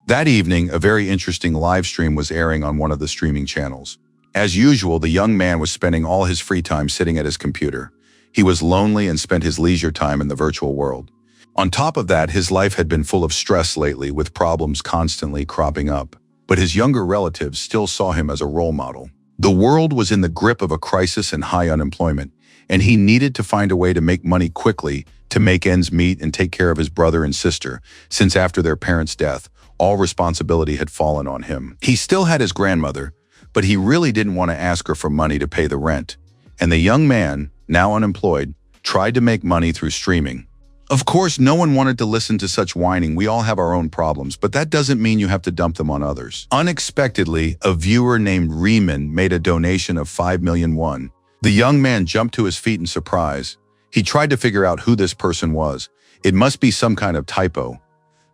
That evening, a very interesting live stream was airing on one of the streaming channels. As usual, the young man was spending all his free time sitting at his computer. He was lonely and spent his leisure time in the virtual world. On top of that, his life had been full of stress lately, with problems constantly cropping up. But his younger relatives still saw him as a role model. The world was in the grip of a crisis and high unemployment, and he needed to find a way to make money quickly to make ends meet and take care of his brother and sister, since after their parents' death, all responsibility had fallen on him. He still had his grandmother, but he really didn't want to ask her for money to pay the rent. And the young man, now unemployed, tried to make money through streaming. Of course, no one wanted to listen to such whining. We all have our own problems, but that doesn't mean you have to dump them on others. Unexpectedly, a viewer named Riemann made a donation of 5 million won. The young man jumped to his feet in surprise. He tried to figure out who this person was. It must be some kind of typo.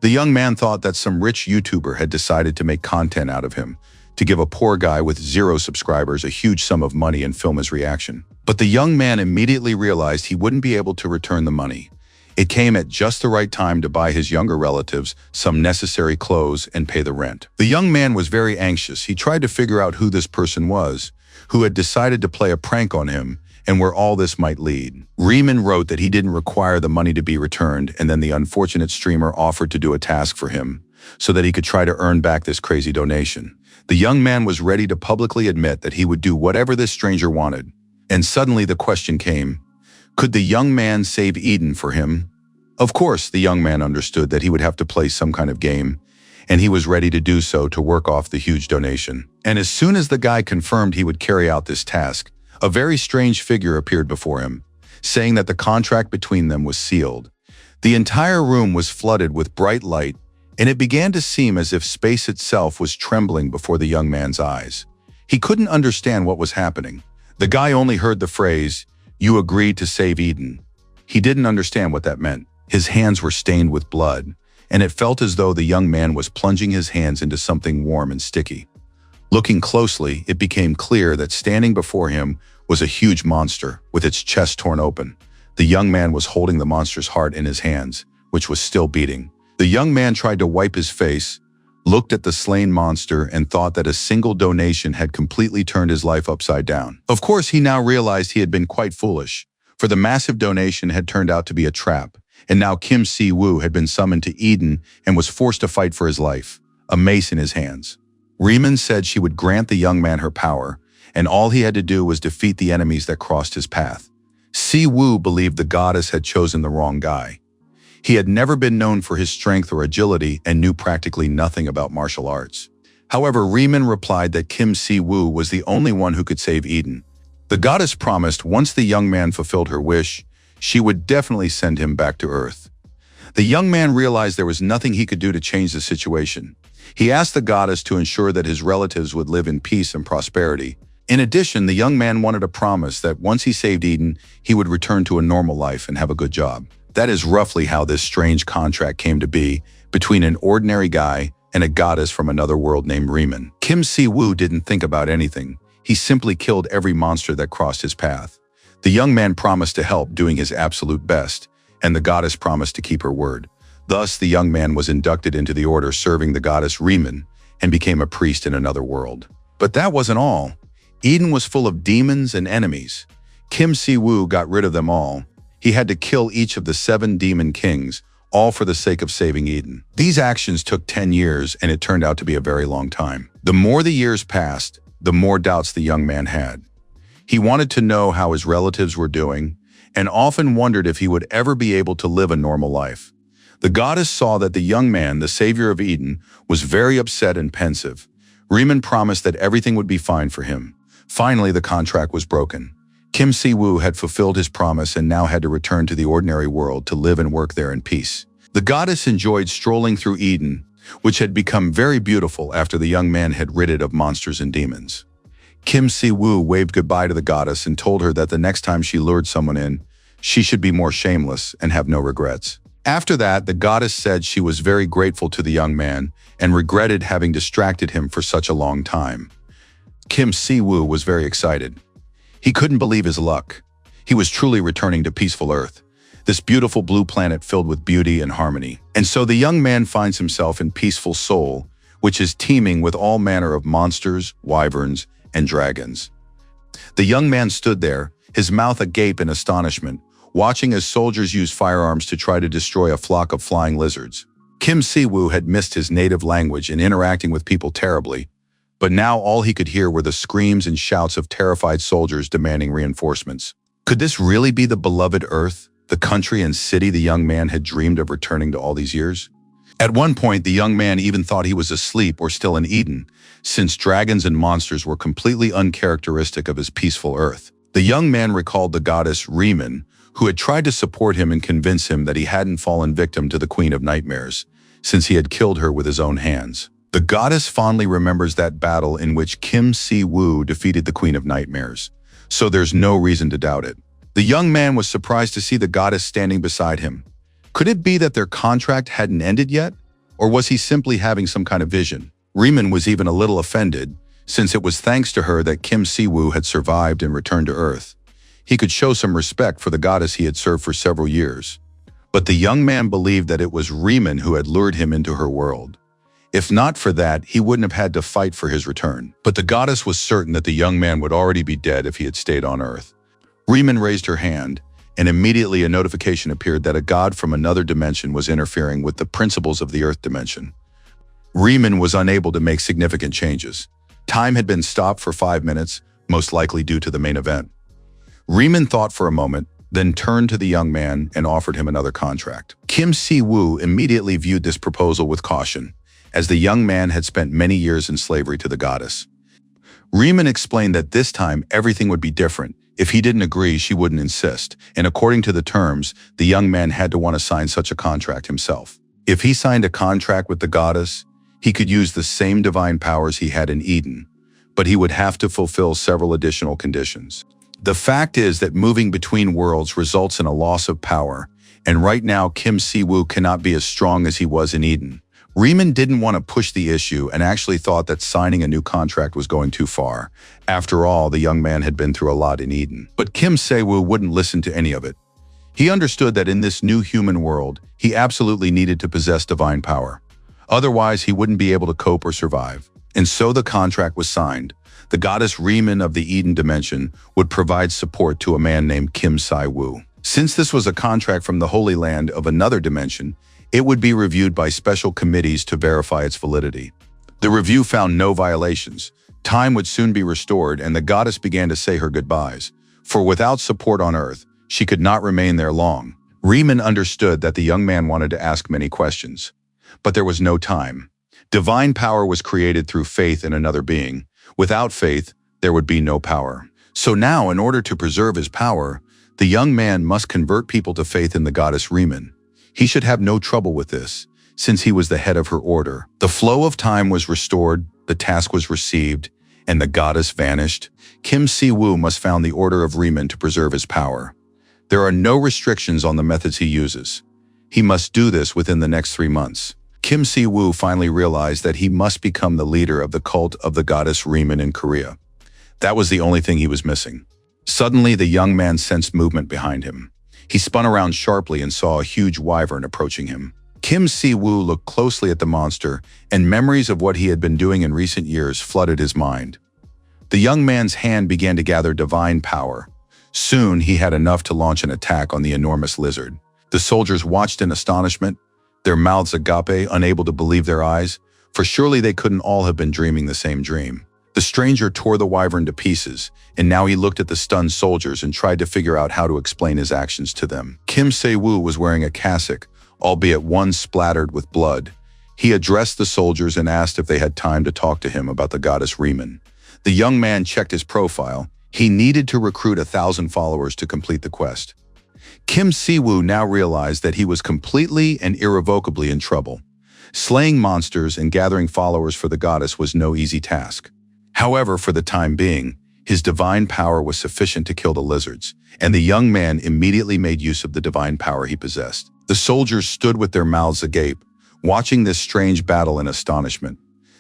The young man thought that some rich YouTuber had decided to make content out of him, to give a poor guy with 0 subscribers a huge sum of money and film his reaction. But the young man immediately realized he wouldn't be able to return the money. It came at just the right time to buy his younger relatives some necessary clothes and pay the rent. The young man was very anxious. He tried to figure out who this person was, who had decided to play a prank on him, and where all this might lead. Riemann wrote that he didn't require the money to be returned, and then the unfortunate streamer offered to do a task for him so that he could try to earn back this crazy donation. The young man was ready to publicly admit that he would do whatever this stranger wanted. And suddenly the question came, could the young man save Eden for him? Of course, the young man understood that he would have to play some kind of game, and he was ready to do so to work off the huge donation. And as soon as the guy confirmed he would carry out this task, a very strange figure appeared before him, saying that the contract between them was sealed. The entire room was flooded with bright light, and it began to seem as if space itself was trembling before the young man's eyes. He couldn't understand what was happening. The guy only heard the phrase, "You agreed to save Eden." He didn't understand what that meant. His hands were stained with blood, and it felt as though the young man was plunging his hands into something warm and sticky. Looking closely, it became clear that standing before him was a huge monster with its chest torn open. The young man was holding the monster's heart in his hands, which was still beating. The young man tried to wipe his face, looked at the slain monster, and thought that a single donation had completely turned his life upside down. Of course, he now realized he had been quite foolish, for the massive donation had turned out to be a trap, and now Kim Si-woo had been summoned to Eden and was forced to fight for his life, a mace in his hands. Riemann said she would grant the young man her power, and all he had to do was defeat the enemies that crossed his path. Si-woo believed the goddess had chosen the wrong guy. He had never been known for his strength or agility and knew practically nothing about martial arts. However, Riemann replied that Kim Si-woo was the only one who could save Eden. The goddess promised once the young man fulfilled her wish, she would definitely send him back to Earth. The young man realized there was nothing he could do to change the situation. He asked the goddess to ensure that his relatives would live in peace and prosperity. In addition, the young man wanted a promise that once he saved Eden, he would return to a normal life and have a good job. That is roughly how this strange contract came to be between an ordinary guy and a goddess from another world named Riemann. Kim Si-woo didn't think about anything. He simply killed every monster that crossed his path. The young man promised to help, doing his absolute best, and the goddess promised to keep her word. Thus, the young man was inducted into the order serving the goddess Riemann and became a priest in another world. But that wasn't all. Eden was full of demons and enemies. Kim Si-woo got rid of them all. He had to kill each of the 7 demon kings, all for the sake of saving Eden. These actions took 10 years, and it turned out to be a very long time. The more the years passed, the more doubts the young man had. He wanted to know how his relatives were doing, and often wondered if he would ever be able to live a normal life. The goddess saw that the young man, the savior of Eden, was very upset and pensive. Riemann promised that everything would be fine for him. Finally, the contract was broken. Kim Si-woo had fulfilled his promise and now had to return to the ordinary world to live and work there in peace. The goddess enjoyed strolling through Eden, which had become very beautiful after the young man had rid it of monsters and demons. Kim Si-woo waved goodbye to the goddess and told her that the next time she lured someone in, she should be more shameless and have no regrets. After that, the goddess said she was very grateful to the young man and regretted having distracted him for such a long time. Kim Si-woo was very excited. He couldn't believe his luck. He was truly returning to peaceful Earth. this beautiful blue planet filled with beauty and harmony. And so the young man finds himself in peaceful Seoul, which is teeming with all manner of monsters, wyverns, and dragons. The young man stood there, his mouth agape in astonishment, watching as soldiers used firearms to try to destroy a flock of flying lizards. Kim Si-woo had missed his native language and interacting with people terribly, but now all he could hear were the screams and shouts of terrified soldiers demanding reinforcements. Could this really be the beloved Earth, the country and city the young man had dreamed of returning to all these years? At one point, the young man even thought he was asleep or still in Eden, since dragons and monsters were completely uncharacteristic of his peaceful Earth. The young man recalled the goddess Riemann, who had tried to support him and convince him that he hadn't fallen victim to the Queen of Nightmares, since he had killed her with his own hands. The goddess fondly remembers that battle in which Kim Si-woo defeated the Queen of Nightmares, so there's no reason to doubt it. The young man was surprised to see the goddess standing beside him. Could it be that their contract hadn't ended yet? Or was he simply having some kind of vision? Riemann was even a little offended, since it was thanks to her that Kim Si-woo had survived and returned to Earth. He could show some respect for the goddess he had served for several years. But the young man believed that it was Riemann who had lured him into her world. If not for that, he wouldn't have had to fight for his return. But the goddess was certain that the young man would already be dead if he had stayed on Earth. Riemann raised her hand, and immediately a notification appeared that a god from another dimension was interfering with the principles of the Earth dimension. Riemann was unable to make significant changes. Time had been stopped for 5 minutes, most likely due to the main event. Riemann thought for a moment, then turned to the young man and offered him another contract. Kim Si-woo immediately viewed this proposal with caution, as the young man had spent many years in slavery to the goddess. Riemann explained that this time everything would be different. If he didn't agree, she wouldn't insist, and according to the terms, the young man had to want to sign such a contract himself. If he signed a contract with the goddess, he could use the same divine powers he had in Eden, but he would have to fulfill several additional conditions. The fact is that moving between worlds results in a loss of power, and right now Kim Si-woo cannot be as strong as he was in Eden. Riemann didn't want to push the issue and actually thought that signing a new contract was going too far. After all, the young man had been through a lot in Eden. But Kim Si-woo wouldn't listen to any of it. He understood that in this new human world, he absolutely needed to possess divine power. Otherwise, he wouldn't be able to cope or survive. And so the contract was signed. The goddess Riemann of the Eden dimension would provide support to a man named Kim Si-woo. Since this was a contract from the Holy Land of another dimension, it would be reviewed by special committees to verify its validity. The review found no violations. Time would soon be restored, and the goddess began to say her goodbyes. For without support on Earth, she could not remain there long. Riemann understood that the young man wanted to ask many questions. But there was no time. Divine power was created through faith in another being. Without faith, there would be no power. So now, in order to preserve his power, the young man must convert people to faith in the goddess Riemann. He should have no trouble with this, since he was the head of her order. The flow of time was restored, the task was received, and the goddess vanished. Kim Si-woo must found the order of Riemann to preserve his power. There are no restrictions on the methods he uses. He must do this within the next 3 months. Kim Si-woo finally realized that he must become the leader of the cult of the goddess Riemann in Korea. That was the only thing he was missing. Suddenly, the young man sensed movement behind him. He spun around sharply and saw a huge wyvern approaching him. Kim Si-woo looked closely at the monster, and memories of what he had been doing in recent years flooded his mind. The young man's hand began to gather divine power. Soon, he had enough to launch an attack on the enormous lizard. The soldiers watched in astonishment, their mouths agape, unable to believe their eyes, for surely they couldn't all have been dreaming the same dream. The stranger tore the wyvern to pieces, and now he looked at the stunned soldiers and tried to figure out how to explain his actions to them. Kim Si-woo was wearing a cassock, albeit one splattered with blood. He addressed the soldiers and asked if they had time to talk to him about the goddess Riemann. The young man checked his profile. He needed to recruit 1,000 followers to complete the quest. Kim Si-woo now realized that he was completely and irrevocably in trouble. Slaying monsters and gathering followers for the goddess was no easy task. However, for the time being, his divine power was sufficient to kill the lizards, and the young man immediately made use of the divine power he possessed. The soldiers stood with their mouths agape, watching this strange battle in astonishment.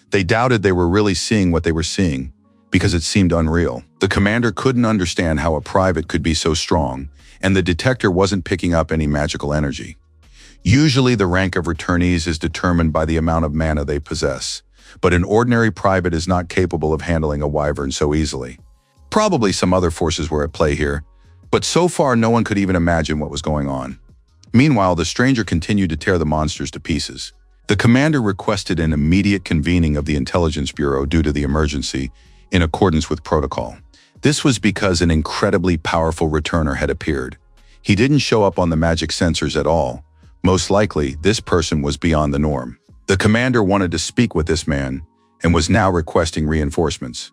They doubted they were really seeing what they were seeing, because it seemed unreal. The commander couldn't understand how a private could be so strong, and the detector wasn't picking up any magical energy. Usually the rank of returnees is determined by the amount of mana they possess, but an ordinary private is not capable of handling a wyvern so easily. Probably some other forces were at play here, but so far no one could even imagine what was going on. Meanwhile, the stranger continued to tear the monsters to pieces. The commander requested an immediate convening of the Intelligence Bureau due to the emergency, in accordance with protocol. This was because an incredibly powerful returner had appeared. He didn't show up on the magic sensors at all. Most likely, this person was beyond the norm. The commander wanted to speak with this man and was now requesting reinforcements.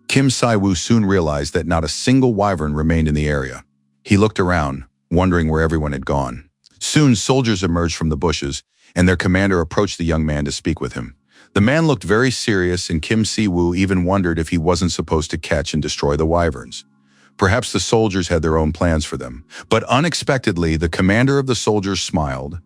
Kim Si-woo soon realized that not a single wyvern remained in the area. He looked around, wondering where everyone had gone. Soon, soldiers emerged from the bushes, and their commander approached the young man to speak with him. The man looked very serious, and Kim Si-woo even wondered if he wasn't supposed to catch and destroy the wyverns. Perhaps the soldiers had their own plans for them. But unexpectedly, the commander of the soldiers smiled,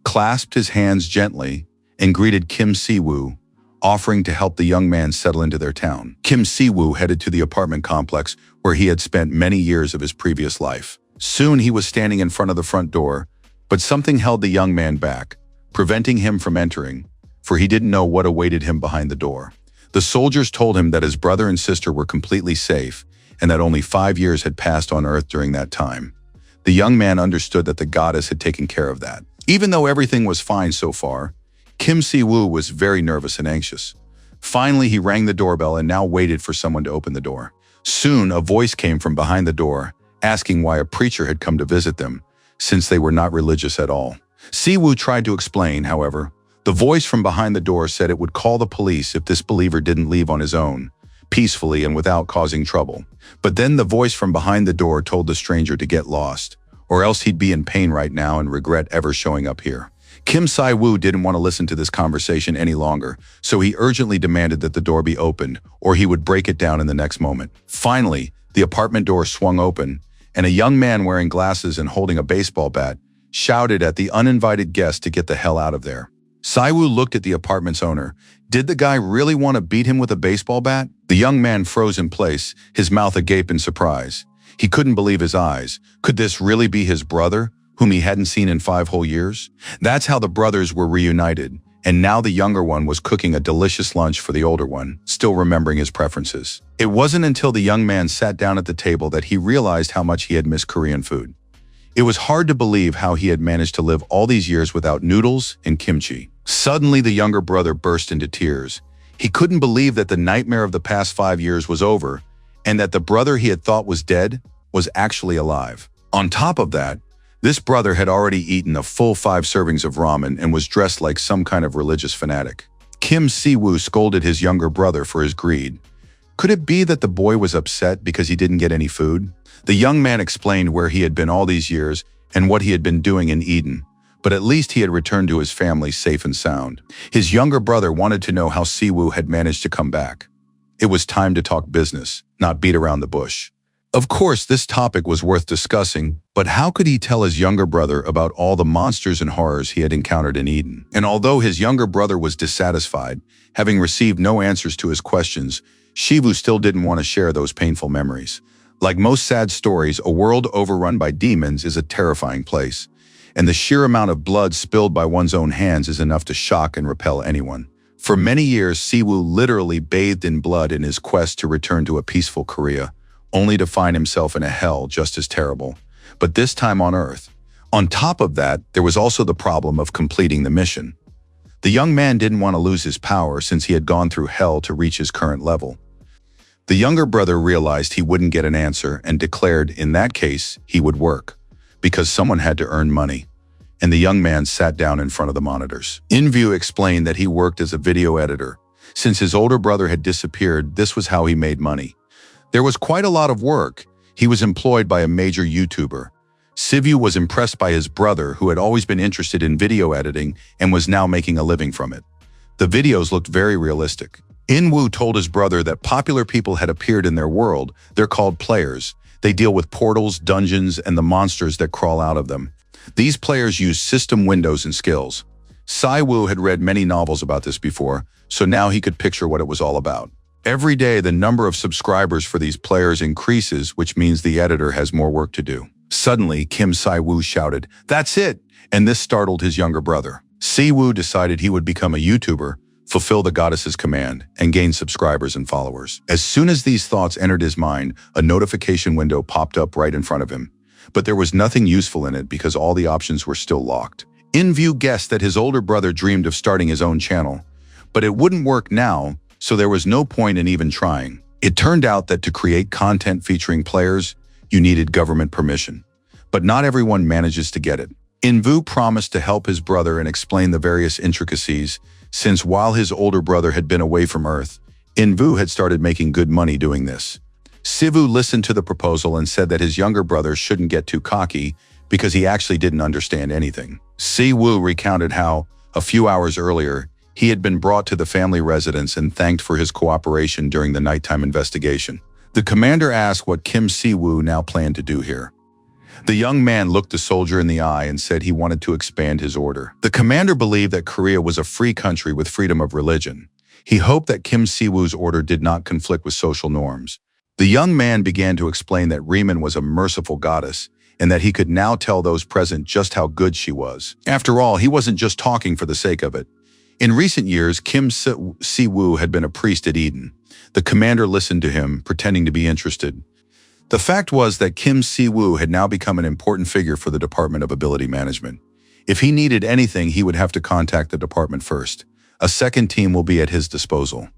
clasped his hands gently, and greeted Kim Si-woo, offering to help the young man settle into their town. Kim Si-woo headed to the apartment complex where he had spent many years of his previous life. Soon he was standing in front of the front door, but something held the young man back, preventing him from entering, for he didn't know what awaited him behind the door. The soldiers told him that his brother and sister were completely safe, and that only 5 years had passed on Earth during that time. The young man understood that the goddess had taken care of that. Even though everything was fine so far, Kim Si-woo was very nervous and anxious. Finally, he rang the doorbell and now waited for someone to open the door. Soon, a voice came from behind the door, asking why a preacher had come to visit them, since they were not religious at all. Si-woo tried to explain, however. The voice from behind the door said it would call the police if this believer didn't leave on his own, peacefully and without causing trouble. But then the voice from behind the door told the stranger to get lost, or else he'd be in pain right now and regret ever showing up here. Kim Si-woo didn't want to listen to this conversation any longer, so he urgently demanded that the door be opened, or he would break it down in the next moment. Finally, the apartment door swung open, and a young man wearing glasses and holding a baseball bat shouted at the uninvited guest to get the hell out of there. Si-woo looked at the apartment's owner. Did the guy really want to beat him with a baseball bat? The young man froze in place, his mouth agape in surprise. He couldn't believe his eyes. Could this really be his brother, whom he hadn't seen in 5 whole years? That's how the brothers were reunited, and now the younger one was cooking a delicious lunch for the older one, still remembering his preferences. It wasn't until the young man sat down at the table that he realized how much he had missed Korean food. It was hard to believe how he had managed to live all these years without noodles and kimchi. Suddenly, the younger brother burst into tears. He couldn't believe that the nightmare of the past 5 years was over, and that the brother he had thought was dead was actually alive. On top of that, this brother had already eaten a full 5 servings of ramen and was dressed like some kind of religious fanatic. Kim Si-woo scolded his younger brother for his greed. Could it be that the boy was upset because he didn't get any food? The young man explained where he had been all these years and what he had been doing in Eden, but at least he had returned to his family safe and sound. His younger brother wanted to know how Si-woo had managed to come back. It was time to talk business, not beat around the bush. Of course, this topic was worth discussing, but how could he tell his younger brother about all the monsters and horrors he had encountered in Eden? And although his younger brother was dissatisfied, having received no answers to his questions, Si-woo still didn't want to share those painful memories. Like most sad stories, a world overrun by demons is a terrifying place, and the sheer amount of blood spilled by one's own hands is enough to shock and repel anyone. For many years, Si-woo literally bathed in blood in his quest to return to a peaceful Korea, only to find himself in a hell just as terrible, but this time on Earth. On top of that, there was also the problem of completing the mission. The young man didn't want to lose his power since he had gone through hell to reach his current level. The younger brother realized he wouldn't get an answer and declared in that case he would work, because someone had to earn money, and the young man sat down in front of the monitors. InView explained that he worked as a video editor. Since his older brother had disappeared, this was how he made money. There was quite a lot of work. He was employed by a major YouTuber. Si-woo was impressed by his brother, who had always been interested in video editing and was now making a living from it. The videos looked very realistic. In-woo told his brother that popular people had appeared in their world. They're called players. They deal with portals, dungeons, and the monsters that crawl out of them. These players use system windows and skills. Si-woo had read many novels about this before, so now he could picture what it was all about. Every day, the number of subscribers for these players increases, which means the editor has more work to do. Suddenly, Kim Si-woo shouted, "That's it!" And this startled his younger brother. Si-woo decided he would become a YouTuber, fulfill the goddess's command, and gain subscribers and followers. As soon as these thoughts entered his mind, a notification window popped up right in front of him. But there was nothing useful in it because all the options were still locked. InView guessed that his older brother dreamed of starting his own channel, but it wouldn't work now, so there was no point in even trying. It turned out that to create content featuring players, you needed government permission. But not everyone manages to get it. InView promised to help his brother and explain the various intricacies, since while his older brother had been away from Earth, InView had started making good money doing this. Si-woo listened to the proposal and said that his younger brother shouldn't get too cocky because he actually didn't understand anything. Si-woo recounted how, a few hours earlier, he had been brought to the family residence and thanked for his cooperation during the nighttime investigation. The commander asked what Kim Si-woo now planned to do here. The young man looked the soldier in the eye and said he wanted to expand his order. The commander believed that Korea was a free country with freedom of religion. He hoped that Kim Si-woo's order did not conflict with social norms. The young man began to explain that Riemann was a merciful goddess and that he could now tell those present just how good she was. After all, he wasn't just talking for the sake of it. In recent years, Kim Si-woo had been a priest at Eden. The commander listened to him, pretending to be interested. The fact was that Kim Si-woo had now become an important figure for the Department of Ability Management. If he needed anything, he would have to contact the department first. A second team will be at his disposal.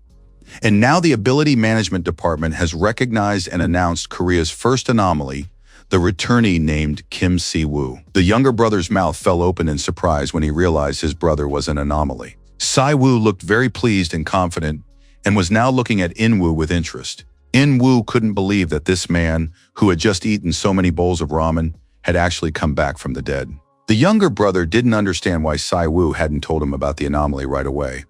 And now the Ability Management Department has recognized and announced Korea's first anomaly, the returnee named Kim Si-woo. The younger brother's mouth fell open in surprise when he realized his brother was an anomaly. Si-woo looked very pleased and confident and was now looking at In-woo with interest. In-woo couldn't believe that this man, who had just eaten so many bowls of ramen, had actually come back from the dead. The younger brother didn't understand why Si-woo hadn't told him about the anomaly right away.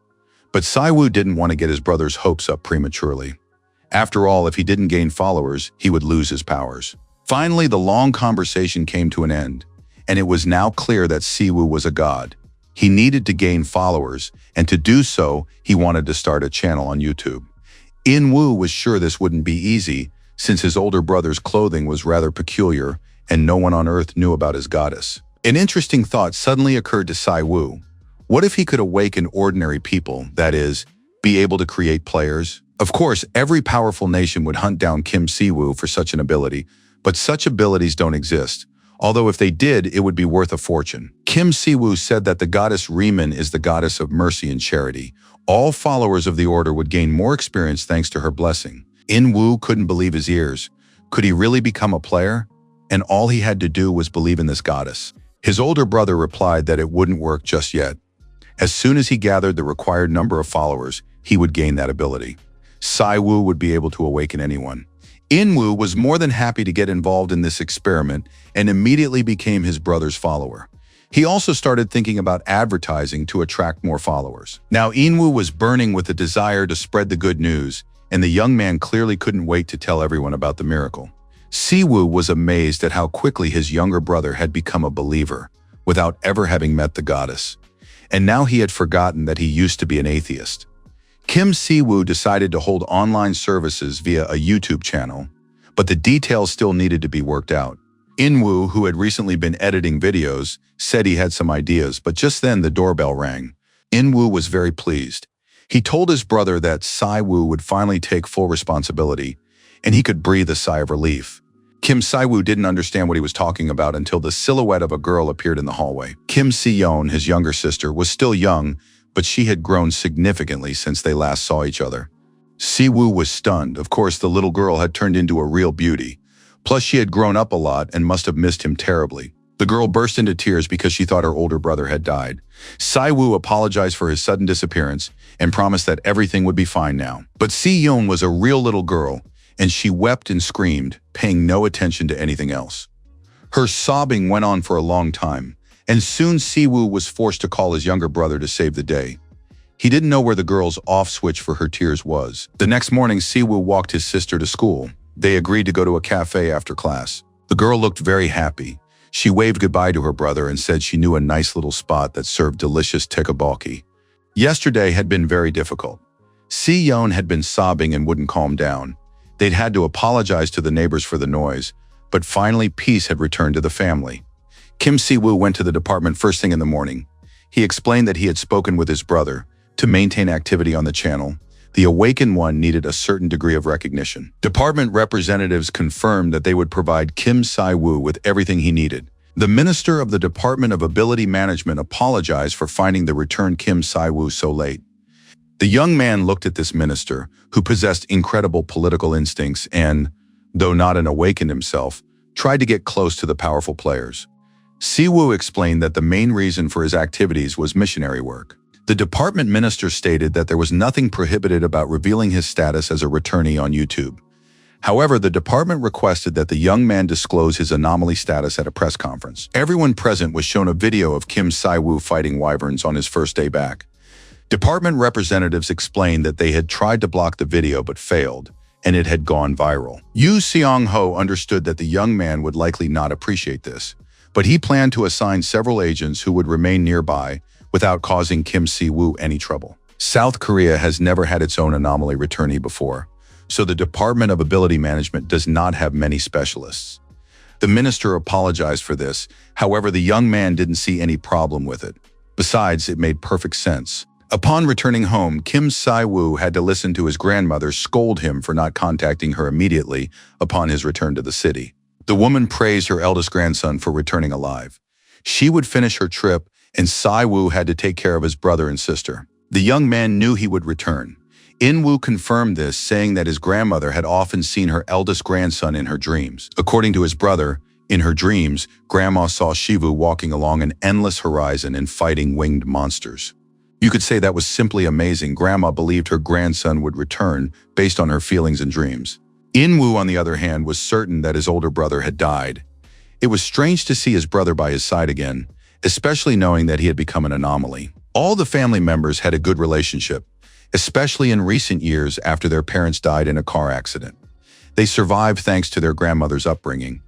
But Si-woo didn't want to get his brother's hopes up prematurely. After all, if he didn't gain followers, he would lose his powers. Finally, the long conversation came to an end, and it was now clear that Si-woo was a god. He needed to gain followers, and to do so, he wanted to start a channel on YouTube. In-woo was sure this wouldn't be easy, since his older brother's clothing was rather peculiar, and no one on Earth knew about his goddess. An interesting thought suddenly occurred to Si-woo. What if he could awaken ordinary people, that is, be able to create players? Of course, every powerful nation would hunt down Kim Si-woo for such an ability, but such abilities don't exist. Although if they did, it would be worth a fortune. Kim Si-woo said that the goddess Riemann is the goddess of mercy and charity. All followers of the order would gain more experience thanks to her blessing. In-woo couldn't believe his ears. Could he really become a player? And all he had to do was believe in this goddess. His older brother replied that it wouldn't work just yet. As soon as he gathered the required number of followers, he would gain that ability. Si-woo would be able to awaken anyone. In-woo was more than happy to get involved in this experiment and immediately became his brother's follower. He also started thinking about advertising to attract more followers. Now In-woo was burning with a desire to spread the good news, and the young man clearly couldn't wait to tell everyone about the miracle. Si-woo was amazed at how quickly his younger brother had become a believer, without ever having met the goddess. And now he had forgotten that he used to be an atheist. Kim Si-woo decided to hold online services via a YouTube channel, but the details still needed to be worked out. In-woo, who had recently been editing videos, said he had some ideas, but just then the doorbell rang. In-woo was very pleased. He told his brother that Si-woo would finally take full responsibility, and he could breathe a sigh of relief. Kim Si-woo didn't understand what he was talking about until the silhouette of a girl appeared in the hallway. Kim Si-yeon, his younger sister, was still young, but she had grown significantly since they last saw each other. Si-woo was stunned. Of course, the little girl had turned into a real beauty. Plus, she had grown up a lot and must have missed him terribly. The girl burst into tears because she thought her older brother had died. Si-woo apologized for his sudden disappearance and promised that everything would be fine now. But Si-yeon was a real little girl, and she wept and screamed, paying no attention to anything else. Her sobbing went on for a long time, and soon Si-woo was forced to call his younger brother to save the day. He didn't know where the girl's off switch for her tears was. The next morning, Si-woo walked his sister to school. They agreed to go to a cafe after class. The girl looked very happy. She waved goodbye to her brother and said she knew a nice little spot that served delicious tteokbokki. Yesterday had been very difficult. Si-yeon had been sobbing and wouldn't calm down. They'd had to apologize to the neighbors for the noise, but finally peace had returned to the family. Kim Si-woo went to the department first thing in the morning. He explained that he had spoken with his brother. To maintain activity on the channel, the Awakened one needed a certain degree of recognition. Department representatives confirmed that they would provide Kim Si-woo with everything he needed. The Minister of the Department of Ability Management apologized for finding the returned Kim Si-woo so late. The young man looked at this minister, who possessed incredible political instincts and, though not an Awakened himself, tried to get close to the powerful players. Si-woo explained that the main reason for his activities was missionary work. The department minister stated that there was nothing prohibited about revealing his status as a returnee on YouTube. However, the department requested that the young man disclose his anomaly status at a press conference. Everyone present was shown a video of Kim Si-woo fighting wyverns on his first day back. Department representatives explained that they had tried to block the video but failed, and it had gone viral. Yoo Seong-ho understood that the young man would likely not appreciate this, but he planned to assign several agents who would remain nearby without causing Kim Si-woo any trouble. South Korea has never had its own anomaly returnee before, so the Department of Ability Management does not have many specialists. The minister apologized for this, however the young man didn't see any problem with it. Besides, it made perfect sense. Upon returning home, Kim Si-woo had to listen to his grandmother scold him for not contacting her immediately upon his return to the city. The woman praised her eldest grandson for returning alive. She would finish her trip, and Si-woo had to take care of his brother and sister. The young man knew he would return. In-woo confirmed this, saying that his grandmother had often seen her eldest grandson in her dreams. According to his brother, in her dreams, Grandma saw Shivu walking along an endless horizon and fighting winged monsters. You could say that was simply amazing. Grandma believed her grandson would return based on her feelings and dreams. In-woo, on the other hand, was certain that his older brother had died. It was strange to see his brother by his side again, especially knowing that he had become an anomaly. All the family members had a good relationship, especially in recent years after their parents died in a car accident. They survived thanks to their grandmother's upbringing.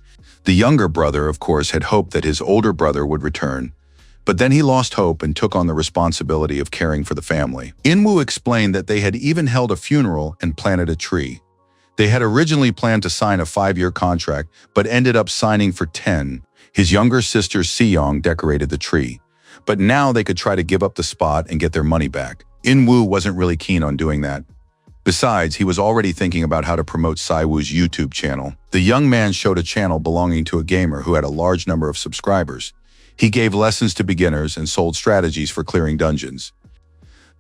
The younger brother, of course, had hoped that his older brother would return, but then he lost hope and took on the responsibility of caring for the family. In-woo explained that they had even held a funeral and planted a tree. They had originally planned to sign a 5-year contract, but ended up signing for 10. His younger sister Si-young decorated the tree, but now they could try to give up the spot and get their money back. In-woo wasn't really keen on doing that. Besides, he was already thinking about how to promote Si-woo's YouTube channel. The young man showed a channel belonging to a gamer who had a large number of subscribers. He gave lessons to beginners and sold strategies for clearing dungeons.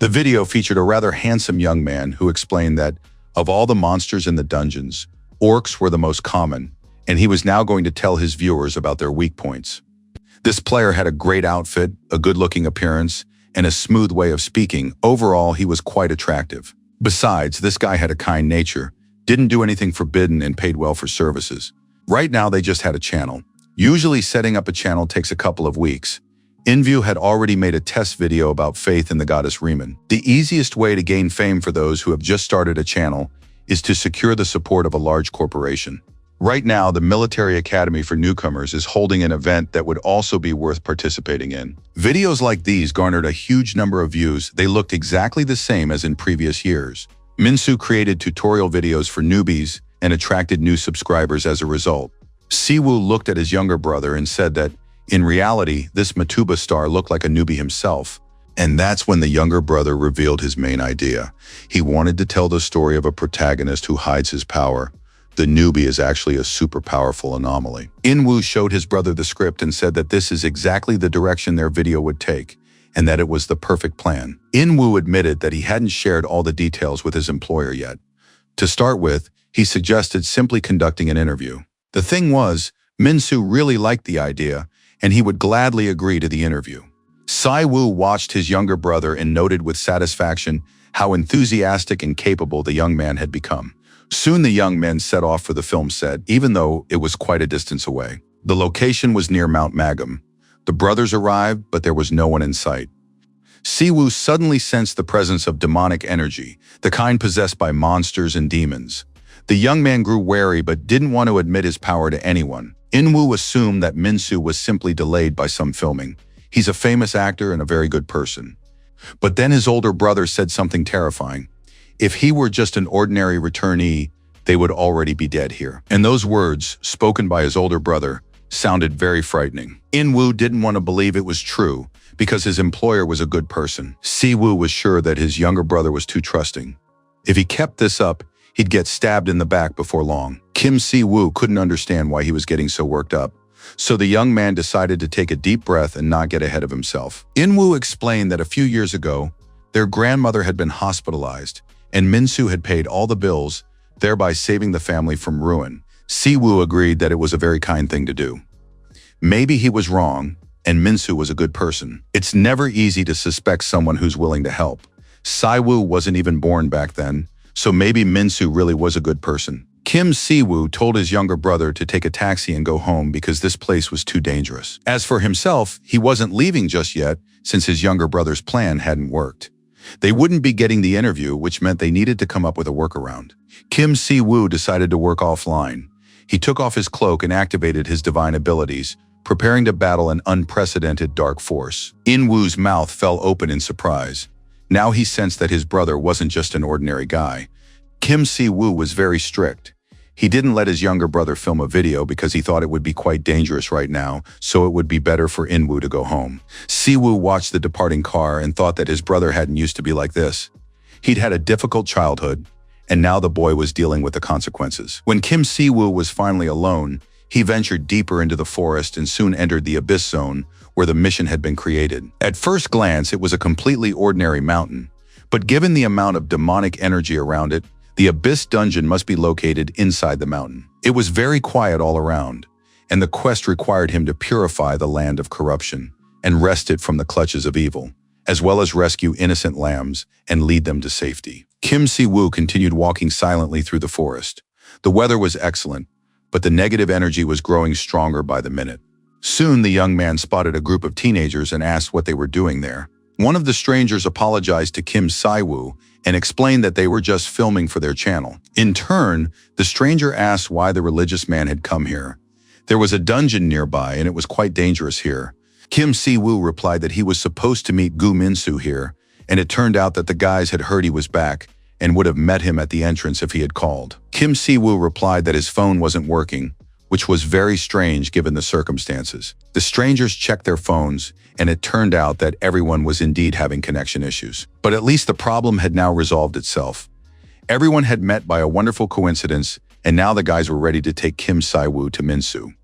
The video featured a rather handsome young man who explained that, of all the monsters in the dungeons, orcs were the most common, and he was now going to tell his viewers about their weak points. This player had a great outfit, a good-looking appearance, and a smooth way of speaking. Overall, he was quite attractive. Besides, this guy had a kind nature, didn't do anything forbidden, and paid well for services. Right now, they just had a channel. Usually, setting up a channel takes a couple of weeks. InView had already made a test video about faith in the goddess Riemann. The easiest way to gain fame for those who have just started a channel is to secure the support of a large corporation. Right now, the Military Academy for Newcomers is holding an event that would also be worth participating in. Videos like these garnered a huge number of views. They looked exactly the same as in previous years. Minsu created tutorial videos for newbies and attracted new subscribers as a result. Si-woo looked at his younger brother and said that, in reality, this Matuba star looked like a newbie himself. And that's when the younger brother revealed his main idea. He wanted to tell the story of a protagonist who hides his power. The newbie is actually a super powerful anomaly. In-woo showed his brother the script and said that this is exactly the direction their video would take, and that it was the perfect plan. In-woo admitted that he hadn't shared all the details with his employer yet. To start with, he suggested simply conducting an interview. The thing was, Minsu really liked the idea, and he would gladly agree to the interview. Si-woo watched his younger brother and noted with satisfaction how enthusiastic and capable the young man had become. Soon the young men set off for the film set, even though it was quite a distance away. The location was near Mount Magam. The brothers arrived, but there was no one in sight. Si-woo suddenly sensed the presence of demonic energy, the kind possessed by monsters and demons. The young man grew wary but didn't want to admit his power to anyone. In-woo assumed that Minsu was simply delayed by some filming. He's a famous actor and a very good person. But then his older brother said something terrifying. If he were just an ordinary returnee, they would already be dead here. And those words, spoken by his older brother, sounded very frightening. In-woo didn't want to believe it was true because his employer was a good person. Si-woo was sure that his younger brother was too trusting. If he kept this up, he'd get stabbed in the back before long. Kim Si-woo couldn't understand why he was getting so worked up, so the young man decided to take a deep breath and not get ahead of himself. In-woo explained that a few years ago, their grandmother had been hospitalized, and Min-soo had paid all the bills, thereby saving the family from ruin. Si-woo agreed that it was a very kind thing to do. Maybe he was wrong, and Min-soo was a good person. It's never easy to suspect someone who's willing to help. Si-woo wasn't even born back then, so maybe Min-soo really was a good person. Kim Si-woo told his younger brother to take a taxi and go home because this place was too dangerous. As for himself, he wasn't leaving just yet since his younger brother's plan hadn't worked. They wouldn't be getting the interview, which meant they needed to come up with a workaround. Kim Si-woo decided to work offline. He took off his cloak and activated his divine abilities, preparing to battle an unprecedented dark force. In-woo's mouth fell open in surprise. Now he sensed that his brother wasn't just an ordinary guy. Kim Si-woo was very strict. He didn't let his younger brother film a video because he thought it would be quite dangerous right now, so it would be better for In-woo to go home. Si-woo watched the departing car and thought that his brother hadn't used to be like this. He'd had a difficult childhood, and now the boy was dealing with the consequences. When Kim Si-woo was finally alone, he ventured deeper into the forest and soon entered the Abyss Zone, where the mission had been created. At first glance, it was a completely ordinary mountain, but given the amount of demonic energy around it, the Abyss Dungeon must be located inside the mountain. It was very quiet all around, and the quest required him to purify the land of corruption and wrest it from the clutches of evil, as well as rescue innocent lambs and lead them to safety. Kim Si-woo continued walking silently through the forest. The weather was excellent, but the negative energy was growing stronger by the minute. Soon the young man spotted a group of teenagers and asked what they were doing there. One of the strangers apologized to Kim Si-woo and explained that they were just filming for their channel. In turn, the stranger asked why the religious man had come here. There was a dungeon nearby and it was quite dangerous here. Kim Si-woo replied that he was supposed to meet Gu Min-soo here, and it turned out that the guys had heard he was back and would have met him at the entrance if he had called. Kim Si-woo replied that his phone wasn't working, which was very strange given the circumstances. The strangers checked their phones, and it turned out that everyone was indeed having connection issues. But at least the problem had now resolved itself. Everyone had met by a wonderful coincidence, and now the guys were ready to take Kim Si-woo to Min-soo.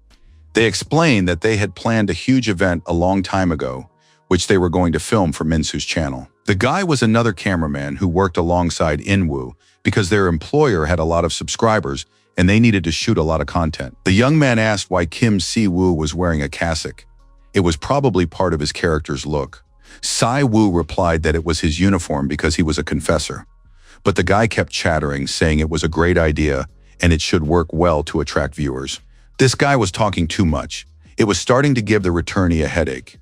They explained that they had planned a huge event a long time ago, which they were going to film for Min-soo's channel. The guy was another cameraman who worked alongside In-woo because their employer had a lot of subscribers and they needed to shoot a lot of content. The young man asked why Kim Si-woo was wearing a cassock. It was probably part of his character's look. Si-woo replied that it was his uniform because he was a confessor. But the guy kept chattering, saying it was a great idea and it should work well to attract viewers. This guy was talking too much. It was starting to give the returnee a headache.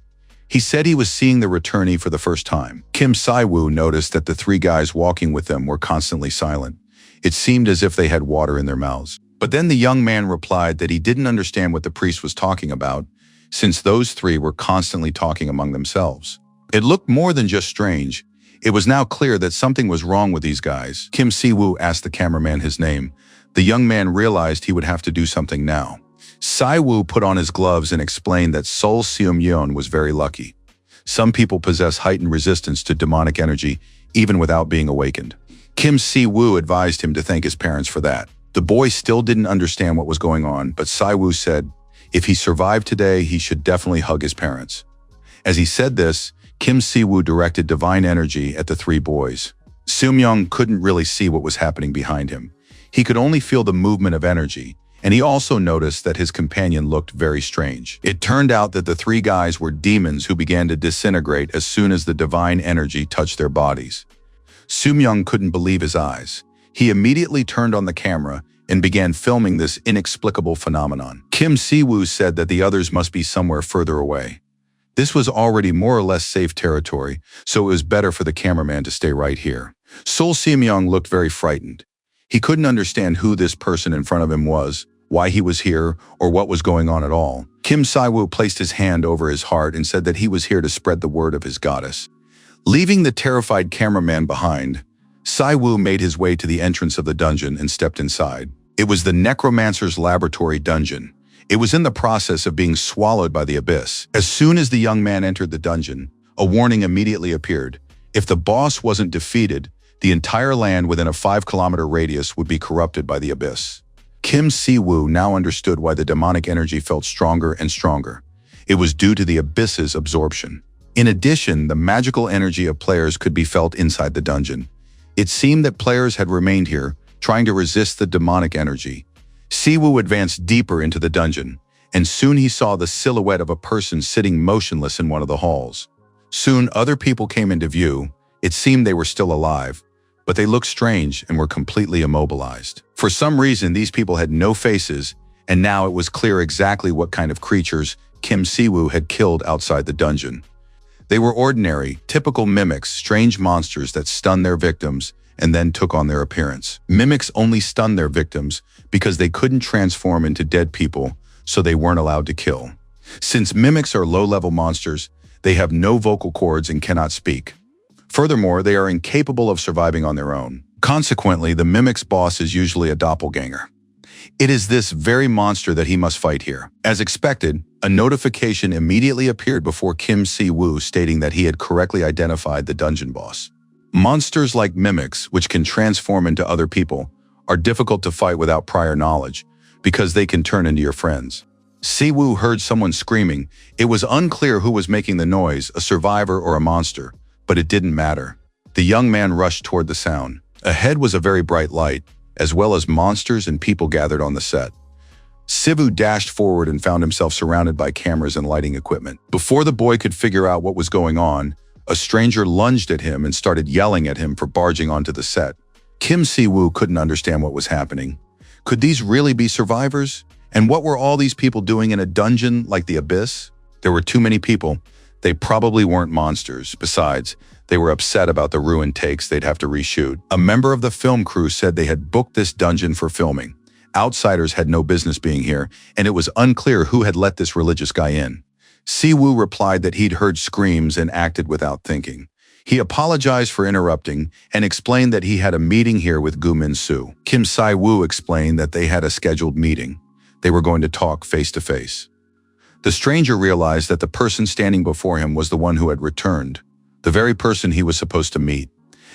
He said he was seeing the returnee for the first time. Kim Si-woo noticed that the three guys walking with them were constantly silent. It seemed as if they had water in their mouths. But then the young man replied that he didn't understand what the priest was talking about, since those three were constantly talking among themselves. It looked more than just strange. It was now clear that something was wrong with these guys. Kim Si-woo asked the cameraman his name. The young man realized he would have to do something now. Si-woo put on his gloves and explained that Seol Seum-yeon was very lucky. Some people possess heightened resistance to demonic energy, even without being awakened. Kim Si-woo advised him to thank his parents for that. The boy still didn't understand what was going on, but Si-woo said if he survived today, he should definitely hug his parents. As he said this, Kim Si-woo directed divine energy at the three boys. Seum-yeon couldn't really see what was happening behind him. He could only feel the movement of energy, and he also noticed that his companion looked very strange. It turned out that the three guys were demons who began to disintegrate as soon as the divine energy touched their bodies. Seum-yeon couldn't believe his eyes. He immediately turned on the camera and began filming this inexplicable phenomenon. Kim Si-woo said that the others must be somewhere further away. This was already more or less safe territory, so it was better for the cameraman to stay right here. Seol Seum-yeon looked very frightened. He couldn't understand who this person in front of him was, why he was here, or what was going on at all. Kim Si-woo placed his hand over his heart and said that he was here to spread the word of his goddess. Leaving the terrified cameraman behind, Sai-Wu made his way to the entrance of the dungeon and stepped inside. It was the necromancer's laboratory dungeon. It was in the process of being swallowed by the abyss. As soon as the young man entered the dungeon, a warning immediately appeared. If the boss wasn't defeated, the entire land within a 5-kilometer radius would be corrupted by the abyss. Kim Si-woo now understood why the demonic energy felt stronger and stronger. It was due to the abyss's absorption. In addition, the magical energy of players could be felt inside the dungeon. It seemed that players had remained here, trying to resist the demonic energy. Si-woo advanced deeper into the dungeon, and soon he saw the silhouette of a person sitting motionless in one of the halls. Soon other people came into view. It seemed they were still alive, but they looked strange and were completely immobilized. For some reason, these people had no faces, and now it was clear exactly what kind of creatures Kim Si-woo had killed outside the dungeon. They were ordinary, typical mimics, strange monsters that stunned their victims and then took on their appearance. Mimics only stunned their victims because they couldn't transform into dead people, so they weren't allowed to kill. Since mimics are low-level monsters, they have no vocal cords and cannot speak. Furthermore, they are incapable of surviving on their own. Consequently, the mimic's boss is usually a doppelganger. It is this very monster that he must fight here. As expected, a notification immediately appeared before Kim Si-woo stating that he had correctly identified the dungeon boss. Monsters like mimics, which can transform into other people, are difficult to fight without prior knowledge because they can turn into your friends. Si-woo heard someone screaming. It was unclear who was making the noise, a survivor or a monster, but it didn't matter. The young man rushed toward the sound. Ahead was a very bright light, as well as monsters and people gathered on the set. Si-woo dashed forward and found himself surrounded by cameras and lighting equipment. Before the boy could figure out what was going on, a stranger lunged at him and started yelling at him for barging onto the set. Kim Si-woo couldn't understand what was happening. Could these really be survivors? And what were all these people doing in a dungeon like the Abyss? There were too many people. They probably weren't monsters. Besides, they were upset about the ruined takes they'd have to reshoot. A member of the film crew said they had booked this dungeon for filming. Outsiders had no business being here, and it was unclear who had let this religious guy in. Si-woo replied that he'd heard screams and acted without thinking. He apologized for interrupting and explained that he had a meeting here with Gu Min-soo. Kim Si-woo explained that they had a scheduled meeting. They were going to talk face to face. The stranger realized that the person standing before him was the one who had returned, the very person he was supposed to meet.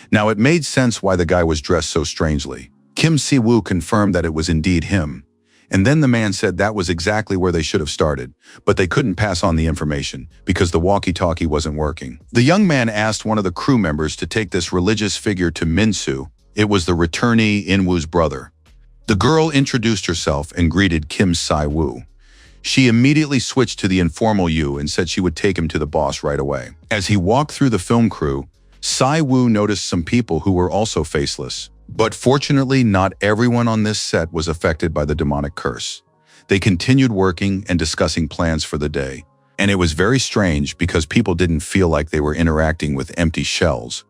Now it made sense why the guy was dressed so strangely. Kim Si-woo confirmed that it was indeed him. And then the man said that was exactly where they should have started, but they couldn't pass on the information because the walkie-talkie wasn't working. The young man asked one of the crew members to take this religious figure to Min-soo. It was the returnee In-woo's brother. The girl introduced herself and greeted Kim Si-woo. She immediately switched to the informal you and said she would take him to the boss right away. As he walked through the film crew, Si-woo noticed some people who were also faceless. But fortunately, not everyone on this set was affected by the demonic curse. They continued working and discussing plans for the day. And it was very strange because people didn't feel like they were interacting with empty shells.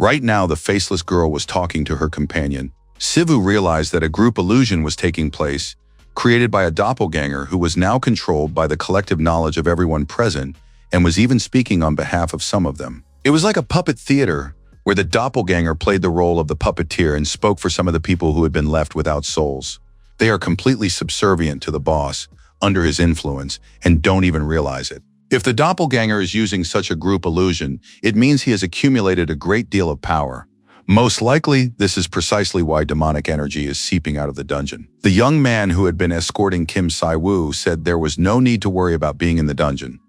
Right now, the faceless girl was talking to her companion. Si-woo realized that a group illusion was taking place, created by a doppelganger who was now controlled by the collective knowledge of everyone present and was even speaking on behalf of some of them. It was like a puppet theater, where the doppelganger played the role of the puppeteer and spoke for some of the people who had been left without souls. They are completely subservient to the boss, under his influence, and don't even realize it. If the doppelganger is using such a group illusion, it means he has accumulated a great deal of power. Most likely, this is precisely why demonic energy is seeping out of the dungeon. The young man who had been escorting Kim Si-woo said there was no need to worry about being in the dungeon.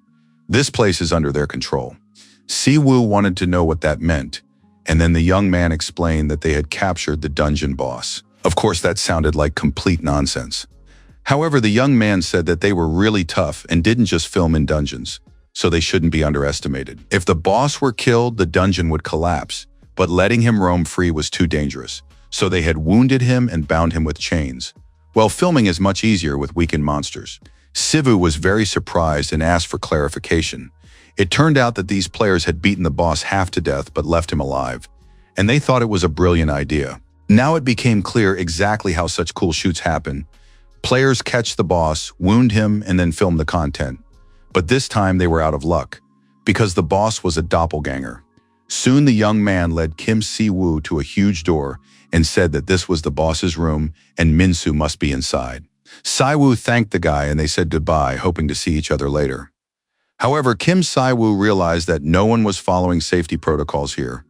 This place is under their control. Si-woo wanted to know what that meant, and then the young man explained that they had captured the dungeon boss. Of course, that sounded like complete nonsense. However, the young man said that they were really tough and didn't just film in dungeons, so they shouldn't be underestimated. If the boss were killed, the dungeon would collapse, but letting him roam free was too dangerous, so they had wounded him and bound him with chains. Well, filming is much easier with weakened monsters. Si-woo was very surprised and asked for clarification. It turned out that these players had beaten the boss half to death but left him alive, and they thought it was a brilliant idea. Now it became clear exactly how such cool shoots happen. Players catch the boss, wound him, and then film the content. But this time they were out of luck, because the boss was a doppelganger. Soon the young man led Kim Si-woo to a huge door and said that this was the boss's room and Min-soo must be inside. Si-woo thanked the guy and they said goodbye, hoping to see each other later. However, Kim Si-woo realized that no one was following safety protocols here.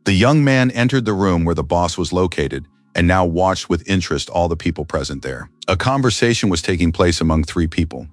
The young man entered the room where the boss was located and now watched with interest all the people present there. A conversation was taking place among three people.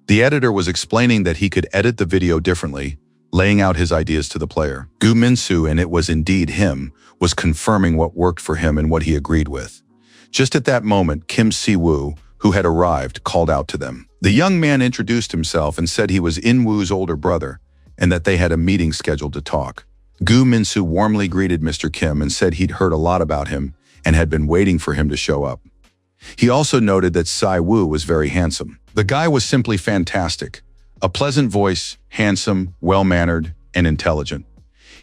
The editor was explaining that he could edit the video differently, laying out his ideas to the player. Gu Min-soo, and it was indeed him, was confirming what worked for him and what he agreed with. Just at that moment, Kim Si-woo, who had arrived, called out to them. The young man introduced himself and said he was In-woo's older brother and that they had a meeting scheduled to talk. Gu Min-soo warmly greeted Mr. Kim and said he'd heard a lot about him and had been waiting for him to show up. He also noted that Si-woo was very handsome. The guy was simply fantastic. A pleasant voice, handsome, well-mannered, and intelligent.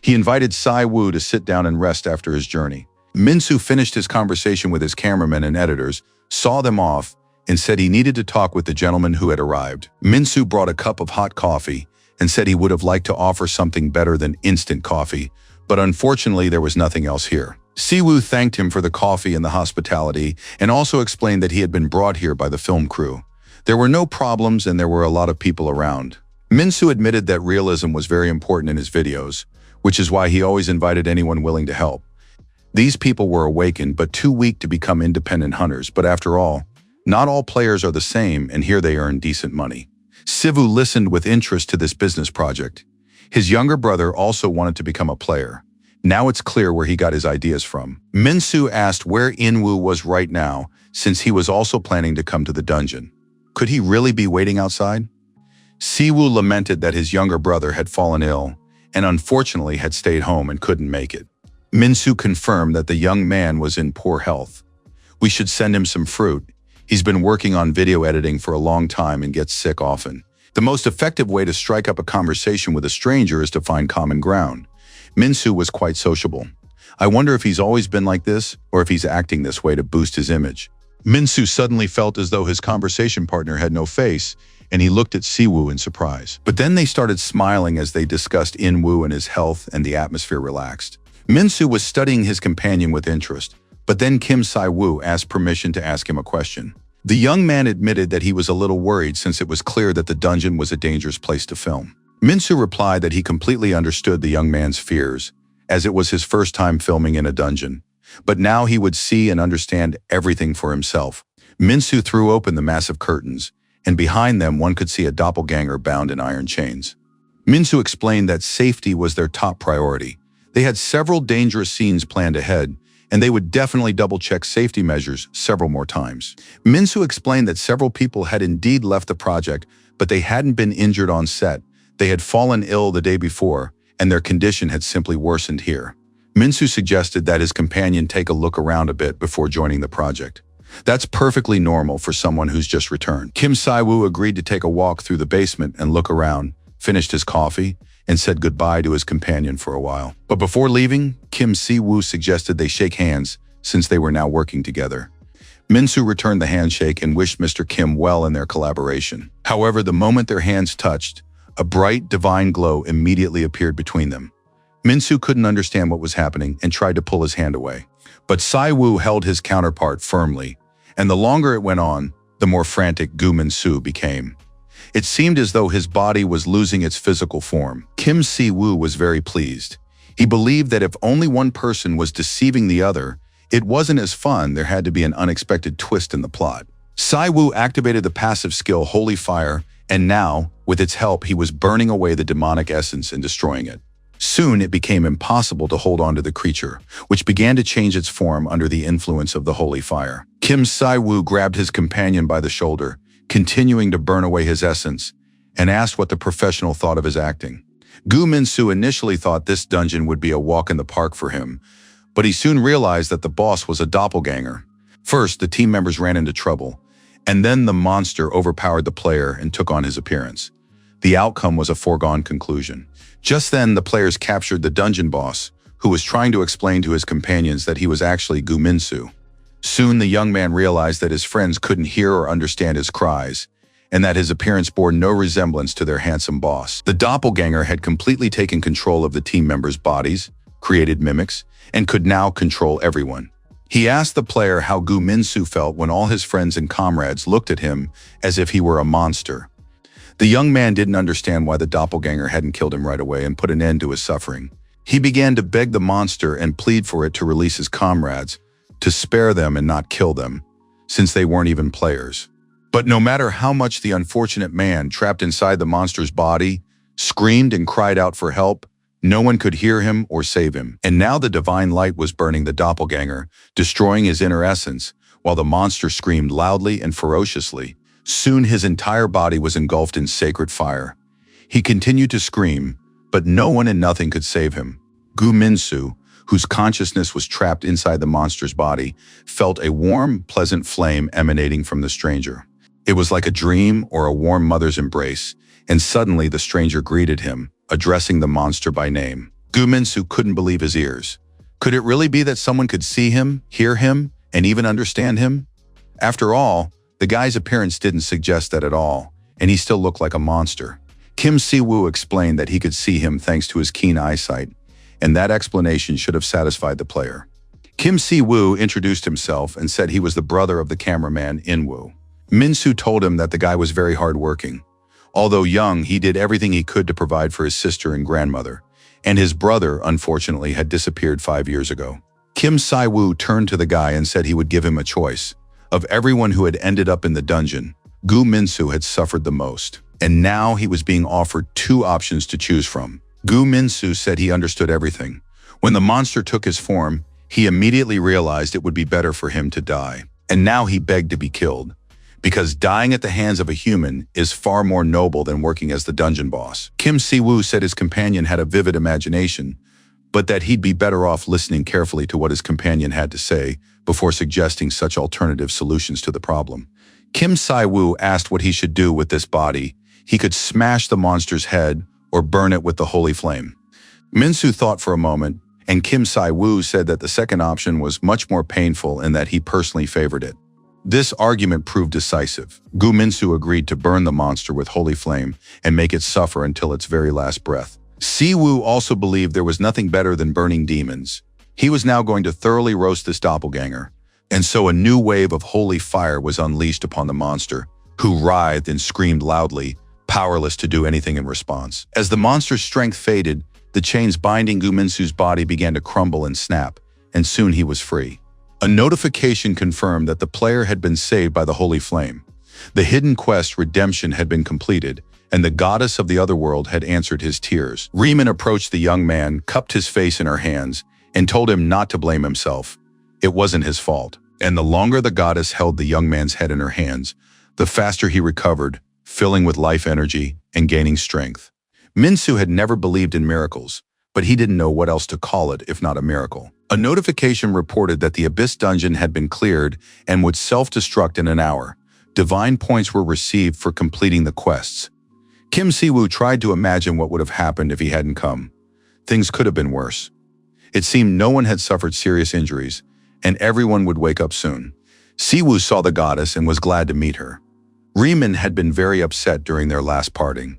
He invited Si-woo to sit down and rest after his journey. Min-soo finished his conversation with his cameramen and editors, saw them off, and said he needed to talk with the gentleman who had arrived. Min-soo brought a cup of hot coffee and said he would have liked to offer something better than instant coffee, but unfortunately there was nothing else here. Si-woo thanked him for the coffee and the hospitality and also explained that he had been brought here by the film crew. There were no problems and there were a lot of people around. Min-soo admitted that realism was very important in his videos, which is why he always invited anyone willing to help. These people were awakened but too weak to become independent hunters, but after all, not all players are the same and here they earn decent money. Si-woo listened with interest to this business project. His younger brother also wanted to become a player. Now it's clear where he got his ideas from. Min-soo asked where In-woo was right now, since he was also planning to come to the dungeon. Could he really be waiting outside? Si-woo lamented that his younger brother had fallen ill and unfortunately had stayed home and couldn't make it. Min-soo confirmed that the young man was in poor health. We should send him some fruit. He's been working on video editing for a long time and gets sick often. The most effective way to strike up a conversation with a stranger is to find common ground. Min-soo was quite sociable. I wonder if he's always been like this or if he's acting this way to boost his image. Min-soo suddenly felt as though his conversation partner had no face, and he looked at Si-woo in surprise. But then they started smiling as they discussed In-woo and his health, and the atmosphere relaxed. Min-soo was studying his companion with interest, but then Kim Si-woo asked permission to ask him a question. The young man admitted that he was a little worried since it was clear that the dungeon was a dangerous place to film. Min-soo replied that he completely understood the young man's fears, as it was his first time filming in a dungeon. But now he would see and understand everything for himself. Min-soo threw open the massive curtains, and behind them one could see a doppelganger bound in iron chains. Min-soo explained that safety was their top priority. They had several dangerous scenes planned ahead, and they would definitely double-check safety measures several more times. Min-soo explained that several people had indeed left the project, but they hadn't been injured on set. They had fallen ill the day before, and their condition had simply worsened here. Min-soo suggested that his companion take a look around a bit before joining the project. That's perfectly normal for someone who's just returned. Kim Si-woo agreed to take a walk through the basement and look around, finished his coffee, and said goodbye to his companion for a while. But before leaving, Kim Si-woo suggested they shake hands since they were now working together. Min-soo returned the handshake and wished Mr. Kim well in their collaboration. However, the moment their hands touched, a bright, divine glow immediately appeared between them. Min-soo couldn't understand what was happening and tried to pull his hand away. But Si-woo held his counterpart firmly, and the longer it went on, the more frantic Gu Min-soo became. It seemed as though his body was losing its physical form. Kim Si-woo was very pleased. He believed that if only one person was deceiving the other, it wasn't as fun. There had to be an unexpected twist in the plot. Si-woo activated the passive skill Holy Fire, and now, with its help, he was burning away the demonic essence and destroying it. Soon it became impossible to hold on to the creature, which began to change its form under the influence of the Holy Fire. Kim Si-woo grabbed his companion by the shoulder, continuing to burn away his essence, and asked what the professional thought of his acting. Gu Min-soo initially thought this dungeon would be a walk in the park for him, but he soon realized that the boss was a doppelganger. First, the team members ran into trouble, and then the monster overpowered the player and took on his appearance. The outcome was a foregone conclusion. Just then, the players captured the dungeon boss, who was trying to explain to his companions that he was actually Gu Min-soo. Soon, the young man realized that his friends couldn't hear or understand his cries, and that his appearance bore no resemblance to their handsome boss. The doppelganger had completely taken control of the team members' bodies, created mimics, and could now control everyone. He asked the player how Gu Minsu felt when all his friends and comrades looked at him as if he were a monster. The young man didn't understand why the doppelganger hadn't killed him right away and put an end to his suffering. He began to beg the monster and plead for it to release his comrades, to spare them and not kill them, since they weren't even players. But no matter how much the unfortunate man trapped inside the monster's body screamed and cried out for help, no one could hear him or save him. And now the divine light was burning the doppelganger, destroying his inner essence, while the monster screamed loudly and ferociously. Soon his entire body was engulfed in sacred fire. He continued to scream, but no one and nothing could save him. Gu Minsu, whose consciousness was trapped inside the monster's body, felt a warm, pleasant flame emanating from the stranger. It was like a dream or a warm mother's embrace, and suddenly the stranger greeted him, addressing the monster by name. Gu Minsu couldn't believe his ears. Could it really be that someone could see him, hear him, and even understand him? After all, the guy's appearance didn't suggest that at all, and he still looked like a monster. Kim Si-woo explained that he could see him thanks to his keen eyesight, and that explanation should have satisfied the player. Kim Si-woo introduced himself and said he was the brother of the cameraman In-woo. Minsu told him that the guy was very hardworking. Although young, he did everything he could to provide for his sister and grandmother, and his brother, unfortunately, had disappeared 5 years ago. Kim Si-woo turned to the guy and said he would give him a choice. Of everyone who had ended up in the dungeon, Gu Minsu had suffered the most, and now he was being offered 2 options to choose from. Gu Minsu said he understood everything. When the monster took his form, he immediately realized it would be better for him to die, and now he begged to be killed, because dying at the hands of a human is far more noble than working as the dungeon boss. Kim Si-woo said his companion had a vivid imagination, but that he'd be better off listening carefully to what his companion had to say before suggesting such alternative solutions to the problem. Kim Si-woo asked what he should do with this body. He could smash the monster's head or burn it with the holy flame. Minsu thought for a moment, and Kim Si-woo said that the second option was much more painful and that he personally favored it. This argument proved decisive. Gu Minsu agreed to burn the monster with holy flame and make it suffer until its very last breath. Si-woo also believed there was nothing better than burning demons. He was now going to thoroughly roast this doppelganger, and so a new wave of holy fire was unleashed upon the monster, who writhed and screamed loudly, powerless to do anything in response. As the monster's strength faded, the chains binding Gu Minsu's body began to crumble and snap, and soon he was free. A notification confirmed that the player had been saved by the holy flame. The hidden quest redemption had been completed, and the goddess of the otherworld had answered his tears. Riemann approached the young man, cupped his face in her hands, and told him not to blame himself. It wasn't his fault. And the longer the goddess held the young man's head in her hands, the faster he recovered, filling with life energy and gaining strength. Minsu had never believed in miracles, but he didn't know what else to call it if not a miracle. A notification reported that the Abyss dungeon had been cleared and would self-destruct in an hour. Divine points were received for completing the quests. Kim Si-woo tried to imagine what would have happened if he hadn't come. Things could have been worse. It seemed no one had suffered serious injuries, and everyone would wake up soon. Si-woo saw the goddess and was glad to meet her. Riemann had been very upset during their last parting.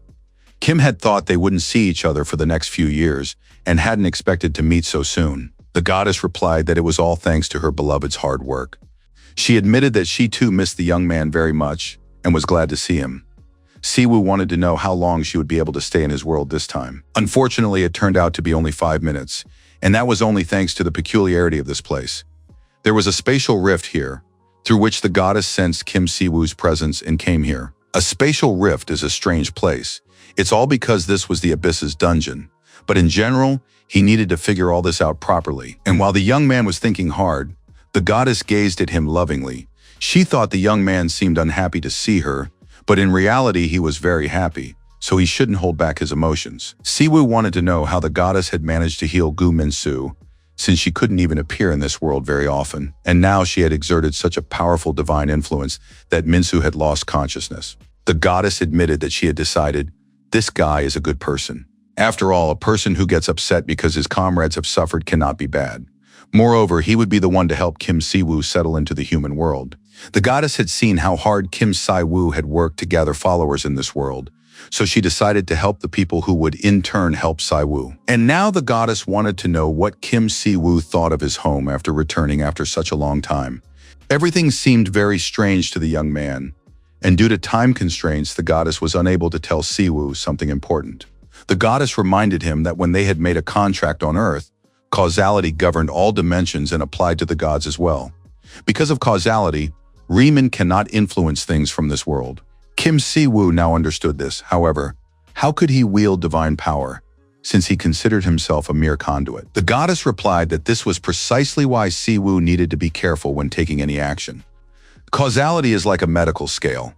Kim had thought they wouldn't see each other for the next few years and hadn't expected to meet so soon. The goddess replied that it was all thanks to her beloved's hard work. She admitted that she too missed the young man very much and was glad to see him. Si-woo wanted to know how long she would be able to stay in his world this time. Unfortunately, it turned out to be only 5 minutes, and that was only thanks to the peculiarity of this place. There was a spatial rift here, through which the goddess sensed Kim Si-woo's presence and came here. A spatial rift is a strange place. It's all because this was the Abyss's dungeon. But in general, he needed to figure all this out properly. And while the young man was thinking hard, the goddess gazed at him lovingly. She thought the young man seemed unhappy to see her, but in reality he was very happy, so he shouldn't hold back his emotions. Si-woo wanted to know how the goddess had managed to heal Gu Minsu, since she couldn't even appear in this world very often, and now she had exerted such a powerful divine influence that Minsu had lost consciousness. The goddess admitted that she had decided, this guy is a good person. After all, a person who gets upset because his comrades have suffered cannot be bad. Moreover, he would be the one to help Kim Si-woo settle into the human world. The goddess had seen how hard Kim Si-woo had worked to gather followers in this world, so she decided to help the people who would in turn help Si-woo. And now the goddess wanted to know what Kim Si-woo thought of his home after returning after such a long time. Everything seemed very strange to the young man, and due to time constraints, the goddess was unable to tell Si-woo something important. The goddess reminded him that when they had made a contract on Earth, causality governed all dimensions and applied to the gods as well. Because of causality, Riemann cannot influence things from this world. Kim Si-woo now understood this. However, how could he wield divine power, since he considered himself a mere conduit? The goddess replied that this was precisely why Si-woo needed to be careful when taking any action. Causality is like a medical scale.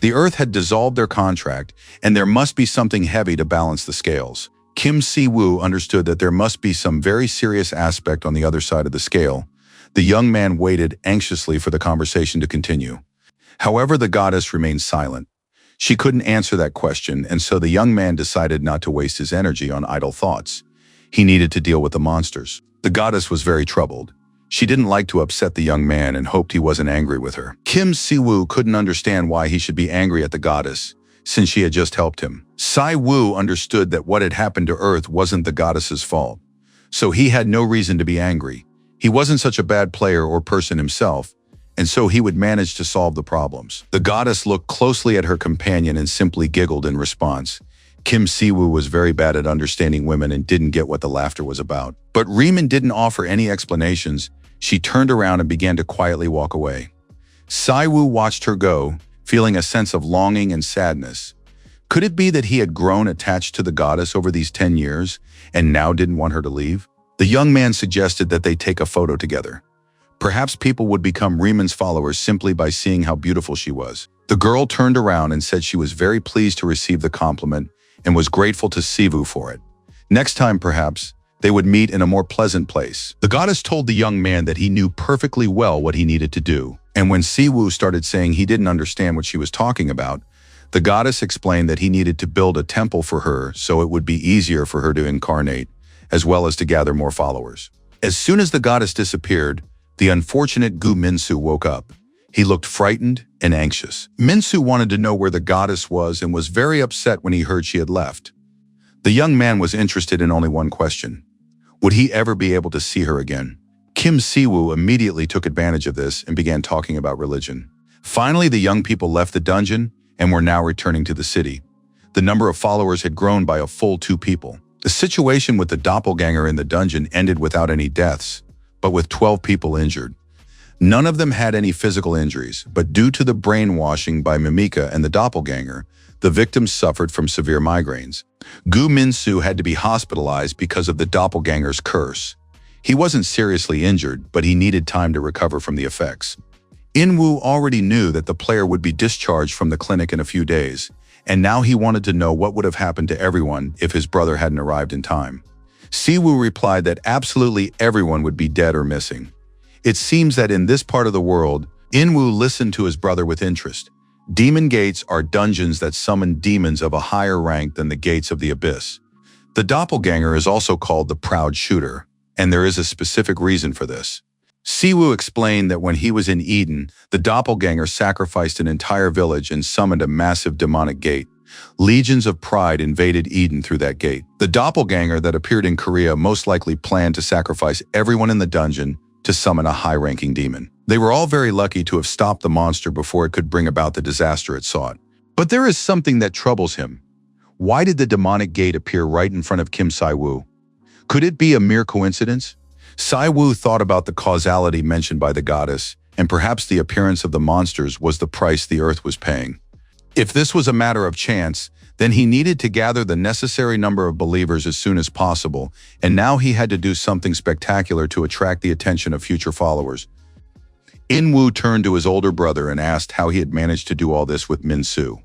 The Earth had dissolved their contract, and there must be something heavy to balance the scales. Kim Si-woo understood that there must be some very serious aspect on the other side of the scale. The young man waited anxiously for the conversation to continue. However, the goddess remained silent. She couldn't answer that question, and so the young man decided not to waste his energy on idle thoughts. He needed to deal with the monsters. The goddess was very troubled. She didn't like to upset the young man and hoped he wasn't angry with her. Kim Si-woo couldn't understand why he should be angry at the goddess, since she had just helped him. Si-woo understood that what had happened to Earth wasn't the goddess's fault, so he had no reason to be angry. He wasn't such a bad player or person himself, and so he would manage to solve the problems. The goddess looked closely at her companion and simply giggled in response. Kim Si-woo was very bad at understanding women and didn't get what the laughter was about. But Riemann didn't offer any explanations. She turned around and began to quietly walk away. Si-woo watched her go, feeling a sense of longing and sadness. Could it be that he had grown attached to the goddess over these 10 years and now didn't want her to leave? The young man suggested that they take a photo together. Perhaps people would become Riemann's followers simply by seeing how beautiful she was. The girl turned around and said she was very pleased to receive the compliment and was grateful to Si-woo for it. Next time, perhaps, they would meet in a more pleasant place. The goddess told the young man that he knew perfectly well what he needed to do, and when Si-woo started saying he didn't understand what she was talking about, the goddess explained that he needed to build a temple for her so it would be easier for her to incarnate, as well as to gather more followers. As soon as the goddess disappeared, the unfortunate Gu Minsu woke up. He looked frightened and anxious. Minsu wanted to know where the goddess was and was very upset when he heard she had left. The young man was interested in only one question. Would he ever be able to see her again? Kim Si-woo immediately took advantage of this and began talking about religion. Finally, the young people left the dungeon and were now returning to the city. The number of followers had grown by a full 2 people. The situation with the doppelganger in the dungeon ended without any deaths, but with 12 people injured. None of them had any physical injuries, but due to the brainwashing by Mimika and the doppelganger, the victims suffered from severe migraines. Gu Minsu had to be hospitalized because of the doppelganger's curse. He wasn't seriously injured, but he needed time to recover from the effects. In-woo already knew that the player would be discharged from the clinic in a few days, and now he wanted to know what would have happened to everyone if his brother hadn't arrived in time. Si-woo replied that absolutely everyone would be dead or missing. It seems that in this part of the world, In-woo listened to his brother with interest. Demon gates are dungeons that summon demons of a higher rank than the gates of the abyss. The doppelganger is also called the proud shooter, and there is a specific reason for this. Si-woo explained that when he was in Eden, the doppelganger sacrificed an entire village and summoned a massive demonic gate. Legions of pride invaded Eden through that gate. The doppelganger that appeared in Korea most likely planned to sacrifice everyone in the dungeon to summon a high-ranking demon. They were all very lucky to have stopped the monster before it could bring about the disaster it sought. But there is something that troubles him. Why did the demonic gate appear right in front of Kim Si-woo? Could it be a mere coincidence? Si-woo thought about the causality mentioned by the goddess, and perhaps the appearance of the monsters was the price the earth was paying. If this was a matter of chance, then he needed to gather the necessary number of believers as soon as possible, and now he had to do something spectacular to attract the attention of future followers. In-woo turned to his older brother and asked how he had managed to do all this with Minsu.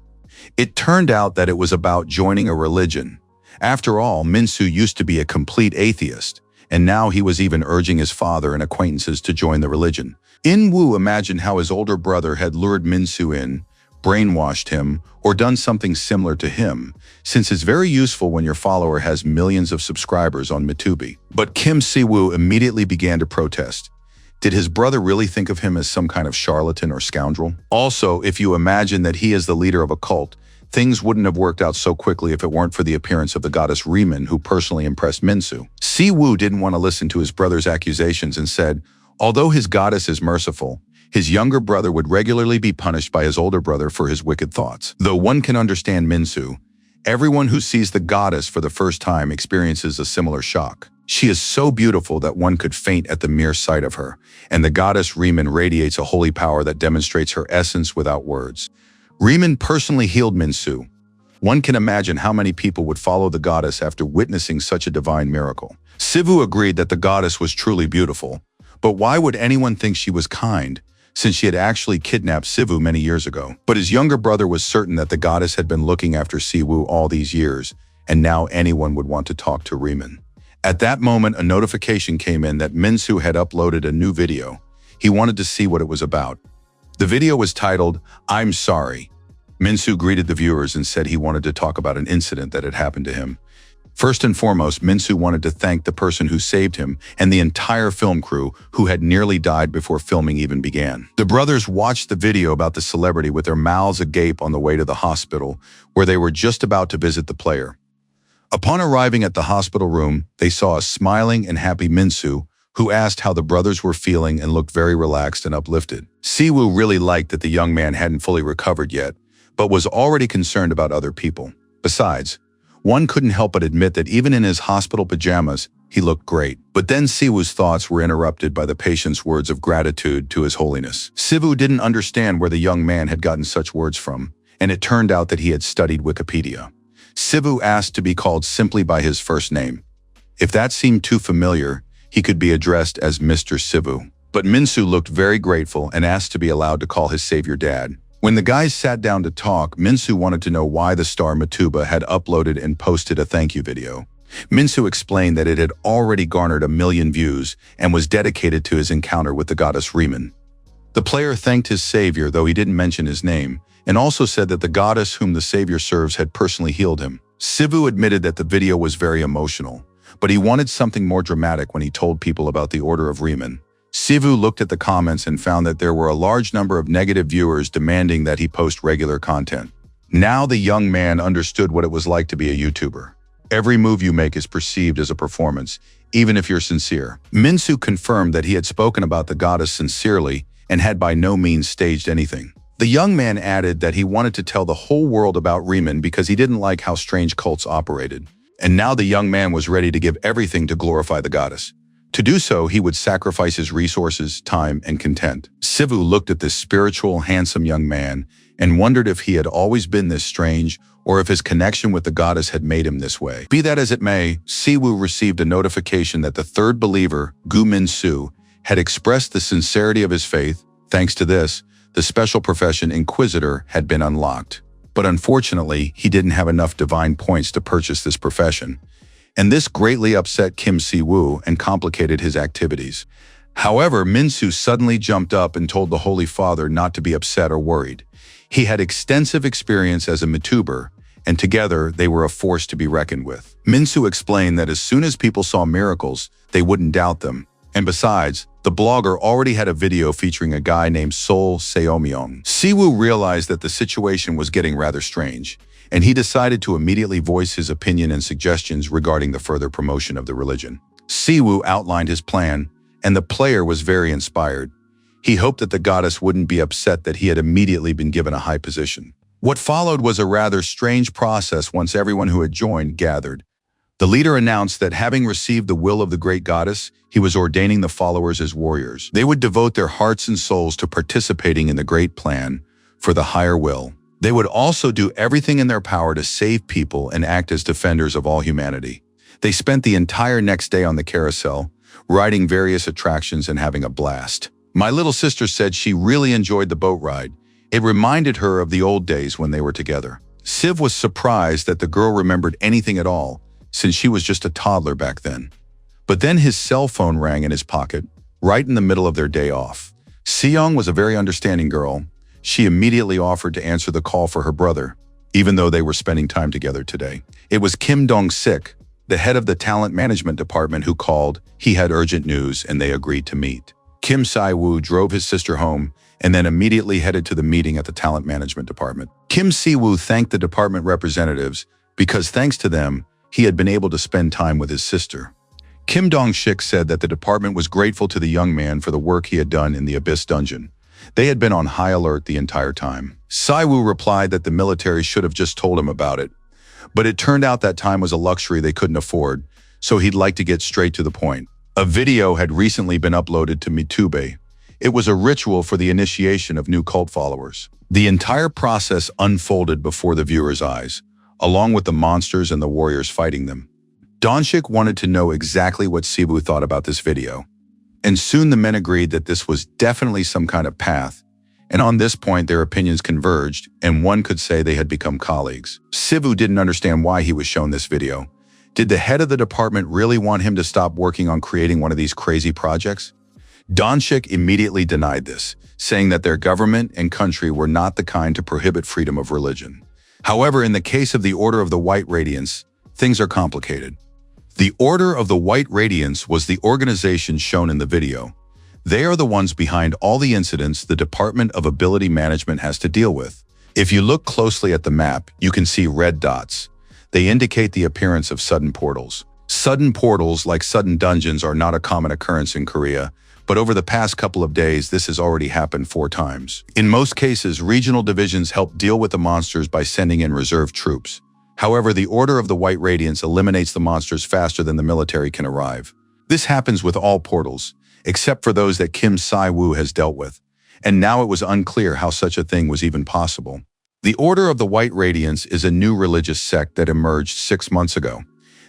It turned out that it was about joining a religion. After all, Minsu used to be a complete atheist, and now he was even urging his father and acquaintances to join the religion. In-woo imagined how his older brother had lured Minsu in, brainwashed him, or done something similar to him, since it's very useful when your follower has millions of subscribers on Mitubi. But Kim Si-woo immediately began to protest. Did his brother really think of him as some kind of charlatan or scoundrel? Also, if you imagine that he is the leader of a cult, things wouldn't have worked out so quickly if it weren't for the appearance of the goddess Riemann, who personally impressed Minsu. Siwoo didn't want to listen to his brother's accusations and said, although his goddess is merciful, his younger brother would regularly be punished by his older brother for his wicked thoughts. Though one can understand Minsu, everyone who sees the goddess for the first time experiences a similar shock. She is so beautiful that one could faint at the mere sight of her, and the goddess Riemann radiates a holy power that demonstrates her essence without words. Riemann personally healed Minsu. One can imagine how many people would follow the goddess after witnessing such a divine miracle. Sivu agreed that the goddess was truly beautiful, but why would anyone think she was kind, since she had actually kidnapped Sivu many years ago? But his younger brother was certain that the goddess had been looking after Siwu all these years, and now anyone would want to talk to Riemann. At that moment, a notification came in that Minsu had uploaded a new video. He wanted to see what it was about. The video was titled, "I'm Sorry." Minsu greeted the viewers and said he wanted to talk about an incident that had happened to him. First and foremost, Minsu wanted to thank the person who saved him and the entire film crew who had nearly died before filming even began. The brothers watched the video about the celebrity with their mouths agape on the way to the hospital, where they were just about to visit the player. Upon arriving at the hospital room, they saw a smiling and happy Minsu, who asked how the brothers were feeling and looked very relaxed and uplifted. Siwoo really liked that the young man hadn't fully recovered yet, but was already concerned about other people. Besides, one couldn't help but admit that even in his hospital pajamas, he looked great. But then Siwoo's thoughts were interrupted by the patient's words of gratitude to His Holiness. Siwoo didn't understand where the young man had gotten such words from, and it turned out that he had studied Wikipedia. Siwoo asked to be called simply by his first name. If that seemed too familiar, he could be addressed as Mr. Siwoo. But Minsu looked very grateful and asked to be allowed to call his savior Dad. When the guys sat down to talk, Minsu wanted to know why the star Matuba had uploaded and posted a thank you video. Minsu explained that it had already garnered 1 million views and was dedicated to his encounter with the goddess Riemann. The player thanked his savior, though he didn't mention his name, and also said that the goddess whom the savior serves had personally healed him. Sivu admitted that the video was very emotional, but he wanted something more dramatic when he told people about the Order of Riemann. Sivu looked at the comments and found that there were a large number of negative viewers demanding that he post regular content. Now the young man understood what it was like to be a YouTuber. Every move you make is perceived as a performance, even if you're sincere. Minsu confirmed that he had spoken about the goddess sincerely and had by no means staged anything. The young man added that he wanted to tell the whole world about Riemann because he didn't like how strange cults operated. And now the young man was ready to give everything to glorify the goddess. To do so, he would sacrifice his resources, time, and content. Sivu looked at this spiritual, handsome young man and wondered if he had always been this strange or if his connection with the goddess had made him this way. Be that as it may, Siwu received a notification that the third believer, Gu Min-su, had expressed the sincerity of his faith. Thanks to this, the special profession Inquisitor had been unlocked. But unfortunately, he didn't have enough divine points to purchase this profession, and this greatly upset Kim Si-woo and complicated his activities. However, Min-su suddenly jumped up and told the Holy Father not to be upset or worried. He had extensive experience as a MTuber, and together they were a force to be reckoned with. Min-su explained that as soon as people saw miracles, they wouldn't doubt them. And besides, the blogger already had a video featuring a guy named Sol Seomyeong. Siwoo realized that the situation was getting rather strange, and he decided to immediately voice his opinion and suggestions regarding the further promotion of the religion. Siwoo outlined his plan, and the player was very inspired. He hoped that the goddess wouldn't be upset that he had immediately been given a high position. What followed was a rather strange process once everyone who had joined gathered. The leader announced that having received the will of the great goddess, he was ordaining the followers as warriors. They would devote their hearts and souls to participating in the great plan for the higher will. They would also do everything in their power to save people and act as defenders of all humanity. They spent the entire next day on the carousel, riding various attractions and having a blast. My little sister said she really enjoyed the boat ride. It reminded her of the old days when they were together. Siv was surprised that the girl remembered anything at all, since she was just a toddler back then. But then his cell phone rang in his pocket, right in the middle of their day off. Seong was a very understanding girl. She immediately offered to answer the call for her brother, even though they were spending time together today. It was Kim Dong-sik, the head of the talent management department, who called. He had urgent news and they agreed to meet. Kim Si-woo drove his sister home and then immediately headed to the meeting at the talent management department. Kim Si-woo thanked the department representatives because thanks to them, he had been able to spend time with his sister. Kim Dong-shik said that the department was grateful to the young man for the work he had done in the Abyss dungeon. They had been on high alert the entire time. Si-woo replied that the military should have just told him about it, but it turned out that time was a luxury they couldn't afford, so he'd like to get straight to the point. A video had recently been uploaded to MeTube. It was a ritual for the initiation of new cult followers. The entire process unfolded before the viewer's eyes, along with the monsters and the warriors fighting them. Dong-shik wanted to know exactly what Si-woo thought about this video, and soon the men agreed that this was definitely some kind of path, and on this point their opinions converged, and one could say they had become colleagues. Si-woo didn't understand why he was shown this video. Did the head of the department really want him to stop working on creating one of these crazy projects? Dong-shik immediately denied this, saying that their government and country were not the kind to prohibit freedom of religion. However, in the case of the Order of the White Radiance, things are complicated. The Order of the White Radiance was the organization shown in the video. They are the ones behind all the incidents the Department of Ability Management has to deal with. If you look closely at the map, you can see red dots. They indicate the appearance of sudden portals. Sudden portals, like sudden dungeons, are not a common occurrence in Korea, but over the past couple of days, this has already happened 4 times. In most cases, regional divisions help deal with the monsters by sending in reserve troops. However, the Order of the White Radiance eliminates the monsters faster than the military can arrive. This happens with all portals, except for those that Kim Si-woo has dealt with, and now it was unclear how such a thing was even possible. The Order of the White Radiance is a new religious sect that emerged 6 months ago.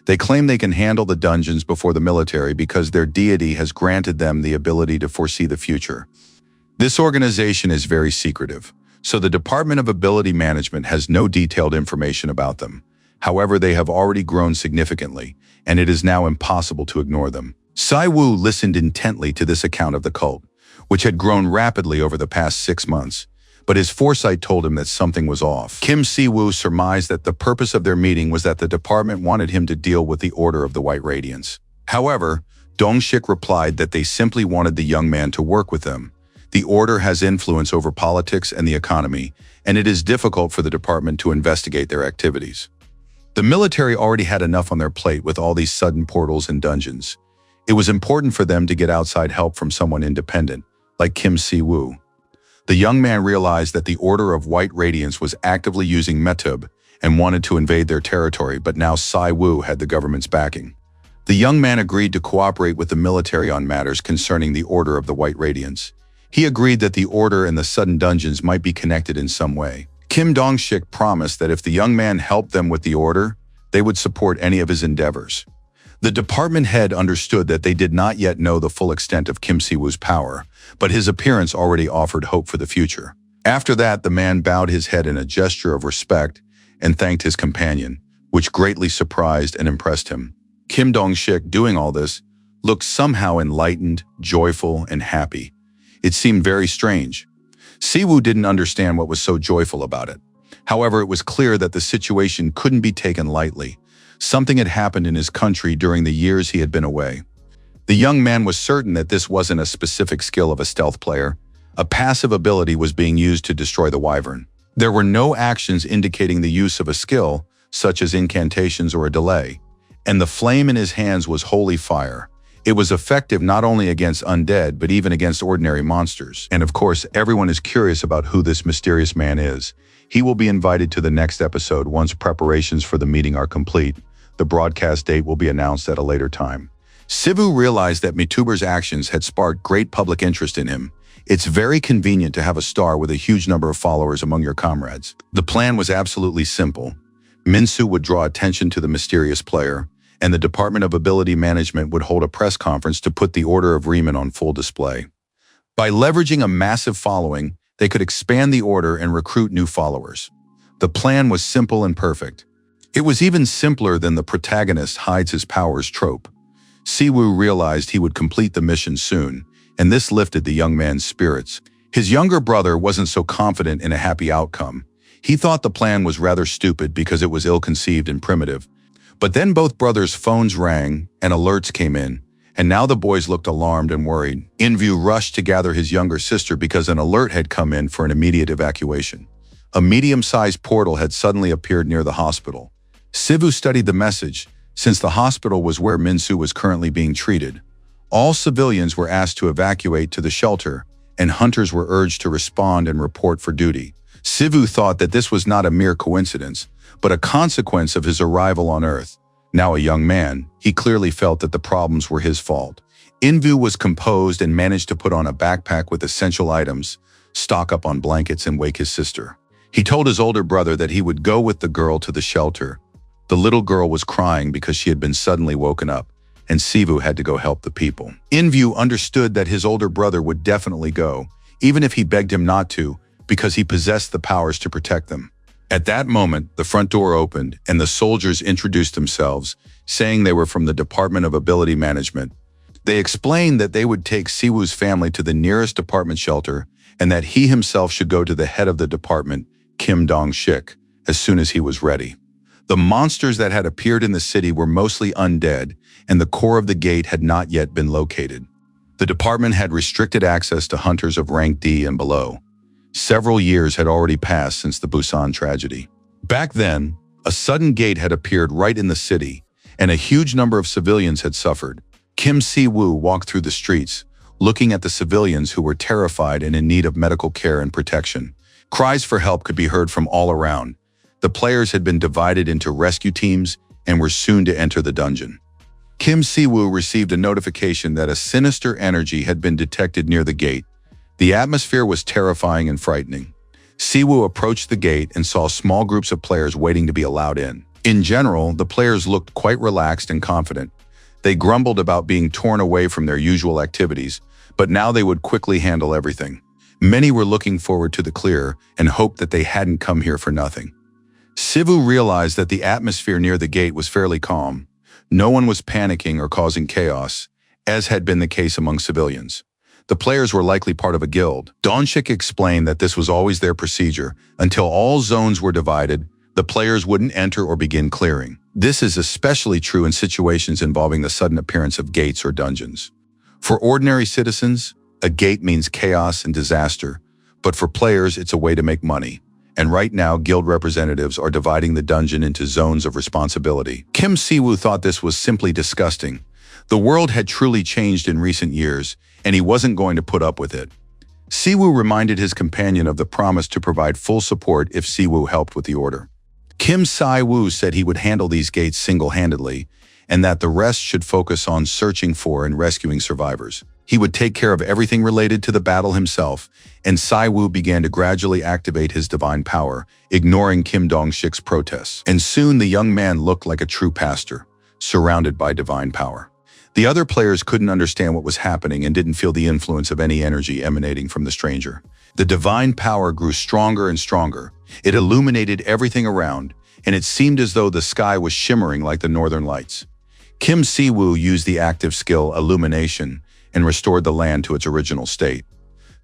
They claim they can handle the dungeons before the military because their deity has granted them the ability to foresee the future. This organization is very secretive, so the Department of Ability Management has no detailed information about them. However, they have already grown significantly, and it is now impossible to ignore them. Si-woo listened intently to this account of the cult, which had grown rapidly over the past 6 months, but his foresight told him that something was off. Kim Si-woo surmised that the purpose of their meeting was that the department wanted him to deal with the Order of the White Radiance. However, Dong-shik replied that they simply wanted the young man to work with them. The Order has influence over politics and the economy, and it is difficult for the department to investigate their activities. The military already had enough on their plate with all these sudden portals and dungeons. It was important for them to get outside help from someone independent, like Kim Si-woo. The young man realized that the Order of White Radiance was actively using Metub and wanted to invade their territory, but now Si-woo had the government's backing. The young man agreed to cooperate with the military on matters concerning the Order of the White Radiance. He agreed that the Order and the sudden dungeons might be connected in some way. Kim Dong-shik promised that if the young man helped them with the Order, they would support any of his endeavors. The department head understood that they did not yet know the full extent of Kim Si-woo's power, but his appearance already offered hope for the future. After that, the man bowed his head in a gesture of respect and thanked his companion, which greatly surprised and impressed him. Kim Dong-shik, doing all this, looked somehow enlightened, joyful, and happy. It seemed very strange. Si-woo didn't understand what was so joyful about it. However, it was clear that the situation couldn't be taken lightly. Something had happened in his country during the years he had been away. The young man was certain that this wasn't a specific skill of a stealth player. A passive ability was being used to destroy the wyvern. There were no actions indicating the use of a skill, such as incantations or a delay, and the flame in his hands was holy fire. It was effective not only against undead, but even against ordinary monsters. And of course, everyone is curious about who this mysterious man is. He will be invited to the next episode once preparations for the meeting are complete. The broadcast date will be announced at a later time. Si-woo realized that MeTuber's actions had sparked great public interest in him. It's very convenient to have a star with a huge number of followers among your comrades. The plan was absolutely simple. Minsu would draw attention to the mysterious player, and the Department of Ability Management would hold a press conference to put the Order of Riemann on full display. By leveraging a massive following, they could expand the Order and recruit new followers. The plan was simple and perfect. It was even simpler than the protagonist hides his powers trope. Si-woo realized he would complete the mission soon, and this lifted the young man's spirits. His younger brother wasn't so confident in a happy outcome. He thought the plan was rather stupid because it was ill-conceived and primitive. But then both brothers' phones rang and alerts came in, And now the boys looked alarmed and worried. Envy rushed to gather his younger sister because an alert had come in for an immediate evacuation. A medium-sized portal had suddenly appeared near the hospital. Sivu studied the message, since the hospital was where Minsu was currently being treated. All civilians were asked to evacuate to the shelter, and hunters were urged to respond and report for duty. Sivu thought that this was not a mere coincidence, but a consequence of his arrival on Earth. Now a young man, he clearly felt that the problems were his fault. Invu was composed and managed to put on a backpack with essential items, stock up on blankets, and wake his sister. He told his older brother that he would go with the girl to the shelter. The little girl was crying because she had been suddenly woken up, and Sivu had to go help the people. Invu understood that his older brother would definitely go, even if he begged him not to, because he possessed the powers to protect them. At that moment, the front door opened, and the soldiers introduced themselves, saying they were from the Department of Ability Management. They explained that they would take Siwoo's family to the nearest department shelter, and that he himself should go to the head of the department, Kim Dong-shik, as soon as he was ready. The monsters that had appeared in the city were mostly undead, and the core of the gate had not yet been located. The department had restricted access to hunters of rank D and below. Several years had already passed since the Busan tragedy. Back then, a sudden gate had appeared right in the city, and a huge number of civilians had suffered. Kim Si-woo walked through the streets, looking at the civilians who were terrified and in need of medical care and protection. Cries for help could be heard from all around. The players had been divided into rescue teams and were soon to enter the dungeon. Kim Si-woo received a notification that a sinister energy had been detected near the gate. The atmosphere was terrifying and frightening. Si-woo approached the gate and saw small groups of players waiting to be allowed in. In general, the players looked quite relaxed and confident. They grumbled about being torn away from their usual activities, but now they would quickly handle everything. Many were looking forward to the clear and hoped that they hadn't come here for nothing. Sivu realized that the atmosphere near the gate was fairly calm. No one was panicking or causing chaos, as had been the case among civilians. The players were likely part of a guild. Donshik explained that this was always their procedure. Until all zones were divided, the players wouldn't enter or begin clearing. This is especially true in situations involving the sudden appearance of gates or dungeons. For ordinary citizens, a gate means chaos and disaster, but for players, it's a way to make money. And right now, guild representatives are dividing the dungeon into zones of responsibility. Kim Si-woo thought this was simply disgusting. The world had truly changed in recent years, and he wasn't going to put up with it. Si-woo reminded his companion of the promise to provide full support if Si-woo helped with the order. Kim Si-woo said he would handle these gates single-handedly, and that the rest should focus on searching for and rescuing survivors. He would take care of everything related to the battle himself, and Si-woo began to gradually activate his divine power, ignoring Kim Dong-shik's protests. And soon the young man looked like a true pastor, surrounded by divine power. The other players couldn't understand what was happening and didn't feel the influence of any energy emanating from the stranger. The divine power grew stronger and stronger. It illuminated everything around, and it seemed as though the sky was shimmering like the northern lights. Kim Si-woo used the active skill Illumination and restored the land to its original state.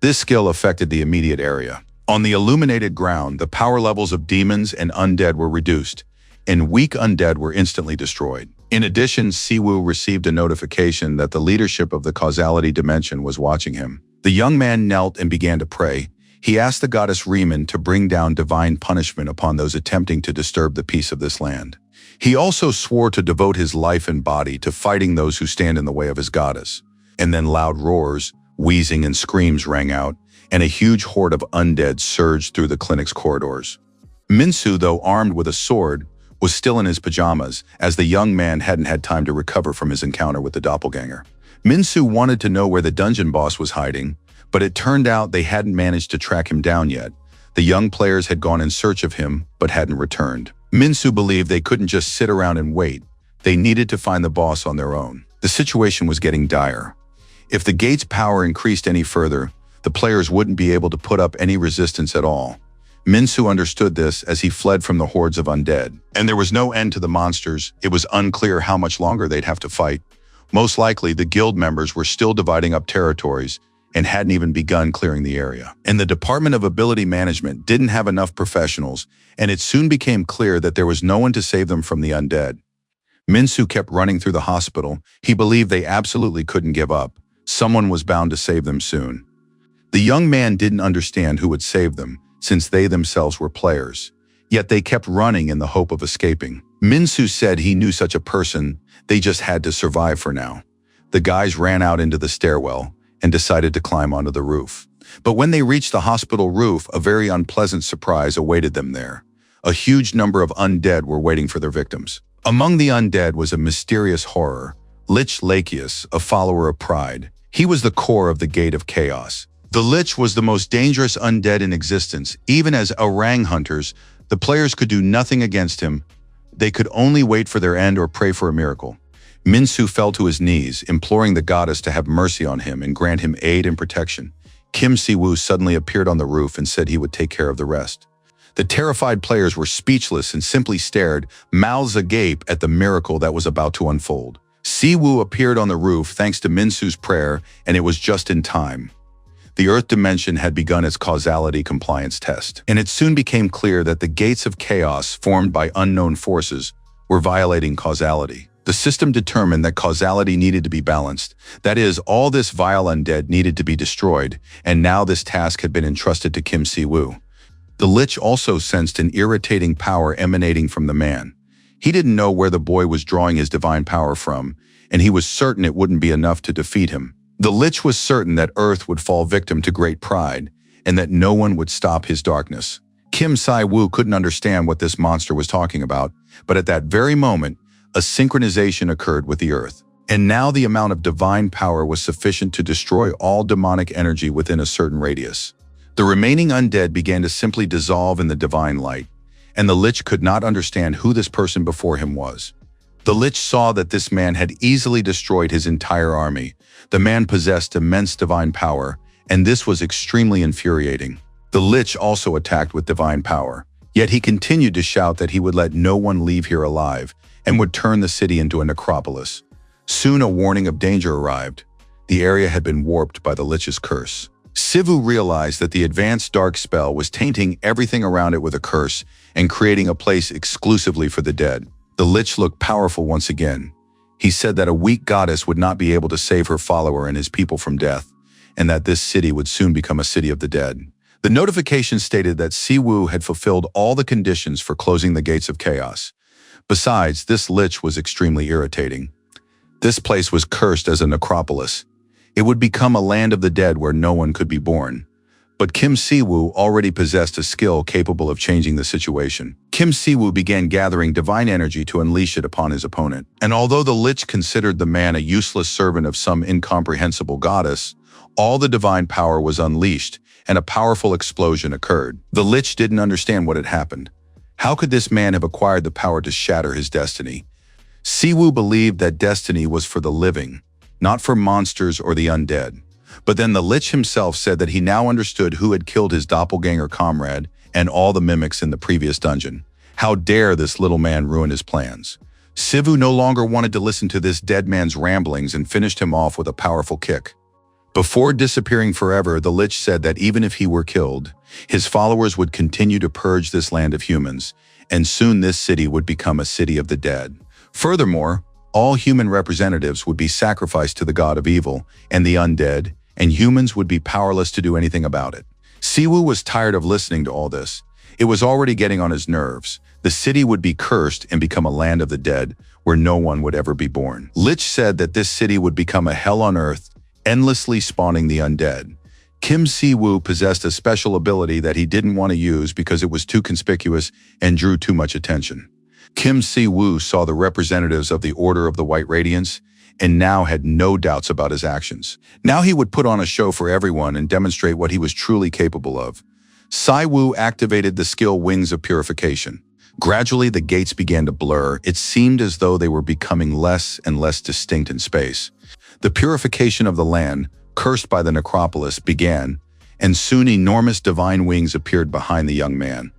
This skill affected the immediate area. On the illuminated ground, the power levels of demons and undead were reduced, and weak undead were instantly destroyed. In addition, Si-woo received a notification that the leadership of the causality dimension was watching him. The young man knelt and began to pray. He asked the goddess Riemann to bring down divine punishment upon those attempting to disturb the peace of this land. He also swore to devote his life and body to fighting those who stand in the way of his goddess. And then loud roars, wheezing and screams rang out, and a huge horde of undead surged through the clinic's corridors. Minsu, though armed with a sword, was still in his pajamas, as the young man hadn't had time to recover from his encounter with the doppelganger. Minsu wanted to know where the dungeon boss was hiding, but it turned out they hadn't managed to track him down yet. The young players had gone in search of him, but hadn't returned. Minsu believed they couldn't just sit around and wait. They needed to find the boss on their own. The situation was getting dire. If the gate's power increased any further, the players wouldn't be able to put up any resistance at all. Minsu understood this as he fled from the hordes of undead. And there was no end to the monsters. It was unclear how much longer they'd have to fight. Most likely, the guild members were still dividing up territories and hadn't even begun clearing the area. And the Department of Ability Management didn't have enough professionals, and it soon became clear that there was no one to save them from the undead. Minsu kept running through the hospital. He believed they absolutely couldn't give up. Someone was bound to save them soon. The young man didn't understand who would save them, since they themselves were players. Yet they kept running in the hope of escaping. Minsu said he knew such a person, they just had to survive for now. The guys ran out into the stairwell and decided to climb onto the roof. But when they reached the hospital roof, a very unpleasant surprise awaited them there. A huge number of undead were waiting for their victims. Among the undead was a mysterious horror, Lich Lachius, a follower of pride. He was the core of the Gate of Chaos. The Lich was the most dangerous undead in existence. Even as orang hunters, the players could do nothing against him. They could only wait for their end or pray for a miracle. Minsu fell to his knees, imploring the goddess to have mercy on him and grant him aid and protection. Kim Si-woo suddenly appeared on the roof and said he would take care of the rest. The terrified players were speechless and simply stared, mouths agape, at the miracle that was about to unfold. Si-woo appeared on the roof thanks to Minsu's prayer, and it was just in time. The Earth dimension had begun its causality compliance test, and it soon became clear that the gates of chaos formed by unknown forces were violating causality. The system determined that causality needed to be balanced. That is, all this vile undead needed to be destroyed, and now this task had been entrusted to Kim Si-woo. The Lich also sensed an irritating power emanating from the man. He didn't know where the boy was drawing his divine power from, and he was certain it wouldn't be enough to defeat him. The Lich was certain that Earth would fall victim to great pride, and that no one would stop his darkness. Kim Si-woo couldn't understand what this monster was talking about, but at that very moment, a synchronization occurred with the Earth. And now the amount of divine power was sufficient to destroy all demonic energy within a certain radius. The remaining undead began to simply dissolve in the divine light, and the Lich could not understand who this person before him was. The Lich saw that this man had easily destroyed his entire army. The man possessed immense divine power, and this was extremely infuriating. The Lich also attacked with divine power, yet he continued to shout that he would let no one leave here alive and would turn the city into a necropolis. Soon a warning of danger arrived. The area had been warped by the Lich's curse. Si-woo realized that the advanced dark spell was tainting everything around it with a curse and creating a place exclusively for the dead. The Lich looked powerful once again. He said that a weak goddess would not be able to save her follower and his people from death, and that this city would soon become a city of the dead. The notification stated that Si-woo had fulfilled all the conditions for closing the gates of chaos. Besides, this Lich was extremely irritating. This place was cursed as a necropolis. It would become a land of the dead where no one could be born. But Kim Si-woo already possessed a skill capable of changing the situation. Kim Si-woo began gathering divine energy to unleash it upon his opponent. And although the Lich considered the man a useless servant of some incomprehensible goddess, all the divine power was unleashed, and a powerful explosion occurred. The Lich didn't understand what had happened. How could this man have acquired the power to shatter his destiny? Si-woo believed that destiny was for the living, not for monsters or the undead. But then the Lich himself said that he now understood who had killed his doppelganger comrade and all the mimics in the previous dungeon. How dare this little man ruin his plans? Si-woo no longer wanted to listen to this dead man's ramblings and finished him off with a powerful kick. Before disappearing forever, the Lich said that even if he were killed, his followers would continue to purge this land of humans, and soon this city would become a city of the dead. Furthermore, all human representatives would be sacrificed to the god of evil and the undead, and humans would be powerless to do anything about it. Si-woo was tired of listening to all this. It was already getting on his nerves. The city would be cursed and become a land of the dead, where no one would ever be born. Lich said that this city would become a hell on earth, endlessly spawning the undead. Kim Si-woo possessed a special ability that he didn't want to use because it was too conspicuous and drew too much attention. Kim Si-woo saw the representatives of the Order of the White Radiance and now had no doubts about his actions. Now he would put on a show for everyone and demonstrate what he was truly capable of. Si-woo activated the skill Wings of Purification. Gradually, the gates began to blur. It seemed as though they were becoming less and less distinct in space. The purification of the land, cursed by the necropolis, began, and soon enormous divine wings appeared behind the young man.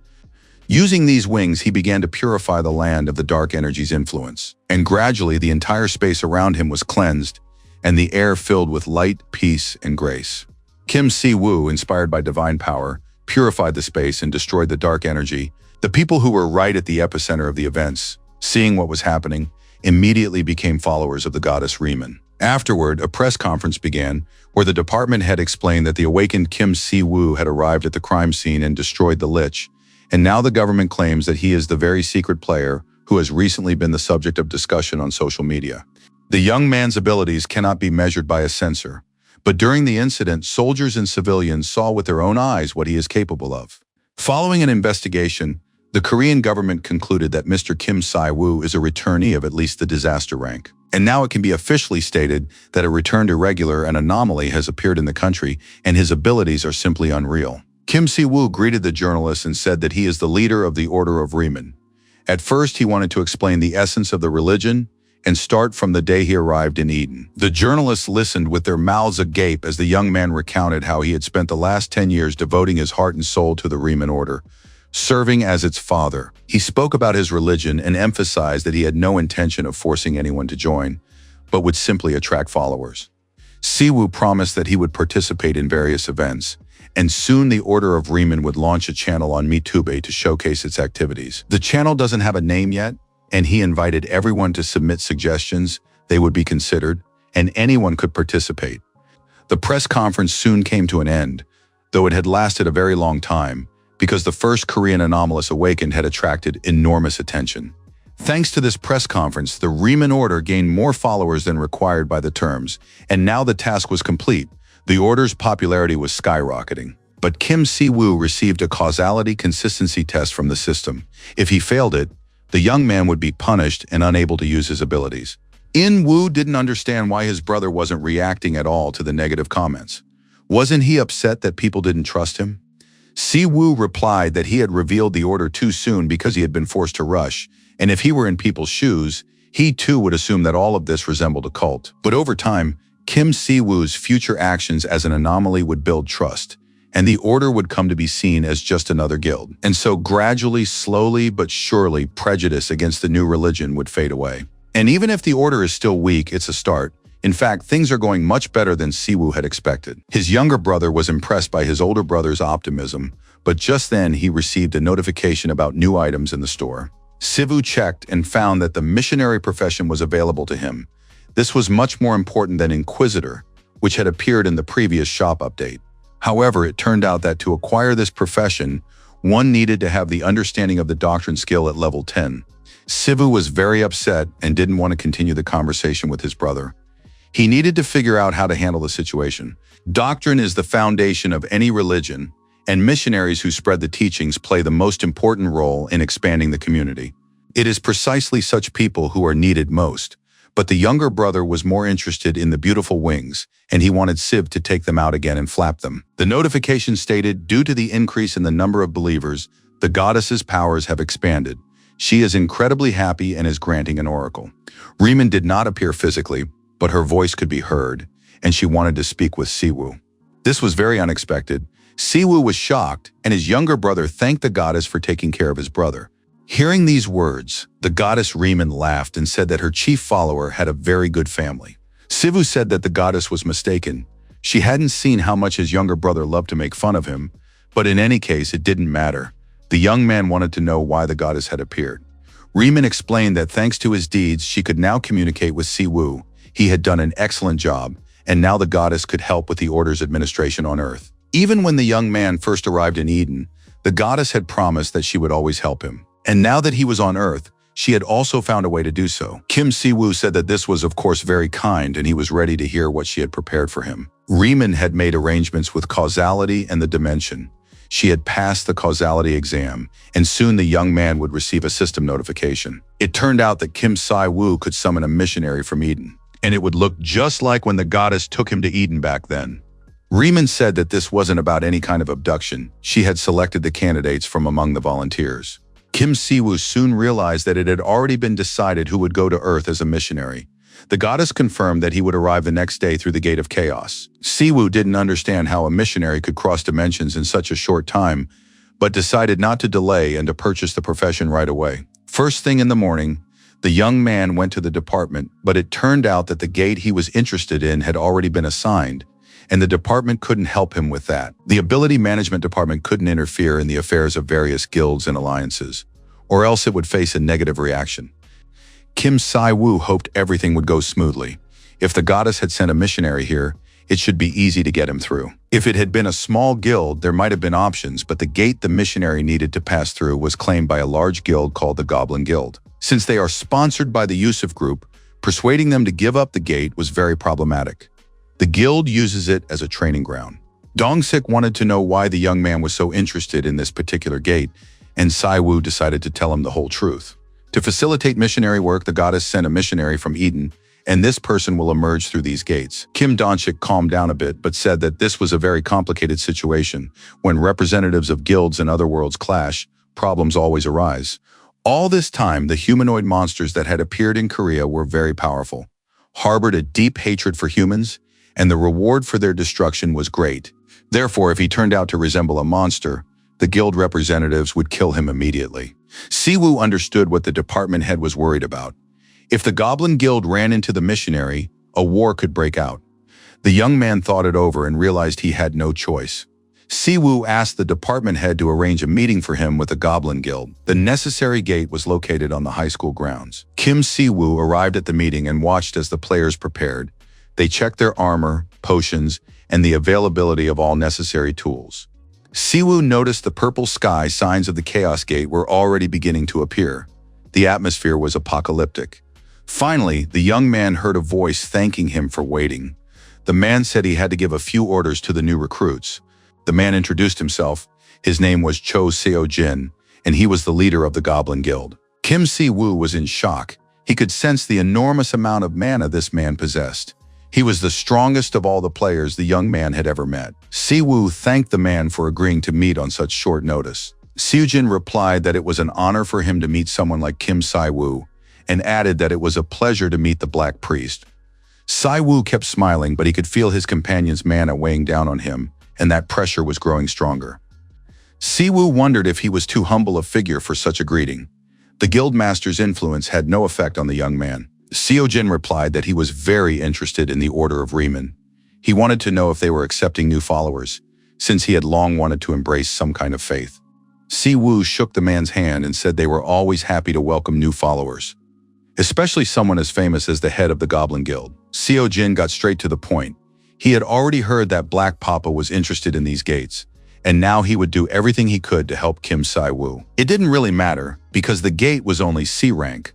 Using these wings, he began to purify the land of the dark energy's influence. And gradually, the entire space around him was cleansed, and the air filled with light, peace, and grace. Kim Si-woo, inspired by divine power, purified the space and destroyed the dark energy. The people who were right at the epicenter of the events, seeing what was happening, immediately became followers of the goddess Riemann. Afterward, a press conference began, where the department head explained that the awakened Kim Si-woo had arrived at the crime scene and destroyed the Lich, and now the government claims that he is the very secret player who has recently been the subject of discussion on social media. The young man's abilities cannot be measured by a sensor, but during the incident, soldiers and civilians saw with their own eyes what he is capable of. Following an investigation, the Korean government concluded that Mr. Kim Si-woo is a returnee of at least the disaster rank. And now it can be officially stated that a returned irregular and anomaly has appeared in the country, and his abilities are simply unreal. Kim Si-woo greeted the journalists and said that he is the leader of the Order of Riemann. At first, he wanted to explain the essence of the religion and start from the day he arrived in Eden. The journalists listened with their mouths agape as the young man recounted how he had spent the last 10 years devoting his heart and soul to the Riemann Order, serving as its father. He spoke about his religion and emphasized that he had no intention of forcing anyone to join, but would simply attract followers. Si-woo promised that he would participate in various events, and soon the Order of Riemann would launch a channel on MeTube to showcase its activities. The channel doesn't have a name yet, and he invited everyone to submit suggestions. They would be considered, and anyone could participate. The press conference soon came to an end, though it had lasted a very long time, because the first Korean anomalous awakened had attracted enormous attention. Thanks to this press conference, the Riemann Order gained more followers than required by the terms, and now the task was complete. The Order's popularity was skyrocketing. But Kim Si-woo received a causality consistency test from the system. If he failed it, the young man would be punished and unable to use his abilities. In-woo didn't understand why his brother wasn't reacting at all to the negative comments. Wasn't he upset that people didn't trust him? Si-woo replied that he had revealed the order too soon because he had been forced to rush, and if he were in people's shoes, he too would assume that all of this resembled a cult. But over time, Kim Si-woo's future actions as an anomaly would build trust, and the order would come to be seen as just another guild. And so gradually, slowly but surely, prejudice against the new religion would fade away. And even if the order is still weak, it's a start. In fact, things are going much better than Si-woo had expected. His younger brother was impressed by his older brother's optimism, but just then he received a notification about new items in the store. Si-woo checked and found that the missionary profession was available to him. This was much more important than Inquisitor, which had appeared in the previous shop update. However, it turned out that to acquire this profession, one needed to have the understanding of the doctrine skill at level 10. Si-woo was very upset and didn't want to continue the conversation with his brother. He needed to figure out how to handle the situation. Doctrine is the foundation of any religion, and missionaries who spread the teachings play the most important role in expanding the community. It is precisely such people who are needed most. But the younger brother was more interested in the beautiful wings, and he wanted Siv to take them out again and flap them. The notification stated, due to the increase in the number of believers, the goddess's powers have expanded. She is incredibly happy and is granting an oracle. Riemann did not appear physically, but her voice could be heard, and she wanted to speak with Si-woo. This was very unexpected. Si-woo was shocked, and his younger brother thanked the goddess for taking care of his brother. Hearing these words, the goddess Riemann laughed and said that her chief follower had a very good family. Si-woo said that the goddess was mistaken. She hadn't seen how much his younger brother loved to make fun of him, but in any case, it didn't matter. The young man wanted to know why the goddess had appeared. Riemann explained that thanks to his deeds, she could now communicate with Si-woo. He had done an excellent job, and now the goddess could help with the order's administration on Earth. Even when the young man first arrived in Eden, the goddess had promised that she would always help him. And now that he was on Earth, she had also found a way to do so. Kim Si-woo said that this was of course very kind and he was ready to hear what she had prepared for him. Riemann had made arrangements with causality and the dimension. She had passed the causality exam, and soon the young man would receive a system notification. It turned out that Kim Si-woo could summon a missionary from Eden, and it would look just like when the goddess took him to Eden back then. Riemann said that this wasn't about any kind of abduction. She had selected the candidates from among the volunteers. Kim Si-woo soon realized that it had already been decided who would go to Earth as a missionary. The goddess confirmed that he would arrive the next day through the Gate of Chaos. Si-woo didn't understand how a missionary could cross dimensions in such a short time, but decided not to delay and to purchase the profession right away. First thing in the morning, the young man went to the department, but it turned out that the gate he was interested in had already been assigned, and the department couldn't help him with that. The ability management department couldn't interfere in the affairs of various guilds and alliances, or else it would face a negative reaction. Kim Si-woo hoped everything would go smoothly. If the goddess had sent a missionary here, it should be easy to get him through. If it had been a small guild, there might have been options, but the gate the missionary needed to pass through was claimed by a large guild called the Goblin Guild. Since they are sponsored by the Yusuf Group, persuading them to give up the gate was very problematic. The guild uses it as a training ground. Dong-sik wanted to know why the young man was so interested in this particular gate, and Si-woo decided to tell him the whole truth. To facilitate missionary work, the goddess sent a missionary from Eden, and this person will emerge through these gates. Kim Dong-sik calmed down a bit, but said that this was a very complicated situation. When representatives of guilds and other worlds clash, problems always arise. All this time, the humanoid monsters that had appeared in Korea were very powerful, harbored a deep hatred for humans, and the reward for their destruction was great. Therefore, if he turned out to resemble a monster, the guild representatives would kill him immediately. Si-woo understood what the department head was worried about. If the Goblin Guild ran into the missionary, a war could break out. The young man thought it over and realized he had no choice. Si-woo asked the department head to arrange a meeting for him with the Goblin Guild. The necessary gate was located on the high school grounds. Kim Si-woo arrived at the meeting and watched as the players prepared. They checked their armor, potions, and the availability of all necessary tools. Si-woo noticed the purple sky signs of the Chaos Gate were already beginning to appear. The atmosphere was apocalyptic. Finally, the young man heard a voice thanking him for waiting. The man said he had to give a few orders to the new recruits. The man introduced himself. His name was Cho Seo-jin, and he was the leader of the Goblin Guild. Kim Si-woo was in shock. He could sense the enormous amount of mana this man possessed. He was the strongest of all the players the young man had ever met. Si-woo thanked the man for agreeing to meet on such short notice. Seo-jin replied that it was an honor for him to meet someone like Kim Si-woo, and added that it was a pleasure to meet the Black Priest. Si-woo kept smiling, but he could feel his companion's mana weighing down on him, and that pressure was growing stronger. Si-woo wondered if he was too humble a figure for such a greeting. The guildmaster's influence had no effect on the young man. Seo-jin replied that he was very interested in the Order of Riemann. He wanted to know if they were accepting new followers, since he had long wanted to embrace some kind of faith. Si-woo shook the man's hand and said they were always happy to welcome new followers, especially someone as famous as the head of the Goblin Guild. Seo-jin got straight to the point. He had already heard that Black Papa was interested in these gates, and now he would do everything he could to help Kim Si-woo. It didn't really matter, because the gate was only C rank.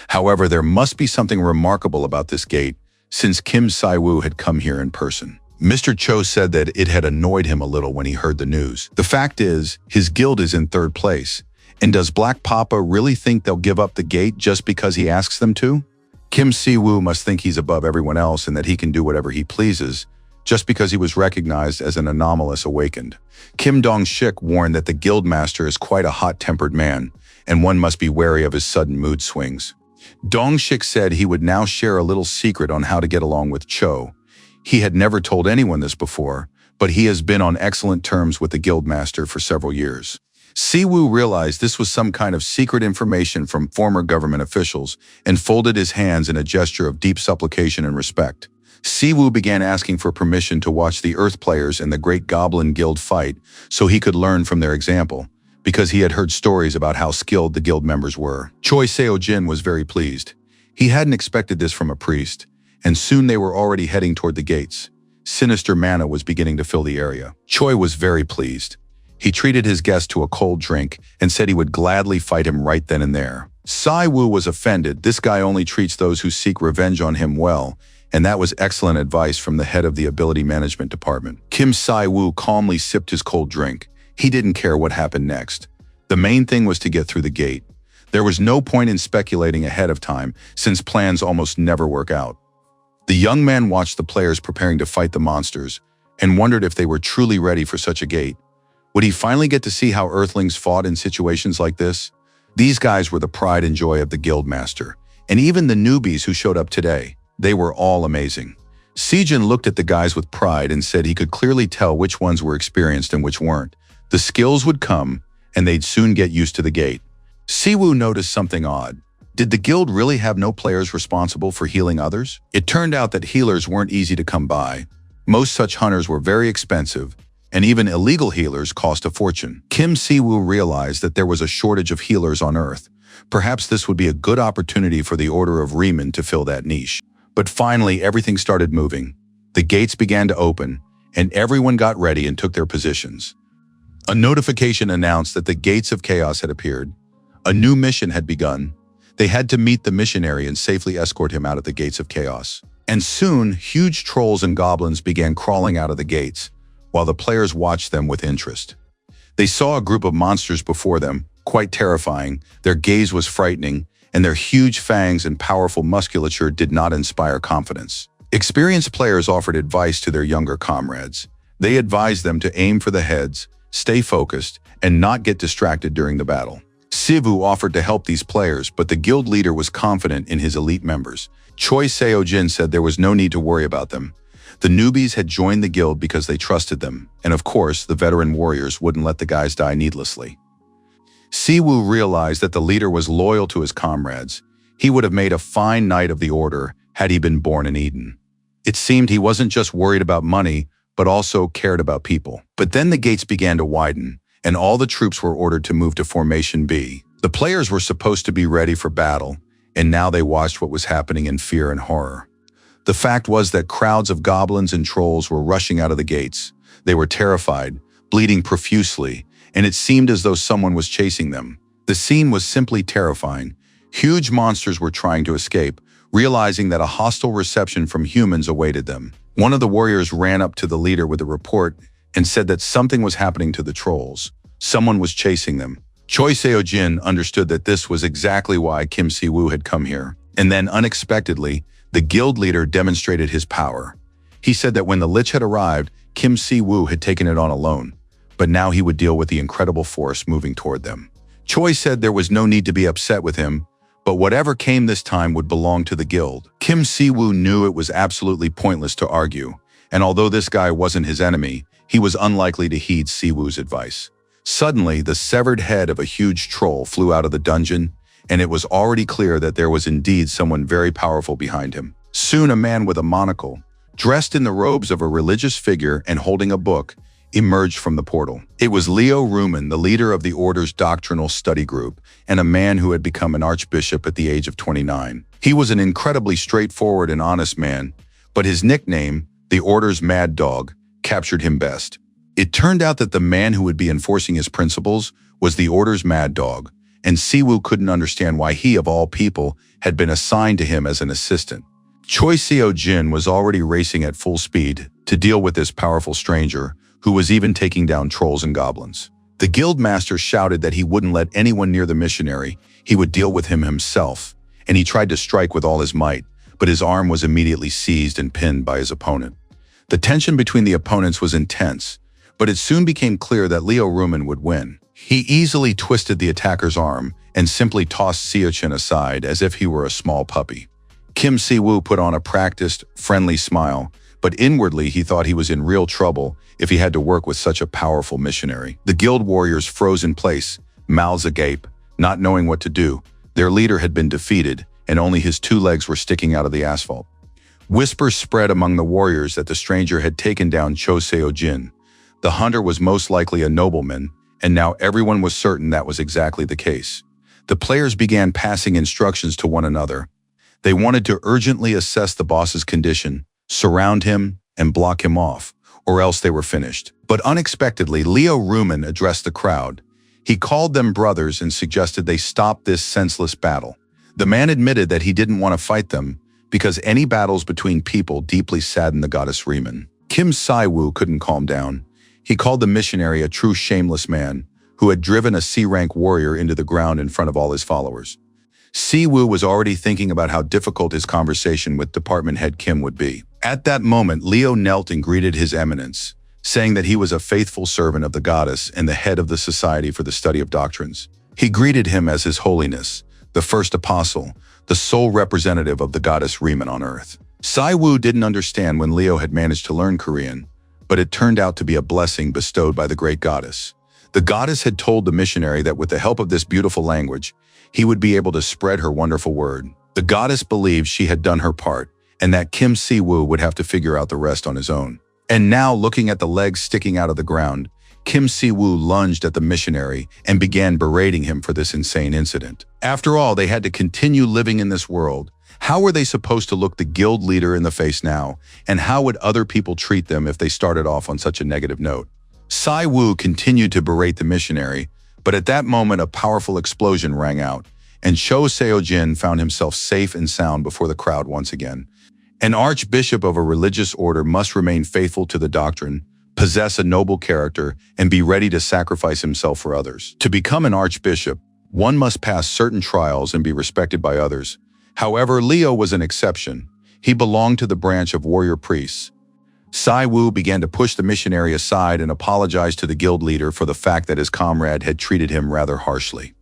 However, there must be something remarkable about this gate, since Kim Si-woo had come here in person. Mr. Cho said that it had annoyed him a little when he heard the news. The fact is, his guild is in third place. And does Black Papa really think they'll give up the gate just because he asks them to? Kim Si-woo must think he's above everyone else and that he can do whatever he pleases, just because he was recognized as an anomalous awakened. Kim Dong-sik warned that the guildmaster is quite a hot-tempered man, and one must be wary of his sudden mood swings. Dong-sik said he would now share a little secret on how to get along with Cho. He had never told anyone this before, but he has been on excellent terms with the guildmaster for several years. Si-woo realized this was some kind of secret information from former government officials and folded his hands in a gesture of deep supplication and respect. Si-woo began asking for permission to watch the Earth players in the Great Goblin Guild fight so he could learn from their example, because he had heard stories about how skilled the guild members were. Choi Seo-jin was very pleased. He hadn't expected this from a priest, and soon they were already heading toward the gates. Sinister mana was beginning to fill the area. Choi was very pleased. He treated his guest to a cold drink and said he would gladly fight him right then and there. Si-woo was offended. This guy only treats those who seek revenge on him well, and that was excellent advice from the head of the ability management department. Kim Si-woo calmly sipped his cold drink. He didn't care what happened next. The main thing was to get through the gate. There was no point in speculating ahead of time, since plans almost never work out. The young man watched the players preparing to fight the monsters and wondered if they were truly ready for such a gate. Would he finally get to see how Earthlings fought in situations like this? These guys were the pride and joy of the guildmaster, and even the newbies who showed up today, they were all amazing. Seo-jin looked at the guys with pride and said he could clearly tell which ones were experienced and which weren't. The skills would come, and they'd soon get used to the gate. Si-woo noticed something odd. Did the guild really have no players responsible for healing others? It turned out that healers weren't easy to come by. Most such hunters were very expensive, and even illegal healers cost a fortune. Kim Si-woo realized that there was a shortage of healers on Earth, Perhaps this would be a good opportunity for the Order of Riemann to fill that niche. But finally, everything started moving. The gates began to open, and everyone got ready and took their positions. A notification announced that the gates of chaos had appeared. A new mission had begun. They had to meet the missionary and safely escort him out of the gates of chaos. And soon, huge trolls and goblins began crawling out of the gates, while the players watched them with interest. They saw a group of monsters before them, quite terrifying. Their gaze was frightening, and their huge fangs and powerful musculature did not inspire confidence. Experienced players offered advice to their younger comrades. They advised them to aim for the heads, stay focused, and not get distracted during the battle. Sivu offered to help these players, but the guild leader was confident in his elite members. Choi Seo-jin said there was no need to worry about them. The newbies had joined the guild because they trusted them, and of course, the veteran warriors wouldn't let the guys die needlessly. Siwoo realized that the leader was loyal to his comrades. He would have made a fine knight of the order had he been born in Eden. It seemed he wasn't just worried about money, but also cared about people. But then the gates began to widen, and all the troops were ordered to move to Formation B. The players were supposed to be ready for battle, and now they watched what was happening in fear and horror. The fact was that crowds of goblins and trolls were rushing out of the gates. They were terrified, bleeding profusely, and it seemed as though someone was chasing them. The scene was simply terrifying. Huge monsters were trying to escape, realizing that a hostile reception from humans awaited them. One of the warriors ran up to the leader with a report and said that something was happening to the trolls. Someone was chasing them. Choi Seo-jin understood that this was exactly why Kim Si-woo had come here. And then, unexpectedly, the guild leader demonstrated his power. He said that when the Lich had arrived, Kim Si-woo had taken it on alone, but now he would deal with the incredible force moving toward them. Choi said there was no need to be upset with him, but whatever came this time would belong to the guild. Kim Si-woo knew it was absolutely pointless to argue, and although this guy wasn't his enemy, he was unlikely to heed Si-woo's advice. Suddenly, the severed head of a huge troll flew out of the dungeon, and it was already clear that there was indeed someone very powerful behind him. Soon a man with a monocle, dressed in the robes of a religious figure and holding a book, emerged from the portal. It was Leo Ruman, the leader of the Order's doctrinal study group, and a man who had become an archbishop at the age of 29. He was an incredibly straightforward and honest man, but his nickname, the Order's Mad Dog, captured him best. It turned out that the man who would be enforcing his principles was the Order's Mad Dog, and Siwoo couldn't understand why he, of all people, had been assigned to him as an assistant. Choi Seo-jin was already racing at full speed to deal with this powerful stranger, who was even taking down trolls and goblins. The guild master shouted that he wouldn't let anyone near the missionary. He would deal with him himself, and he tried to strike with all his might, but his arm was immediately seized and pinned by his opponent. The tension between the opponents was intense, but it soon became clear that Leo Ruman would win. He easily twisted the attacker's arm and simply tossed Seo-jin aside as if he were a small puppy. Kim Si-woo put on a practiced, friendly smile, but inwardly he thought he was in real trouble if he had to work with such a powerful missionary. The guild warriors froze in place, mouths agape, not knowing what to do. Their leader had been defeated, and only his 2 legs were sticking out of the asphalt. Whispers spread among the warriors that the stranger had taken down Choi Seo-jin. The hunter was most likely a nobleman, and now everyone was certain that was exactly the case. The players began passing instructions to one another. They wanted to urgently assess the boss's condition, surround him, and block him off, or else they were finished. But unexpectedly, Leo Ruman addressed the crowd. He called them brothers and suggested they stop this senseless battle. The man admitted that he didn't want to fight them because any battles between people deeply saddened the goddess Riemann. Kim Si-woo couldn't calm down. He called the missionary a true shameless man who had driven a C-rank warrior into the ground in front of all his followers. Si-woo was already thinking about how difficult his conversation with department head Kim would be. At that moment, Leo knelt and greeted his eminence, saying that he was a faithful servant of the goddess and the head of the Society for the Study of Doctrines. He greeted him as His Holiness, the first apostle, the sole representative of the goddess Riemann on earth. Si-woo didn't understand when Leo had managed to learn Korean, but it turned out to be a blessing bestowed by the great goddess. The goddess had told the missionary that with the help of this beautiful language, he would be able to spread her wonderful word. The goddess believed she had done her part, and that Kim Si-woo would have to figure out the rest on his own. And now, looking at the legs sticking out of the ground, Kim Si-woo lunged at the missionary and began berating him for this insane incident. After all, they had to continue living in this world. How were they supposed to look the guild leader in the face now? And how would other people treat them if they started off on such a negative note? Si-woo continued to berate the missionary, but at that moment a powerful explosion rang out, and Cho Seo-jin found himself safe and sound before the crowd once again. An archbishop of a religious order must remain faithful to the doctrine, possess a noble character, and be ready to sacrifice himself for others. To become an archbishop, one must pass certain trials and be respected by others. However, Leo was an exception. He belonged to the branch of warrior priests. Si-woo began to push the missionary aside and apologized to the guild leader for the fact that his comrade had treated him rather harshly.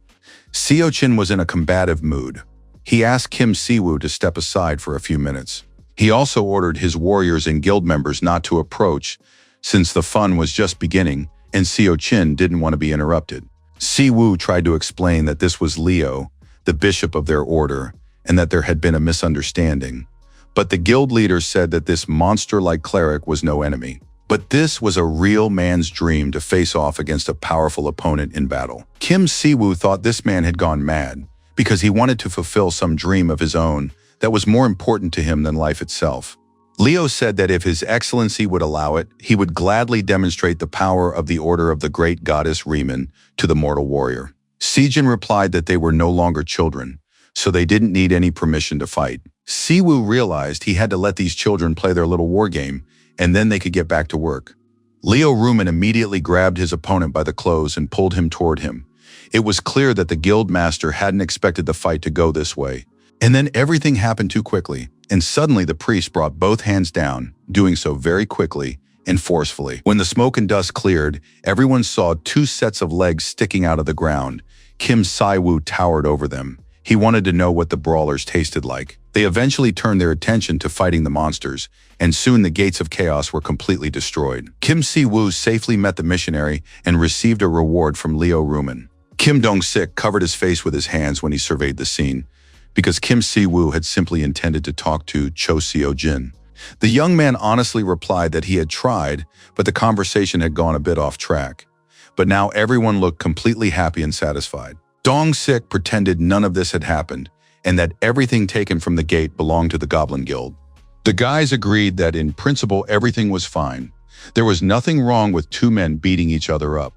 Seo-jin was in a combative mood. He asked Kim Si-woo to step aside for a few minutes. He also ordered his warriors and guild members not to approach, since the fun was just beginning and Seo-jin didn't want to be interrupted. Si-woo tried to explain that this was Leo, the bishop of their order, and that there had been a misunderstanding. But the guild leader said that this monster-like cleric was no enemy. But this was a real man's dream to face off against a powerful opponent in battle. Kim Si-woo thought this man had gone mad because he wanted to fulfill some dream of his own that was more important to him than life itself. Leo said that if His Excellency would allow it, he would gladly demonstrate the power of the order of the great goddess Riemann to the mortal warrior. Si-jin replied that they were no longer children, so they didn't need any permission to fight. Si-woo realized he had to let these children play their little war game, and then they could get back to work. Leo Riemann immediately grabbed his opponent by the clothes and pulled him toward him. It was clear that the guild master hadn't expected the fight to go this way. And then everything happened too quickly, and suddenly the priest brought both hands down, doing so very quickly and forcefully. When the smoke and dust cleared, everyone saw two sets of legs sticking out of the ground. Kim Si-woo towered over them. He wanted to know what the brawlers tasted like. They eventually turned their attention to fighting the monsters, and soon the gates of chaos were completely destroyed. Kim Si-woo safely met the missionary and received a reward from Leo Riemann. Kim Dong-sik covered his face with his hands when he surveyed the scene, because Kim Si-woo had simply intended to talk to Cho Seo-jin. The young man honestly replied that he had tried, but the conversation had gone a bit off track. But now everyone looked completely happy and satisfied. Dong-sik pretended none of this had happened, and that everything taken from the gate belonged to the Goblin Guild. The guys agreed that in principle everything was fine. There was nothing wrong with two men beating each other up.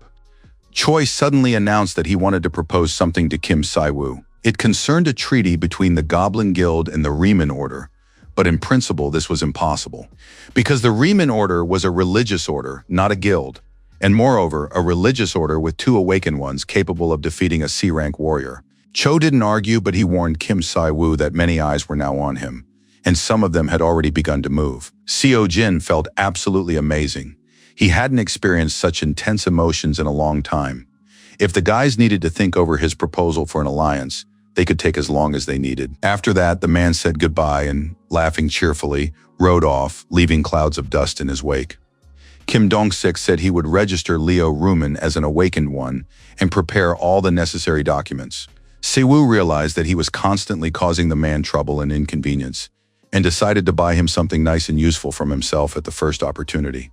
Choi suddenly announced that he wanted to propose something to Kim Si-woo. It concerned a treaty between the Goblin Guild and the Riemann Order, but in principle this was impossible, because the Riemann Order was a religious order, not a guild, and moreover, a religious order with two awakened ones capable of defeating a C-rank warrior. Cho didn't argue, but he warned Kim Si-woo that many eyes were now on him, and some of them had already begun to move. Seo-jin felt absolutely amazing. He hadn't experienced such intense emotions in a long time. If the guys needed to think over his proposal for an alliance, they could take as long as they needed. After that, the man said goodbye and, laughing cheerfully, rode off, leaving clouds of dust in his wake. Kim Dong-sik said he would register Leo Riemann as an awakened one and prepare all the necessary documents. Si-woo realized that he was constantly causing the man trouble and inconvenience, and decided to buy him something nice and useful from himself at the first opportunity.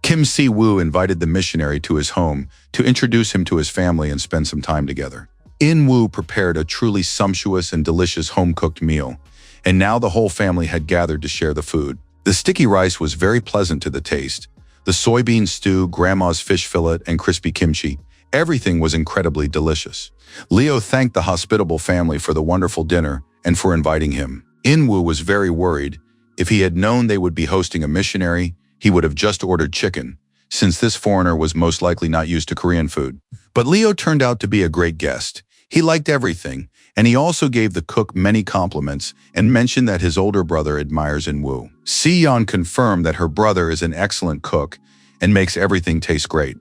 Kim Si-woo invited the missionary to his home to introduce him to his family and spend some time together. In-woo prepared a truly sumptuous and delicious home-cooked meal, and now the whole family had gathered to share the food. The sticky rice was very pleasant to the taste. The soybean stew, grandma's fish fillet, and crispy kimchi, everything was incredibly delicious. Leo thanked the hospitable family for the wonderful dinner and for inviting him. In-woo was very worried. If he had known they would be hosting a missionary, he would have just ordered chicken, since this foreigner was most likely not used to Korean food. But Leo turned out to be a great guest. He liked everything, and he also gave the cook many compliments and mentioned that his older brother admires In-woo. Si-yeon confirmed that her brother is an excellent cook and makes everything taste great.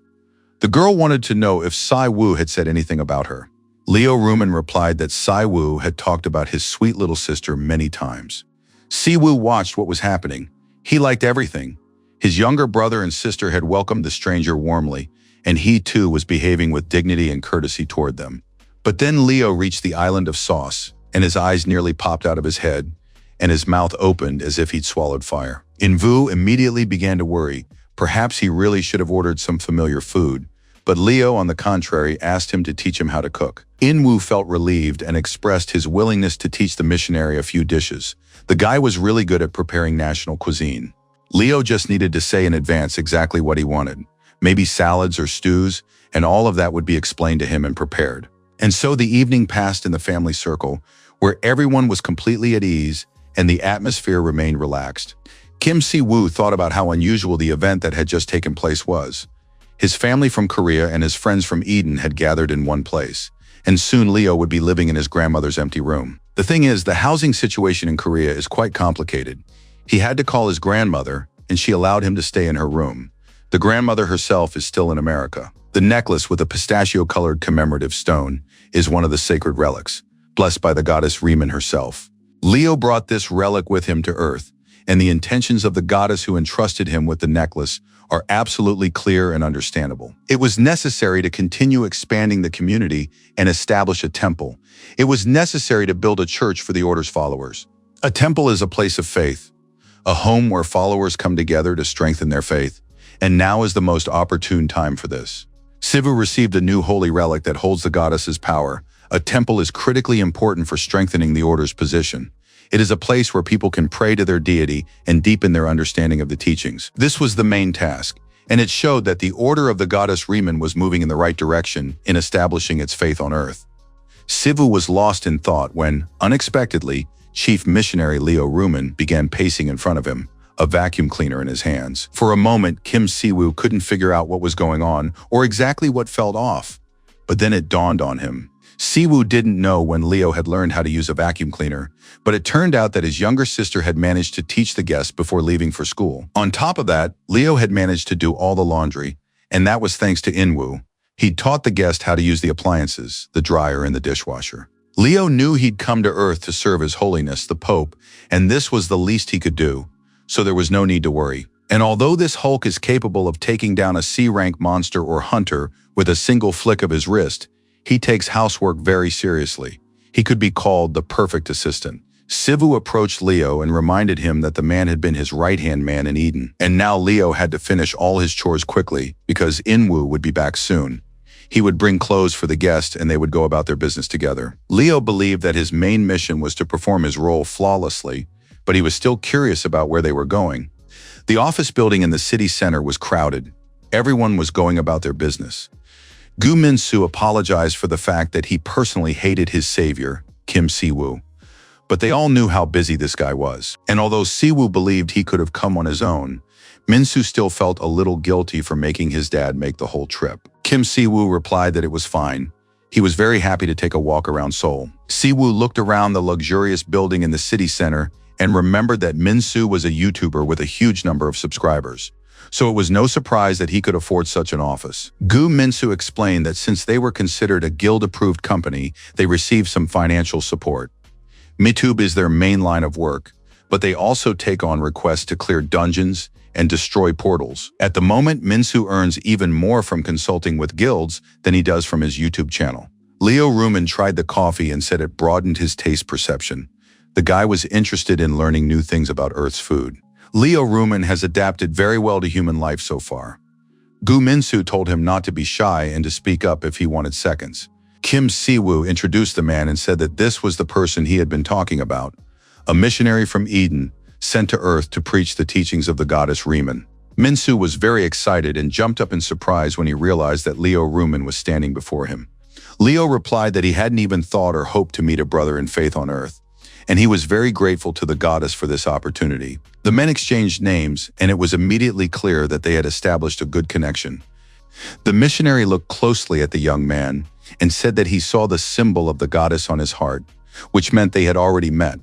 The girl wanted to know if Si-woo had said anything about her. Leo Riemann replied that Si-woo had talked about his sweet little sister many times. Si-woo watched what was happening. He liked everything. His younger brother and sister had welcomed the stranger warmly, and he too was behaving with dignity and courtesy toward them. But then Leo reached the island of sauce, and his eyes nearly popped out of his head, and his mouth opened as if he'd swallowed fire. In-woo immediately began to worry. Perhaps he really should have ordered some familiar food, But Leo, on the contrary, asked him to teach him how to cook. Enro felt relieved and expressed his willingness to teach the missionary a few dishes. The guy was really good at preparing national cuisine. Leo just needed to say in advance exactly what he wanted. Maybe salads or stews, and all of that would be explained to him and prepared. And so the evening passed in the family circle, where everyone was completely at ease and the atmosphere remained relaxed. Kim Si-woo thought about how unusual the event that had just taken place was. His family from Korea and his friends from Eden had gathered in one place, and soon Leo would be living in his grandmother's empty room. The thing is, the housing situation in Korea is quite complicated. He had to call his grandmother, and she allowed him to stay in her room. The grandmother herself is still in America. The necklace with a pistachio-colored commemorative stone is one of the sacred relics, blessed by the goddess Riemann herself. Leo brought this relic with him to Earth, and the intentions of the goddess who entrusted him with the necklace are absolutely clear and understandable. It was necessary to continue expanding the community and establish a temple. It was necessary to build a church for the order's followers. A temple is a place of faith, a home where followers come together to strengthen their faith, and now is the most opportune time for this. Sivu received a new holy relic that holds the goddess's power. A temple is critically important for strengthening the order's position. It is a place where people can pray to their deity and deepen their understanding of the teachings. This was the main task, and it showed that the order of the goddess Riemann was moving in the right direction in establishing its faith on Earth. Sivu was lost in thought when, unexpectedly, Chief Missionary Leo Riemann began pacing in front of him, a vacuum cleaner in his hands. For a moment, Kim Si-woo couldn't figure out what was going on or exactly what felt off. But then it dawned on him. Si-woo didn't know when Leo had learned how to use a vacuum cleaner, but it turned out that his younger sister had managed to teach the guest before leaving for school. On top of that, Leo had managed to do all the laundry, and that was thanks to Enro. He'd taught the guest how to use the appliances, the dryer and the dishwasher. Leo knew he'd come to Earth to serve His Holiness, the Pope, and this was the least he could do, so there was no need to worry. And although this Hulk is capable of taking down a C-rank monster or hunter with a single flick of his wrist, he takes housework very seriously. He could be called the perfect assistant. Sivu approached Leo and reminded him that the man had been his right-hand man in Eden. And now Leo had to finish all his chores quickly because Enro would be back soon. He would bring clothes for the guest and they would go about their business together. Leo believed that his main mission was to perform his role flawlessly, but he was still curious about where they were going. The office building in the city center was crowded. Everyone was going about their business. Gu Min-soo apologized for the fact that he personally hated his savior, Kim Si-woo. But they all knew how busy this guy was. And although Si-woo believed he could have come on his own, Min-soo still felt a little guilty for making his dad make the whole trip. Kim Si-woo replied that it was fine. He was very happy to take a walk around Seoul. Si-woo looked around the luxurious building in the city center and remembered that Min-soo was a YouTuber with a huge number of subscribers. So it was no surprise that he could afford such an office. Gu Min-soo explained that since they were considered a guild-approved company, they received some financial support. MeTube is their main line of work, but they also take on requests to clear dungeons and destroy portals. At the moment, Min-soo earns even more from consulting with guilds than he does from his YouTube channel. Leo Riemann tried the coffee and said it broadened his taste perception. The guy was interested in learning new things about Earth's food. Leo Riemann has adapted very well to human life so far. Gu Min-soo told him not to be shy and to speak up if he wanted seconds. Kim Si-woo introduced the man and said that this was the person he had been talking about, a missionary from Eden, sent to Earth to preach the teachings of the goddess Riemann. Min-soo was very excited and jumped up in surprise when he realized that Leo Riemann was standing before him. Leo replied that he hadn't even thought or hoped to meet a brother in faith on Earth, and he was very grateful to the goddess for this opportunity. The men exchanged names, and it was immediately clear that they had established a good connection. The missionary looked closely at the young man and said that he saw the symbol of the goddess on his heart, which meant they had already met.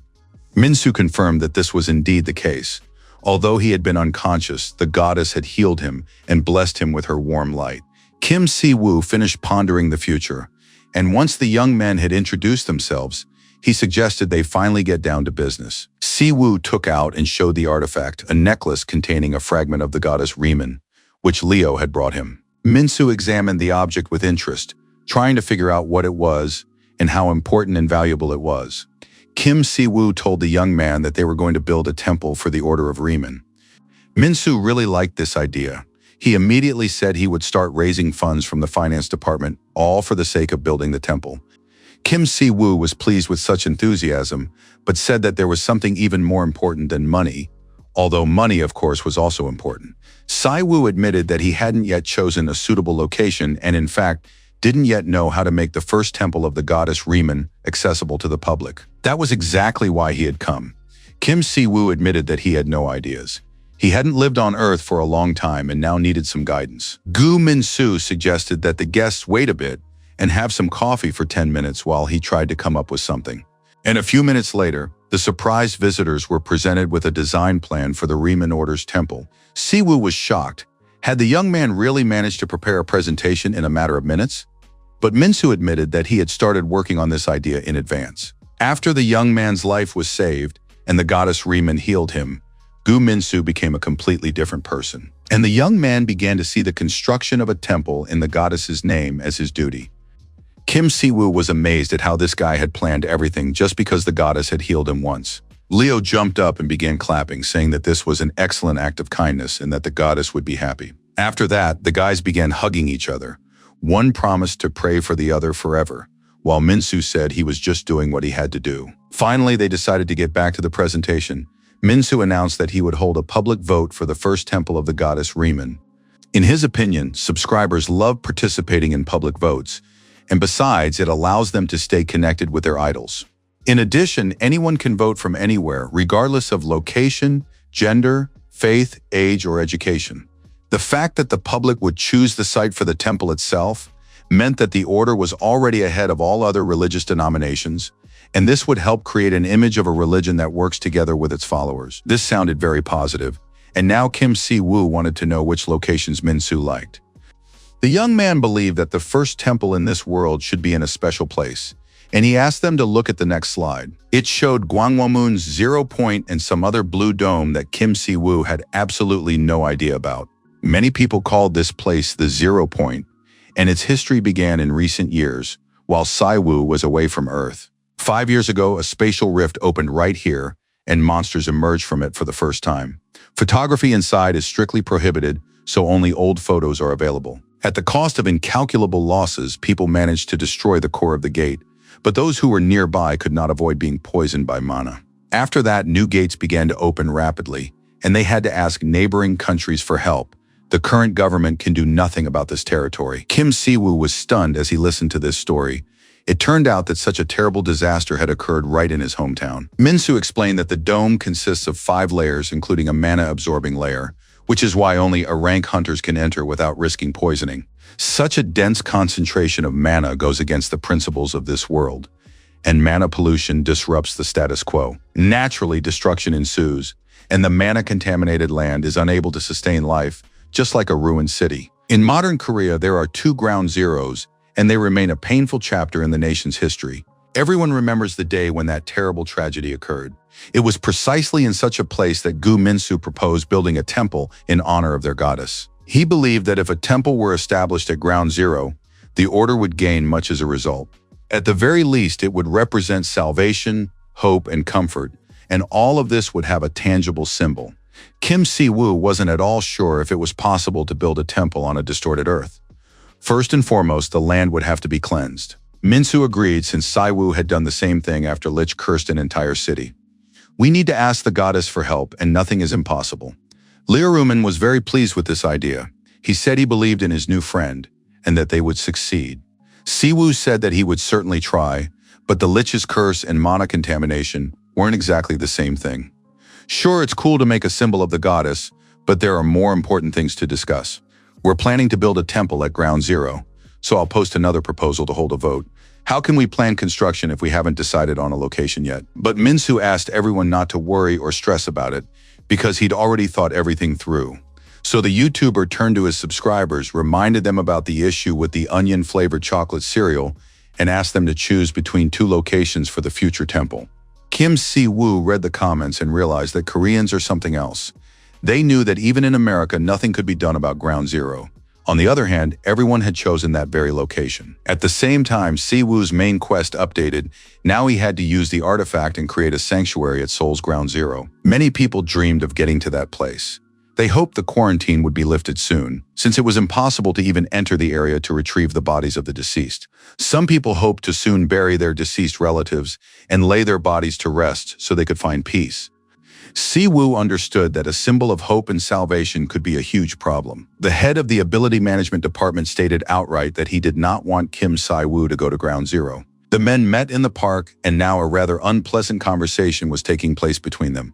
Min-soo confirmed that this was indeed the case. Although he had been unconscious, the goddess had healed him and blessed him with her warm light. Kim Si-woo finished pondering the future, and once the young men had introduced themselves, he suggested they finally get down to business. Si-woo took out and showed the artifact, a necklace containing a fragment of the goddess Riemann, which Leo had brought him. Min-soo examined the object with interest, trying to figure out what it was and how important and valuable it was. Kim Si-woo told the young man that they were going to build a temple for the Order of Riemann. Min-soo really liked this idea. He immediately said he would start raising funds from the finance department, all for the sake of building the temple. Kim Si-woo was pleased with such enthusiasm, but said that there was something even more important than money, although money, of course, was also important. Si-woo admitted that he hadn't yet chosen a suitable location and, in fact, didn't yet know how to make the first temple of the goddess Riemann accessible to the public. That was exactly why he had come. Kim Si-woo admitted that he had no ideas. He hadn't lived on Earth for a long time and now needed some guidance. Gu Min-soo suggested that the guests wait a bit and have some coffee for 10 minutes while he tried to come up with something. And a few minutes later, the surprised visitors were presented with a design plan for the Riemann Order's temple. Si-woo was shocked. Had the young man really managed to prepare a presentation in a matter of minutes? But Min-soo admitted that he had started working on this idea in advance. After the young man's life was saved and the goddess Riemann healed him, Gu Min-soo became a completely different person. And the young man began to see the construction of a temple in the goddess's name as his duty. Kim Si-woo was amazed at how this guy had planned everything just because the goddess had healed him once. Leo jumped up and began clapping, saying that this was an excellent act of kindness and that the goddess would be happy. After that, the guys began hugging each other. One promised to pray for the other forever, while Min-soo said he was just doing what he had to do. Finally, they decided to get back to the presentation. Min-soo announced that he would hold a public vote for the first temple of the goddess Riemann. In his opinion, subscribers love participating in public votes, and besides, it allows them to stay connected with their idols. In addition, anyone can vote from anywhere, regardless of location, gender, faith, age, or education. The fact that the public would choose the site for the temple itself meant that the order was already ahead of all other religious denominations, and this would help create an image of a religion that works together with its followers. This sounded very positive, and now Kim Si-woo wanted to know which locations Min-soo liked. The young man believed that the first temple in this world should be in a special place, and he asked them to look at the next slide. It showed Gwanghwamun's 0 point and some other blue dome that Kim Si-woo had absolutely no idea about. Many people called this place the 0 point, and its history began in recent years, while Si-woo was away from Earth. 5 years ago, a spatial rift opened right here, and monsters emerged from it for the first time. Photography inside is strictly prohibited, so only old photos are available. At the cost of incalculable losses, people managed to destroy the core of the gate, but those who were nearby could not avoid being poisoned by mana. After that, new gates began to open rapidly, and they had to ask neighboring countries for help. The current government can do nothing about this territory. Kim Si-woo was stunned as he listened to this story. It turned out that such a terrible disaster had occurred right in his hometown. Min-soo explained that the dome consists of 5 layers, including a mana-absorbing layer, which is why only rank hunters can enter without risking poisoning. Such a dense concentration of mana goes against the principles of this world, and mana pollution disrupts the status quo. Naturally, destruction ensues, and the mana-contaminated land is unable to sustain life, just like a ruined city. In modern Korea, there are 2 ground zeros, and they remain a painful chapter in the nation's history. Everyone remembers the day when that terrible tragedy occurred. It was precisely in such a place that Gu Min-soo proposed building a temple in honor of their goddess. He believed that if a temple were established at ground zero, the order would gain much as a result. At the very least, it would represent salvation, hope, and comfort, and all of this would have a tangible symbol. Kim Si-woo wasn't at all sure if it was possible to build a temple on a distorted Earth. First and foremost, the land would have to be cleansed. Min-soo agreed since Si-woo had done the same thing after Lich cursed an entire city. We need to ask the goddess for help, and nothing is impossible. Leo Ruman was very pleased with this idea. He said he believed in his new friend, and that they would succeed. Si-woo said that he would certainly try, but the Lich's curse and mana contamination weren't exactly the same thing. Sure, it's cool to make a symbol of the goddess, but there are more important things to discuss. We're planning to build a temple at ground zero, so I'll post another proposal to hold a vote. How can we plan construction if we haven't decided on a location yet? But Min-soo asked everyone not to worry or stress about it, because he'd already thought everything through. So the YouTuber turned to his subscribers, reminded them about the issue with the onion-flavored chocolate cereal, and asked them to choose between 2 locations for the future temple. Kim Si-woo read the comments and realized that Koreans are something else. They knew that even in America, nothing could be done about ground zero. On the other hand, everyone had chosen that very location. At the same time, Si-woo's main quest updated. Now he had to use the artifact and create a sanctuary at Seoul's ground zero. Many people dreamed of getting to that place. They hoped the quarantine would be lifted soon, since it was impossible to even enter the area to retrieve the bodies of the deceased. Some people hoped to soon bury their deceased relatives and lay their bodies to rest so they could find peace. Siwoo understood that a symbol of hope and salvation could be a huge problem. The head of the Ability Management Department stated outright that he did not want Kim Si-woo to go to Ground Zero. The men met in the park, and now a rather unpleasant conversation was taking place between them.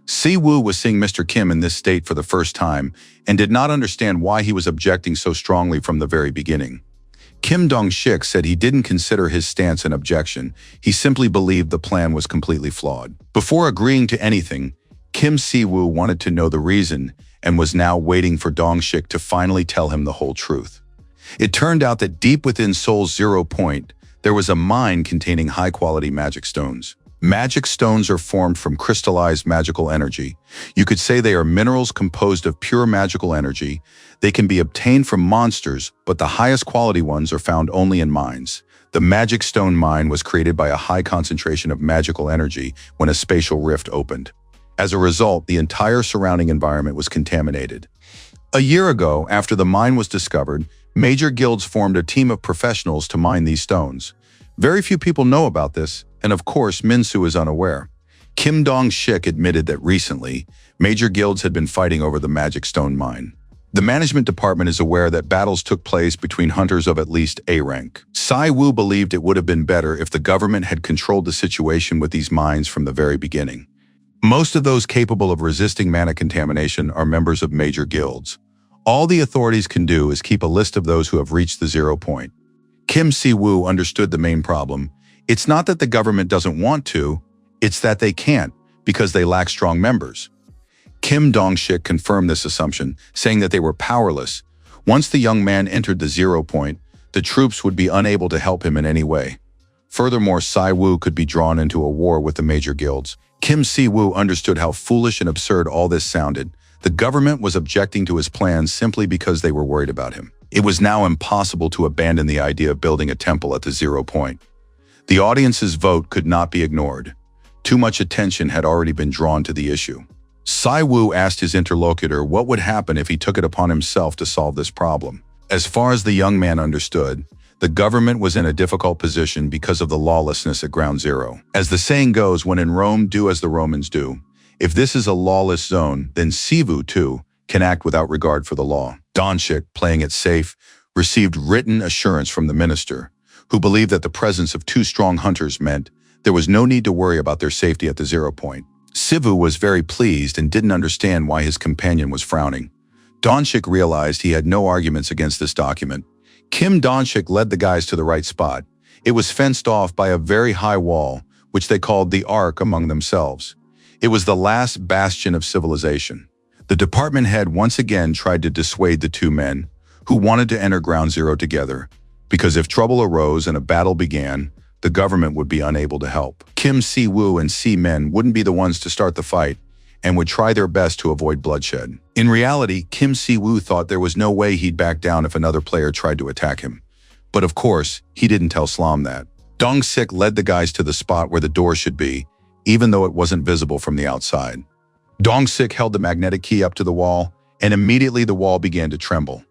Siwoo was seeing Mr. Kim in this state for the first time and did not understand why he was objecting so strongly from the very beginning. Kim Dong-shik said he didn't consider his stance an objection, he simply believed the plan was completely flawed. Before agreeing to anything, Kim Siwoo wanted to know the reason and was now waiting for Dong-shik to finally tell him the whole truth. It turned out that deep within Seoul's 0 point, there was a mine containing high-quality magic stones. Magic stones are formed from crystallized magical energy. You could say they are minerals composed of pure magical energy. They can be obtained from monsters, but the highest quality ones are found only in mines. The magic stone mine was created by a high concentration of magical energy when a spatial rift opened. As a result, the entire surrounding environment was contaminated. A year ago, after the mine was discovered, major guilds formed a team of professionals to mine these stones. Very few people know about this, and of course, Minsu is unaware. Kim Dong-shik admitted that recently, major guilds had been fighting over the magic stone mine. The management department is aware that battles took place between hunters of at least A rank. Si-woo believed it would have been better if the government had controlled the situation with these mines from the very beginning. Most of those capable of resisting mana contamination are members of major guilds. All the authorities can do is keep a list of those who have reached the 0 point. Kim Si-woo understood the main problem. It's not that the government doesn't want to, it's that they can't, because they lack strong members. Kim Dong-shik confirmed this assumption, saying that they were powerless. Once the young man entered the 0 point, the troops would be unable to help him in any way. Furthermore, Si-woo could be drawn into a war with the major guilds. Kim Si-woo understood how foolish and absurd all this sounded. The government was objecting to his plans simply because they were worried about him. It was now impossible to abandon the idea of building a temple at the 0 point. The audience's vote could not be ignored. Too much attention had already been drawn to the issue. Si-woo asked his interlocutor what would happen if he took it upon himself to solve this problem. As far as the young man understood, the government was in a difficult position because of the lawlessness at Ground Zero. As the saying goes, when in Rome, do as the Romans do. If this is a lawless zone, then Siwoo, too, can act without regard for the law. Dong-shik, playing it safe, received written assurance from the minister, who believed that the presence of 2 strong hunters meant there was no need to worry about their safety at the 0 point. Siwoo was very pleased and didn't understand why his companion was frowning. Dong-shik realized he had no arguments against this document. Kim Dong-shik led the guys to the right spot. It was fenced off by a very high wall, which they called the Ark among themselves. It was the last bastion of civilization. The department head once again tried to dissuade the 2 men, who wanted to enter Ground Zero together, because if trouble arose and a battle began, the government would be unable to help. Kim Si-woo and Si-men wouldn't be the ones to start the fight and would try their best to avoid bloodshed. In reality, Kim Si-woo thought there was no way he'd back down if another player tried to attack him. But of course, he didn't tell Slom that. Dong-sik led the guys to the spot where the door should be, even though it wasn't visible from the outside. Dong-sik held the magnetic key up to the wall, and immediately the wall began to tremble.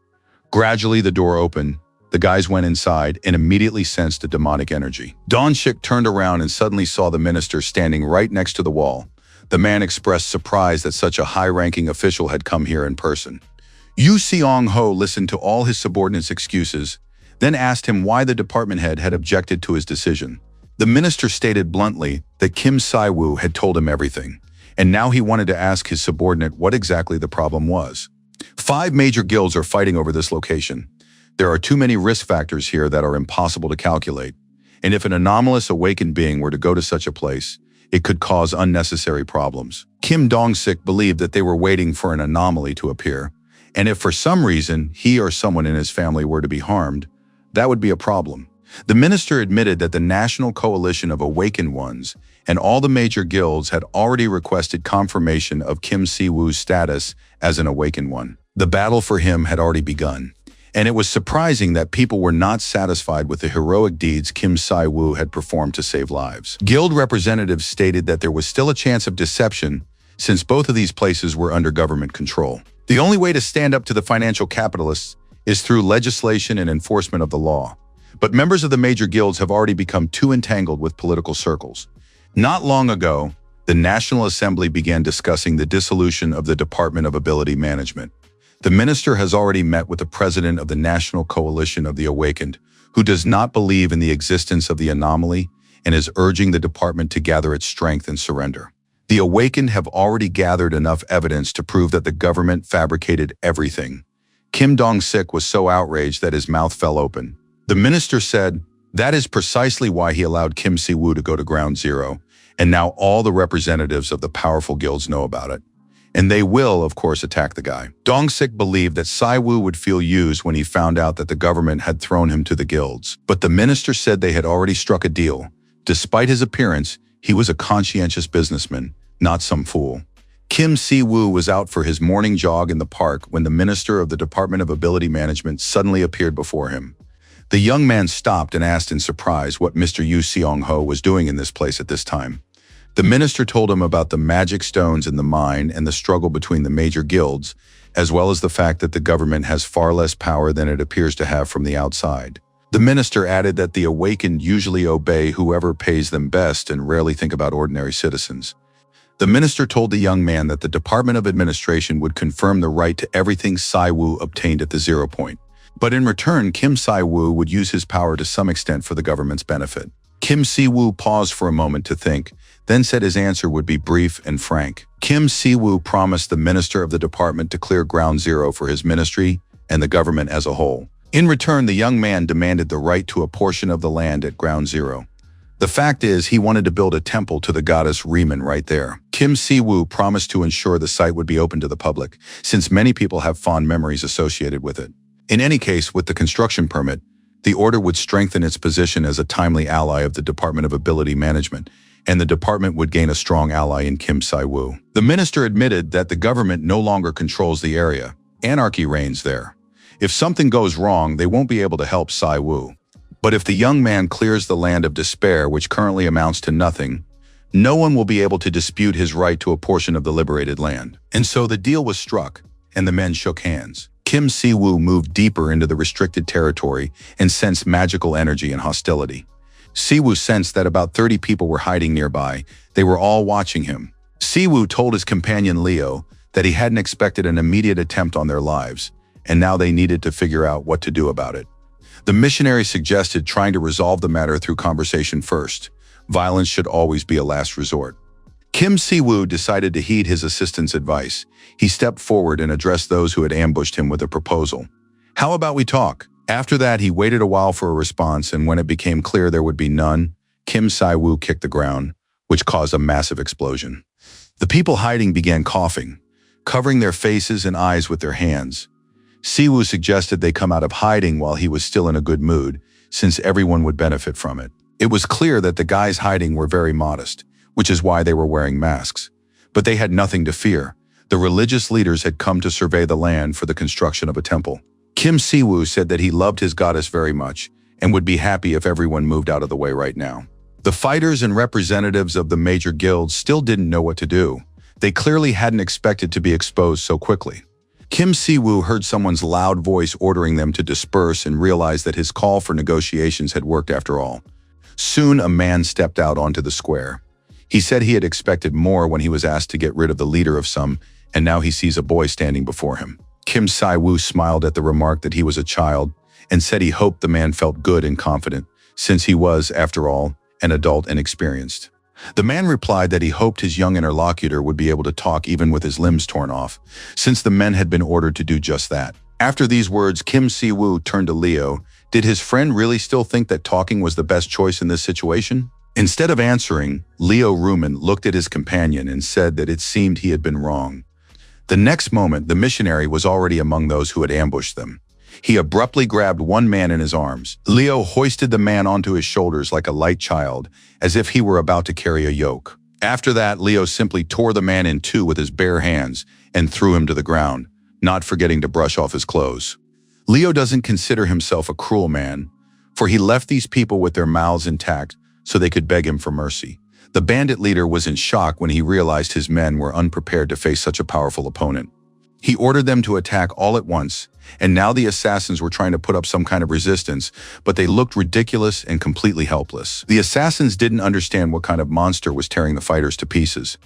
Gradually, the door opened. The guys went inside and immediately sensed a demonic energy. Dong-shik turned around and suddenly saw the minister standing right next to the wall. The man expressed surprise that such a high-ranking official had come here in person. Yu Seong-ho listened to all his subordinates' excuses, then asked him why the department head had objected to his decision. The minister stated bluntly that Kim Si-woo had told him everything, and now he wanted to ask his subordinate what exactly the problem was. 5 major guilds are fighting over this location. There are too many risk factors here that are impossible to calculate, and if an anomalous awakened being were to go to such a place, it could cause unnecessary problems. Kim Dong-sik believed that they were waiting for an anomaly to appear, and if for some reason he or someone in his family were to be harmed, that would be a problem. The minister admitted that the National Coalition of Awakened Ones and all the major guilds had already requested confirmation of Kim Si-woo's status as an Awakened One. The battle for him had already begun, and it was surprising that people were not satisfied with the heroic deeds Kim Si-woo had performed to save lives. Guild representatives stated that there was still a chance of deception since both of these places were under government control. The only way to stand up to the financial capitalists is through legislation and enforcement of the law. But members of the major guilds have already become too entangled with political circles. Not long ago, the National Assembly began discussing the dissolution of the Department of Ability Management. The minister has already met with the president of the National Coalition of the Awakened, who does not believe in the existence of the anomaly and is urging the department to gather its strength and surrender. The Awakened have already gathered enough evidence to prove that the government fabricated everything. Kim Dong-sik was so outraged that his mouth fell open. The minister said that is precisely why he allowed Kim Si-woo to go to Ground Zero, and now all the representatives of the powerful guilds know about it. And they will, of course, attack the guy. Dong-sik believed that Si-woo would feel used when he found out that the government had thrown him to the guilds. But the minister said they had already struck a deal. Despite his appearance, he was a conscientious businessman, not some fool. Kim Si-woo was out for his morning jog in the park when the minister of the Department of Ability Management suddenly appeared before him. The young man stopped and asked in surprise what Mr. Yu Seong-ho was doing in this place at this time. The minister told him about the magic stones in the mine and the struggle between the major guilds, as well as the fact that the government has far less power than it appears to have from the outside. The minister added that the Awakened usually obey whoever pays them best and rarely think about ordinary citizens. The minister told the young man that the Department of Administration would confirm the right to everything Si-woo obtained at the 0 point. But in return, Kim Si-woo would use his power to some extent for the government's benefit. Kim Si-woo paused for a moment to think, then said his answer would be brief and frank. Kim Si-woo promised the minister of the department to clear Ground Zero for his ministry and the government as a whole. In return, the young man demanded the right to a portion of the land at Ground Zero. The fact is, he wanted to build a temple to the goddess Riemann right there. Kim Si-woo promised to ensure the site would be open to the public, since many people have fond memories associated with it. In any case, with the construction permit, the order would strengthen its position as a timely ally of the Department of Ability Management, and the department would gain a strong ally in Kim Si-woo. The minister admitted that the government no longer controls the area. Anarchy reigns there. If something goes wrong, they won't be able to help Si-woo. But if the young man clears the land of despair, which currently amounts to nothing, no one will be able to dispute his right to a portion of the liberated land. And so the deal was struck, and the men shook hands. Kim Si-woo moved deeper into the restricted territory and sensed magical energy and hostility. Si-woo sensed that about 30 people were hiding nearby. They were all watching him. Si-woo told his companion Leo that he hadn't expected an immediate attempt on their lives, and now they needed to figure out what to do about it. The missionary suggested trying to resolve the matter through conversation first. Violence should always be a last resort. Kim Si-woo decided to heed his assistant's advice. He stepped forward and addressed those who had ambushed him with a proposal. "How about we talk?" After that, he waited a while for a response, and when it became clear there would be none, Kim Si-woo kicked the ground, which caused a massive explosion. The people hiding began coughing, covering their faces and eyes with their hands. Si-woo suggested they come out of hiding while he was still in a good mood, since everyone would benefit from it. It was clear that the guys hiding were very modest, which is why they were wearing masks. But they had nothing to fear. The religious leaders had come to survey the land for the construction of a temple. Kim Si-woo said that he loved his goddess very much and would be happy if everyone moved out of the way right now. The fighters and representatives of the major guilds still didn't know what to do. They clearly hadn't expected to be exposed so quickly. Kim Si-woo heard someone's loud voice ordering them to disperse and realized that his call for negotiations had worked after all. Soon, a man stepped out onto the square. He said he had expected more when he was asked to get rid of the leader of some, and now he sees a boy standing before him. Kim Si-woo smiled at the remark that he was a child and said he hoped the man felt good and confident, since he was, after all, an adult and experienced. The man replied that he hoped his young interlocutor would be able to talk even with his limbs torn off, since the men had been ordered to do just that. After these words, Kim Si-woo turned to Leo. Did his friend really still think that talking was the best choice in this situation? Instead of answering, Leo Ruman looked at his companion and said that it seemed he had been wrong. The next moment, the missionary was already among those who had ambushed them. He abruptly grabbed one man in his arms. Leo hoisted the man onto his shoulders like a light child, as if he were about to carry a yoke. After that, Leo simply tore the man in two with his bare hands and threw him to the ground, not forgetting to brush off his clothes. Leo doesn't consider himself a cruel man, for he left these people with their mouths intact so they could beg him for mercy. The bandit leader was in shock when he realized his men were unprepared to face such a powerful opponent. He ordered them to attack all at once, and now the assassins were trying to put up some kind of resistance, but they looked ridiculous and completely helpless. The assassins didn't understand what kind of monster was tearing the fighters to pieces,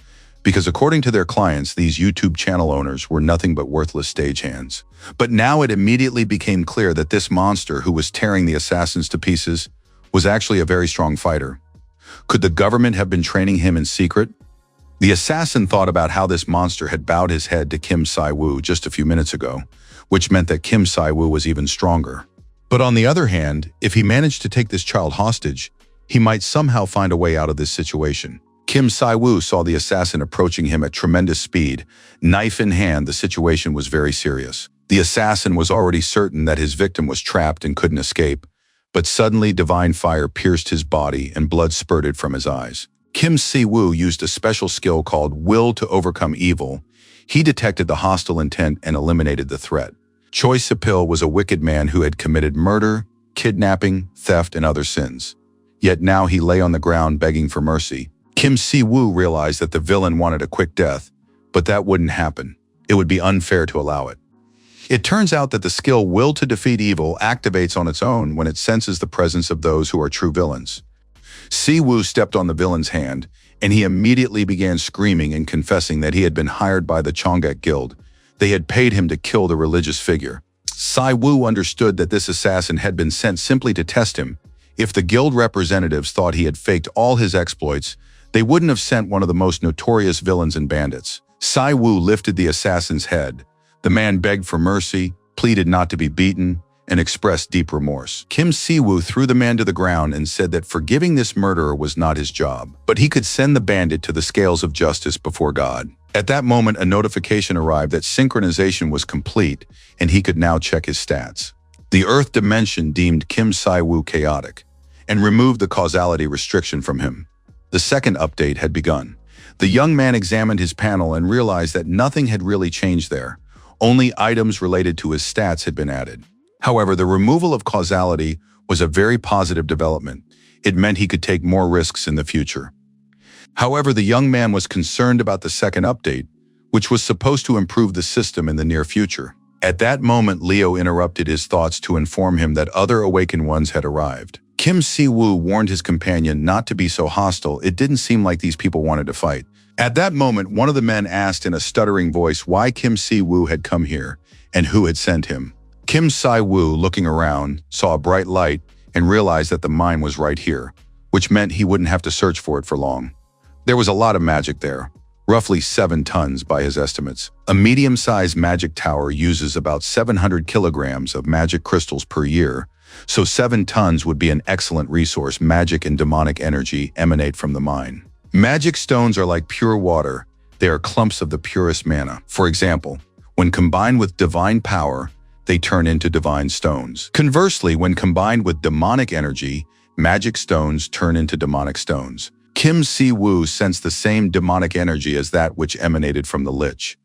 because according to their clients, these YouTube channel owners were nothing but worthless stagehands. But now it immediately became clear that this monster who was tearing the assassins to pieces was actually a very strong fighter. Could the government have been training him in secret? The assassin thought about how this monster had bowed his head to Kim Si-woo just a few minutes ago, which meant that Kim Si-woo was even stronger. But on the other hand, if he managed to take this child hostage, he might somehow find a way out of this situation. Kim Si-woo saw the assassin approaching him at tremendous speed. Knife in hand, the situation was very serious. The assassin was already certain that his victim was trapped and couldn't escape, but suddenly divine fire pierced his body and blood spurted from his eyes. Kim Si-woo used a special skill called Will to Overcome Evil. He detected the hostile intent and eliminated the threat. Choi Se-pil was a wicked man who had committed murder, kidnapping, theft, and other sins. Yet now he lay on the ground begging for mercy. Kim Si-woo realized that the villain wanted a quick death, but that wouldn't happen. It would be unfair to allow it. It turns out that the skill Will to Defeat Evil activates on its own when it senses the presence of those who are true villains. Si-woo stepped on the villain's hand, and he immediately began screaming and confessing that he had been hired by the Chonggak Guild. They had paid him to kill the religious figure. Si-woo understood that this assassin had been sent simply to test him. If the guild representatives thought he had faked all his exploits, they wouldn't have sent one of the most notorious villains and bandits. Si-woo lifted the assassin's head. The man begged for mercy, pleaded not to be beaten, and expressed deep remorse. Kim Si-woo threw the man to the ground and said that forgiving this murderer was not his job, but he could send the bandit to the scales of justice before God. At that moment, a notification arrived that synchronization was complete, and he could now check his stats. The Earth dimension deemed Kim Si-woo chaotic, and removed the causality restriction from him. The second update had begun. The young man examined his panel and realized that nothing had really changed there. Only items related to his stats had been added. However, the removal of causality was a very positive development. It meant he could take more risks in the future. However, the young man was concerned about the second update, which was supposed to improve the system in the near future. At that moment, Leo interrupted his thoughts to inform him that other awakened ones had arrived. Kim Si-woo warned his companion not to be so hostile. It didn't seem like these people wanted to fight. At that moment, one of the men asked in a stuttering voice why Kim Si-woo had come here and who had sent him. Kim Si-woo, looking around, saw a bright light and realized that the mine was right here, which meant he wouldn't have to search for it for long. There was a lot of magic there, roughly 7 tons by his estimates. A medium-sized magic tower uses about 700 kilograms of magic crystals per year, so 7 tons would be an excellent resource. Magic and demonic energy emanate from the mine. Magic stones are like pure water. They are clumps of the purest mana. For example, when combined with divine power, they turn into divine stones. Conversely, when combined with demonic energy, magic stones turn into demonic stones. Kim Si-woo sensed the same demonic energy as that which emanated from the Lich.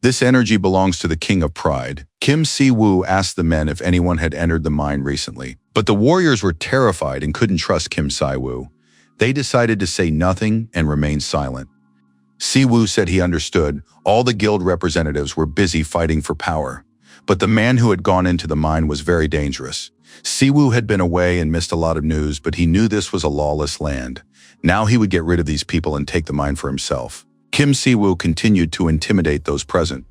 This energy belongs to the King of Pride. Kim Si-woo asked the men if anyone had entered the mine recently, but the warriors were terrified and couldn't trust Kim Si-woo. They decided to say nothing and remain silent. Si-woo said he understood. All the guild representatives were busy fighting for power. But the man who had gone into the mine was very dangerous. Si-woo had been away and missed a lot of news, but he knew this was a lawless land. Now he would get rid of these people and take the mine for himself. Kim Si-woo continued to intimidate those present.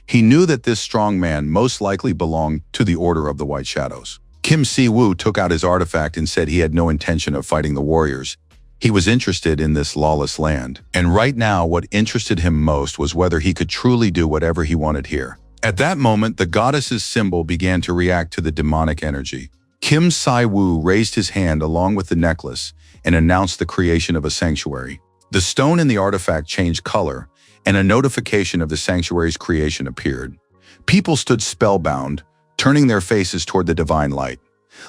He knew that this strong man most likely belonged to the Order of the White Shadows. Kim Si-woo took out his artifact and said he had no intention of fighting the warriors. He was interested in this lawless land. And right now, what interested him most was whether he could truly do whatever he wanted here. At that moment, the goddess's symbol began to react to the demonic energy. Kim Si-woo raised his hand along with the necklace and announced the creation of a sanctuary. The stone in the artifact changed color, and a notification of the sanctuary's creation appeared. People stood spellbound, turning their faces toward the divine light.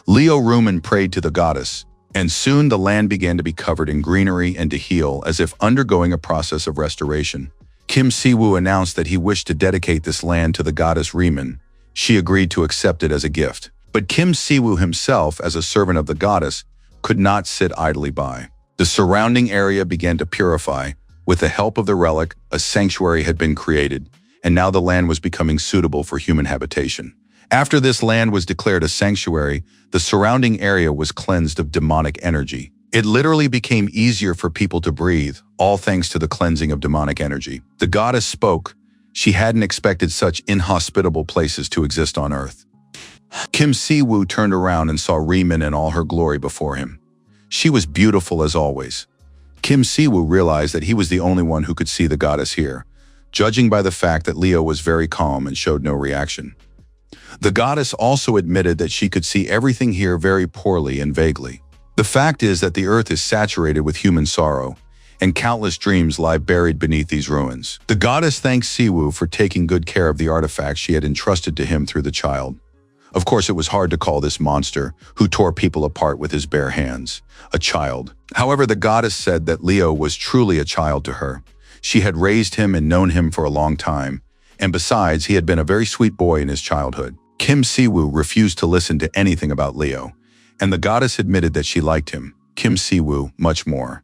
Leo Ruman prayed to the goddess, and soon the land began to be covered in greenery and to heal as if undergoing a process of restoration. Kim Si-woo announced that he wished to dedicate this land to the goddess Reman. She agreed to accept it as a gift. But Kim Si-woo himself, as a servant of the goddess, could not sit idly by. The The surrounding area began to purify. With the help of the relic, a sanctuary had been created, and now the land was becoming suitable for human habitation. After this land was declared a sanctuary, the surrounding area was cleansed of demonic energy. It literally became easier for people to breathe, all thanks to the cleansing of demonic energy. The goddess spoke. She hadn't expected such inhospitable places to exist on Earth. Kim Si-woo turned around and saw Riemann in all her glory before him. She was beautiful as always. Kim Si-woo realized that he was the only one who could see the goddess here, judging by the fact that Leo was very calm and showed no reaction. The goddess also admitted that she could see everything here very poorly and vaguely. The fact is that the earth is saturated with human sorrow, and countless dreams lie buried beneath these ruins. The goddess thanked Si-woo for taking good care of the artifacts she had entrusted to him through the child. Of course, it was hard to call this monster, who tore people apart with his bare hands, a child. However, the goddess said that Leo was truly a child to her. She had raised him and known him for a long time, and besides, he had been a very sweet boy in his childhood. Kim Si-woo refused to listen to anything about Leo, and the goddess admitted that she liked him, Kim Si-woo, much more.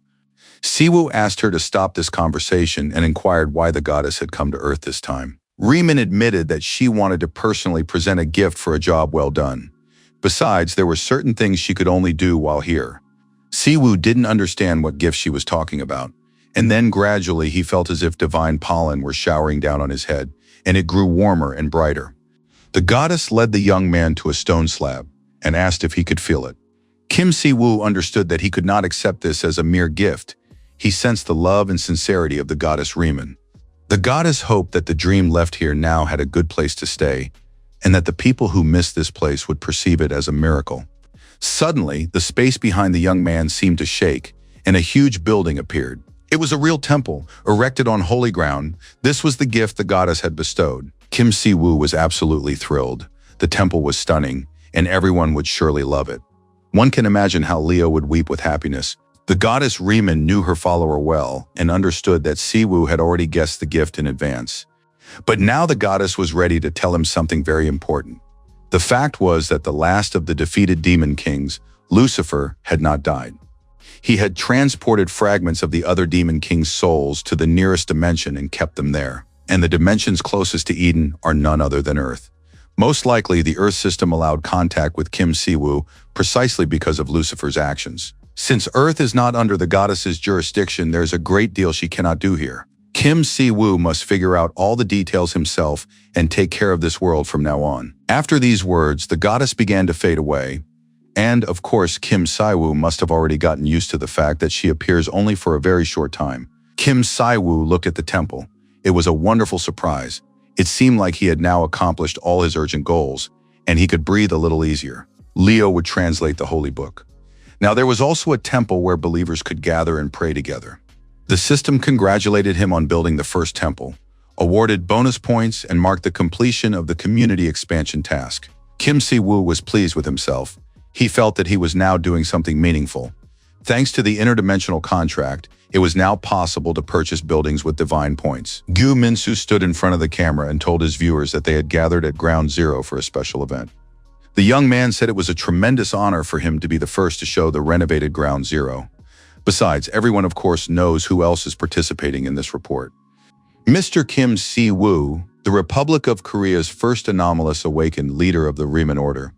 Si-woo asked her to stop this conversation and inquired why the goddess had come to Earth this time. Riemann admitted that she wanted to personally present a gift for a job well done. Besides, there were certain things she could only do while here. Si-woo didn't understand what gift she was talking about, and then gradually he felt as if divine pollen were showering down on his head, and it grew warmer and brighter. The goddess led the young man to a stone slab and asked if he could feel it. Kim Si-woo understood that he could not accept this as a mere gift. He sensed the love and sincerity of the goddess Riemann. The goddess hoped that the dream left here now had a good place to stay, and that the people who missed this place would perceive it as a miracle. Suddenly, the space behind the young man seemed to shake, and a huge building appeared. It was a real temple, erected on holy ground. This was the gift the goddess had bestowed. Kim Si-woo was absolutely thrilled. The temple was stunning, and everyone would surely love it. One can imagine how Leo would weep with happiness. The goddess Riemann knew her follower well and understood that Si-woo had already guessed the gift in advance. But now the goddess was ready to tell him something very important. The fact was that the last of the defeated demon kings, Lucifer, had not died. He had transported fragments of the other demon king's souls to the nearest dimension and kept them there. And the dimensions closest to Eden are none other than Earth. Most likely, the Earth system allowed contact with Kim Si-woo precisely because of Lucifer's actions. Since Earth is not under the goddess's jurisdiction, there's a great deal she cannot do here. Kim Si-woo must figure out all the details himself and take care of this world from now on. After these words, the goddess began to fade away. And, of course, Kim Si-woo must have already gotten used to the fact that she appears only for a very short time. Kim Si-woo looked at the temple. It was a wonderful surprise. It seemed like he had now accomplished all his urgent goals, and he could breathe a little easier. Leo would translate the holy book. Now, there was also a temple where believers could gather and pray together. The system congratulated him on building the first temple, awarded bonus points, and marked the completion of the community expansion task. Kim Si-woo was pleased with himself. He felt that he was now doing something meaningful. Thanks to the interdimensional contract, it was now possible to purchase buildings with divine points. Gu Min-soo stood in front of the camera and told his viewers that they had gathered at Ground Zero for a special event. The young man said it was a tremendous honor for him to be the first to show the renovated Ground Zero. Besides, everyone of course knows who else is participating in this report. Mr. Kim Si-woo, the Republic of Korea's first anomalous awakened leader of the Riemann Order.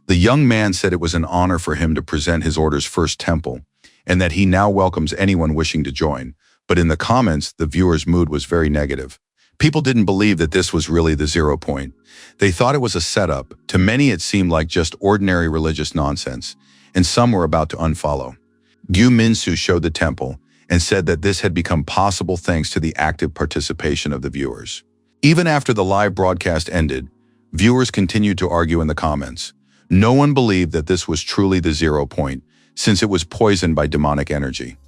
The young man said it was an honor for him to present his order's first temple, and that he now welcomes anyone wishing to join. But in the comments, the viewers' mood was very negative. People didn't believe that this was really the 0 point. They thought it was a setup. To many, it seemed like just ordinary religious nonsense, and some were about to unfollow. Gu Min-soo showed the temple and said that this had become possible thanks to the active participation of the viewers. Even after the live broadcast ended, viewers continued to argue in the comments. No one believed that this was truly the 0 point, since it was poisoned by demonic energy.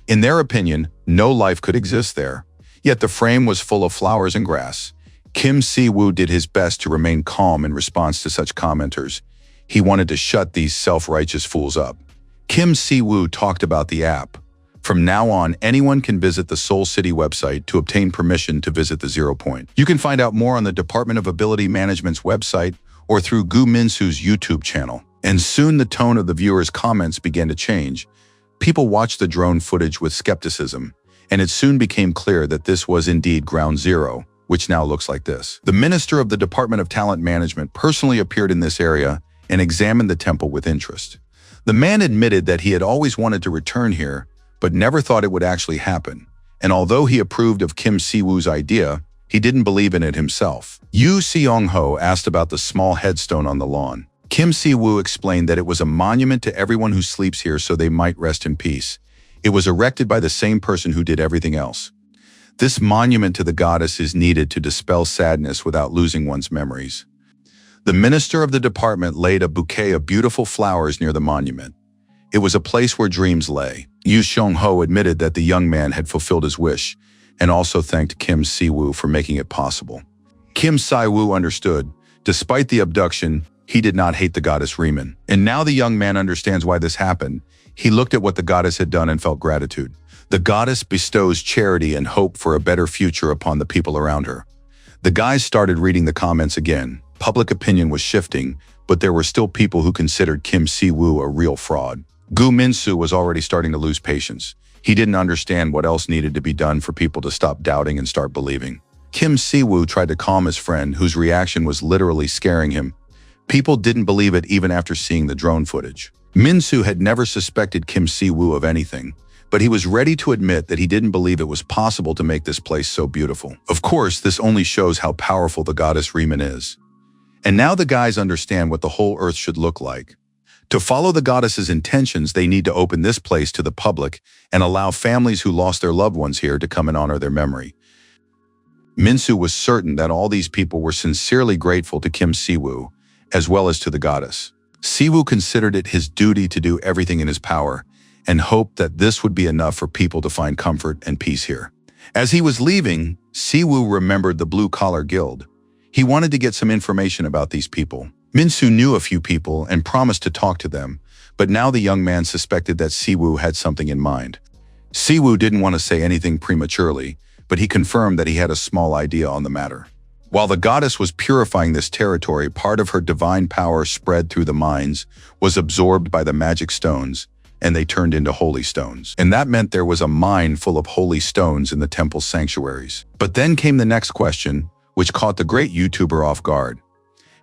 In their opinion, no life could exist there. Yet the frame was full of flowers and grass. Kim Si-woo did his best to remain calm in response to such commenters. He wanted to shut these self-righteous fools up. Kim Si-woo talked about the app. From now on, anyone can visit the Seoul City website to obtain permission to visit the 0 point. You can find out more on the Department of Ability Management's website or through Gu Min-soo's YouTube channel. And soon the tone of the viewers' comments began to change. People watched the drone footage with skepticism, and it soon became clear that this was indeed Ground Zero, which now looks like this. The Minister of the Department of Talent Management personally appeared in this area and examined the temple with interest. The man admitted that he had always wanted to return here, but never thought it would actually happen. And although he approved of Kim Si-woo's idea, he didn't believe in it himself. Yu Seong-ho asked about the small headstone on the lawn. Kim Si-woo explained that it was a monument to everyone who sleeps here so they might rest in peace. It was erected by the same person who did everything else. This monument to the goddess is needed to dispel sadness without losing one's memories. The minister of the department laid a bouquet of beautiful flowers near the monument. It was a place where dreams lay. Yu Seong-ho admitted that the young man had fulfilled his wish, and also thanked Kim Si-woo for making it possible. Kim Si-woo understood. Despite the abduction, he did not hate the goddess Riemann. And now the young man understands why this happened. He looked at what the goddess had done and felt gratitude. The goddess bestows charity and hope for a better future upon the people around her. The guys started reading the comments again. Public opinion was shifting, but there were still people who considered Kim Si-woo a real fraud. Gu Min-soo was already starting to lose patience. He didn't understand what else needed to be done for people to stop doubting and start believing. Kim Si-woo tried to calm his friend, whose reaction was literally scaring him. People didn't believe it even after seeing the drone footage. Min-soo had never suspected Kim Si-woo of anything, but he was ready to admit that he didn't believe it was possible to make this place so beautiful. Of course, this only shows how powerful the goddess Riemann is. And now the guys understand what the whole earth should look like. To follow the goddess's intentions, they need to open this place to the public and allow families who lost their loved ones here to come and honor their memory. Min-soo was certain that all these people were sincerely grateful to Kim Si-woo, as well as to the goddess. Si-woo considered it his duty to do everything in his power and hoped that this would be enough for people to find comfort and peace here. As he was leaving, Si-woo remembered the Blue Collar Guild. He wanted to get some information about these people. Min-soo knew a few people and promised to talk to them, but now the young man suspected that Si-woo had something in mind. Si-woo didn't want to say anything prematurely, but he confirmed that he had a small idea on the matter. While the goddess was purifying this territory, part of her divine power spread through the mines, was absorbed by the magic stones, and they turned into holy stones. And that meant there was a mine full of holy stones in the temple's sanctuaries. But then came the next question, which caught the great YouTuber off guard.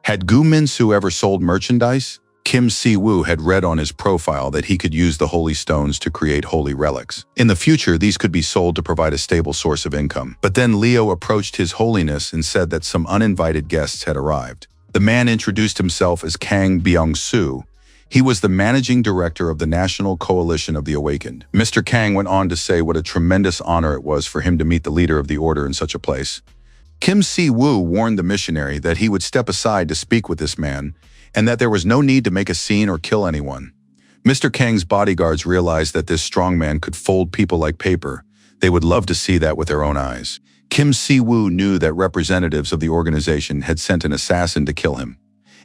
Had Gu Min-soo ever sold merchandise? Kim Si-woo had read on his profile that he could use the holy stones to create holy relics. In the future, these could be sold to provide a stable source of income. But then Leo approached His Holiness and said that some uninvited guests had arrived. The man introduced himself as Kang Byung-soo. He was the managing director of the National Coalition of the Awakened. Mr. Kang went on to say what a tremendous honor it was for him to meet the leader of the order in such a place. Kim Si-woo warned the missionary that he would step aside to speak with this man, and that there was no need to make a scene or kill anyone. Mr. Kang's bodyguards realized that this strong man could fold people like paper. They would love to see that with their own eyes. Kim Si-woo knew that representatives of the organization had sent an assassin to kill him.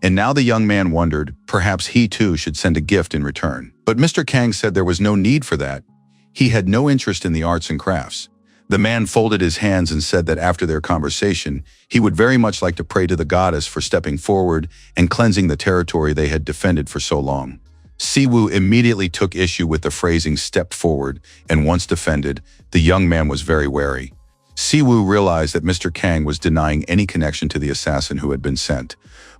And now the young man wondered, perhaps he too should send a gift in return. But Mr. Kang said there was no need for that. He had no interest in the arts and crafts. The man folded his hands and said that after their conversation, he would very much like to pray to the goddess for stepping forward and cleansing the territory they had defended for so long. Si-woo immediately took issue with the phrasing "stepped forward," and once defended, the young man was very wary. Si-woo realized that Mr. Kang was denying any connection to the assassin who had been sent,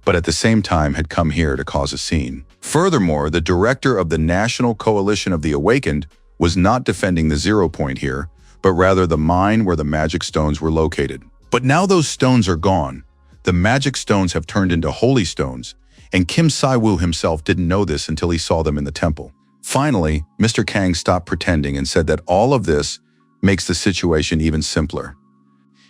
but at the same time had come here to cause a scene. Furthermore, the director of the National Coalition of the Awakened was not defending the 0 point here, but rather the mine where the magic stones were located. But now those stones are gone. The magic stones have turned into holy stones, and Kim Si-woo himself didn't know this until he saw them in the temple. Finally, Mr. Kang stopped pretending and said that all of this makes the situation even simpler.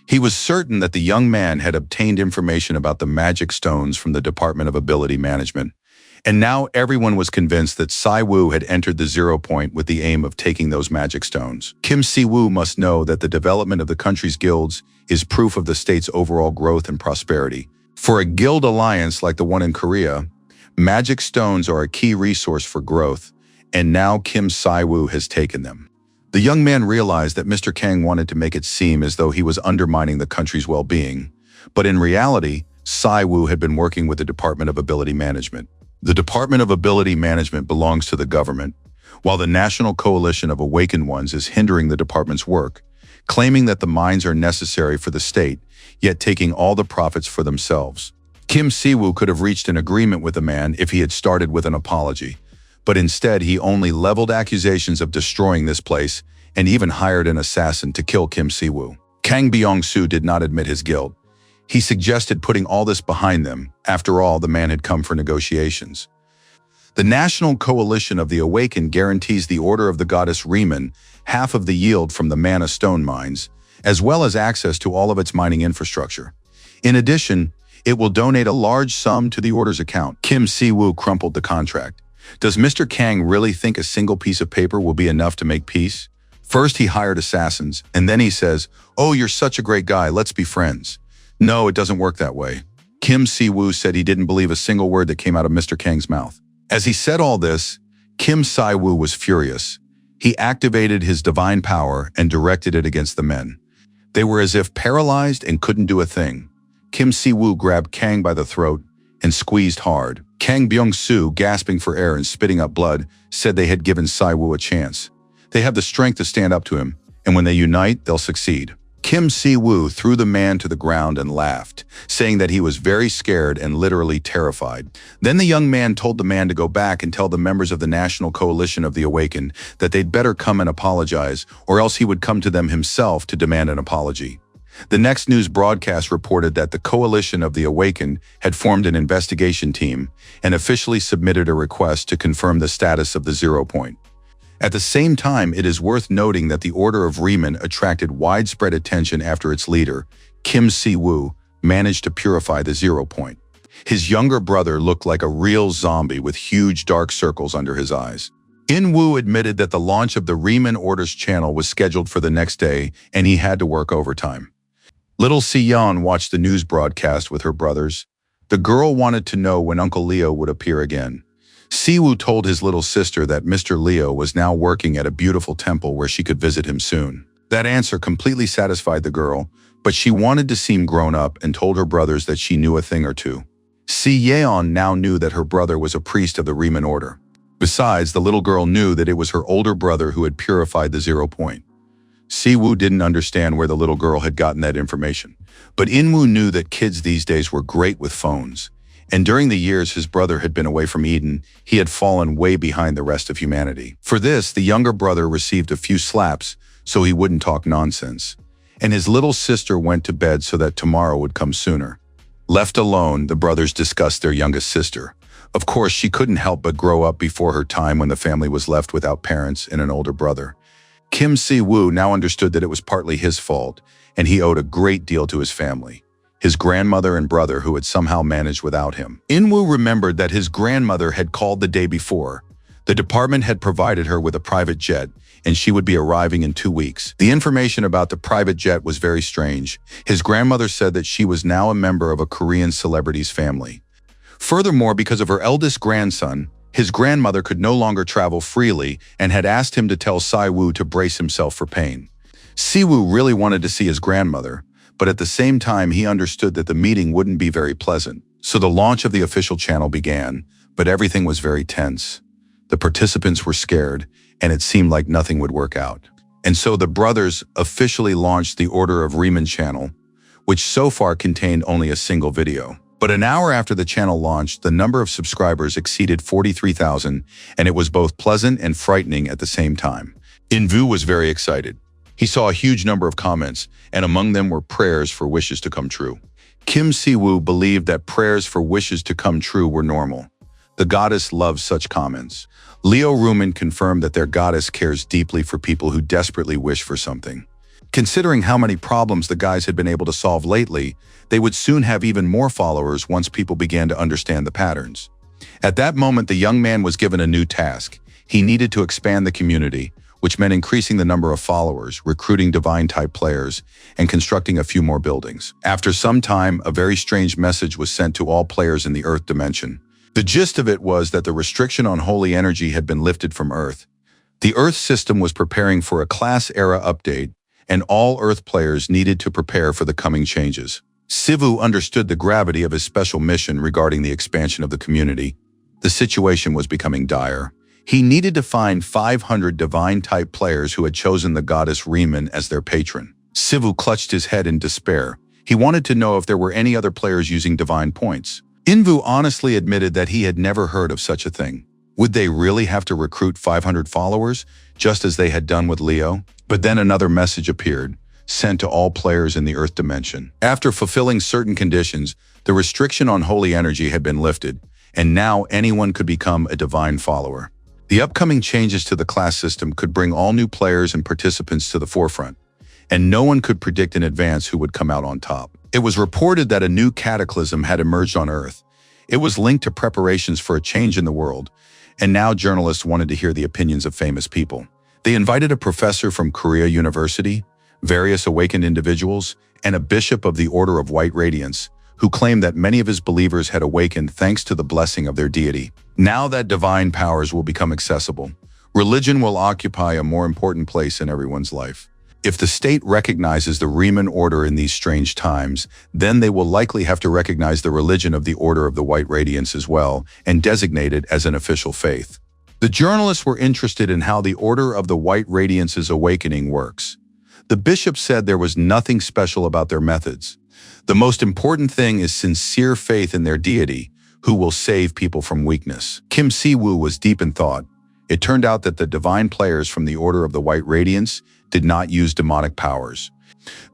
He was certain that the young man had obtained information about the magic stones from the Department of Ability Management, and now everyone was convinced that Si-woo had entered the 0 point with the aim of taking those magic stones. Kim Si-woo must know that the development of the country's guilds is proof of the state's overall growth and prosperity. For a guild alliance like the one in Korea, magic stones are a key resource for growth, and now Kim Si-woo has taken them. The young man realized that Mr. Kang wanted to make it seem as though he was undermining the country's well-being, but in reality, Si-woo had been working with the Department of Ability Management. The Department of Ability Management belongs to the government, while the National Coalition of Awakened Ones is hindering the department's work, claiming that the mines are necessary for the state, yet taking all the profits for themselves. Kim Si-woo could have reached an agreement with the man if he had started with an apology, but instead he only leveled accusations of destroying this place and even hired an assassin to kill Kim Si-woo. Kang Byung-soo did not admit his guilt. He suggested putting all this behind them. After all, the man had come for negotiations. The National Coalition of the Awakened guarantees the Order of the Goddess Riemann half of the yield from the Mana stone mines, as well as access to all of its mining infrastructure. In addition, it will donate a large sum to the Order's account. Kim Si-woo crumpled the contract. Does Mr. Kang really think a single piece of paper will be enough to make peace? First he hired assassins, and then he says, "Oh, you're such a great guy, let's be friends." No, it doesn't work that way. Kim Si-woo said he didn't believe a single word that came out of Mr. Kang's mouth. As he said all this, Kim Si-woo was furious. He activated his divine power and directed it against the men. They were as if paralyzed and couldn't do a thing. Kim Si-woo grabbed Kang by the throat and squeezed hard. Kang Byung-soo, gasping for air and spitting up blood, said they had given Si-woo a chance. They have the strength to stand up to him, and when they unite, they'll succeed. Kim Si-woo threw the man to the ground and laughed, saying that he was very scared and literally terrified. Then the young man told the man to go back and tell the members of the National Coalition of the Awakened that they'd better come and apologize, or else he would come to them himself to demand an apology. The next news broadcast reported that the Coalition of the Awakened had formed an investigation team and officially submitted a request to confirm the status of the 0 point. At the same time, it is worth noting that the Order of Riemann attracted widespread attention after its leader, Kim Si-woo, managed to purify the 0 point. His younger brother looked like a real zombie with huge dark circles under his eyes. In-woo admitted that the launch of the Riemann Order's channel was scheduled for the next day and he had to work overtime. Little Si-yeon watched the news broadcast with her brothers. The girl wanted to know when Uncle Leo would appear again. Si-woo told his little sister that Mr. Leo was now working at a beautiful temple where she could visit him soon. That answer completely satisfied the girl, but she wanted to seem grown up and told her brothers that she knew a thing or two. Si-yeon now knew that her brother was a priest of the Riemann Order. Besides, the little girl knew that it was her older brother who had purified the 0 point. Si-woo didn't understand where the little girl had gotten that information, but In-woo knew that kids these days were great with phones. And during the years his brother had been away from Eden, he had fallen way behind the rest of humanity. For this, the younger brother received a few slaps so he wouldn't talk nonsense. And his little sister went to bed so that tomorrow would come sooner. Left alone, the brothers discussed their youngest sister. Of course, she couldn't help but grow up before her time when the family was left without parents and an older brother. Kim Si-woo now understood that it was partly his fault, and he owed a great deal to his family. His grandmother and brother who had somehow managed without him. In-woo remembered that his grandmother had called the day before. The department had provided her with a private jet, and she would be arriving in 2 weeks. The information about the private jet was very strange. His grandmother said that she was now a member of a Korean celebrity's family. Furthermore, because of her eldest grandson, his grandmother could no longer travel freely and had asked him to tell Si-woo to brace himself for pain. Si-woo really wanted to see his grandmother, but at the same time he understood that the meeting wouldn't be very pleasant. So the launch of the official channel began, but everything was very tense. The participants were scared, and it seemed like nothing would work out. And so the brothers officially launched the Order of Riemann channel, which so far contained only a single video. But an hour after the channel launched, the number of subscribers exceeded 43,000, and it was both pleasant and frightening at the same time. In-woo was very excited. He saw a huge number of comments, and among them were prayers for wishes to come true. Kim Si-woo believed that prayers for wishes to come true were normal. The goddess loves such comments. Leo Riemann confirmed that their goddess cares deeply for people who desperately wish for something. Considering how many problems the guys had been able to solve lately, they would soon have even more followers once people began to understand the patterns. At that moment, the young man was given a new task. He needed to expand the community, which meant increasing the number of followers, recruiting divine-type players, and constructing a few more buildings. After some time, a very strange message was sent to all players in the Earth dimension. The gist of it was that the restriction on holy energy had been lifted from Earth. The Earth system was preparing for a class-era update, and all Earth players needed to prepare for the coming changes. Si-woo understood the gravity of his special mission regarding the expansion of the community. The situation was becoming dire. He needed to find 500 divine-type players who had chosen the goddess Riemann as their patron. Sivu clutched his head in despair. He wanted to know if there were any other players using divine points. Invu honestly admitted that he had never heard of such a thing. Would they really have to recruit 500 followers, just as they had done with Leo? But then another message appeared, sent to all players in the Earth dimension. After fulfilling certain conditions, the restriction on holy energy had been lifted, and now anyone could become a divine follower. The upcoming changes to the class system could bring all new players and participants to the forefront, and no one could predict in advance who would come out on top. It was reported that a new cataclysm had emerged on Earth. It was linked to preparations for a change in the world, and now journalists wanted to hear the opinions of famous people. They invited a professor from Korea University, various awakened individuals, and a bishop of the Order of White Radiance, who claimed that many of his believers had awakened thanks to the blessing of their deity. Now that divine powers will become accessible, religion will occupy a more important place in everyone's life. If the state recognizes the Riemann order in these strange times, then they will likely have to recognize the religion of the Order of the White Radiance as well and designate it as an official faith. The journalists were interested in how the Order of the White Radiance's awakening works. The bishop said there was nothing special about their methods. The most important thing is sincere faith in their deity, who will save people from weakness. Kim Si-woo was deep in thought. It turned out that the divine players from the Order of the White Radiance did not use demonic powers.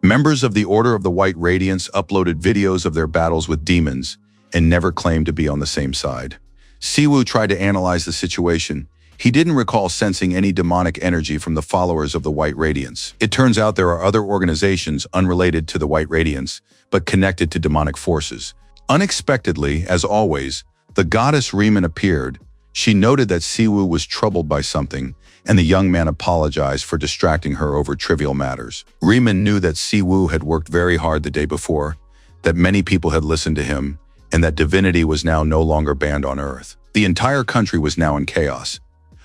Members of the Order of the White Radiance uploaded videos of their battles with demons and never claimed to be on the same side. Si-woo tried to analyze the situation. He didn't recall sensing any demonic energy from the followers of the White Radiance. It turns out there are other organizations unrelated to the White Radiance, but connected to demonic forces. Unexpectedly, as always, the goddess Riemann appeared. She noted that Si-woo was troubled by something, and the young man apologized for distracting her over trivial matters. Riemann knew that Si-woo had worked very hard the day before, that many people had listened to him, and that divinity was now no longer banned on Earth. The entire country was now in chaos.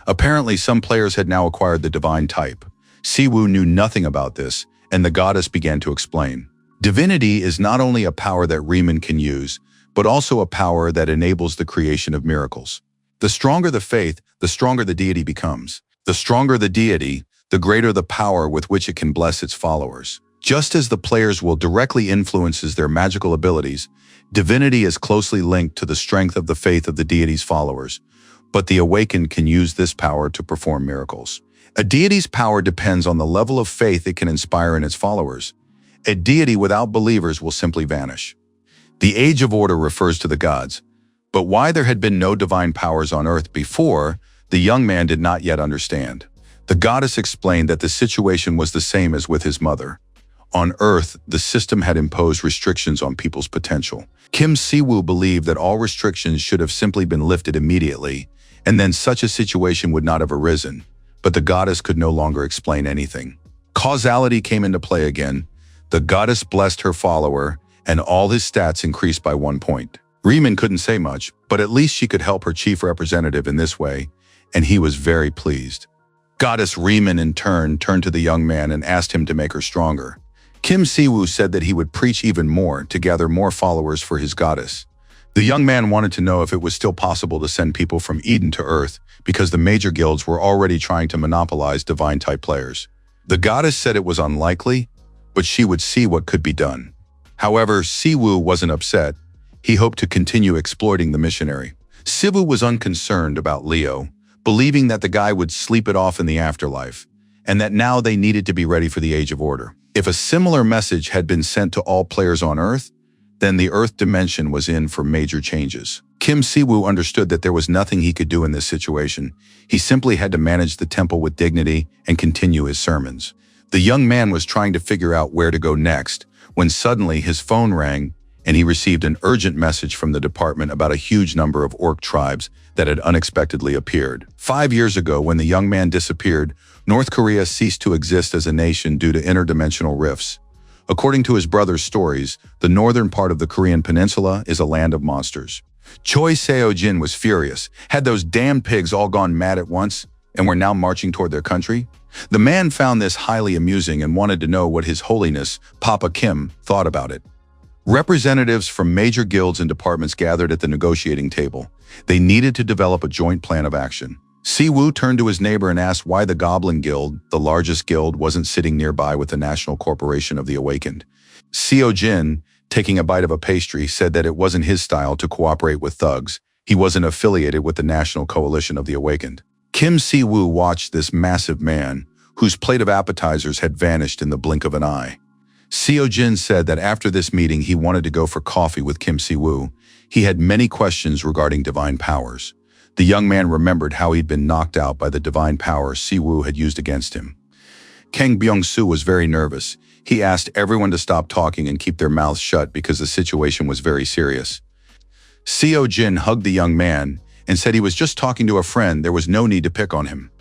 Apparently, some players had now acquired the divine type. Si-woo knew nothing about this, and the goddess began to explain. Divinity is not only a power that Riemann can use, but also a power that enables the creation of miracles. The stronger the faith, the stronger the deity becomes. The stronger the deity, the greater the power with which it can bless its followers. Just as the player's will directly influences their magical abilities, divinity is closely linked to the strength of the faith of the deity's followers, but the awakened can use this power to perform miracles. A deity's power depends on the level of faith it can inspire in its followers. A deity without believers will simply vanish. The Age of Order refers to the gods, but why there had been no divine powers on Earth before, the young man did not yet understand. The goddess explained that the situation was the same as with his mother. On Earth, the system had imposed restrictions on people's potential. Kim Si-woo believed that all restrictions should have simply been lifted immediately, and then such a situation would not have arisen, but the goddess could no longer explain anything. Causality came into play again. The goddess blessed her follower, and all his stats increased by 1 point. Riemann couldn't say much, but at least she could help her chief representative in this way, and he was very pleased. Goddess Riemann in turn turned to the young man and asked him to make her stronger. Kim Si-woo said that he would preach even more to gather more followers for his goddess. The young man wanted to know if it was still possible to send people from Eden to Earth, because the major guilds were already trying to monopolize divine-type players. The goddess said it was unlikely, but she would see what could be done. However, Si-woo wasn't upset. He hoped to continue exploiting the missionary. Si-woo was unconcerned about Leo, believing that the guy would sleep it off in the afterlife, and that now they needed to be ready for the Age of Order. If a similar message had been sent to all players on Earth, then the Earth dimension was in for major changes. Kim Si-woo understood that there was nothing he could do in this situation. He simply had to manage the temple with dignity and continue his sermons. The young man was trying to figure out where to go next, when suddenly his phone rang and he received an urgent message from the department about a huge number of orc tribes that had unexpectedly appeared. 5 years ago, when the young man disappeared, North Korea ceased to exist as a nation due to interdimensional rifts. According to his brother's stories, the northern part of the Korean peninsula is a land of monsters. Choi Seo-jin was furious. Had those damn pigs all gone mad at once and were now marching toward their country? The man found this highly amusing and wanted to know what His Holiness, Papa Kim, thought about it. Representatives from major guilds and departments gathered at the negotiating table. They needed to develop a joint plan of action. Siwoo turned to his neighbor and asked why the Goblin Guild, the largest guild, wasn't sitting nearby with the National Corporation of the Awakened. Seo Jin, taking a bite of a pastry, said that it wasn't his style to cooperate with thugs. He wasn't affiliated with the National Coalition of the Awakened. Kim Siwoo watched this massive man, whose plate of appetizers had vanished in the blink of an eye. Seo Jin said that after this meeting he wanted to go for coffee with Kim Siwoo. He had many questions regarding divine powers. The young man remembered how he'd been knocked out by the divine power Siwoo had used against him. Kang Byung-soo was very nervous. He asked everyone to stop talking and keep their mouths shut because the situation was very serious. Seo Jin hugged the young man and said he was just talking to a friend. There was no need to pick on him.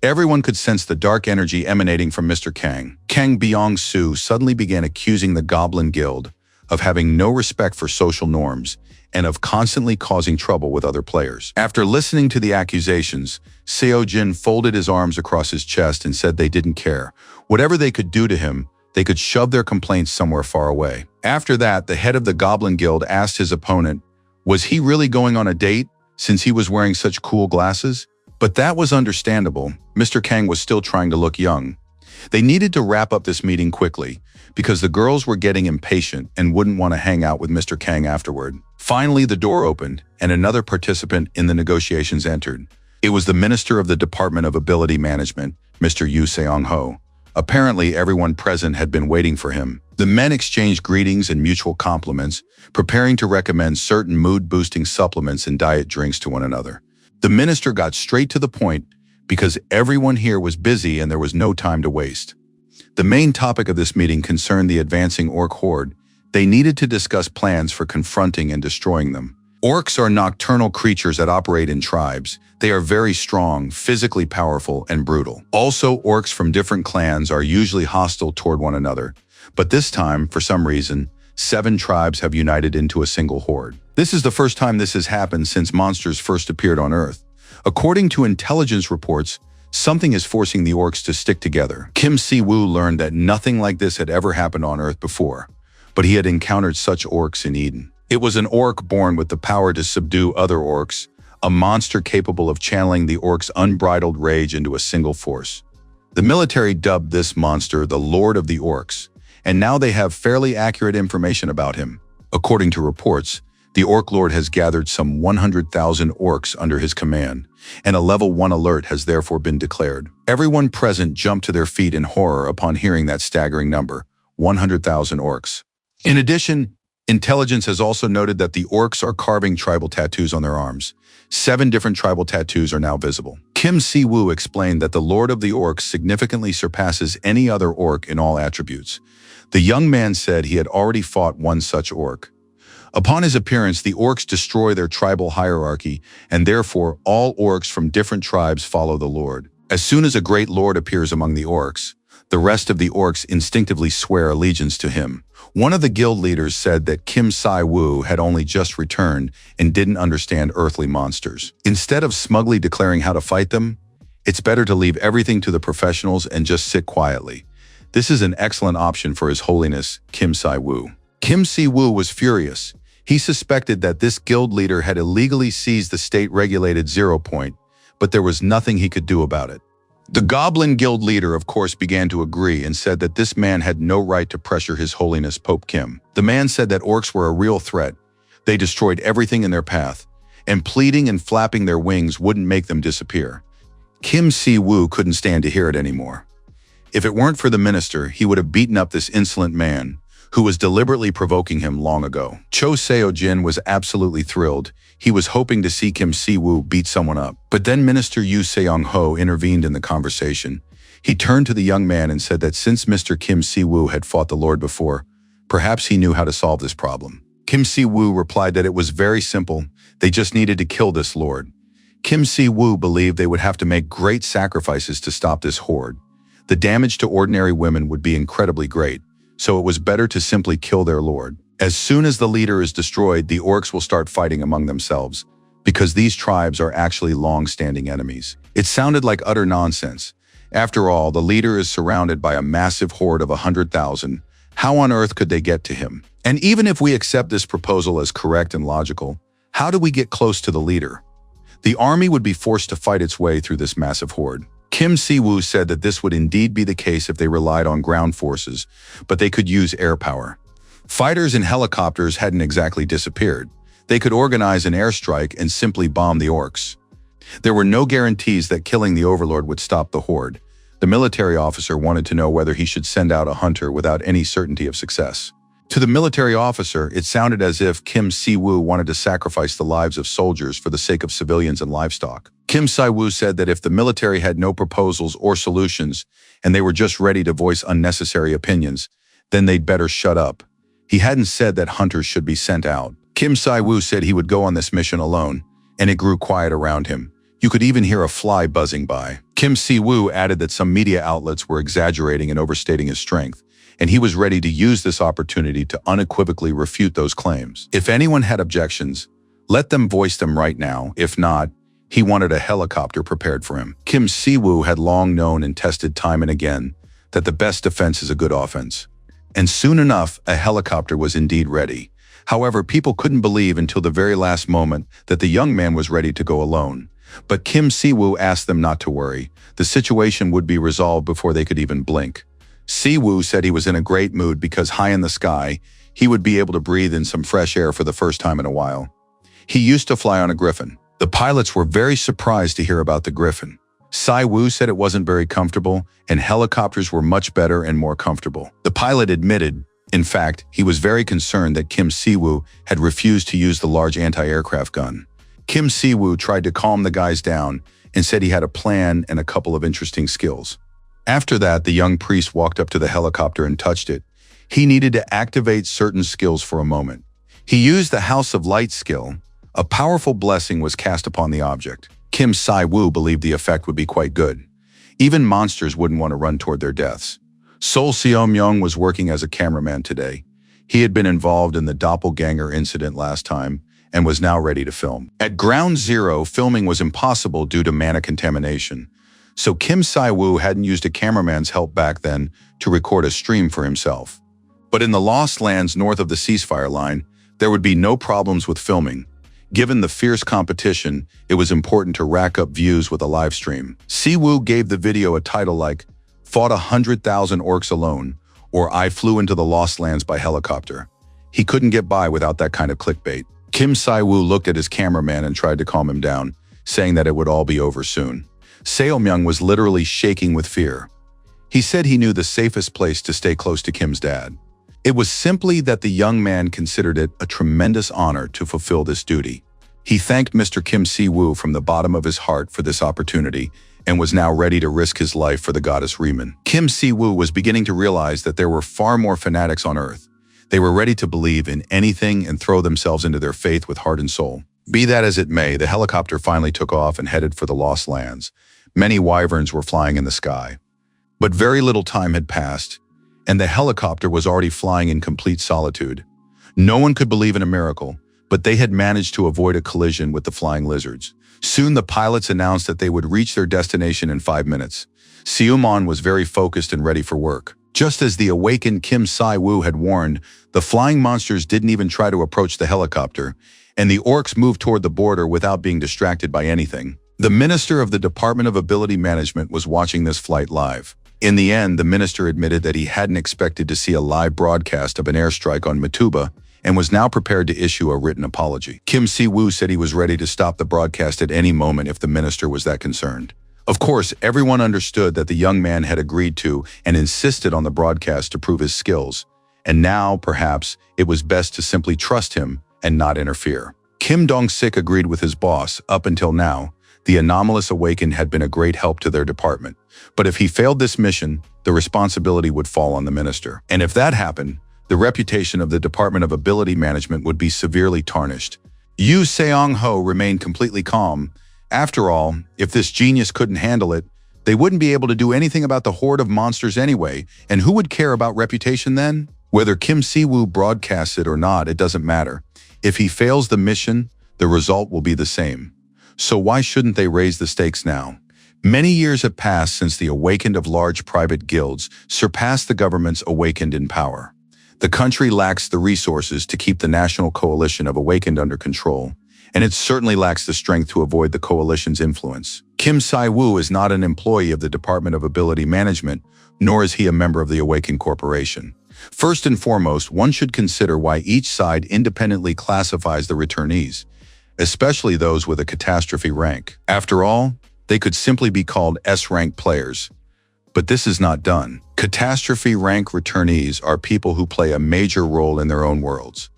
Everyone could sense the dark energy emanating from Mr. Kang. Kang Byung-soo suddenly began accusing the Goblin Guild of having no respect for social norms and of constantly causing trouble with other players. After listening to the accusations, Seo Jin folded his arms across his chest and said they didn't care. Whatever they could do to him, they could shove their complaints somewhere far away. After that, the head of the Goblin Guild asked his opponent, was he really going on a date since he was wearing such cool glasses? But that was understandable. Mr. Kang was still trying to look young. They needed to wrap up this meeting quickly because the girls were getting impatient and wouldn't want to hang out with Mr. Kang afterward. Finally, the door opened and another participant in the negotiations entered. It was the Minister of the Department of Ability Management, Mr. Yu Seong-ho. Apparently, everyone present had been waiting for him. The men exchanged greetings and mutual compliments, preparing to recommend certain mood-boosting supplements and diet drinks to one another. The minister got straight to the point because everyone here was busy and there was no time to waste. The main topic of this meeting concerned the advancing orc horde. They needed to discuss plans for confronting and destroying them. Orcs are nocturnal creatures that operate in tribes. They are very strong, physically powerful, and brutal. Also, orcs from different clans are usually hostile toward one another. But this time, for some reason, 7 tribes have united into a single horde. This is the first time this has happened since monsters first appeared on Earth. According to intelligence reports, something is forcing the orcs to stick together. Kim Si-woo learned that nothing like this had ever happened on Earth before, but he had encountered such orcs in Eden. It was an orc born with the power to subdue other orcs, a monster capable of channeling the orcs' unbridled rage into a single force. The military dubbed this monster the Lord of the Orcs, and now they have fairly accurate information about him. According to reports, the Orc Lord has gathered some 100,000 orcs under his command, and a level 1 alert has therefore been declared. Everyone present jumped to their feet in horror upon hearing that staggering number, 100,000 orcs. In addition, intelligence has also noted that the orcs are carving tribal tattoos on their arms. 7 different tribal tattoos are now visible. Kim Si-woo explained that the Lord of the Orcs significantly surpasses any other orc in all attributes. The young man said he had already fought one such orc. Upon his appearance, the orcs destroy their tribal hierarchy, and therefore all orcs from different tribes follow the Lord. As soon as a great lord appears among the orcs, the rest of the orcs instinctively swear allegiance to him. One of the guild leaders said that Kim Si-woo had only just returned and didn't understand earthly monsters. Instead of smugly declaring how to fight them, it's better to leave everything to the professionals and just sit quietly. This is an excellent option for His Holiness Kim Si-woo. Kim Si-woo was furious. He suspected that this guild leader had illegally seized the state-regulated 0 point, but there was nothing he could do about it. The Goblin Guild leader, of course, began to agree and said that this man had no right to pressure His Holiness Pope Kim. The man said that orcs were a real threat. They destroyed everything in their path, and pleading and flapping their wings wouldn't make them disappear. Kim Si-woo couldn't stand to hear it anymore. If it weren't for the minister, he would have beaten up this insolent man, who was deliberately provoking him long ago. Cho Seo-jin was absolutely thrilled. He was hoping to see Kim Si-woo beat someone up. But then Minister Yu Seong-ho intervened in the conversation. He turned to the young man and said that since Mr. Kim Si-woo had fought the Lord before, perhaps he knew how to solve this problem. Kim Si-woo replied that it was very simple. They just needed to kill this Lord. Kim Si-woo believed they would have to make great sacrifices to stop this horde. The damage to ordinary women would be incredibly great, so it was better to simply kill their lord. As soon as the leader is destroyed, the orcs will start fighting among themselves, because these tribes are actually long-standing enemies. It sounded like utter nonsense. After all, the leader is surrounded by a massive horde of 100,000. How on earth could they get to him? And even if we accept this proposal as correct and logical, how do we get close to the leader? The army would be forced to fight its way through this massive horde. Kim Si-woo said that this would indeed be the case if they relied on ground forces, but they could use air power. Fighters and helicopters hadn't exactly disappeared. They could organize an airstrike and simply bomb the orcs. There were no guarantees that killing the overlord would stop the horde. The military officer wanted to know whether he should send out a hunter without any certainty of success. To the military officer, it sounded as if Kim Si-woo wanted to sacrifice the lives of soldiers for the sake of civilians and livestock. Kim Si-woo said that if the military had no proposals or solutions, and they were just ready to voice unnecessary opinions, then they'd better shut up. He hadn't said that hunters should be sent out. Kim Si-woo said he would go on this mission alone, and it grew quiet around him. You could even hear a fly buzzing by. Kim Si-woo added that some media outlets were exaggerating and overstating his strength, and he was ready to use this opportunity to unequivocally refute those claims. If anyone had objections, let them voice them right now. If not, he wanted a helicopter prepared for him. Kim Si-woo had long known and tested time and again that the best defense is a good offense. And soon enough, a helicopter was indeed ready. However, people couldn't believe until the very last moment that the young man was ready to go alone. But Kim Si-woo asked them not to worry. The situation would be resolved before they could even blink. Si-woo said he was in a great mood because high in the sky, he would be able to breathe in some fresh air for the first time in a while. He used to fly on a griffin. The pilots were very surprised to hear about the griffin. Si-woo said it wasn't very comfortable, and helicopters were much better and more comfortable. The pilot admitted, in fact, he was very concerned that Kim Si-woo had refused to use the large anti-aircraft gun. Kim Si-woo tried to calm the guys down and said he had a plan and a couple of interesting skills. After that, the young priest walked up to the helicopter and touched it. He needed to activate certain skills for a moment. He used the House of Light skill. A powerful blessing was cast upon the object. Kim Si-woo believed the effect would be quite good. Even monsters wouldn't want to run toward their deaths. Sol Seo-myung was working as a cameraman today. He had been involved in the doppelganger incident last time and was now ready to film. At Ground Zero, filming was impossible due to mana contamination. So Kim Si-woo hadn't used a cameraman's help back then to record a stream for himself. But in the Lost Lands north of the ceasefire line, there would be no problems with filming. Given the fierce competition, it was important to rack up views with a live stream. Si-woo gave the video a title like, "Fought 100,000 orcs alone," or "I flew into the Lost Lands by helicopter." He couldn't get by without that kind of clickbait. Kim Si-woo looked at his cameraman and tried to calm him down, saying that it would all be over soon. Seo-myung was literally shaking with fear. He said he knew the safest place to stay close to Kim's dad. It was simply that the young man considered it a tremendous honor to fulfill this duty. He thanked Mr. Kim Si-woo from the bottom of his heart for this opportunity and was now ready to risk his life for the goddess Riemann. Kim Si-woo was beginning to realize that there were far more fanatics on Earth. They were ready to believe in anything and throw themselves into their faith with heart and soul. Be that as it may, the helicopter finally took off and headed for the Lost Lands. Many wyverns were flying in the sky. But very little time had passed, and the helicopter was already flying in complete solitude. No one could believe in a miracle, but they had managed to avoid a collision with the flying lizards. Soon the pilots announced that they would reach their destination in 5 minutes. Seo-mon was very focused and ready for work. Just as the awakened Kim Si-woo had warned, the flying monsters didn't even try to approach the helicopter, and the orcs moved toward the border without being distracted by anything. The minister of the Department of Ability Management was watching this flight live. In the end, the minister admitted that he hadn't expected to see a live broadcast of an airstrike on Matuba and was now prepared to issue a written apology. Kim Si-woo said he was ready to stop the broadcast at any moment if the minister was that concerned. Of course, everyone understood that the young man had agreed to and insisted on the broadcast to prove his skills, and now, perhaps, it was best to simply trust him and not interfere. Kim Dong-sik agreed with his boss. Up until now, the anomalous awakened had been a great help to their department. But if he failed this mission, the responsibility would fall on the minister. And if that happened, the reputation of the Department of Ability Management would be severely tarnished. Yu Seong-ho remained completely calm. After all, if this genius couldn't handle it, they wouldn't be able to do anything about the horde of monsters anyway, and who would care about reputation then? Whether Kim Si-woo broadcasts it or not, it doesn't matter. If he fails the mission, the result will be the same. So why shouldn't they raise the stakes now? Many years have passed since the awakened of large private guilds surpassed the government's awakened in power. The country lacks the resources to keep the national coalition of awakened under control, and it certainly lacks the strength to avoid the coalition's influence. Kim Si-woo is not an employee of the Department of Ability Management, nor is he a member of the Awakens Corporation. First and foremost, one should consider why each side independently classifies the returnees, especially those with a catastrophe rank. After all, they could simply be called S-rank players. But this is not done. Catastrophe rank returnees are people who play a major role in their own worlds.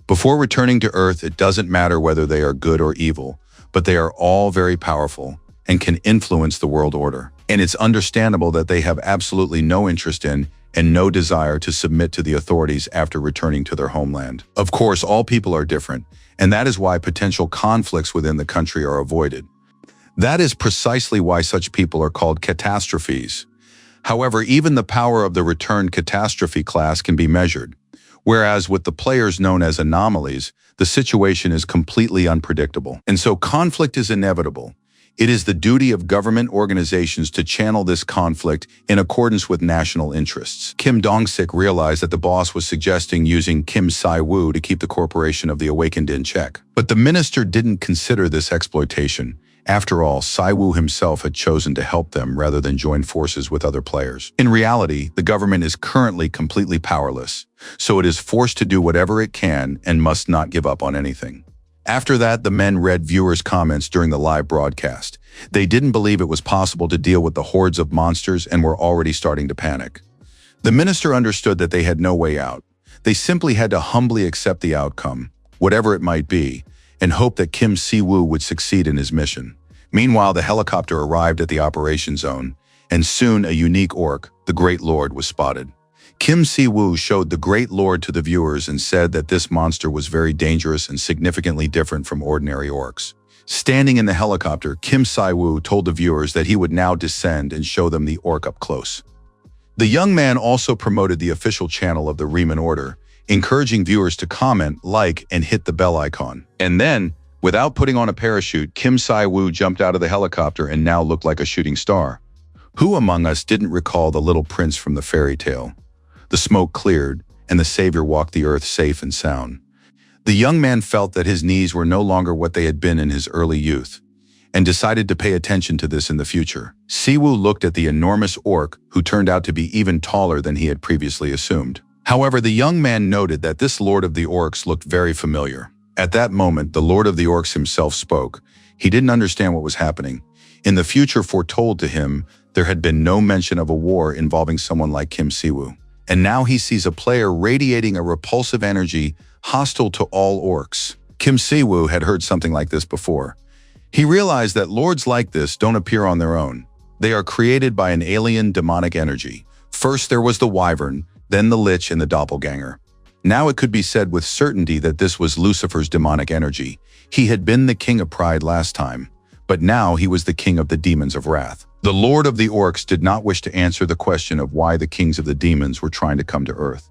Before returning to Earth, it doesn't matter whether they are good or evil, but they are all very powerful and can influence the world order. And it's understandable that they have absolutely no interest in and no desire to submit to the authorities after returning to their homeland. Of course, all people are different, and that is why potential conflicts within the country are avoided. That is precisely why such people are called catastrophes. However, even the power of the returned catastrophe class can be measured, whereas with the players known as anomalies, the situation is completely unpredictable. And so conflict is inevitable. It is the duty of government organizations to channel this conflict in accordance with national interests. Kim Dong-sik realized that the boss was suggesting using Kim Si-woo to keep the corporation of the Awakened in check. But the minister didn't consider this exploitation. After all, Si-woo himself had chosen to help them rather than join forces with other players. In reality, the government is currently completely powerless, so it is forced to do whatever it can and must not give up on anything. After that, the men read viewers' comments during the live broadcast. They didn't believe it was possible to deal with the hordes of monsters and were already starting to panic. The minister understood that they had no way out. They simply had to humbly accept the outcome, whatever it might be, and hope that Kim Si-woo would succeed in his mission. Meanwhile, the helicopter arrived at the operation zone, and soon a unique orc, the Great Lord, was spotted. Kim Si-woo showed the Great Lord to the viewers and said that this monster was very dangerous and significantly different from ordinary orcs. Standing in the helicopter, Kim Si-woo told the viewers that he would now descend and show them the orc up close. The young man also promoted the official channel of the Riemann Order, encouraging viewers to comment, like, and hit the bell icon. And then, without putting on a parachute, Kim Si-woo jumped out of the helicopter and now looked like a shooting star. Who among us didn't recall the little prince from the fairy tale? The smoke cleared, and the savior walked the earth safe and sound. The young man felt that his knees were no longer what they had been in his early youth, and decided to pay attention to this in the future. Si-woo looked at the enormous orc, who turned out to be even taller than he had previously assumed. However, the young man noted that this Lord of the Orcs looked very familiar. At that moment, the Lord of the Orcs himself spoke. He didn't understand what was happening. In the future foretold to him, there had been no mention of a war involving someone like Kim Si-woo. And now he sees a player radiating a repulsive energy hostile to all orcs. Kim Si-woo had heard something like this before. He realized that lords like this don't appear on their own. They are created by an alien demonic energy. First there was the Wyvern, then the Lich and the Doppelganger. Now it could be said with certainty that this was Lucifer's demonic energy. He had been the king of pride last time, but now he was the king of the demons of wrath. The Lord of the Orcs did not wish to answer the question of why the kings of the demons were trying to come to Earth.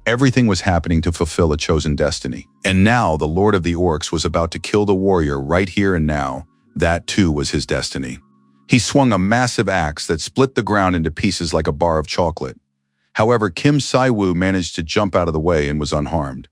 Everything was happening to fulfill a chosen destiny. And now the Lord of the Orcs was about to kill the warrior right here and now. That too was his destiny. He swung a massive axe that split the ground into pieces like a bar of chocolate. However, Kim Si-woo managed to jump out of the way and was unharmed.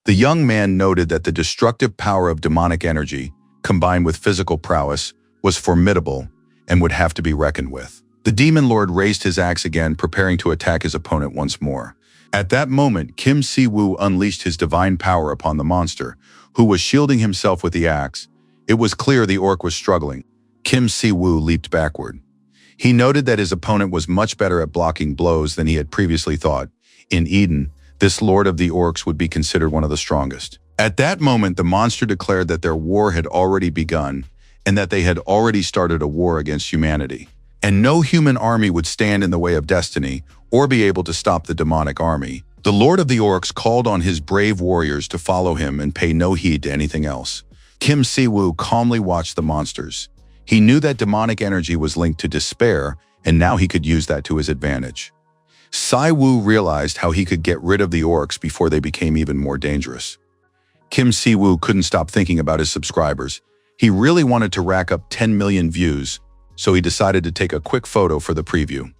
The young man noted that the destructive power of demonic energy, combined with physical prowess, was formidable and would have to be reckoned with. The Demon Lord raised his axe again, preparing to attack his opponent once more. At that moment, Kim Si-woo unleashed his divine power upon the monster, who was shielding himself with the axe. It was clear the orc was struggling. Kim Si-woo leaped backward. He noted that his opponent was much better at blocking blows than he had previously thought. In Eden, this Lord of the Orcs would be considered one of the strongest. At that moment, the monster declared that their war had already begun, and that they had already started a war against humanity. And no human army would stand in the way of destiny or be able to stop the demonic army. The Lord of the Orcs called on his brave warriors to follow him and pay no heed to anything else. Kim Si-woo calmly watched the monsters. He knew that demonic energy was linked to despair, and now he could use that to his advantage. Si-woo realized how he could get rid of the orcs before they became even more dangerous. Kim Si-woo couldn't stop thinking about his subscribers. He really wanted to rack up 10 million views, so he decided to take a quick photo for the preview.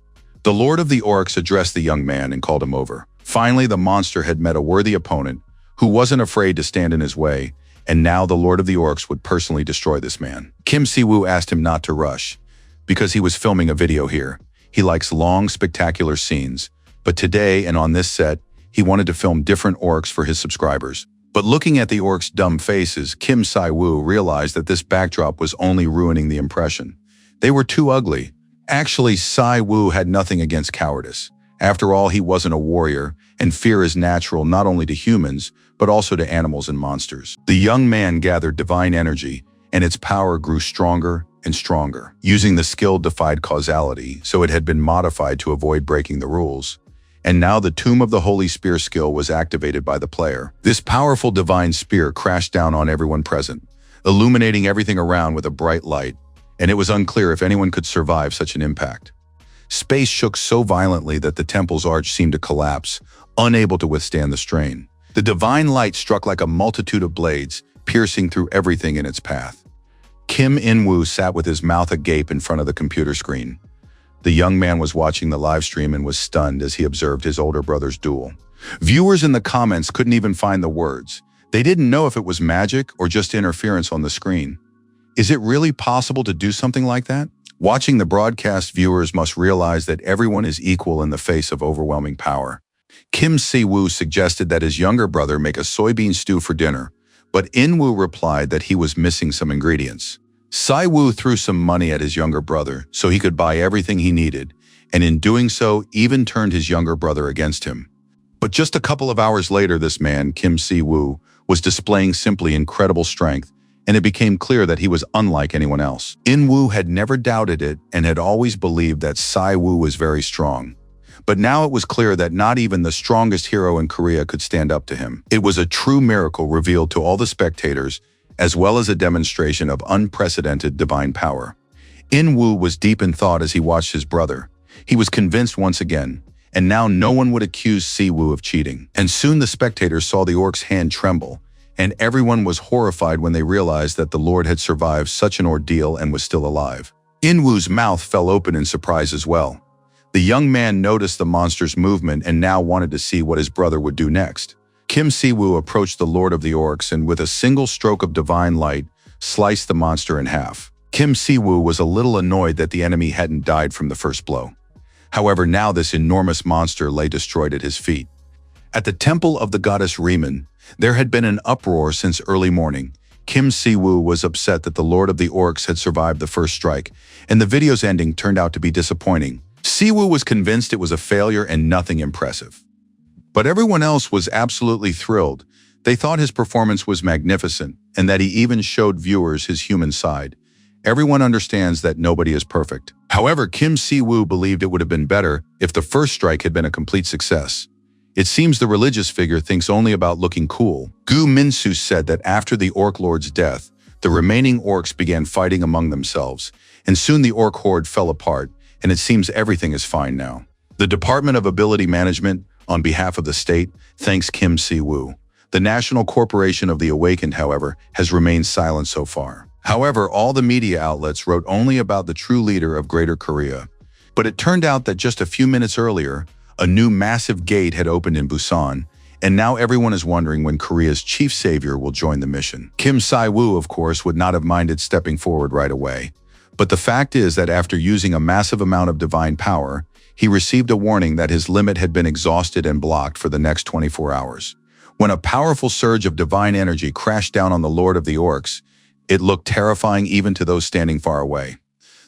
The Lord of the Orcs addressed the young man and called him over. Finally, the monster had met a worthy opponent who wasn't afraid to stand in his way, and now the Lord of the Orcs would personally destroy this man. Kim Si-woo asked him not to rush, because he was filming a video here. He likes long, spectacular scenes, but today and on this set, he wanted to film different orcs for his subscribers. But looking at the orcs' dumb faces, Kim Si-woo realized that this backdrop was only ruining the impression. They were too ugly. Actually, Si-woo had nothing against cowardice. After all, he wasn't a warrior, and fear is natural not only to humans, but also to animals and monsters. The young man gathered divine energy, and its power grew stronger and stronger. Using the skill defied causality, so it had been modified to avoid breaking the rules. And now the Tomb of the Holy Spear skill was activated by the player. This powerful divine spear crashed down on everyone present, illuminating everything around with a bright light, and it was unclear if anyone could survive such an impact. Space shook so violently that the temple's arch seemed to collapse, unable to withstand the strain. The divine light struck like a multitude of blades, piercing through everything in its path. Kim In-woo sat with his mouth agape in front of the computer screen. The young man was watching the live stream and was stunned as he observed his older brother's duel. Viewers in the comments couldn't even find the words. They didn't know if it was magic or just interference on the screen. Is it really possible to do something like that? Watching the broadcast, viewers must realize that everyone is equal in the face of overwhelming power. Kim Si-woo suggested that his younger brother make a soybean stew for dinner, but In-woo replied that he was missing some ingredients. Si-woo threw some money at his younger brother so he could buy everything he needed, and in doing so, even turned his younger brother against him. But just a couple of hours later, this man, Kim Si-woo, was displaying simply incredible strength, and it became clear that he was unlike anyone else. In-woo had never doubted it and had always believed that Si-woo was very strong. But now it was clear that not even the strongest hero in Korea could stand up to him. It was a true miracle revealed to all the spectators, as well as a demonstration of unprecedented divine power. In-woo was deep in thought as he watched his brother. He was convinced once again, and now no one would accuse Si-woo of cheating. And soon the spectators saw the orc's hand tremble, and everyone was horrified when they realized that the Lord had survived such an ordeal and was still alive. In-woo's mouth fell open in surprise as well. The young man noticed the monster's movement and now wanted to see what his brother would do next. Kim Si-woo approached the Lord of the Orcs and with a single stroke of divine light, sliced the monster in half. Kim Si-woo was a little annoyed that the enemy hadn't died from the first blow. However, now this enormous monster lay destroyed at his feet. At the temple of the goddess Riemann, there had been an uproar since early morning. Kim Si-woo was upset that the Lord of the Orcs had survived the first strike, and the video's ending turned out to be disappointing. Si-woo was convinced it was a failure and nothing impressive. But everyone else was absolutely thrilled. They thought his performance was magnificent and that he even showed viewers his human side. Everyone understands that nobody is perfect. However, Kim Si-woo believed it would have been better if the first strike had been a complete success. It seems the religious figure thinks only about looking cool. Gu Min-soo said that after the Orc Lord's death, the remaining orcs began fighting among themselves, and soon the orc horde fell apart, and it seems everything is fine now. The Department of Ability Management, on behalf of the state, thanks Kim Si-woo. The National Corporation of the Awakened, however, has remained silent so far. However, all the media outlets wrote only about the true leader of Greater Korea. But it turned out that just a few minutes earlier, a new massive gate had opened in Busan, and now everyone is wondering when Korea's chief savior will join the mission. Kim Si-woo, of course, would not have minded stepping forward right away. But the fact is that after using a massive amount of divine power, he received a warning that his limit had been exhausted and blocked for the next 24 hours. When a powerful surge of divine energy crashed down on the Lord of the Orcs, it looked terrifying even to those standing far away.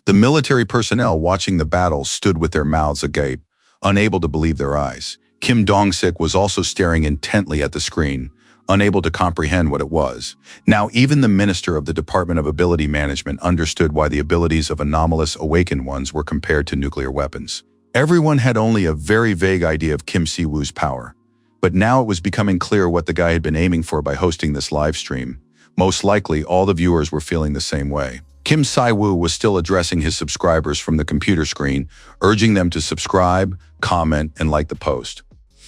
The military personnel watching the battle stood with their mouths agape, unable to believe their eyes. Kim Dong-sik was also staring intently at the screen, unable to comprehend what it was. Now even the Minister of the Department of Ability Management understood why the abilities of anomalous awakened ones were compared to nuclear weapons. Everyone had only a very vague idea of Kim Si-woo's power, but now it was becoming clear what the guy had been aiming for by hosting this live stream. Most likely, all the viewers were feeling the same way. Kim Si-woo was still addressing his subscribers from the computer screen, urging them to subscribe, comment, and like the post.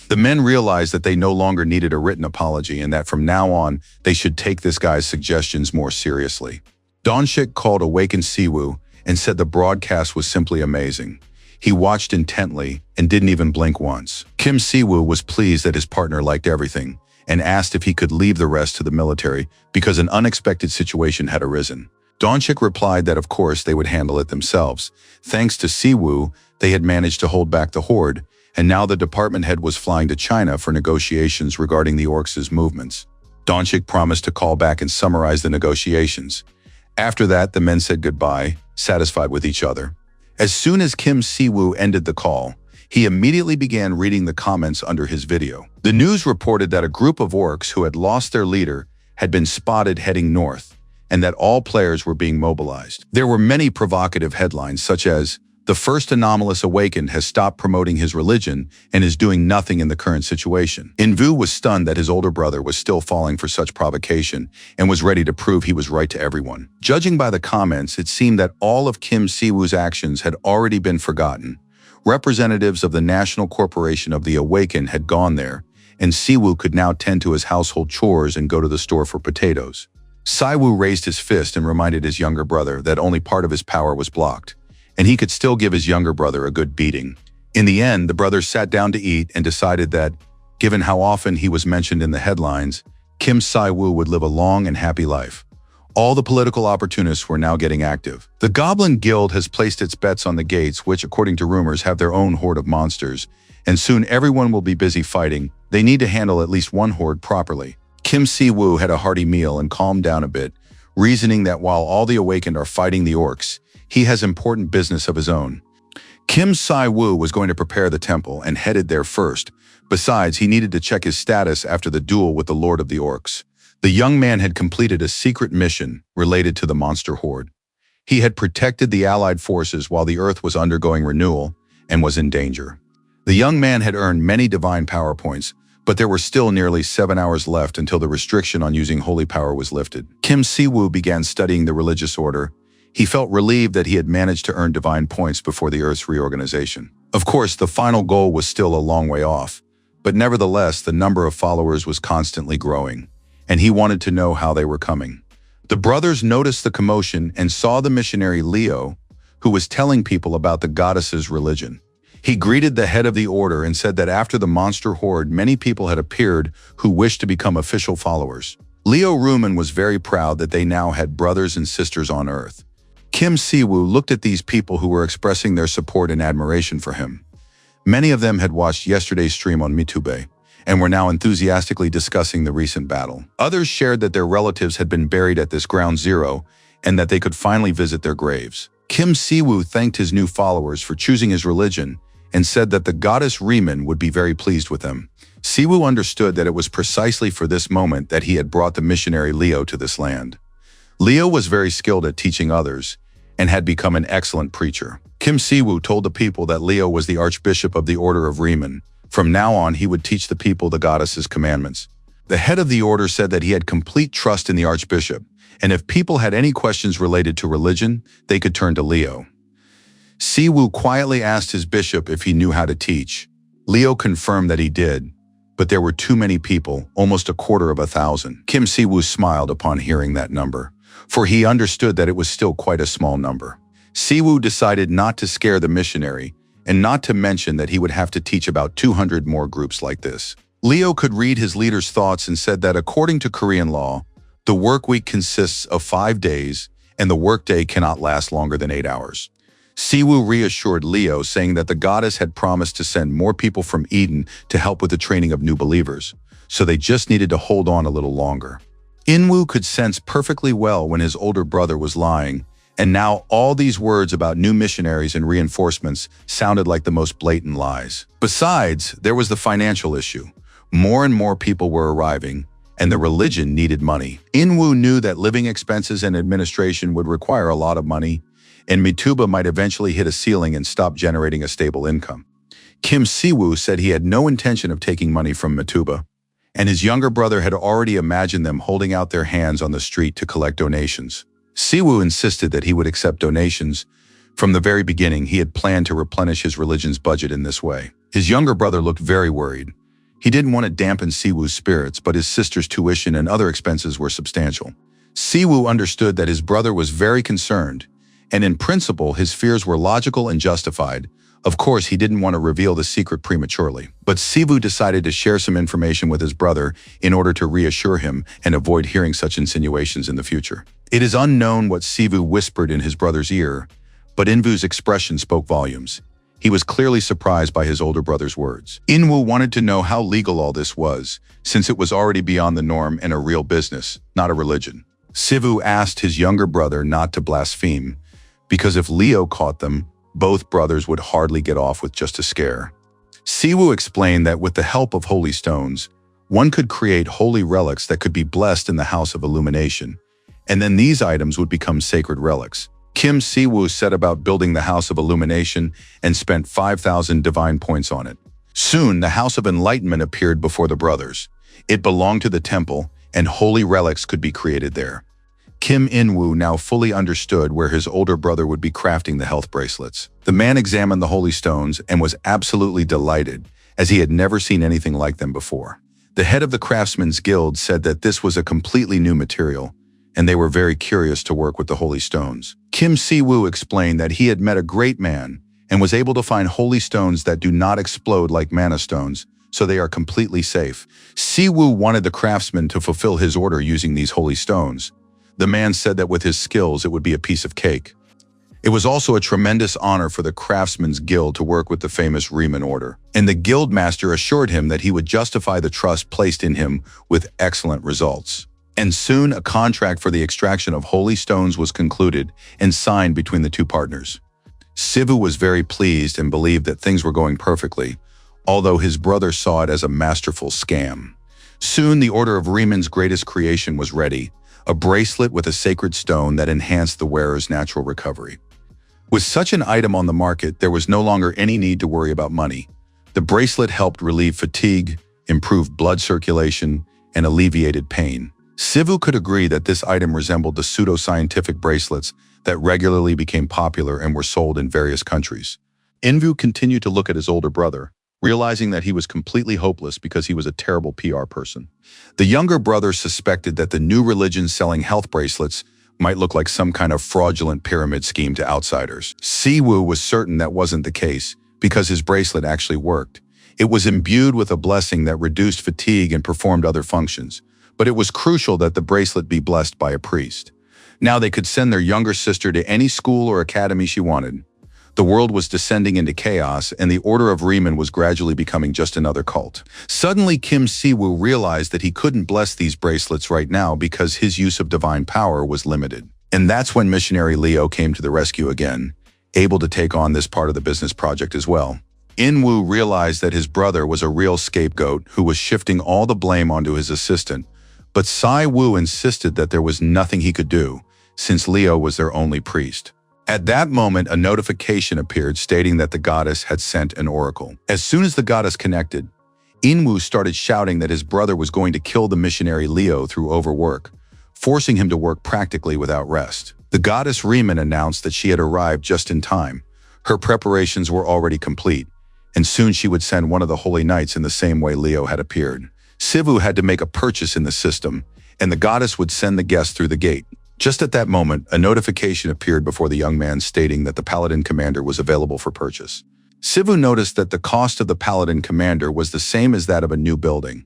The men realized that they no longer needed a written apology and that from now on, they should take this guy's suggestions more seriously. Dong-sik called Awakened Si-woo and said the broadcast was simply amazing. He watched intently and didn't even blink once. Kim Si-woo was pleased that his partner liked everything, and asked if he could leave the rest to the military because an unexpected situation had arisen. Donchik replied that of course they would handle it themselves. Thanks to Siwoo, they had managed to hold back the horde, and now the department head was flying to China for negotiations regarding the orcs' movements. Donchik promised to call back and summarize the negotiations. After that, the men said goodbye, satisfied with each other. As soon as Kim Siwoo ended the call, he immediately began reading the comments under his video. The news reported that a group of orcs who had lost their leader had been spotted heading north, and that all players were being mobilized. There were many provocative headlines such as, "The first anomalous awakened has stopped promoting his religion and is doing nothing in the current situation." Enro was stunned that his older brother was still falling for such provocation and was ready to prove he was right to everyone. Judging by the comments, it seemed that all of Kim Siwoo's actions had already been forgotten. Representatives of the National Corporation of the Awakened had gone there, and Siwoo could now tend to his household chores and go to the store for potatoes. Siwoo raised his fist and reminded his younger brother that only part of his power was blocked, and he could still give his younger brother a good beating. In the end, the brothers sat down to eat and decided that, given how often he was mentioned in the headlines, Kim Siwoo would live a long and happy life. All the political opportunists were now getting active. The Goblin Guild has placed its bets on the gates, which, according to rumors, have their own horde of monsters, and soon everyone will be busy fighting. They need to handle at least one horde properly. Kim Siwoo had a hearty meal and calmed down a bit, reasoning that while all the awakened are fighting the orcs, he has important business of his own. Kim Siwoo was going to prepare the temple and headed there first. Besides, he needed to check his status after the duel with the Lord of the Orcs. The young man had completed a secret mission related to the monster horde. He had protected the allied forces while the Earth was undergoing renewal and was in danger. The young man had earned many divine power points, but there were still nearly 7 hours left until the restriction on using holy power was lifted. Kim Siwoo began studying the religious order. He felt relieved that he had managed to earn divine points before the Earth's reorganization. Of course, the final goal was still a long way off, but nevertheless, the number of followers was constantly growing, and he wanted to know how they were coming. The brothers noticed the commotion and saw the missionary Leo, who was telling people about the goddess's religion. He greeted the head of the order and said that after the monster horde, many people had appeared who wished to become official followers. Leo Ruman was very proud that they now had brothers and sisters on Earth. Kim Siwoo looked at these people who were expressing their support and admiration for him. Many of them had watched yesterday's stream on YouTube and were now enthusiastically discussing the recent battle. Others shared that their relatives had been buried at this ground zero and that they could finally visit their graves. Kim Siwoo thanked his new followers for choosing his religion and said that the goddess Riemann would be very pleased with them. Siwoo understood that it was precisely for this moment that he had brought the missionary Leo to this land. Leo was very skilled at teaching others and had become an excellent preacher. Kim Siwoo told the people that Leo was the archbishop of the Order of Riemann. From now on, he would teach the people the goddess's commandments. The head of the order said that he had complete trust in the archbishop, and if people had any questions related to religion, they could turn to Leo. Siwoo quietly asked his bishop if he knew how to teach. Leo confirmed that he did, but there were too many people, almost 250,000. Kim Siwoo smiled upon hearing that number, for he understood that it was still quite a small number. Siwoo decided not to scare the missionary, and not to mention that he would have to teach about 200 more groups like this. Leo could read his leader's thoughts and said that according to Korean law, the work week consists of 5 days, and the workday cannot last longer than 8 hours. Siwoo reassured Leo, saying that the goddess had promised to send more people from Eden to help with the training of new believers, so they just needed to hold on a little longer. Inwoo could sense perfectly well when his older brother was lying, and now all these words about new missionaries and reinforcements sounded like the most blatant lies. Besides, there was the financial issue. More and more people were arriving, and the religion needed money. Inwoo knew that living expenses and administration would require a lot of money, and Mituba might eventually hit a ceiling and stop generating a stable income. Kim Siwoo said he had no intention of taking money from Mituba, and his younger brother had already imagined them holding out their hands on the street to collect donations. Siwoo insisted that he would accept donations. From the very beginning, he had planned to replenish his religion's budget in this way. His younger brother looked very worried. He didn't want to dampen Siwoo's spirits, but his sister's tuition and other expenses were substantial. Siwoo understood that his brother was very concerned, and in principle, his fears were logical and justified. Of course, he didn't want to reveal the secret prematurely, but Sivu decided to share some information with his brother in order to reassure him and avoid hearing such insinuations in the future. It is unknown what Sivu whispered in his brother's ear, but Invu's expression spoke volumes. He was clearly surprised by his older brother's words. Inwu wanted to know how legal all this was, since it was already beyond the norm and a real business, not a religion. Sivu asked his younger brother not to blaspheme, because if Leo caught them, both brothers would hardly get off with just a scare. Siwu explained that with the help of holy stones, one could create holy relics that could be blessed in the House of Illumination, and then these items would become sacred relics. Kim Siwu set about building the House of Illumination and spent 5,000 divine points on it. Soon, the House of Enlightenment appeared before the brothers. It belonged to the temple, and holy relics could be created there. Kim Inwoo now fully understood where his older brother would be crafting the health bracelets. The man examined the holy stones and was absolutely delighted, as he had never seen anything like them before. The head of the Craftsmen's Guild said that this was a completely new material, and they were very curious to work with the holy stones. Kim Si-woo explained that he had met a great man and was able to find holy stones that do not explode like mana stones, so they are completely safe. Si-woo wanted the craftsman to fulfill his order using these holy stones. The man said that with his skills it would be a piece of cake. It was also a tremendous honor for the Craftsmen's Guild to work with the famous Riemann Order, and the guild master assured him that he would justify the trust placed in him with excellent results. And soon a contract for the extraction of holy stones was concluded and signed between the two partners. Sivu was very pleased and believed that things were going perfectly, although his brother saw it as a masterful scam. Soon the Order of Riemann's greatest creation was ready, a bracelet with a sacred stone that enhanced the wearer's natural recovery. With such an item on the market, there was no longer any need to worry about money. The bracelet helped relieve fatigue, improved blood circulation, and alleviated pain. Sivu could agree that this item resembled the pseudo-scientific bracelets that regularly became popular and were sold in various countries. Invu continued to look at his older brother, realizing that he was completely hopeless because he was a terrible PR person. The younger brother suspected that the new religion selling health bracelets might look like some kind of fraudulent pyramid scheme to outsiders. Siwu was certain that wasn't the case because his bracelet actually worked. It was imbued with a blessing that reduced fatigue and performed other functions, but it was crucial that the bracelet be blessed by a priest. Now they could send their younger sister to any school or academy she wanted. The world was descending into chaos, and the Order of Riemann was gradually becoming just another cult. Suddenly, Kim Siwoo realized that he couldn't bless these bracelets right now because his use of divine power was limited. And that's when missionary Leo came to the rescue again, able to take on this part of the business project as well. Inwoo realized that his brother was a real scapegoat who was shifting all the blame onto his assistant, but Sai-woo insisted that there was nothing he could do, since Leo was their only priest. At that moment, a notification appeared stating that the goddess had sent an oracle. As soon as the goddess connected, Inwoo started shouting that his brother was going to kill the missionary Leo through overwork, forcing him to work practically without rest. The goddess Riemann announced that she had arrived just in time. Her preparations were already complete, and soon she would send one of the holy knights in the same way Leo had appeared. Sivu had to make a purchase in the system, and the goddess would send the guest through the gate. Just at that moment, a notification appeared before the young man stating that the Paladin Commander was available for purchase. Sivu noticed that the cost of the Paladin Commander was the same as that of a new building.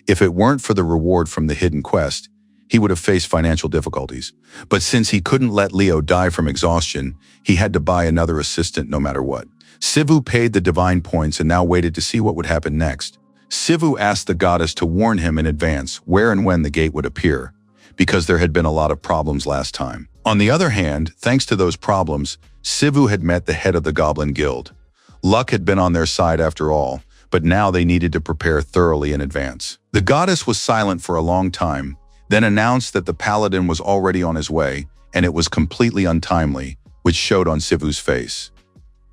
If it weren't for the reward from the hidden quest, he would have faced financial difficulties. But since he couldn't let Leo die from exhaustion, he had to buy another assistant no matter what. Sivu paid the divine points and now waited to see what would happen next. Sivu asked the goddess to warn him in advance where and when the gate would appear, because there had been a lot of problems last time. On the other hand, thanks to those problems, Sivu had met the head of the Goblin Guild. Luck had been on their side after all, but now they needed to prepare thoroughly in advance. The goddess was silent for a long time, then announced that the paladin was already on his way, and it was completely untimely, which showed on Sivu's face.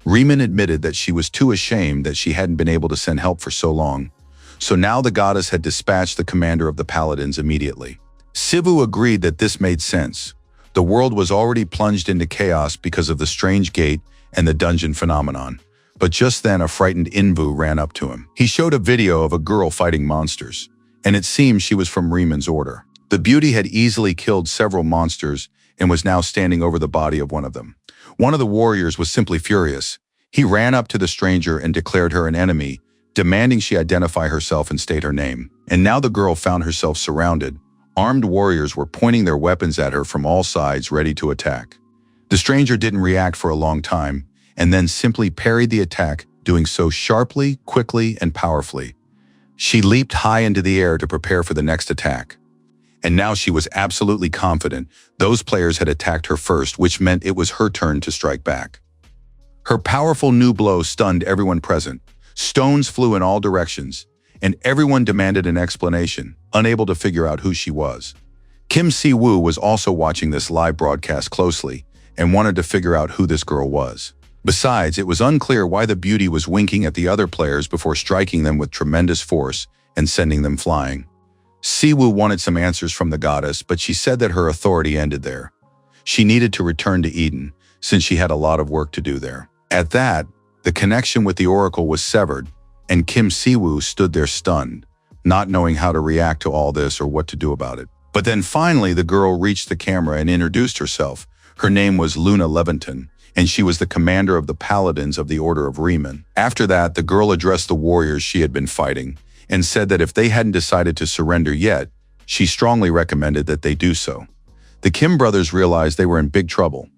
Riemann admitted that she was too ashamed that she hadn't been able to send help for so long, so now the goddess had dispatched the commander of the paladins immediately. Sivu agreed that this made sense. The world was already plunged into chaos because of the strange gate and the dungeon phenomenon. But just then a frightened Invu ran up to him. He showed a video of a girl fighting monsters, and it seemed she was from Riemann's order. The beauty had easily killed several monsters and was now standing over the body of one of them. One of the warriors was simply furious. He ran up to the stranger and declared her an enemy, demanding she identify herself and state her name. And now the girl found herself surrounded. Armed warriors were pointing their weapons at her from all sides, ready to attack. The stranger didn't react for a long time, and then simply parried the attack, doing so sharply, quickly, and powerfully. She leaped high into the air to prepare for the next attack. And now she was absolutely confident those players had attacked her first, which meant it was her turn to strike back. Her powerful new blow stunned everyone present. Stones flew in all directions, and everyone demanded an explanation, unable to figure out who she was. Kim Si-woo was also watching this live broadcast closely and wanted to figure out who this girl was. Besides, it was unclear why the beauty was winking at the other players before striking them with tremendous force and sending them flying. Si-woo wanted some answers from the goddess, but she said that her authority ended there. She needed to return to Eden, since she had a lot of work to do there. At that, the connection with the oracle was severed, and Kim Si-woo stood there stunned, not knowing how to react to all this or what to do about it. But then finally, the girl reached the camera and introduced herself. Her name was Luna Leventon, and she was the commander of the Paladins of the Order of Riemann. After that, the girl addressed the warriors she had been fighting and said that if they hadn't decided to surrender yet, she strongly recommended that they do so. The Kim brothers realized they were in big trouble.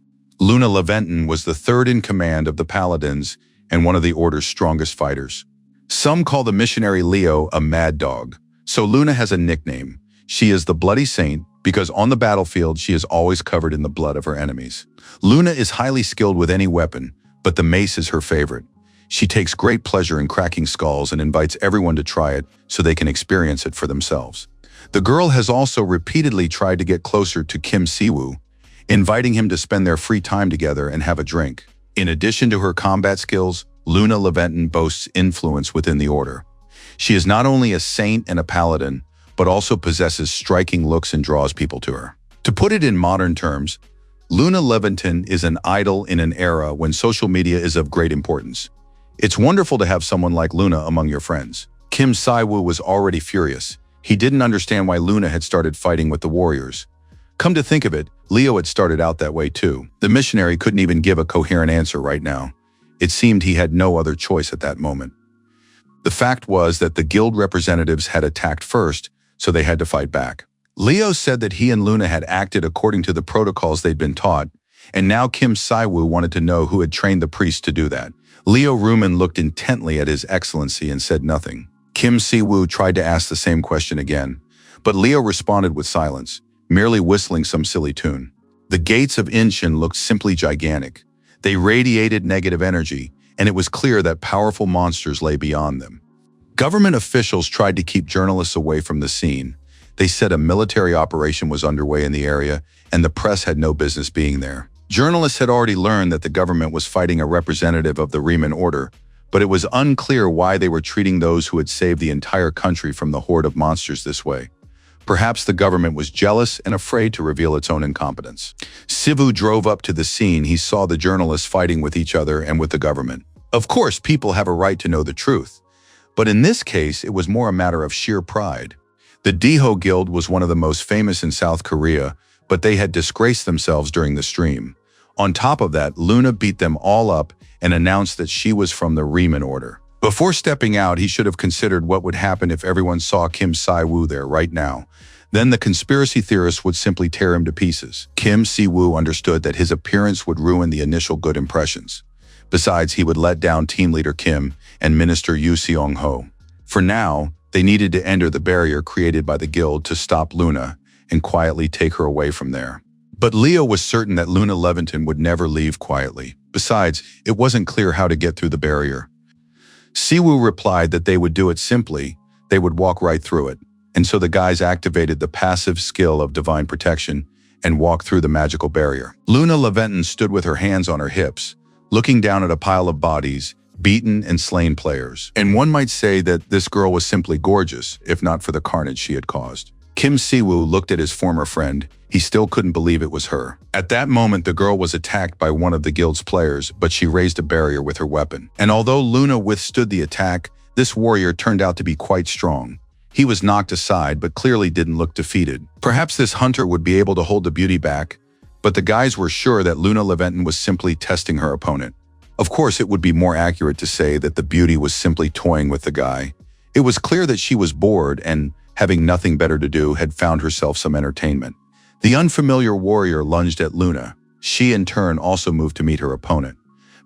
Luna Leventon was the third in command of the Paladins and one of the Order's strongest fighters. Some call the missionary Leo a mad dog, so Luna has a nickname. She is the Bloody Saint because on the battlefield she is always covered in the blood of her enemies. Luna is highly skilled with any weapon, but the mace is her favorite. She takes great pleasure in cracking skulls and invites everyone to try it so they can experience it for themselves. The girl has also repeatedly tried to get closer to Kim Si-woo, inviting him to spend their free time together and have a drink. In addition to her combat skills, Luna Leventon boasts influence within the Order. She is not only a saint and a paladin, but also possesses striking looks and draws people to her. To put it in modern terms, Luna Leventon is an idol in an era when social media is of great importance. It's wonderful to have someone like Luna among your friends. Kim Si-woo was already furious. He didn't understand why Luna had started fighting with the warriors. Come to think of it, Leo had started out that way too. The missionary couldn't even give a coherent answer right now. It seemed he had no other choice at that moment. The fact was that the guild representatives had attacked first, so they had to fight back. Leo said that he and Luna had acted according to the protocols they'd been taught, and now Kim Si-woo wanted to know who had trained the priest to do that. Leo Ruman looked intently at His Excellency and said nothing. Kim Si-woo tried to ask the same question again, but Leo responded with silence, merely whistling some silly tune. The gates of Inshin looked simply gigantic. They radiated negative energy, and it was clear that powerful monsters lay beyond them. Government officials tried to keep journalists away from the scene. They said a military operation was underway in the area, and the press had no business being there. Journalists had already learned that the government was fighting a representative of the Riemann Order, but it was unclear why they were treating those who had saved the entire country from the horde of monsters this way. Perhaps the government was jealous and afraid to reveal its own incompetence. Si-woo drove up to the scene. He saw the journalists fighting with each other and with the government. Of course, people have a right to know the truth, but in this case, it was more a matter of sheer pride. The Daeho Guild was one of the most famous in South Korea, but they had disgraced themselves during the stream. On top of that, Luna beat them all up and announced that she was from the Riemann Order. Before stepping out, he should have considered what would happen if everyone saw Kim Si-woo there right now. Then the conspiracy theorists would simply tear him to pieces. Kim Si-woo understood that his appearance would ruin the initial good impressions. Besides, he would let down team leader Kim and Minister Yoo Seong-ho. For now, they needed to enter the barrier created by the guild to stop Luna and quietly take her away from there. But Leo was certain that Luna Leventon would never leave quietly. Besides, it wasn't clear how to get through the barrier. Si-woo replied that they would do it simply. They would walk right through it. And so the guys activated the passive skill of divine protection and walked through the magical barrier. Luna Leventon stood with her hands on her hips, looking down at a pile of bodies, beaten and slain players. And one might say that this girl was simply gorgeous, if not for the carnage she had caused. Kim Si-woo looked at his former friend. He still couldn't believe it was her. At that moment, the girl was attacked by one of the guild's players, but she raised a barrier with her weapon. And although Luna withstood the attack, this warrior turned out to be quite strong. He was knocked aside, but clearly didn't look defeated. Perhaps this hunter would be able to hold the beauty back, but the guys were sure that Luna Leventon was simply testing her opponent. Of course, it would be more accurate to say that the beauty was simply toying with the guy. It was clear that she was bored and, having nothing better to do, had found herself some entertainment. The unfamiliar warrior lunged at Luna. She, in turn, also moved to meet her opponent.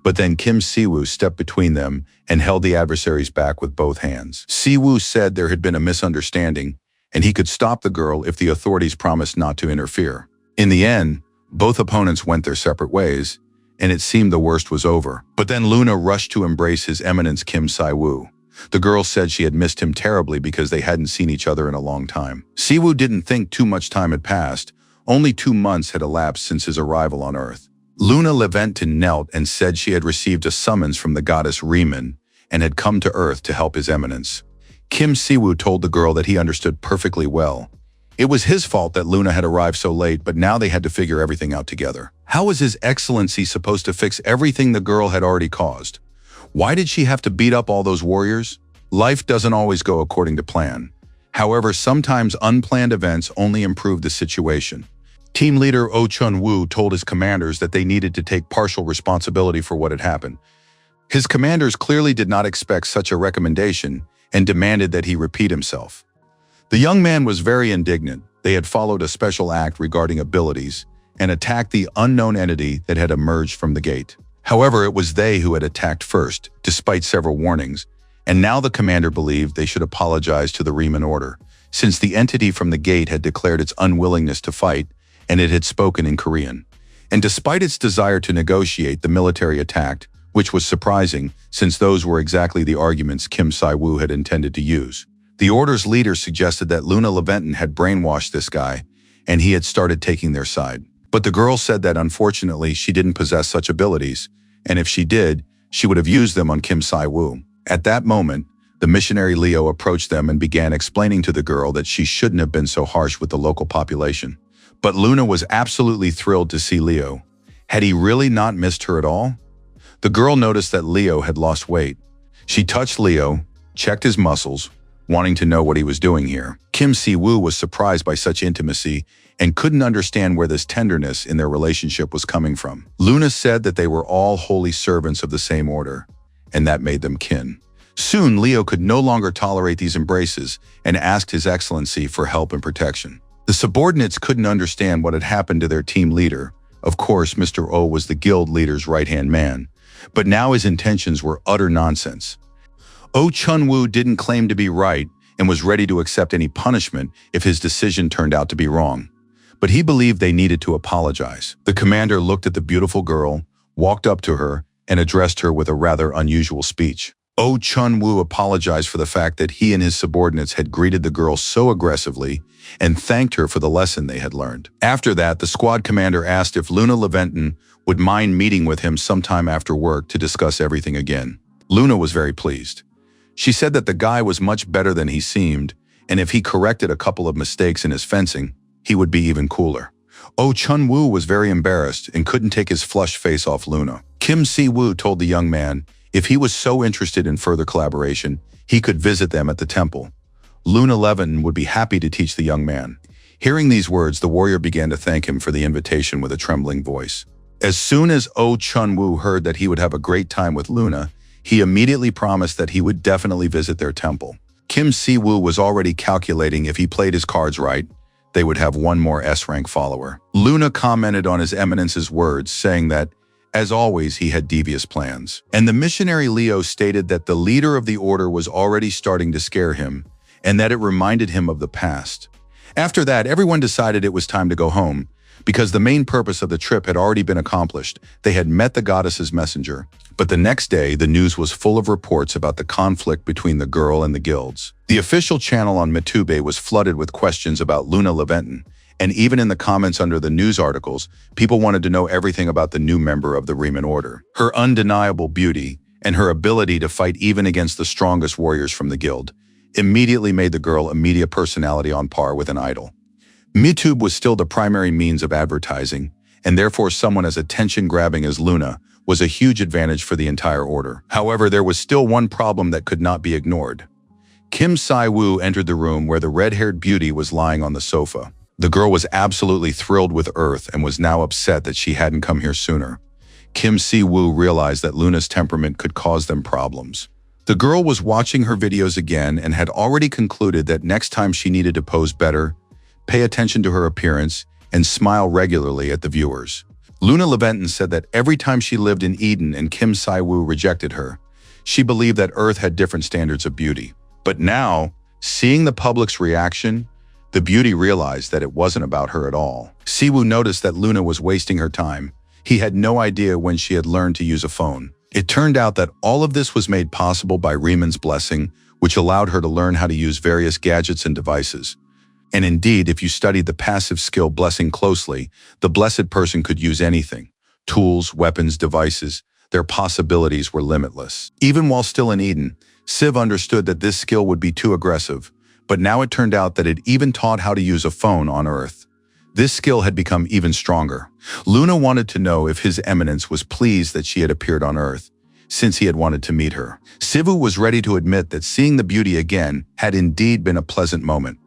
But then Kim Si-woo stepped between them and held the adversaries back with both hands. Si-woo said there had been a misunderstanding, and he could stop the girl if the authorities promised not to interfere. In the end, both opponents went their separate ways, and it seemed the worst was over. But then Luna rushed to embrace His Eminence Kim Si-woo. The girl said she had missed him terribly because they hadn't seen each other in a long time. Si-woo didn't think too much time had passed. Only 2 months had elapsed since his arrival on Earth. Luna Leventon knelt and said she had received a summons from the goddess Riemann and had come to Earth to help His Eminence. Kim Si-woo told the girl that he understood perfectly well. It was his fault that Luna had arrived so late, but now they had to figure everything out together. How was His Excellency supposed to fix everything the girl had already caused? Why did she have to beat up all those warriors? Life doesn't always go according to plan. However, sometimes unplanned events only improve the situation. Team leader Oh Chun-woo told his commanders that they needed to take partial responsibility for what had happened. His commanders clearly did not expect such a recommendation and demanded that he repeat himself. The young man was very indignant. They had followed a special act regarding abilities and attacked the unknown entity that had emerged from the gate. However, it was they who had attacked first, despite several warnings, and now the commander believed they should apologize to the Riemann Order, since the entity from the gate had declared its unwillingness to fight, and it had spoken in Korean. And despite its desire to negotiate, the military attacked, which was surprising, since those were exactly the arguments Kim Si-woo had intended to use. The Order's leader suggested that Luna Leventon had brainwashed this guy, and he had started taking their side. But the girl said that unfortunately she didn't possess such abilities, and if she did, she would have used them on Kim Si-woo. At that moment, the missionary Leo approached them and began explaining to the girl that she shouldn't have been so harsh with the local population. But Luna was absolutely thrilled to see Leo. Had he really not missed her at all? The girl noticed that Leo had lost weight. She touched Leo, checked his muscles, wanting to know what he was doing here. Kim Si-woo was surprised by such intimacy and couldn't understand where this tenderness in their relationship was coming from. Luna said that they were all holy servants of the same order, and that made them kin. Soon, Leo could no longer tolerate these embraces and asked His Excellency for help and protection. The subordinates couldn't understand what had happened to their team leader. Of course, Mr. O was the guild leader's right-hand man, but now his intentions were utter nonsense. Oh Chun-woo didn't claim to be right and was ready to accept any punishment if his decision turned out to be wrong. But he believed they needed to apologize. The commander looked at the beautiful girl, walked up to her, and addressed her with a rather unusual speech. Oh Chun-woo apologized for the fact that he and his subordinates had greeted the girl so aggressively and thanked her for the lesson they had learned. After that, the squad commander asked if Luna Leventon would mind meeting with him sometime after work to discuss everything again. Luna was very pleased. She said that the guy was much better than he seemed, and if he corrected a couple of mistakes in his fencing, he would be even cooler. Oh Chun-woo was very embarrassed and couldn't take his flushed face off Luna. Kim Si-woo told the young man if he was so interested in further collaboration, he could visit them at the temple. Luna Leventon would be happy to teach the young man. Hearing these words, the warrior began to thank him for the invitation with a trembling voice. As soon as Oh Chun-woo heard that he would have a great time with Luna, he immediately promised that he would definitely visit their temple. Kim Si-woo was already calculating if he played his cards right, they would have one more S-rank follower. Luna commented on His Eminence's words, saying that, as always, he had devious plans. And the missionary Leo stated that the leader of the order was already starting to scare him, and that it reminded him of the past. After that, everyone decided it was time to go home, because the main purpose of the trip had already been accomplished. They had met the goddess's messenger. But the next day, the news was full of reports about the conflict between the girl and the guilds. The official channel on Mitube was flooded with questions about Luna Leventon, and even in the comments under the news articles, people wanted to know everything about the new member of the Riemann Order. Her undeniable beauty and her ability to fight even against the strongest warriors from the guild immediately made the girl a media personality on par with an idol. Mitube was still the primary means of advertising, and therefore someone as attention-grabbing as Luna was a huge advantage for the entire order. However, there was still one problem that could not be ignored. Kim Si-woo entered the room where the red-haired beauty was lying on the sofa. The girl was absolutely thrilled with Earth and was now upset that she hadn't come here sooner. Kim Si-woo realized that Luna's temperament could cause them problems. The girl was watching her videos again and had already concluded that next time she needed to pose better, pay attention to her appearance, and smile regularly at the viewers. Luna Leventon said that every time she lived in Eden and Kim Si-woo rejected her, she believed that Earth had different standards of beauty. But now, seeing the public's reaction, the beauty realized that it wasn't about her at all. Si-woo noticed that Luna was wasting her time. He had no idea when she had learned to use a phone. It turned out that all of this was made possible by Riemann's blessing, which allowed her to learn how to use various gadgets and devices. And indeed, if you studied the passive skill blessing closely, the blessed person could use anything. Tools, weapons, devices, their possibilities were limitless. Even while still in Eden, Siv understood that this skill would be too aggressive, but now it turned out that it even taught how to use a phone on Earth. This skill had become even stronger. Luna wanted to know if His Eminence was pleased that she had appeared on Earth, since he had wanted to meet her. Sivu was ready to admit that seeing the beauty again had indeed been a pleasant moment.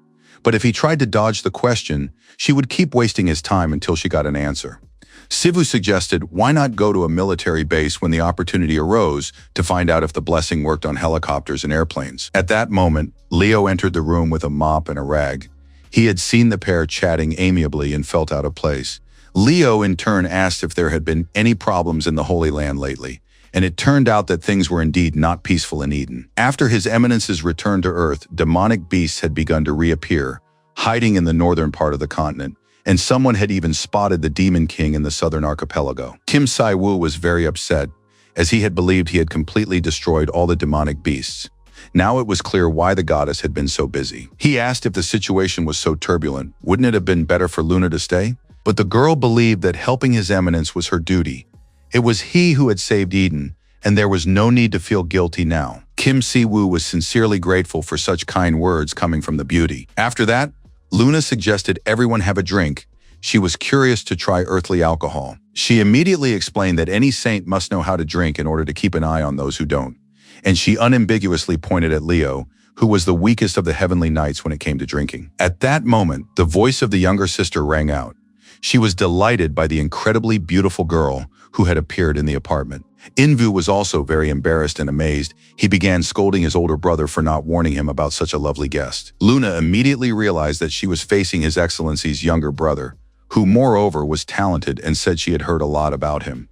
But if he tried to dodge the question, she would keep wasting his time until she got an answer. Sivu suggested, why not go to a military base when the opportunity arose to find out if the blessing worked on helicopters and airplanes. At that moment, Leo entered the room with a mop and a rag. He had seen the pair chatting amiably and felt out of place. Leo in turn asked if there had been any problems in the Holy Land lately, and it turned out that things were indeed not peaceful in Eden. After His Eminence's return to Earth, demonic beasts had begun to reappear, hiding in the northern part of the continent, and someone had even spotted the Demon King in the southern archipelago. Kim Si-woo was very upset, as he had believed he had completely destroyed all the demonic beasts. Now it was clear why the goddess had been so busy. He asked if the situation was so turbulent, wouldn't it have been better for Luna to stay? But the girl believed that helping His Eminence was her duty. It was he who had saved Eden, and there was no need to feel guilty now. Kim Si-woo was sincerely grateful for such kind words coming from the beauty. After that, Luna suggested everyone have a drink. She was curious to try earthly alcohol. She immediately explained that any saint must know how to drink in order to keep an eye on those who don't. And she unambiguously pointed at Leo, who was the weakest of the heavenly knights when it came to drinking. At that moment, the voice of the younger sister rang out. She was delighted by the incredibly beautiful girl who had appeared in the apartment. Invu was also very embarrassed and amazed. He began scolding his older brother for not warning him about such a lovely guest. Luna immediately realized that she was facing His Excellency's younger brother, who moreover was talented and said she had heard a lot about him.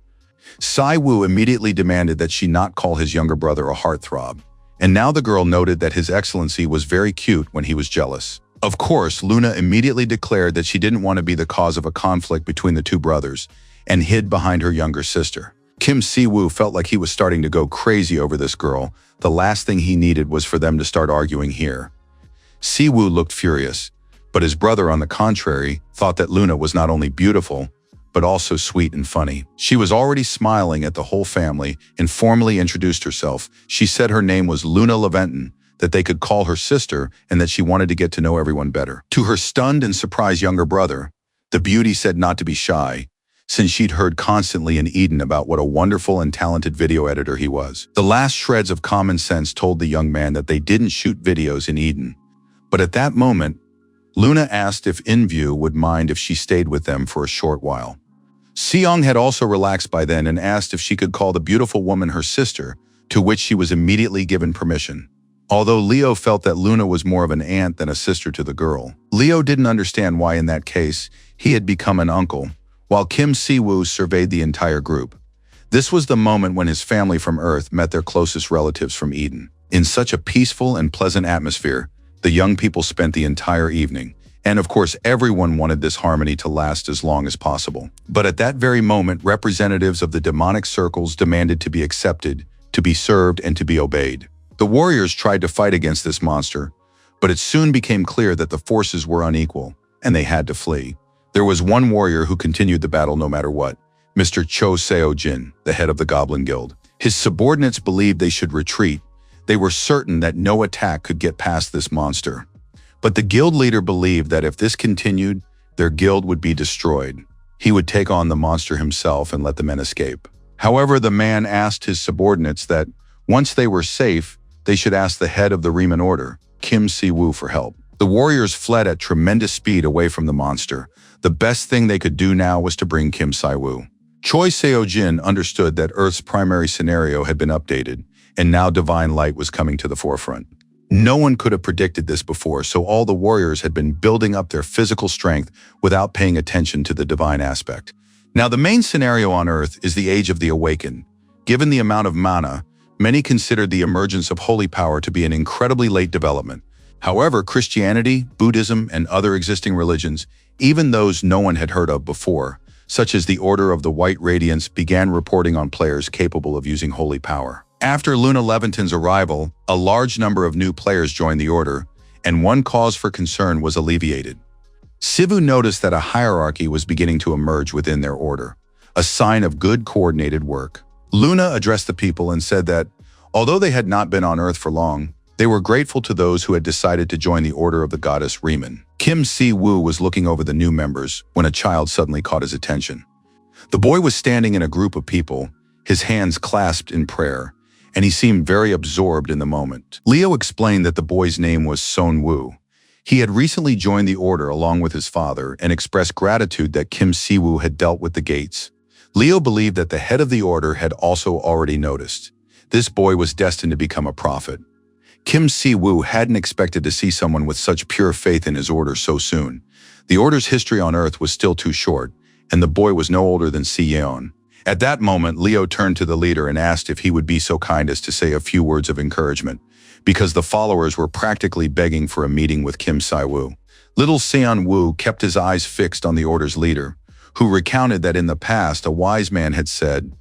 Si-woo immediately demanded that she not call his younger brother a heartthrob, and now the girl noted that His Excellency was very cute when he was jealous. Of course, Luna immediately declared that she didn't want to be the cause of a conflict between the two brothers, and hid behind her younger sister. Kim Si-woo felt like he was starting to go crazy over this girl. The last thing he needed was for them to start arguing here. Si-woo looked furious, but his brother, on the contrary, thought that Luna was not only beautiful, but also sweet and funny. She was already smiling at the whole family and formally introduced herself. She said her name was Luna Leventon, that they could call her sister, and that she wanted to get to know everyone better. To her stunned and surprised younger brother, the beauty said not to be shy, since she'd heard constantly in Eden about what a wonderful and talented video editor he was. The last shreds of common sense told the young man that they didn't shoot videos in Eden. But at that moment, Luna asked if Invu would mind if she stayed with them for a short while. Seong had also relaxed by then and asked if she could call the beautiful woman her sister, to which she was immediately given permission. Although Leo felt that Luna was more of an aunt than a sister to the girl, Leo didn't understand why in that case he had become an uncle, while Kim Si-woo surveyed the entire group. This was the moment when his family from Earth met their closest relatives from Eden. In such a peaceful and pleasant atmosphere, the young people spent the entire evening. And of course, everyone wanted this harmony to last as long as possible. But at that very moment, representatives of the demonic circles demanded to be accepted, to be served, and to be obeyed. The warriors tried to fight against this monster, but it soon became clear that the forces were unequal, and they had to flee. There was one warrior who continued the battle no matter what, Mr. Cho Seo-jin, the head of the Goblin Guild. His subordinates believed they should retreat. They were certain that no attack could get past this monster. But the guild leader believed that if this continued, their guild would be destroyed. He would take on the monster himself and let the men escape. However, the man asked his subordinates that once they were safe, they should ask the head of the Riemann Order, Kim Si-woo, for help. The warriors fled at tremendous speed away from the monster. The best thing they could do now was to bring Kim Si-woo. Choi Seo-jin understood that Earth's primary scenario had been updated, and now divine light was coming to the forefront. No one could have predicted this before, so all the warriors had been building up their physical strength without paying attention to the divine aspect. Now, the main scenario on Earth is the Age of the Awakened. Given the amount of mana, many considered the emergence of holy power to be an incredibly late development. However, Christianity, Buddhism, and other existing religions, even those no one had heard of before, such as the Order of the White Radiance, began reporting on players capable of using holy power. After Luna Leventon's arrival, a large number of new players joined the Order, and one cause for concern was alleviated. Sivu noticed that a hierarchy was beginning to emerge within their order, a sign of good coordinated work. Luna addressed the people and said that, although they had not been on Earth for long, they were grateful to those who had decided to join the Order of the Goddess Riemann. Kim Si-woo was looking over the new members when a child suddenly caught his attention. The boy was standing in a group of people, his hands clasped in prayer, and he seemed very absorbed in the moment. Leo explained that the boy's name was Son-woo. He had recently joined the Order along with his father and expressed gratitude that Kim Si-woo had dealt with the gates. Leo believed that the head of the Order had also already noticed. This boy was destined to become a prophet. Kim Si-woo hadn't expected to see someone with such pure faith in his order so soon. The Order's history on Earth was still too short, and the boy was no older than Si-yeon. At that moment, Leo turned to the leader and asked if he would be so kind as to say a few words of encouragement, because the followers were practically begging for a meeting with Kim Si-woo. Little Seon-woo kept his eyes fixed on the Order's leader, who recounted that in the past a wise man had said,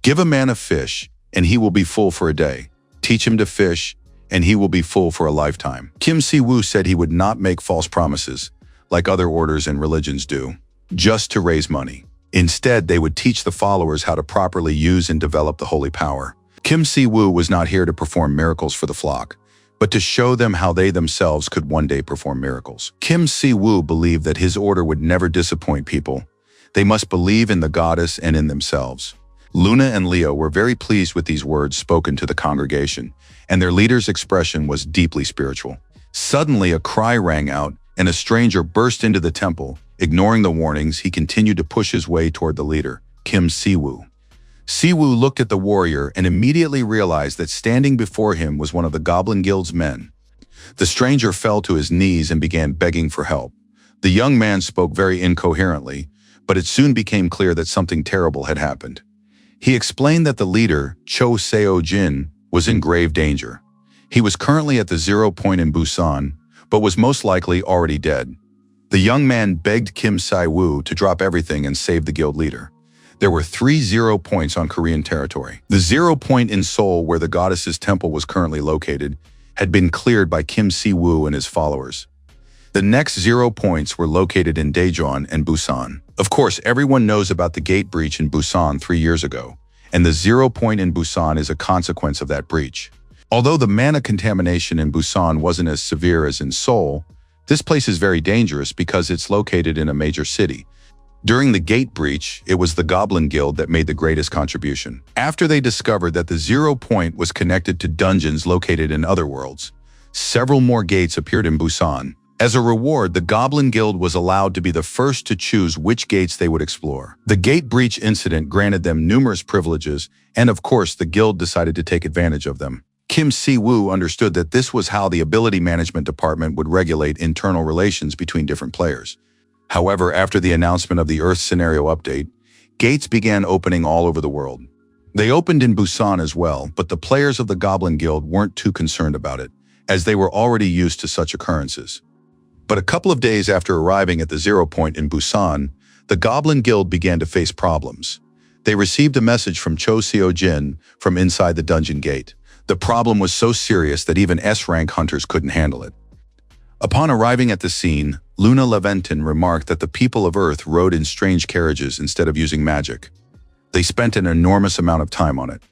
"Give a man a fish, and he will be full for a day. Teach him to fish, and he will be full for a lifetime." Kim Si-woo said he would not make false promises, like other orders and religions do, just to raise money. Instead, they would teach the followers how to properly use and develop the holy power. Kim Si-woo was not here to perform miracles for the flock, but to show them how they themselves could one day perform miracles. Kim Si-woo believed that his order would never disappoint people. They must believe in the goddess and in themselves. Luna and Leo were very pleased with these words spoken to the congregation, and their leader's expression was deeply spiritual. Suddenly, a cry rang out, and a stranger burst into the temple. Ignoring the warnings, he continued to push his way toward the leader, Kim Si-woo. Si-woo looked at the warrior and immediately realized that standing before him was one of the Goblin Guild's men. The stranger fell to his knees and began begging for help. The young man spoke very incoherently, but it soon became clear that something terrible had happened. He explained that the leader, Choi Seo-jin, was in grave danger. He was currently at the 0 point in Busan, but was most likely already dead. The young man begged Kim Si-woo to drop everything and save the guild leader. There were 3 0 points on Korean territory. The 0 point in Seoul, where the goddess's temple was currently located, had been cleared by Kim Si-woo and his followers. The next 0 points were located in Daejeon and Busan. Of course, everyone knows about the gate breach in Busan 3 years ago, and the 0 point in Busan is a consequence of that breach. Although the mana contamination in Busan wasn't as severe as in Seoul, this place is very dangerous because it's located in a major city. During the gate breach, it was the Goblin Guild that made the greatest contribution. After they discovered that the 0 point was connected to dungeons located in other worlds, several more gates appeared in Busan. As a reward, the Goblin Guild was allowed to be the first to choose which gates they would explore. The gate breach incident granted them numerous privileges, and of course, the guild decided to take advantage of them. Kim Si-woo understood that this was how the ability management department would regulate internal relations between different players. However, after the announcement of the Earth scenario update, gates began opening all over the world. They opened in Busan as well, but the players of the Goblin Guild weren't too concerned about it, as they were already used to such occurrences. But a couple of days after arriving at the 0 point in Busan, the Goblin Guild began to face problems. They received a message from Choi Seo-jin from inside the dungeon gate. The problem was so serious that even S-rank hunters couldn't handle it. Upon arriving at the scene, Luna Leventon remarked that the people of Earth rode in strange carriages instead of using magic. They spent an enormous amount of time on it.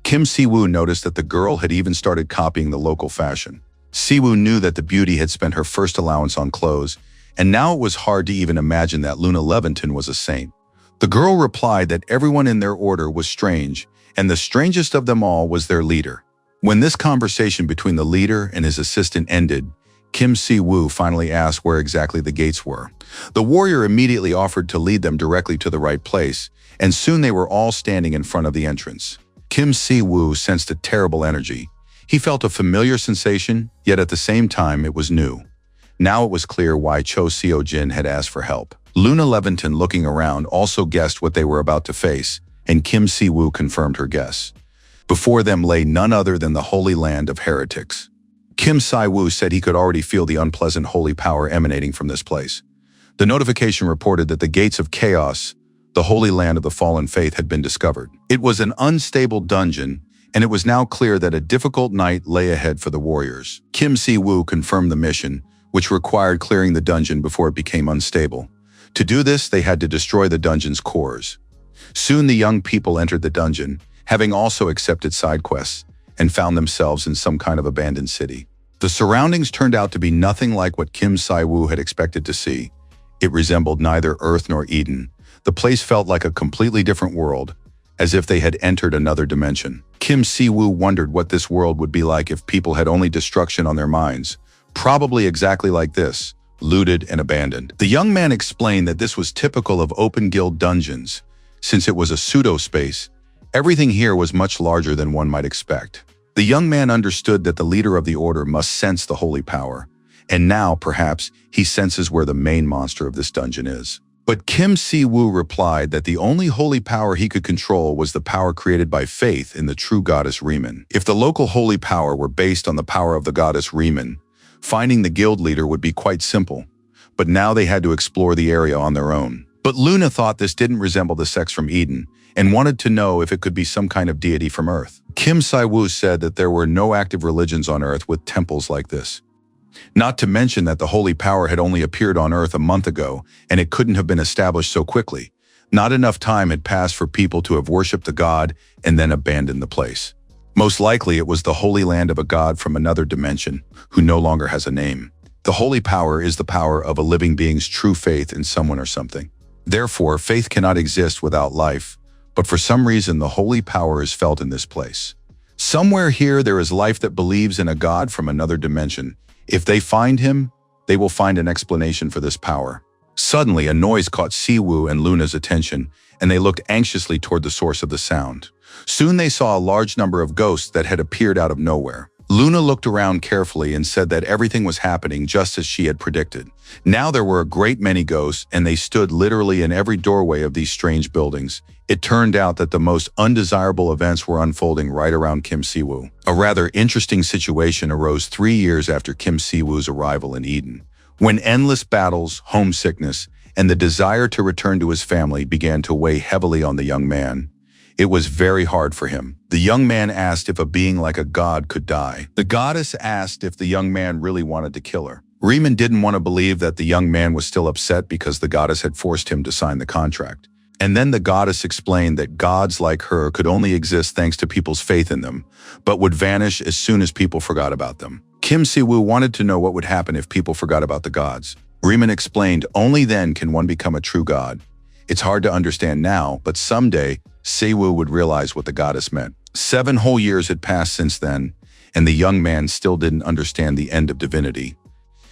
Kim Si-woo noticed that the girl had even started copying the local fashion. Si-woo knew that the beauty had spent her first allowance on clothes, and now it was hard to even imagine that Luna Leventon was a saint. The girl replied that everyone in their order was strange, and the strangest of them all was their leader. When this conversation between the leader and his assistant ended, Kim Si-woo finally asked where exactly the gates were. The warrior immediately offered to lead them directly to the right place, and soon they were all standing in front of the entrance. Kim Si-woo sensed a terrible energy. He felt a familiar sensation, yet at the same time it was new. Now it was clear why Cho Seo-jin had asked for help. Luna Levinton, looking around, also guessed what they were about to face, and Kim Si-woo confirmed her guess. Before them lay none other than the holy land of heretics. Kim Si-woo said he could already feel the unpleasant holy power emanating from this place. The notification reported that the gates of chaos, the holy land of the fallen faith, had been discovered. It was an unstable dungeon, and it was now clear that a difficult night lay ahead for the warriors. Kim Si-woo confirmed the mission, which required clearing the dungeon before it became unstable. To do this, they had to destroy the dungeon's cores. Soon the young people entered the dungeon, having also accepted side quests, and found themselves in some kind of abandoned city. The surroundings turned out to be nothing like what Kim Si-woo had expected to see. It resembled neither Earth nor Eden. The place felt like a completely different world, as if they had entered another dimension. Kim Si-woo wondered what this world would be like if people had only destruction on their minds. Probably exactly like this, looted and abandoned. The young man explained that this was typical of open guild dungeons. Since it was a pseudo-space, everything here was much larger than one might expect. The young man understood that the leader of the order must sense the holy power, and now, perhaps, he senses where the main monster of this dungeon is. But Kim Si-woo replied that the only holy power he could control was the power created by faith in the true goddess Riemann. If the local holy power were based on the power of the goddess Riemann, finding the guild leader would be quite simple, but now they had to explore the area on their own. But Luna thought this didn't resemble the sex from Eden, and wanted to know if it could be some kind of deity from Earth. Kim Si-woo said that there were no active religions on Earth with temples like this. Not to mention that the holy power had only appeared on Earth a month ago, and it couldn't have been established so quickly. Not enough time had passed for people to have worshipped the god and then abandoned the place. Most likely it was the holy land of a god from another dimension, who no longer has a name. The holy power is the power of a living being's true faith in someone or something. Therefore, faith cannot exist without life, but for some reason the holy power is felt in this place. Somewhere here there is life that believes in a god from another dimension. If they find him, they will find an explanation for this power. Suddenly, a noise caught Si-woo and Luna's attention, and they looked anxiously toward the source of the sound. Soon they saw a large number of ghosts that had appeared out of nowhere. Luna looked around carefully and said that everything was happening just as she had predicted. Now there were a great many ghosts, and they stood literally in every doorway of these strange buildings. It turned out that the most undesirable events were unfolding right around Kim Si-woo. A rather interesting situation arose 3 years after Kim Si-woo's arrival in Eden, when endless battles, homesickness, and the desire to return to his family began to weigh heavily on the young man. It was very hard for him. The young man asked if a being like a god could die. The goddess asked if the young man really wanted to kill her. Riemann didn't want to believe that the young man was still upset because the goddess had forced him to sign the contract. And then the goddess explained that gods like her could only exist thanks to people's faith in them, but would vanish as soon as people forgot about them. Kim Si-woo wanted to know what would happen if people forgot about the gods. Riemann explained, only then can one become a true god. It's hard to understand now, but someday, Si-woo would realize what the goddess meant. 7 whole years had passed since then, and the young man still didn't understand the end of divinity.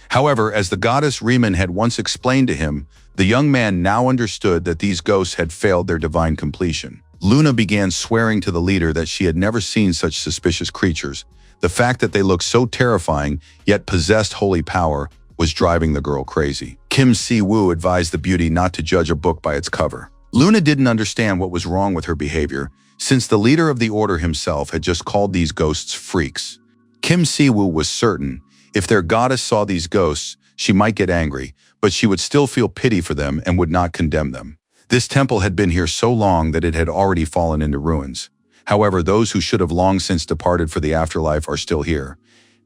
However, as the goddess Riemann had once explained to him, the young man now understood that these ghosts had failed their divine completion. Luna began swearing to the leader that she had never seen such suspicious creatures. The fact that they looked so terrifying, yet possessed holy power, was driving the girl crazy. Kim Si-woo advised the beauty not to judge a book by its cover. Luna didn't understand what was wrong with her behavior, since the leader of the order himself had just called these ghosts freaks. Kim Si-woo was certain, if their goddess saw these ghosts, she might get angry, but she would still feel pity for them and would not condemn them. This temple had been here so long that it had already fallen into ruins. However, those who should have long since departed for the afterlife are still here.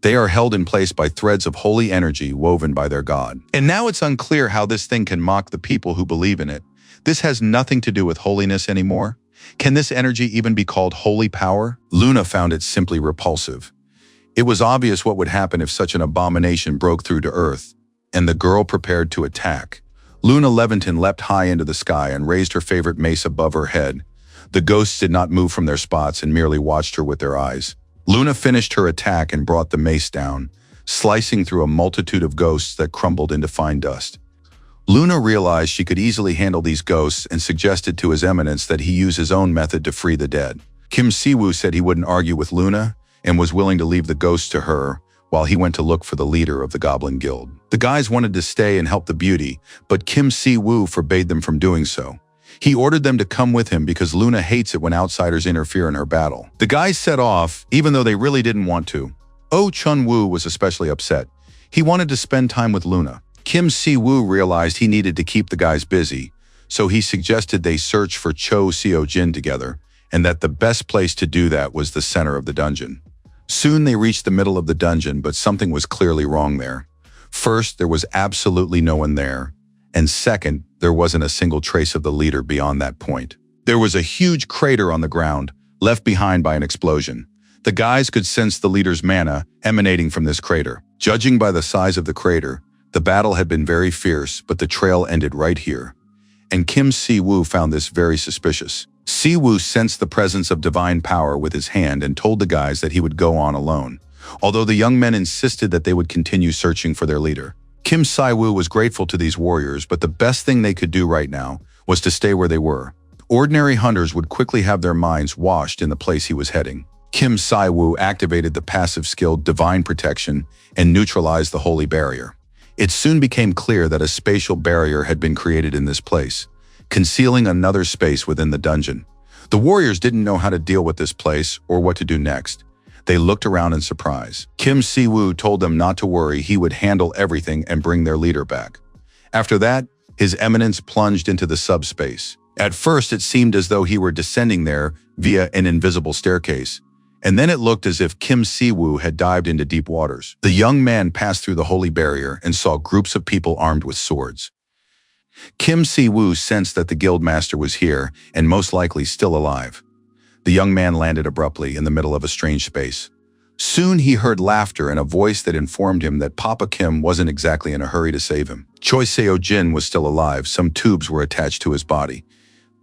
They are held in place by threads of holy energy woven by their god. And now it's unclear how this thing can mock the people who believe in it. This has nothing to do with holiness anymore. Can this energy even be called holy power? Luna found it simply repulsive. It was obvious what would happen if such an abomination broke through to Earth, and the girl prepared to attack. Luna Levinton leapt high into the sky and raised her favorite mace above her head. The ghosts did not move from their spots and merely watched her with their eyes. Luna finished her attack and brought the mace down. slicing through a multitude of ghosts that crumbled into fine dust. Luna realized she could easily handle these ghosts and suggested to His Eminence that he use his own method to free the dead. Kim Si-woo said he wouldn't argue with Luna and was willing to leave the ghosts to her while he went to look for the leader of the Goblin Guild. The guys wanted to stay and help the beauty, but Kim Si-woo forbade them from doing so. He ordered them to come with him because Luna hates it when outsiders interfere in her battle. The guys set off, even though they really didn't want to. Oh Chun-woo was especially upset. He wanted to spend time with Luna. Kim Si-woo realized he needed to keep the guys busy, so he suggested they search for Cho Seo-jin together, and that the best place to do that was the center of the dungeon. Soon they reached the middle of the dungeon, but something was clearly wrong there. First, there was absolutely no one there, and second, there wasn't a single trace of the leader beyond that point. There was a huge crater on the ground, left behind by an explosion. The guys could sense the leader's mana emanating from this crater. Judging by the size of the crater, the battle had been very fierce, but the trail ended right here. And Kim Si-woo found this very suspicious. Si-woo sensed the presence of divine power with his hand and told the guys that he would go on alone, although the young men insisted that they would continue searching for their leader. Kim Si-woo was grateful to these warriors, but the best thing they could do right now was to stay where they were. Ordinary hunters would quickly have their minds washed in the place he was heading. Kim Si-woo activated the passive skill Divine Protection and neutralized the Holy Barrier. It soon became clear that a spatial barrier had been created in this place, concealing another space within the dungeon. The warriors didn't know how to deal with this place or what to do next. They looked around in surprise. Kim Si-woo told them not to worry, he would handle everything and bring their leader back. After that, His Eminence plunged into the subspace. At first, it seemed as though he were descending there via an invisible staircase, and then it looked as if Kim Si-woo had dived into deep waters. The young man passed through the holy barrier and saw groups of people armed with swords. Kim Si-woo sensed that the guildmaster was here and most likely still alive. The young man landed abruptly in the middle of a strange space. Soon he heard laughter and a voice that informed him that Papa Kim wasn't exactly in a hurry to save him. Choi Seo-jin was still alive. Some tubes were attached to his body.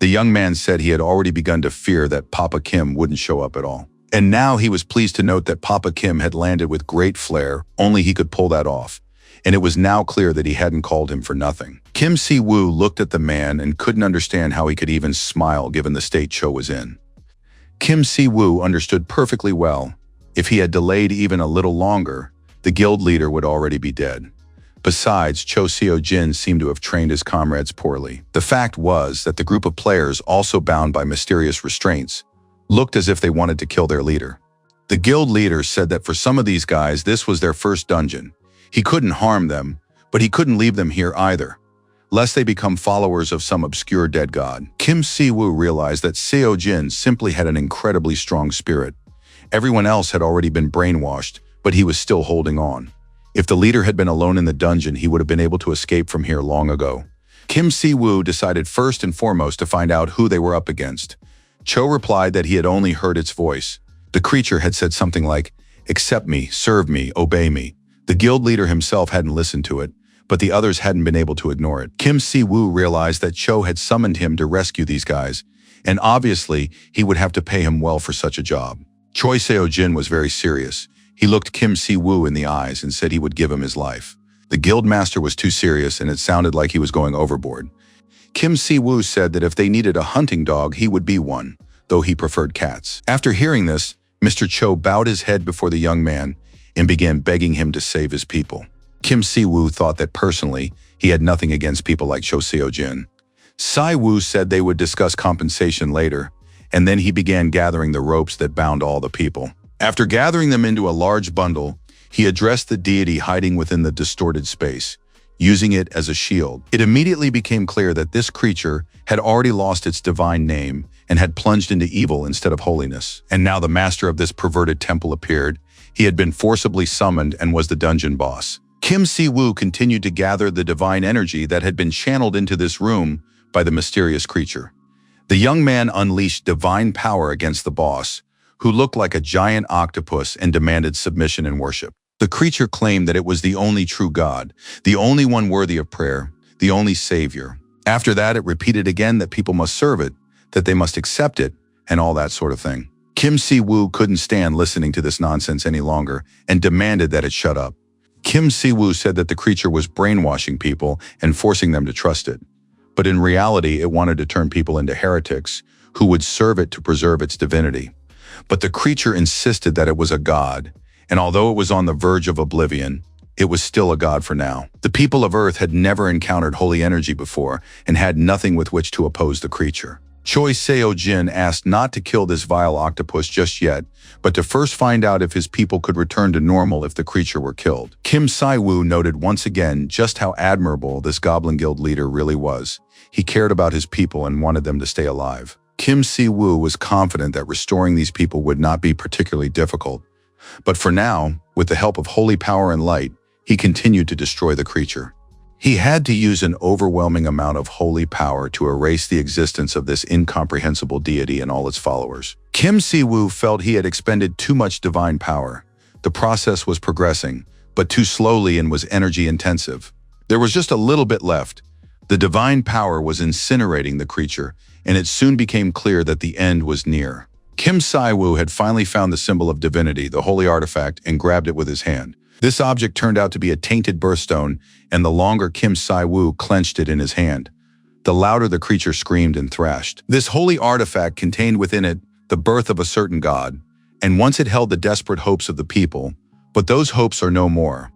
The young man said he had already begun to fear that Papa Kim wouldn't show up at all. And now he was pleased to note that Papa Kim had landed with great flair, only he could pull that off. And it was now clear that he hadn't called him for nothing. Kim Si-woo looked at the man and couldn't understand how he could even smile given the state Cho was in. Kim Si-woo understood perfectly well. If he had delayed even a little longer, the guild leader would already be dead. Besides, Cho Seo-jin seemed to have trained his comrades poorly. The fact was that the group of players, also bound by mysterious restraints, looked as if they wanted to kill their leader. The guild leader said that for some of these guys, this was their first dungeon. He couldn't harm them, but he couldn't leave them here either, lest they become followers of some obscure dead god. Kim Si-woo realized that Seo-jin simply had an incredibly strong spirit. Everyone else had already been brainwashed, but he was still holding on. If the leader had been alone in the dungeon, he would have been able to escape from here long ago. Kim Si-woo decided first and foremost to find out who they were up against. Cho replied that he had only heard its voice. The creature had said something like, "Accept me, serve me, obey me." The guild leader himself hadn't listened to it, but the others hadn't been able to ignore it. Kim Si-woo realized that Cho had summoned him to rescue these guys, and obviously he would have to pay him well for such a job. Choi Seo-jin was very serious. He looked Kim Si-woo in the eyes and said he would give him his life. The guild master was too serious and it sounded like he was going overboard. Kim Si-woo said that if they needed a hunting dog, he would be one, though he preferred cats. After hearing this, Mr. Cho bowed his head before the young man and began begging him to save his people. Kim Si-woo thought that personally, he had nothing against people like Cho Seo-jin. Si-woo said they would discuss compensation later, and then he began gathering the ropes that bound all the people. After gathering them into a large bundle, he addressed the deity hiding within the distorted space, using it as a shield. It immediately became clear that this creature had already lost its divine name and had plunged into evil instead of holiness. And now the master of this perverted temple appeared. He had been forcibly summoned and was the dungeon boss. Kim Si-woo continued to gather the divine energy that had been channeled into this room by the mysterious creature. The young man unleashed divine power against the boss, who looked like a giant octopus and demanded submission and worship. The creature claimed that it was the only true God, the only one worthy of prayer, the only savior. After that, it repeated again that people must serve it, that they must accept it, and all that sort of thing. Kim Si-woo couldn't stand listening to this nonsense any longer and demanded that it shut up. Kim Si-woo said that the creature was brainwashing people and forcing them to trust it. But in reality, it wanted to turn people into heretics who would serve it to preserve its divinity. But the creature insisted that it was a god, and although it was on the verge of oblivion, it was still a god for now. The people of Earth had never encountered holy energy before and had nothing with which to oppose the creature. Choi Seo-jin asked not to kill this vile octopus just yet, but to first find out if his people could return to normal if the creature were killed. Kim Si-woo noted once again just how admirable this Goblin Guild leader really was. He cared about his people and wanted them to stay alive. Kim Si-woo was confident that restoring these people would not be particularly difficult. But for now, with the help of holy power and light, he continued to destroy the creature. He had to use an overwhelming amount of holy power to erase the existence of this incomprehensible deity and all its followers. Kim Si-woo felt he had expended too much divine power. The process was progressing, but too slowly and was energy-intensive. There was just a little bit left. The divine power was incinerating the creature, and it soon became clear that the end was near. Kim Si-woo had finally found the symbol of divinity, the holy artifact, and grabbed it with his hand. This object turned out to be a tainted birthstone, and the longer Kim Si-woo clenched it in his hand, the louder the creature screamed and thrashed. This holy artifact contained within it the birth of a certain god, and once it held the desperate hopes of the people, but those hopes are no more.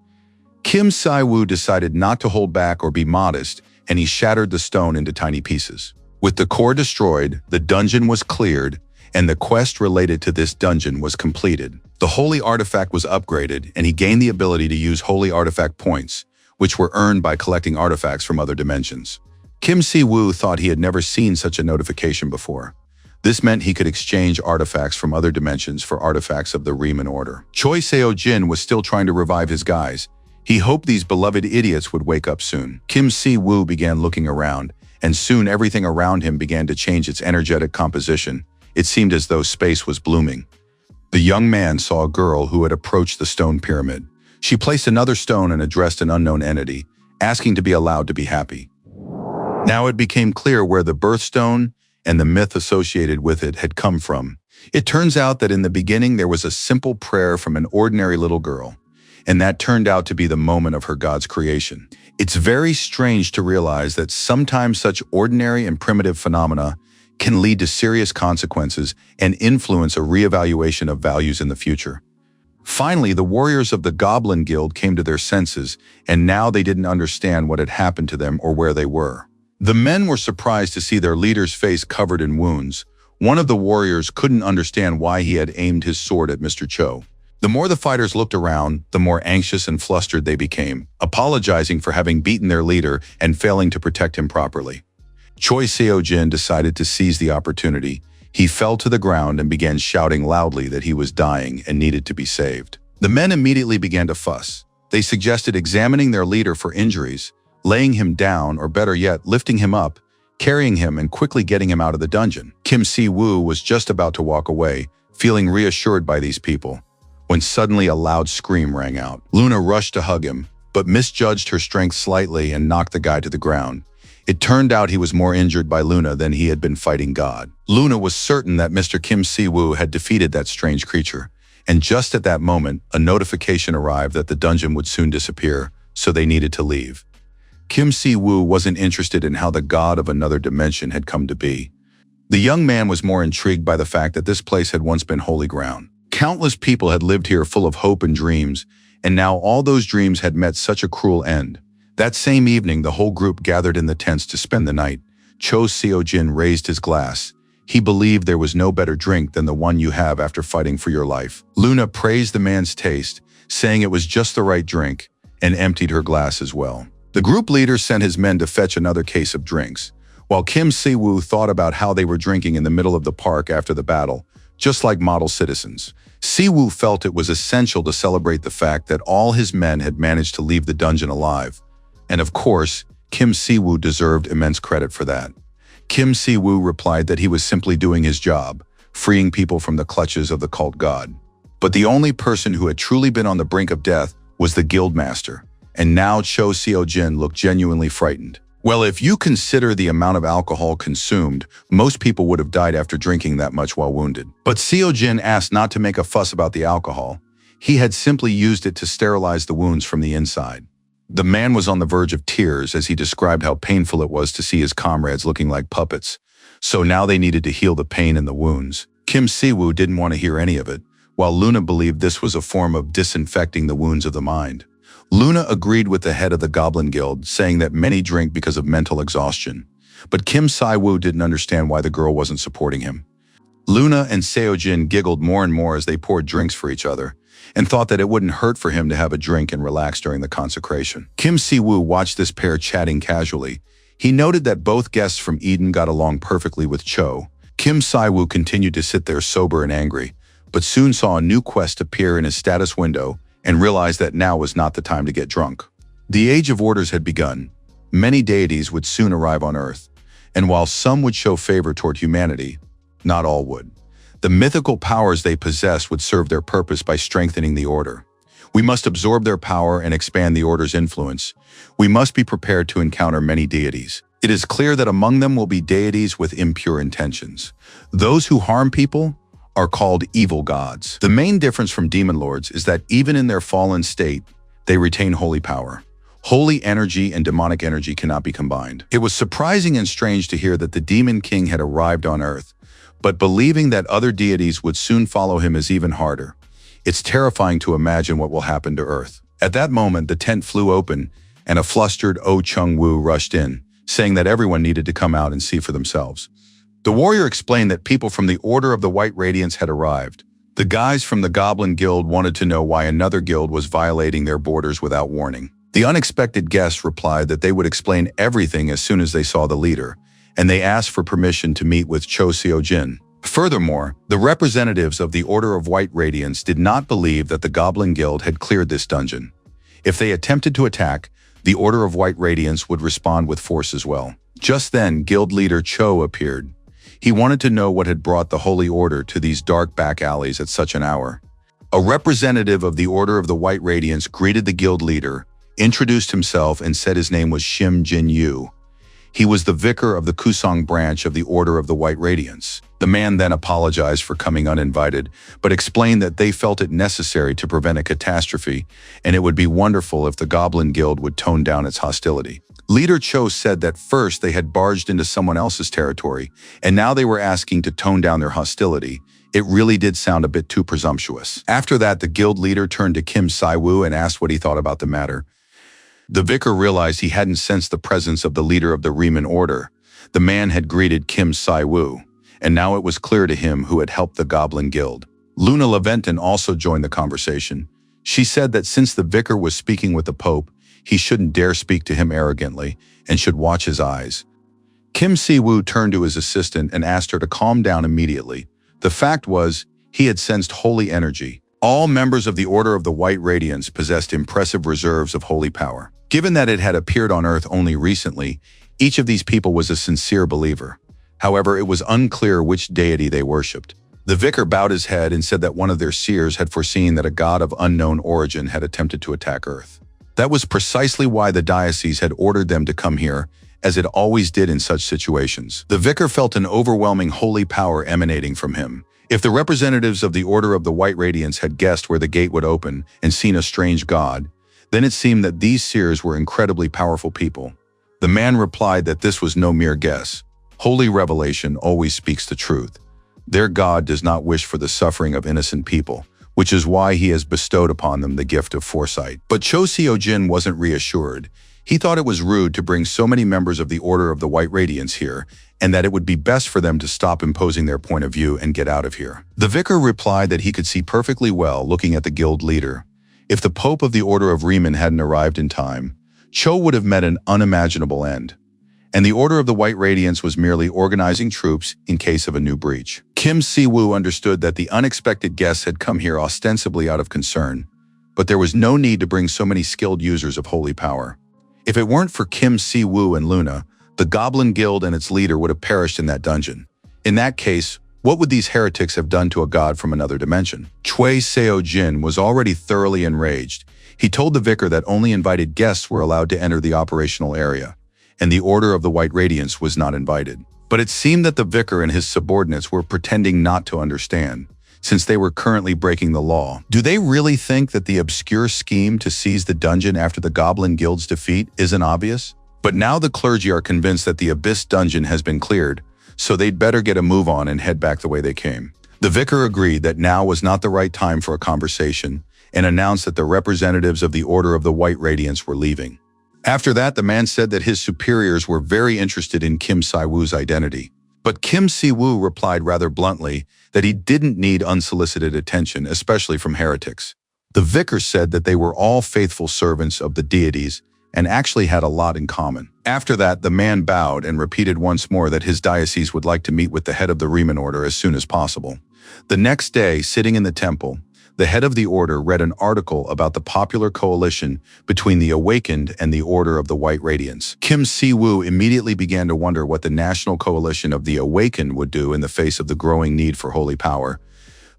Kim Si-woo decided not to hold back or be modest, and he shattered the stone into tiny pieces. With the core destroyed, the dungeon was cleared, and the quest related to this dungeon was completed. The holy artifact was upgraded, and he gained the ability to use holy artifact points, which were earned by collecting artifacts from other dimensions. Kim Si-woo thought he had never seen such a notification before. This meant he could exchange artifacts from other dimensions for artifacts of the Riemann order. Choi Seo-jin was still trying to revive his guys. He hoped these beloved idiots would wake up soon. Kim Si-woo began looking around, and soon everything around him began to change its energetic composition. It seemed as though space was blooming. The young man saw a girl who had approached the stone pyramid. She placed another stone and addressed an unknown entity, asking to be allowed to be happy. Now it became clear where the birthstone and the myth associated with it had come from. It turns out that in the beginning there was a simple prayer from an ordinary little girl, and that turned out to be the moment of her God's creation. It's very strange to realize that sometimes such ordinary and primitive phenomena can lead to serious consequences and influence a reevaluation of values in the future. Finally, the warriors of the Goblin Guild came to their senses, and now they didn't understand what had happened to them or where they were. The men were surprised to see their leader's face covered in wounds. One of the warriors couldn't understand why he had aimed his sword at Mr. Cho. The more the fighters looked around, the more anxious and flustered they became, apologizing for having beaten their leader and failing to protect him properly. Choi Seo-jin decided to seize the opportunity. He fell to the ground and began shouting loudly that he was dying and needed to be saved. The men immediately began to fuss. They suggested examining their leader for injuries, laying him down, or better yet, lifting him up, carrying him and quickly getting him out of the dungeon. Kim Si-woo was just about to walk away, feeling reassured by these people, when suddenly a loud scream rang out. Luna rushed to hug him, but misjudged her strength slightly and knocked the guy to the ground. It turned out he was more injured by Luna than he had been fighting God. Luna was certain that Mr. Kim Si-woo had defeated that strange creature, and just at that moment, a notification arrived that the dungeon would soon disappear, so they needed to leave. Kim Si-woo wasn't interested in how the god of another dimension had come to be. The young man was more intrigued by the fact that this place had once been holy ground. Countless people had lived here full of hope and dreams, and now all those dreams had met such a cruel end. That same evening, the whole group gathered in the tents to spend the night. Choi Seo-jin raised his glass. He believed there was no better drink than the one you have after fighting for your life. Luna praised the man's taste, saying it was just the right drink, and emptied her glass as well. The group leader sent his men to fetch another case of drinks, while Kim Si-woo thought about how they were drinking in the middle of the park after the battle, just like model citizens. Si-woo felt it was essential to celebrate the fact that all his men had managed to leave the dungeon alive. And of course, Kim Si-woo deserved immense credit for that. Kim Si-woo replied that he was simply doing his job, freeing people from the clutches of the cult god. But the only person who had truly been on the brink of death was the guildmaster, and now Choi Seo-jin looked genuinely frightened. Well, if you consider the amount of alcohol consumed, most people would have died after drinking that much while wounded. But Seo-jin asked not to make a fuss about the alcohol. He had simply used it to sterilize the wounds from the inside. The man was on the verge of tears as he described how painful it was to see his comrades looking like puppets. So now they needed to heal the pain and the wounds. Kim Si-woo didn't want to hear any of it, while Luna believed this was a form of disinfecting the wounds of the mind. Luna agreed with the head of the Goblin Guild, saying that many drink because of mental exhaustion. But Kim Si-woo didn't understand why the girl wasn't supporting him. Luna and Seo-jin giggled more and more as they poured drinks for each other, and thought that it wouldn't hurt for him to have a drink and relax during the consecration. Kim Si-woo watched this pair chatting casually. He noted that both guests from Eden got along perfectly with Cho. Kim Si-woo continued to sit there sober and angry, but soon saw a new quest appear in his status window and realized that now was not the time to get drunk. The Age of Orders had begun. Many deities would soon arrive on Earth, and while some would show favor toward humanity, not all would. The mythical powers they possess would serve their purpose by strengthening the Order. We must absorb their power and expand the Order's influence. We must be prepared to encounter many deities. It is clear that among them will be deities with impure intentions. Those who harm people are called evil gods. The main difference from demon lords is that even in their fallen state, they retain holy power. Holy energy and demonic energy cannot be combined. It was surprising and strange to hear that the Demon King had arrived on Earth, but believing that other deities would soon follow him is even harder. It's terrifying to imagine what will happen to Earth. At that moment, the tent flew open, and a flustered Oh Chung-woo rushed in, saying that everyone needed to come out and see for themselves. The warrior explained that people from the Order of the White Radiance had arrived. The guys from the Goblin Guild wanted to know why another guild was violating their borders without warning. The unexpected guests replied that they would explain everything as soon as they saw the leader, and they asked for permission to meet with Cho Seo-jin. Furthermore, the representatives of the Order of White Radiance did not believe that the Goblin Guild had cleared this dungeon. If they attempted to attack, the Order of White Radiance would respond with force as well. Just then, guild leader Cho appeared. He wanted to know what had brought the Holy Order to these dark back alleys at such an hour. A representative of the Order of the White Radiance greeted the guild leader, introduced himself, and said his name was Shim Jin-yu. He was the vicar of the Kusong branch of the Order of the White Radiance. The man then apologized for coming uninvited, but explained that they felt it necessary to prevent a catastrophe, and it would be wonderful if the Goblin Guild would tone down its hostility. Leader Cho said that first they had barged into someone else's territory, and now they were asking to tone down their hostility. It really did sound a bit too presumptuous. After that, the guild leader turned to Kim Si-woo and asked what he thought about the matter. The vicar realized he hadn't sensed the presence of the leader of the Riemann Order. The man had greeted Kim Si-woo, and now it was clear to him who had helped the Goblin Guild. Luna Leventon also joined the conversation. She said that since the vicar was speaking with the Pope, he shouldn't dare speak to him arrogantly and should watch his eyes. Kim Si-woo turned to his assistant and asked her to calm down immediately. The fact was, he had sensed holy energy. All members of the Order of the White Radiance possessed impressive reserves of holy power. Given that it had appeared on Earth only recently, each of these people was a sincere believer. However, it was unclear which deity they worshipped. The vicar bowed his head and said that one of their seers had foreseen that a god of unknown origin had attempted to attack Earth. That was precisely why the diocese had ordered them to come here, as it always did in such situations. The vicar felt an overwhelming holy power emanating from him. If the representatives of the Order of the White Radiance had guessed where the gate would open and seen a strange god, then it seemed that these seers were incredibly powerful people. The man replied that this was no mere guess. Holy revelation always speaks the truth. Their God does not wish for the suffering of innocent people, which is why he has bestowed upon them the gift of foresight. But Cho Seo-jin wasn't reassured. He thought it was rude to bring so many members of the Order of the White Radiance here, and that it would be best for them to stop imposing their point of view and get out of here. The vicar replied that he could see perfectly well looking at the guild leader. If the Pope of the Order of Riemann hadn't arrived in time, Cho would have met an unimaginable end. And the Order of the White Radiance was merely organizing troops in case of a new breach. Kim Si-woo understood that the unexpected guests had come here ostensibly out of concern, but there was no need to bring so many skilled users of holy power. If it weren't for Kim Si-woo and Luna, the Goblin Guild and its leader would have perished in that dungeon. In that case, what would these heretics have done to a god from another dimension? Choi Seo-jin was already thoroughly enraged. He told the vicar that only invited guests were allowed to enter the operational area, and the Order of the White Radiance was not invited. But it seemed that the vicar and his subordinates were pretending not to understand. since they were currently breaking the law. Do they really think that the obscure scheme to seize the dungeon after the Goblin Guild's defeat isn't obvious? But now the clergy are convinced that the Abyss dungeon has been cleared, so they'd better get a move on and head back the way they came. The vicar agreed that now was not the right time for a conversation and announced that the representatives of the Order of the White Radiance were leaving. After that, the man said that his superiors were very interested in Kim Si-woo's identity. But Kim Si-woo replied rather bluntly that he didn't need unsolicited attention, especially from heretics. The vicar said that they were all faithful servants of the deities and actually had a lot in common. After that, the man bowed and repeated once more that his diocese would like to meet with the head of the Riemann order as soon as possible. The next day, sitting in the temple, the head of the order read an article about the popular coalition between the Awakened and the Order of the White Radiance. Kim Si-woo immediately began to wonder what the national coalition of the Awakened would do in the face of the growing need for holy power.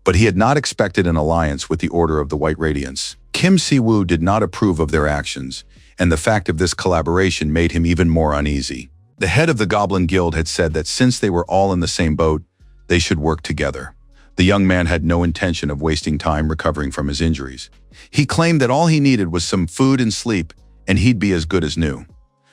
But he had not expected an alliance with the Order of the White Radiance. Kim Si-woo did not approve of their actions, and the fact of this collaboration made him even more uneasy. The head of the Goblin Guild had said that since they were all in the same boat, they should work together. The young man had no intention of wasting time recovering from his injuries. He claimed that all he needed was some food and sleep, and he'd be as good as new.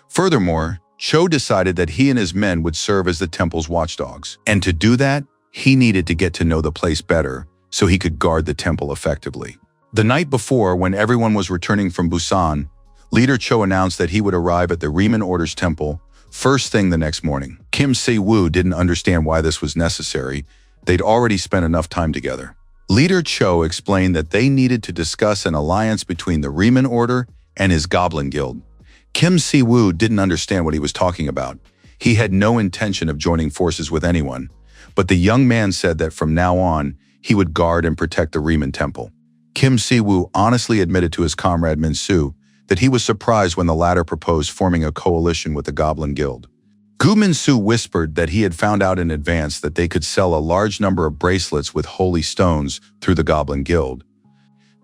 Furthermore, Cho decided that he and his men would serve as the temple's watchdogs. And to do that, he needed to get to know the place better so he could guard the temple effectively. The night before, when everyone was returning from Busan, Leader Cho announced that he would arrive at the Riemann Order's temple first thing the next morning. Kim Si-woo didn't understand why this was necessary. They'd already spent enough time together. Leader Cho explained that they needed to discuss an alliance between the Riemann Order and his Goblin Guild. Kim Si-woo didn't understand what he was talking about. He had no intention of joining forces with anyone, but the young man said that from now on, he would guard and protect the Riemann Temple. Kim Si-woo honestly admitted to his comrade Min-soo that he was surprised when the latter proposed forming a coalition with the Goblin Guild. Gu Min-soo whispered that he had found out in advance that they could sell a large number of bracelets with holy stones through the Goblin Guild.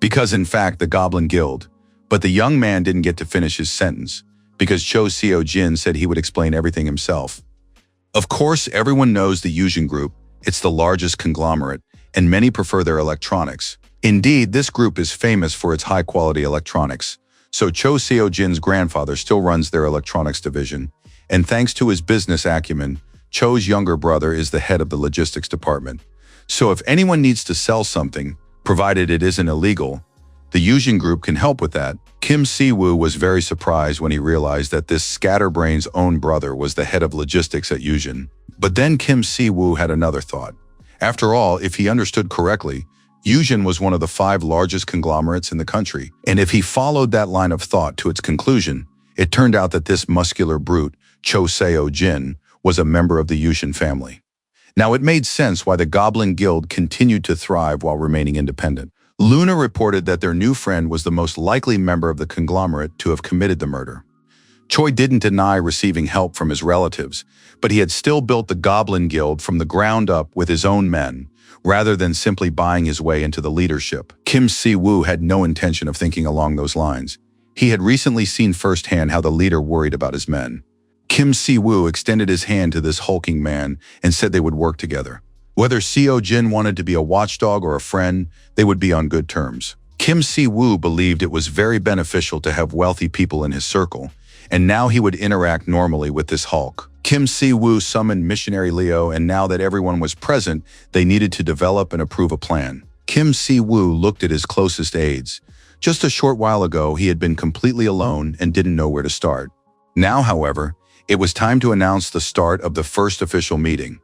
Because in fact, the Goblin Guild, but the young man didn't get to finish his sentence, because Cho Seo-jin said he would explain everything himself. Of course, everyone knows the Yuzhin Group. It's the largest conglomerate, and many prefer their electronics. Indeed, this group is famous for its high-quality electronics, so Cho Seo-jin's grandfather still runs their electronics division. And thanks to his business acumen, Cho's younger brother is the head of the logistics department. So if anyone needs to sell something, provided it isn't illegal, the Yuzhin Group can help with that. Kim Si-woo was very surprised when he realized that this scatterbrain's own brother was the head of logistics at Yuzhin. But then Kim Si-woo had another thought. After all, if he understood correctly, Yuzhin was one of the 5 largest conglomerates in the country. And if he followed that line of thought to its conclusion, it turned out that this muscular brute, Cho Seo-jin, was a member of the Yuzhin family. Now it made sense why the Goblin Guild continued to thrive while remaining independent. Luna reported that their new friend was the most likely member of the conglomerate to have committed the murder. Choi didn't deny receiving help from his relatives, but he had still built the Goblin Guild from the ground up with his own men, rather than simply buying his way into the leadership. Kim Si-woo had no intention of thinking along those lines. He had recently seen firsthand how the leader worried about his men. Kim Si-woo extended his hand to this hulking man and said they would work together. Whether Seo-jin wanted to be a watchdog or a friend, they would be on good terms. Kim Si-woo believed it was very beneficial to have wealthy people in his circle, and now he would interact normally with this Hulk. Kim Si-woo summoned Missionary Leo, and now that everyone was present, they needed to develop and approve a plan. Kim Si-woo looked at his closest aides. Just a short while ago, he had been completely alone and didn't know where to start. Now, however, it was time to announce the start of the first official meeting.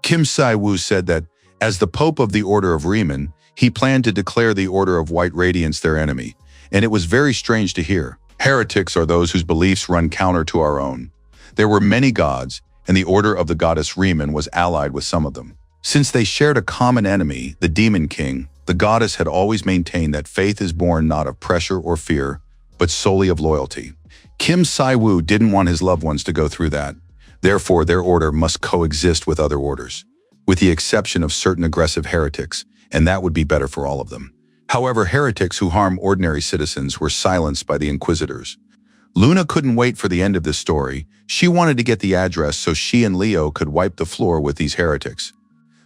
Kim Si-woo said that, as the Pope of the Order of Riemann, he planned to declare the Order of White Radiance their enemy, and it was very strange to hear. Heretics are those whose beliefs run counter to our own. There were many gods, and the Order of the Goddess Riemann was allied with some of them. Since they shared a common enemy, the Demon King, the goddess had always maintained that faith is born not of pressure or fear, but solely of loyalty. Kim Si-woo didn't want his loved ones to go through that. Therefore, their order must coexist with other orders, with the exception of certain aggressive heretics, and that would be better for all of them. However, heretics who harm ordinary citizens were silenced by the Inquisitors. Luna couldn't wait for the end of this story. She wanted to get the address so she and Leo could wipe the floor with these heretics.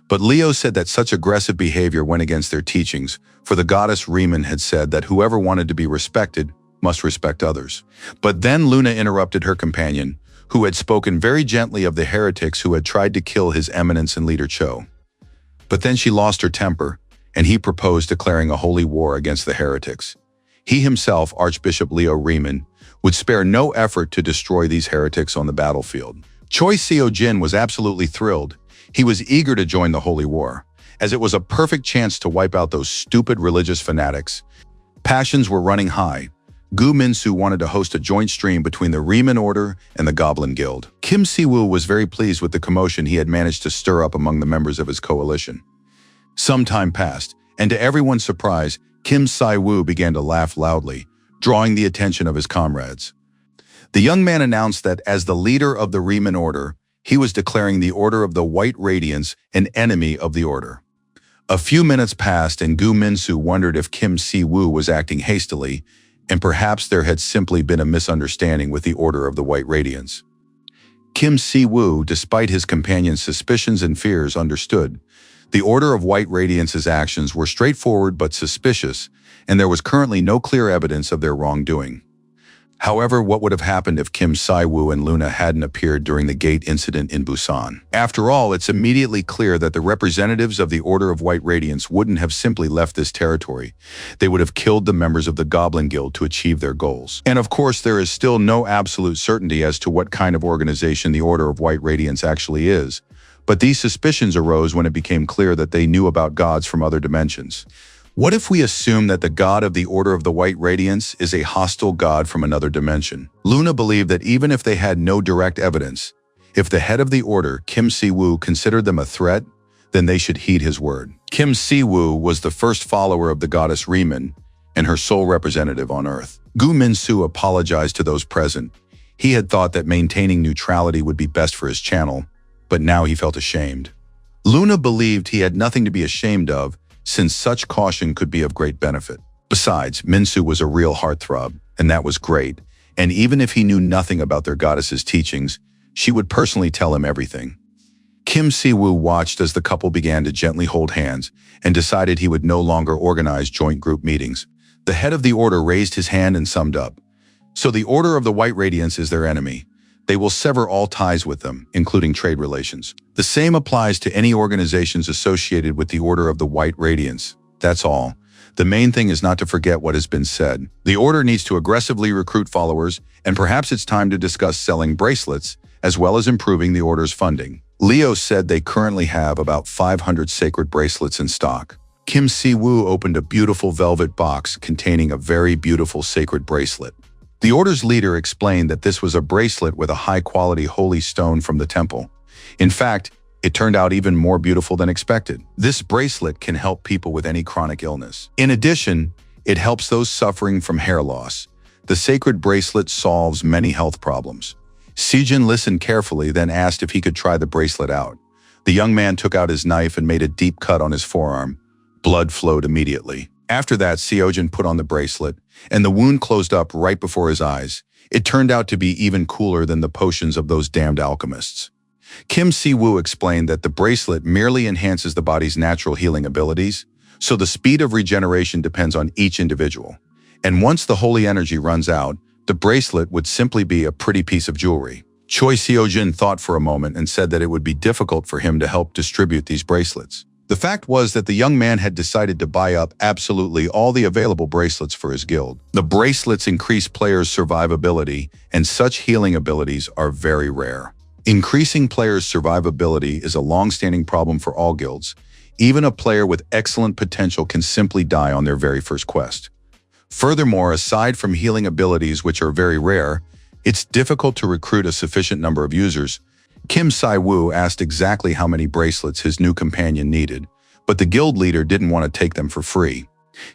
But Leo said that such aggressive behavior went against their teachings, for the goddess Riemann had said that whoever wanted to be respected must respect others. But then Luna interrupted her companion, who had spoken very gently of the heretics who had tried to kill His Eminence and leader Cho. But then she lost her temper, and he proposed declaring a holy war against the heretics. He himself, Archbishop Leo Riemann, would spare no effort to destroy these heretics on the battlefield. Choi Seo-jin was absolutely thrilled. He was eager to join the holy war, as it was a perfect chance to wipe out those stupid religious fanatics. Passions were running high. Gu Min-soo wanted to host a joint stream between the Riemann Order and the Goblin Guild. Kim Si-woo was very pleased with the commotion he had managed to stir up among the members of his coalition. Some time passed, and to everyone's surprise, Kim Si-woo began to laugh loudly, drawing the attention of his comrades. The young man announced that as the leader of the Riemann Order, he was declaring the Order of the White Radiance an enemy of the Order. A few minutes passed and Gu Min-soo wondered if Kim Si-woo was acting hastily, and perhaps there had simply been a misunderstanding with the Order of the White Radiance. Kim Si-woo, despite his companion's suspicions and fears, understood. The Order of White Radiance's actions were straightforward but suspicious, and there was currently no clear evidence of their wrongdoing. However, what would have happened if Kim Si-woo and Luna hadn't appeared during the gate incident in Busan? After all, it's immediately clear that the representatives of the Order of White Radiance wouldn't have simply left this territory. They would have killed the members of the Goblin Guild to achieve their goals. And of course, there is still no absolute certainty as to what kind of organization the Order of White Radiance actually is. But these suspicions arose when it became clear that they knew about gods from other dimensions. What if we assume that the god of the Order of the White Radiance is a hostile god from another dimension? Luna believed that even if they had no direct evidence, if the head of the order, Kim Si-woo, considered them a threat, then they should heed his word. Kim Si-woo was the first follower of the goddess Riemann and her sole representative on Earth. Gu Min-soo apologized to those present. He had thought that maintaining neutrality would be best for his channel, but now he felt ashamed. Luna believed he had nothing to be ashamed of, since such caution could be of great benefit. Besides, Min-soo was a real heartthrob, and that was great, and even if he knew nothing about their goddess's teachings, she would personally tell him everything. Kim Si-woo watched as the couple began to gently hold hands and decided he would no longer organize joint group meetings. The head of the order raised his hand and summed up. So the Order of the White Radiance is their enemy. They will sever all ties with them, including trade relations. The same applies to any organizations associated with the Order of the White Radiance. That's all. The main thing is not to forget what has been said. The Order needs to aggressively recruit followers, and perhaps it's time to discuss selling bracelets, as well as improving the Order's funding. Leo said they currently have about 500 sacred bracelets in stock. Kim Si-woo opened a beautiful velvet box containing a very beautiful sacred bracelet. The Order's leader explained that this was a bracelet with a high-quality holy stone from the temple. In fact, it turned out even more beautiful than expected. This bracelet can help people with any chronic illness. In addition, it helps those suffering from hair loss. The sacred bracelet solves many health problems. Sejin listened carefully, then asked if he could try the bracelet out. The young man took out his knife and made a deep cut on his forearm. Blood flowed immediately. After that, Seo-jin put on the bracelet, and the wound closed up right before his eyes. It turned out to be even cooler than the potions of those damned alchemists. Kim Si-woo explained that the bracelet merely enhances the body's natural healing abilities, so the speed of regeneration depends on each individual. And once the holy energy runs out, the bracelet would simply be a pretty piece of jewelry. Choi Seo-jin thought for a moment and said that it would be difficult for him to help distribute these bracelets. The fact was that the young man had decided to buy up absolutely all the available bracelets for his guild. The bracelets increase players' survivability, and such healing abilities are very rare. Increasing players' survivability is a long-standing problem for all guilds. Even a player with excellent potential can simply die on their very first quest. Furthermore, aside from healing abilities which are very rare, it's difficult to recruit a sufficient number of users. Kim Si-woo asked exactly how many bracelets his new companion needed, but the guild leader didn't want to take them for free.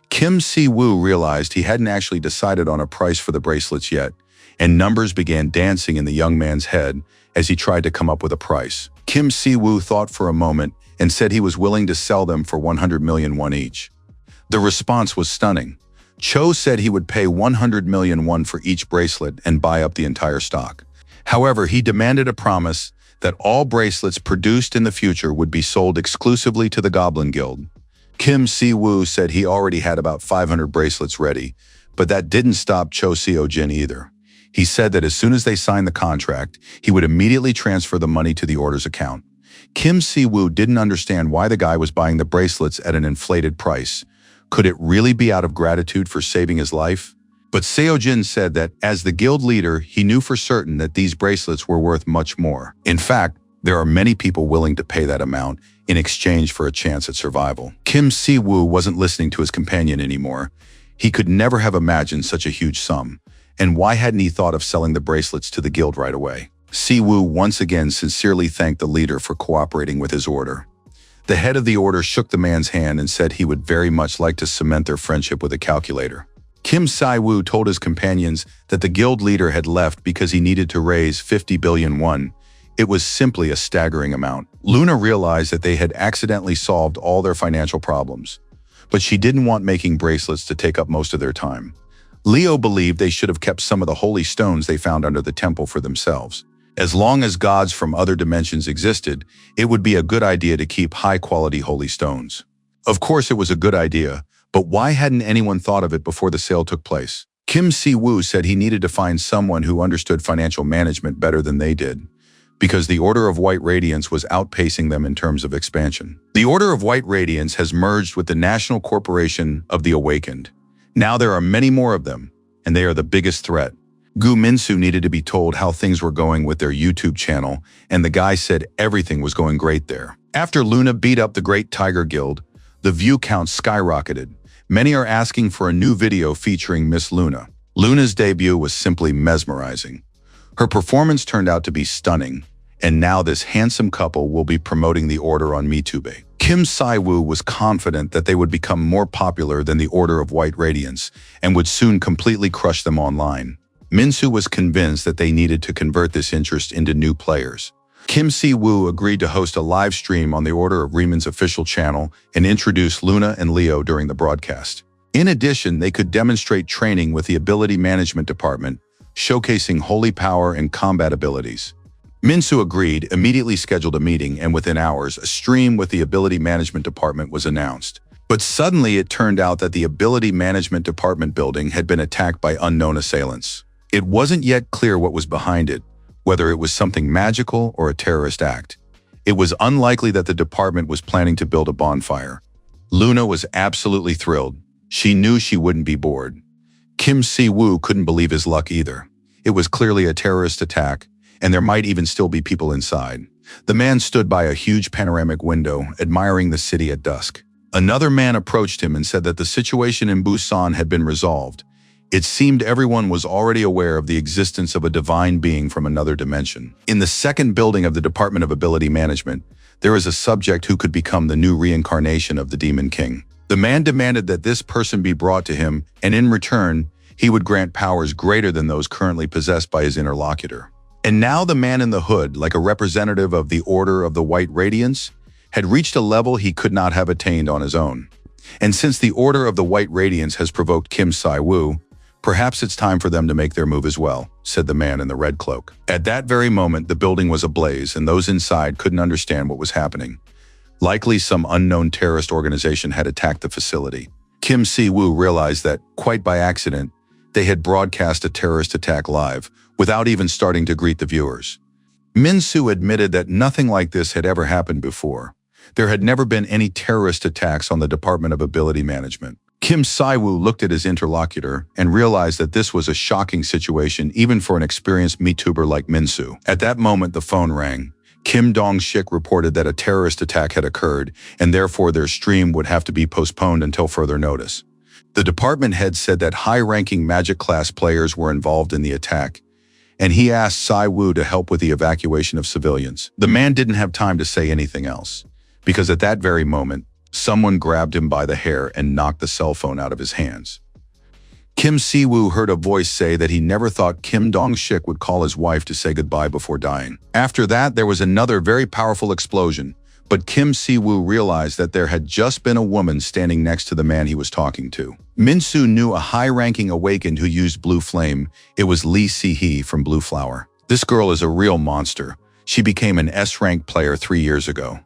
Kim Si-woo realized he hadn't actually decided on a price for the bracelets yet, and numbers began dancing in the young man's head as he tried to come up with a price. Kim Si-woo thought for a moment and said he was willing to sell them for 100 million won each. The response was stunning. Cho said he would pay 100 million won for each bracelet and buy up the entire stock. However, he demanded a promise that all bracelets produced in the future would be sold exclusively to the Goblin Guild. Kim Si-woo said he already had about 500 bracelets ready, but that didn't stop Cho Seo-jin either. He said that as soon as they signed the contract, he would immediately transfer the money to the order's account. Kim Si-woo didn't understand why the guy was buying the bracelets at an inflated price. Could it really be out of gratitude for saving his life? But Seo-jin said that, as the guild leader, he knew for certain that these bracelets were worth much more. In fact, there are many people willing to pay that amount in exchange for a chance at survival. Kim Si-woo wasn't listening to his companion anymore. He could never have imagined such a huge sum. And why hadn't he thought of selling the bracelets to the guild right away? Si-woo once again sincerely thanked the leader for cooperating with his order. The head of the order shook the man's hand and said he would very much like to cement their friendship with a calculator. Kim Si-woo told his companions that the guild leader had left because he needed to raise 50 billion won. It was simply a staggering amount. Luna realized that they had accidentally solved all their financial problems, but she didn't want making bracelets to take up most of their time. Leo believed they should have kept some of the holy stones they found under the temple for themselves. As long as gods from other dimensions existed, it would be a good idea to keep high-quality holy stones. Of course it was a good idea, but why hadn't anyone thought of it before the sale took place? Kim Si-woo said he needed to find someone who understood financial management better than they did, because the Order of White Radiance was outpacing them in terms of expansion. The Order of White Radiance has merged with the National Corporation of the Awakened. Now there are many more of them, and they are the biggest threat. Gu Minsu needed to be told how things were going with their YouTube channel, and the guy said everything was going great there. After Luna beat up the Great Tiger Guild, the view count skyrocketed. Many are asking for a new video featuring Miss Luna. Luna's debut was simply mesmerizing. Her performance turned out to be stunning, and now this handsome couple will be promoting the order on MeTube. Kim Si-woo was confident that they would become more popular than the Order of White Radiance and would soon completely crush them online. Minsu was convinced that they needed to convert this interest into new players. Kim Si-woo agreed to host a live stream on the Order of Reman's official channel and introduce Luna and Leo during the broadcast. In addition, they could demonstrate training with the Ability Management Department, showcasing holy power and combat abilities. Minsu agreed, immediately scheduled a meeting, and within hours, a stream with the Ability Management Department was announced. But suddenly it turned out that the Ability Management Department building had been attacked by unknown assailants. It wasn't yet clear what was behind it, whether it was something magical or a terrorist act. It was unlikely that the department was planning to build a bonfire. Luna was absolutely thrilled. She knew she wouldn't be bored. Kim Si-woo couldn't believe his luck either. It was clearly a terrorist attack, and there might even still be people inside. The man stood by a huge panoramic window, admiring the city at dusk. Another man approached him and said that the situation in Busan had been resolved. It seemed everyone was already aware of the existence of a divine being from another dimension. In the second building of the Department of Ability Management, there is a subject who could become the new reincarnation of the Demon King. The man demanded that this person be brought to him, and in return, he would grant powers greater than those currently possessed by his interlocutor. And now the man in the hood, like a representative of the Order of the White Radiance, had reached a level he could not have attained on his own. And since the Order of the White Radiance has provoked Kim Si-woo, perhaps it's time for them to make their move as well, said the man in the red cloak. At that very moment, the building was ablaze, and those inside couldn't understand what was happening. Likely some unknown terrorist organization had attacked the facility. Kim Si-woo realized that, quite by accident, they had broadcast a terrorist attack live, without even starting to greet the viewers. Minsu admitted that nothing like this had ever happened before. There had never been any terrorist attacks on the Department of Ability Management. Kim Si-woo looked at his interlocutor and realized that this was a shocking situation even for an experienced MeTuber like Minsu. At that moment, the phone rang. Kim Dong-shik reported that a terrorist attack had occurred, and therefore their stream would have to be postponed until further notice. The department head said that high-ranking Magic class players were involved in the attack, and he asked Si-woo to help with the evacuation of civilians. The man didn't have time to say anything else, because at that very moment, someone grabbed him by the hair and knocked the cell phone out of his hands. Kim Si-woo heard a voice say that he never thought Kim Dong-shik would call his wife to say goodbye before dying. After that, there was another very powerful explosion, but Kim Si-woo realized that there had just been a woman standing next to the man he was talking to. Minsu knew a high-ranking Awakened who used Blue Flame. It was Lee Si-hee from Blue Flower. This girl is a real monster. She became an S-rank player 3 years ago.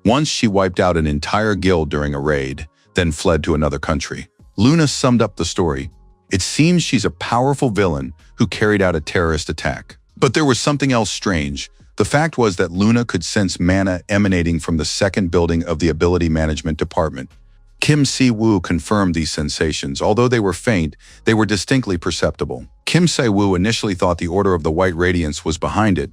Once she wiped out an entire guild during a raid, then fled to another country. Luna summed up the story. It seems she's a powerful villain who carried out a terrorist attack. But there was something else strange. The fact was that Luna could sense mana emanating from the second building of the ability management department. Kim Si-woo confirmed these sensations. Although they were faint, they were distinctly perceptible. Kim Si-woo initially thought the Order of the White Radiance was behind it,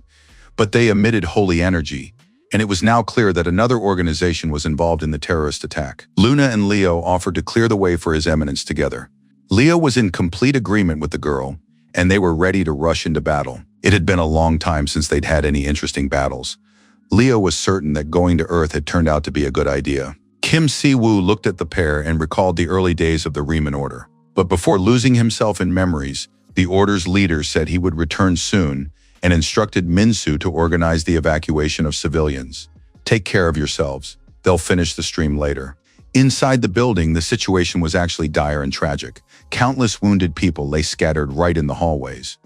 but they emitted holy energy, and it was now clear that another organization was involved in the terrorist attack. Luna and Leo offered to clear the way for His Eminence together. Leo was in complete agreement with the girl, and they were ready to rush into battle. It had been a long time since they'd had any interesting battles. Leo was certain that going to Earth had turned out to be a good idea. Kim Si-woo looked at the pair and recalled the early days of the Riemann Order. But before losing himself in memories, the Order's leader said he would return soon and instructed Minsu to organize the evacuation of civilians. Take care of yourselves. They'll finish the stream later. Inside the building, the situation was actually dire and tragic. Countless wounded people lay scattered right in the hallways.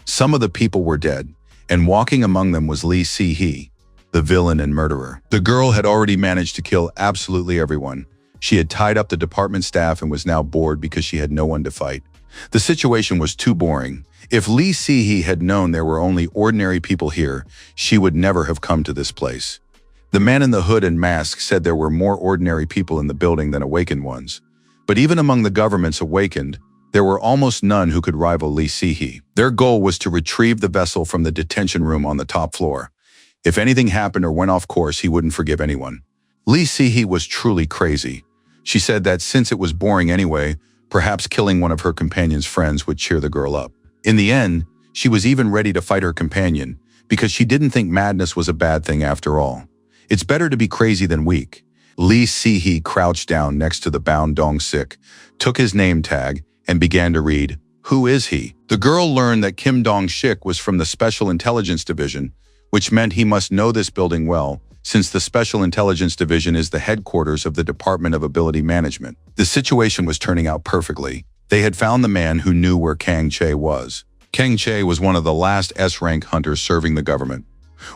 Some of the people were dead, and walking among them was Lee Si-hee, the villain and murderer. The girl had already managed to kill absolutely everyone. She had tied up the department staff and was now bored because she had no one to fight. The situation was too boring. If Lee Si-hee had known there were only ordinary people here, she would never have come to this place. The man in the hood and mask said there were more ordinary people in the building than awakened ones. But even among the governments awakened, there were almost none who could rival Lee Si-hee. Their goal was to retrieve the vessel from the detention room on the top floor. If anything happened or went off course, he wouldn't forgive anyone. Lee Si-hee was truly crazy. She said that since it was boring anyway, perhaps killing one of her companion's friends would cheer the girl up. In the end, she was even ready to fight her companion because she didn't think madness was a bad thing after all. It's better to be crazy than weak. Lee Si-hee crouched down next to the bound Dong-sik, took his name tag, and began to read, "Who is he?" The girl learned that Kim Dong-sik was from the Special Intelligence Division, which meant he must know this building well, since the Special Intelligence Division is the headquarters of the Department of Ability Management. The situation was turning out perfectly. They had found the man who knew where Kang Che was. Kang Che was one of the last S-rank hunters serving the government.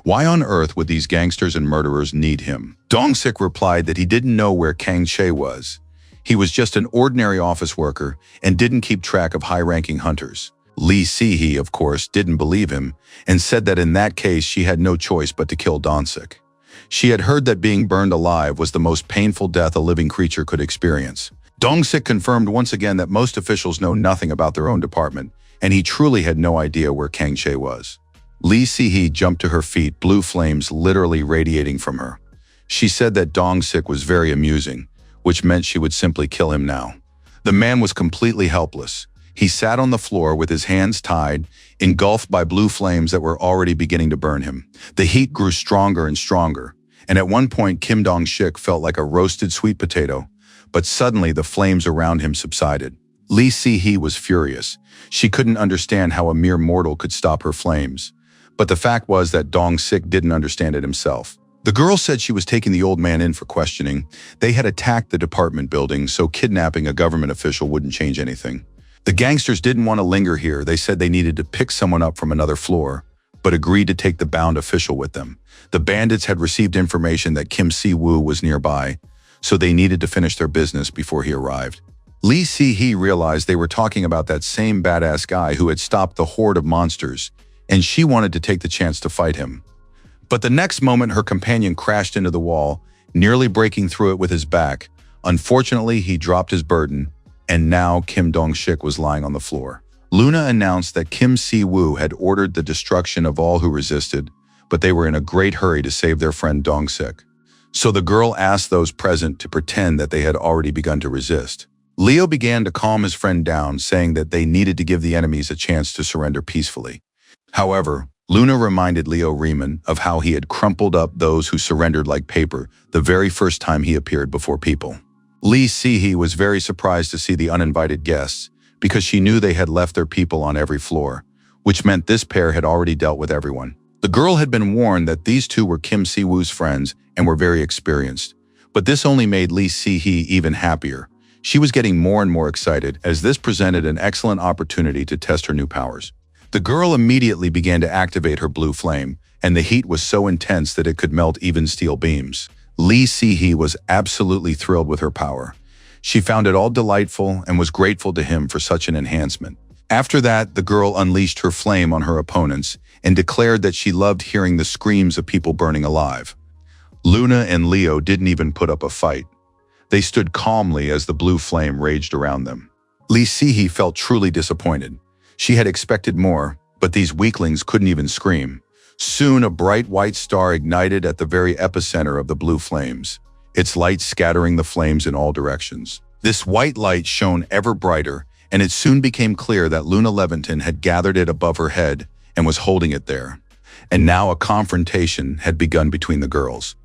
Why on earth would these gangsters and murderers need him? Dong-sik replied that he didn't know where Kang Che was. He was just an ordinary office worker and didn't keep track of high-ranking hunters. Lee Si-hee, of course, didn't believe him and said that in that case she had no choice but to kill Dong-sik. She had heard that being burned alive was the most painful death a living creature could experience. Dong-sik confirmed once again that most officials know nothing about their own department, and he truly had no idea where Kang Che was. Lee Si-hee jumped to her feet, blue flames literally radiating from her. She said that Dong-sik was very amusing, which meant she would simply kill him now. The man was completely helpless. He sat on the floor with his hands tied, engulfed by blue flames that were already beginning to burn him. The heat grew stronger and stronger, and at one point Kim Dong-sik felt like a roasted sweet potato, but suddenly the flames around him subsided. Lee Si-hee was furious. She couldn't understand how a mere mortal could stop her flames. But the fact was that Dong-sik didn't understand it himself. The girl said she was taking the old man in for questioning. They had attacked the department building, so kidnapping a government official wouldn't change anything. The gangsters didn't want to linger here. They said they needed to pick someone up from another floor, but agreed to take the bound official with them. The bandits had received information that Kim Si-woo was nearby, so they needed to finish their business before he arrived. Lee Si-hee realized they were talking about that same badass guy who had stopped the horde of monsters, and she wanted to take the chance to fight him. But the next moment her companion crashed into the wall, nearly breaking through it with his back. Unfortunately, he dropped his burden, and now Kim Dong-sik was lying on the floor. Luna announced that Kim Si-woo had ordered the destruction of all who resisted, but they were in a great hurry to save their friend Dong-sik. So the girl asked those present to pretend that they had already begun to resist. Leo began to calm his friend down, saying that they needed to give the enemies a chance to surrender peacefully. However, Luna reminded Leo Riemann of how he had crumpled up those who surrendered like paper the very first time he appeared before people. Lee Si-hee was very surprised to see the uninvited guests because she knew they had left their people on every floor, which meant this pair had already dealt with everyone. The girl had been warned that these two were Kim Si-woo's friends and were very experienced, but this only made Lee Si-hee even happier. She was getting more and more excited as this presented an excellent opportunity to test her new powers. The girl immediately began to activate her blue flame, and the heat was so intense that it could melt even steel beams. Lee Si-hee was absolutely thrilled with her power. She found it all delightful and was grateful to him for such an enhancement. After that, the girl unleashed her flame on her opponents and declared that she loved hearing the screams of people burning alive. Luna and Leo didn't even put up a fight. They stood calmly as the blue flame raged around them. Lee Si-hee felt truly disappointed. She had expected more, but these weaklings couldn't even scream. Soon, a bright white star ignited at the very epicenter of the blue flames, its light scattering the flames in all directions. This white light shone ever brighter, and it soon became clear that Luna Leventon had gathered it above her head and was holding it there. And now a confrontation had begun between the girls.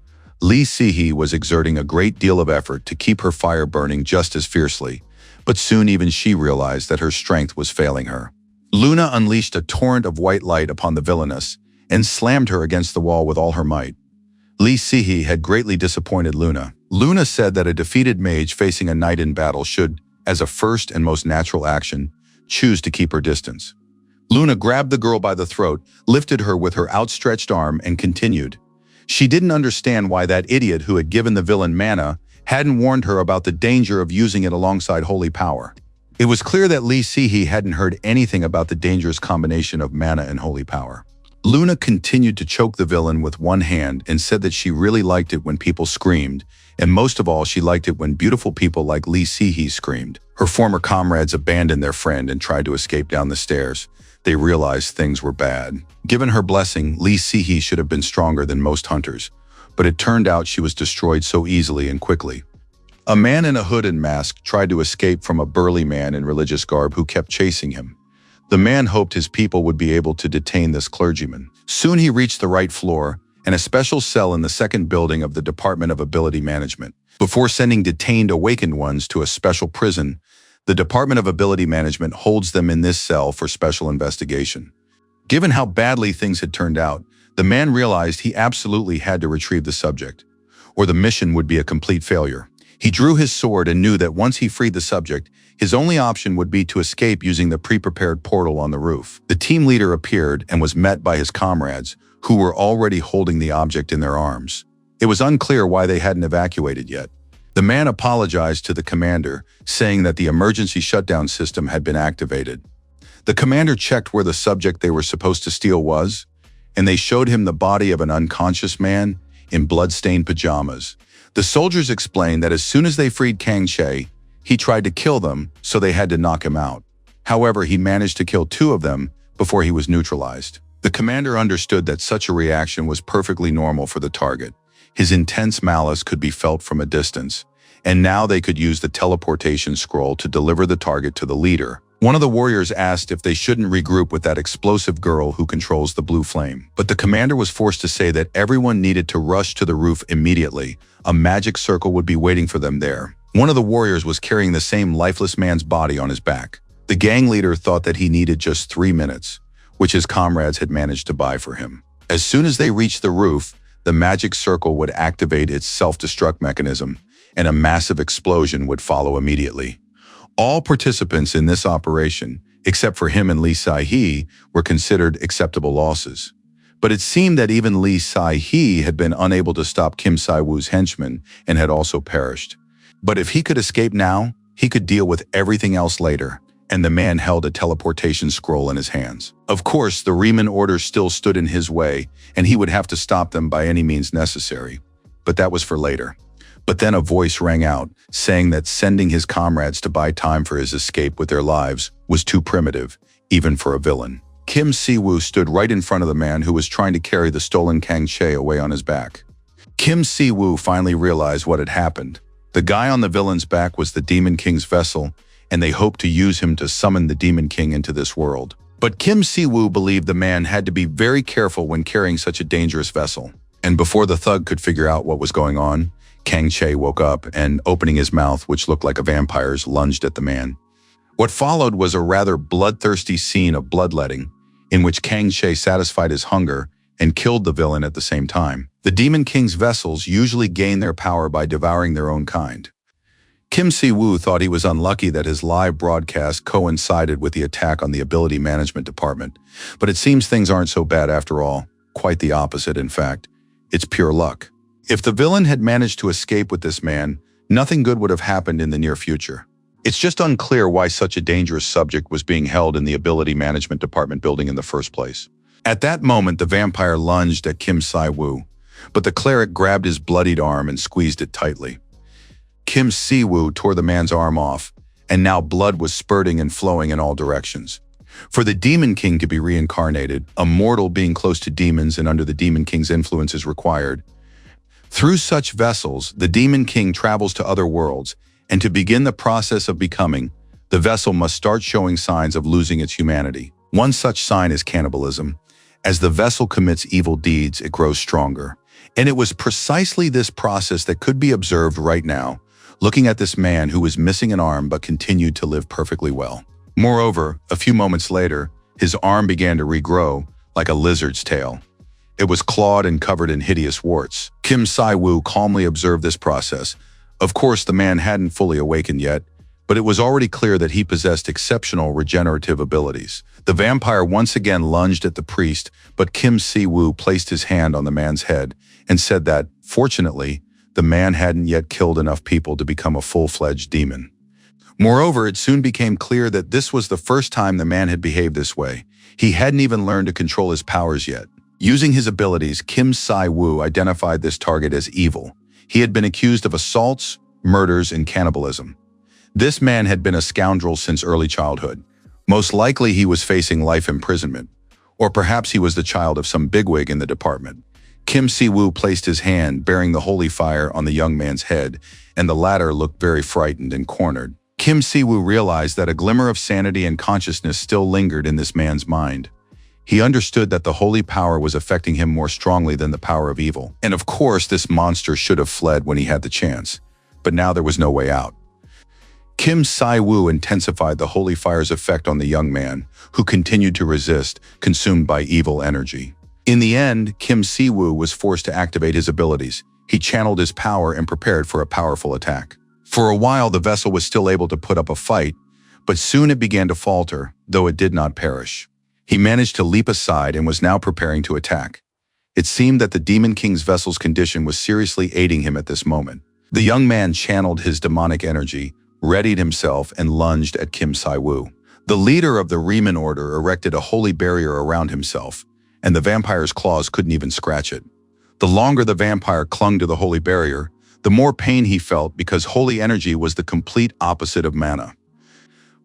Lee Si-hee was exerting a great deal of effort to keep her fire burning just as fiercely, but soon even she realized that her strength was failing her. Luna unleashed a torrent of white light upon the villainess and slammed her against the wall with all her might. Lee Si-hee had greatly disappointed Luna. Luna said that a defeated mage facing a knight in battle should, as a first and most natural action, choose to keep her distance. Luna grabbed the girl by the throat, lifted her with her outstretched arm, and continued. She didn't understand why that idiot who had given the villain mana hadn't warned her about the danger of using it alongside holy power. It was clear that Lee Si-hee hadn't heard anything about the dangerous combination of mana and holy power. Luna continued to choke the villain with one hand and said that she really liked it when people screamed, and most of all she liked it when beautiful people like Lee Si-hee screamed. Her former comrades abandoned their friend and tried to escape down the stairs. They realized things were bad. Given her blessing, Lee Si-hee should have been stronger than most hunters, but it turned out she was destroyed so easily and quickly. A man in a hood and mask tried to escape from a burly man in religious garb who kept chasing him. The man hoped his people would be able to detain this clergyman. Soon he reached the right floor and a special cell in the second building of the Department of Ability Management. Before sending detained awakened ones to a special prison, the Department of Ability Management holds them in this cell for special investigation. Given how badly things had turned out, the man realized he absolutely had to retrieve the subject, or the mission would be a complete failure. He drew his sword and knew that once he freed the subject, his only option would be to escape using the pre-prepared portal on the roof. The team leader appeared and was met by his comrades, who were already holding the object in their arms. It was unclear why they hadn't evacuated yet. The man apologized to the commander, saying that the emergency shutdown system had been activated. The commander checked where the subject they were supposed to steal was, and they showed him the body of an unconscious man in blood-stained pajamas. The soldiers explained that as soon as they freed Kang Che, he tried to kill them, so they had to knock him out. However, he managed to kill 2 of them before he was neutralized. The commander understood that such a reaction was perfectly normal for the target. His intense malice could be felt from a distance, and now they could use the teleportation scroll to deliver the target to the leader. One of the warriors asked if they shouldn't regroup with that explosive girl who controls the blue flame. But the commander was forced to say that everyone needed to rush to the roof immediately. A magic circle would be waiting for them there. One of the warriors was carrying the same lifeless man's body on his back. The gang leader thought that he needed just 3 minutes, which his comrades had managed to buy for him. As soon as they reached the roof, the magic circle would activate its self-destruct mechanism, and a massive explosion would follow immediately. All participants in this operation, except for him and Lee Si-hee, were considered acceptable losses. But it seemed that even Lee Si-hee had been unable to stop Kim Si-woo's henchmen and had also perished. But if he could escape now, he could deal with everything else later, and the man held a teleportation scroll in his hands. Of course, the Riemann order still stood in his way, and he would have to stop them by any means necessary. But that was for later. But then a voice rang out, saying that sending his comrades to buy time for his escape with their lives was too primitive, even for a villain. Kim Si-woo stood right in front of the man who was trying to carry the stolen Kang Che away on his back. Kim Si-woo finally realized what had happened. The guy on the villain's back was the Demon King's vessel, and they hoped to use him to summon the Demon King into this world. But Kim Si-woo believed the man had to be very careful when carrying such a dangerous vessel. And before the thug could figure out what was going on, Kang Che woke up and, opening his mouth, which looked like a vampire's, lunged at the man. What followed was a rather bloodthirsty scene of bloodletting, in which Kang Che satisfied his hunger and killed the villain at the same time. The Demon King's vessels usually gain their power by devouring their own kind. Kim Si-woo thought he was unlucky that his live broadcast coincided with the attack on the Ability Management Department, but it seems things aren't so bad after all. quite the opposite, in fact. It's pure luck. If the villain had managed to escape with this man, nothing good would have happened in the near future. It's just unclear why such a dangerous subject was being held in the ability management department building in the first place. At that moment, the vampire lunged at Kim Si-woo, but the cleric grabbed his bloodied arm and squeezed it tightly. Kim Si-woo tore the man's arm off, and now blood was spurting and flowing in all directions. For the Demon King to be reincarnated, a mortal being close to demons and under the Demon King's influence is required. Through such vessels, the Demon King travels to other worlds, and to begin the process of becoming, the vessel must start showing signs of losing its humanity. One such sign is cannibalism. As the vessel commits evil deeds, it grows stronger. And it was precisely this process that could be observed right now, looking at this man who was missing an arm but continued to live perfectly well. Moreover, a few moments later, his arm began to regrow like a lizard's tail. It was clawed and covered in hideous warts. Kim Si-woo calmly observed this process. Of course, the man hadn't fully awakened yet, but it was already clear that he possessed exceptional regenerative abilities. The vampire once again lunged at the priest, but Kim Si-woo placed his hand on the man's head and said that, fortunately, the man hadn't yet killed enough people to become a full-fledged demon. Moreover, it soon became clear that this was the first time the man had behaved this way. He hadn't even learned to control his powers yet. Using his abilities, Kim Si-woo identified this target as evil. He had been accused of assaults, murders, and cannibalism. This man had been a scoundrel since early childhood. Most likely he was facing life imprisonment, or perhaps he was the child of some bigwig in the department. Kim Si-woo placed his hand bearing the holy fire on the young man's head, and the latter looked very frightened and cornered. Kim Si-woo realized that a glimmer of sanity and consciousness still lingered in this man's mind. He understood that the holy power was affecting him more strongly than the power of evil. And of course, this monster should have fled when he had the chance. But now there was no way out. Kim Si-woo intensified the holy fire's effect on the young man, who continued to resist, consumed by evil energy. In the end, Kim Si-woo was forced to activate his abilities. He channeled his power and prepared for a powerful attack. For a while, the vessel was still able to put up a fight, but soon it began to falter, though it did not perish. He managed to leap aside and was now preparing to attack. It seemed that the Demon King's vessel's condition was seriously aiding him at this moment. The young man channeled his demonic energy, readied himself, and lunged at Kim Si-woo. The leader of the Riemann Order erected a holy barrier around himself, and the vampire's claws couldn't even scratch it. The longer the vampire clung to the holy barrier, the more pain he felt because holy energy was the complete opposite of mana.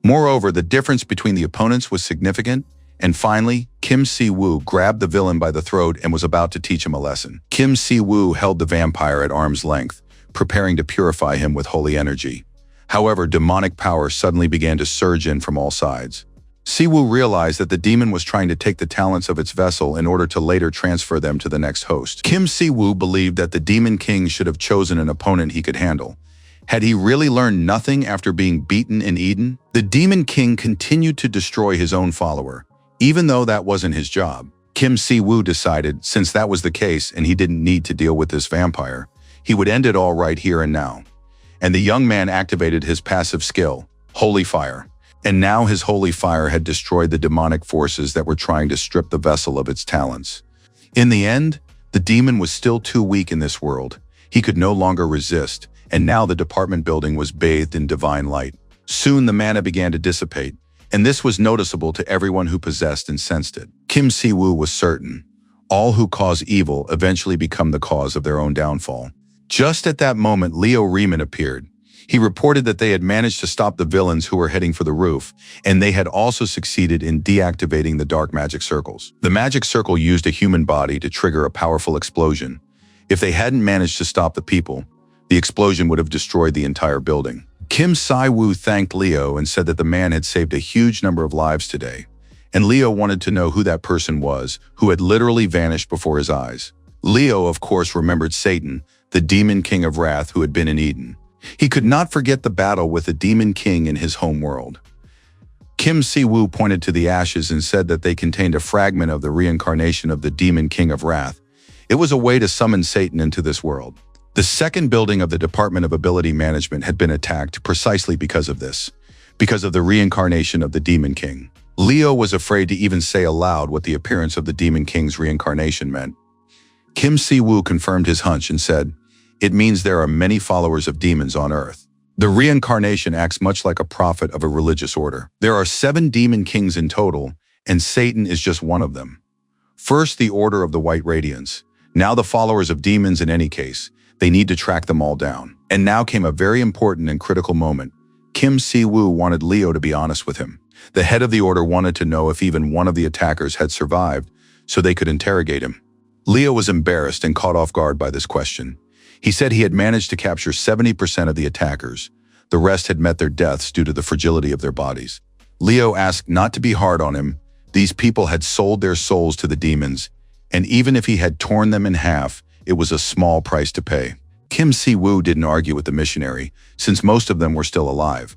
Moreover, the difference between the opponents was significant. And finally, Kim Si-woo grabbed the villain by the throat and was about to teach him a lesson. Kim Si-woo held the vampire at arm's length, preparing to purify him with holy energy. However, demonic power suddenly began to surge in from all sides. Si-woo realized that the demon was trying to take the talents of its vessel in order to later transfer them to the next host. Kim Si-woo believed that the Demon King should have chosen an opponent he could handle. Had he really learned nothing after being beaten in Eden? The Demon King continued to destroy his own follower, even though that wasn't his job. Kim Si-woo decided, since that was the case and he didn't need to deal with this vampire, he would end it all right here and now. And the young man activated his passive skill, Holy Fire. And now his holy fire had destroyed the demonic forces that were trying to strip the vessel of its talents. In the end, the demon was still too weak in this world. He could no longer resist, and now the department building was bathed in divine light. Soon the mana began to dissipate, and this was noticeable to everyone who possessed and sensed it. Kim Si-woo was certain. All who cause evil eventually become the cause of their own downfall. Just at that moment, Leo Riemann appeared. He reported that they had managed to stop the villains who were heading for the roof, and they had also succeeded in deactivating the dark magic circles. The magic circle used a human body to trigger a powerful explosion. If they hadn't managed to stop the people, the explosion would have destroyed the entire building. Kim Si-woo thanked Leo and said that the man had saved a huge number of lives today, and Leo wanted to know who that person was, who had literally vanished before his eyes. Leo, of course, remembered Satan, the Demon King of Wrath who had been in Eden. He could not forget the battle with the Demon King in his home world. Kim Si-woo pointed to the ashes and said that they contained a fragment of the reincarnation of the Demon King of Wrath. It was a way to summon Satan into this world. The second building of the Department of Ability Management had been attacked precisely because of this, because of the reincarnation of the Demon King. Leo was afraid to even say aloud what the appearance of the Demon King's reincarnation meant. Kim Si-woo confirmed his hunch and said, "It means there are many followers of demons on Earth. The reincarnation acts much like a prophet of a religious order. There are 7 demon kings in total, and Satan is just one of them. First, the Order of the White Radiance. Now the followers of demons in any case. They need to track them all down." And now came a very important and critical moment. Kim Si-woo wanted Leo to be honest with him. The head of the order wanted to know if even one of the attackers had survived, so they could interrogate him. Leo was embarrassed and caught off guard by this question. He said he had managed to capture 70% of the attackers. The rest had met their deaths due to the fragility of their bodies. Leo asked not to be hard on him. These people had sold their souls to the demons, and even if he had torn them in half, it was a small price to pay. Kim Si-woo didn't argue with the missionary, since most of them were still alive.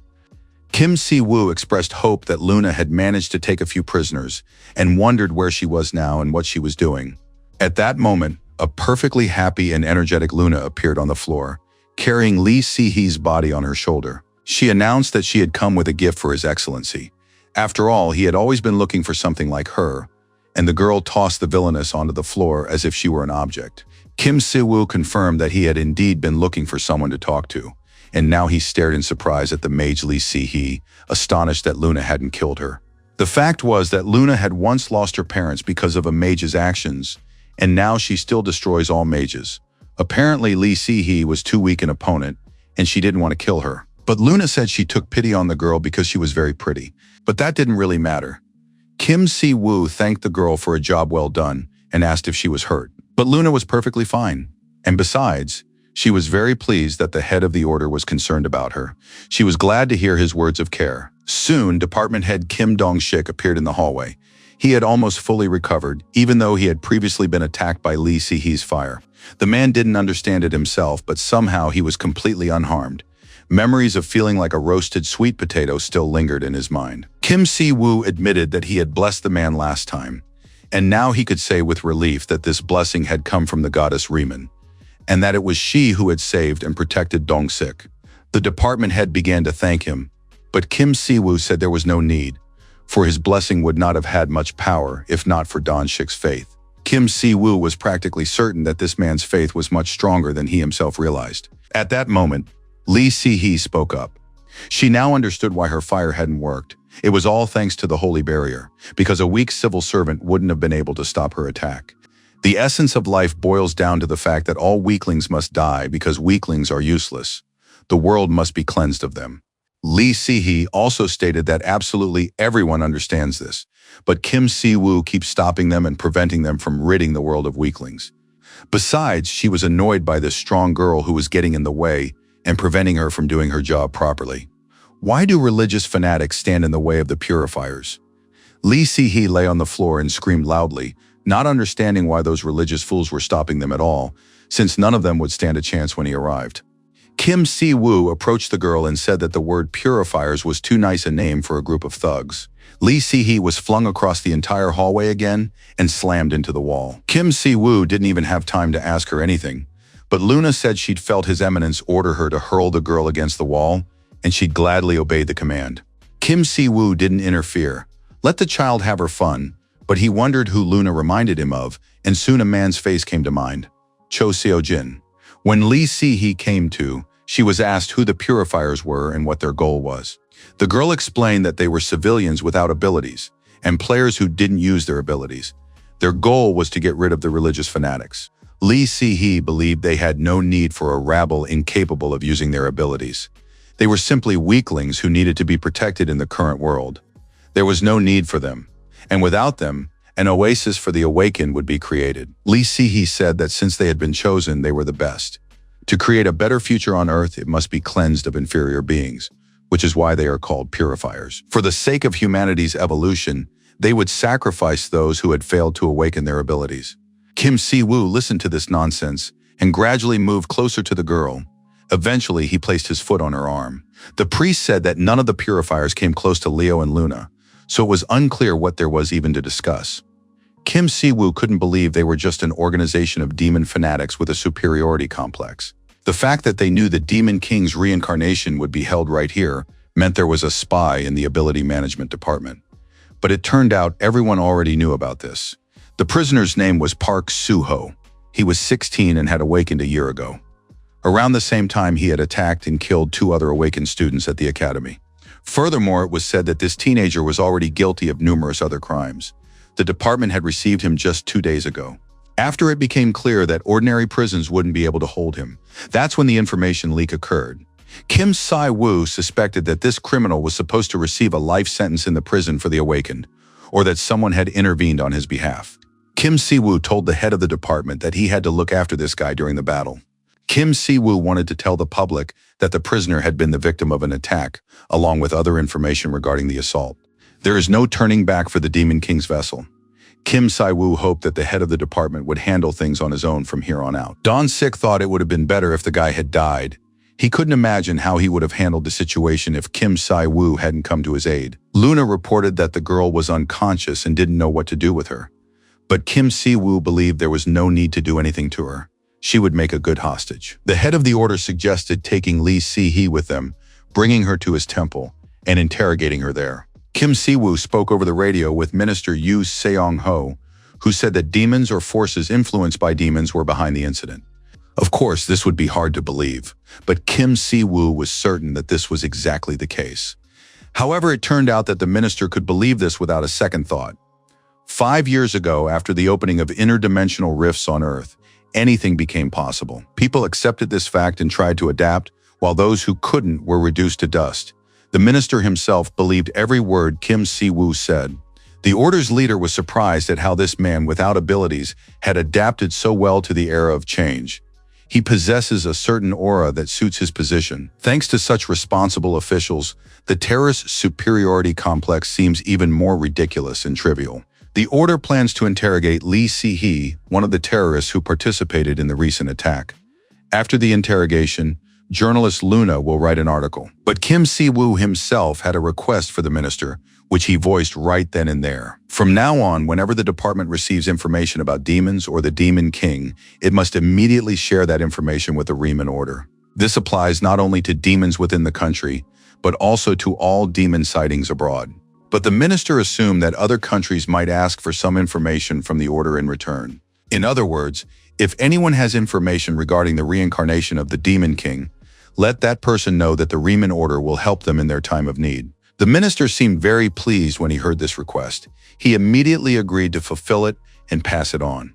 Kim Si-woo expressed hope that Luna had managed to take a few prisoners and wondered where she was now and what she was doing. At that moment, a perfectly happy and energetic Luna appeared on the floor, carrying Lee Si-hee's body on her shoulder. She announced that she had come with a gift for His Excellency. After all, he had always been looking for something like her, and the girl tossed the villainess onto the floor as if she were an object. Kim Si-woo confirmed that he had indeed been looking for someone to talk to, and now he stared in surprise at the mage Lee Si-hee, astonished that Luna hadn't killed her. The fact was that Luna had once lost her parents because of a mage's actions, and now she still destroys all mages. Apparently Lee Si-hee was too weak an opponent, and she didn't want to kill her. But Luna said she took pity on the girl because she was very pretty. But that didn't really matter. Kim Si-woo thanked the girl for a job well done and asked if she was hurt. But Luna was perfectly fine. And besides, she was very pleased that the head of the order was concerned about her. She was glad to hear his words of care. Soon, department head Kim Dong-shik appeared in the hallway. He had almost fully recovered, even though he had previously been attacked by Lee Si-hee's fire. The man didn't understand it himself, but somehow he was completely unharmed. Memories of feeling like a roasted sweet potato still lingered in his mind. Kim Si-woo admitted that he had blessed the man last time, and now he could say with relief that this blessing had come from the goddess Riemann, and that it was she who had saved and protected Dong-sik. The department head began to thank him, but Kim Si-woo said there was no need, for his blessing would not have had much power if not for Dong-sik's faith. Kim Si-woo was practically certain that this man's faith was much stronger than he himself realized. At that moment, Lee Si-hee spoke up. She now understood why her fire hadn't worked. It was all thanks to the holy barrier, because a weak civil servant wouldn't have been able to stop her attack. The essence of life boils down to the fact that all weaklings must die because weaklings are useless. The world must be cleansed of them. Lee Si-hee also stated that absolutely everyone understands this, but Kim Si-woo keeps stopping them and preventing them from ridding the world of weaklings. Besides, she was annoyed by this strong girl who was getting in the way and preventing her from doing her job properly. Why do religious fanatics stand in the way of the purifiers? Lee Si-hee lay on the floor and screamed loudly, not understanding why those religious fools were stopping them at all, since none of them would stand a chance when he arrived. Kim Si-woo approached the girl and said that the word purifiers was too nice a name for a group of thugs. Lee Si-hee was flung across the entire hallway again and slammed into the wall. Kim Si-woo didn't even have time to ask her anything, but Luna said she'd felt His Eminence order her to hurl the girl against the wall, and she'd gladly obeyed the command. Kim Si-woo didn't interfere. Let the child have her fun, but he wondered who Luna reminded him of, and soon a man's face came to mind. Cho Seo-jin. When Lee Si-hee came to, she was asked who the purifiers were and what their goal was. The girl explained that they were civilians without abilities, and players who didn't use their abilities. Their goal was to get rid of the religious fanatics. Lee Si-hee believed they had no need for a rabble incapable of using their abilities. They were simply weaklings who needed to be protected in the current world. There was no need for them, and without them, an oasis for the awakened would be created. Lee Si-hee said that since they had been chosen, they were the best. To create a better future on Earth, it must be cleansed of inferior beings, which is why they are called purifiers. For the sake of humanity's evolution, they would sacrifice those who had failed to awaken their abilities. Kim Si-woo listened to this nonsense and gradually moved closer to the girl. Eventually, he placed his foot on her arm. The priest said that none of the purifiers came close to Leo and Luna, so it was unclear what there was even to discuss. Kim Si-woo couldn't believe they were just an organization of demon fanatics with a superiority complex. The fact that they knew the Demon King's reincarnation would be held right here meant there was a spy in the ability management department. But it turned out everyone already knew about this. The prisoner's name was Park Soo-ho. He was 16 and had awakened a year ago. Around the same time, he had attacked and killed 2 other awakened students at the academy. Furthermore, it was said that this teenager was already guilty of numerous other crimes. The department had received him just 2 days ago. After it became clear that ordinary prisons wouldn't be able to hold him, that's when the information leak occurred. Kim Si-woo suspected that this criminal was supposed to receive a life sentence in the prison for the awakened, or that someone had intervened on his behalf. Kim Si-woo told the head of the department that he had to look after this guy during the battle. Kim Si-woo wanted to tell the public that the prisoner had been the victim of an attack, along with other information regarding the assault. There is no turning back for the Demon King's vessel. Kim Si-woo hoped that the head of the department would handle things on his own from here on out. Don Sik thought it would have been better if the guy had died. He couldn't imagine how he would have handled the situation if Kim Si-woo hadn't come to his aid. Luna reported that the girl was unconscious and didn't know what to do with her. But Kim Si-woo believed there was no need to do anything to her. She would make a good hostage. The head of the order suggested taking Lee Si-hee with them, bringing her to his temple, and interrogating her there. Kim Si-woo spoke over the radio with Minister Yoo Seong-ho, who said that demons or forces influenced by demons were behind the incident. Of course, this would be hard to believe, but Kim Si-woo was certain that this was exactly the case. However, it turned out that the minister could believe this without a second thought. 5 years ago, after the opening of interdimensional rifts on Earth, anything became possible. People accepted this fact and tried to adapt, while those who couldn't were reduced to dust. The minister himself believed every word Kim Si-woo said. The order's leader was surprised at how this man without abilities had adapted so well to the era of change. He possesses a certain aura that suits his position. Thanks to such responsible officials, the terrorist superiority complex seems even more ridiculous and trivial. The order plans to interrogate Lee Si-hee, one of the terrorists who participated in the recent attack. After the interrogation, journalist Luna will write an article. But Kim Si-woo himself had a request for the minister, which he voiced right then and there. From now on, whenever the department receives information about demons or the Demon King, it must immediately share that information with the Riemann order. This applies not only to demons within the country, but also to all demon sightings abroad. But the minister assumed that other countries might ask for some information from the order in return. In other words, if anyone has information regarding the reincarnation of the Demon King, let that person know that the Riemann order will help them in their time of need. The minister seemed very pleased when he heard this request. He immediately agreed to fulfill it and pass it on.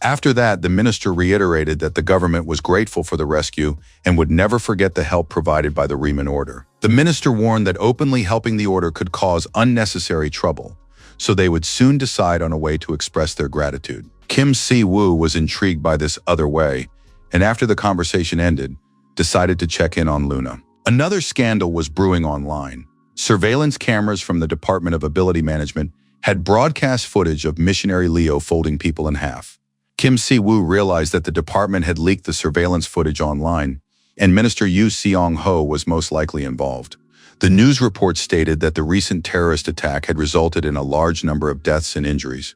After that, the minister reiterated that the government was grateful for the rescue and would never forget the help provided by the Riemann order. The minister warned that openly helping the order could cause unnecessary trouble, so they would soon decide on a way to express their gratitude. Kim Si-woo was intrigued by this other way, and after the conversation ended, decided to check in on Luna. Another scandal was brewing online. Surveillance cameras from the Department of Ability Management had broadcast footage of missionary Leo folding people in half. Kim Si-woo realized that the department had leaked the surveillance footage online, and Minister Yoo Seong-ho was most likely involved. The news report stated that the recent terrorist attack had resulted in a large number of deaths and injuries.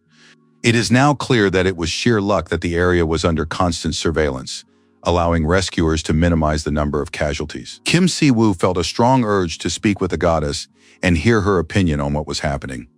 It is now clear that it was sheer luck that the area was under constant surveillance, allowing rescuers to minimize the number of casualties. Kim Si-woo felt a strong urge to speak with the goddess and hear her opinion on what was happening.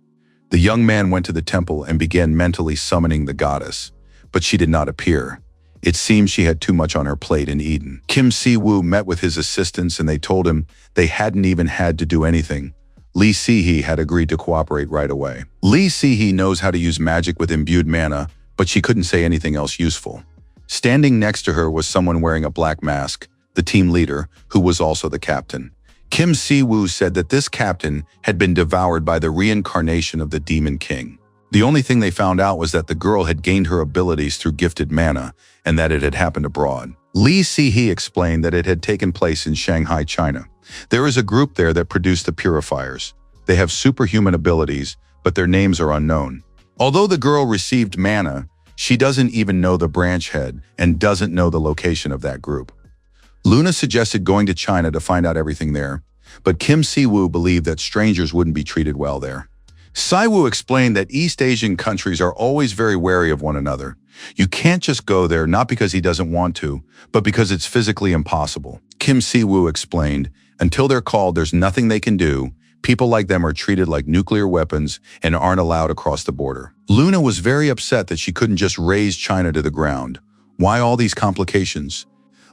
The young man went to the temple and began mentally summoning the goddess, but she did not appear. It seemed she had too much on her plate in Eden. Kim Si-woo met with his assistants and they told him they hadn't even had to do anything. Lee Si-hee had agreed to cooperate right away. Lee Si-hee knows how to use magic with imbued mana, but she couldn't say anything else useful. Standing next to her was someone wearing a black mask, the team leader, who was also the captain. Kim Si-woo said that this captain had been devoured by the reincarnation of the Demon King. The only thing they found out was that the girl had gained her abilities through gifted mana and that it had happened abroad. Lee Si-hee explained that it had taken place in Shanghai, China. There is a group there that produced the purifiers. They have superhuman abilities, but their names are unknown. Although the girl received mana, she doesn't even know the branch head and doesn't know the location of that group. Luna suggested going to China to find out everything there, but Kim Si-woo believed that strangers wouldn't be treated well there. Si-woo explained that East Asian countries are always very wary of one another. You can't just go there not because he doesn't want to, but because it's physically impossible. Kim Si-woo explained, until they're called, there's nothing they can do, People like them are treated like nuclear weapons and aren't allowed across the border. Luna was very upset that she couldn't just raze China to the ground. Why all these complications?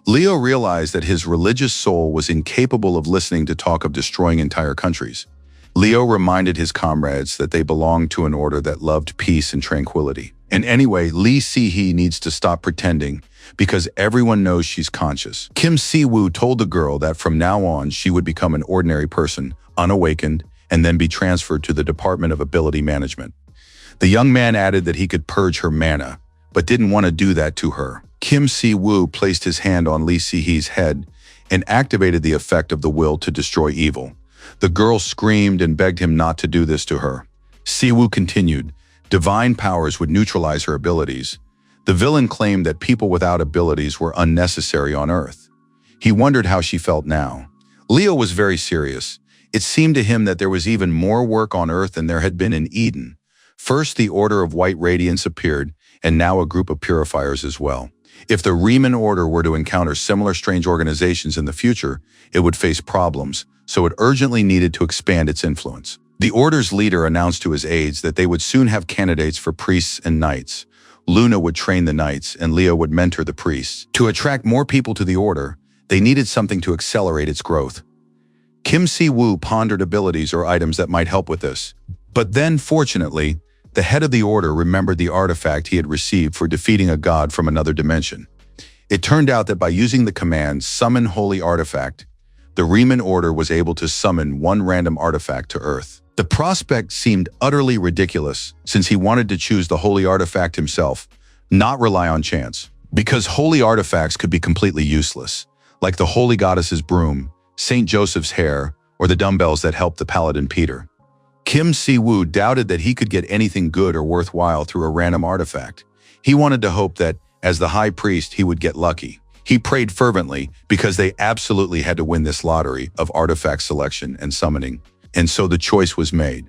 Leo realized that his religious soul was incapable of listening to talk of destroying entire countries. Leo reminded his comrades that they belonged to an order that loved peace and tranquility. And anyway, Lee Si-hee needs to stop pretending because everyone knows she's conscious. Kim Si-woo told the girl that from now on she would become an ordinary person, unawakened, and then be transferred to the Department of Ability Management. The young man added that he could purge her mana, but didn't want to do that to her. Kim Si-woo placed his hand on Lee Si-hee's head and activated the effect of the will to destroy evil. The girl screamed and begged him not to do this to her. Si-woo continued, divine powers would neutralize her abilities. The villain claimed that people without abilities were unnecessary on Earth. He wondered how she felt now. Leo was very serious. It seemed to him that there was even more work on Earth than there had been in Eden. First, the Order of White Radiance appeared, and now a group of purifiers as well. If the Riemann Order were to encounter similar strange organizations in the future, it would face problems, so it urgently needed to expand its influence. The Order's leader announced to his aides that they would soon have candidates for priests and knights. Luna would train the knights, and Leo would mentor the priests. To attract more people to the Order, they needed something to accelerate its growth. Kim Si-woo pondered abilities or items that might help with this. But then, fortunately, the head of the Order remembered the artifact he had received for defeating a god from another dimension. It turned out that by using the command, Summon Holy Artifact, the Riemann Order was able to summon one random artifact to Earth. The prospect seemed utterly ridiculous since he wanted to choose the holy artifact himself, not rely on chance. Because holy artifacts could be completely useless, like the holy goddess's broom, Saint Joseph's hair, or the dumbbells that helped the paladin Peter. Kim Si-woo doubted that he could get anything good or worthwhile through a random artifact. He wanted to hope that, as the high priest, he would get lucky. He prayed fervently because they absolutely had to win this lottery of artifact selection and summoning. And so the choice was made.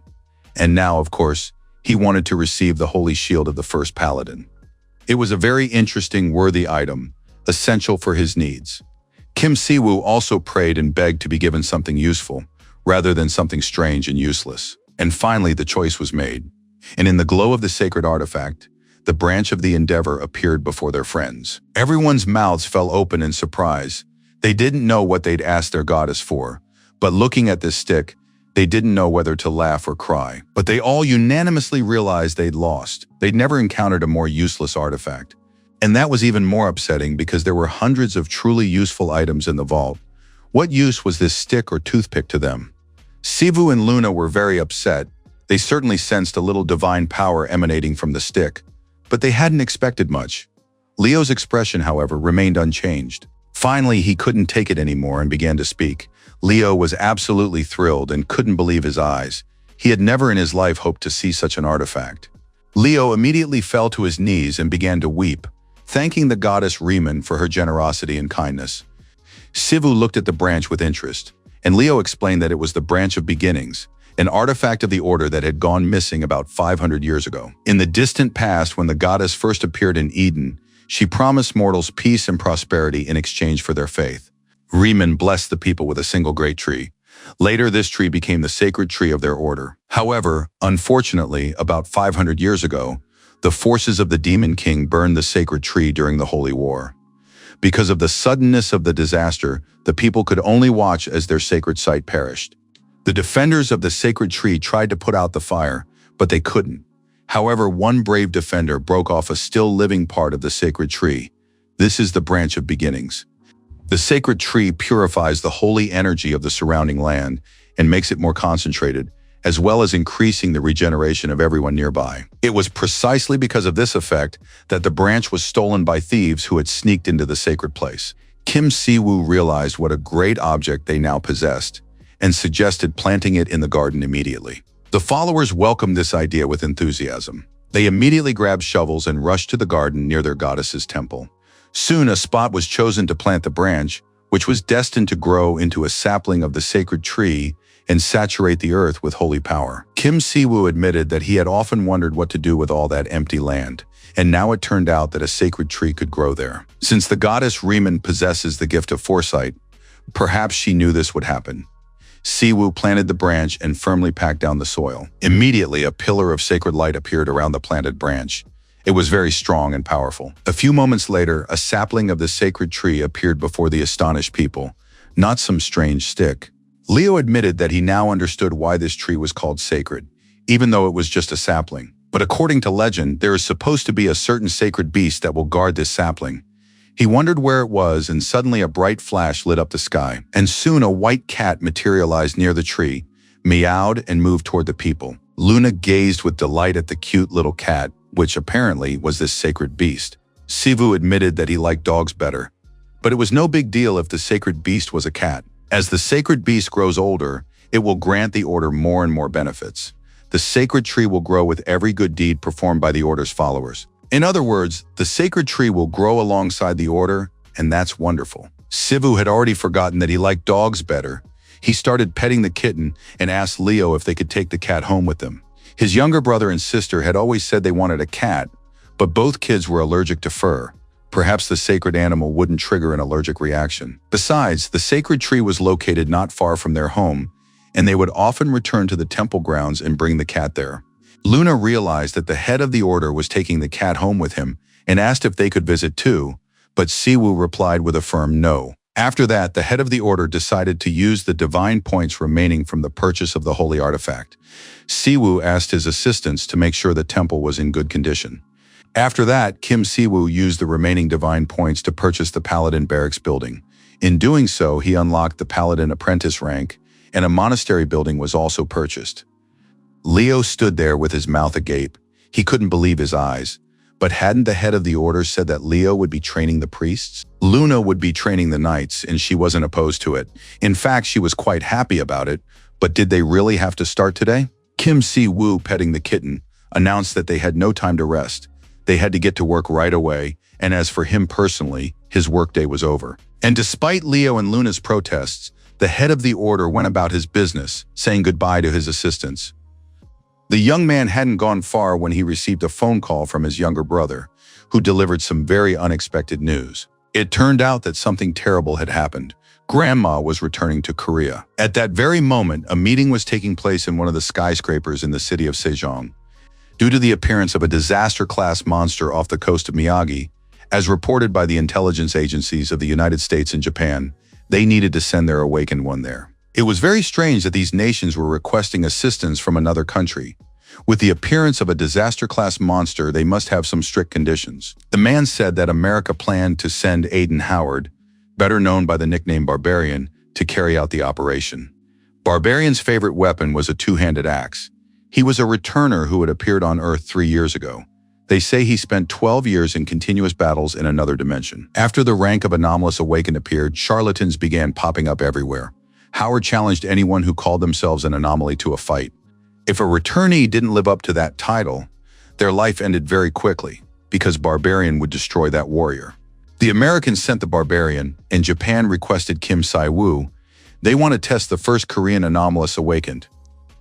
And now, of course, he wanted to receive the holy shield of the first paladin. It was a very interesting, worthy item, essential for his needs. Kim Si-woo also prayed and begged to be given something useful, rather than something strange and useless. And finally, the choice was made. And in the glow of the sacred artifact, the branch of the Endeavor appeared before their friends. Everyone's mouths fell open in surprise. They didn't know what they'd asked their goddess for, but looking at this stick, they didn't know whether to laugh or cry. But they all unanimously realized they'd lost. They'd never encountered a more useless artifact. And that was even more upsetting because there were hundreds of truly useful items in the vault. What use was this stick or toothpick to them? Si-woo and Luna were very upset. They certainly sensed a little divine power emanating from the stick, but they hadn't expected much. Leo's expression, however, remained unchanged. Finally, he couldn't take it anymore and began to speak. Leo was absolutely thrilled and couldn't believe his eyes. He had never in his life hoped to see such an artifact. Leo immediately fell to his knees and began to weep, thanking the goddess Riemann for her generosity and kindness. Si-woo looked at the branch with interest, and Leo explained that it was the Branch of Beginnings, an artifact of the Order that had gone missing about 500 years ago. In the distant past, when the goddess first appeared in Eden, she promised mortals peace and prosperity in exchange for their faith. Riemann blessed the people with a single great tree. Later, this tree became the sacred tree of their order. However, unfortunately, about 500 years ago, the forces of the Demon King burned the sacred tree during the Holy War. Because of the suddenness of the disaster, the people could only watch as their sacred site perished. The defenders of the sacred tree tried to put out the fire, but they couldn't. However, one brave defender broke off a still living part of the sacred tree. This is the Branch of Beginnings. The sacred tree purifies the holy energy of the surrounding land and makes it more concentrated, as well as increasing the regeneration of everyone nearby. It was precisely because of this effect that the branch was stolen by thieves who had sneaked into the sacred place. Kim Si-woo realized what a great object they now possessed and suggested planting it in the garden immediately. The followers welcomed this idea with enthusiasm. They immediately grabbed shovels and rushed to the garden near their goddess's temple. Soon a spot was chosen to plant the branch, which was destined to grow into a sapling of the sacred tree and saturate the earth with holy power. Kim Si-woo admitted that he had often wondered what to do with all that empty land, and now it turned out that a sacred tree could grow there. Since the goddess Riemann possesses the gift of foresight, perhaps she knew this would happen. Siwoo planted the branch and firmly packed down the soil. Immediately, a pillar of sacred light appeared around the planted branch. It was very strong and powerful. A few moments later, a sapling of the sacred tree appeared before the astonished people, not some strange stick. Leo admitted that he now understood why this tree was called sacred, even though it was just a sapling. But according to legend, there is supposed to be a certain sacred beast that will guard this sapling. He wondered where it was, and suddenly a bright flash lit up the sky, and soon a white cat materialized near the tree, meowed, and moved toward the people. Luna gazed with delight at the cute little cat, which apparently was this sacred beast. Siwoo admitted that he liked dogs better, but it was no big deal if the sacred beast was a cat. As the sacred beast grows older, it will grant the order more and more benefits. The sacred tree will grow with every good deed performed by the order's followers. In other words, the sacred tree will grow alongside the order, and that's wonderful. Siwoo had already forgotten that he liked dogs better. He started petting the kitten and asked Leo if they could take the cat home with them. His younger brother and sister had always said they wanted a cat, but both kids were allergic to fur. Perhaps the sacred animal wouldn't trigger an allergic reaction. Besides, the sacred tree was located not far from their home, and they would often return to the temple grounds and bring the cat there. Luna realized that the head of the order was taking the cat home with him and asked if they could visit too, but Siwoo replied with a firm no. After that, the head of the order decided to use the divine points remaining from the purchase of the holy artifact. Siwoo asked his assistants to make sure the temple was in good condition. After that, Kim Siwoo used the remaining divine points to purchase the Paladin Barracks building. In doing so, he unlocked the Paladin Apprentice rank, and a monastery building was also purchased. Leo stood there with his mouth agape. He couldn't believe his eyes. But hadn't the head of the order said that Leo would be training the priests? Luna would be training the knights, and she wasn't opposed to it. In fact, she was quite happy about it. But did they really have to start today? Kim Siwoo, petting the kitten, announced that they had no time to rest. They had to get to work right away, and as for him personally, his workday was over. And despite Leo and Luna's protests, the head of the order went about his business, saying goodbye to his assistants. The young man hadn't gone far when he received a phone call from his younger brother, who delivered some very unexpected news. It turned out that something terrible had happened. Grandma was returning to Korea. At that very moment, a meeting was taking place in one of the skyscrapers in the city of Sejong. Due to the appearance of a disaster-class monster off the coast of Miyagi, as reported by the intelligence agencies of the United States and Japan, they needed to send their awakened one there. It was very strange that these nations were requesting assistance from another country. With the appearance of a disaster-class monster, they must have some strict conditions. The man said that America planned to send Aiden Howard, better known by the nickname Barbarian, to carry out the operation. Barbarian's favorite weapon was a two-handed axe. He was a returner who had appeared on Earth 3 years ago. They say he spent 12 years in continuous battles in another dimension. After the rank of Anomalous Awakened appeared, charlatans began popping up everywhere. Howard challenged anyone who called themselves an anomaly to a fight. If a returnee didn't live up to that title, their life ended very quickly, because Barbarian would destroy that warrior. The Americans sent the Barbarian, and Japan requested Kim Siwoo. They want to test the first Korean Anomalous Awakened.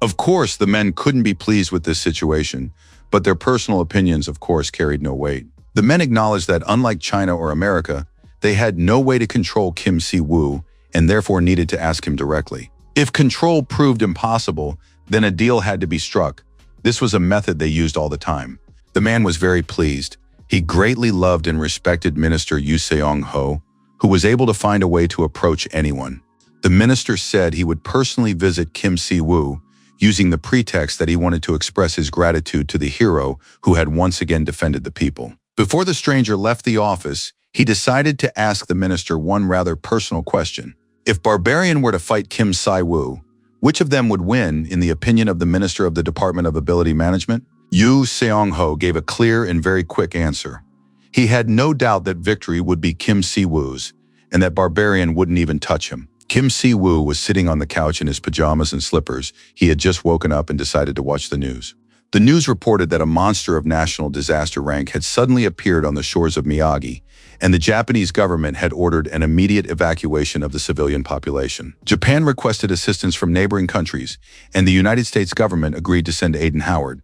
Of course, the men couldn't be pleased with this situation, but their personal opinions, of course, carried no weight. The men acknowledged that, unlike China or America, they had no way to control Kim Siwoo and therefore needed to ask him directly. If control proved impossible, then a deal had to be struck. This was a method they used all the time. The man was very pleased. He greatly loved and respected Minister Yu Seong-ho, who was able to find a way to approach anyone. The minister said he would personally visit Kim Siwoo, using the pretext that he wanted to express his gratitude to the hero who had once again defended the people. Before the stranger left the office, he decided to ask the minister one rather personal question. If Barbarian were to fight Kim Siwoo, which of them would win, in the opinion of the Minister of the Department of Ability Management? Yu Seong-ho gave a clear and very quick answer. He had no doubt that victory would be Kim Siwoo's, and that Barbarian wouldn't even touch him. Kim Siwoo was sitting on the couch in his pajamas and slippers. He had just woken up and decided to watch the news. The news reported that a monster of national disaster rank had suddenly appeared on the shores of Miyagi, and the Japanese government had ordered an immediate evacuation of the civilian population. Japan requested assistance from neighboring countries, and the United States government agreed to send Aiden Howard.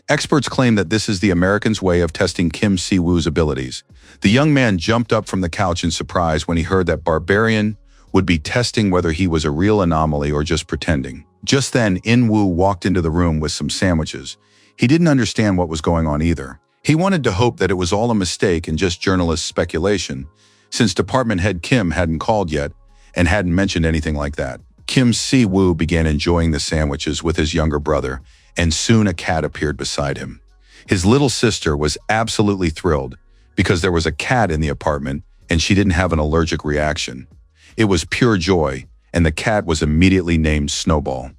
Experts claim that this is the Americans' way of testing Kim Siwoo's abilities. The young man jumped up from the couch in surprise when he heard that Barbarian would be testing whether he was a real anomaly or just pretending. Just then, In-woo walked into the room with some sandwiches. He didn't understand what was going on either. He wanted to hope that it was all a mistake and just journalist speculation, since Department Head Kim hadn't called yet and hadn't mentioned anything like that. Kim Si-woo began enjoying the sandwiches with his younger brother, and soon a cat appeared beside him. His little sister was absolutely thrilled because there was a cat in the apartment and she didn't have an allergic reaction. It was pure joy, and the cat was immediately named Snowball.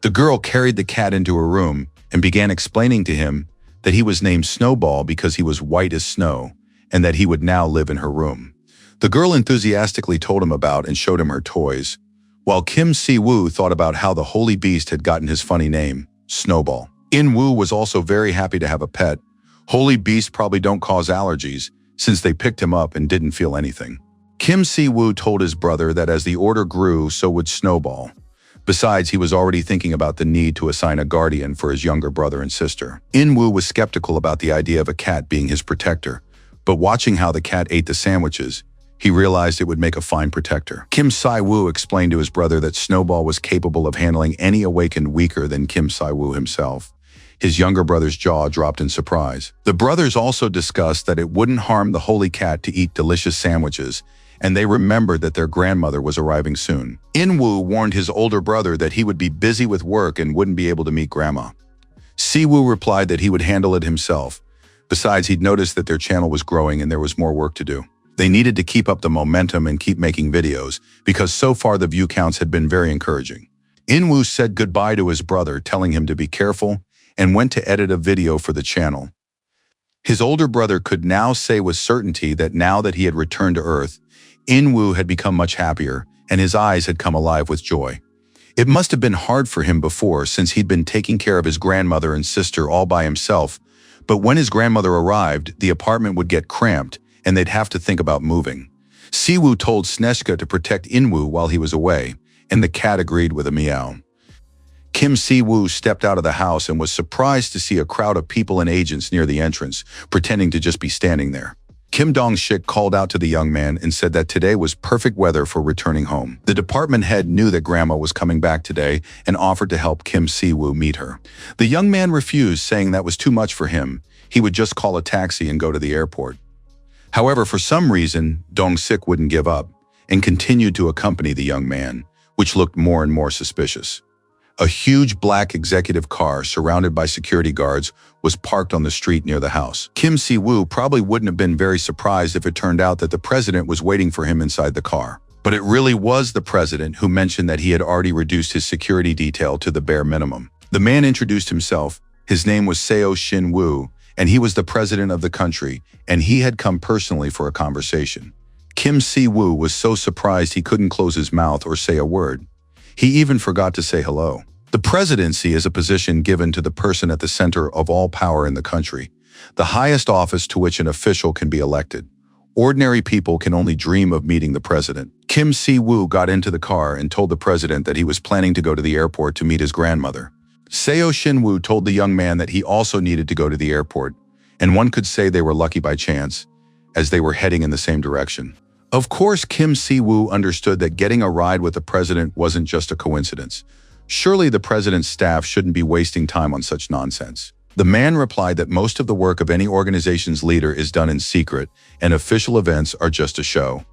The girl carried the cat into her room and began explaining to him that he was named Snowball because he was white as snow and that he would now live in her room. The girl enthusiastically told him about and showed him her toys, while Kim Si-woo thought about how the holy beast had gotten his funny name, Snowball. In-woo was also very happy to have a pet. Holy beasts probably don't cause allergies, since they picked him up and didn't feel anything. Kim Si-woo told his brother that as the order grew, so would Snowball. Besides, he was already thinking about the need to assign a guardian for his younger brother and sister. In-woo was skeptical about the idea of a cat being his protector, but watching how the cat ate the sandwiches, he realized it would make a fine protector. Kim Si-woo explained to his brother that Snowball was capable of handling any awakened weaker than Kim Si-woo himself. His younger brother's jaw dropped in surprise. The brothers also discussed that it wouldn't harm the holy cat to eat delicious sandwiches, and they remembered that their grandmother was arriving soon. In-woo warned his older brother that he would be busy with work and wouldn't be able to meet Grandma. Si-woo replied that he would handle it himself. Besides, he'd noticed that their channel was growing and there was more work to do. They needed to keep up the momentum and keep making videos, because so far the view counts had been very encouraging. In-woo said goodbye to his brother, telling him to be careful, and went to edit a video for the channel. His older brother could now say with certainty that now that he had returned to Earth, In-woo had become much happier, and his eyes had come alive with joy. It must have been hard for him before, since he'd been taking care of his grandmother and sister all by himself, but when his grandmother arrived, the apartment would get cramped, and they'd have to think about moving. Si-woo told Snezhka to protect In-woo while he was away, and the cat agreed with a meow. Kim Si-woo stepped out of the house and was surprised to see a crowd of people and agents near the entrance, pretending to just be standing there. Kim Dong-shik called out to the young man and said that today was perfect weather for returning home. The department head knew that Grandma was coming back today and offered to help Kim Si-woo meet her. The young man refused, saying that was too much for him. He would just call a taxi and go to the airport. However, for some reason, Dong-sik wouldn't give up and continued to accompany the young man, which looked more and more suspicious. A huge black executive car surrounded by security guards was parked on the street near the house. Kim Si-woo probably wouldn't have been very surprised if it turned out that the president was waiting for him inside the car. But it really was the president who mentioned that he had already reduced his security detail to the bare minimum. The man introduced himself. His name was Seo Shin-woo, and he was the president of the country, and he had come personally for a conversation. Kim Si-woo was so surprised he couldn't close his mouth or say a word. He even forgot to say hello. The presidency is a position given to the person at the center of all power in the country, the highest office to which an official can be elected. Ordinary people can only dream of meeting the president. Kim Si-woo got into the car and told the president that he was planning to go to the airport to meet his grandmother. Seo Shin-woo told the young man that he also needed to go to the airport, and one could say they were lucky by chance, as they were heading in the same direction. Of course, Kim Si-woo understood that getting a ride with the president wasn't just a coincidence. Surely the president's staff shouldn't be wasting time on such nonsense. The man replied that most of the work of any organization's leader is done in secret, and official events are just a show.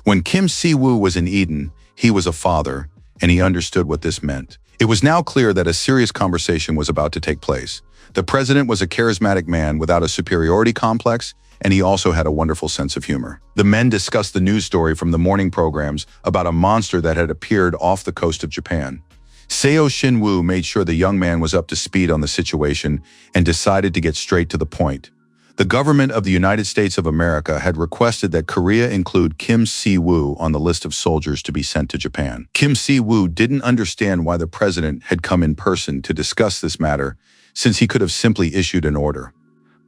When Kim Si-woo was in Eden, he was a father, and he understood what this meant. It was now clear that a serious conversation was about to take place. The president was a charismatic man without a superiority complex, and he also had a wonderful sense of humor. The men discussed the news story from the morning programs about a monster that had appeared off the coast of Japan. Seo Shin-woo made sure the young man was up to speed on the situation and decided to get straight to the point. The government of the United States of America had requested that Korea include Kim Si-woo on the list of soldiers to be sent to Japan. Kim Si-woo didn't understand why the president had come in person to discuss this matter, since he could have simply issued an order.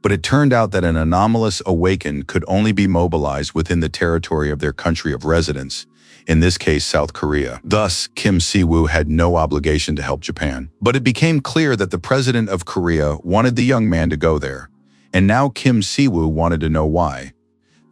But it turned out that an anomalous awakened could only be mobilized within the territory of their country of residence, in this case South Korea. Thus, Kim Si-woo had no obligation to help Japan. But it became clear that the president of Korea wanted the young man to go there, and now Kim Si-woo wanted to know why.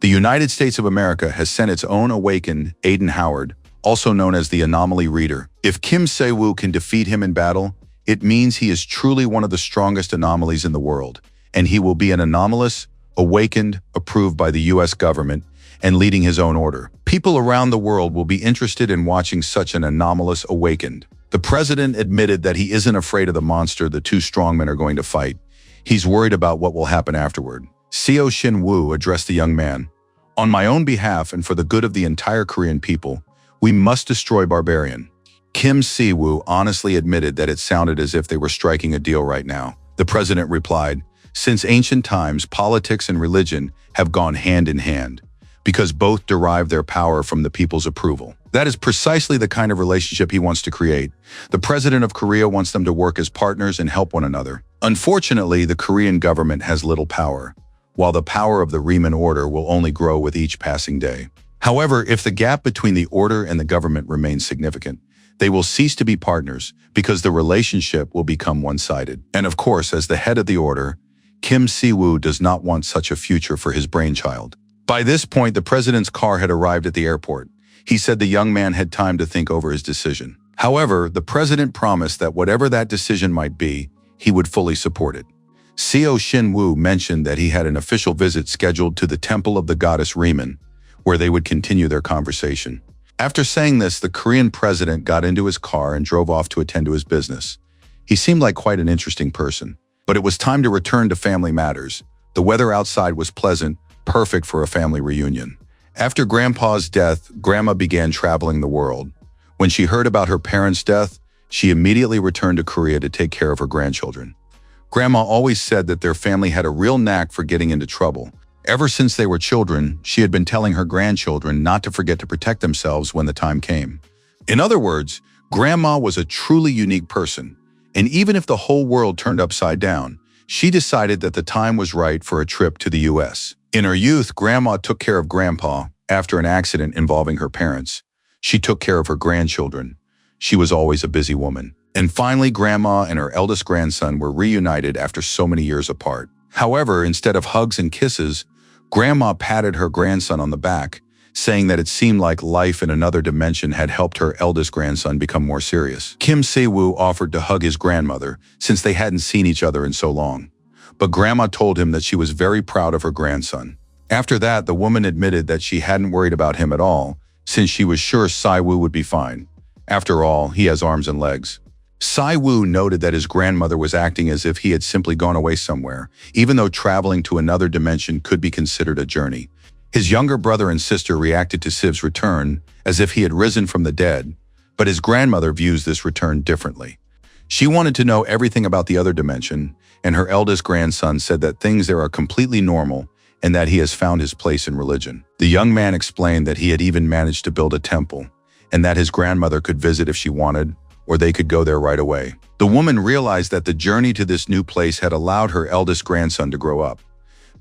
The United States of America has sent its own awakened, Aiden Howard, also known as the anomaly reader. If Kim Se-woo can defeat him in battle, it means he is truly one of the strongest anomalies in the world, and he will be an anomalous, awakened, approved by the US government, and leading his own order. People around the world will be interested in watching such an anomalous awakened. The president admitted that he isn't afraid of the monster the two strongmen are going to fight. He's worried about what will happen afterward. Seo Shin-woo addressed the young man. On my own behalf and for the good of the entire Korean people, we must destroy Barbarian. Kim Se-woo honestly admitted that it sounded as if they were striking a deal right now. The president replied, since ancient times, politics and religion have gone hand in hand, because both derive their power from the people's approval. That is precisely the kind of relationship he wants to create. The president of Korea wants them to work as partners and help one another. Unfortunately, the Korean government has little power, while the power of the Riemann order will only grow with each passing day. However, if the gap between the order and the government remains significant, they will cease to be partners because the relationship will become one-sided. And of course, as the head of the order, Kim Se-woo does not want such a future for his brainchild. By this point, the president's car had arrived at the airport. He said the young man had time to think over his decision. However, the president promised that whatever that decision might be, he would fully support it. Seo Shin-woo mentioned that he had an official visit scheduled to the temple of the goddess Riemann, where they would continue their conversation. After saying this, the Korean president got into his car and drove off to attend to his business. He seemed like quite an interesting person, but it was time to return to family matters. The weather outside was pleasant, perfect for a family reunion. After Grandpa's death, Grandma began traveling the world. When she heard about her parents' death, she immediately returned to Korea to take care of her grandchildren. Grandma always said that their family had a real knack for getting into trouble. Ever since they were children, she had been telling her grandchildren not to forget to protect themselves when the time came. In other words, Grandma was a truly unique person, and even if the whole world turned upside down, she decided that the time was right for a trip to the US. In her youth, Grandma took care of Grandpa after an accident involving her parents. She took care of her grandchildren. She was always a busy woman. And finally, Grandma and her eldest grandson were reunited after so many years apart. However, instead of hugs and kisses, Grandma patted her grandson on the back, saying that it seemed like life in another dimension had helped her eldest grandson become more serious. Kim Se-woo offered to hug his grandmother since they hadn't seen each other in so long. But Grandma told him that she was very proud of her grandson. After that, the woman admitted that she hadn't worried about him at all, since she was sure Se-woo would be fine. After all, he has arms and legs. Se-woo noted that his grandmother was acting as if he had simply gone away somewhere, even though traveling to another dimension could be considered a journey. His younger brother and sister reacted to Siv's return as if he had risen from the dead, but his grandmother views this return differently. She wanted to know everything about the other dimension, and her eldest grandson said that things there are completely normal and that he has found his place in religion. The young man explained that he had even managed to build a temple, and that his grandmother could visit if she wanted, or they could go there right away. The woman realized that the journey to this new place had allowed her eldest grandson to grow up.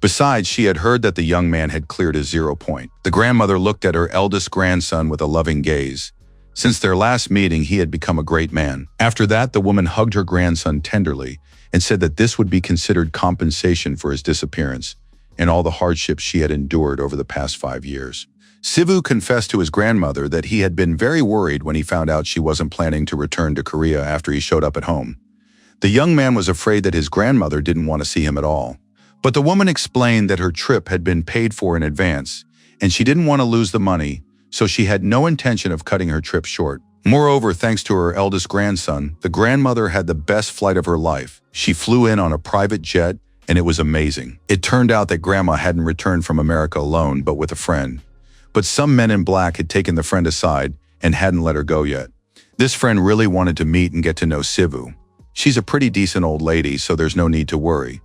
Besides, she had heard that the young man had cleared his 0 point. The grandmother looked at her eldest grandson with a loving gaze. Since their last meeting, he had become a great man. After that, the woman hugged her grandson tenderly and said that this would be considered compensation for his disappearance and all the hardships she had endured over the past 5 years. Se-woo confessed to his grandmother that he had been very worried when he found out she wasn't planning to return to Korea after he showed up at home. The young man was afraid that his grandmother didn't want to see him at all. But the woman explained that her trip had been paid for in advance, and she didn't want to lose the money, so she had no intention of cutting her trip short. Moreover, thanks to her eldest grandson, the grandmother had the best flight of her life. She flew in on a private jet, and it was amazing. It turned out that Grandma hadn't returned from America alone, but with a friend. But some men in black had taken the friend aside and hadn't let her go yet. This friend really wanted to meet and get to know Se-woo. She's a pretty decent old lady, so there's no need to worry.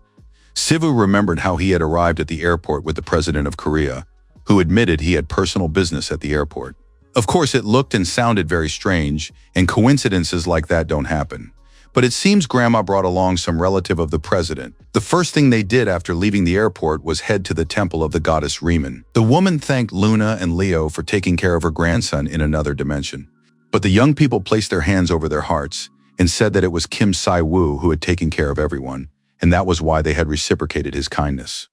Se-woo remembered how he had arrived at the airport with the president of Korea, who admitted he had personal business at the airport. Of course, it looked and sounded very strange, and coincidences like that don't happen. But it seems Grandma brought along some relative of the president. The first thing they did after leaving the airport was head to the temple of the goddess Riemann. The woman thanked Luna and Leo for taking care of her grandson in another dimension. But the young people placed their hands over their hearts and said that it was Kim Se-woo who had taken care of everyone, and that was why they had reciprocated his kindness.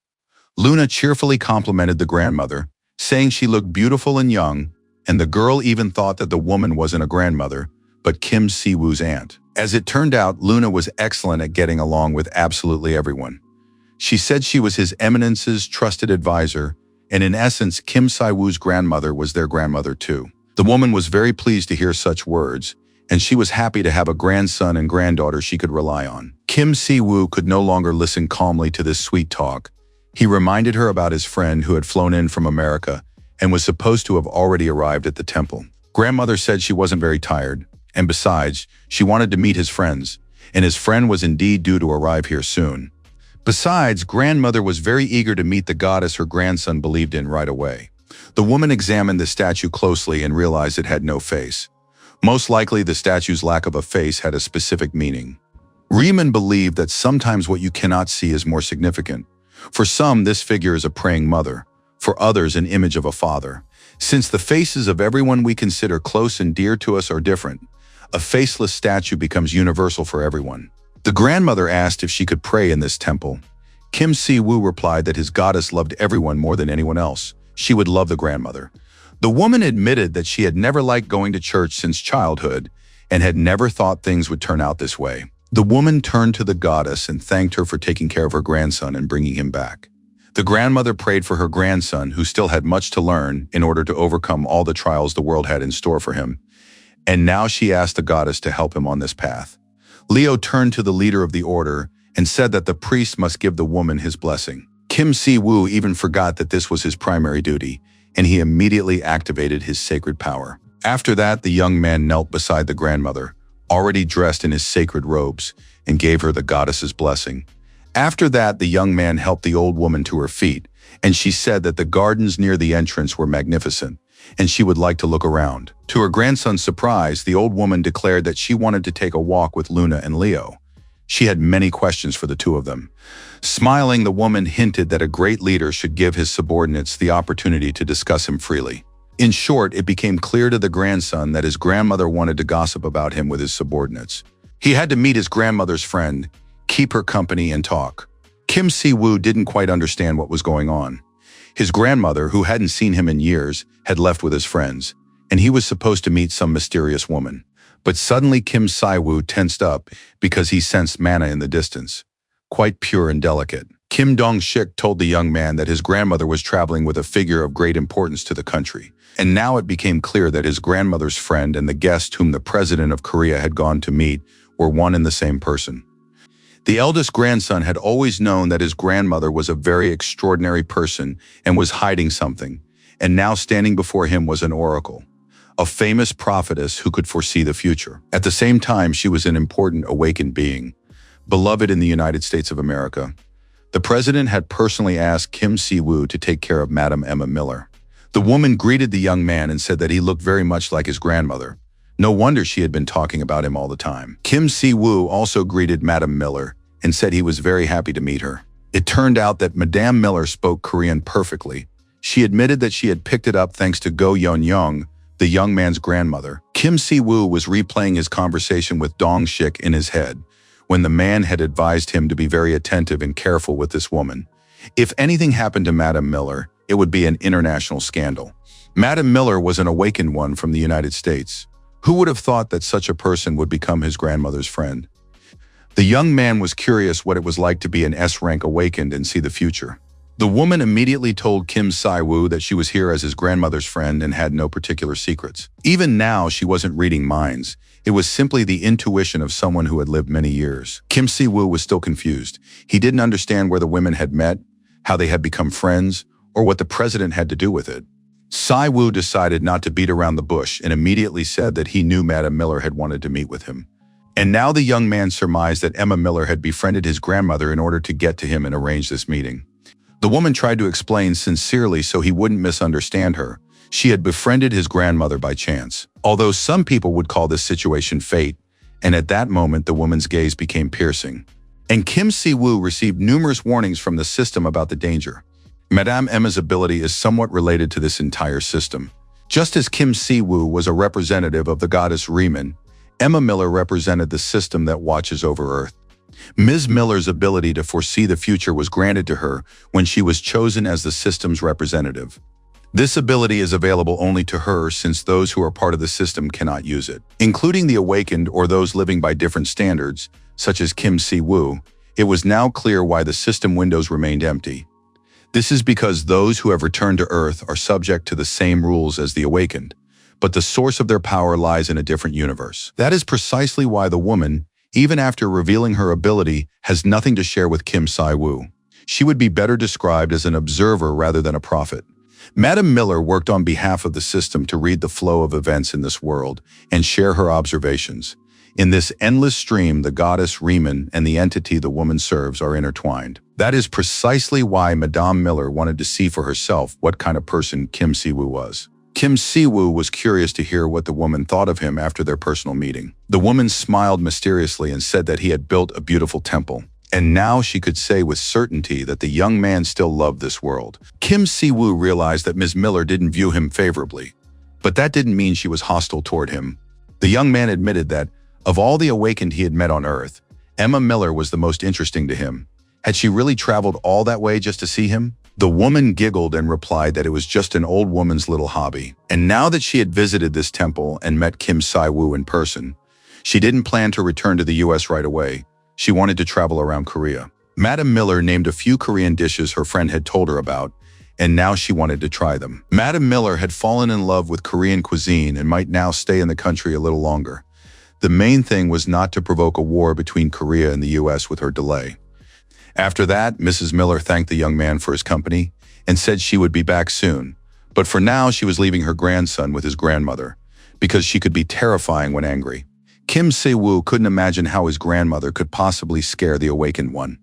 Luna cheerfully complimented the grandmother, saying she looked beautiful and young, and the girl even thought that the woman wasn't a grandmother, but Kim Si-woo's aunt. As it turned out, Luna was excellent at getting along with absolutely everyone. She said she was His Eminence's trusted advisor, and in essence, Kim Si-woo's grandmother was their grandmother too. The woman was very pleased to hear such words, and she was happy to have a grandson and granddaughter she could rely on. Kim Si-woo could no longer listen calmly to this sweet talk. He reminded her about his friend who had flown in from America and was supposed to have already arrived at the temple. Grandmother said she wasn't very tired, and besides, she wanted to meet his friends, and his friend was indeed due to arrive here soon. Besides, grandmother was very eager to meet the goddess her grandson believed in right away. The woman examined the statue closely and realized it had no face. Most likely, the statue's lack of a face had a specific meaning. Riemann believed that sometimes what you cannot see is more significant. For some, this figure is a praying mother. For others, an image of a father. Since the faces of everyone we consider close and dear to us are different, a faceless statue becomes universal for everyone. The grandmother asked if she could pray in this temple. Kim Si-woo replied that his goddess loved everyone more than anyone else. She would love the grandmother. The woman admitted that she had never liked going to church since childhood and had never thought things would turn out this way. The woman turned to the goddess and thanked her for taking care of her grandson and bringing him back. The grandmother prayed for her grandson, who still had much to learn in order to overcome all the trials the world had in store for him. And now she asked the goddess to help him on this path. Leo turned to the leader of the order and said that the priest must give the woman his blessing. Kim Si-woo even forgot that this was his primary duty, and he immediately activated his sacred power. After that, the young man knelt beside the grandmother, already dressed in his sacred robes, and gave her the goddess's blessing. After that, the young man helped the old woman to her feet, and she said that the gardens near the entrance were magnificent, and she would like to look around. To her grandson's surprise, the old woman declared that she wanted to take a walk with Luna and Leo. She had many questions for the two of them. Smiling, the woman hinted that a great leader should give his subordinates the opportunity to discuss him freely. In short, it became clear to the grandson that his grandmother wanted to gossip about him with his subordinates. He had to meet his grandmother's friend, keep her company, and talk. Kim Si-woo didn't quite understand what was going on. His grandmother, who hadn't seen him in years, had left with his friends, and he was supposed to meet some mysterious woman. But suddenly Kim Si-woo tensed up because he sensed manna in the distance, quite pure and delicate. Kim Dong-shik told the young man that his grandmother was traveling with a figure of great importance to the country, and now it became clear that his grandmother's friend and the guest whom the president of Korea had gone to meet were one and the same person. The eldest grandson had always known that his grandmother was a very extraordinary person and was hiding something, and now standing before him was an oracle, a famous prophetess who could foresee the future. At the same time, she was an important awakened being, beloved in the United States of America. The president had personally asked Kim Si-woo to take care of Madam Emma Miller. The woman greeted the young man and said that he looked very much like his grandmother. No wonder she had been talking about him all the time. Kim Si-woo also greeted Madam Miller and said he was very happy to meet her. It turned out that Madame Miller spoke Korean perfectly. She admitted that she had picked it up thanks to Go Yeon-young, the young man's grandmother. Kim Si-woo was replaying his conversation with Dong-shik in his head, when the man had advised him to be very attentive and careful with this woman. If anything happened to Madame Miller, it would be an international scandal. Madame Miller was an awakened one from the United States. Who would have thought that such a person would become his grandmother's friend? The young man was curious what it was like to be an S-rank awakened and see the future. The woman immediately told Kim Si-woo that she was here as his grandmother's friend and had no particular secrets. Even now, she wasn't reading minds. It was simply the intuition of someone who had lived many years. Kim Si-woo was still confused. He didn't understand where the women had met, how they had become friends, or what the president had to do with it. Si-woo decided not to beat around the bush and immediately said that he knew Madame Miller had wanted to meet with him. And now the young man surmised that Emma Miller had befriended his grandmother in order to get to him and arrange this meeting. The woman tried to explain sincerely so he wouldn't misunderstand her. She had befriended his grandmother by chance. Although some people would call this situation fate, and at that moment the woman's gaze became piercing. And Kim Si-woo received numerous warnings from the system about the danger. Madame Emma's ability is somewhat related to this entire system. Just as Kim Si-woo was a representative of the goddess Riemann, Emma Miller represented the system that watches over Earth. Ms. Miller's ability to foresee the future was granted to her when she was chosen as the system's representative. This ability is available only to her since those who are part of the system cannot use it. Including the awakened or those living by different standards, such as Kim Si-woo, it was now clear why the system windows remained empty. This is because those who have returned to Earth are subject to the same rules as the awakened, but the source of their power lies in a different universe. That is precisely why the woman, even after revealing her ability, has nothing to share with Kim Si-woo. She would be better described as an observer rather than a prophet. Madam Miller worked on behalf of the system to read the flow of events in this world and share her observations. In this endless stream, the goddess Riemann and the entity the woman serves are intertwined. That is precisely why Madame Miller wanted to see for herself what kind of person Kim Si-woo was. Kim Si-woo was curious to hear what the woman thought of him after their personal meeting. The woman smiled mysteriously and said that he had built a beautiful temple. And now she could say with certainty that the young man still loved this world. Kim Si-woo realized that Ms. Miller didn't view him favorably, but that didn't mean she was hostile toward him. The young man admitted that, of all the awakened he had met on Earth, Emma Miller was the most interesting to him. Had she really traveled all that way just to see him? The woman giggled and replied that it was just an old woman's little hobby. And now that she had visited this temple and met Kim Si-woo in person, she didn't plan to return to the US right away. She wanted to travel around Korea. Madam Miller named a few Korean dishes her friend had told her about, and now she wanted to try them. Madam Miller had fallen in love with Korean cuisine and might now stay in the country a little longer. The main thing was not to provoke a war between Korea and the US with her delay. After that, Mrs. Miller thanked the young man for his company and said she would be back soon. But for now, she was leaving her grandson with his grandmother, because she could be terrifying when angry. Kim Si-woo couldn't imagine how his grandmother could possibly scare the awakened one.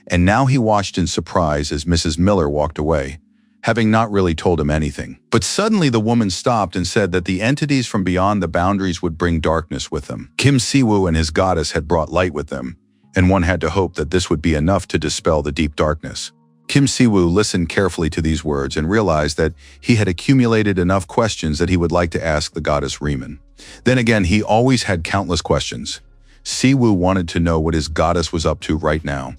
And now he watched in surprise as Mrs. Miller walked away, having not really told him anything. But suddenly the woman stopped and said that the entities from beyond the boundaries would bring darkness with them. Kim Si-woo and his goddess had brought light with them, and one had to hope that this would be enough to dispel the deep darkness. Kim Si-woo listened carefully to these words and realized that he had accumulated enough questions that he would like to ask the goddess Riemann. Then again, he always had countless questions. Si-woo wanted to know what his goddess was up to right now.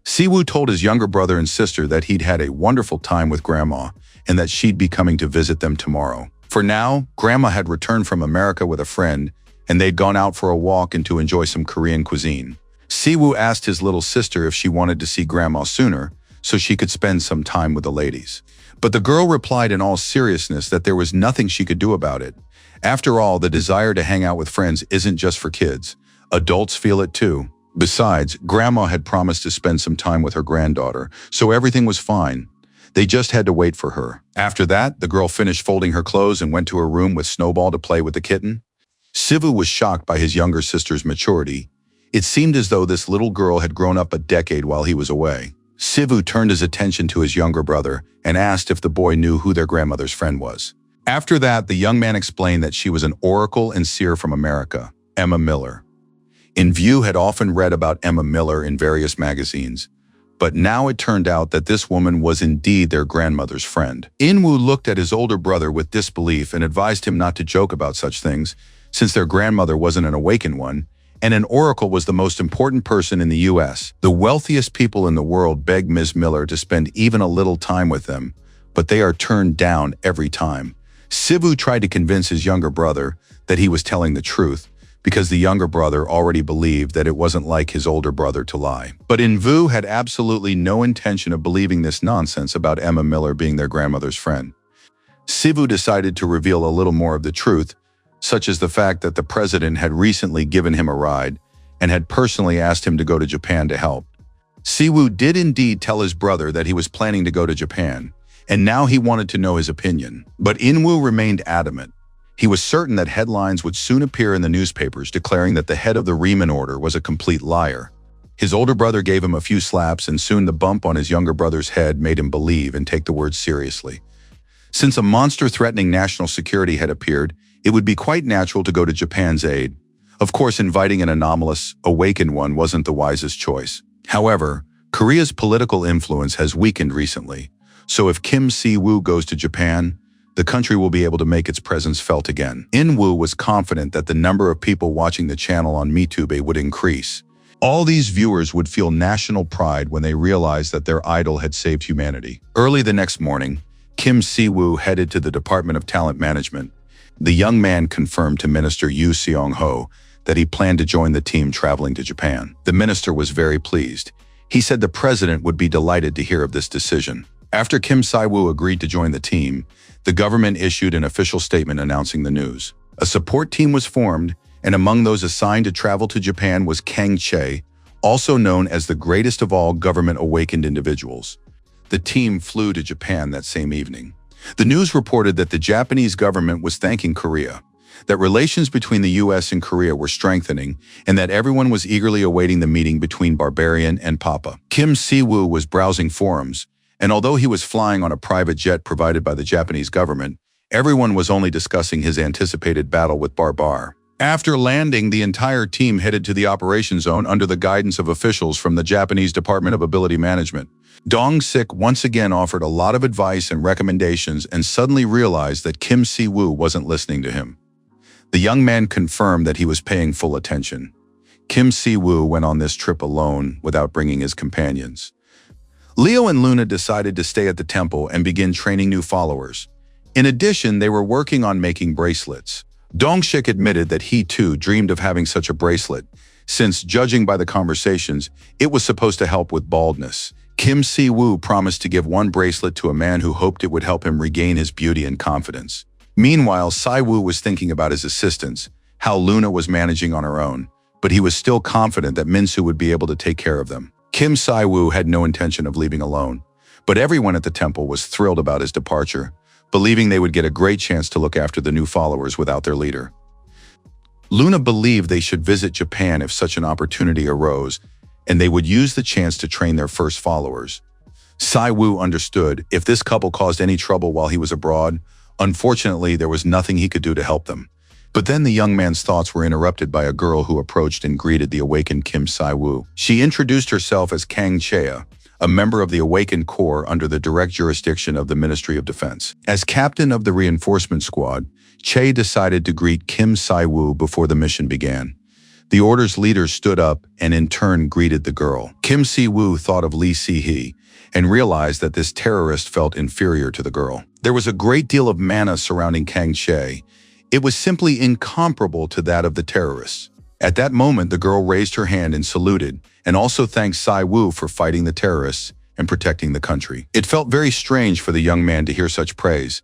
Si-woo told his younger brother and sister that he'd had a wonderful time with Grandma and that she'd be coming to visit them tomorrow. For now, Grandma had returned from America with a friend, and they'd gone out for a walk and to enjoy some Korean cuisine. Si-woo asked his little sister if she wanted to see Grandma sooner so she could spend some time with the ladies. But the girl replied in all seriousness that there was nothing she could do about it. After all, the desire to hang out with friends isn't just for kids. Adults feel it too. Besides, Grandma had promised to spend some time with her granddaughter, so everything was fine. They just had to wait for her. After that, the girl finished folding her clothes and went to her room with Snowball to play with the kitten. Si-woo was shocked by his younger sister's maturity. It seemed as though this little girl had grown up a decade while he was away. Si-woo turned his attention to his younger brother and asked if the boy knew who their grandmother's friend was. After that, the young man explained that she was an oracle and seer from America, Emma Miller. In-View had often read about Emma Miller in various magazines, but now it turned out that this woman was indeed their grandmother's friend. In-woo looked at his older brother with disbelief and advised him not to joke about such things, since their grandmother wasn't an awakened one, and an oracle was the most important person in the US. The wealthiest people in the world begged Ms. Miller to spend even a little time with them, but they are turned down every time. Si-woo tried to convince his younger brother that he was telling the truth, because the younger brother already believed that it wasn't like his older brother to lie. But In-woo had absolutely no intention of believing this nonsense about Emma Miller being their grandmother's friend. Si-woo decided to reveal a little more of the truth, such as the fact that the president had recently given him a ride and had personally asked him to go to Japan to help. Si-woo did indeed tell his brother that he was planning to go to Japan, and now he wanted to know his opinion. But In-woo remained adamant. He was certain that headlines would soon appear in the newspapers declaring that the head of the Riemann Order was a complete liar. His older brother gave him a few slaps, and soon the bump on his younger brother's head made him believe and take the words seriously. Since a monster threatening national security had appeared, it would be quite natural to go to Japan's aid. Of course, inviting an anomalous, awakened one wasn't the wisest choice. However, Korea's political influence has weakened recently, so if Kim Si-woo goes to Japan, the country will be able to make its presence felt again. In-woo was confident that the number of people watching the channel on MeTube would increase. All these viewers would feel national pride when they realized that their idol had saved humanity. Early the next morning, Kim Si-woo headed to the Department of Talent Management. The young man confirmed to Minister Yoo Seong-ho that he planned to join the team traveling to Japan. The minister was very pleased. He said the president would be delighted to hear of this decision. After Kim Si-woo agreed to join the team, the government issued an official statement announcing the news. A support team was formed, and among those assigned to travel to Japan was Kang Chae, also known as the greatest of all government-awakened individuals. The team flew to Japan that same evening. The news reported that the Japanese government was thanking Korea, that relations between the US and Korea were strengthening, and that everyone was eagerly awaiting the meeting between Barbarian and Papa. Kim Si-woo was browsing forums, and although he was flying on a private jet provided by the Japanese government, everyone was only discussing his anticipated battle with Barbar. After landing, the entire team headed to the operation zone under the guidance of officials from the Japanese Department of Ability Management. Dong-sik once again offered a lot of advice and recommendations and suddenly realized that Kim Si-woo wasn't listening to him. The young man confirmed that he was paying full attention. Kim Si-woo went on this trip alone without bringing his companions. Leo and Luna decided to stay at the temple and begin training new followers. In addition, they were working on making bracelets. Dong-sik admitted that he too dreamed of having such a bracelet, since, judging by the conversations, it was supposed to help with baldness. Kim Si-woo promised to give one bracelet to a man who hoped it would help him regain his beauty and confidence. Meanwhile, Si-woo was thinking about his assistants, how Luna was managing on her own, but he was still confident that Minsu would be able to take care of them. Kim Si-woo had no intention of leaving alone, but everyone at the temple was thrilled about his departure, believing they would get a great chance to look after the new followers without their leader. Luna believed they should visit Japan if such an opportunity arose, and they would use the chance to train their first followers. Si-woo understood if this couple caused any trouble while he was abroad, unfortunately there was nothing he could do to help them. But then the young man's thoughts were interrupted by a girl who approached and greeted the awakened Kim Si-woo. She introduced herself as Kang Chae, a member of the Awakened Corps under the direct jurisdiction of the Ministry of Defense. As captain of the reinforcement squad, Chae decided to greet Kim Si-woo before the mission began. The order's leader stood up and in turn greeted the girl. Kim Si-woo thought of Lee Si-hee and realized that this terrorist felt inferior to the girl. There was a great deal of mana surrounding Kang Chae. It was simply incomparable to that of the terrorists. At that moment, the girl raised her hand and saluted, and also thanked Si-woo for fighting the terrorists and protecting the country. It felt very strange for the young man to hear such praise,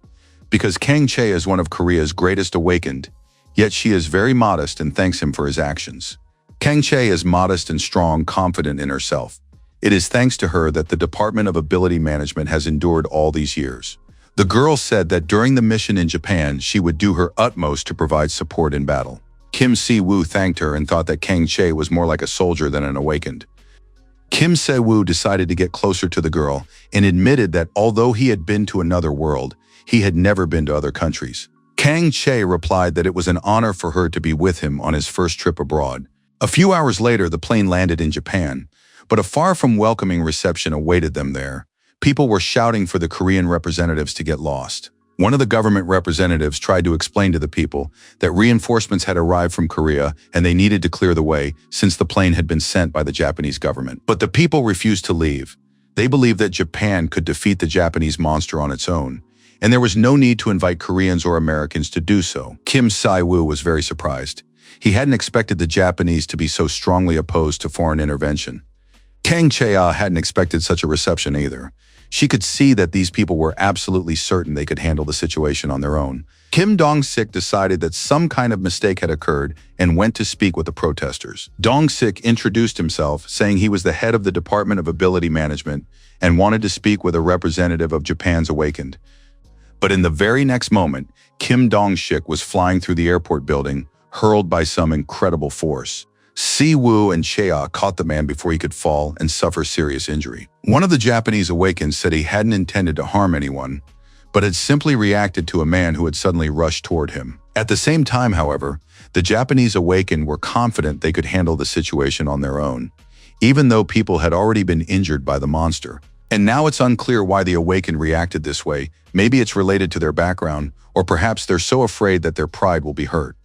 because Kang Chae is one of Korea's greatest awakened, yet she is very modest and thanks him for his actions. Kang Chae is modest and strong, confident in herself. It is thanks to her that the Department of Ability Management has endured all these years. The girl said that during the mission in Japan, she would do her utmost to provide support in battle. Kim Si-woo thanked her and thought that Kang Chae was more like a soldier than an awakened. Kim Si-woo decided to get closer to the girl and admitted that although he had been to another world, he had never been to other countries. Kang Chae replied that it was an honor for her to be with him on his first trip abroad. A few hours later, the plane landed in Japan, but a far from welcoming reception awaited them there. People were shouting for the Korean representatives to get lost. One of the government representatives tried to explain to the people that reinforcements had arrived from Korea and they needed to clear the way since the plane had been sent by the Japanese government. But the people refused to leave. They believed that Japan could defeat the Japanese monster on its own, and there was no need to invite Koreans or Americans to do so. Kim Si-woo was very surprised. He hadn't expected the Japanese to be so strongly opposed to foreign intervention. Kang Chae hadn't expected such a reception either. She could see that these people were absolutely certain they could handle the situation on their own. Kim Dong-sik decided that some kind of mistake had occurred and went to speak with the protesters. Dong-sik introduced himself, saying he was the head of the Department of Ability Management and wanted to speak with a representative of Japan's Awakened. But in the very next moment, Kim Dong-sik was flying through the airport building, hurled by some incredible force. Si-woo and Chae caught the man before he could fall and suffer serious injury. One of the Japanese Awakens said he hadn't intended to harm anyone, but had simply reacted to a man who had suddenly rushed toward him. At the same time, however, the Japanese Awakened were confident they could handle the situation on their own, even though people had already been injured by the monster. And now it's unclear why the Awakened reacted this way. Maybe it's related to their background, or perhaps they're so afraid that their pride will be hurt.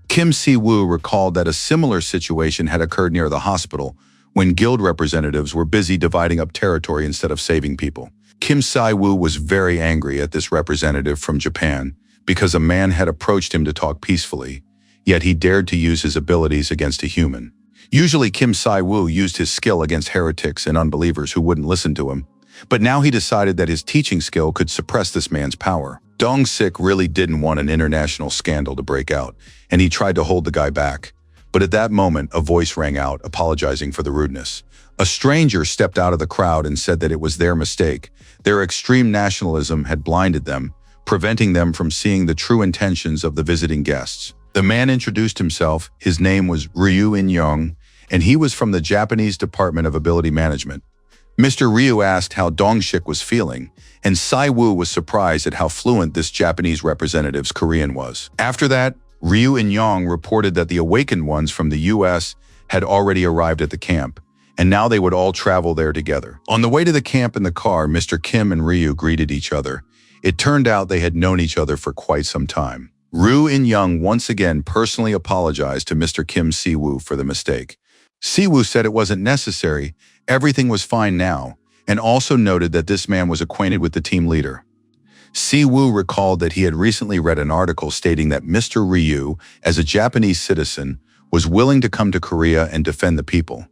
Kim Si-woo recalled that a similar situation had occurred near the hospital when guild representatives were busy dividing up territory instead of saving people. Kim Si-woo was very angry at this representative from Japan because a man had approached him to talk peacefully, yet he dared to use his abilities against a human. Usually Kim Si-woo used his skill against heretics and unbelievers who wouldn't listen to him, but now he decided that his teaching skill could suppress this man's power. Dong-sik really didn't want an international scandal to break out, and he tried to hold the guy back. But at that moment, a voice rang out, apologizing for the rudeness. A stranger stepped out of the crowd and said that it was their mistake. Their extreme nationalism had blinded them, preventing them from seeing the true intentions of the visiting guests. The man introduced himself. His name was Ryu In-young, and he was from the Japanese Department of Ability Management. Mr. Ryu asked how Dong-sik was feeling, and Si-woo was surprised at how fluent this Japanese representative's Korean was. After that, Ryu In-young reported that the awakened ones from the US had already arrived at the camp, and now they would all travel there together. On the way to the camp in the car, Mr. Kim and Ryu greeted each other. It turned out they had known each other for quite some time. Ryu In-young once again personally apologized to Mr. Kim Si-woo for the mistake. Si-woo said it wasn't necessary, everything was fine now, and also noted that this man was acquainted with the team leader. Si-woo recalled that he had recently read an article stating that Mr. Ryu, as a Japanese citizen, was willing to come to Korea and defend the people.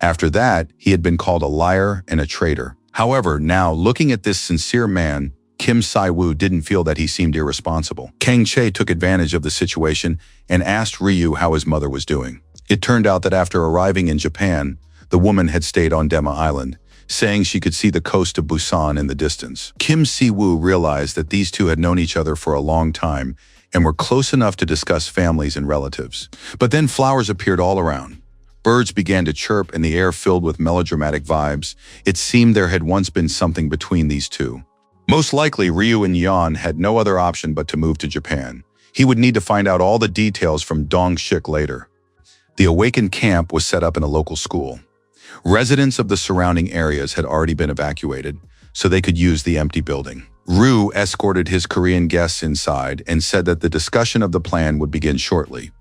After that, he had been called a liar and a traitor. However, now, looking at this sincere man, Kim Si-woo didn't feel that he seemed irresponsible. Kang Chae took advantage of the situation and asked Ryu how his mother was doing. It turned out that after arriving in Japan, the woman had stayed on Dema Island, saying she could see the coast of Busan in the distance. Kim Si-woo realized that these two had known each other for a long time and were close enough to discuss families and relatives. But then flowers appeared all around. Birds began to chirp and the air filled with melodramatic vibes. It seemed there had once been something between these two. Most likely, Ryu In-young had no other option but to move to Japan. He would need to find out all the details from Dong-sik later. The awakened camp was set up in a local school. Residents of the surrounding areas had already been evacuated, so they could use the empty building. Ryu escorted his Korean guests inside and said that the discussion of the plan would begin shortly.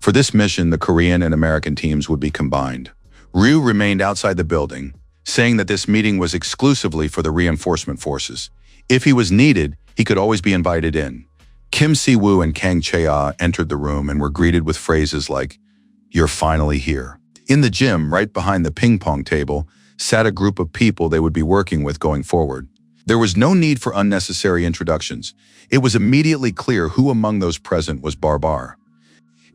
For this mission, the Korean and American teams would be combined. Ryu remained outside the building, saying that this meeting was exclusively for the reinforcement forces. If he was needed, he could always be invited in. Kim Si-woo and Kang Chae entered the room and were greeted with phrases like, "You're finally here." In the gym, right behind the ping pong table, sat a group of people they would be working with going forward. There was no need for unnecessary introductions. It was immediately clear who among those present was Barbar.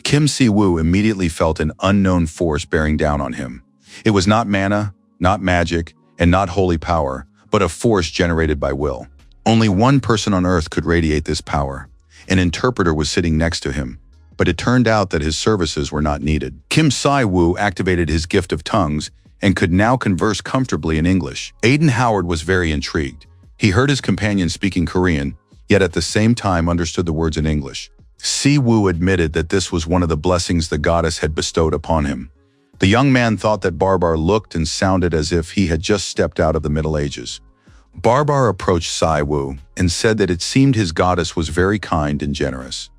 Kim Si-woo immediately felt an unknown force bearing down on him. It was not mana, not magic, and not holy power, but a force generated by will. Only one person on Earth could radiate this power. An interpreter was sitting next to him, but it turned out that his services were not needed. Kim Si-woo activated his gift of tongues and could now converse comfortably in English. Aiden Howard was very intrigued. He heard his companion speaking Korean, yet at the same time understood the words in English. Si-woo admitted that this was one of the blessings the goddess had bestowed upon him. The young man thought that Barbar looked and sounded as if he had just stepped out of the Middle Ages. Barbar approached Si-woo and said that it seemed his goddess was very kind and generous.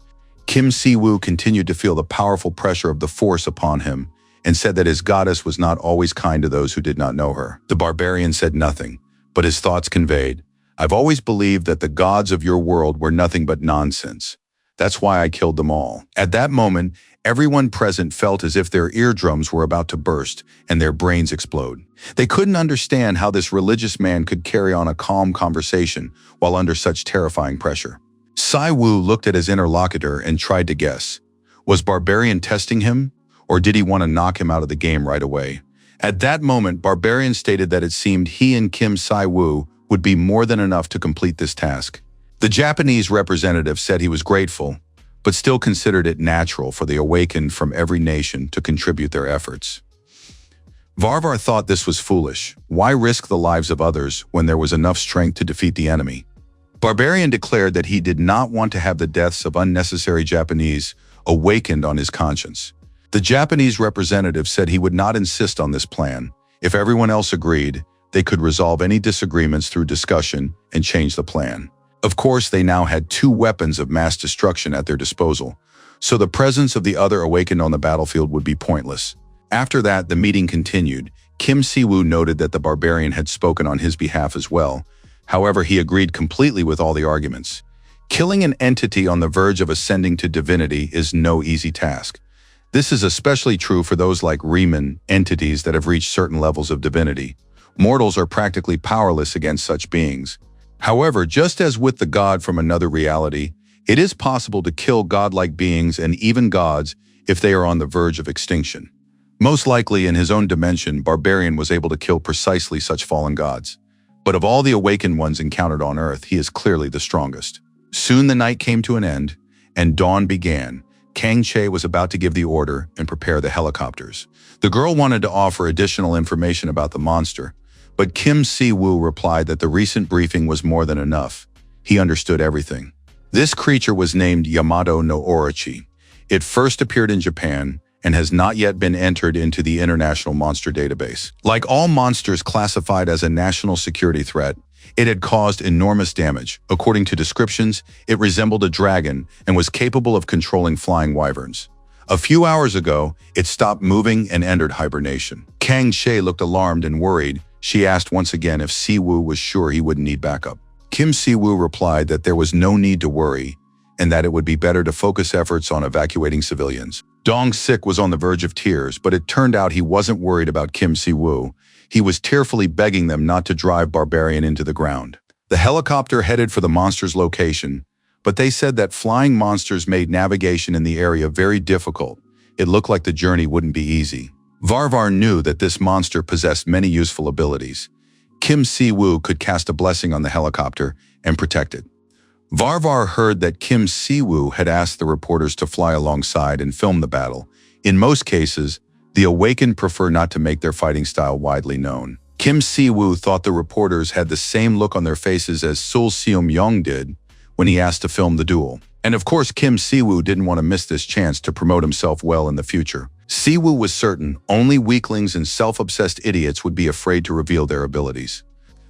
Kim Si-woo continued to feel the powerful pressure of the force upon him and said that his goddess was not always kind to those who did not know her. The barbarian said nothing, but his thoughts conveyed, "I've always believed that the gods of your world were nothing but nonsense. That's why I killed them all." At that moment, everyone present felt as if their eardrums were about to burst and their brains explode. They couldn't understand how this religious man could carry on a calm conversation while under such terrifying pressure. Si-woo looked at his interlocutor and tried to guess. Was Barbarian testing him, or did he want to knock him out of the game right away? At that moment, Barbarian stated that it seemed he and Kim Si-woo would be more than enough to complete this task. The Japanese representative said he was grateful, but still considered it natural for the awakened from every nation to contribute their efforts. Varvar thought this was foolish. Why risk the lives of others when there was enough strength to defeat the enemy? Barbarian declared that he did not want to have the deaths of unnecessary Japanese awakened on his conscience. The Japanese representative said he would not insist on this plan. If everyone else agreed, they could resolve any disagreements through discussion and change the plan. Of course, they now had two weapons of mass destruction at their disposal, so the presence of the other awakened on the battlefield would be pointless. After that, the meeting continued. Kim Si-woo noted that the barbarian had spoken on his behalf as well, However, he agreed completely with all the arguments. Killing an entity on the verge of ascending to divinity is no easy task. This is especially true for those like Riemann, entities that have reached certain levels of divinity. Mortals are practically powerless against such beings. However, just as with the god from another reality, it is possible to kill godlike beings and even gods if they are on the verge of extinction. Most likely in his own dimension, Barbarian was able to kill precisely such fallen gods. But of all the awakened ones encountered on Earth, he is clearly the strongest. Soon the night came to an end, and dawn began. Kang Che was about to give the order and prepare the helicopters. The girl wanted to offer additional information about the monster, but Kim Si-woo replied that the recent briefing was more than enough. He understood everything. This creature was named Yamato no Orochi. It first appeared in Japan and has not yet been entered into the International Monster Database. Like all monsters classified as a national security threat, it had caused enormous damage. According to descriptions, it resembled a dragon and was capable of controlling flying wyverns. A few hours ago, it stopped moving and entered hibernation. Kang She looked alarmed and worried. She asked once again if Si-woo was sure he wouldn't need backup. Kim Si-woo replied that there was no need to worry and that it would be better to focus efforts on evacuating civilians. Dong-sik was on the verge of tears, but it turned out he wasn't worried about Kim Si-woo. He was tearfully begging them not to drive Barbarian into the ground. The helicopter headed for the monster's location, but they said that flying monsters made navigation in the area very difficult. It looked like the journey wouldn't be easy. Varvar knew that this monster possessed many useful abilities. Kim Si-woo could cast a blessing on the helicopter and protect it. Varvar heard that Kim Si-woo had asked the reporters to fly alongside and film the battle. In most cases, the Awakened prefer not to make their fighting style widely known. Kim Si-woo thought the reporters had the same look on their faces as Sul Seum-yong did when he asked to film the duel. And of course, Kim Si-woo didn't want to miss this chance to promote himself well in the future. Si-woo was certain only weaklings and self-obsessed idiots would be afraid to reveal their abilities.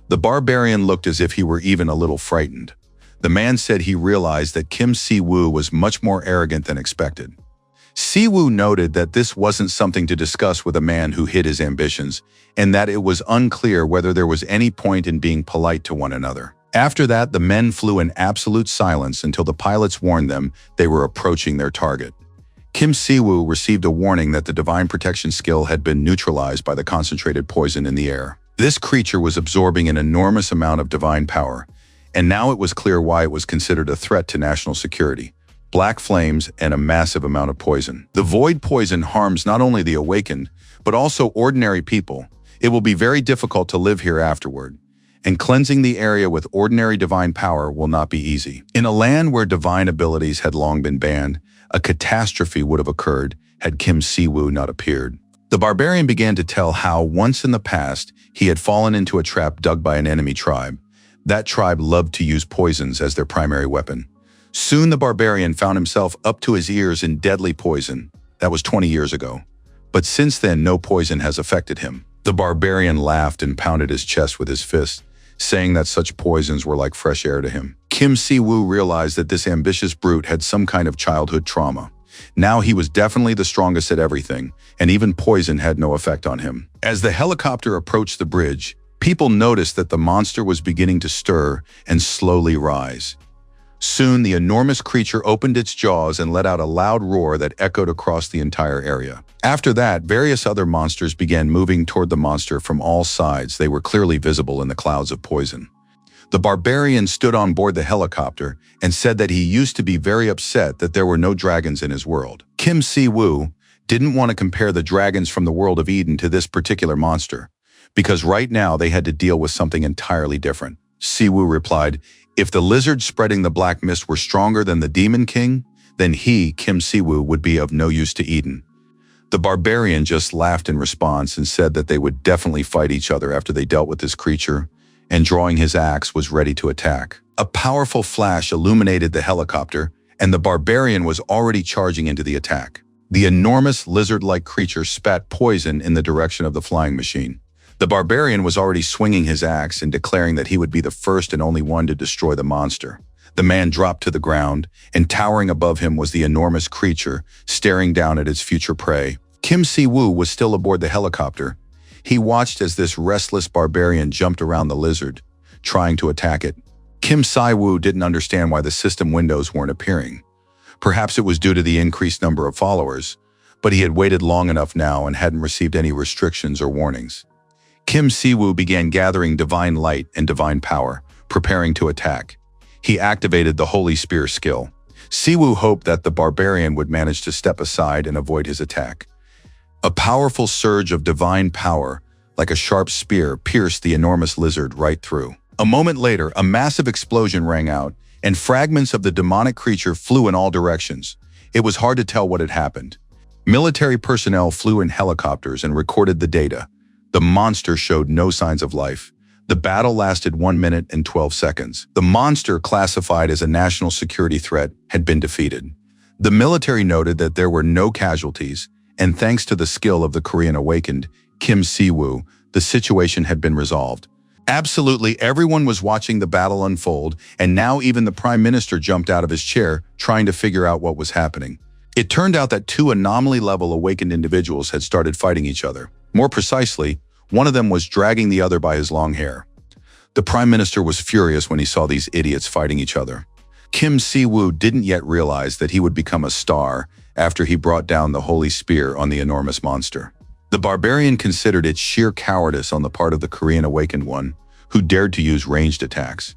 The Barbarian looked as if he were even a little frightened. The man said he realized that Kim Si-woo was much more arrogant than expected. Si-woo noted that this wasn't something to discuss with a man who hid his ambitions, and that it was unclear whether there was any point in being polite to one another. After that, the men flew in absolute silence until the pilots warned them they were approaching their target. Kim Si-woo received a warning that the divine protection skill had been neutralized by the concentrated poison in the air. This creature was absorbing an enormous amount of divine power, and now it was clear why it was considered a threat to national security. Black flames and a massive amount of poison. The void poison harms not only the awakened, but also ordinary people. It will be very difficult to live here afterward, and cleansing the area with ordinary divine power will not be easy. In a land where divine abilities had long been banned, a catastrophe would have occurred had Kim Si-woo not appeared. The Barbarian began to tell how, once in the past, he had fallen into a trap dug by an enemy tribe. That tribe loved to use poisons as their primary weapon. Soon the Barbarian found himself up to his ears in deadly poison. That was 20 years ago. But since then, no poison has affected him. The Barbarian laughed and pounded his chest with his fist, saying that such poisons were like fresh air to him. Kim Si-woo realized that this ambitious brute had some kind of childhood trauma. Now he was definitely the strongest at everything, and even poison had no effect on him. As the helicopter approached the bridge, people noticed that the monster was beginning to stir and slowly rise. Soon, the enormous creature opened its jaws and let out a loud roar that echoed across the entire area. After that, various other monsters began moving toward the monster from all sides. They were clearly visible in the clouds of poison. The Barbarian stood on board the helicopter and said that he used to be very upset that there were no dragons in his world. Kim Si-woo didn't want to compare the dragons from the world of Eden to this particular monster, because right now they had to deal with something entirely different. Si-woo replied, "If the lizard spreading the black mist were stronger than the Demon King, then he, Kim Si-woo, would be of no use to Eden." The Barbarian just laughed in response and said that they would definitely fight each other after they dealt with this creature, and drawing his axe was ready to attack. A powerful flash illuminated the helicopter, and the Barbarian was already charging into the attack. The enormous lizard-like creature spat poison in the direction of the flying machine. The Barbarian was already swinging his axe and declaring that he would be the first and only one to destroy the monster. The man dropped to the ground, and towering above him was the enormous creature, staring down at its future prey. Kim Si-woo was still aboard the helicopter. He watched as this restless Barbarian jumped around the lizard, trying to attack it. Kim Si-woo didn't understand why the system windows weren't appearing. Perhaps it was due to the increased number of followers, but he had waited long enough now and hadn't received any restrictions or warnings. Kim Si-woo began gathering divine light and divine power, preparing to attack. He activated the Holy Spear skill. Si-woo hoped that the barbarian would manage to step aside and avoid his attack. A powerful surge of divine power, like a sharp spear, pierced the enormous lizard right through. A moment later, a massive explosion rang out, and fragments of the demonic creature flew in all directions. It was hard to tell what had happened. Military personnel flew in helicopters and recorded the data. The monster showed no signs of life. The battle lasted 1 minute and 12 seconds. The monster, classified as a national security threat, had been defeated. The military noted that there were no casualties, and thanks to the skill of the Korean awakened, Kim Si-woo, the situation had been resolved. Absolutely everyone was watching the battle unfold, and now even the Prime Minister jumped out of his chair, trying to figure out what was happening. It turned out that two anomaly-level awakened individuals had started fighting each other. More precisely, one of them was dragging the other by his long hair. The Prime Minister was furious when he saw these idiots fighting each other. Kim Si-woo didn't yet realize that he would become a star after he brought down the Holy Spear on the enormous monster. The barbarian considered it sheer cowardice on the part of the Korean awakened one, who dared to use ranged attacks.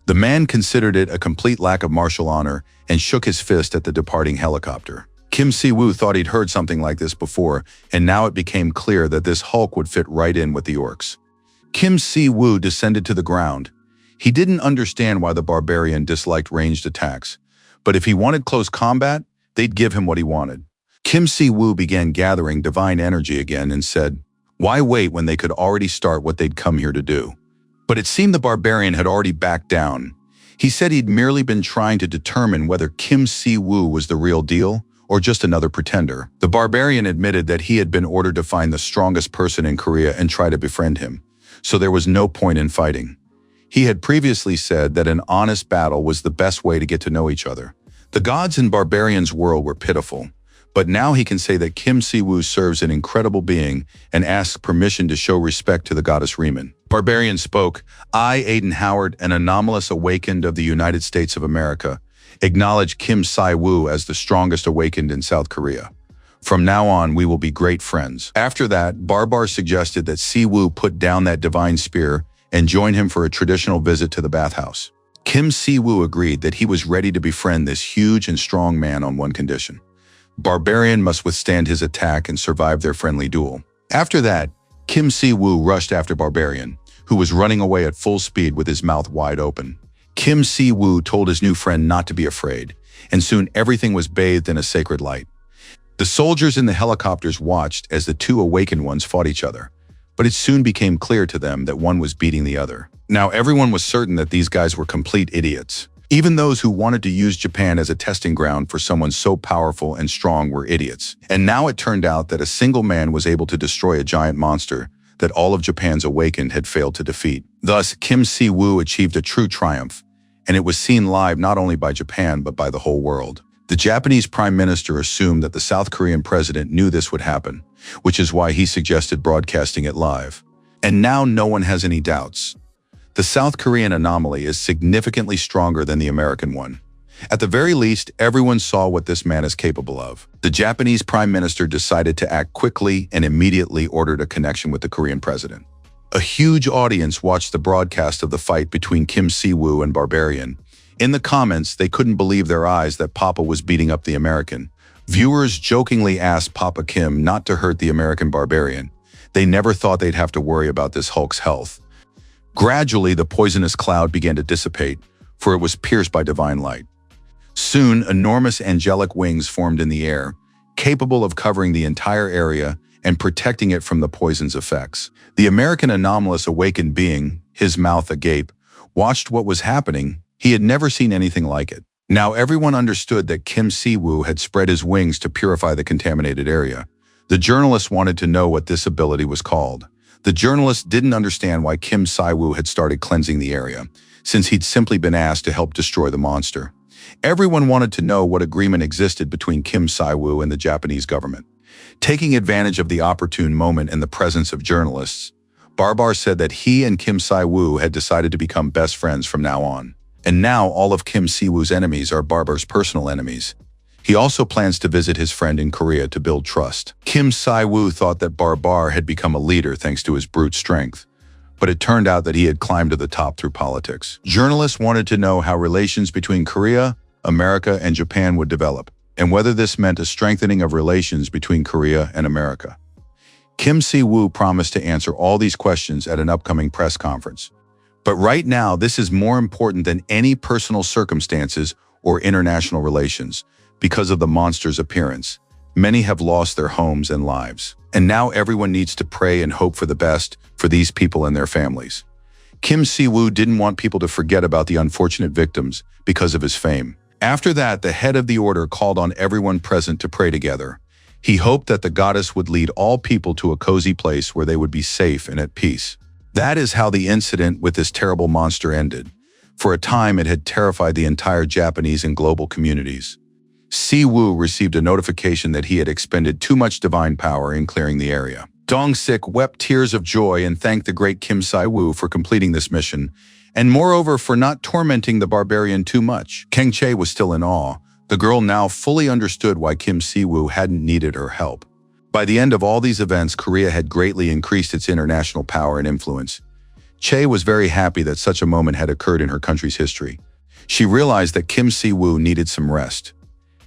The man considered it a complete lack of martial honor and shook his fist at the departing helicopter. Kim Si-woo thought he'd heard something like this before, and now it became clear that this Hulk would fit right in with the orcs. Kim Si-woo descended to the ground. He didn't understand why the barbarian disliked ranged attacks, but if he wanted close combat, they'd give him what he wanted. Kim Si-woo began gathering divine energy again and said, "Why wait when they could already start what they'd come here to do?" But it seemed the barbarian had already backed down. He said he'd merely been trying to determine whether Kim Si-woo was the real deal or just another pretender. The barbarian admitted that he had been ordered to find the strongest person in Korea and try to befriend him, so there was no point in fighting. He had previously said that an honest battle was the best way to get to know each other. The gods in barbarians' world were pitiful, but now he can say that Kim Si-woo serves an incredible being and asks permission to show respect to the goddess Riemann. Barbarian spoke, "I, Aiden Howard, an anomalous awakened of the United States of America, acknowledge Kim Si-woo as the strongest awakened in South Korea. From now on, we will be great friends." After that, Barbar suggested that Si-woo put down that divine spear and join him for a traditional visit to the bathhouse. Kim Si-woo agreed that he was ready to befriend this huge and strong man on one condition. Barbarian must withstand his attack and survive their friendly duel. After that, Kim Si-woo rushed after Barbarian, who was running away at full speed with his mouth wide open. Kim Si-woo told his new friend not to be afraid, and soon everything was bathed in a sacred light. The soldiers in the helicopters watched as the two awakened ones fought each other, but it soon became clear to them that one was beating the other. Now everyone was certain that these guys were complete idiots. Even those who wanted to use Japan as a testing ground for someone so powerful and strong were idiots. And now it turned out that a single man was able to destroy a giant monster that all of Japan's awakened had failed to defeat. Thus, Kim Si-woo achieved a true triumph, and it was seen live not only by Japan but by the whole world. The Japanese Prime Minister assumed that the South Korean president knew this would happen, which is why he suggested broadcasting it live. And now no one has any doubts. The South Korean anomaly is significantly stronger than the American one. At the very least, everyone saw what this man is capable of. The Japanese Prime Minister decided to act quickly and immediately ordered a connection with the Korean president. A huge audience watched the broadcast of the fight between Kim Si-woo and Barbarian. In the comments, they couldn't believe their eyes that Papa was beating up the American. Viewers jokingly asked Papa Kim not to hurt the American Barbarian. They never thought they'd have to worry about this Hulk's health. Gradually, the poisonous cloud began to dissipate, for it was pierced by divine light. Soon, enormous angelic wings formed in the air, capable of covering the entire area and protecting it from the poison's effects. The American anomalous awakened being, his mouth agape, watched what was happening. He had never seen anything like it. Now everyone understood that Kim Si-woo had spread his wings to purify the contaminated area. The journalists wanted to know what this ability was called. The journalists didn't understand why Kim Si-woo had started cleansing the area, since he'd simply been asked to help destroy the monster. Everyone wanted to know what agreement existed between Kim Si-woo and the Japanese government. Taking advantage of the opportune moment in the presence of journalists, Barbar said that he and Kim Si-woo had decided to become best friends from now on. And now all of Kim Si-woo's enemies are Barbar's personal enemies. He also plans to visit his friend in Korea to build trust. Kim Si-woo thought that Barbar had become a leader thanks to his brute strength, but it turned out that he had climbed to the top through politics. Journalists wanted to know how relations between Korea, America, and Japan would develop, and whether this meant a strengthening of relations between Korea and America. Kim Si-woo promised to answer all these questions at an upcoming press conference. But right now, this is more important than any personal circumstances or international relations. Because of the monster's appearance, many have lost their homes and lives. And now everyone needs to pray and hope for the best for these people and their families. Kim Si-woo didn't want people to forget about the unfortunate victims because of his fame. After that, the head of the order called on everyone present to pray together. He hoped that the goddess would lead all people to a cozy place where they would be safe and at peace. That is how the incident with this terrible monster ended. For a time, it had terrified the entire Japanese and global communities. Si-woo received a notification that he had expended too much divine power in clearing the area. Dong-sik wept tears of joy and thanked the great Kim Si-woo for completing this mission, and moreover for not tormenting the barbarian too much. Kang Chae was still in awe. The girl now fully understood why Kim Si-woo hadn't needed her help. By the end of all these events, Korea had greatly increased its international power and influence. Chae was very happy that such a moment had occurred in her country's history. She realized that Kim Si-woo needed some rest.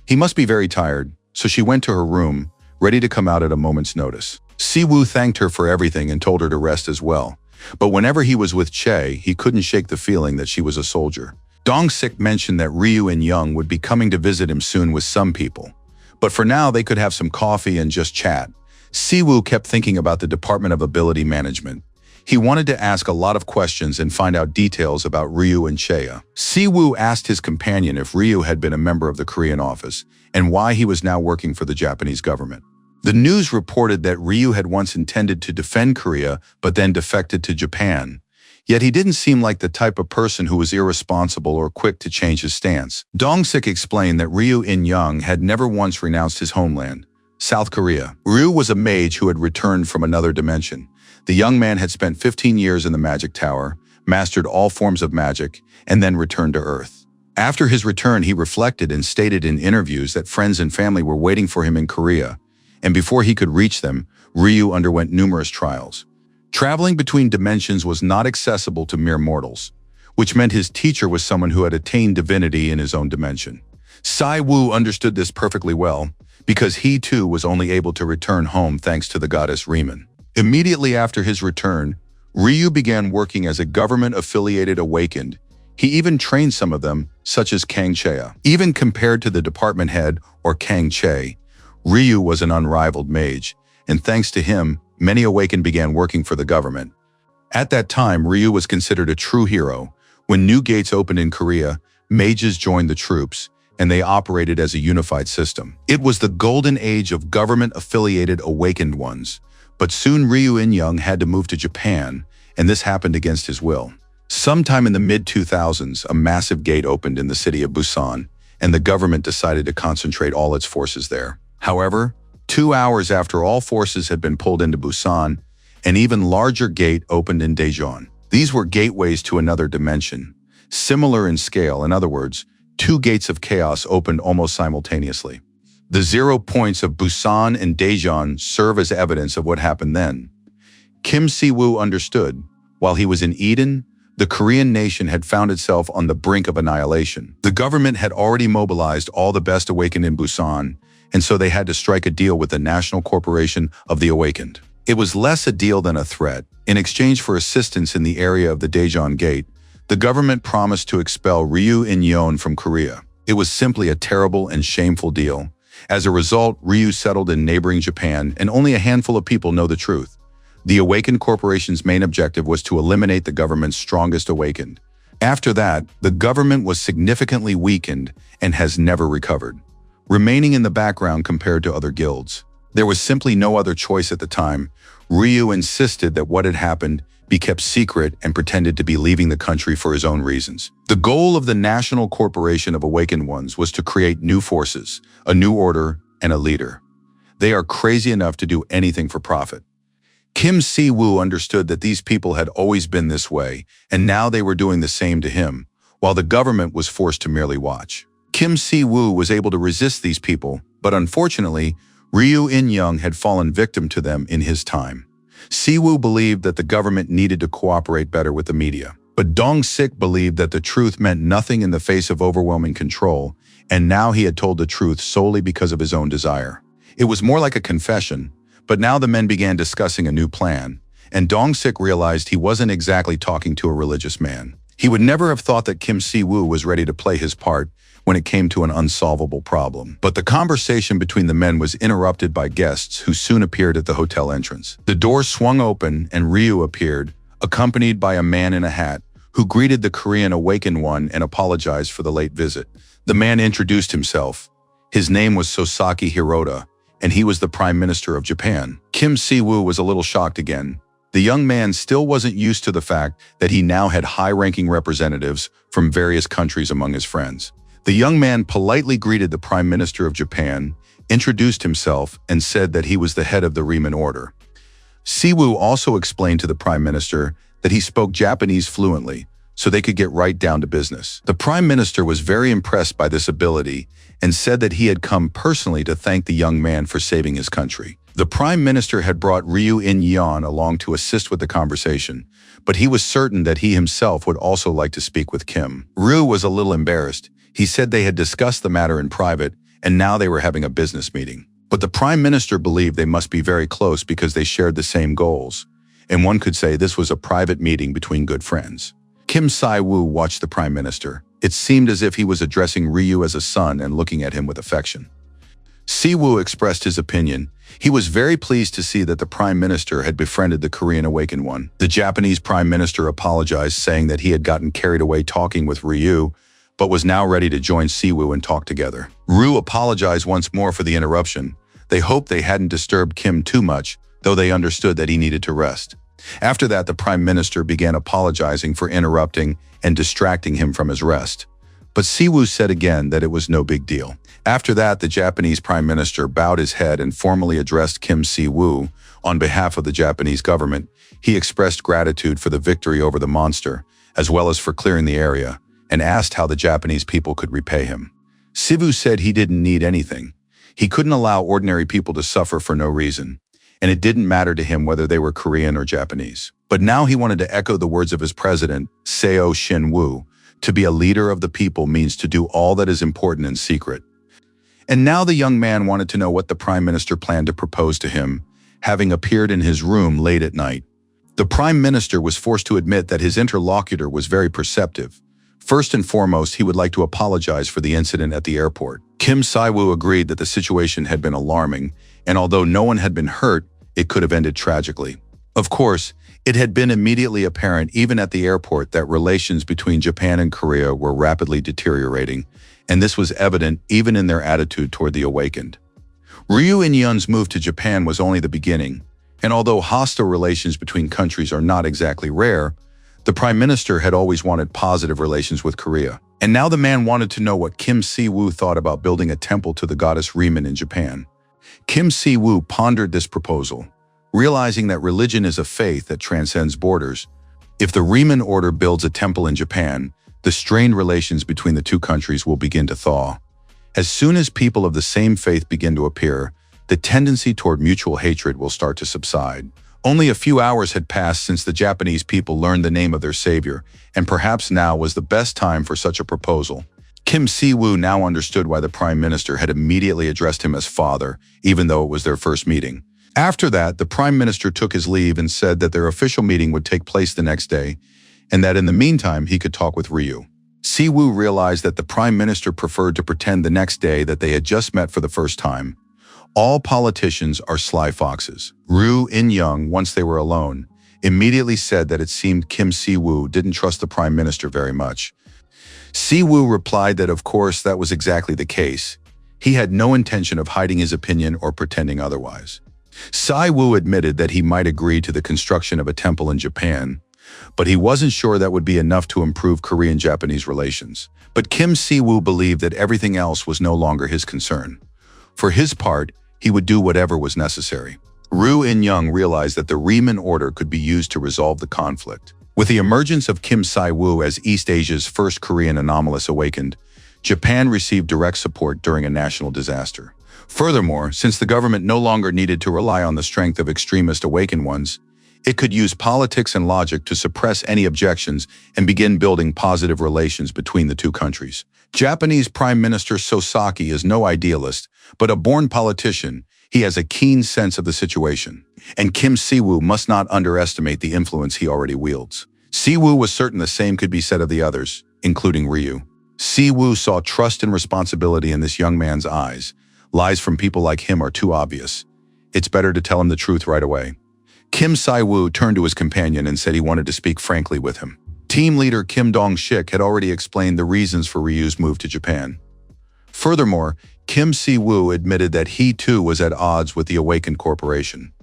He must be very tired, so she went to her room, ready to come out at a moment's notice. Si-woo thanked her for everything and told her to rest as well. But whenever he was with Chae, he couldn't shake the feeling that she was a soldier. Dong-sik mentioned that Ryu and Young would be coming to visit him soon with some people. But for now, they could have some coffee and just chat. Si-woo kept thinking about the Department of Ability Management. He wanted to ask a lot of questions and find out details about Ryu and Chae. Si-woo asked his companion if Ryu had been a member of the Korean office and why he was now working for the Japanese government. The news reported that Ryu had once intended to defend Korea but then defected to Japan. Yet he didn't seem like the type of person who was irresponsible or quick to change his stance. Dong-sik explained that Ryu In-young had never once renounced his homeland, South Korea. Ryu was a mage who had returned from another dimension. The young man had spent 15 years in the magic tower, mastered all forms of magic, and then returned to Earth. After his return, he reflected and stated in interviews that friends and family were waiting for him in Korea, and before he could reach them, Ryu underwent numerous trials. Traveling between dimensions was not accessible to mere mortals, which meant his teacher was someone who had attained divinity in his own dimension. Si-woo understood this perfectly well, because he too was only able to return home thanks to the goddess Riemann. Immediately after his return, Ryu began working as a government-affiliated awakened. He even trained some of them, such as Kang Chae. Even compared to the department head or Kang Chae, Ryu was an unrivaled mage, and thanks to him, many awakened began working for the government. At that time, Ryu was considered a true hero. When new gates opened in Korea, mages joined the troops, and they operated as a unified system. It was the golden age of government-affiliated awakened ones. But soon Ryu In-young had to move to Japan, and this happened against his will. Sometime in the mid-2000s, a massive gate opened in the city of Busan, and the government decided to concentrate all its forces there. However, 2 hours after all forces had been pulled into Busan, an even larger gate opened in Daejeon. These were gateways to another dimension. Similar in scale, in other words, 2 gates of chaos opened almost simultaneously. The 0 points of Busan and Daejeon serve as evidence of what happened then. Kim Si-woo understood. While he was in Eden, the Korean nation had found itself on the brink of annihilation. The government had already mobilized all the best awakened in Busan, and so they had to strike a deal with the National Corporation of the Awakened. It was less a deal than a threat. In exchange for assistance in the area of the Daejeon Gate, the government promised to expel Ryu In-young from Korea. It was simply a terrible and shameful deal. As a result, Ryu settled in neighboring Japan, and only a handful of people know the truth. The Awakened Corporation's main objective was to eliminate the government's strongest awakened. After that, the government was significantly weakened and has never recovered, remaining in the background compared to other guilds. There was simply no other choice at the time. Ryu insisted that what had happened be kept secret and pretended to be leaving the country for his own reasons. The goal of the National Corporation of Awakened Ones was to create new forces, a new order, and a leader. They are crazy enough to do anything for profit. Kim Si-woo understood that these people had always been this way, and now they were doing the same to him, while the government was forced to merely watch. Kim Si-woo was able to resist these people, but unfortunately, Ryu In-young had fallen victim to them in his time. Si-woo believed that the government needed to cooperate better with the media. But Dong-sik believed that the truth meant nothing in the face of overwhelming control, and now he had told the truth solely because of his own desire. It was more like a confession, but now the men began discussing a new plan, and Dong-sik realized he wasn't exactly talking to a religious man. He would never have thought that Kim Si-woo was ready to play his part when it came to an unsolvable problem. But the conversation between the men was interrupted by guests who soon appeared at the hotel entrance. The door swung open and Ryu appeared, accompanied by a man in a hat, who greeted the Korean awakened one and apologized for the late visit. The man introduced himself. His name was Sosaki Hirota, and he was the Prime Minister of Japan. Kim Si-woo was a little shocked again. The young man still wasn't used to the fact that he now had high-ranking representatives from various countries among his friends. The young man politely greeted the Prime Minister of Japan, introduced himself, and said that he was the head of the Riemann Order. Si-woo also explained to the Prime Minister that he spoke Japanese fluently, so they could get right down to business. The Prime Minister was very impressed by this ability and said that he had come personally to thank the young man for saving his country. The Prime Minister had brought Ryu In-young along to assist with the conversation, but he was certain that he himself would also like to speak with Kim. Ryu was a little embarrassed. He said they had discussed the matter in private, and now they were having a business meeting. But the Prime Minister believed they must be very close because they shared the same goals, and one could say this was a private meeting between good friends. Kim Si-woo watched the Prime Minister. It seemed as if he was addressing Ryu as a son and looking at him with affection. Si-woo expressed his opinion. He was very pleased to see that the Prime Minister had befriended the Korean awakened one. The Japanese Prime Minister apologized, saying that he had gotten carried away talking with Ryu, but was now ready to join Si-woo and talk together. Ryu apologized once more for the interruption. They hoped they hadn't disturbed Kim too much, though they understood that he needed to rest. After that, the Prime Minister began apologizing for interrupting and distracting him from his rest. But Si-woo said again that it was no big deal. After that, the Japanese Prime Minister bowed his head and formally addressed Kim Si-woo. On behalf of the Japanese government, he expressed gratitude for the victory over the monster, as well as for clearing the area, and asked how the Japanese people could repay him. Si-woo said he didn't need anything. He couldn't allow ordinary people to suffer for no reason, and it didn't matter to him whether they were Korean or Japanese. But now he wanted to echo the words of his president, Seo Shin-woo, to be a leader of the people means to do all that is important in secret. And now the young man wanted to know what the Prime Minister planned to propose to him, having appeared in his room late at night. The Prime Minister was forced to admit that his interlocutor was very perceptive. First and foremost, he would like to apologize for the incident at the airport. Kim Si-woo agreed that the situation had been alarming, and although no one had been hurt, it could have ended tragically. Of course, it had been immediately apparent even at the airport that relations between Japan and Korea were rapidly deteriorating, and this was evident even in their attitude toward the awakened. Ryu In-young's move to Japan was only the beginning, and although hostile relations between countries are not exactly rare, the Prime Minister had always wanted positive relations with Korea. And now the man wanted to know what Kim Si-woo thought about building a temple to the goddess Riemann in Japan. Kim Si-woo pondered this proposal, realizing that religion is a faith that transcends borders. If the Riemann Order builds a temple in Japan, the strained relations between the two countries will begin to thaw. As soon as people of the same faith begin to appear, the tendency toward mutual hatred will start to subside. Only a few hours had passed since the Japanese people learned the name of their savior, and perhaps now was the best time for such a proposal. Kim Si-woo now understood why the Prime Minister had immediately addressed him as father, even though it was their first meeting. After that, the Prime Minister took his leave and said that their official meeting would take place the next day, and that in the meantime he could talk with Ryu. Si-woo realized that the Prime Minister preferred to pretend the next day that they had just met for the first time. All politicians are sly foxes. Ryu In-young, once they were alone, immediately said that it seemed Kim Si-woo didn't trust the Prime Minister very much. Si-woo replied that of course that was exactly the case. He had no intention of hiding his opinion or pretending otherwise. Si-woo admitted that he might agree to the construction of a temple in Japan, but he wasn't sure that would be enough to improve Korean-Japanese relations. But Kim Si-woo believed that everything else was no longer his concern. For his part, he would do whatever was necessary. Ryu In-young realized that the Riemann order could be used to resolve the conflict. With the emergence of Kim Si-woo as East Asia's first Korean anomalous awakened, Japan received direct support during a national disaster. Furthermore, since the government no longer needed to rely on the strength of extremist awakened ones, it could use politics and logic to suppress any objections and begin building positive relations between the two countries. Japanese Prime Minister Sosaki is no idealist, but a born politician. He has a keen sense of the situation, and Kim Si-woo must not underestimate the influence he already wields. Si-woo was certain the same could be said of the others, including Ryu. Si-woo saw trust and responsibility in this young man's eyes. Lies from people like him are too obvious. It's better to tell him the truth right away. Kim Si-woo turned to his companion and said he wanted to speak frankly with him. Team leader Kim Dong-shik had already explained the reasons for Ryu's move to Japan. Furthermore, Kim Si-woo admitted that he too was at odds with the Awakened Corporation.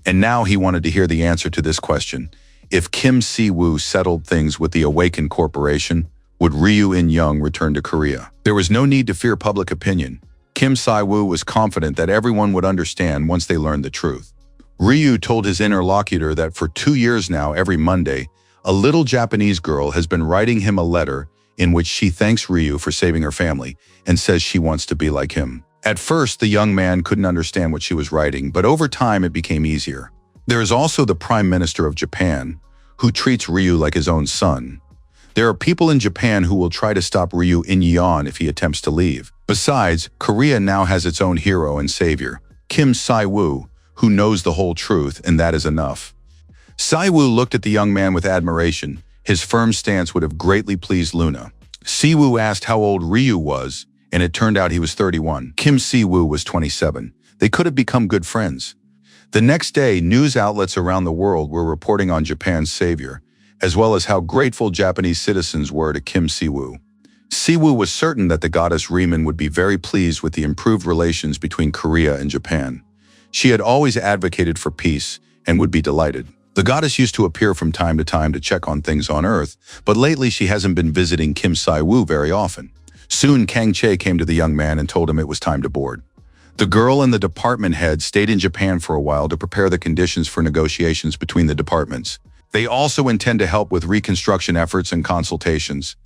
And now he wanted to hear the answer to this question. If Kim Si-woo settled things with the Awakened Corporation, would Ryu In-young return to Korea? There was no need to fear public opinion. Kim Si-woo was confident that everyone would understand once they learned the truth. Ryu told his interlocutor that for 2 years now, every Monday, a little Japanese girl has been writing him a letter in which she thanks Ryu for saving her family and says she wants to be like him. At first, the young man couldn't understand what she was writing, but over time it became easier. There is also the Prime Minister of Japan, who treats Ryu like his own son. There are people in Japan who will try to stop Ryu In-young if he attempts to leave. Besides, Korea now has its own hero and savior, Kim Si-woo, who knows the whole truth, and that is enough. Si-woo looked at the young man with admiration. His firm stance would have greatly pleased Luna. Si-woo asked how old Ryu was, and it turned out he was 31. Kim Si-woo was 27. They could have become good friends. The next day, news outlets around the world were reporting on Japan's savior, as well as how grateful Japanese citizens were to Kim Si-woo. Si-woo was certain that the goddess Riemann would be very pleased with the improved relations between Korea and Japan. She had always advocated for peace and would be delighted. The goddess used to appear from time to check on things on Earth, but lately she hasn't been visiting Kim Si-woo very often. Soon Kang Chae came to the young man and told him it was time to board. The girl and the department head stayed in Japan for a while to prepare the conditions for negotiations between the departments. They also intend to help with reconstruction efforts and consultations.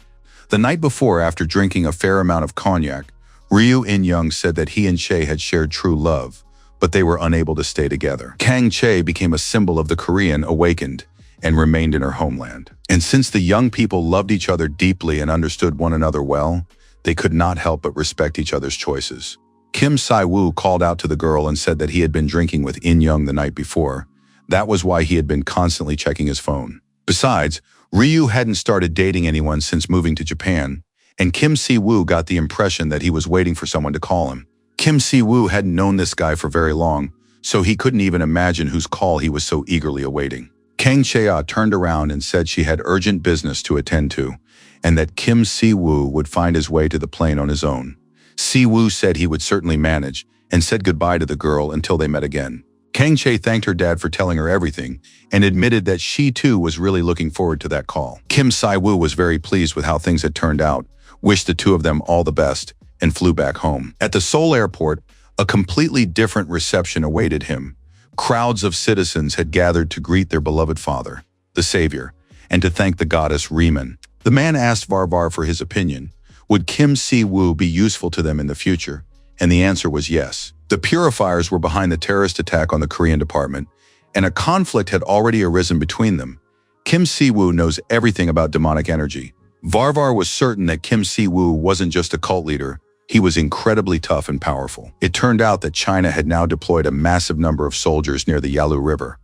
The night before, after drinking a fair amount of cognac, Ryu In-young said that he and Chae had shared true love, but they were unable to stay together. Kang Chae became a symbol of the Korean awakened and remained in her homeland. And since the young people loved each other deeply and understood one another well, they could not help but respect each other's choices. Kim Si-woo called out to the girl and said that he had been drinking with In-young the night before. That was why he had been constantly checking his phone. Besides, Ryu hadn't started dating anyone since moving to Japan, and Kim Si-woo got the impression that he was waiting for someone to call him. Kim Si-woo hadn't known this guy for very long, so he couldn't even imagine whose call he was so eagerly awaiting. Kang Chae turned around and said she had urgent business to attend to, and that Kim Si-woo would find his way to the plane on his own. Si-woo said he would certainly manage, and said goodbye to the girl until they met again. Kang Chae thanked her dad for telling her everything, and admitted that she too was really looking forward to that call. Kim Si-woo was very pleased with how things had turned out, wished the two of them all the best, and flew back home. At the Seoul airport, a completely different reception awaited him. Crowds of citizens had gathered to greet their beloved father, the savior, and to thank the goddess Riemann. The man asked Varvar for his opinion. Would Kim Si-woo be useful to them in the future? And the answer was yes. The purifiers were behind the terrorist attack on the Korean department, and a conflict had already arisen between them. Kim Si-woo knows everything about demonic energy. Varvar was certain that Kim Si-woo wasn't just a cult leader, he was incredibly tough and powerful. It turned out that China had now deployed a massive number of soldiers near the Yalu River.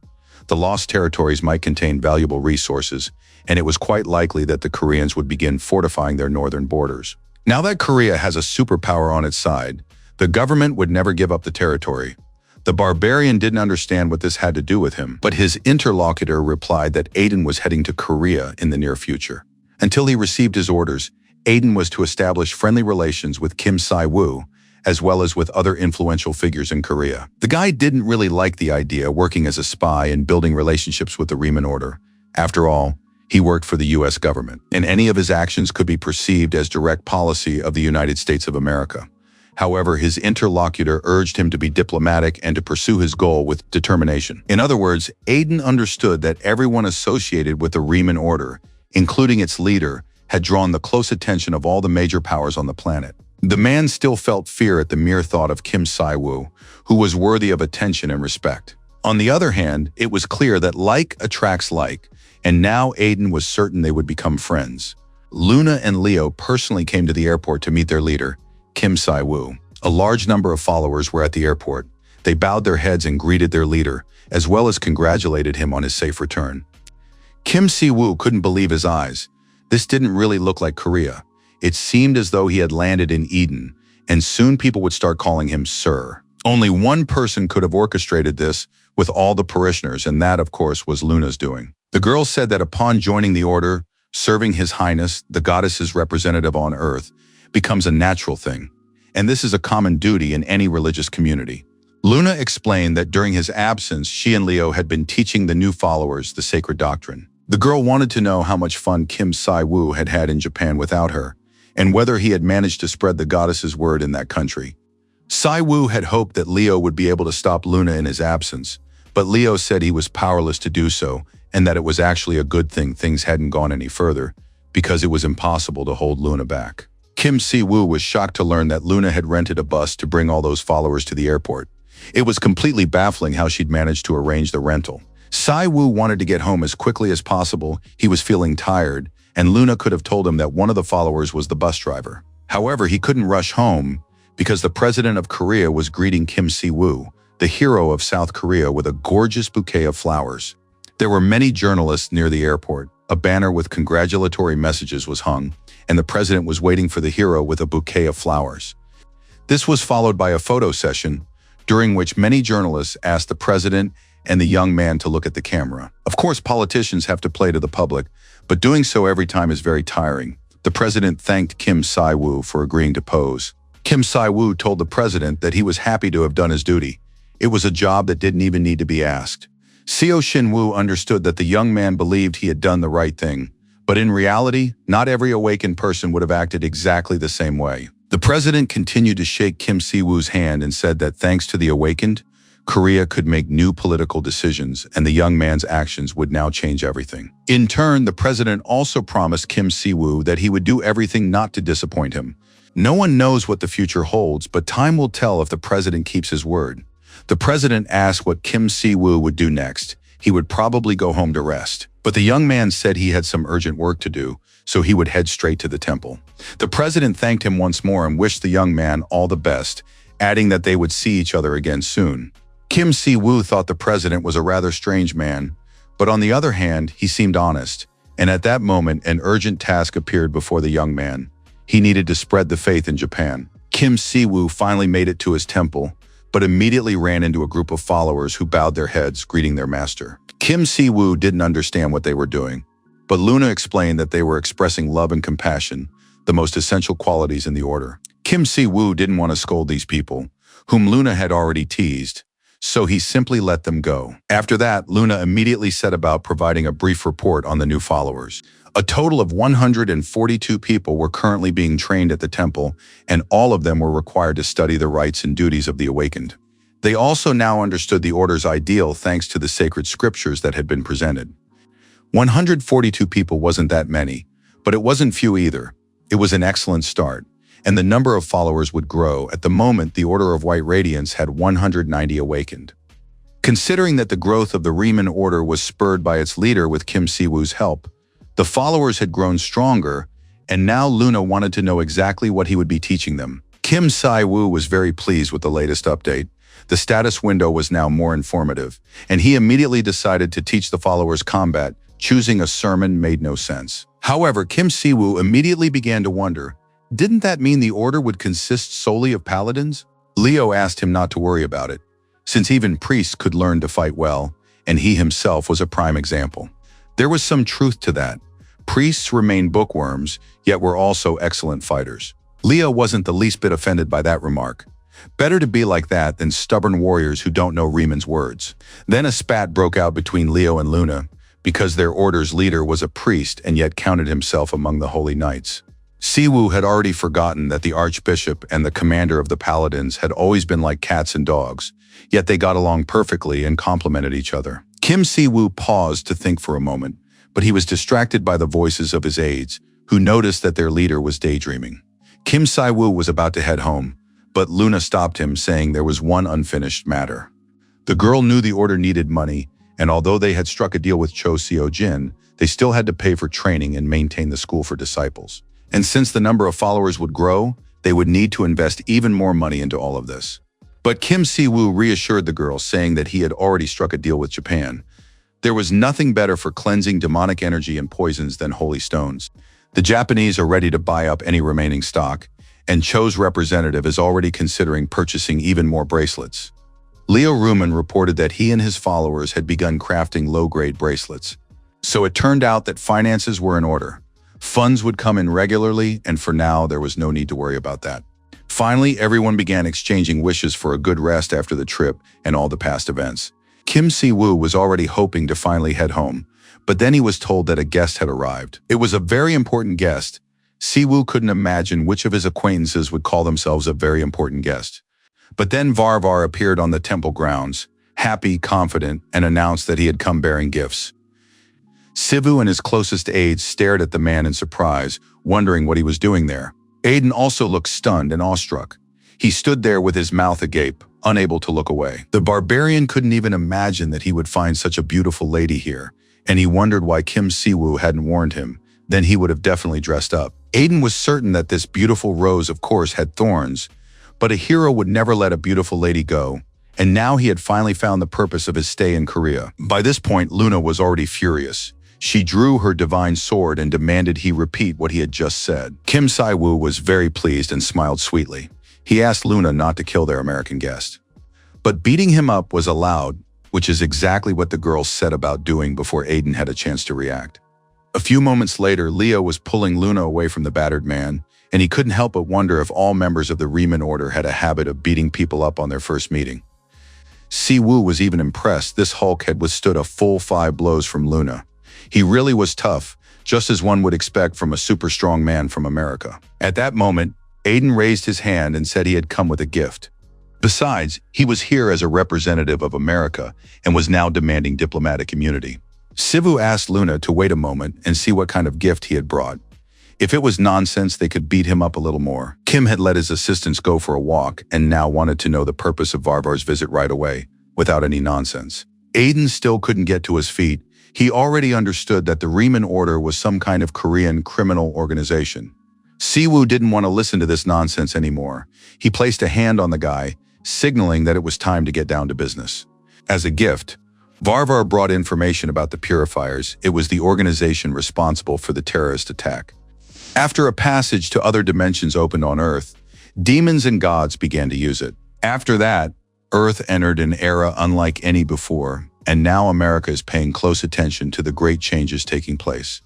The lost territories might contain valuable resources, and it was quite likely that the Koreans would begin fortifying their northern borders. Now that Korea has a superpower on its side, the government would never give up the territory. The barbarian didn't understand what this had to do with him, but his interlocutor replied that Aiden was heading to Korea in the near future. Until he received his orders, Aiden was to establish friendly relations with Kim Si-woo, as well as with other influential figures in Korea. The guy didn't really like the idea working as a spy and building relationships with the Riemann Order. After all, he worked for the US government, and any of his actions could be perceived as direct policy of the United States of America. However, his interlocutor urged him to be diplomatic and to pursue his goal with determination. In other words, Aiden understood that everyone associated with the Riemann Order, including its leader, had drawn the close attention of all the major powers on the planet. The man still felt fear at the mere thought of Kim Si-woo, who was worthy of attention and respect. On the other hand, it was clear that like attracts like, and now Aiden was certain they would become friends. Luna and Leo personally came to the airport to meet their leader, Kim Si-woo. A large number of followers were at the airport. They bowed their heads and greeted their leader, as well as congratulated him on his safe return. Kim Si-woo couldn't believe his eyes. This didn't really look like Korea. It seemed as though he had landed in Eden, and soon people would start calling him Sir. Only one person could have orchestrated this with all the parishioners, and that, of course, was Luna's doing. The girl said that upon joining the order, serving His Highness, the goddess's representative on Earth, becomes a natural thing, and this is a common duty in any religious community. Luna explained that during his absence, she and Leo had been teaching the new followers the sacred doctrine. The girl wanted to know how much fun Kim Si-woo had had in Japan without her, and whether he had managed to spread the goddess's word in that country. Si-woo had hoped that Leo would be able to stop Luna in his absence, but Leo said he was powerless to do so, and that it was actually a good thing things hadn't gone any further, because it was impossible to hold Luna back. Kim Si-woo was shocked to learn that Luna had rented a bus to bring all those followers to the airport. It was completely baffling how she'd managed to arrange the rental. Si-woo wanted to get home as quickly as possible. He was feeling tired, and Luna could have told him that one of the followers was the bus driver. However, he couldn't rush home because the president of Korea was greeting Kim Si-woo, the hero of South Korea, with a gorgeous bouquet of flowers. There were many journalists near the airport. A banner with congratulatory messages was hung, and the president was waiting for the hero with a bouquet of flowers. This was followed by a photo session, during which many journalists asked the president and the young man to look at the camera. Of course, politicians have to play to the public, but doing so every time is very tiring. The president thanked Kim Si-woo for agreeing to pose. Kim Si-woo told the president that he was happy to have done his duty. It was a job that didn't even need to be asked. Seo Shin-woo understood that the young man believed he had done the right thing, but in reality, not every awakened person would have acted exactly the same way. The president continued to shake Kim Si-woo's hand and said that thanks to the awakened, Korea could make new political decisions, and the young man's actions would now change everything. In turn, the president also promised Kim Si-woo that he would do everything not to disappoint him. No one knows what the future holds, but time will tell if the president keeps his word. The president asked what Kim Si-woo would do next. He would probably go home to rest. But the young man said he had some urgent work to do, so he would head straight to the temple. The president thanked him once more and wished the young man all the best, adding that they would see each other again soon. Kim Si-woo thought the president was a rather strange man, but on the other hand, he seemed honest. And at that moment, an urgent task appeared before the young man. He needed to spread the faith in Japan. Kim Si-woo finally made it to his temple, but immediately ran into a group of followers who bowed their heads, greeting their master. Kim Si-woo didn't understand what they were doing, but Luna explained that they were expressing love and compassion, the most essential qualities in the order. Kim Si-woo didn't want to scold these people, whom Luna had already teased, so he simply let them go. After that, Luna immediately set about providing a brief report on the new followers. A total of 142 people were currently being trained at the temple, and all of them were required to study the rights and duties of the awakened. They also now understood the order's ideal thanks to the sacred scriptures that had been presented. 142 people wasn't that many, but it wasn't few either. It was an excellent start, and the number of followers would grow. At the moment, the Order of White Radiance had 190 awakened. Considering that the growth of the Riemann Order was spurred by its leader with Kim Si-woo's help, the followers had grown stronger, and now Luna wanted to know exactly what he would be teaching them. Kim Si-woo was very pleased with the latest update. The status window was now more informative, and he immediately decided to teach the followers combat. Choosing a sermon made no sense. However, Kim Si-woo immediately began to wonder, didn't that mean the order would consist solely of paladins? Leo asked him not to worry about it, since even priests could learn to fight well, and he himself was a prime example. There was some truth to that. Priests remained bookworms, yet were also excellent fighters. Leo wasn't the least bit offended by that remark. Better to be like that than stubborn warriors who don't know Riemann's words. Then a spat broke out between Leo and Luna, because their order's leader was a priest and yet counted himself among the holy knights. Siwoo had already forgotten that the archbishop and the commander of the paladins had always been like cats and dogs, yet they got along perfectly and complemented each other. Kim Siwoo paused to think for a moment, but he was distracted by the voices of his aides, who noticed that their leader was daydreaming. Kim Siwoo was about to head home, but Luna stopped him, saying there was one unfinished matter. The girl knew the order needed money, and although they had struck a deal with Cho Seo-jin, they still had to pay for training and maintain the school for disciples. And since the number of followers would grow, they would need to invest even more money into all of this. But Kim Siwoo reassured the girl, saying that he had already struck a deal with Japan. There was nothing better for cleansing demonic energy and poisons than holy stones. The Japanese are ready to buy up any remaining stock, and Cho's representative is already considering purchasing even more bracelets. Leo Ruman reported that he and his followers had begun crafting low-grade bracelets. So it turned out that finances were in order. Funds would come in regularly, and for now, there was no need to worry about that. Finally, everyone began exchanging wishes for a good rest after the trip and all the past events. Kim Siwoo was already hoping to finally head home, but then he was told that a guest had arrived. It was a very important guest. Siwoo couldn't imagine which of his acquaintances would call themselves a very important guest. But then Varvar appeared on the temple grounds, happy, confident, and announced that he had come bearing gifts. Siwoo and his closest aides stared at the man in surprise, wondering what he was doing there. Aiden also looked stunned and awestruck. He stood there with his mouth agape, unable to look away. The barbarian couldn't even imagine that he would find such a beautiful lady here, and he wondered why Kim Siwoo hadn't warned him. Then he would have definitely dressed up. Aiden was certain that this beautiful rose, of course, had thorns, but a hero would never let a beautiful lady go, and now he had finally found the purpose of his stay in Korea. By this point, Luna was already furious. She drew her divine sword and demanded he repeat what he had just said. Kim Siwoo was very pleased and smiled sweetly. He asked Luna not to kill their American guest. But beating him up was allowed, which is exactly what the girl said about doing before Aiden had a chance to react. A few moments later, Leo was pulling Luna away from the battered man, and he couldn't help but wonder if all members of the Riemann Order had a habit of beating people up on their first meeting. Siwoo was even impressed. This Hulk had withstood a full 5 blows from Luna. He really was tough, just as one would expect from a super strong man from America. At that moment, Aiden raised his hand and said he had come with a gift. Besides, he was here as a representative of America and was now demanding diplomatic immunity. Siwoo asked Luna to wait a moment and see what kind of gift he had brought. If it was nonsense, they could beat him up a little more. Kim had let his assistants go for a walk and now wanted to know the purpose of Varvar's visit right away, without any nonsense. Aiden still couldn't get to his feet. He already understood that the Riemann Order was some kind of Korean criminal organization. Siwoo didn't want to listen to this nonsense anymore. He placed a hand on the guy, signaling that it was time to get down to business. As a gift, Varvar brought information about the Purifiers. It was the organization responsible for the terrorist attack. After a passage to other dimensions opened on Earth, demons and gods began to use it. After that, Earth entered an era unlike any before, and now America is paying close attention to the great changes taking place.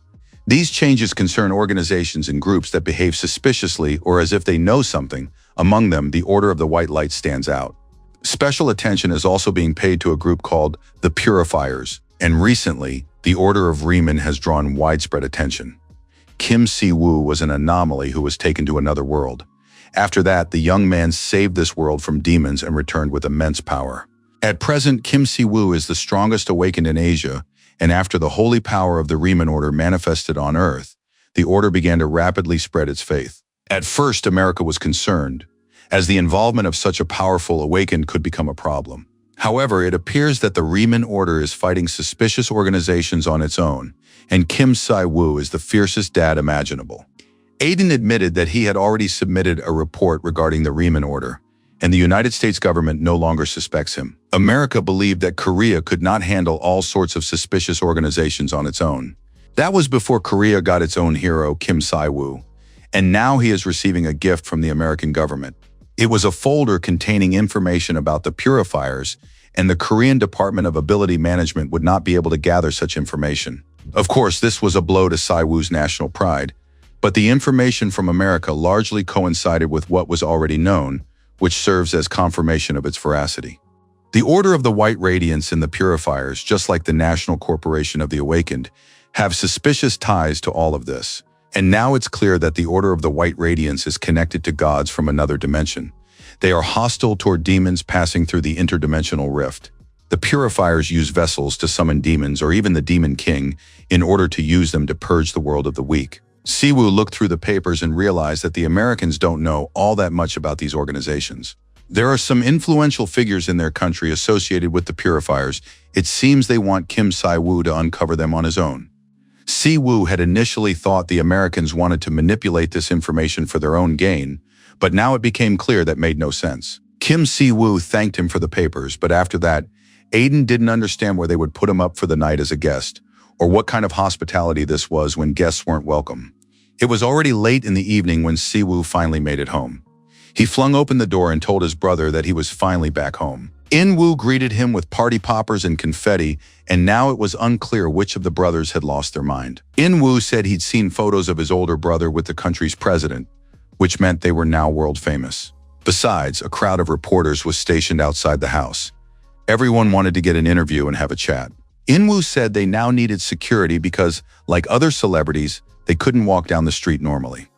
These changes concern organizations and groups that behave suspiciously or as if they know something. Among them, the Order of the White Light stands out. Special attention is also being paid to a group called the Purifiers, and recently, the Order of Riemann has drawn widespread attention. Kim Siwoo was an anomaly who was taken to another world. After that, the young man saved this world from demons and returned with immense power. At present, Kim Siwoo is the strongest awakened in Asia, and after the holy power of the Riemann Order manifested on Earth, the Order began to rapidly spread its faith. At first, America was concerned, as the involvement of such a powerful awakened could become a problem. However, it appears that the Riemann Order is fighting suspicious organizations on its own, and Kim Siwoo is the fiercest dad imaginable. Aiden admitted that he had already submitted a report regarding the Riemann Order, and the United States government no longer suspects him. America believed that Korea could not handle all sorts of suspicious organizations on its own. That was before Korea got its own hero, Kim Siwoo, and now he is receiving a gift from the American government. It was a folder containing information about the Purifiers, and the Korean Department of Ability Management would not be able to gather such information. Of course, this was a blow to Siwoo's national pride, but the information from America largely coincided with what was already known, which serves as confirmation of its veracity. The Order of the White Radiance and the Purifiers, just like the National Corporation of the Awakened, have suspicious ties to all of this. And now it's clear that the Order of the White Radiance is connected to gods from another dimension. They are hostile toward demons passing through the interdimensional rift. The Purifiers use vessels to summon demons or even the Demon King in order to use them to purge the world of the weak. Siwoo looked through the papers and realized that the Americans don't know all that much about these organizations. There are some influential figures in their country associated with the Purifiers. It seems they want Kim Si-woo to uncover them on his own. Siwoo had initially thought the Americans wanted to manipulate this information for their own gain, but now it became clear that made no sense. Kim Si-woo thanked him for the papers, but after that, Aiden didn't understand where they would put him up for the night as a guest, or what kind of hospitality this was when guests weren't welcome. It was already late in the evening when Siwoo finally made it home. He flung open the door and told his brother that he was finally back home. In-woo greeted him with party poppers and confetti, and now it was unclear which of the brothers had lost their mind. In-woo said he'd seen photos of his older brother with the country's president, which meant they were now world famous. Besides, a crowd of reporters was stationed outside the house. Everyone wanted to get an interview and have a chat. In-woo said they now needed security because, like other celebrities, they couldn't walk down the street normally.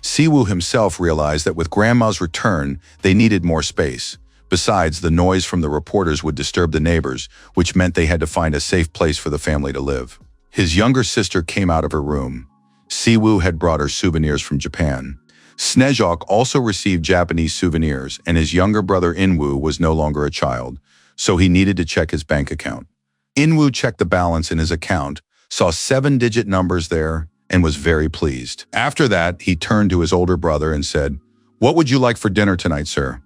Siwoo himself realized that with Grandma's return, they needed more space. Besides, the noise from the reporters would disturb the neighbors, which meant they had to find a safe place for the family to live. His younger sister came out of her room. Siwoo had brought her souvenirs from Japan. Snezhok also received Japanese souvenirs, and his younger brother In-woo was no longer a child, so he needed to check his bank account. In-woo checked the balance in his account, saw 7-digit numbers there, and was very pleased. After that, he turned to his older brother and said, "What would you like for dinner tonight, sir?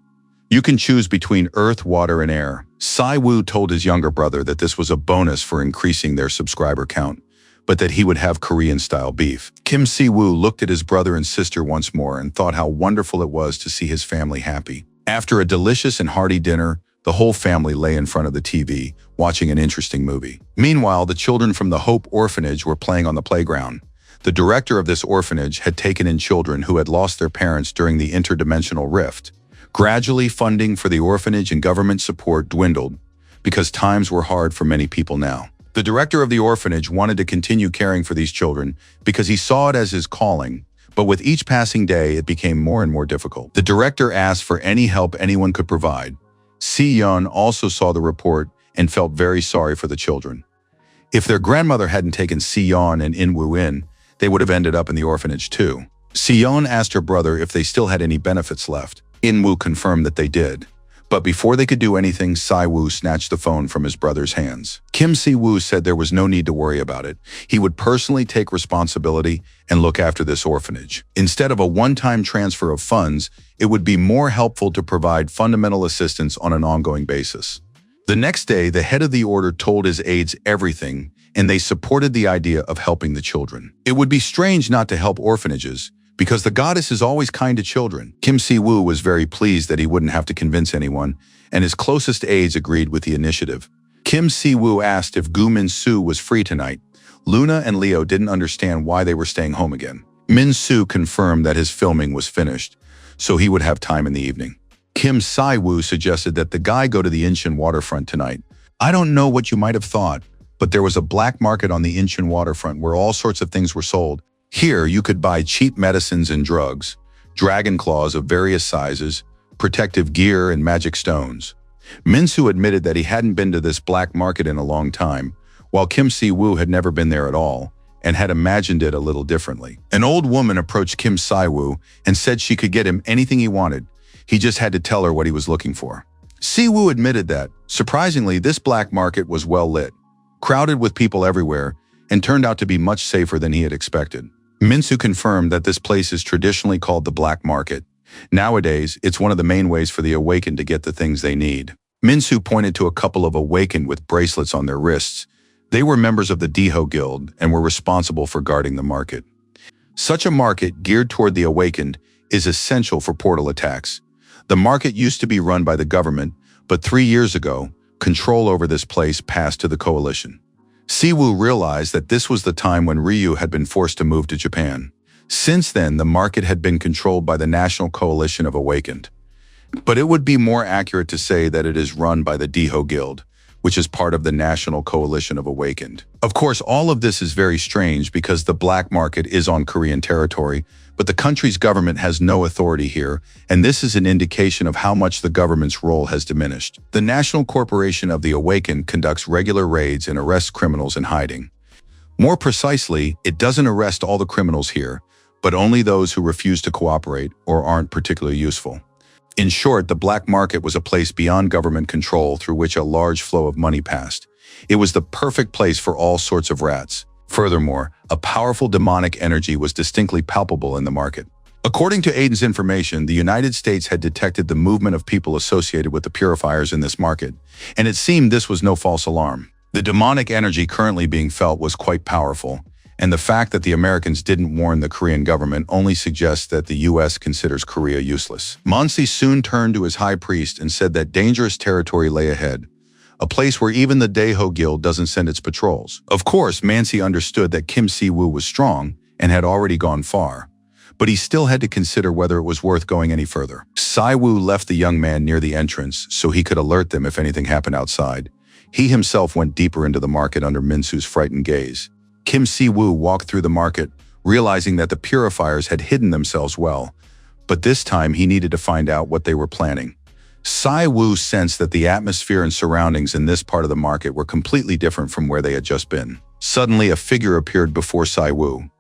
You can choose between earth, water, and air." Si-woo told his younger brother that this was a bonus for increasing their subscriber count, but that he would have Korean-style beef. Kim Si-woo looked at his brother and sister once more and thought how wonderful it was to see his family happy. After a delicious and hearty dinner, the whole family lay in front of the TV, watching an interesting movie. Meanwhile, the children from the Hope Orphanage were playing on the playground. The director of this orphanage had taken in children who had lost their parents during the interdimensional rift. Gradually, funding for the orphanage and government support dwindled because times were hard for many people now. The director of the orphanage wanted to continue caring for these children because he saw it as his calling, but with each passing day, it became more and more difficult. The director asked for any help anyone could provide. Si-yeon also saw the report and felt very sorry for the children. If their grandmother hadn't taken Si-yeon and In-woo in, they would have ended up in the orphanage too. Si-yeon asked her brother if they still had any benefits left. In-woo confirmed that they did. But before they could do anything, Si-woo snatched the phone from his brother's hands. Kim Si-woo said there was no need to worry about it. He would personally take responsibility and look after this orphanage. Instead of a one-time transfer of funds, it would be more helpful to provide fundamental assistance on an ongoing basis. The next day, the head of the order told his aides everything, and they supported the idea of helping the children. It would be strange not to help orphanages, because the goddess is always kind to children. Kim Si-woo was very pleased that he wouldn't have to convince anyone, and his closest aides agreed with the initiative. Kim Si-woo asked if Gu Min-soo was free tonight. Luna and Leo didn't understand why they were staying home again. Min-soo confirmed that his filming was finished, so he would have time in the evening. Kim Si-woo suggested that the guy go to the Incheon waterfront tonight. "I don't know what you might have thought, but there was a black market on the Incheon waterfront where all sorts of things were sold. Here, you could buy cheap medicines and drugs, dragon claws of various sizes, protective gear, and magic stones." Min-soo admitted that he hadn't been to this black market in a long time, while Kim Si-woo had never been there at all, and had imagined it a little differently. An old woman approached Kim Si-woo and said she could get him anything he wanted. He just had to tell her what he was looking for. Si-woo admitted that, surprisingly, this black market was well lit, crowded with people everywhere, and turned out to be much safer than he had expected. Min-soo confirmed that this place is traditionally called the Black Market. Nowadays, it's one of the main ways for the Awakened to get the things they need. Min-soo pointed to a couple of Awakened with bracelets on their wrists. They were members of the Diho Guild and were responsible for guarding the market. Such a market, geared toward the Awakened, is essential for portal attacks. The market used to be run by the government, but 3 years ago, control over this place passed to the coalition. Si-woo realized that this was the time when Ryu had been forced to move to Japan. Since then, the market had been controlled by the National Coalition of Awakened. But it would be more accurate to say that it is run by the Diho Guild, which is part of the National Coalition of Awakened. Of course, all of this is very strange because the black market is on Korean territory, but the country's government has no authority here, and this is an indication of how much the government's role has diminished. The National Corporation of the Awakened conducts regular raids and arrests criminals in hiding. More precisely, it doesn't arrest all the criminals here, but only those who refuse to cooperate or aren't particularly useful. In short, the black market was a place beyond government control through which a large flow of money passed. It was the perfect place for all sorts of rats. Furthermore, a powerful demonic energy was distinctly palpable in the market. According to Aiden's information, the United States had detected the movement of people associated with the purifiers in this market, and it seemed this was no false alarm. The demonic energy currently being felt was quite powerful, and the fact that the Americans didn't warn the Korean government only suggests that the US considers Korea useless. Mansi soon turned to his high priest and said that dangerous territory lay ahead, a place where even the Daeho Guild doesn't send its patrols. Of course, Mansi understood that Kim Si-woo was strong and had already gone far, but he still had to consider whether it was worth going any further. Si-woo left the young man near the entrance so he could alert them if anything happened outside. He himself went deeper into the market under Minsu's frightened gaze. Kim Si-woo walked through the market, realizing that the purifiers had hidden themselves well, but this time he needed to find out what they were planning. Si-woo sensed that the atmosphere and surroundings in this part of the market were completely different from where they had just been. Suddenly, a figure appeared before Si-woo.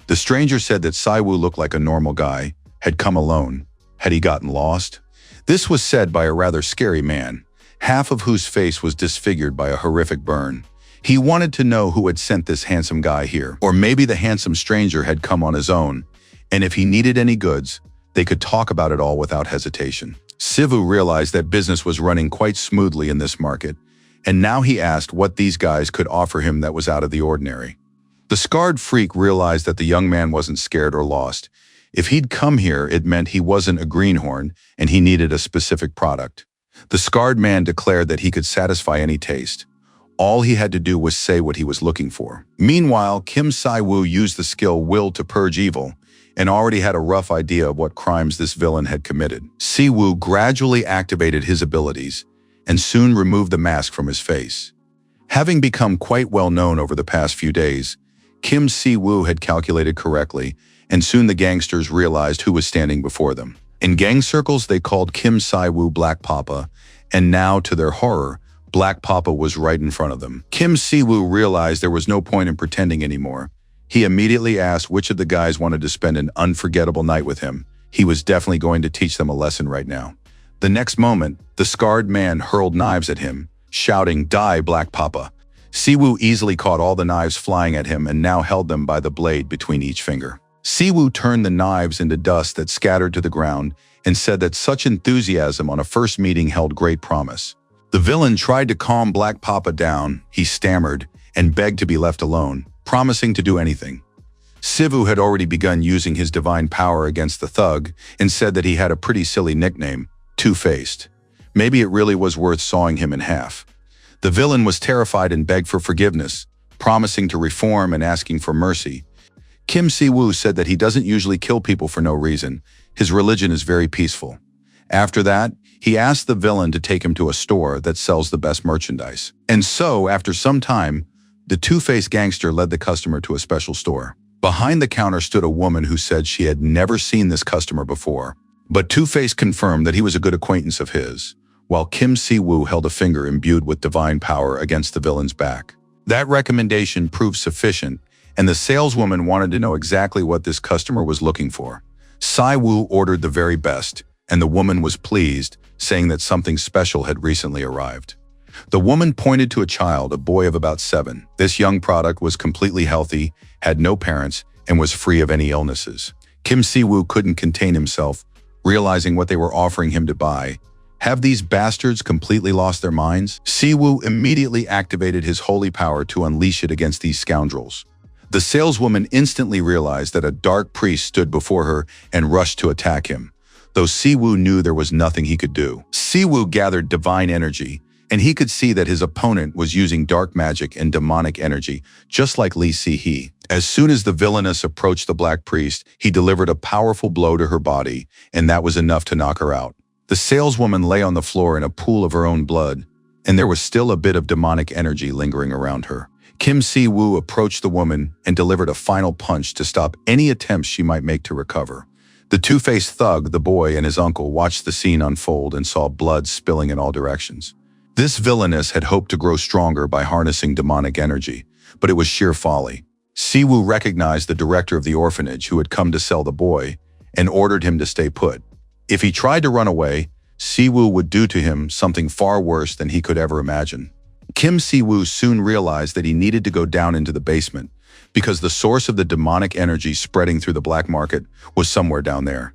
The stranger said that Si-woo looked like a normal guy, had come alone. Had he gotten lost? This was said by a rather scary man, half of whose face was disfigured by a horrific burn. He wanted to know who had sent this handsome guy here, or maybe the handsome stranger had come on his own, and if he needed any goods, they could talk about it all without hesitation. Si-woo realized that business was running quite smoothly in this market, and now he asked what these guys could offer him that was out of the ordinary. The scarred freak realized that the young man wasn't scared or lost. If he'd come here, it meant he wasn't a greenhorn, and he needed a specific product. The scarred man declared that he could satisfy any taste. All he had to do was say what he was looking for. Meanwhile, Kim Si-woo used the skill Will to purge evil and already had a rough idea of what crimes this villain had committed. Si-woo gradually activated his abilities and soon removed the mask from his face. Having become quite well known over the past few days, Kim Si-woo had calculated correctly, and soon the gangsters realized who was standing before them. In gang circles, they called Kim Si-woo Black Papa, and now, to their horror, Black Papa was right in front of them. Kim Si-woo realized there was no point in pretending anymore. He immediately asked which of the guys wanted to spend an unforgettable night with him. He was definitely going to teach them a lesson right now. The next moment, the scarred man hurled knives at him, shouting, "Die, Black Papa." Si-woo easily caught all the knives flying at him and now held them by the blade between each finger. Si-woo turned the knives into dust that scattered to the ground and said that such enthusiasm on a first meeting held great promise. The villain tried to calm Black Papa down. He stammered and begged to be left alone, promising to do anything. Si-woo had already begun using his divine power against the thug and said that he had a pretty silly nickname, Two-Faced. Maybe it really was worth sawing him in half. The villain was terrified and begged for forgiveness, promising to reform and asking for mercy. Kim Si-woo said that he doesn't usually kill people for no reason. His religion is very peaceful. After that, he asked the villain to take him to a store that sells the best merchandise. And so, after some time, the two-faced gangster led the customer to a special store. Behind the counter stood a woman who said she had never seen this customer before, but Two-Face confirmed that he was a good acquaintance of his, while Kim Si-woo held a finger imbued with divine power against the villain's back. That recommendation proved sufficient, and the saleswoman wanted to know exactly what this customer was looking for. Si-woo ordered the very best, and the woman was pleased, saying that something special had recently arrived. The woman pointed to a child, a boy of about 7. This young product was completely healthy, had no parents, and was free of any illnesses. Kim Si-woo couldn't contain himself, realizing what they were offering him to buy. Have these bastards completely lost their minds? Si-woo immediately activated his holy power to unleash it against these scoundrels. The saleswoman instantly realized that a dark priest stood before her and rushed to attack him, though Si-woo knew there was nothing he could do. Si-woo gathered divine energy, and he could see that his opponent was using dark magic and demonic energy, just like Lee Si-hee. As soon as the villainess approached the black priest, he delivered a powerful blow to her body, and that was enough to knock her out. The saleswoman lay on the floor in a pool of her own blood, and there was still a bit of demonic energy lingering around her. Kim Si-woo approached the woman and delivered a final punch to stop any attempts she might make to recover. The two-faced thug, the boy, and his uncle watched the scene unfold and saw blood spilling in all directions. This villainess had hoped to grow stronger by harnessing demonic energy, but it was sheer folly. Si-woo recognized the director of the orphanage who had come to sell the boy and ordered him to stay put. If he tried to run away, Si-woo would do to him something far worse than he could ever imagine. Kim Si-woo soon realized that he needed to go down into the basement because the source of the demonic energy spreading through the black market was somewhere down there.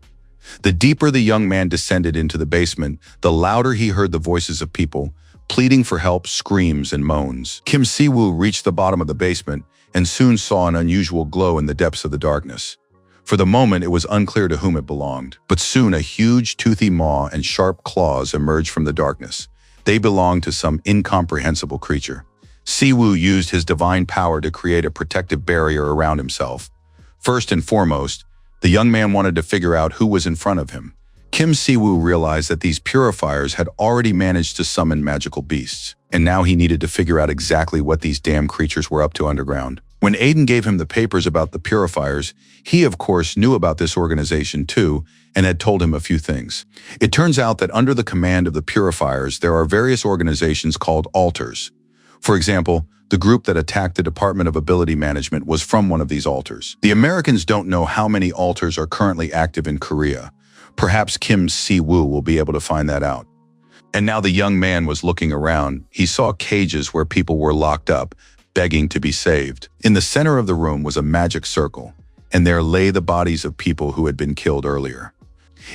The deeper the young man descended into the basement, the louder he heard the voices of people pleading for help, screams, and moans. Kim Si-woo reached the bottom of the basement and soon saw an unusual glow in the depths of the darkness. For the moment, it was unclear to whom it belonged, but soon a huge toothy maw and sharp claws emerged from the darkness. They belonged to some incomprehensible creature. Si-woo used his divine power to create a protective barrier around himself. First and foremost, the young man wanted to figure out who was in front of him. Kim Si-woo realized that these purifiers had already managed to summon magical beasts, and now he needed to figure out exactly what these damn creatures were up to underground. When Aiden gave him the papers about the purifiers, he of course knew about this organization too and had told him a few things. It turns out that under the command of the purifiers, there are various organizations called altars. For example, the group that attacked the Department of Ability Management was from one of these altars. The Americans don't know how many altars are currently active in Korea. Perhaps Kim Si-woo will be able to find that out. And now the young man was looking around. He saw cages where people were locked up, begging to be saved. In the center of the room was a magic circle, and there lay the bodies of people who had been killed earlier.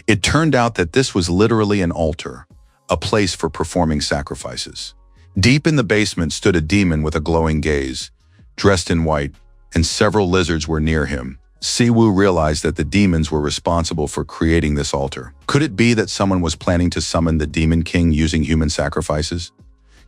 It turned out that this was literally an altar, a place for performing sacrifices. Deep in the basement stood a demon with a glowing gaze, dressed in white, and several lizards were near him. Si-woo realized that the demons were responsible for creating this altar. Could it be that someone was planning to summon the Demon King using human sacrifices?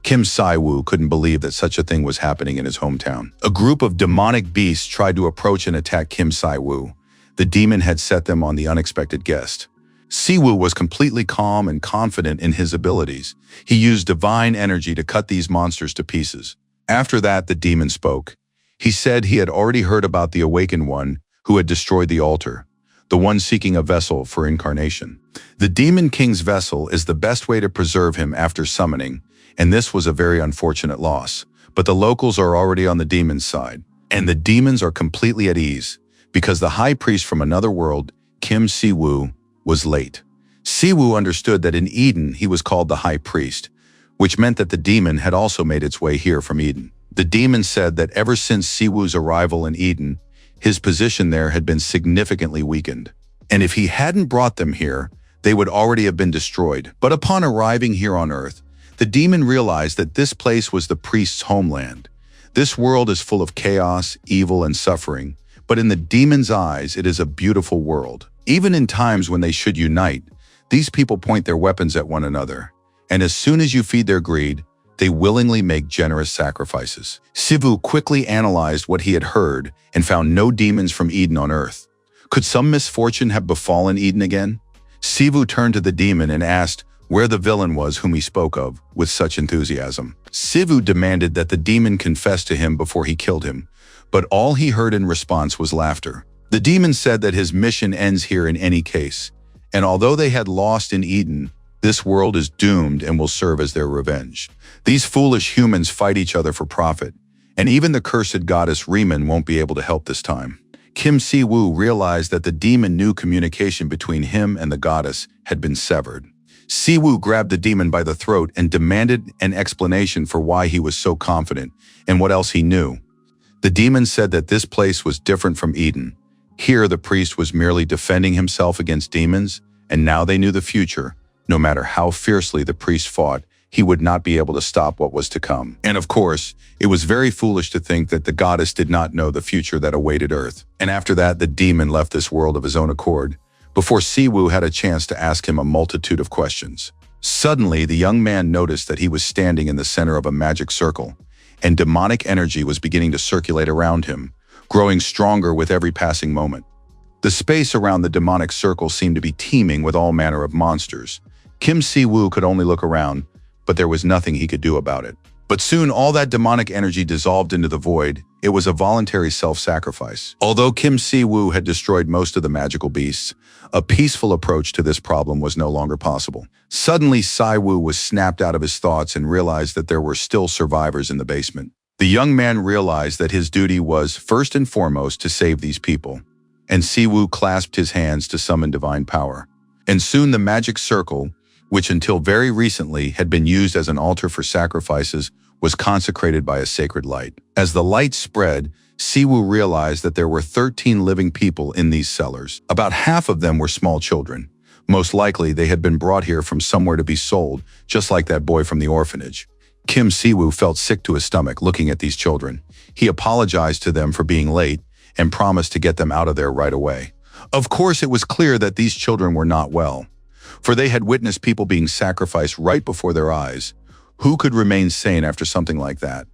Kim Si-woo couldn't believe that such a thing was happening in his hometown. A group of demonic beasts tried to approach and attack Kim Si-woo. The demon had set them on the unexpected guest. Si-woo was completely calm and confident in his abilities. He used divine energy to cut these monsters to pieces. After that, the demon spoke. He said he had already heard about the Awakened One who had destroyed the altar, the one seeking a vessel for incarnation. The Demon King's vessel is the best way to preserve him after summoning, and this was a very unfortunate loss. But the locals are already on the demon's side, and the demons are completely at ease, because the high priest from another world, Kim Si-woo, was late. Si-woo understood that in Eden he was called the high priest, which meant that the demon had also made its way here from Eden. The demon said that ever since Si-woo's arrival in Eden, his position there had been significantly weakened. And if he hadn't brought them here, they would already have been destroyed. But upon arriving here on Earth, the demon realized that this place was the priest's homeland. This world is full of chaos, evil, and suffering, but in the demon's eyes, it is a beautiful world. Even in times when they should unite, these people point their weapons at one another, and as soon as you feed their greed, they willingly make generous sacrifices. Si-woo quickly analyzed what he had heard and found no demons from Eden on Earth. Could some misfortune have befallen Eden again? Si-woo turned to the demon and asked where the villain was whom he spoke of with such enthusiasm. Si-woo demanded that the demon confess to him before he killed him, but all he heard in response was laughter. The demon said that his mission ends here in any case, and although they had lost in Eden, this world is doomed and will serve as their revenge. These foolish humans fight each other for profit, and even the cursed goddess Riemann won't be able to help this time. Kim Si-woo realized that the demon knew communication between him and the goddess had been severed. Si-woo grabbed the demon by the throat and demanded an explanation for why he was so confident and what else he knew. The demon said that this place was different from Eden. Here, the priest was merely defending himself against demons, and now they knew the future. No matter how fiercely the priest fought, he would not be able to stop what was to come. And of course, it was very foolish to think that the goddess did not know the future that awaited Earth. And after that, the demon left this world of his own accord, before Si-woo had a chance to ask him a multitude of questions. Suddenly, the young man noticed that he was standing in the center of a magic circle, and demonic energy was beginning to circulate around him, growing stronger with every passing moment. The space around the demonic circle seemed to be teeming with all manner of monsters. Kim Si-woo could only look around, but there was nothing he could do about it. But soon all that demonic energy dissolved into the void. It was a voluntary self-sacrifice. Although Kim Si-woo had destroyed most of the magical beasts, a peaceful approach to this problem was no longer possible. Suddenly, Si-woo was snapped out of his thoughts and realized that there were still survivors in the basement. The young man realized that his duty was, first and foremost, to save these people. And Si-woo clasped his hands to summon divine power. And soon the magic circle, which until very recently had been used as an altar for sacrifices, was consecrated by a sacred light. As the light spread, Si-woo realized that there were 13 living people in these cellars. About half of them were small children. Most likely, they had been brought here from somewhere to be sold, just like that boy from the orphanage. Kim Si-woo felt sick to his stomach looking at these children. He apologized to them for being late and promised to get them out of there right away. Of course, it was clear that these children were not well, for they had witnessed people being sacrificed right before their eyes. Who could remain sane after something like that?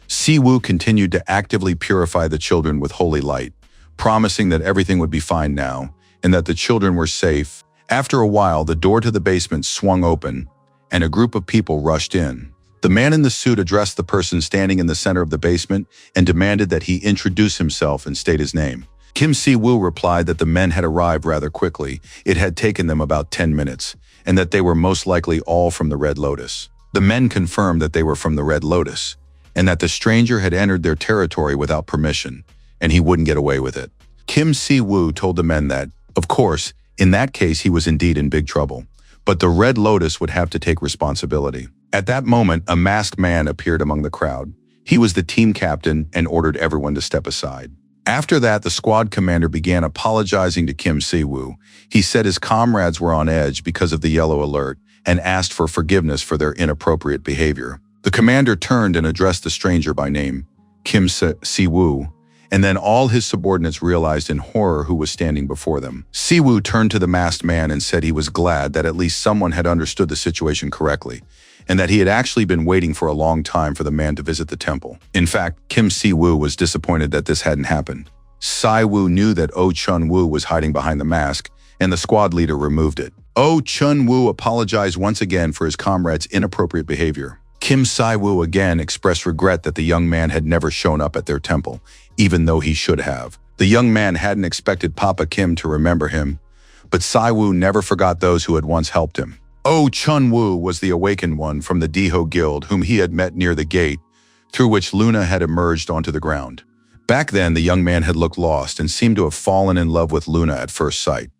Si-woo continued to actively purify the children with holy light, promising that everything would be fine now and that the children were safe. After a while, the door to the basement swung open and a group of people rushed in. The man in the suit addressed the person standing in the center of the basement and demanded that he introduce himself and state his name. Kim Si-woo replied that the men had arrived rather quickly. It had taken them about 10 minutes, and that they were most likely all from the Red Lotus. The men confirmed that they were from the Red Lotus, and that the stranger had entered their territory without permission, and he wouldn't get away with it. Kim Si-woo told the men that, of course, in that case he was indeed in big trouble, but the Red Lotus would have to take responsibility. At that moment, a masked man appeared among the crowd. He was the team captain and ordered everyone to step aside. After that, the squad commander began apologizing to Kim Si-woo. He said his comrades were on edge because of the yellow alert and asked for forgiveness for their inappropriate behavior. The commander turned and addressed the stranger by name, Kim Si-woo, and then all his subordinates realized in horror who was standing before them. Si-woo turned to the masked man and said he was glad that at least someone had understood the situation correctly, and that he had actually been waiting for a long time for the man to visit the temple. In fact, Kim Si-woo was disappointed that this hadn't happened. Si-woo knew that Oh Chun-woo was hiding behind the mask, and the squad leader removed it. Oh Chun-woo apologized once again for his comrade's inappropriate behavior. Kim Si-woo again expressed regret that the young man had never shown up at their temple, even though he should have. The young man hadn't expected Papa Kim to remember him, but Si-woo never forgot those who had once helped him. Oh Chun-woo was the awakened one from the Diho Guild whom he had met near the gate, through which Luna had emerged onto the ground. Back then, the young man had looked lost and seemed to have fallen in love with Luna at first sight.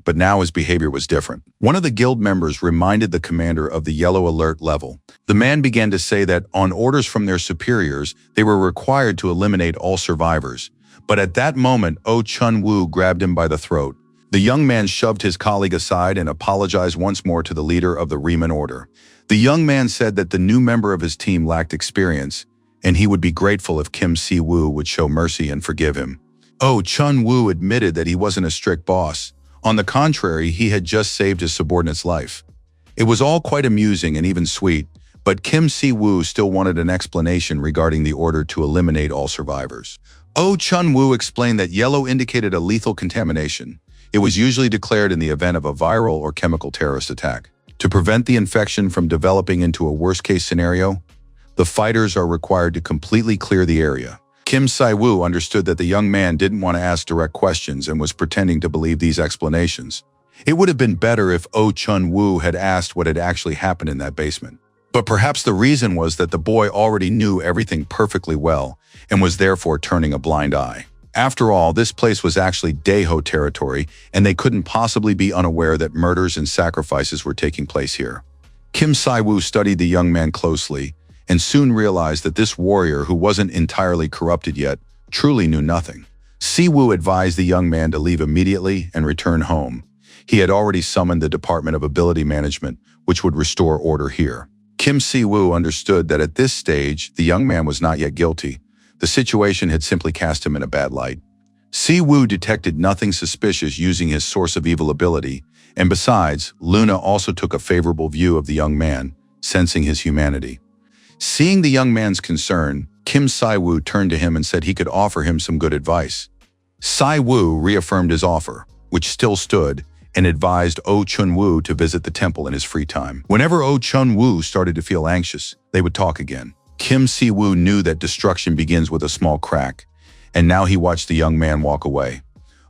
But now his behavior was different. One of the guild members reminded the commander of the yellow alert level. The man began to say that on orders from their superiors, they were required to eliminate all survivors. But at that moment, Oh Chun-woo grabbed him by the throat. The young man shoved his colleague aside and apologized once more to the leader of the Riemann Order. The young man said that the new member of his team lacked experience, and he would be grateful if Kim Si-woo would show mercy and forgive him. Oh Chun-woo admitted that he wasn't a strict boss. On the contrary, he had just saved his subordinate's life. It was all quite amusing and even sweet, but Kim Si-woo still wanted an explanation regarding the order to eliminate all survivors. Oh Chun-woo explained that yellow indicated a lethal contamination. It was usually declared in the event of a viral or chemical terrorist attack. To prevent the infection from developing into a worst-case scenario, the fighters are required to completely clear the area. Kim Si-woo understood that the young man didn't want to ask direct questions and was pretending to believe these explanations. It would have been better if Oh Chun-woo had asked what had actually happened in that basement. But perhaps the reason was that the boy already knew everything perfectly well and was therefore turning a blind eye. After all, this place was actually Daeho territory, and they couldn't possibly be unaware that murders and sacrifices were taking place here. Kim Si-woo studied the young man closely, and soon realized that this warrior, who wasn't entirely corrupted yet, truly knew nothing. Si-woo advised the young man to leave immediately and return home. He had already summoned the Department of Ability Management, which would restore order here. Kim Si-woo understood that at this stage, the young man was not yet guilty. The situation had simply cast him in a bad light. Si-woo detected nothing suspicious using his source of evil ability, and besides, Luna also took a favorable view of the young man, sensing his humanity. Seeing the young man's concern, Kim Si-woo turned to him and said he could offer him some good advice. Si-woo reaffirmed his offer, which still stood, and advised Oh Chun-woo to visit the temple in his free time. Whenever Oh Chun-woo started to feel anxious, they would talk again. Kim Si-woo knew that destruction begins with a small crack, and now he watched the young man walk away,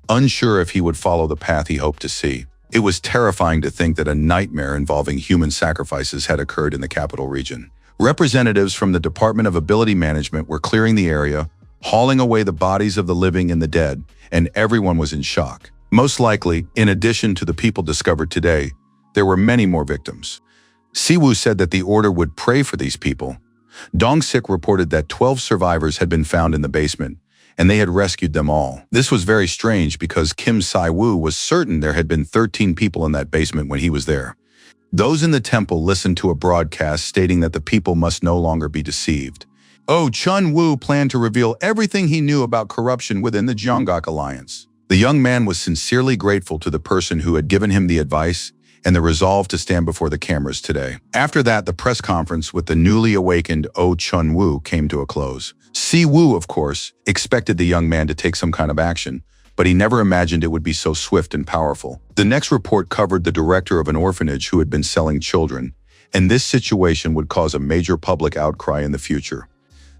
unsure if he would follow the path he hoped to see. It was terrifying to think that a nightmare involving human sacrifices had occurred in the capital region. Representatives from the Department of Ability Management were clearing the area, hauling away the bodies of the living and the dead, and everyone was in shock. Most likely, in addition to the people discovered today, there were many more victims. Si-woo said that the order would pray for these people. Dong-sik reported that 12 survivors had been found in the basement, and they had rescued them all. This was very strange because Kim Si-woo was certain there had been 13 people in that basement when he was there. Those in the temple listened to a broadcast stating that the people must no longer be deceived. Oh Chun-woo planned to reveal everything he knew about corruption within the Jeonggak Alliance. The young man was sincerely grateful to the person who had given him the advice and the resolve to stand before the cameras today. After that, the press conference with the newly awakened Oh Chun-woo came to a close. Si-woo, of course, expected the young man to take some kind of action, but he never imagined it would be so swift and powerful. The next report covered the director of an orphanage who had been selling children, and this situation would cause a major public outcry in the future.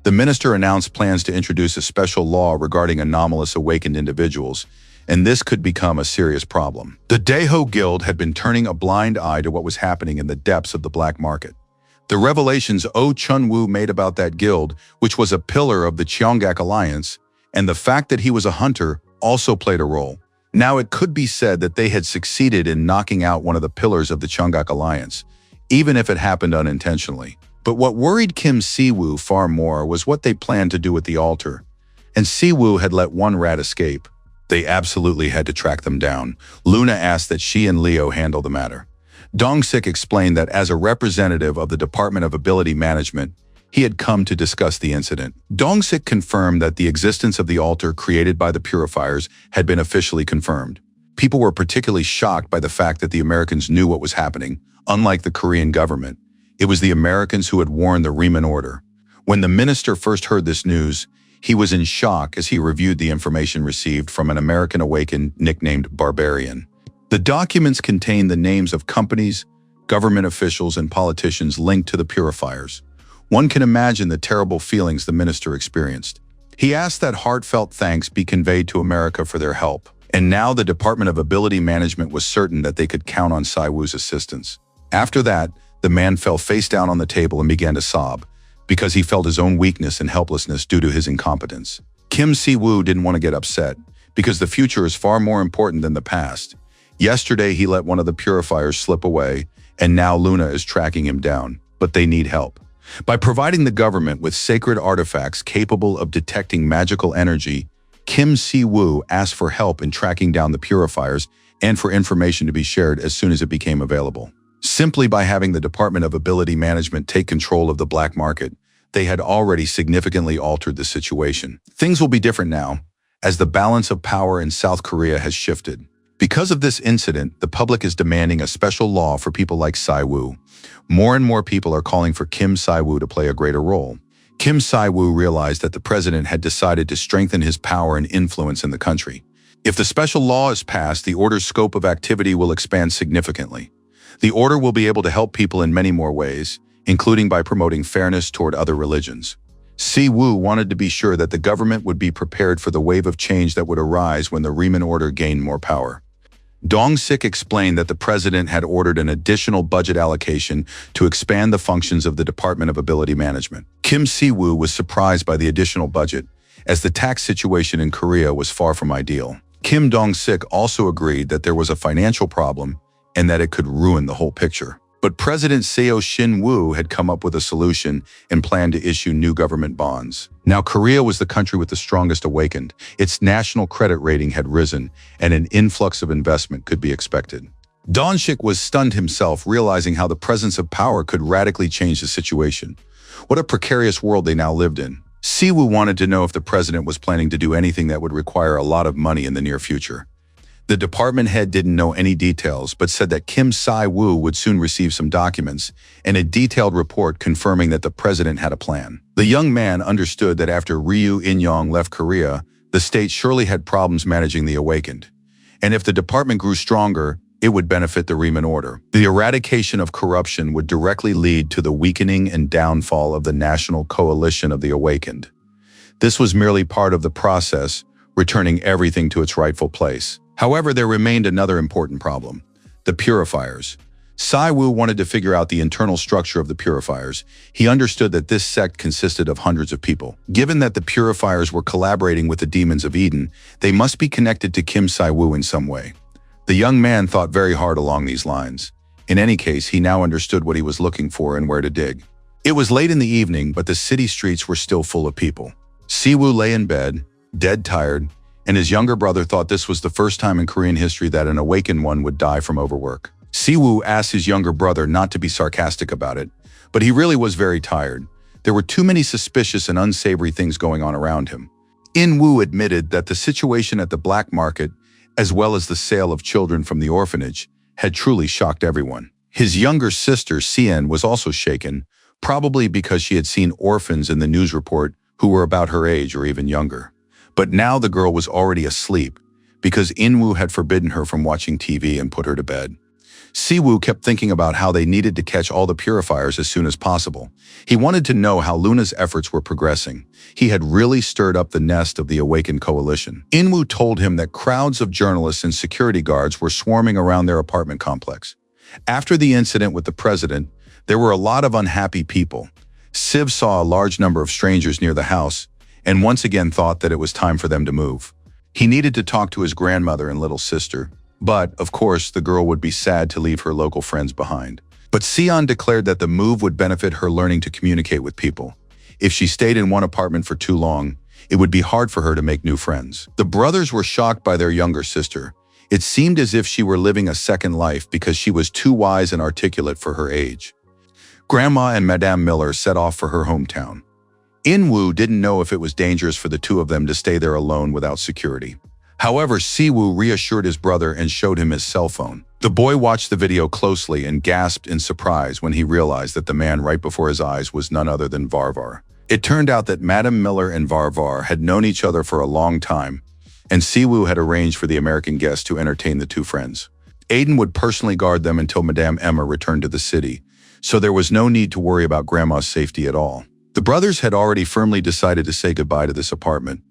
The minister announced plans to introduce a special law regarding anomalous awakened individuals, and this could become a serious problem. The Daeho Guild had been turning a blind eye to what was happening in the depths of the black market. The revelations Oh Chun-woo made about that guild, which was a pillar of the Jeonggak Alliance, and the fact that he was a hunter also played a role. Now it could be said that they had succeeded in knocking out one of the pillars of the Jeonggak Alliance, even if it happened unintentionally. But what worried Kim Si-woo far more was what they planned to do with the altar. And Si-woo had let one rat escape. They absolutely had to track them down. Luna asked that she and Leo handle the matter. Dong-sik explained that as a representative of the Department of Ability Management, he had come to discuss the incident. Dong-sik confirmed that the existence of the altar created by the purifiers had been officially confirmed. People were particularly shocked by the fact that the Americans knew what was happening, unlike the Korean government. It was the Americans who had warned the Riemann Order. When the minister first heard this news, he was in shock as he reviewed the information received from an American awakened nicknamed Barbarian. The documents contained the names of companies, government officials, and politicians linked to the purifiers. One can imagine the terrible feelings the minister experienced. He asked that heartfelt thanks be conveyed to America for their help. And now the Department of Ability Management was certain that they could count on Si-woo's assistance. After that, the man fell face down on the table and began to sob, because he felt his own weakness and helplessness due to his incompetence. Kim Si-woo didn't want to get upset, because the future is far more important than the past. Yesterday, he let one of the purifiers slip away, and now Luna is tracking him down, but they need help. By providing the government with sacred artifacts capable of detecting magical energy, Kim Si-woo asked for help in tracking down the purifiers and for information to be shared as soon as it became available. Simply by having the Department of Ability Management take control of the black market, they had already significantly altered the situation. Things will be different now, as the balance of power in South Korea has shifted. Because of this incident, the public is demanding a special law for people like Si-woo. More and more people are calling for Kim Si-woo to play a greater role. Kim Si-woo realized that the president had decided to strengthen his power and influence in the country. If the special law is passed, the order's scope of activity will expand significantly. The order will be able to help people in many more ways, including by promoting fairness toward other religions. Si-woo wanted to be sure that the government would be prepared for the wave of change that would arise when the Riemann Order gained more power. Dong-sik explained that the president had ordered an additional budget allocation to expand the functions of the Department of Ability Management. Kim Si-woo was surprised by the additional budget, as the tax situation in Korea was far from ideal. Kim Dong-sik also agreed that there was a financial problem and that it could ruin the whole picture. But President Seo Shin-woo had come up with a solution and planned to issue new government bonds. Now, Korea was the country with the strongest awakened. Its national credit rating had risen, and an influx of investment could be expected. Dong-sik was stunned himself, realizing how the presence of power could radically change the situation. What a precarious world they now lived in. Si-woo wanted to know if the president was planning to do anything that would require a lot of money in the near future. The department head didn't know any details, but said that Kim Si-woo would soon receive some documents and a detailed report confirming that the president had a plan. The young man understood that after Ryu In-young left Korea, the state surely had problems managing the awakened. And if the department grew stronger, it would benefit the Riemann order. The eradication of corruption would directly lead to the weakening and downfall of the national coalition of the Awakened. This was merely part of the process, returning everything to its rightful place. However, there remained another important problem: the purifiers. Siwoo wanted to figure out the internal structure of the purifiers. He understood that this sect consisted of hundreds of people. Given that the purifiers were collaborating with the demons of Eden, they must be connected to Kim Siwoo in some way. The young man thought very hard along these lines. In any case, he now understood what he was looking for and where to dig. It was late in the evening, but the city streets were still full of people. Siwoo lay in bed, dead tired, and his younger brother thought this was the first time in Korean history that an awakened one would die from overwork. Siwoo asked his younger brother not to be sarcastic about it, but he really was very tired. There were too many suspicious and unsavory things going on around him. In-woo admitted that the situation at the black market, as well as the sale of children from the orphanage, had truly shocked everyone. His younger sister, Sien, was also shaken, probably because she had seen orphans in the news report who were about her age or even younger. But now the girl was already asleep, because In-woo had forbidden her from watching TV and put her to bed. Siwoo kept thinking about how they needed to catch all the purifiers as soon as possible. He wanted to know how Luna's efforts were progressing. He had really stirred up the nest of the Awakened Coalition. In-woo told him that crowds of journalists and security guards were swarming around their apartment complex. After the incident with the president, there were a lot of unhappy people. Siv saw a large number of strangers near the house and once again thought that it was time for them to move. He needed to talk to his grandmother and little sister. But, of course, the girl would be sad to leave her local friends behind. But Sion declared that the move would benefit her learning to communicate with people. If she stayed in one apartment for too long, it would be hard for her to make new friends. The brothers were shocked by their younger sister. It seemed as if she were living a second life because she was too wise and articulate for her age. Grandma and Madame Miller set off for her hometown. In-woo didn't know if it was dangerous for the two of them to stay there alone without security. However, Siwoo reassured his brother and showed him his cell phone. The boy watched the video closely and gasped in surprise when he realized that the man right before his eyes was none other than Varvar. It turned out that Madame Miller and Varvar had known each other for a long time, and Siwoo had arranged for the American guest to entertain the two friends. Aiden would personally guard them until Madame Emma returned to the city, so there was no need to worry about Grandma's safety at all. The brothers had already firmly decided to say goodbye to this apartment.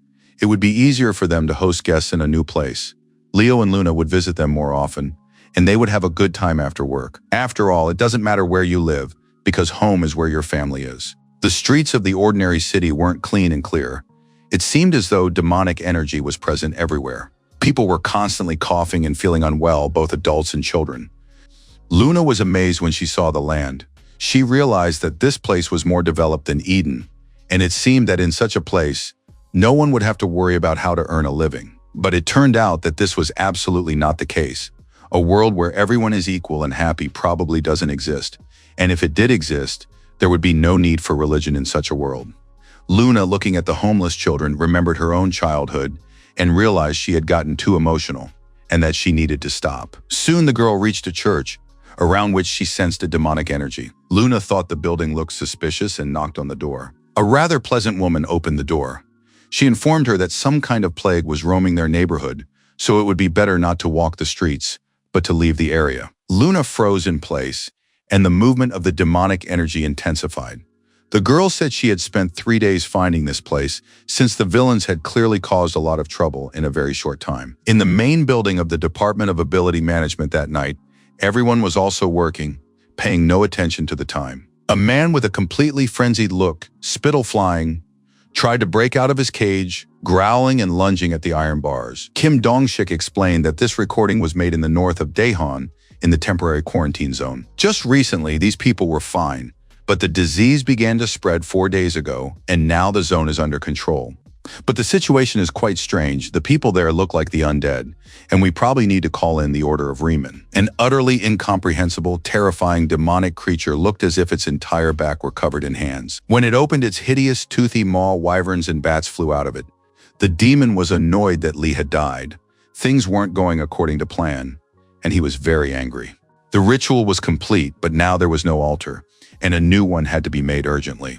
It would be easier for them to host guests in a new place. Leo and Luna would visit them more often, and they would have a good time after work. After all, it doesn't matter where you live, because home is where your family is. The streets of the ordinary city weren't clean and clear. It seemed as though demonic energy was present everywhere. People were constantly coughing and feeling unwell, both adults and children. Luna was amazed when she saw the land. She realized that this place was more developed than Eden, and it seemed that in such a place, no one would have to worry about how to earn a living. But it turned out that this was absolutely not the case. A world where everyone is equal and happy probably doesn't exist. And if it did exist, there would be no need for religion in such a world. Luna, looking at the homeless children, remembered her own childhood and realized she had gotten too emotional and that she needed to stop. Soon the girl reached a church, around which she sensed a demonic energy. Luna thought the building looked suspicious and knocked on the door. A rather pleasant woman opened the door. She informed her that some kind of plague was roaming their neighborhood, so it would be better not to walk the streets, but to leave the area. Luna froze in place, and the movement of the demonic energy intensified. The girl said she had spent 3 days finding this place, since the villains had clearly caused a lot of trouble in a very short time. In the main building of the Department of Ability Management that night, everyone was also working, paying no attention to the time. A man with a completely frenzied look, spittle flying, tried to break out of his cage, growling and lunging at the iron bars. Kim Dong-shik explained that this recording was made in the north of Daehan, in the temporary quarantine zone. Just recently, these people were fine, but the disease began to spread 4 days ago, and now the zone is under control. But the situation is quite strange. The people there look like the undead, and we probably need to call in the Order of Riemann. An utterly incomprehensible, terrifying demonic creature looked as if its entire back were covered in hands. When it opened its hideous, toothy maw, wyverns and bats flew out of it. The demon was annoyed that Lee had died. Things weren't going according to plan, and he was very angry. The ritual was complete, but now there was no altar, and a new one had to be made urgently.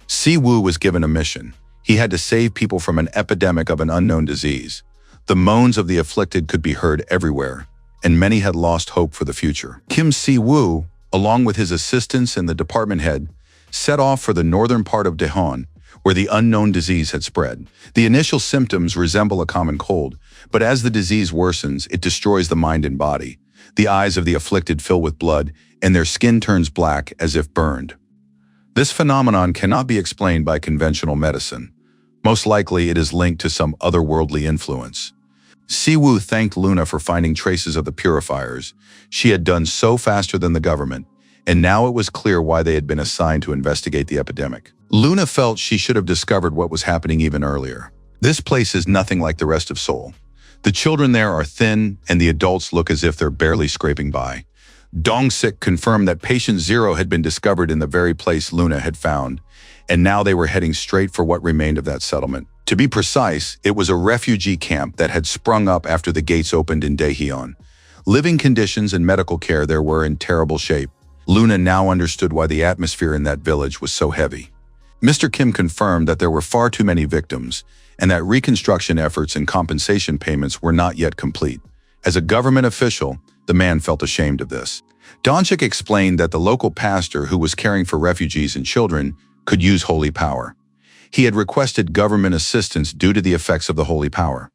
Siwoo was given a mission. He had to save people from an epidemic of an unknown disease. The moans of the afflicted could be heard everywhere, and many had lost hope for the future. Kim Si-woo, along with his assistants and the department head, set off for the northern part of Daejeon, where the unknown disease had spread. The initial symptoms resemble a common cold, but as the disease worsens, it destroys the mind and body. The eyes of the afflicted fill with blood, and their skin turns black as if burned. This phenomenon cannot be explained by conventional medicine. Most likely, it is linked to some otherworldly influence. Si-woo thanked Luna for finding traces of the purifiers. She had done so faster than the government, and now it was clear why they had been assigned to investigate the epidemic. Luna felt she should have discovered what was happening even earlier. This place is nothing like the rest of Seoul. The children there are thin, and the adults look as if they're barely scraping by. Dong-sik confirmed that patient 0 had been discovered in the very place Luna had found, and now they were heading straight for what remained of that settlement. To be precise, it was a refugee camp that had sprung up after the gates opened in Daejeon. Living conditions and medical care there were in terrible shape. Luna now understood why the atmosphere in that village was so heavy. Mr. Kim confirmed that there were far too many victims, and that reconstruction efforts and compensation payments were not yet complete. As a government official, the man felt ashamed of this. Donchik explained that the local pastor who was caring for refugees and children could use holy power. He had requested government assistance due to the effects of the holy power.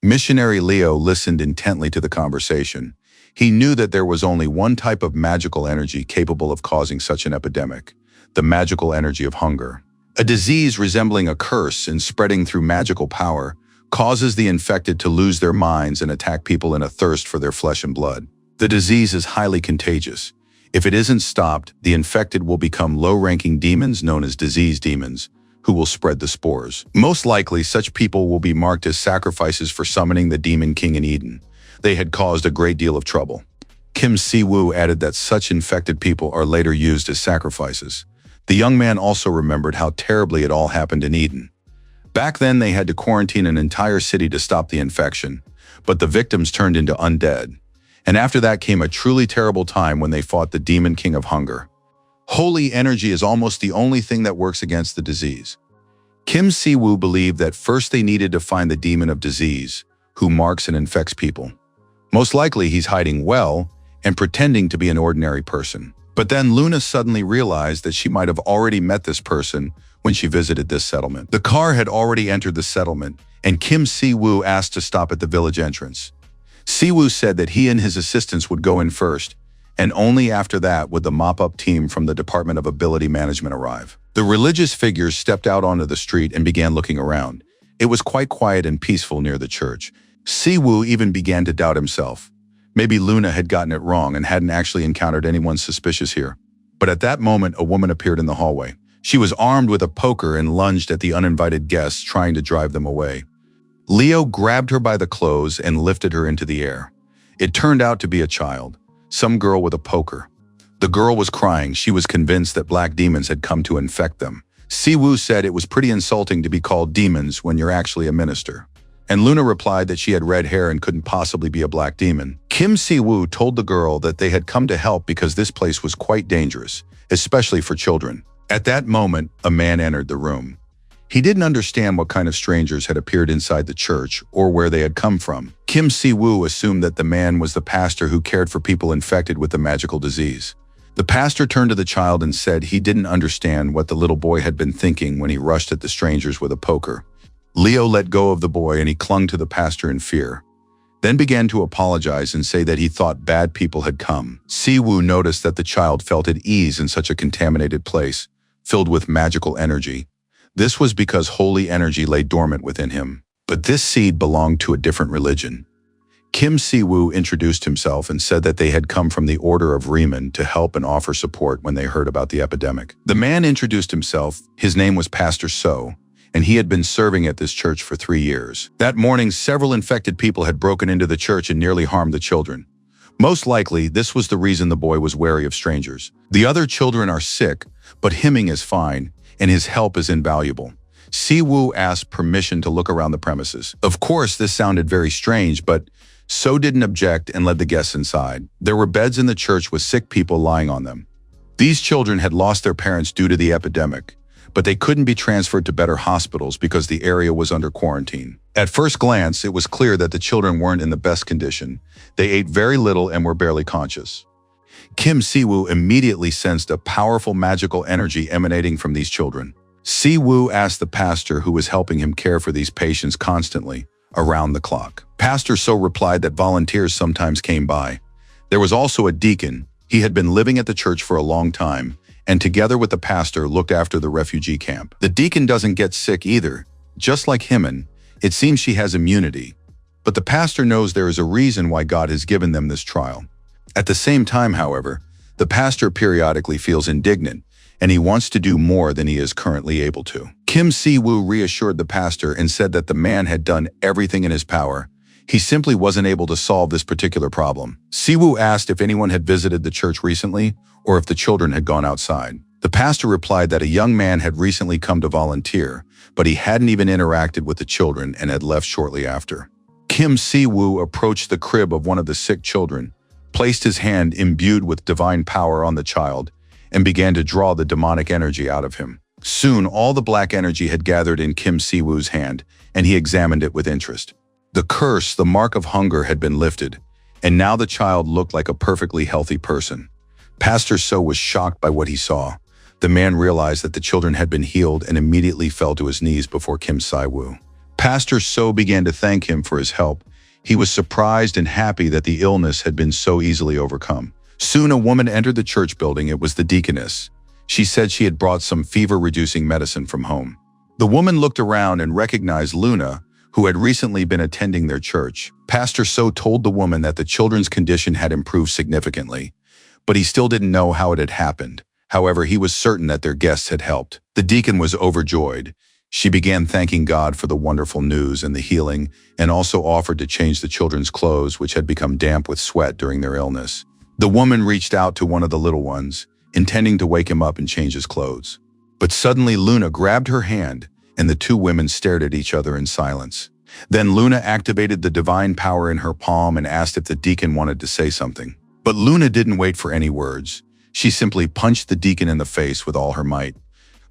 Missionary Leo listened intently to the conversation. He knew that there was only one type of magical energy capable of causing such an epidemic, the magical energy of hunger. A disease resembling a curse and spreading through magical power causes the infected to lose their minds and attack people in a thirst for their flesh and blood. The disease is highly contagious. If it isn't stopped, the infected will become low-ranking demons known as disease demons, who will spread the spores. Most likely, such people will be marked as sacrifices for summoning the Demon King in Eden. They had caused a great deal of trouble. Kim Si-woo added that such infected people are later used as sacrifices. The young man also remembered how terribly it all happened in Eden. Back then, they had to quarantine an entire city to stop the infection, but the victims turned into undead. And after that came a truly terrible time when they fought the Demon King of Hunger. Holy energy is almost the only thing that works against the disease. Kim Si-woo believed that first they needed to find the demon of disease, who marks and infects people. Most likely he's hiding well and pretending to be an ordinary person. But then Luna suddenly realized that she might have already met this person when she visited this settlement. The car had already entered the settlement, and Kim Si-woo asked to stop at the village entrance. Si-woo said that he and his assistants would go in first, and only after that would the mop-up team from the Department of Ability Management arrive. The religious figures stepped out onto the street and began looking around. It was quite quiet and peaceful near the church. Si-woo even began to doubt himself. Maybe Luna had gotten it wrong and hadn't actually encountered anyone suspicious here. But at that moment, a woman appeared in the hallway. She was armed with a poker and lunged at the uninvited guests, trying to drive them away. Leo grabbed her by the clothes and lifted her into the air. It turned out to be a child, some girl with a poker. The girl was crying. She was convinced that black demons had come to infect them. Si-woo said it was pretty insulting to be called demons when you're actually a minister. And Luna replied that she had red hair and couldn't possibly be a black demon. Kim Si-woo told the girl that they had come to help because this place was quite dangerous, especially for children. At that moment, a man entered the room. He didn't understand what kind of strangers had appeared inside the church or where they had come from. Kim Si-woo assumed that the man was the pastor who cared for people infected with the magical disease. The pastor turned to the child and said he didn't understand what the little boy had been thinking when he rushed at the strangers with a poker. Leo let go of the boy and he clung to the pastor in fear, then began to apologize and say that he thought bad people had come. Si-woo noticed that the child felt at ease in such a contaminated place, filled with magical energy. This was because holy energy lay dormant within him. But this seed belonged to a different religion. Kim Si-woo introduced himself and said that they had come from the Order of Riemann to help and offer support when they heard about the epidemic. The man introduced himself. His name was Pastor So, and he had been serving at this church for 3 years. That morning, several infected people had broken into the church and nearly harmed the children. Most likely, this was the reason the boy was wary of strangers. The other children are sick, but Himing is fine, and his help is invaluable. Si-woo asked permission to look around the premises. Of course, this sounded very strange, but So didn't object and led the guests inside. There were beds in the church with sick people lying on them. These children had lost their parents due to the epidemic, but they couldn't be transferred to better hospitals because the area was under quarantine. At first glance, it was clear that the children weren't in the best condition. They ate very little and were barely conscious. Kim Si-woo immediately sensed a powerful magical energy emanating from these children. Si-woo asked the pastor who was helping him care for these patients constantly, around the clock. Pastor So replied that volunteers sometimes came by. There was also a deacon. He had been living at the church for a long time, and together with the pastor looked after the refugee camp. The deacon doesn't get sick either. Just like Hyman, it seems she has immunity. But the pastor knows there is a reason why God has given them this trial. At the same time, however, the pastor periodically feels indignant, and he wants to do more than he is currently able to. Kim Si-woo reassured the pastor and said that the man had done everything in his power. He simply wasn't able to solve this particular problem. Si-woo asked if anyone had visited the church recently or if the children had gone outside. The pastor replied that a young man had recently come to volunteer, but he hadn't even interacted with the children and had left shortly after. Kim Si-woo approached the crib of one of the sick children, placed his hand imbued with divine power on the child, and began to draw the demonic energy out of him. Soon, all the black energy had gathered in Kim Si-woo's hand, and he examined it with interest. The curse, the mark of hunger, had been lifted, and now the child looked like a perfectly healthy person. Pastor So was shocked by what he saw. The man realized that the children had been healed and immediately fell to his knees before Kim Si-woo. Pastor So began to thank him for his help. He was surprised and happy that the illness had been so easily overcome. Soon a woman entered the church building. It was the deaconess. She said she had brought some fever-reducing medicine from home. The woman looked around and recognized Luna, who had recently been attending their church. Pastor So told the woman that the children's condition had improved significantly, but he still didn't know how it had happened. However, he was certain that their guests had helped. The deacon was overjoyed. She began thanking God for the wonderful news and the healing, and also offered to change the children's clothes, which had become damp with sweat during their illness. The woman reached out to one of the little ones, intending to wake him up and change his clothes. But suddenly Luna grabbed her hand, and the two women stared at each other in silence. Then Luna activated the divine power in her palm and asked if the deacon wanted to say something. But Luna didn't wait for any words. She simply punched the deacon in the face with all her might.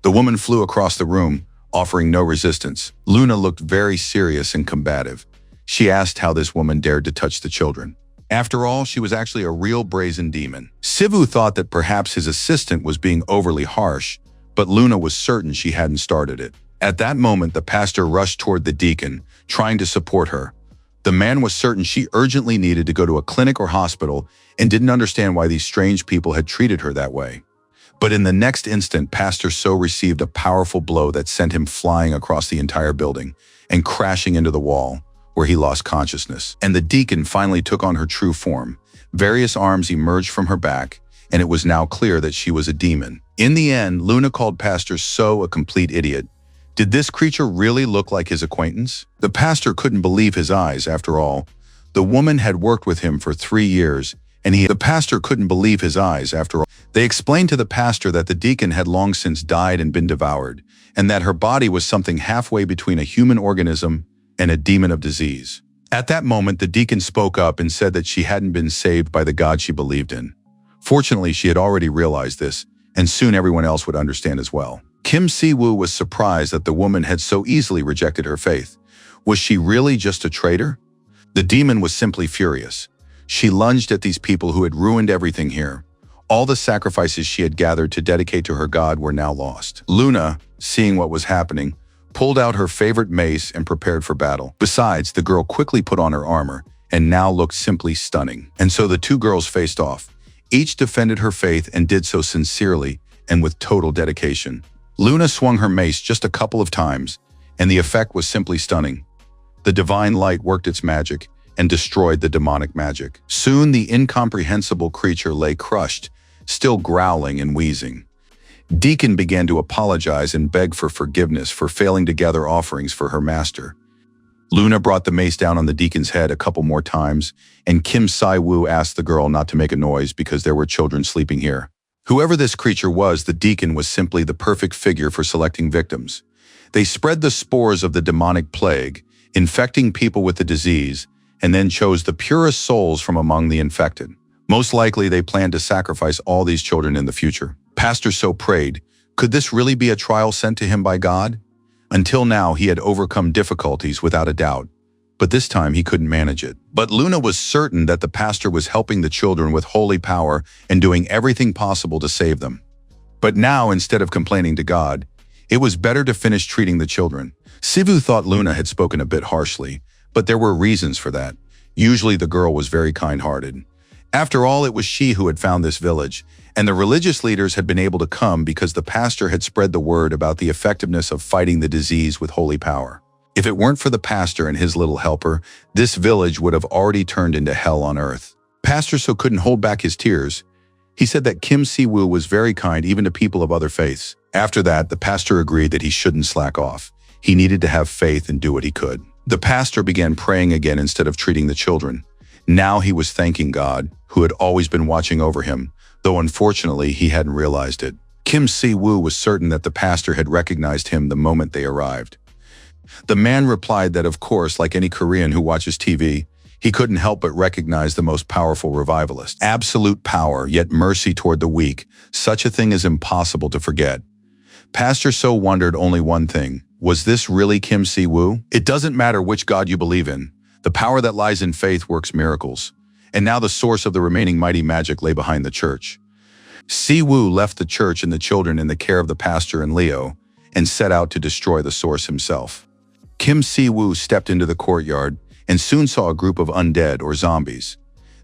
The woman flew across the room, offering no resistance. Luna looked very serious and combative. She asked how this woman dared to touch the children. After all, she was actually a real brazen demon. Si-woo thought that perhaps his assistant was being overly harsh, but Luna was certain she hadn't started it. At that moment, the pastor rushed toward the deacon, trying to support her. The man was certain she urgently needed to go to a clinic or hospital and didn't understand why these strange people had treated her that way. But in the next instant, Pastor So received a powerful blow that sent him flying across the entire building and crashing into the wall, where he lost consciousness. And the deacon finally took on her true form. Various arms emerged from her back, and it was now clear that she was a demon. In the end, Luna called Pastor So a complete idiot. Did this creature really look like his acquaintance? The pastor couldn't believe his eyes. After all, the woman had worked with him for 3 years, and the pastor couldn't believe his eyes. After all, they explained to the pastor that the deacon had long since died and been devoured, and that her body was something halfway between a human organism and a demon of disease. At that moment, the deacon spoke up and said that she hadn't been saved by the God she believed in. Fortunately, she had already realized this, and soon everyone else would understand as well. Kim Si-woo was surprised that the woman had so easily rejected her faith. Was she really just a traitor? The demon was simply furious. She lunged at these people who had ruined everything here. All the sacrifices she had gathered to dedicate to her god were now lost. Luna, seeing what was happening, pulled out her favorite mace and prepared for battle. Besides, the girl quickly put on her armor and now looked simply stunning. And so the two girls faced off. Each defended her faith and did so sincerely and with total dedication. Luna swung her mace just a couple of times, and the effect was simply stunning. The divine light worked its magic and destroyed the demonic magic. Soon the incomprehensible creature lay crushed, still growling and wheezing. Deacon began to apologize and beg for forgiveness for failing to gather offerings for her master. Luna brought the mace down on the deacon's head a couple more times, and Kim Si-woo asked the girl not to make a noise because there were children sleeping here. Whoever this creature was, the deacon was simply the perfect figure for selecting victims. They spread the spores of the demonic plague, infecting people with the disease, and then chose the purest souls from among the infected. Most likely, they planned to sacrifice all these children in the future. Pastor So prayed, Could this really be a trial sent to him by God? Until now, he had overcome difficulties without a doubt, but this time he couldn't manage it. But Luna was certain that the pastor was helping the children with holy power and doing everything possible to save them. But now, instead of complaining to God, it was better to finish treating the children. Sivu thought Luna had spoken a bit harshly, but there were reasons for that. Usually the girl was very kind-hearted. After all, it was she who had found this village, and the religious leaders had been able to come because the pastor had spread the word about the effectiveness of fighting the disease with holy power. If it weren't for the pastor and his little helper, this village would have already turned into hell on earth. Pastor So couldn't hold back his tears. He said that Kim Si-woo was very kind even to people of other faiths. After that, the pastor agreed that he shouldn't slack off. He needed to have faith and do what he could. The pastor began praying again instead of treating the children. Now he was thanking God, who had always been watching over him, though unfortunately he hadn't realized it. Kim Si-woo was certain that the pastor had recognized him the moment they arrived. The man replied that of course, like any Korean who watches TV, he couldn't help but recognize the most powerful revivalist. Absolute power, yet mercy toward the weak. Such a thing is impossible to forget. Pastor So wondered only one thing. Was this really Kim Si-woo? It doesn't matter which God you believe in. The power that lies in faith works miracles. And now the source of the remaining mighty magic lay behind the church. Si-woo left the church and the children in the care of the pastor and Leo, and set out to destroy the source himself. Kim Si-woo stepped into the courtyard and soon saw a group of undead or zombies.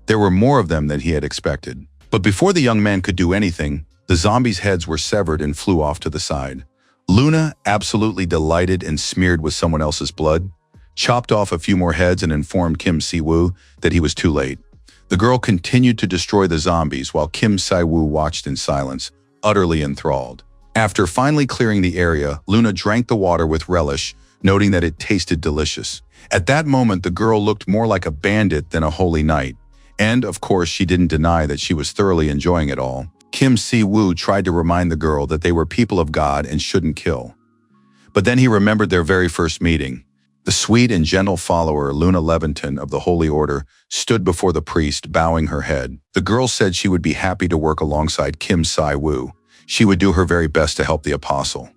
There were more of them than he had expected. But before the young man could do anything, the zombies' heads were severed and flew off to the side. Luna, absolutely delighted and smeared with someone else's blood, chopped off a few more heads and informed Kim Si-woo that he was too late. The girl continued to destroy the zombies while Kim Si-woo watched in silence, utterly enthralled. After finally clearing the area, Luna drank the water with relish, noting that it tasted delicious. At that moment, the girl looked more like a bandit than a holy knight. And, of course, she didn't deny that she was thoroughly enjoying it all. Kim Si-woo tried to remind the girl that they were people of God and shouldn't kill. But then he remembered their very first meeting. The sweet and gentle follower, Luna Leventon of the Holy Order, stood before the priest, bowing her head. The girl said she would be happy to work alongside Kim Si-woo. She would do her very best to help the apostle.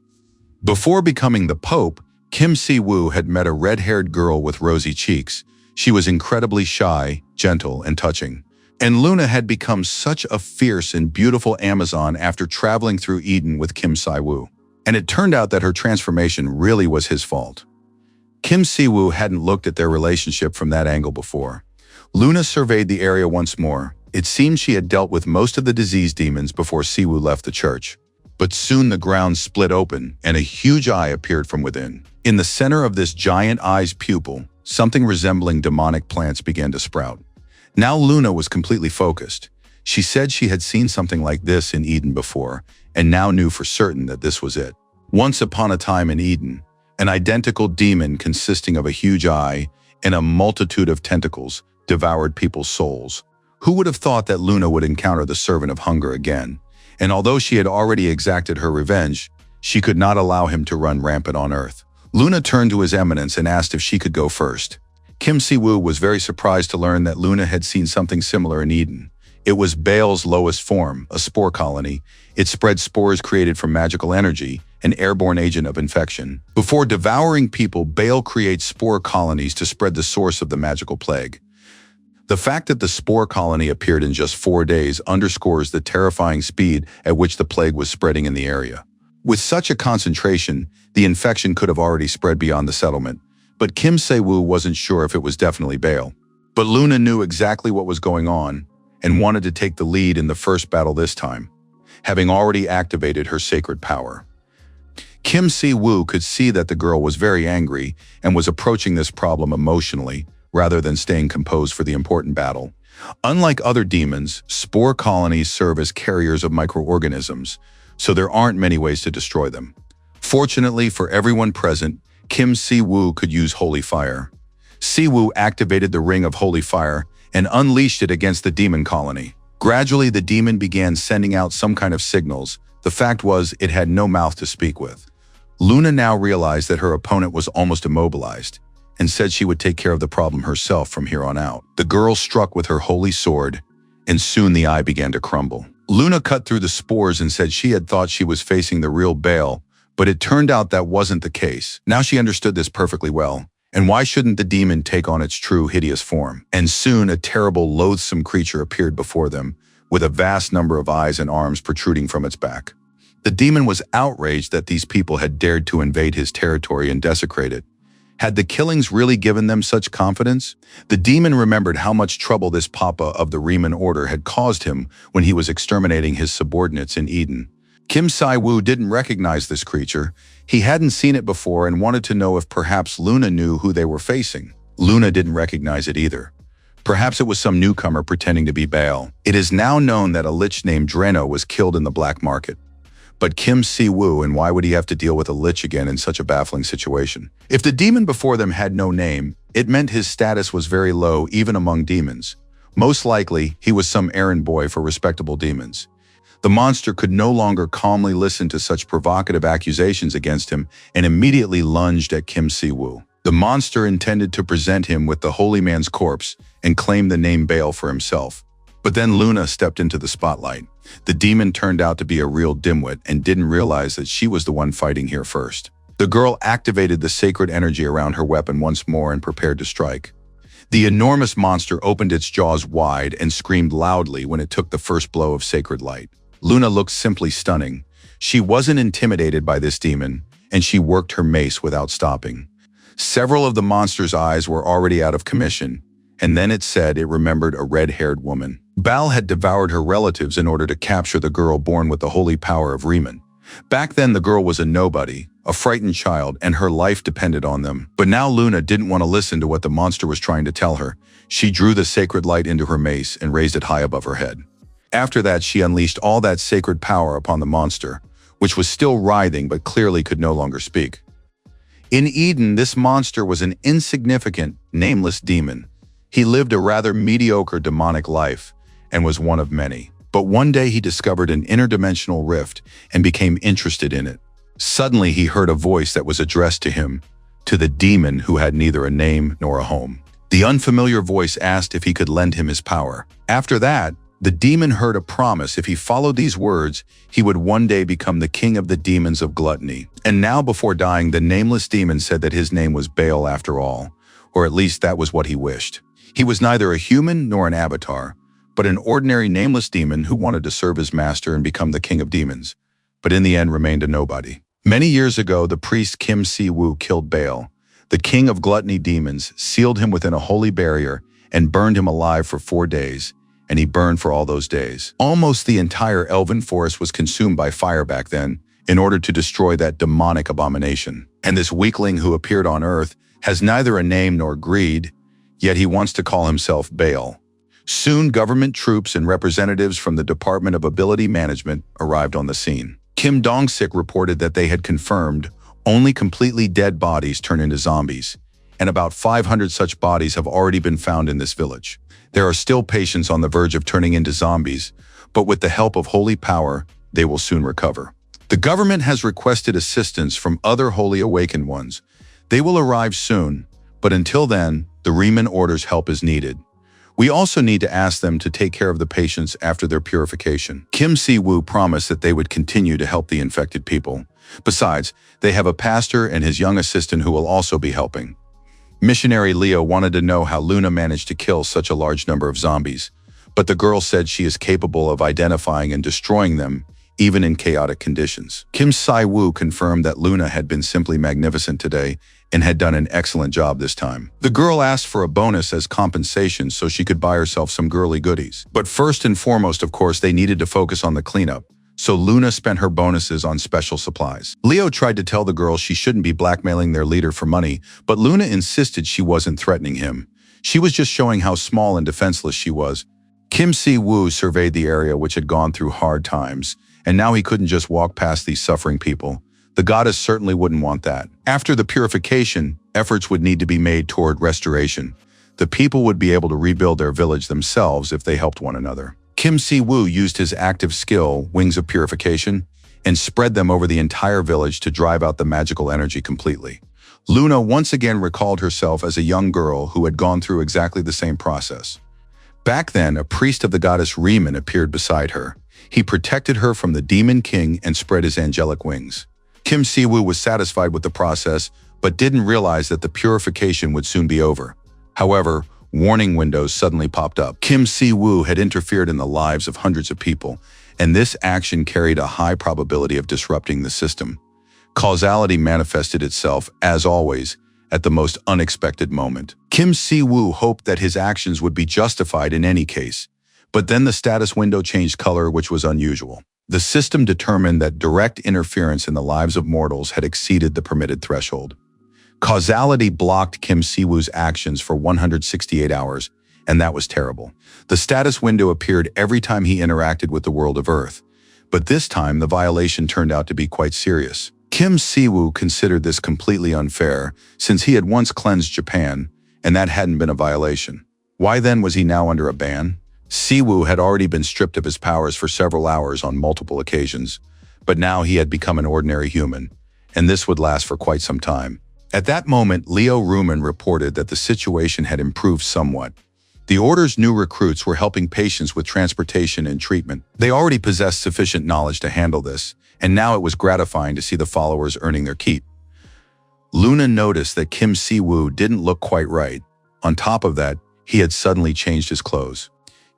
Before becoming the Pope, Kim Si-woo had met a red-haired girl with rosy cheeks. She was incredibly shy, gentle, and touching. And Luna had become such a fierce and beautiful Amazon after traveling through Eden with Kim Si-woo. And it turned out that her transformation really was his fault. Kim Si-woo hadn't looked at their relationship from that angle before. Luna surveyed the area once more. It seemed she had dealt with most of the disease demons before Si-woo left the church. But soon the ground split open and a huge eye appeared from within. In the center of this giant eye's pupil, something resembling demonic plants began to sprout. Now Luna was completely focused. She said she had seen something like this in Eden before, and now knew for certain that this was it. Once upon a time in Eden, an identical demon consisting of a huge eye and a multitude of tentacles devoured people's souls. Who would have thought that Luna would encounter the servant of hunger again? And although she had already exacted her revenge, she could not allow him to run rampant on Earth. Luna turned to His Eminence and asked if she could go first. Kim Si-woo was very surprised to learn that Luna had seen something similar in Eden. It was Baal's lowest form, a spore colony. It spread spores created from magical energy, an airborne agent of infection. Before devouring people, Baal creates spore colonies to spread the source of the magical plague. The fact that the spore colony appeared in just 4 days underscores the terrifying speed at which the plague was spreading in the area. With such a concentration, the infection could have already spread beyond the settlement, but Kim Si-woo wasn't sure if it was definitely Baal. But Luna knew exactly what was going on and wanted to take the lead in the first battle this time, having already activated her sacred power. Kim Si-woo could see that the girl was very angry and was approaching this problem emotionally rather than staying composed for the important battle. Unlike other demons, spore colonies serve as carriers of microorganisms, so there aren't many ways to destroy them. Fortunately for everyone present, Kim Si-woo could use holy fire. Si-woo activated the ring of holy fire and unleashed it against the demon colony. Gradually, the demon began sending out some kind of signals. The fact was, it had no mouth to speak with. Luna now realized that her opponent was almost immobilized and said she would take care of the problem herself from here on out. The girl struck with her holy sword, and soon the eye began to crumble. Luna cut through the spores and said she had thought she was facing the real Baal, but it turned out that wasn't the case. Now she understood this perfectly well. And why shouldn't the demon take on its true hideous form? And soon a terrible, loathsome creature appeared before them, with a vast number of eyes and arms protruding from its back. The demon was outraged that these people had dared to invade his territory and desecrate it. Had the killings really given them such confidence? The demon remembered how much trouble this Papa of the Riemann Order had caused him when he was exterminating his subordinates in Eden. Kim Si-woo didn't recognize this creature. He hadn't seen it before and wanted to know if perhaps Luna knew who they were facing. Luna didn't recognize it either. Perhaps it was some newcomer pretending to be Baal. It is now known that a lich named Dreno was killed in the black market. But Kim Si-woo, and why would he have to deal with a lich again in such a baffling situation? If the demon before them had no name, it meant his status was very low even among demons. Most likely, he was some errand boy for respectable demons. The monster could no longer calmly listen to such provocative accusations against him and immediately lunged at Kim Si-woo. The monster intended to present him with the holy man's corpse and claim the name Baal for himself. But then Luna stepped into the spotlight. The demon turned out to be a real dimwit and didn't realize that she was the one fighting here first. The girl activated the sacred energy around her weapon once more and prepared to strike. The enormous monster opened its jaws wide and screamed loudly when it took the first blow of sacred light. Luna looked simply stunning. She wasn't intimidated by this demon, and she worked her mace without stopping. Several of the monster's eyes were already out of commission, and then it said it remembered a red-haired woman. Baal had devoured her relatives in order to capture the girl born with the holy power of Riemann. Back then, the girl was a nobody, a frightened child, and her life depended on them. But now Luna didn't want to listen to what the monster was trying to tell her. She drew the sacred light into her mace and raised it high above her head. After that, she unleashed all that sacred power upon the monster, which was still writhing but clearly could no longer speak. In Eden, this monster was an insignificant, nameless demon. He lived a rather mediocre demonic life and was one of many. But one day he discovered an interdimensional rift and became interested in it. Suddenly he heard a voice that was addressed to him, to the demon who had neither a name nor a home. The unfamiliar voice asked if he could lend him his power. After that, the demon heard a promise. If he followed these words, he would one day become the king of the demons of gluttony. And now, before dying, the nameless demon said that his name was Baal after all, or at least that was what he wished. He was neither a human nor an avatar, but an ordinary nameless demon who wanted to serve his master and become the king of demons, but in the end remained a nobody. Many years ago, the priest Kim Si-woo killed Baal. The king of gluttony demons sealed him within a holy barrier and burned him alive for 4 days, and he burned for all those days. Almost the entire elven forest was consumed by fire back then in order to destroy that demonic abomination. And this weakling who appeared on earth has neither a name nor greed, yet he wants to call himself Baal. Soon, government troops and representatives from the Department of Ability Management arrived on the scene. Kim Dong-sik reported that they had confirmed only completely dead bodies turn into zombies, and about 500 such bodies have already been found in this village. There are still patients on the verge of turning into zombies, but with the help of holy power, they will soon recover. The government has requested assistance from other holy awakened ones. They will arrive soon, but until then, the Riemann Order's help is needed. We also need to ask them to take care of the patients after their purification. Kim Si-woo promised that they would continue to help the infected people. Besides, they have a pastor and his young assistant who will also be helping. Missionary Leo wanted to know how Luna managed to kill such a large number of zombies, but the girl said she is capable of identifying and destroying them, even in chaotic conditions. Kim Si-woo confirmed that Luna had been simply magnificent today and had done an excellent job this time. The girl asked for a bonus as compensation so she could buy herself some girly goodies. But first and foremost, of course, they needed to focus on the cleanup, so Luna spent her bonuses on special supplies. Leo tried to tell the girl she shouldn't be blackmailing their leader for money, but Luna insisted she wasn't threatening him. She was just showing how small and defenseless she was. Kim Si-woo surveyed the area which had gone through hard times, and now he couldn't just walk past these suffering people. The goddess certainly wouldn't want that. After the purification, efforts would need to be made toward restoration. The people would be able to rebuild their village themselves if they helped one another. Kim Si-woo used his active skill, Wings of Purification, and spread them over the entire village to drive out the magical energy completely. Luna once again recalled herself as a young girl who had gone through exactly the same process. Back then, a priest of the goddess Riemann appeared beside her. He protected her from the Demon King and spread his angelic wings. Kim Si-woo was satisfied with the process, but didn't realize that the purification would soon be over. However, warning windows suddenly popped up. Kim Si-woo had interfered in the lives of hundreds of people, and this action carried a high probability of disrupting the system. Causality manifested itself, as always, at the most unexpected moment. Kim Si-woo hoped that his actions would be justified in any case, but then the status window changed color, which was unusual. The system determined that direct interference in the lives of mortals had exceeded the permitted threshold. Causality blocked Kim Si-woo's actions for 168 hours, and that was terrible. The status window appeared every time he interacted with the world of Earth, but this time the violation turned out to be quite serious. Kim Si-woo considered this completely unfair, since he had once cleansed Japan, and that hadn't been a violation. Why then was he now under a ban? Si-woo had already been stripped of his powers for several hours on multiple occasions, but now he had become an ordinary human, and this would last for quite some time. At that moment, Leo Ruman reported that the situation had improved somewhat. The Order's new recruits were helping patients with transportation and treatment. They already possessed sufficient knowledge to handle this, and now it was gratifying to see the followers earning their keep. Luna noticed that Kim Si-woo didn't look quite right. On top of that, he had suddenly changed his clothes.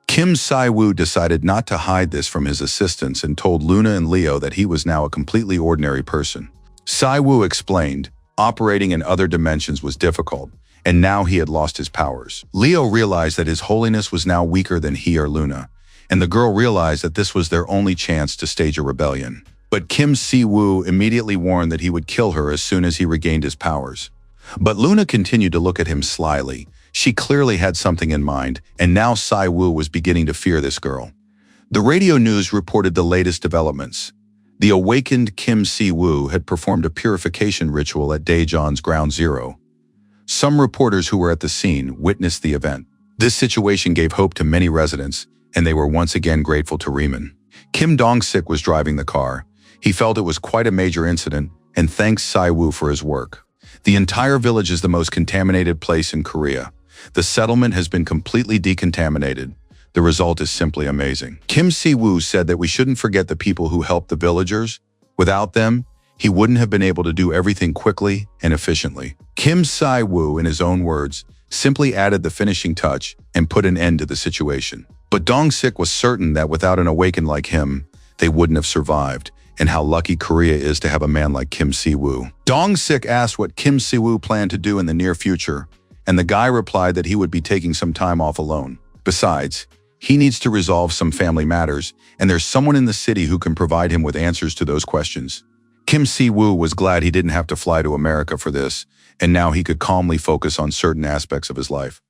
Kim Si-woo decided not to hide this from his assistants and told Luna and Leo that he was now a completely ordinary person. Si-woo explained, operating in other dimensions was difficult, and now he had lost his powers. Leo realized that his holiness was now weaker than he or Luna, and the girl realized that this was their only chance to stage a rebellion. But Kim Si-woo immediately warned that he would kill her as soon as he regained his powers. But Luna continued to look at him slyly. She clearly had something in mind, and now Si-woo was beginning to fear this girl. The radio news reported the latest developments. The awakened Kim Si-woo had performed a purification ritual at Daejeon's Ground Zero. Some reporters who were at the scene witnessed the event. This situation gave hope to many residents, and they were once again grateful to Riemann. Kim Dong-sik was driving the car. He felt it was quite a major incident, and thanks Si-woo for his work. The entire village is the most contaminated place in Korea. The settlement has been completely decontaminated. The result is simply amazing. Kim Si-woo said that we shouldn't forget the people who helped the villagers. Without them, he wouldn't have been able to do everything quickly and efficiently. Kim Si-woo, in his own words, simply added the finishing touch and put an end to the situation. But Dong-sik was certain that without an awakened like him, they wouldn't have survived, and how lucky Korea is to have a man like Kim Si-woo. Dong-sik asked what Kim Si-woo planned to do in the near future, and the guy replied that he would be taking some time off alone. Besides, he needs to resolve some family matters, and there's someone in the city who can provide him with answers to those questions. Kim Si-woo was glad he didn't have to fly to America for this, and now he could calmly focus on certain aspects of his life.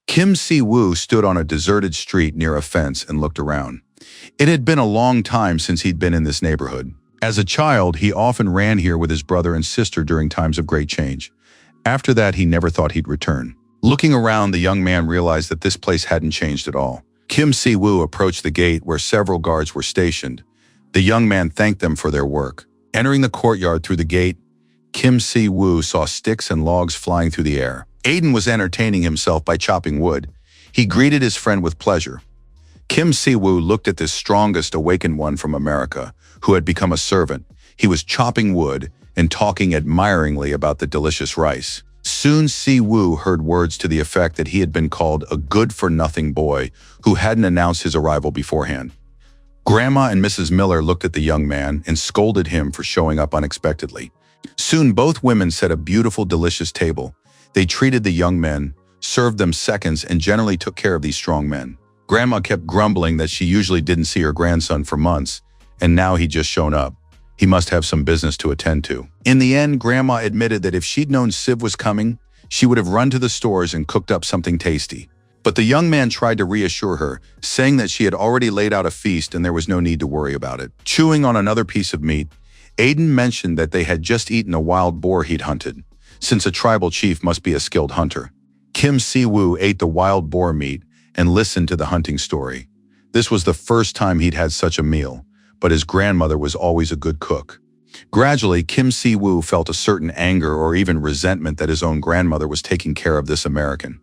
Kim Si-woo stood on a deserted street near a fence and looked around. It had been a long time since he'd been in this neighborhood. As a child, he often ran here with his brother and sister during times of great change. After that, he never thought he'd return. Looking around, the young man realized that this place hadn't changed at all. Kim Si-woo approached the gate where several guards were stationed. The young man thanked them for their work. Entering the courtyard through the gate, Kim Si-woo saw sticks and logs flying through the air. Aiden was entertaining himself by chopping wood. He greeted his friend with pleasure. Kim Si-woo looked at this strongest awakened one from America, who had become a servant. He was chopping wood and talking admiringly about the delicious rice. Soon Si-woo heard words to the effect that he had been called a good-for-nothing boy who hadn't announced his arrival beforehand. Grandma and Mrs. Miller looked at the young man and scolded him for showing up unexpectedly. Soon both women set a beautiful, delicious table. They treated the young men, served them seconds, and generally took care of these strong men. Grandma kept grumbling that she usually didn't see her grandson for months, and now he'd just shown up. He must have some business to attend to. In the end, Grandma admitted that if she'd known Siv was coming, she would have run to the stores and cooked up something tasty. But the young man tried to reassure her, saying that she had already laid out a feast and there was no need to worry about it. Chewing on another piece of meat, Aiden mentioned that they had just eaten a wild boar he'd hunted, since a tribal chief must be a skilled hunter. Kim Si-woo ate the wild boar meat and listened to the hunting story. This was the first time he'd had such a meal, but his grandmother was always a good cook. Gradually, Kim Si-woo felt a certain anger or even resentment that his own grandmother was taking care of this American.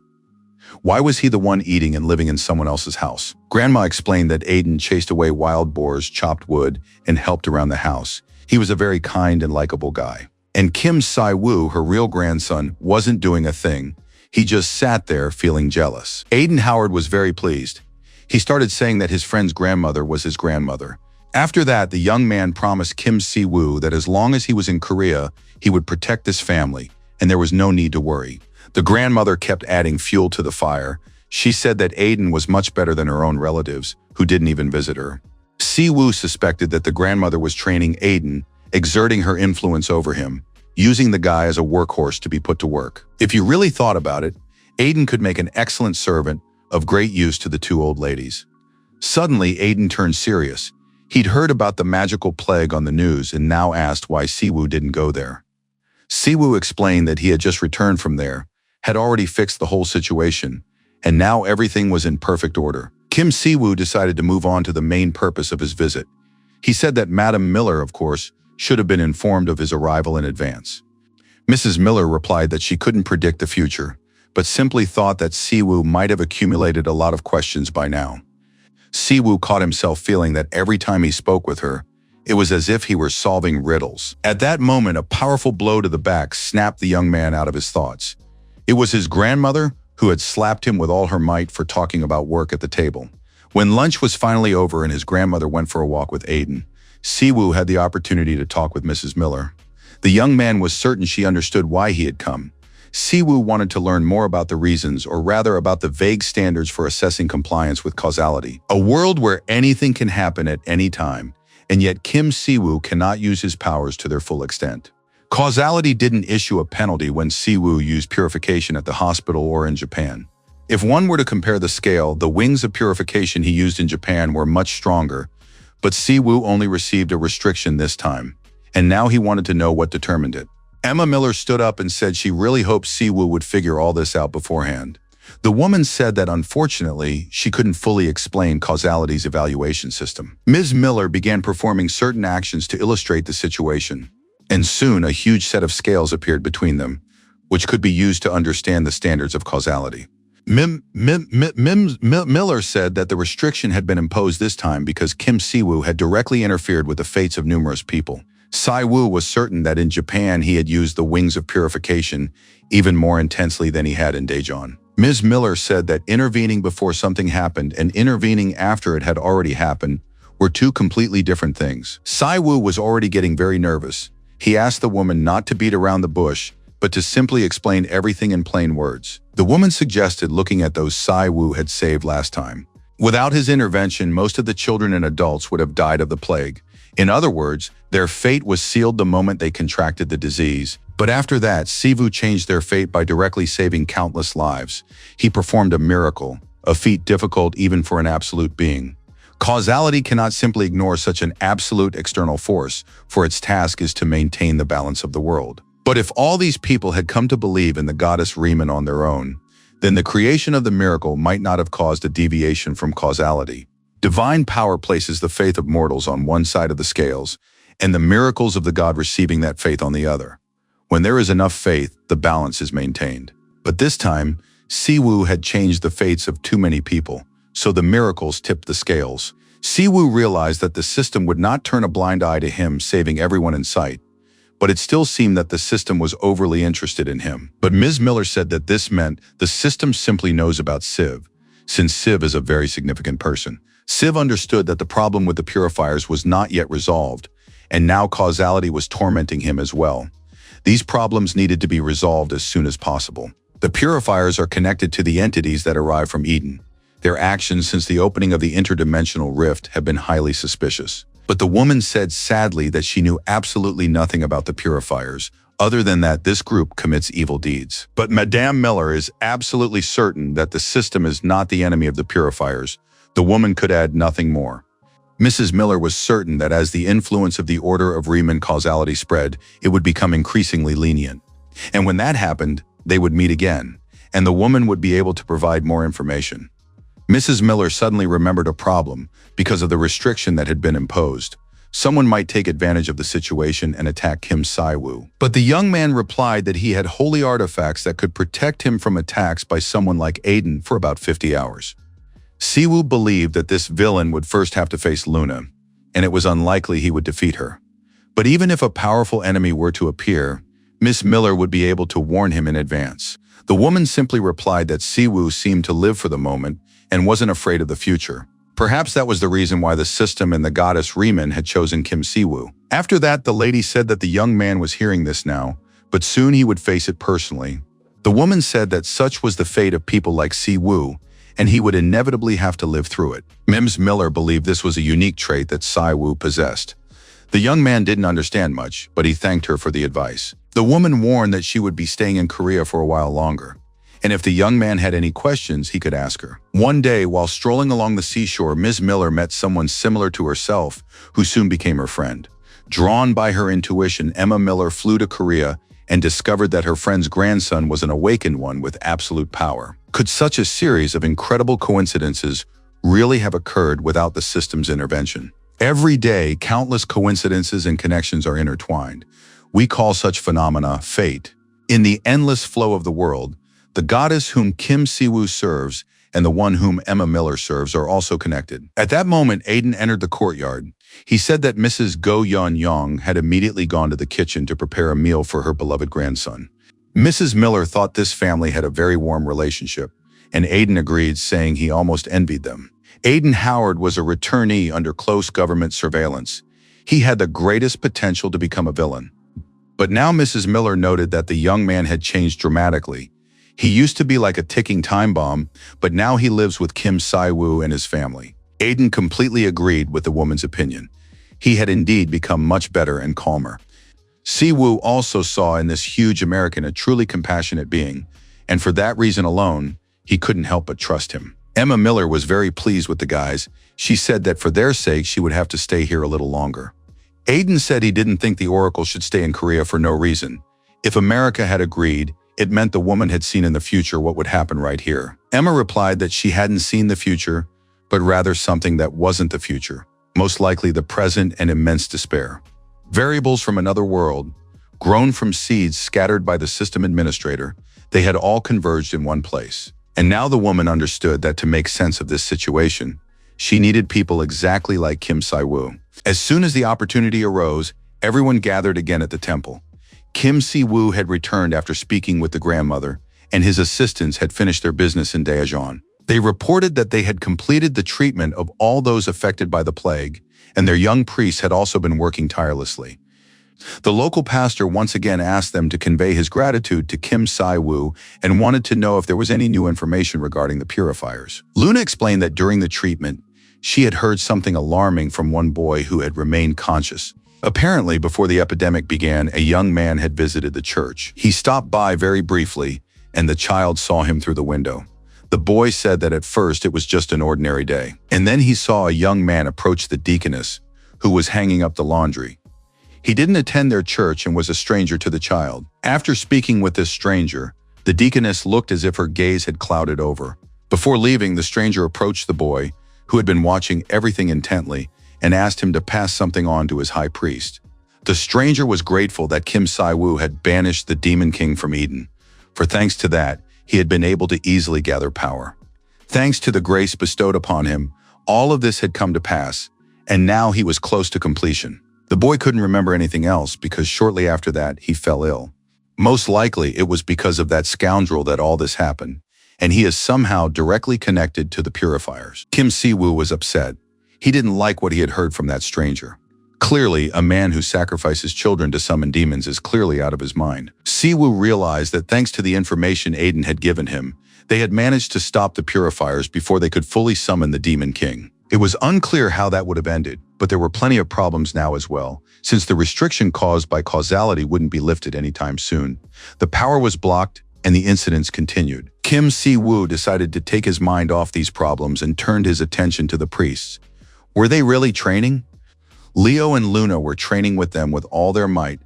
Why was he the one eating and living in someone else's house? Grandma explained that Aiden chased away wild boars, chopped wood, and helped around the house. He was a very kind and likable guy. And Kim Si-woo, her real grandson, wasn't doing a thing. He just sat there feeling jealous. Aiden Howard was very pleased. He started saying that his friend's grandmother was his grandmother. After that, the young man promised Kim Si-woo that as long as he was in Korea, he would protect his family, and there was no need to worry. The grandmother kept adding fuel to the fire. She said that Aiden was much better than her own relatives, who didn't even visit her. Si-woo suspected that the grandmother was training Aiden, exerting her influence over him, using the guy as a workhorse to be put to work. If you really thought about it, Aiden could make an excellent servant of great use to the two old ladies. Suddenly, Aiden turned serious. He'd heard about the magical plague on the news and now asked why Si-woo didn't go there. Si-woo explained that he had just returned from there, had already fixed the whole situation, and now everything was in perfect order. Kim Si-woo decided to move on to the main purpose of his visit. He said that Madam Miller, of course, should have been informed of his arrival in advance. Mrs. Miller replied that she couldn't predict the future, but simply thought that Si-woo might have accumulated a lot of questions by now. Si-woo caught himself feeling that every time he spoke with her, it was as if he were solving riddles. At that moment, a powerful blow to the back snapped the young man out of his thoughts. It was his grandmother who had slapped him with all her might for talking about work at the table. When lunch was finally over and his grandmother went for a walk with Aiden, Si-woo had the opportunity to talk with Mrs. Miller. The young man was certain she understood why he had come. Si-woo wanted to learn more about the reasons, or rather about the vague standards for assessing compliance with causality. A world where anything can happen at any time, and yet Kim Si-woo cannot use his powers to their full extent. Causality didn't issue a penalty when Si-woo used purification at the hospital or in Japan. If one were to compare the scale, the wings of purification he used in Japan were much stronger, but Si-woo only received a restriction this time, and now he wanted to know what determined it. Emma Miller stood up and said she really hoped Si-woo would figure all this out beforehand. The woman said that unfortunately, she couldn't fully explain causality's evaluation system. Ms. Miller began performing certain actions to illustrate the situation, and soon a huge set of scales appeared between them, which could be used to understand the standards of causality. Miller said that the restriction had been imposed this time because Kim Si-woo had directly interfered with the fates of numerous people. Si-woo was certain that in Japan he had used the wings of purification even more intensely than he had in Daejeon. Ms. Miller said that intervening before something happened and intervening after it had already happened were two completely different things. Si-woo was already getting very nervous. He asked the woman not to beat around the bush, but to simply explain everything in plain words. The woman suggested looking at those Si-woo had saved last time. Without his intervention, most of the children and adults would have died of the plague. In other words, their fate was sealed the moment they contracted the disease. But after that, Si-woo changed their fate by directly saving countless lives. He performed a miracle, a feat difficult even for an absolute being. Causality cannot simply ignore such an absolute external force, for its task is to maintain the balance of the world. But if all these people had come to believe in the goddess Riemann on their own, then the creation of the miracle might not have caused a deviation from causality. Divine power places the faith of mortals on one side of the scales, and the miracles of the god receiving that faith on the other. When there is enough faith, the balance is maintained. But this time, Si-woo had changed the fates of too many people, so the miracles tipped the scales. Si-woo realized that the system would not turn a blind eye to him saving everyone in sight, but it still seemed that the system was overly interested in him. But Ms. Miller said that this meant the system simply knows about Siv, since Siv is a very significant person. Siv understood that the problem with the purifiers was not yet resolved, and now causality was tormenting him as well. These problems needed to be resolved as soon as possible. The purifiers are connected to the entities that arrive from Eden. Their actions since the opening of the interdimensional rift have been highly suspicious. But the woman said sadly that she knew absolutely nothing about the purifiers, other than that this group commits evil deeds. But Madame Miller is absolutely certain that the system is not the enemy of the purifiers. The woman could add nothing more. Mrs. Miller was certain that as the influence of the Order of Riemann causality spread, it would become increasingly lenient. And when that happened, they would meet again, and the woman would be able to provide more information. Mrs. Miller suddenly remembered a problem because of the restriction that had been imposed. Someone might take advantage of the situation and attack Kim Si-woo. But the young man replied that he had holy artifacts that could protect him from attacks by someone like Aiden for about 50 hours. Si-woo believed that this villain would first have to face Luna, and it was unlikely he would defeat her. But even if a powerful enemy were to appear, Miss Miller would be able to warn him in advance. The woman simply replied that Si-woo seemed to live for the moment and wasn't afraid of the future. Perhaps that was the reason why the system and the goddess Riemann had chosen Kim Si-woo. After that, the lady said that the young man was hearing this now, but soon he would face it personally. The woman said that such was the fate of people like Si-woo, and he would inevitably have to live through it. Miss Miller believed this was a unique trait that Si-woo possessed. The young man didn't understand much, but he thanked her for the advice. The woman warned that she would be staying in Korea for a while longer, and if the young man had any questions, he could ask her. One day, while strolling along the seashore, Ms. Miller met someone similar to herself, who soon became her friend. Drawn by her intuition, Emma Miller flew to Korea and discovered that her friend's grandson was an awakened one with absolute power. Could such a series of incredible coincidences really have occurred without the system's intervention? Every day, countless coincidences and connections are intertwined. We call such phenomena fate. In the endless flow of the world, the goddess whom Kim Si-woo serves and the one whom Emma Miller serves are also connected. At that moment, Aiden entered the courtyard. He said that Mrs. Go Yeon-young had immediately gone to the kitchen to prepare a meal for her beloved grandson. Mrs. Miller thought this family had a very warm relationship, and Aiden agreed, saying he almost envied them. Aiden Howard was a returnee under close government surveillance. He had the greatest potential to become a villain. But now Mrs. Miller noted that the young man had changed dramatically. He used to be like a ticking time bomb, but now he lives with Kim Si-woo and his family. Aiden completely agreed with the woman's opinion. He had indeed become much better and calmer. Si-woo also saw in this huge American a truly compassionate being, and for that reason alone, he couldn't help but trust him. Emma Miller was very pleased with the guys. She said that for their sake, she would have to stay here a little longer. Aiden said he didn't think the Oracle should stay in Korea for no reason. If America had agreed, it meant the woman had seen in the future what would happen right here. Emma replied that she hadn't seen the future, but rather something that wasn't the future, most likely the present and immense despair. Variables from another world, grown from seeds scattered by the system administrator, they had all converged in one place. And now the woman understood that to make sense of this situation, she needed people exactly like Kim Si-woo. As soon as the opportunity arose, everyone gathered again at the temple. Kim Si-woo had returned after speaking with the grandmother, and his assistants had finished their business in Daejeon. They reported that they had completed the treatment of all those affected by the plague, and their young priest had also been working tirelessly. The local pastor once again asked them to convey his gratitude to Kim Si-woo and wanted to know if there was any new information regarding the purifiers. Luna explained that during the treatment, she had heard something alarming from one boy who had remained conscious. Apparently, before the epidemic began, a young man had visited the church. He stopped by very briefly, and the child saw him through the window. The boy said that at first it was just an ordinary day. And then he saw a young man approach the deaconess, who was hanging up the laundry. He didn't attend their church and was a stranger to the child. After speaking with this stranger, the deaconess looked as if her gaze had clouded over. Before leaving, the stranger approached the boy, who had been watching everything intently, and asked him to pass something on to his high priest. The stranger was grateful that Kim Si-woo had banished the Demon King from Eden, for thanks to that, he had been able to easily gather power. Thanks to the grace bestowed upon him, all of this had come to pass, and now he was close to completion. The boy couldn't remember anything else because shortly after that, he fell ill. Most likely, it was because of that scoundrel that all this happened, and he is somehow directly connected to the purifiers. Kim Si-woo was upset. He didn't like what he had heard from that stranger. Clearly, a man who sacrifices children to summon demons is clearly out of his mind. Si-woo realized that thanks to the information Aiden had given him, they had managed to stop the purifiers before they could fully summon the Demon King. It was unclear how that would have ended, but there were plenty of problems now as well, since the restriction caused by causality wouldn't be lifted anytime soon. The power was blocked, and the incidents continued. Kim Si-woo decided to take his mind off these problems and turned his attention to the priests. Were they really training? Leo and Luna were training with them with all their might,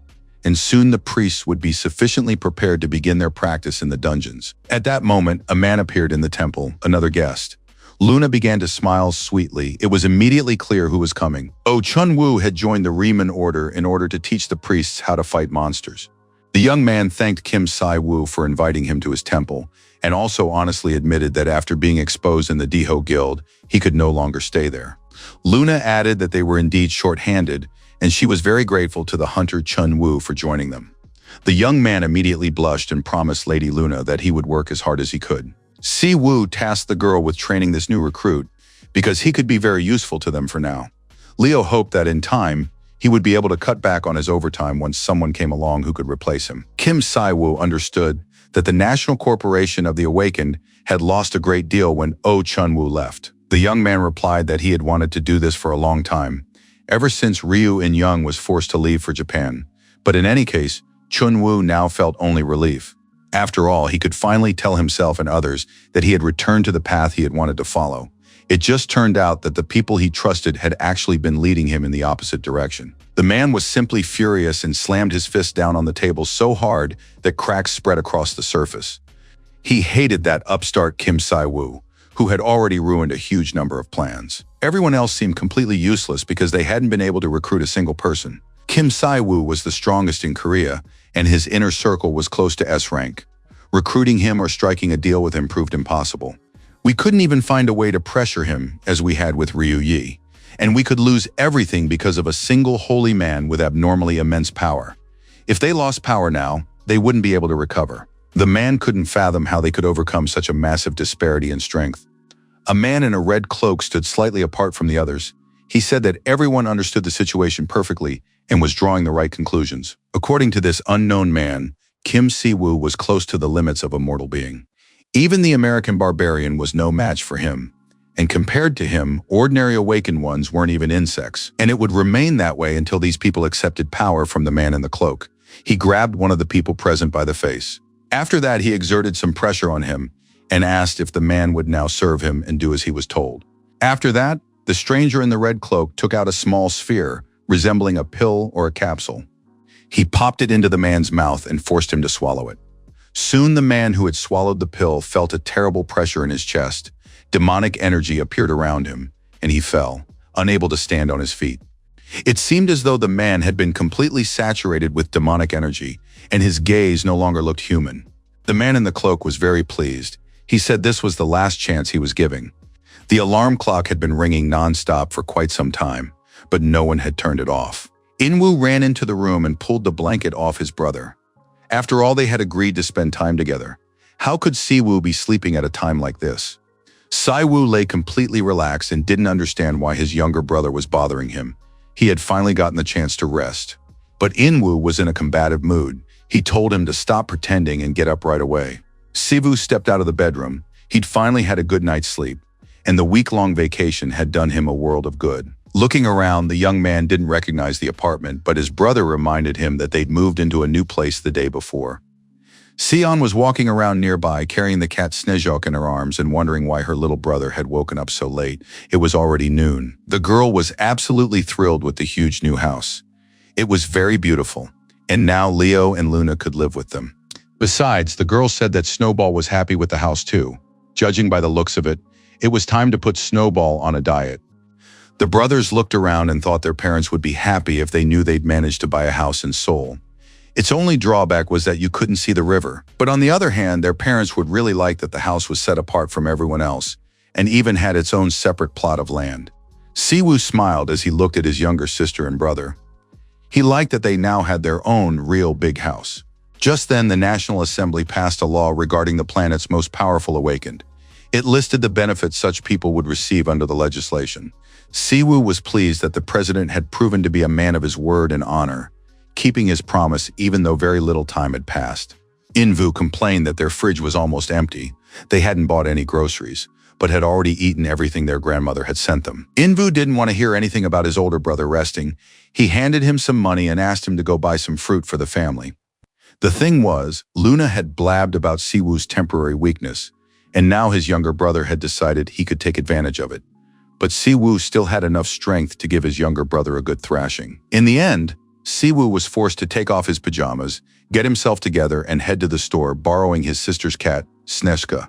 and soon the priests would be sufficiently prepared to begin their practice in the dungeons. At that moment, a man appeared in the temple, another guest. Luna began to smile sweetly. It was immediately clear who was coming. Oh, Chun-Woo had joined the Riemann order in order to teach the priests how to fight monsters. The young man thanked Kim Si-woo for inviting him to his temple, and also honestly admitted that after being exposed in the Diho Guild, he could no longer stay there. Luna added that they were indeed short-handed, and she was very grateful to the hunter Chun-Woo for joining them. The young man immediately blushed and promised Lady Luna that he would work as hard as he could. Si-woo tasked the girl with training this new recruit because he could be very useful to them for now. Leo hoped that in time, he would be able to cut back on his overtime once someone came along who could replace him. Kim Si-woo understood that the National Corporation of the Awakened had lost a great deal when Oh Chun-Woo left. The young man replied that he had wanted to do this for a long time, ever since Ryu In-young was forced to leave for Japan. But in any case, Chun-Woo now felt only relief. After all, he could finally tell himself and others that he had returned to the path he had wanted to follow. It just turned out that the people he trusted had actually been leading him in the opposite direction. The man was simply furious and slammed his fist down on the table so hard that cracks spread across the surface. He hated that upstart Kim Si-woo, who had already ruined a huge number of plans. Everyone else seemed completely useless because they hadn't been able to recruit a single person. Kim Si-woo was the strongest in Korea, and his inner circle was close to S rank. Recruiting him or striking a deal with him proved impossible. We couldn't even find a way to pressure him, as we had with Ryu Yi, and we could lose everything because of a single holy man with abnormally immense power. If they lost power now, they wouldn't be able to recover. The man couldn't fathom how they could overcome such a massive disparity in strength. A man in a red cloak stood slightly apart from the others. He said that everyone understood the situation perfectly and was drawing the right conclusions. According to this unknown man, Kim Si-woo was close to the limits of a mortal being. Even the American barbarian was no match for him, and compared to him, ordinary awakened ones weren't even insects, and it would remain that way until these people accepted power from the man in the cloak. He grabbed one of the people present by the face. After that, he exerted some pressure on him and asked if the man would now serve him and do as he was told. After that, the stranger in the red cloak took out a small sphere resembling a pill or a capsule. He popped it into the man's mouth and forced him to swallow it. Soon the man who had swallowed the pill felt a terrible pressure in his chest. Demonic energy appeared around him, and he fell, unable to stand on his feet. It seemed as though the man had been completely saturated with demonic energy, and his gaze no longer looked human. The man in the cloak was very pleased. He said this was the last chance he was giving. The alarm clock had been ringing non-stop for quite some time, but no one had turned it off. In-woo ran into the room and pulled the blanket off his brother. After all, they had agreed to spend time together. How could Si-woo be sleeping at a time like this? Si-woo lay completely relaxed and didn't understand why his younger brother was bothering him. He had finally gotten the chance to rest. But In-woo was in a combative mood. He told him to stop pretending and get up right away. Si-woo stepped out of the bedroom. He'd finally had a good night's sleep, and the week-long vacation had done him a world of good. Looking around, the young man didn't recognize the apartment, but his brother reminded him that they'd moved into a new place the day before. Sion was walking around nearby, carrying the cat Snezhok in her arms and wondering why her little brother had woken up so late. It was already noon. The girl was absolutely thrilled with the huge new house. It was very beautiful, and now Leo and Luna could live with them. Besides, the girl said that Snowball was happy with the house too. Judging by the looks of it, it was time to put Snowball on a diet. The brothers looked around and thought their parents would be happy if they knew they'd managed to buy a house in Seoul. Its only drawback was that you couldn't see the river. But on the other hand, their parents would really like that the house was set apart from everyone else and even had its own separate plot of land. Si-woo smiled as he looked at his younger sister and brother. He liked that they now had their own real big house. Just then, the National Assembly passed a law regarding the planet's most powerful awakened. It listed the benefits such people would receive under the legislation. Si-woo was pleased that the president had proven to be a man of his word and honor, keeping his promise even though very little time had passed. In-woo complained that their fridge was almost empty. They hadn't bought any groceries, but had already eaten everything their grandmother had sent them. In-woo didn't want to hear anything about his older brother resting. He handed him some money and asked him to go buy some fruit for the family. The thing was, Luna had blabbed about Si-woo's temporary weakness, and now his younger brother had decided he could take advantage of it. But Si-woo still had enough strength to give his younger brother a good thrashing. In the end, Si-woo was forced to take off his pajamas, get himself together, and head to the store, borrowing his sister's cat, Snezhka.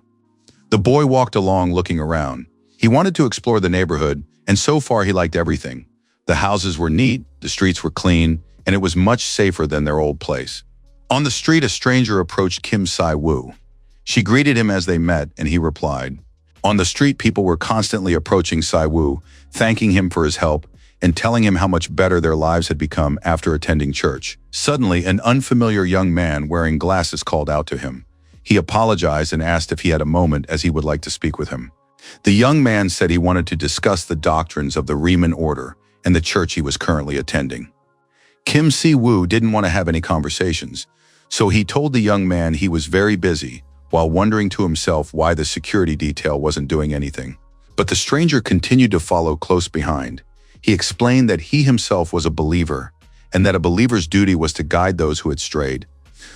The boy walked along looking around. He wanted to explore the neighborhood, and so far he liked everything. The houses were neat, the streets were clean, and it was much safer than their old place. On the street, a stranger approached Kim Si-woo. She greeted him as they met, and he replied. On the street, people were constantly approaching Si-woo, thanking him for his help, and telling him how much better their lives had become after attending church. Suddenly, an unfamiliar young man wearing glasses called out to him. He apologized and asked if he had a moment as he would like to speak with him. The young man said he wanted to discuss the doctrines of the Riemann order and the church he was currently attending. Kim Si-woo didn't want to have any conversations, so he told the young man he was very busy, while wondering to himself why the security detail wasn't doing anything. But the stranger continued to follow close behind. He explained that he himself was a believer, and that a believer's duty was to guide those who had strayed.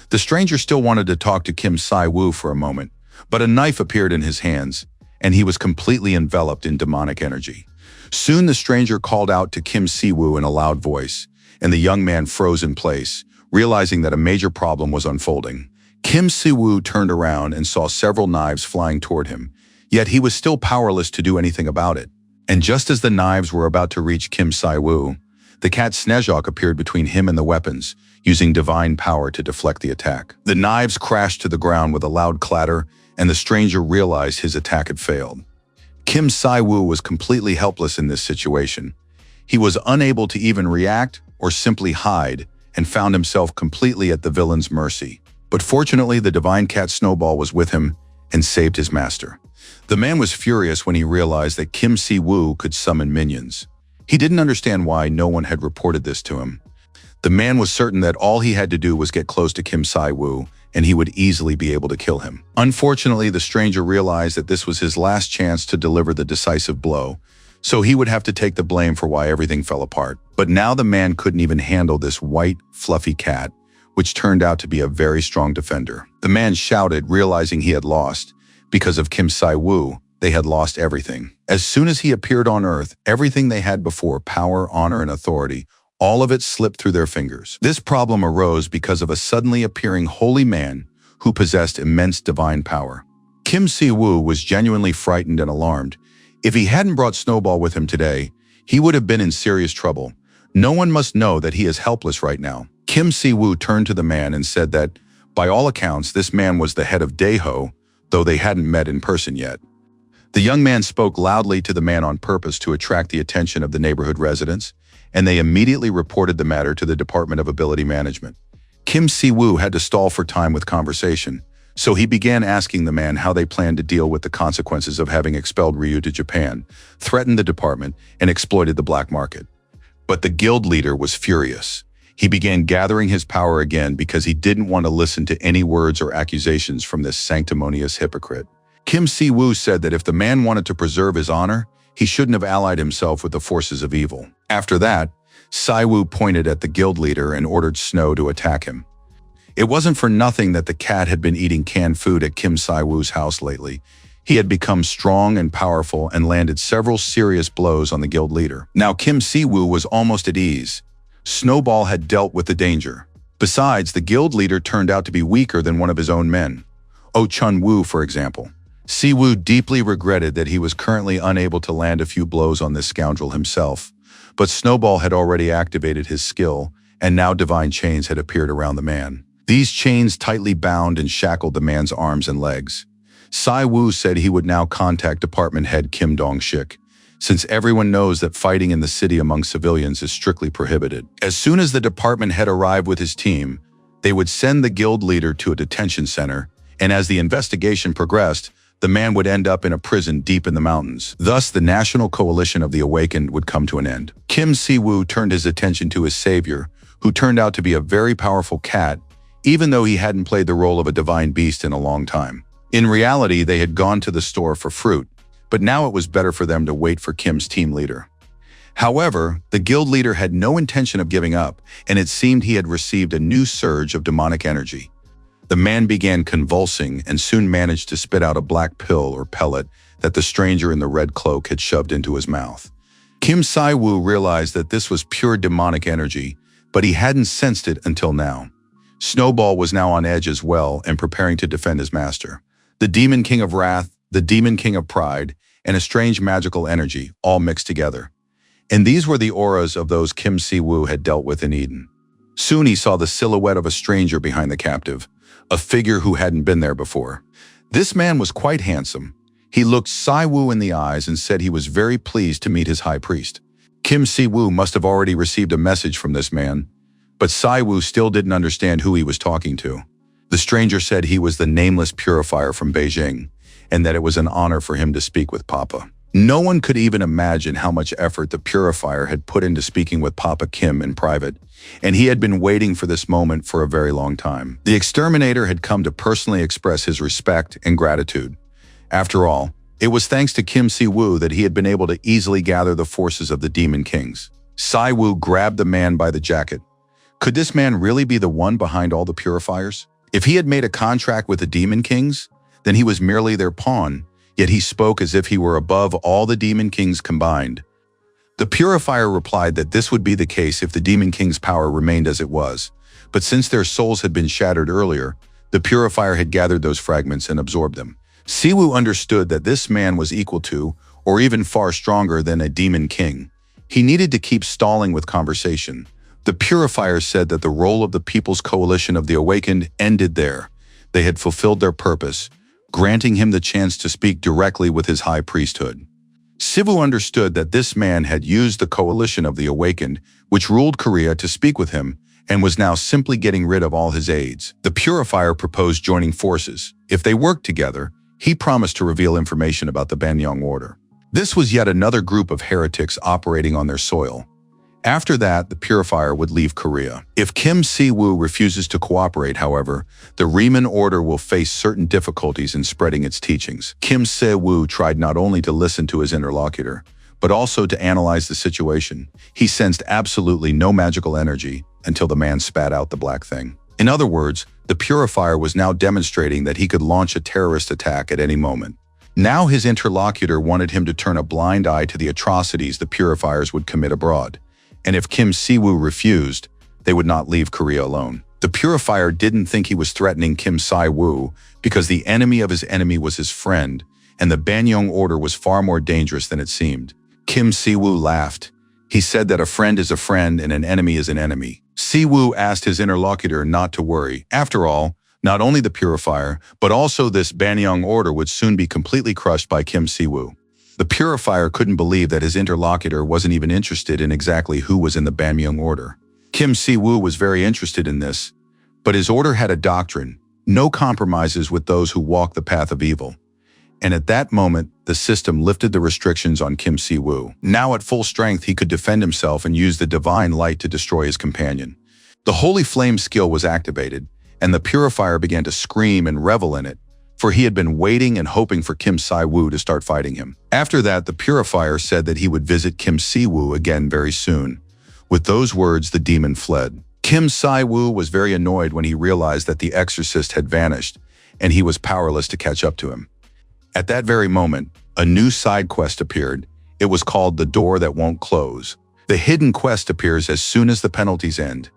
The stranger still wanted to talk to Kim Si-woo for a moment, but a knife appeared in his hands, and he was completely enveloped in demonic energy. Soon the stranger called out to Kim Si-woo in a loud voice, and the young man froze in place, realizing that a major problem was unfolding. Kim Si-woo turned around and saw several knives flying toward him, yet he was still powerless to do anything about it. And just as the knives were about to reach Kim Si-woo, the cat Snezhok appeared between him and the weapons, using divine power to deflect the attack. The knives crashed to the ground with a loud clatter, and the stranger realized his attack had failed. Kim Si-woo was completely helpless in this situation. He was unable to even react or simply hide, and found himself completely at the villain's mercy. But fortunately, the divine cat Snowball was with him and saved his master. The man was furious when he realized that Kim Si-woo could summon minions. He didn't understand why no one had reported this to him. The man was certain that all he had to do was get close to Kim Si-woo, and he would easily be able to kill him. Unfortunately, the stranger realized that this was his last chance to deliver the decisive blow, so he would have to take the blame for why everything fell apart. But now the man couldn't even handle this white, fluffy cat, which turned out to be a very strong defender. The man shouted, realizing he had lost. Because of Kim Si-woo, they had lost everything. As soon as he appeared on Earth, everything they had before, power, honor, and authority, all of it slipped through their fingers. This problem arose because of a suddenly appearing holy man who possessed immense divine power. Kim Si-woo was genuinely frightened and alarmed. If he hadn't brought Snowball with him today, he would have been in serious trouble. No one must know that he is helpless right now. Kim Si-woo turned to the man and said that, by all accounts, this man was the head of Daeho, though they hadn't met in person yet. The young man spoke loudly to the man on purpose to attract the attention of the neighborhood residents, and they immediately reported the matter to the Department of Ability Management. Kim Si-woo had to stall for time with conversation, so he began asking the man how they planned to deal with the consequences of having expelled Ryu to Japan, threatened the department, and exploited the black market. But the guild leader was furious. He began gathering his power again because he didn't want to listen to any words or accusations from this sanctimonious hypocrite. Kim Si-woo said that if the man wanted to preserve his honor, he shouldn't have allied himself with the forces of evil. After that, Si-woo pointed at the guild leader and ordered Snow to attack him. It wasn't for nothing that the cat had been eating canned food at Kim Si-woo's house lately. He had become strong and powerful and landed several serious blows on the guild leader. Now Kim Si-woo was almost at ease. Snowball had dealt with the danger. Besides, the guild leader turned out to be weaker than one of his own men. Oh Chun-woo, for example. Si-woo deeply regretted that he was currently unable to land a few blows on this scoundrel himself. But Snowball had already activated his skill, and now divine chains had appeared around the man. These chains tightly bound and shackled the man's arms and legs. Si-woo said he would now contact department head Kim Dong-shik, since everyone knows that fighting in the city among civilians is strictly prohibited. As soon as the department head arrived with his team, they would send the guild leader to a detention center, and as the investigation progressed, the man would end up in a prison deep in the mountains. Thus, the national coalition of the Awakened would come to an end. Kim Si-woo turned his attention to his savior, who turned out to be a very powerful cat, even though he hadn't played the role of a divine beast in a long time. In reality, they had gone to the store for fruit, but now it was better for them to wait for Kim's team leader. However, the guild leader had no intention of giving up, and it seemed he had received a new surge of demonic energy. The man began convulsing and soon managed to spit out a black pill or pellet that the stranger in the red cloak had shoved into his mouth. Kim Si-woo realized that this was pure demonic energy, but he hadn't sensed it until now. Snowball was now on edge as well and preparing to defend his master. The Demon King of Wrath, the Demon King of Pride, and a strange magical energy, all mixed together. And these were the auras of those Kim Si-woo had dealt with in Eden. Soon he saw the silhouette of a stranger behind the captive, a figure who hadn't been there before. This man was quite handsome. He looked Si-woo in the eyes and said he was very pleased to meet his high priest. Kim Si-woo must have already received a message from this man, but Si-woo still didn't understand who he was talking to. The stranger said he was the nameless purifier from Beijing, and that it was an honor for him to speak with Papa. No one could even imagine how much effort the purifier had put into speaking with Papa Kim in private, and he had been waiting for this moment for a very long time. The exterminator had come to personally express his respect and gratitude. After all, it was thanks to Kim Si-woo that he had been able to easily gather the forces of the Demon Kings. Si-woo grabbed the man by the jacket. Could this man really be the one behind all the purifiers? If he had made a contract with the Demon Kings, then he was merely their pawn, yet he spoke as if he were above all the Demon Kings combined. The purifier replied that this would be the case if the Demon King's power remained as it was, but since their souls had been shattered earlier, the purifier had gathered those fragments and absorbed them. Si-woo understood that this man was equal to, or even far stronger than, a Demon King. He needed to keep stalling with conversation. The purifier said that the role of the People's Coalition of the Awakened ended there. They had fulfilled their purpose, granting him the chance to speak directly with his high priesthood. Si-woo understood that this man had used the Coalition of the Awakened, which ruled Korea, to speak with him, and was now simply getting rid of all his aides. The purifier proposed joining forces. If they worked together, he promised to reveal information about the Banyang Order. This was yet another group of heretics operating on their soil. After that, the purifier would leave Korea. If Kim Si-woo refuses to cooperate, however, the Riemann Order will face certain difficulties in spreading its teachings. Kim Si-woo tried not only to listen to his interlocutor, but also to analyze the situation. He sensed absolutely no magical energy until the man spat out the black thing. In other words, the purifier was now demonstrating that he could launch a terrorist attack at any moment. Now his interlocutor wanted him to turn a blind eye to the atrocities the purifiers would commit abroad. And if Kim Si-woo refused, they would not leave Korea alone. The purifier didn't think he was threatening Kim Si-woo because the enemy of his enemy was his friend, and the Banyang Order was far more dangerous than it seemed. Kim Si-woo laughed. He said that a friend is a friend and an enemy is an enemy. Si-woo asked his interlocutor not to worry. After all, not only the purifier, but also this Banyang Order would soon be completely crushed by Kim Si-woo. The purifier couldn't believe that his interlocutor wasn't even interested in exactly who was in the Banyang Order. Kim Si-woo was very interested in this, but his order had a doctrine: no compromises with those who walk the path of evil. And at that moment, the system lifted the restrictions on Kim Si-woo. Now at full strength, he could defend himself and use the divine light to destroy his companion. The holy flame skill was activated, and the purifier began to scream and revel in it, for he had been waiting and hoping for Kim Si-woo to start fighting him. After that, the purifier said that he would visit Kim Si-woo again very soon. With those words, the demon fled. Kim Si-woo was very annoyed when he realized that the exorcist had vanished, and he was powerless to catch up to him. At that very moment, a new side quest appeared. It was called The Door That Won't Close. The hidden quest appears as soon as the penalties end.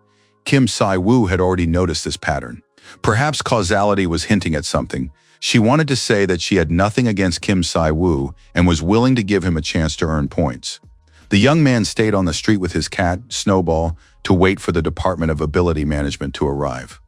Kim Si-woo had already noticed this pattern. Perhaps causality was hinting at something. She wanted to say that she had nothing against Kim Si-woo and was willing to give him a chance to earn points. The young man stayed on the street with his cat, Snowball, to wait for the Department of Ability Management to arrive.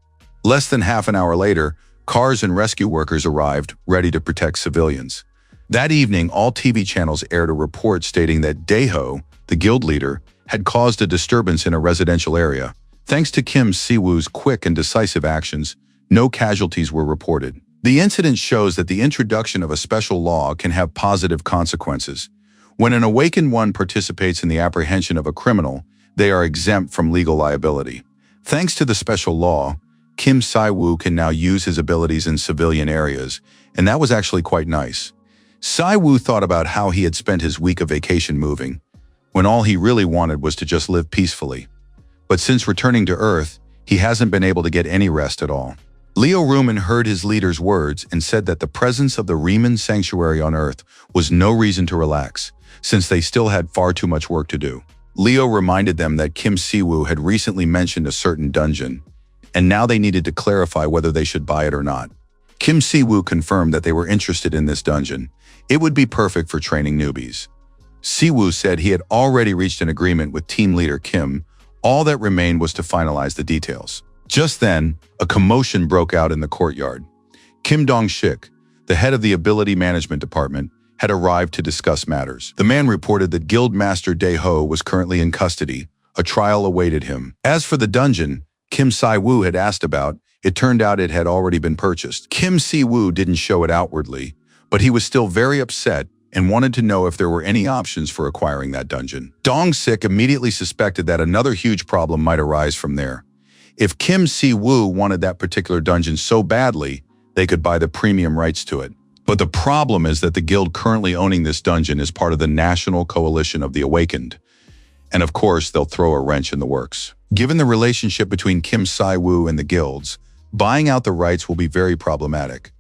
Less than half an hour later, cars and rescue workers arrived, ready to protect civilians. That evening, all TV channels aired a report stating that Daeho, the guild leader, had caused a disturbance in a residential area. Thanks to Kim Si-woo's quick and decisive actions, no casualties were reported. The incident shows that the introduction of a special law can have positive consequences. When an awakened one participates in the apprehension of a criminal, they are exempt from legal liability. Thanks to the special law, Kim Si-woo can now use his abilities in civilian areas, and that was actually quite nice. Si-woo thought about how he had spent his week of vacation moving, when all he really wanted was to just live peacefully. But since returning to Earth, he hasn't been able to get any rest at all. Leo Ruman heard his leader's words and said that the presence of the Riemann Sanctuary on Earth was no reason to relax, since they still had far too much work to do. Leo reminded them that Kim Si-woo had recently mentioned a certain dungeon, and now they needed to clarify whether they should buy it or not. Kim Si-woo confirmed that they were interested in this dungeon. It would be perfect for training newbies. Si-woo said he had already reached an agreement with team leader Kim. All that remained was to finalize the details. Just then, a commotion broke out in the courtyard. Kim Dong-sik, the head of the ability management department, had arrived to discuss matters. The man reported that Guildmaster Dae-ho was currently in custody. A trial awaited him. As for the dungeon Kim Si-woo had asked about, it turned out it had already been purchased. Kim Si-woo didn't show it outwardly, but he was still very upset and wanted to know if there were any options for acquiring that dungeon. Dong-sik immediately suspected that another huge problem might arise from there. If Kim Si-woo wanted that particular dungeon so badly, they could buy the premium rights to it. But the problem is that the guild currently owning this dungeon is part of the National Coalition of the Awakened. And of course, they'll throw a wrench in the works. Given the relationship between Kim Si-woo and the guilds, buying out the rights will be very problematic.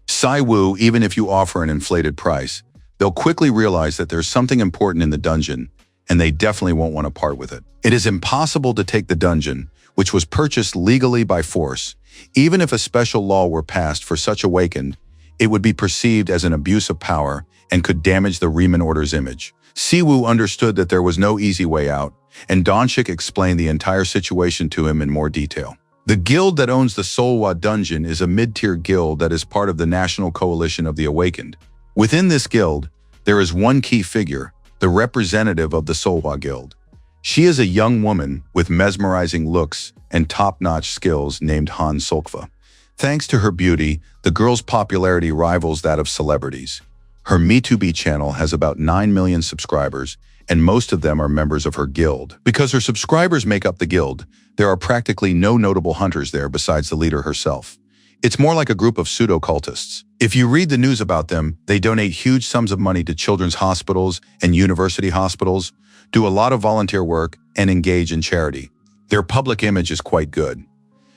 Si-woo, even if you offer an inflated price, they'll quickly realize that there's something important in the dungeon, and they definitely won't want to part with it. It is impossible to take the dungeon, which was purchased legally by force. Even if a special law were passed for such awakened, it would be perceived as an abuse of power and could damage the Riemann Order's image. Si-woo understood that there was no easy way out, and Dong-sik explained the entire situation to him in more detail. The guild that owns the Solwa dungeon is a mid-tier guild that is part of the National Coalition of the Awakened. Within this guild, there is one key figure, the representative of the Solwa Guild. She is a young woman with mesmerizing looks and top-notch skills named Han Solkva. Thanks to her beauty, the girl's popularity rivals that of celebrities. Her Me2B channel has about 9 million subscribers, and most of them are members of her guild. Because her subscribers make up the guild, there are practically no notable hunters there besides the leader herself. It's more like a group of pseudo-cultists. If you read the news about them, they donate huge sums of money to children's hospitals and university hospitals, do a lot of volunteer work, and engage in charity. Their public image is quite good.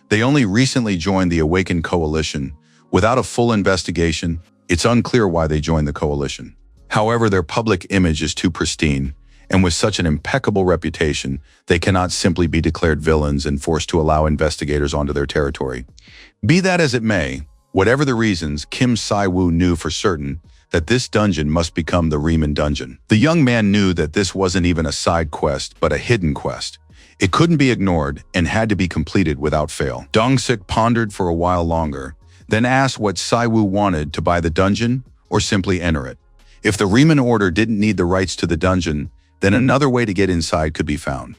They only recently joined the Awakened Coalition. Without a full investigation, it's unclear why they joined the coalition. However, their public image is too pristine, and with such an impeccable reputation, they cannot simply be declared villains and forced to allow investigators onto their territory. Be that as it may, whatever the reasons, Kim Si-woo knew for certain that this dungeon must become the Riemann dungeon. The young man knew that this wasn't even a side quest, but a hidden quest. It couldn't be ignored and had to be completed without fail. Dong-sik pondered for a while longer, then asked what Si-woo wanted to buy the dungeon or simply enter it. If the Riemann Order didn't need the rights to the dungeon, then another way to get inside could be found.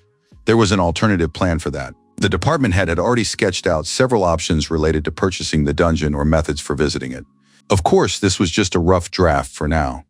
There was an alternative plan for that. The department head had already sketched out several options related to purchasing the dungeon or methods for visiting it. Of course, this was just a rough draft for now.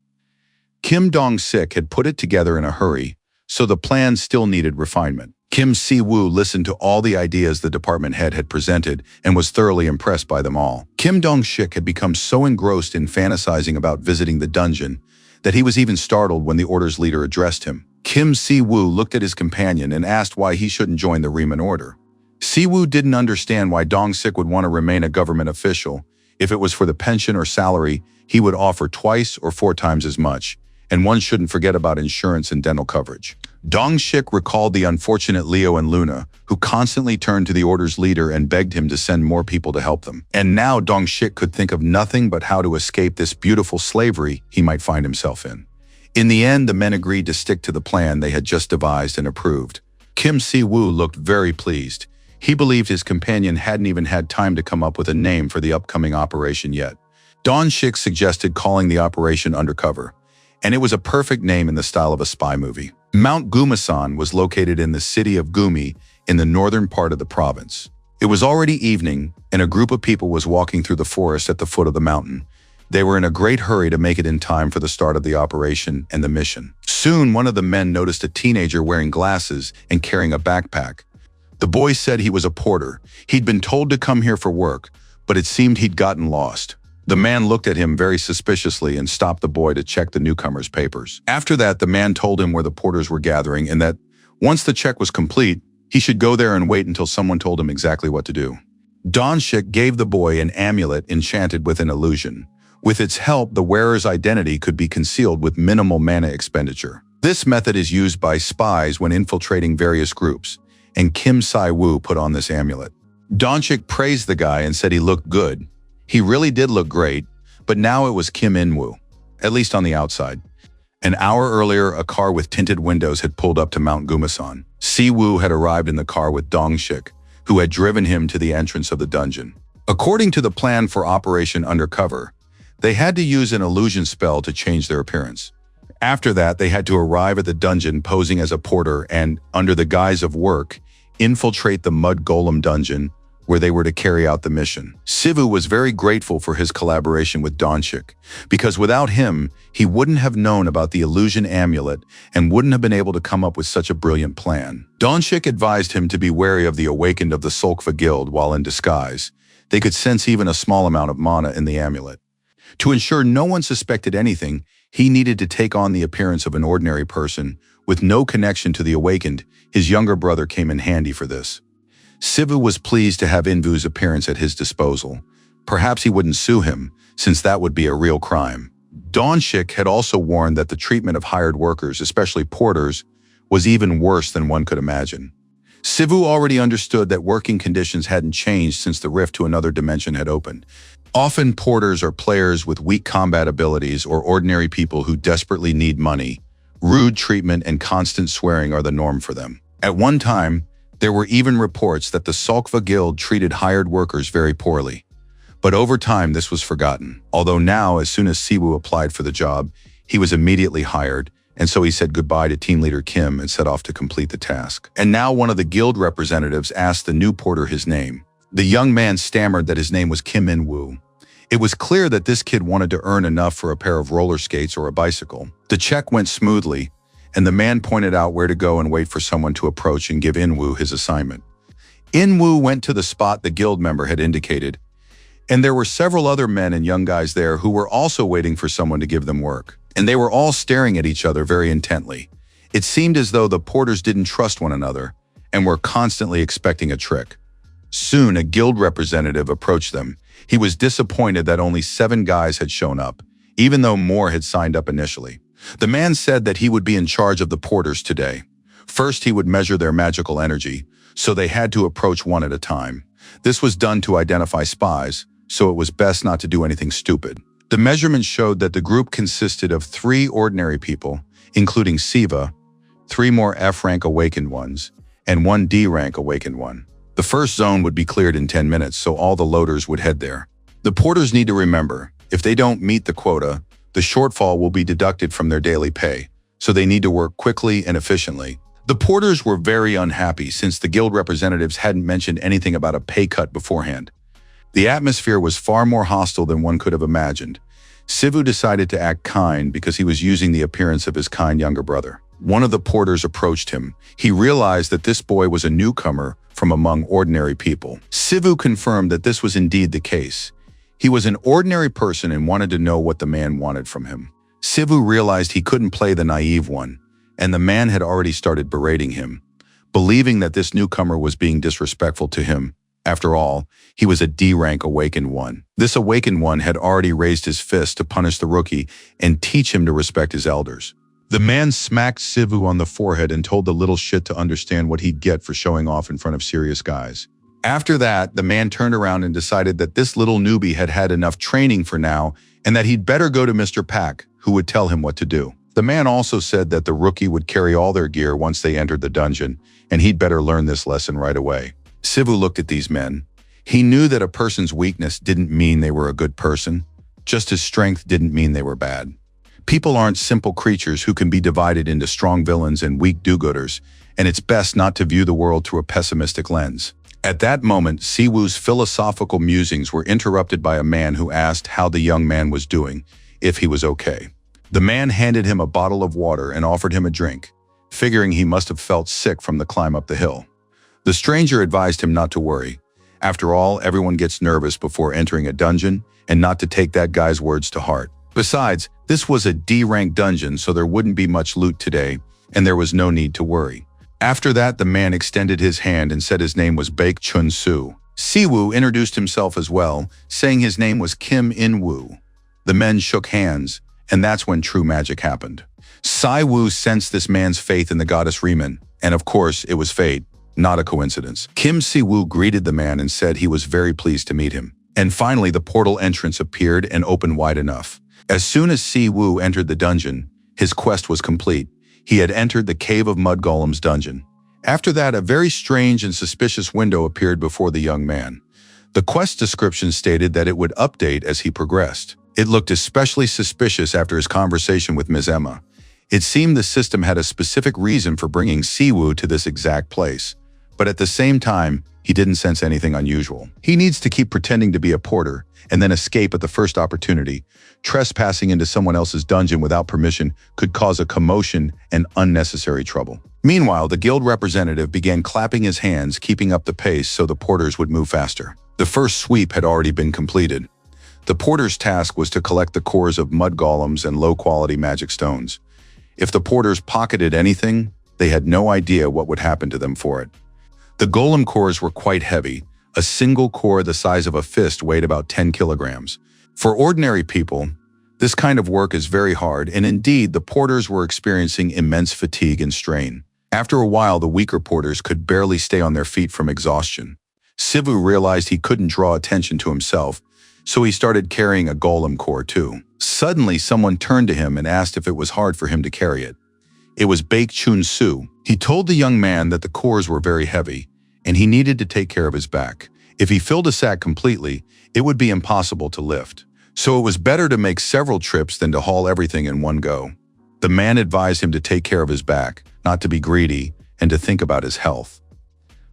Kim Dong-sik had put it together in a hurry, so the plan still needed refinement. Kim Si-woo listened to all the ideas the department head had presented and was thoroughly impressed by them all. Kim Dong-sik had become so engrossed in fantasizing about visiting the dungeon that he was even startled when the order's leader addressed him. Kim Si-woo looked at his companion and asked why he shouldn't join the Riemann Order. Si-woo didn't understand why Dong-sik would want to remain a government official. If it was for the pension or salary, he would offer twice or 4 times as much, and one shouldn't forget about insurance and dental coverage. Dong-sik recalled the unfortunate Leo and Luna, who constantly turned to the order's leader and begged him to send more people to help them. And now Dong-sik could think of nothing but how to escape this beautiful slavery he might find himself in. In the end, the men agreed to stick to the plan they had just devised and approved. Kim Si-woo looked very pleased. He believed his companion hadn't even had time to come up with a name for the upcoming operation yet. Dong-sik suggested calling the operation Undercover, and it was a perfect name in the style of a spy movie. Mount Gumasan was located in the city of Gumi in the northern part of the province. It was already evening, and a group of people was walking through the forest at the foot of the mountain. They were in a great hurry to make it in time for the start of the operation and the mission. Soon, one of the men noticed a teenager wearing glasses and carrying a backpack. The boy said he was a porter. He'd been told to come here for work, but it seemed he'd gotten lost. The man looked at him very suspiciously and stopped the boy to check the newcomer's papers. After that, the man told him where the porters were gathering and that once the check was complete, he should go there and wait until someone told him exactly what to do. Dong-sik gave the boy an amulet enchanted with an illusion. With its help, the wearer's identity could be concealed with minimal mana expenditure. This method is used by spies when infiltrating various groups, and Kim Si-woo put on this amulet. Dong-sik praised the guy and said he looked good. He really did look great, but now it was Kim In-woo, at least on the outside. An hour earlier, a car with tinted windows had pulled up to Mount Gumasan. Si-woo had arrived in the car with Dong-shik, who had driven him to the entrance of the dungeon. According to the plan for Operation Undercover, they had to use an illusion spell to change their appearance. After that, they had to arrive at the dungeon posing as a porter and, under the guise of work, infiltrate the Mud Golem dungeon where they were to carry out the mission. Si-woo was very grateful for his collaboration with Dong-shik, because without him, he wouldn't have known about the illusion amulet and wouldn't have been able to come up with such a brilliant plan. Dong-shik advised him to be wary of the Awakened of the Solkva Guild while in disguise. They could sense even a small amount of mana in the amulet. To ensure no one suspected anything, he needed to take on the appearance of an ordinary person with no connection to the Awakened. His younger brother came in handy for this. Si-woo was pleased to have In-woo's appearance at his disposal. Perhaps he wouldn't sue him, since that would be a real crime. Dong-shik had also warned that the treatment of hired workers, especially porters, was even worse than one could imagine. Si-woo already understood that working conditions hadn't changed since the rift to another dimension had opened. Often porters are players with weak combat abilities or ordinary people who desperately need money. Rude treatment and constant swearing are the norm for them. At one time, there were even reports that the Solkva Guild treated hired workers very poorly. But over time, this was forgotten. Although now, as soon as Si-woo applied for the job, he was immediately hired, and so he said goodbye to team leader Kim and set off to complete the task. And now one of the guild representatives asked the new porter his name. The young man stammered that his name was Kim In-woo. It was clear that this kid wanted to earn enough for a pair of roller skates or a bicycle. The check went smoothly, and the man pointed out where to go and wait for someone to approach and give In-woo his assignment. In-woo went to the spot the guild member had indicated, and there were several other men and young guys there who were also waiting for someone to give them work. And they were all staring at each other very intently. It seemed as though the porters didn't trust one another and were constantly expecting a trick. Soon, a guild representative approached them. He was disappointed that only 7 guys had shown up, even though more had signed up initially. The man said that he would be in charge of the porters today. First, he would measure their magical energy, so they had to approach one at a time. This was done to identify spies, so it was best not to do anything stupid. The measurement showed that the group consisted of 3 ordinary people, including Siva, 3 more F-rank awakened ones, and 1 D-rank awakened one. The first zone would be cleared in 10 minutes, so all the loaders would head there. The porters need to remember, if they don't meet the quota, the shortfall will be deducted from their daily pay, so they need to work quickly and efficiently. The porters were very unhappy since the guild representatives hadn't mentioned anything about a pay cut beforehand. The atmosphere was far more hostile than one could have imagined. Si-woo decided to act kind because he was using the appearance of his kind younger brother. One of the porters approached him. He realized that this boy was a newcomer from among ordinary people. Si-woo confirmed that this was indeed the case. He was an ordinary person and wanted to know what the man wanted from him. Si-woo realized he couldn't play the naive one, and the man had already started berating him, believing that this newcomer was being disrespectful to him. After all, he was a D-rank awakened one. This awakened one had already raised his fist to punish the rookie and teach him to respect his elders. The man smacked Si-woo on the forehead and told the little shit to understand what he'd get for showing off in front of serious guys. After that, the man turned around and decided that this little newbie had had enough training for now and that he'd better go to Mr. Pak, who would tell him what to do. The man also said that the rookie would carry all their gear once they entered the dungeon, and he'd better learn this lesson right away. Si-woo looked at these men. He knew that a person's weakness didn't mean they were a good person, just as strength didn't mean they were bad. People aren't simple creatures who can be divided into strong villains and weak do-gooders, and it's best not to view the world through a pessimistic lens. At that moment, Si-woo's philosophical musings were interrupted by a man who asked how the young man was doing, if he was okay. The man handed him a bottle of water and offered him a drink, figuring he must have felt sick from the climb up the hill. The stranger advised him not to worry. After all, everyone gets nervous before entering a dungeon, and not to take that guy's words to heart. Besides, this was a D-rank dungeon, so there wouldn't be much loot today, and there was no need to worry. After that, the man extended his hand and said his name was Baek Chun-soo. Si-woo introduced himself as well, saying his name was Kim In-woo. The men shook hands, and that's when true magic happened. Si-woo sensed this man's faith in the goddess Riemann, and of course, it was fate, not a coincidence. Kim Si-woo greeted the man and said he was very pleased to meet him. And finally, the portal entrance appeared and opened wide enough. As soon as Si-woo entered the dungeon, his quest was complete. He had entered the Cave of Mud Golem's dungeon. After that, a very strange and suspicious window appeared before the young man. The quest description stated that it would update as he progressed. It looked especially suspicious after his conversation with Ms. Emma. It seemed the system had a specific reason for bringing Si-woo to this exact place. But at the same time, he didn't sense anything unusual. He needs to keep pretending to be a porter and then escape at the first opportunity. Trespassing into someone else's dungeon without permission could cause a commotion and unnecessary trouble. Meanwhile, the guild representative began clapping his hands, keeping up the pace so the porters would move faster. The first sweep had already been completed. The porter's task was to collect the cores of mud golems and low-quality magic stones. If the porters pocketed anything, they had no idea what would happen to them for it. The golem cores were quite heavy. A single core the size of a fist weighed about 10 kilograms. For ordinary people, this kind of work is very hard, and indeed, the porters were experiencing immense fatigue and strain. After a while, the weaker porters could barely stay on their feet from exhaustion. Si-woo realized he couldn't draw attention to himself, so he started carrying a golem core too. Suddenly, someone turned to him and asked if it was hard for him to carry it. It was Baek Chun-soo. He told the young man that the cores were very heavy, and he needed to take care of his back. If he filled a sack completely, it would be impossible to lift. So it was better to make several trips than to haul everything in one go. The man advised him to take care of his back, not to be greedy, and to think about his health.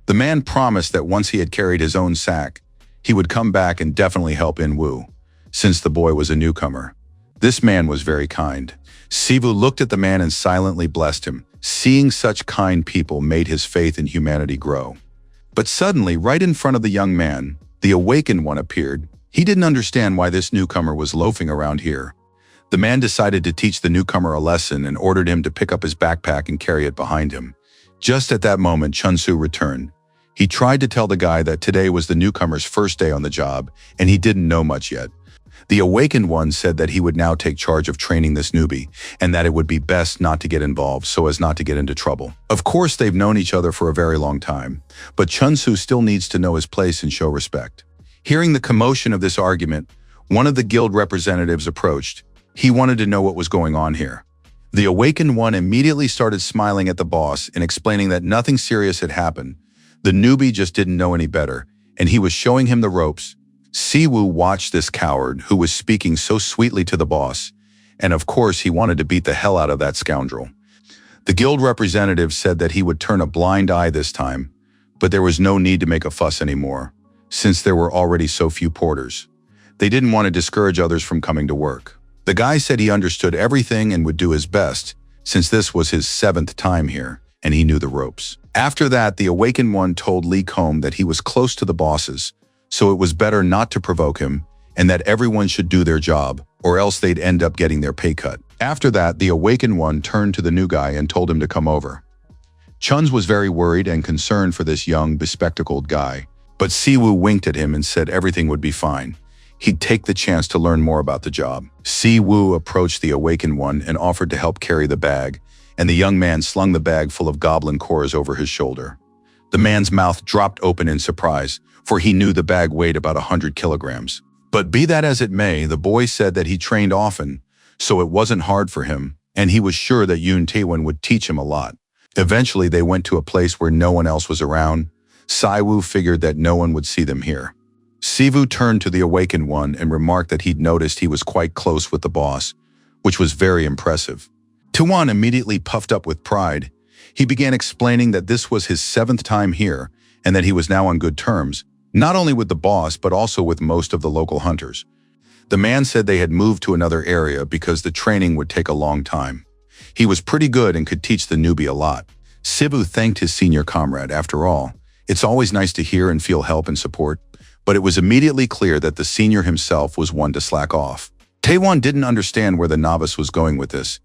The man promised that once he had carried his own sack, he would come back and definitely help In-woo, since the boy was a newcomer. This man was very kind. Si-woo looked at the man and silently blessed him. Seeing such kind people made his faith in humanity grow. But suddenly, right in front of the young man, the awakened one appeared. He didn't understand why this newcomer was loafing around here. The man decided to teach the newcomer a lesson and ordered him to pick up his backpack and carry it behind him. Just at that moment, Chun-soo returned. He tried to tell the guy that today was the newcomer's first day on the job, and he didn't know much yet. The awakened one said that he would now take charge of training this newbie, and that it would be best not to get involved so as not to get into trouble. Of course, they've known each other for a very long time, but Chun-soo still needs to know his place and show respect. Hearing the commotion of this argument, one of the guild representatives approached. He wanted to know what was going on here. The awakened one immediately started smiling at the boss and explaining that nothing serious had happened. The newbie just didn't know any better, and he was showing him the ropes. Si-woo watched this coward who was speaking so sweetly to the boss, and of course he wanted to beat the hell out of that scoundrel. The guild representative said that he would turn a blind eye this time, but there was no need to make a fuss anymore, since there were already so few porters. They didn't want to discourage others from coming to work. The guy said he understood everything and would do his best, since this was his 7th time here, and he knew the ropes. After that, the awakened one told Lee Combe that he was close to the bosses, so it was better not to provoke him, and that everyone should do their job, or else they'd end up getting their pay cut. After that, the awakened one turned to the new guy and told him to come over. Chun was very worried and concerned for this young, bespectacled guy, but Si-woo winked at him and said everything would be fine. He'd take the chance to learn more about the job. Si-woo approached the awakened one and offered to help carry the bag, and the young man slung the bag full of goblin cores over his shoulder. The man's mouth dropped open in surprise, for he knew the bag weighed about 100 kilograms. But be that as it may, the boy said that he trained often, so it wasn't hard for him, and he was sure that Yoon Taewon would teach him a lot. Eventually, they went to a place where no one else was around. Si-woo figured that no one would see them here. Si-woo turned to the awakened one and remarked that he'd noticed he was quite close with the boss, which was very impressive. Taewon immediately puffed up with pride. He began explaining that this was his 7th time here and that he was now on good terms, not only with the boss but also with most of the local hunters. The man said they had moved to another area because the training would take a long time. He was pretty good and could teach the newbie a lot. Si-woo thanked his senior comrade. After all, it's always nice to hear and feel help and support, but it was immediately clear that the senior himself was one to slack off. Taewon didn't understand where the novice was going with this,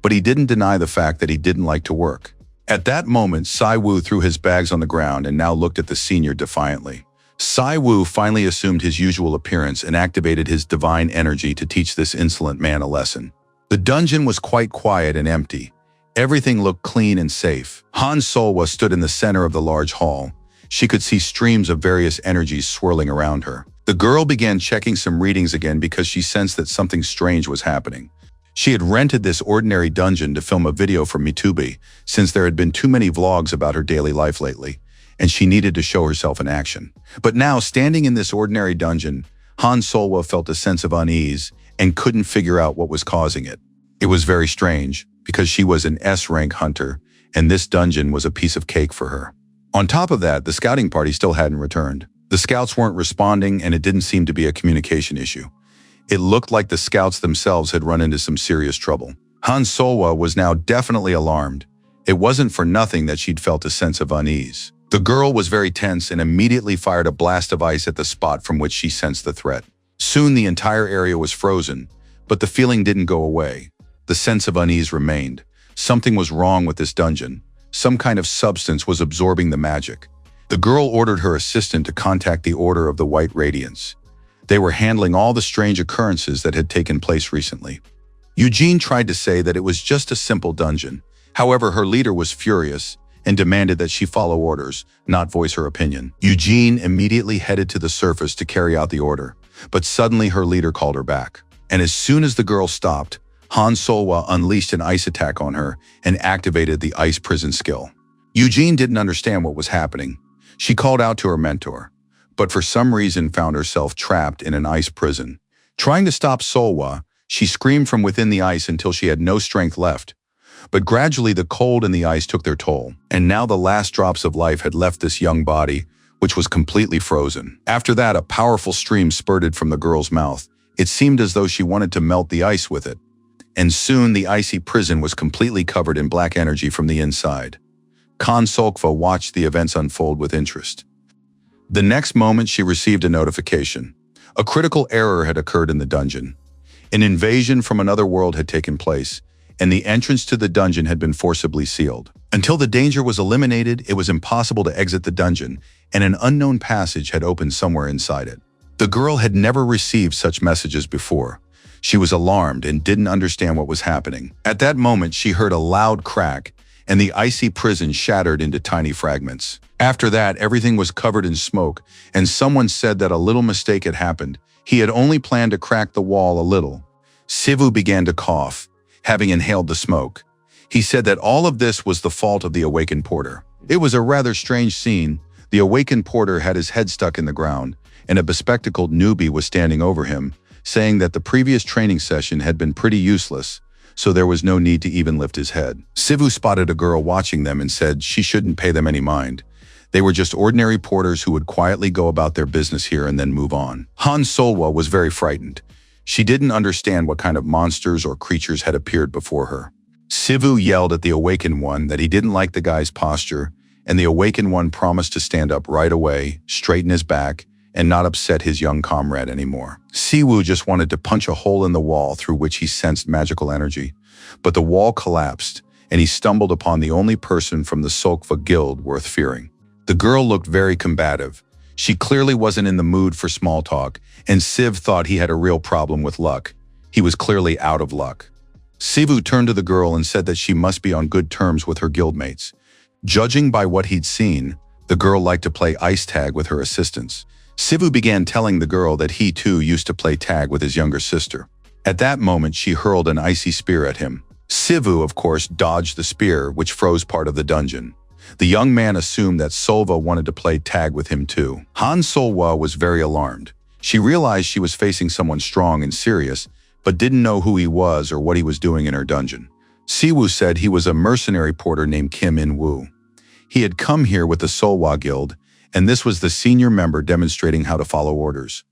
but he didn't deny the fact that he didn't like to work. At that moment, Si-woo threw his bags on the ground and now looked at the senior defiantly. Si-woo finally assumed his usual appearance and activated his divine energy to teach this insolent man a lesson. The dungeon was quite quiet and empty. Everything looked clean and safe. Han Solwa stood in the center of the large hall. She could see streams of various energies swirling around her. The girl began checking some readings again because she sensed that something strange was happening. She had rented this ordinary dungeon to film a video for Mitubi, since there had been too many vlogs about her daily life lately, and she needed to show herself in action. But now, standing in this ordinary dungeon, Han Solwa felt a sense of unease and couldn't figure out what was causing it. It was very strange, because she was an S-rank hunter, and this dungeon was a piece of cake for her. On top of that, the scouting party still hadn't returned. The scouts weren't responding, and it didn't seem to be a communication issue. It looked like the scouts themselves had run into some serious trouble. Han Solwa was now definitely alarmed. It wasn't for nothing that she'd felt a sense of unease. The girl was very tense and immediately fired a blast of ice at the spot from which she sensed the threat. Soon the entire area was frozen, but the feeling didn't go away. The sense of unease remained. Something was wrong with this dungeon. Some kind of substance was absorbing the magic. The girl ordered her assistant to contact the Order of the White Radiance. They were handling all the strange occurrences that had taken place recently. Eugene tried to say that it was just a simple dungeon. However, her leader was furious and demanded that she follow orders, not voice her opinion. Eugene immediately headed to the surface to carry out the order, but suddenly her leader called her back. And as soon as the girl stopped, Han Solwa unleashed an ice attack on her and activated the ice prison skill. Eugene didn't understand what was happening. She called out to her mentor, but for some reason found herself trapped in an ice prison. Trying to stop Solwa, she screamed from within the ice until she had no strength left. But gradually the cold and the ice took their toll, and now the last drops of life had left this young body, which was completely frozen. After that, a powerful stream spurted from the girl's mouth. It seemed as though she wanted to melt the ice with it. And soon the icy prison was completely covered in black energy from the inside. Khan Solkva watched the events unfold with interest. The next moment she received a notification. A critical error had occurred in the dungeon. An invasion from another world had taken place, and the entrance to the dungeon had been forcibly sealed. Until the danger was eliminated, it was impossible to exit the dungeon, and an unknown passage had opened somewhere inside it. The girl had never received such messages before. She was alarmed and didn't understand what was happening. At that moment, she heard a loud crack, and the icy prison shattered into tiny fragments. After that, everything was covered in smoke, and someone said that a little mistake had happened. He had only planned to crack the wall a little. Sivu began to cough, having inhaled the smoke. He said that all of this was the fault of the awakened porter. It was a rather strange scene. The awakened porter had his head stuck in the ground, and a bespectacled newbie was standing over him, saying that the previous training session had been pretty useless, so there was no need to even lift his head. Sivu spotted a girl watching them and said she shouldn't pay them any mind. They were just ordinary porters who would quietly go about their business here and then move on. Han Solwa was very frightened. She didn't understand what kind of monsters or creatures had appeared before her. Sivu yelled at the Awakened One that he didn't like the guy's posture, and the Awakened One promised to stand up right away, straighten his back, and not upset his young comrade anymore. Siwu just wanted to punch a hole in the wall through which he sensed magical energy, but the wall collapsed, and he stumbled upon the only person from the Solkva guild worth fearing. The girl looked very combative. She clearly wasn't in the mood for small talk, and Siv thought he had a real problem with luck. He was clearly out of luck. Sivu turned to the girl and said that she must be on good terms with her guildmates. Judging by what he'd seen, the girl liked to play ice tag with her assistants. Sivu began telling the girl that he too used to play tag with his younger sister. At that moment, she hurled an icy spear at him. Sivu, of course, dodged the spear, which froze part of the dungeon. The young man assumed that Solva wanted to play tag with him too. Han Solwa was very alarmed. She realized she was facing someone strong and serious, but didn't know who he was or what he was doing in her dungeon. Siwu said he was a mercenary porter named Kim In-woo. He had come here with the Solwa Guild, and this was the senior member demonstrating how to follow orders.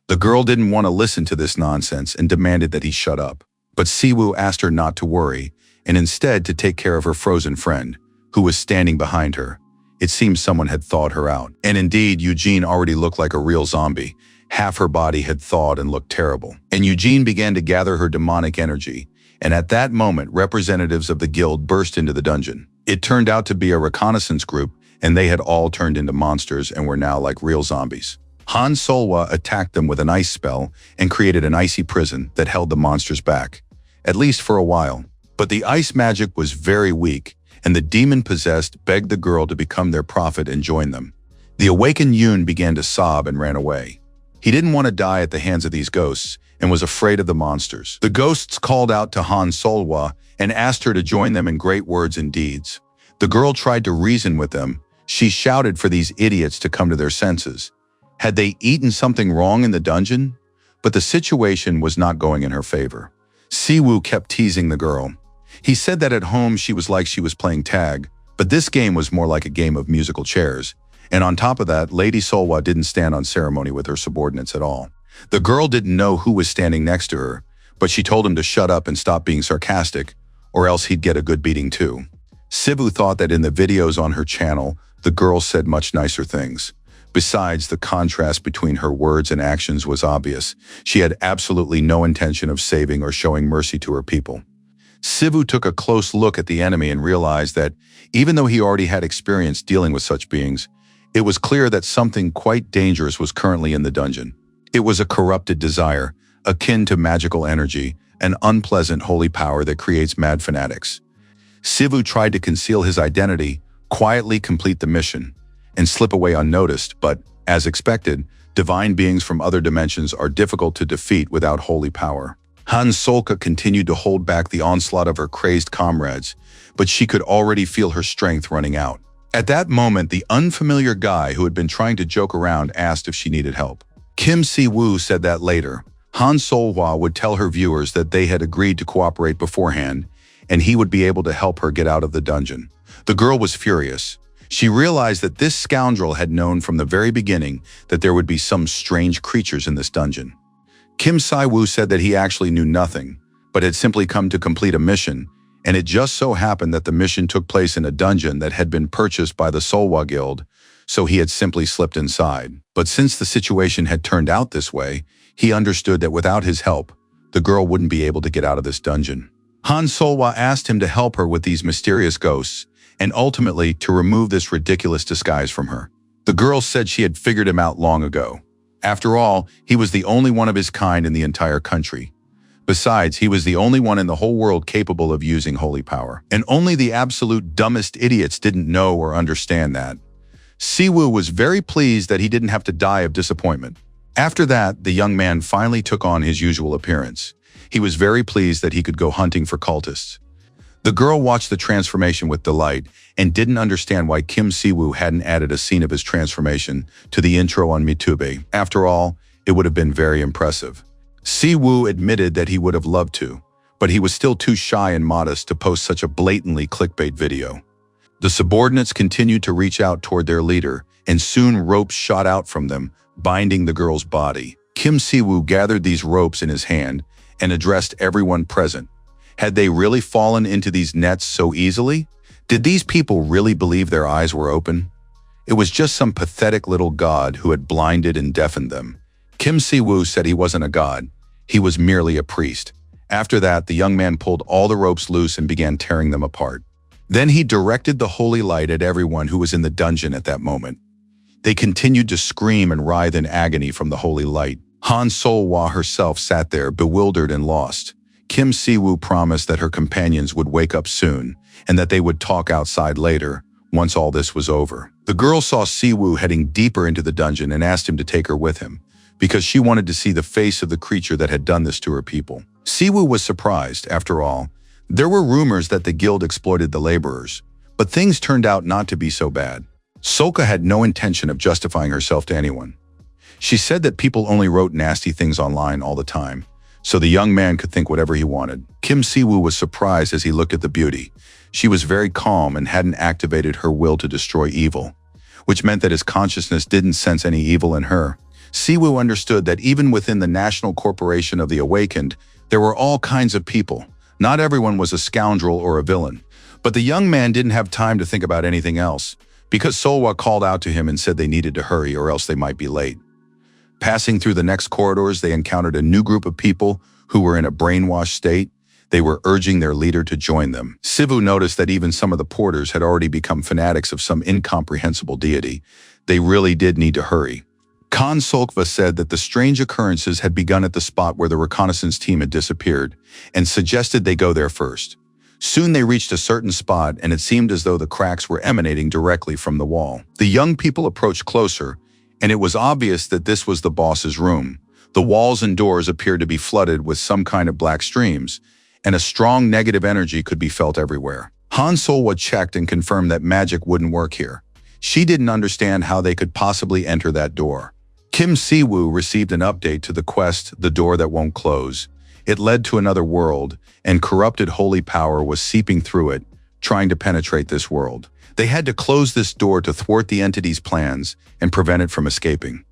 The girl didn't want to listen to this nonsense and demanded that he shut up. But Siwu asked her not to worry, and instead to take care of her frozen friend, who was standing behind her. It seemed someone had thawed her out. And indeed, Eugene already looked like a real zombie. Half her body had thawed and looked terrible. And Eugene began to gather her demonic energy, and at that moment, representatives of the guild burst into the dungeon. It turned out to be a reconnaissance group, and they had all turned into monsters and were now like real zombies. Han Solwa attacked them with an ice spell and created an icy prison that held the monsters back, at least for a while. But the ice magic was very weak, and the demon-possessed begged the girl to become their prophet and join them. The awakened Yoon began to sob and ran away. He didn't want to die at the hands of these ghosts and was afraid of the monsters. The ghosts called out to Han Solwa and asked her to join them in great words and deeds. The girl tried to reason with them. She shouted for these idiots to come to their senses. Had they eaten something wrong in the dungeon? But the situation was not going in her favor. Siwoo kept teasing the girl. He said that at home she was like she was playing tag, but this game was more like a game of musical chairs. And on top of that, Lady Solwa didn't stand on ceremony with her subordinates at all. The girl didn't know who was standing next to her, but she told him to shut up and stop being sarcastic, or else he'd get a good beating too. Siwoo thought that in the videos on her channel, the girl said much nicer things. Besides, the contrast between her words and actions was obvious. She had absolutely no intention of saving or showing mercy to her people. Siwoo took a close look at the enemy and realized that, even though he already had experience dealing with such beings, it was clear that something quite dangerous was currently in the dungeon. It was a corrupted desire, akin to magical energy, an unpleasant holy power that creates mad fanatics. Siwoo tried to conceal his identity, quietly complete the mission, and slip away unnoticed, but, as expected, divine beings from other dimensions are difficult to defeat without holy power. Han Solka continued to hold back the onslaught of her crazed comrades, but she could already feel her strength running out. At that moment, the unfamiliar guy who had been trying to joke around asked if she needed help. Kim Si-woo said that later. Han Solhwa would tell her viewers that they had agreed to cooperate beforehand, and he would be able to help her get out of the dungeon. The girl was furious. She realized that this scoundrel had known from the very beginning that there would be some strange creatures in this dungeon. Kim Si-woo said that he actually knew nothing, but had simply come to complete a mission, and it just so happened that the mission took place in a dungeon that had been purchased by the Solhwa Guild, so he had simply slipped inside. But since the situation had turned out this way, he understood that without his help, the girl wouldn't be able to get out of this dungeon. Han Solhwa asked him to help her with these mysterious ghosts, and ultimately to remove this ridiculous disguise from her. The girl said she had figured him out long ago. After all, he was the only one of his kind in the entire country. Besides, he was the only one in the whole world capable of using holy power. And only the absolute dumbest idiots didn't know or understand that. Siwoo was very pleased that he didn't have to die of disappointment. After that, the young man finally took on his usual appearance. He was very pleased that he could go hunting for cultists. The girl watched the transformation with delight and didn't understand why Kim Siwoo hadn't added a scene of his transformation to the intro on MeTube. After all, it would have been very impressive. Siwoo admitted that he would have loved to, but he was still too shy and modest to post such a blatantly clickbait video. The subordinates continued to reach out toward their leader, and soon ropes shot out from them, binding the girl's body. Kim Siwoo gathered these ropes in his hand and addressed everyone present. Had they really fallen into these nets so easily? Did these people really believe their eyes were open? It was just some pathetic little god who had blinded and deafened them. Kim Si-woo said he wasn't a god. He was merely a priest. After that, the young man pulled all the ropes loose and began tearing them apart. Then he directed the holy light at everyone who was in the dungeon at that moment. They continued to scream and writhe in agony from the holy light. Han Solhwa herself sat there, bewildered and lost. Kim Si-woo promised that her companions would wake up soon and that they would talk outside later, once all this was over. The girl saw Siwoo heading deeper into the dungeon and asked him to take her with him, because she wanted to see the face of the creature that had done this to her people. Siwoo was surprised. After all, there were rumors that the guild exploited the laborers, but things turned out not to be so bad. Solka had no intention of justifying herself to anyone. She said that people only wrote nasty things online all the time, so the young man could think whatever he wanted. Kim Si-woo was surprised as he looked at the beauty. She was very calm and hadn't activated her will to destroy evil, which meant that his consciousness didn't sense any evil in her. Siwoo understood that even within the national corporation of the Awakened, there were all kinds of people. Not everyone was a scoundrel or a villain. But the young man didn't have time to think about anything else, because Solhwa called out to him and said they needed to hurry or else they might be late. Passing through the next corridors, they encountered a new group of people who were in a brainwashed state. They were urging their leader to join them. Siwoo noticed that even some of the porters had already become fanatics of some incomprehensible deity. They really did need to hurry. Khan Solkva said that the strange occurrences had begun at the spot where the reconnaissance team had disappeared and suggested they go there first. Soon they reached a certain spot, and it seemed as though the cracks were emanating directly from the wall. The young people approached closer, and it was obvious that this was the boss's room. The walls and doors appeared to be flooded with some kind of black streams, and a strong negative energy could be felt everywhere. Han Solwa checked and confirmed that magic wouldn't work here. She didn't understand how they could possibly enter that door. Kim Si-woo received an update to the quest, The Door That Won't Close. It led to another world, and corrupted holy power was seeping through it, trying to penetrate this world. They had to close this door to thwart the entity's plans and prevent it from escaping.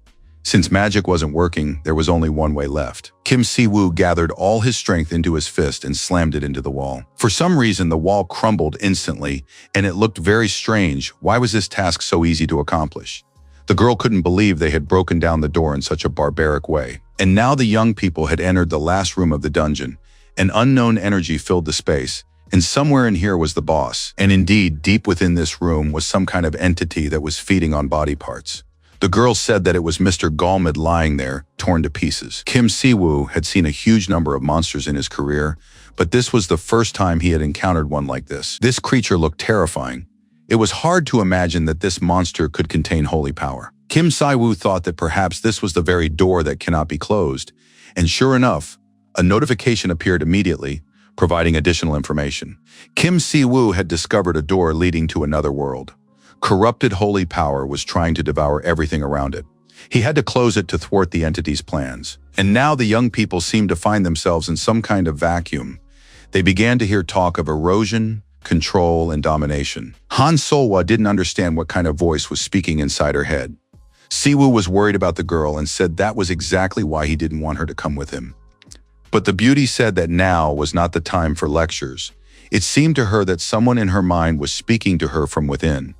Since magic wasn't working, there was only one way left. Kim Si-woo gathered all his strength into his fist and slammed it into the wall. For some reason, the wall crumbled instantly, and it looked very strange. Why was this task so easy to accomplish? The girl couldn't believe they had broken down the door in such a barbaric way. And now the young people had entered the last room of the dungeon. An unknown energy filled the space, and somewhere in here was the boss. And indeed, deep within this room was some kind of entity that was feeding on body parts. The girl said that it was Mr. Galmid lying there, torn to pieces. Kim Si-woo had seen a huge number of monsters in his career, but this was the first time he had encountered one like this. This creature looked terrifying. It was hard to imagine that this monster could contain holy power. Kim Si-woo thought that perhaps this was the very door that cannot be closed, and sure enough, a notification appeared immediately, providing additional information. Kim Si-woo had discovered a door leading to another world. Corrupted holy power was trying to devour everything around it. He had to close it to thwart the entity's plans. And now the young people seemed to find themselves in some kind of vacuum. They began to hear talk of erosion, control, and domination. Han Solwa didn't understand what kind of voice was speaking inside her head. Si-woo was worried about the girl and said that was exactly why he didn't want her to come with him. But the beauty said that now was not the time for lectures. It seemed to her that someone in her mind was speaking to her from within.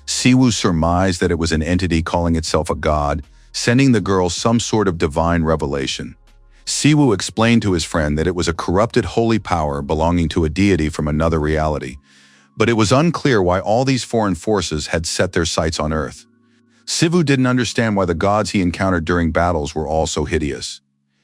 Si-woo surmised that it was an entity calling itself a god, sending the girl some sort of divine revelation. Si-woo explained to his friend that it was a corrupted holy power belonging to a deity from another reality, but it was unclear why all these foreign forces had set their sights on Earth. Si-woo didn't understand why the gods he encountered during battles were all so hideous.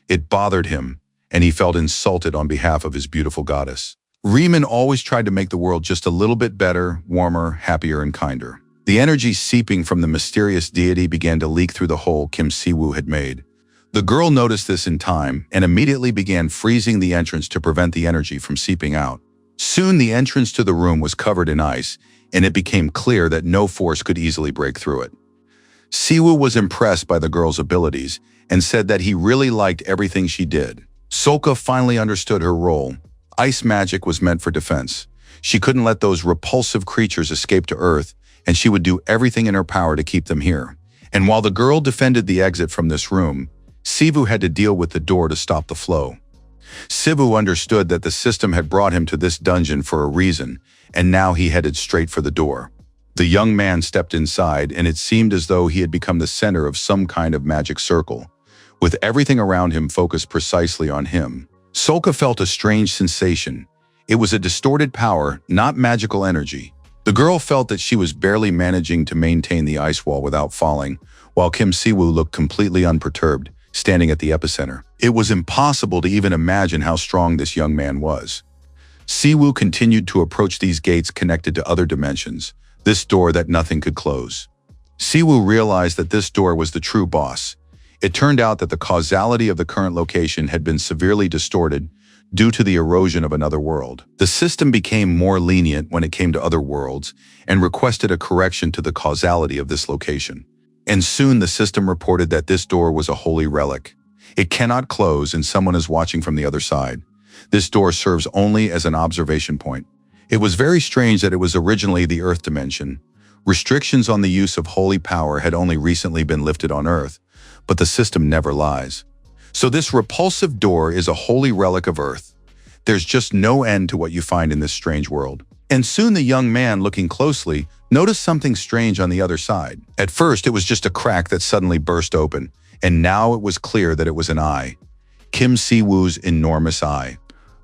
It bothered him, and he felt insulted on behalf of his beautiful goddess. Riemann always tried to make the world just a little bit better, warmer, happier, and kinder. The energy seeping from the mysterious deity began to leak through the hole Kim Si-woo had made. The girl noticed this in time and immediately began freezing the entrance to prevent the energy from seeping out. Soon the entrance to the room was covered in ice, and it became clear that no force could easily break through it. Si-woo was impressed by the girl's abilities and said that he really liked everything she did. Solka finally understood her role. Ice magic was meant for defense. She couldn't let those repulsive creatures escape to Earth, and she would do everything in her power to keep them here. And while the girl defended the exit from this room, Si-woo had to deal with the door to stop the flow. Si-woo understood that the system had brought him to this dungeon for a reason, and now he headed straight for the door. The young man stepped inside, and it seemed as though he had become the center of some kind of magic circle, with everything around him focused precisely on him. Solka felt a strange sensation. It was a distorted power, not magical energy. The girl felt that she was barely managing to maintain the ice wall without falling, while Kim Si-woo looked completely unperturbed, standing at the epicenter. It was impossible to even imagine how strong this young man was. Si-woo continued to approach these gates connected to other dimensions, this door that nothing could close. Si-woo realized that this door was the true boss. It turned out that the causality of the current location had been severely distorted due to the erosion of another world. The system became more lenient when it came to other worlds and requested a correction to the causality of this location. And soon the system reported that this door was a holy relic. It cannot close and someone is watching from the other side. This door serves only as an observation point. It was very strange that it was originally the Earth dimension. Restrictions on the use of holy power had only recently been lifted on Earth, but the system never lies. So this repulsive door is a holy relic of Earth. There's just no end to what you find in this strange world. And soon the young man, looking closely, noticed something strange on the other side. At first, it was just a crack that suddenly burst open, and now it was clear that it was an eye. Kim Si-woo's enormous eye.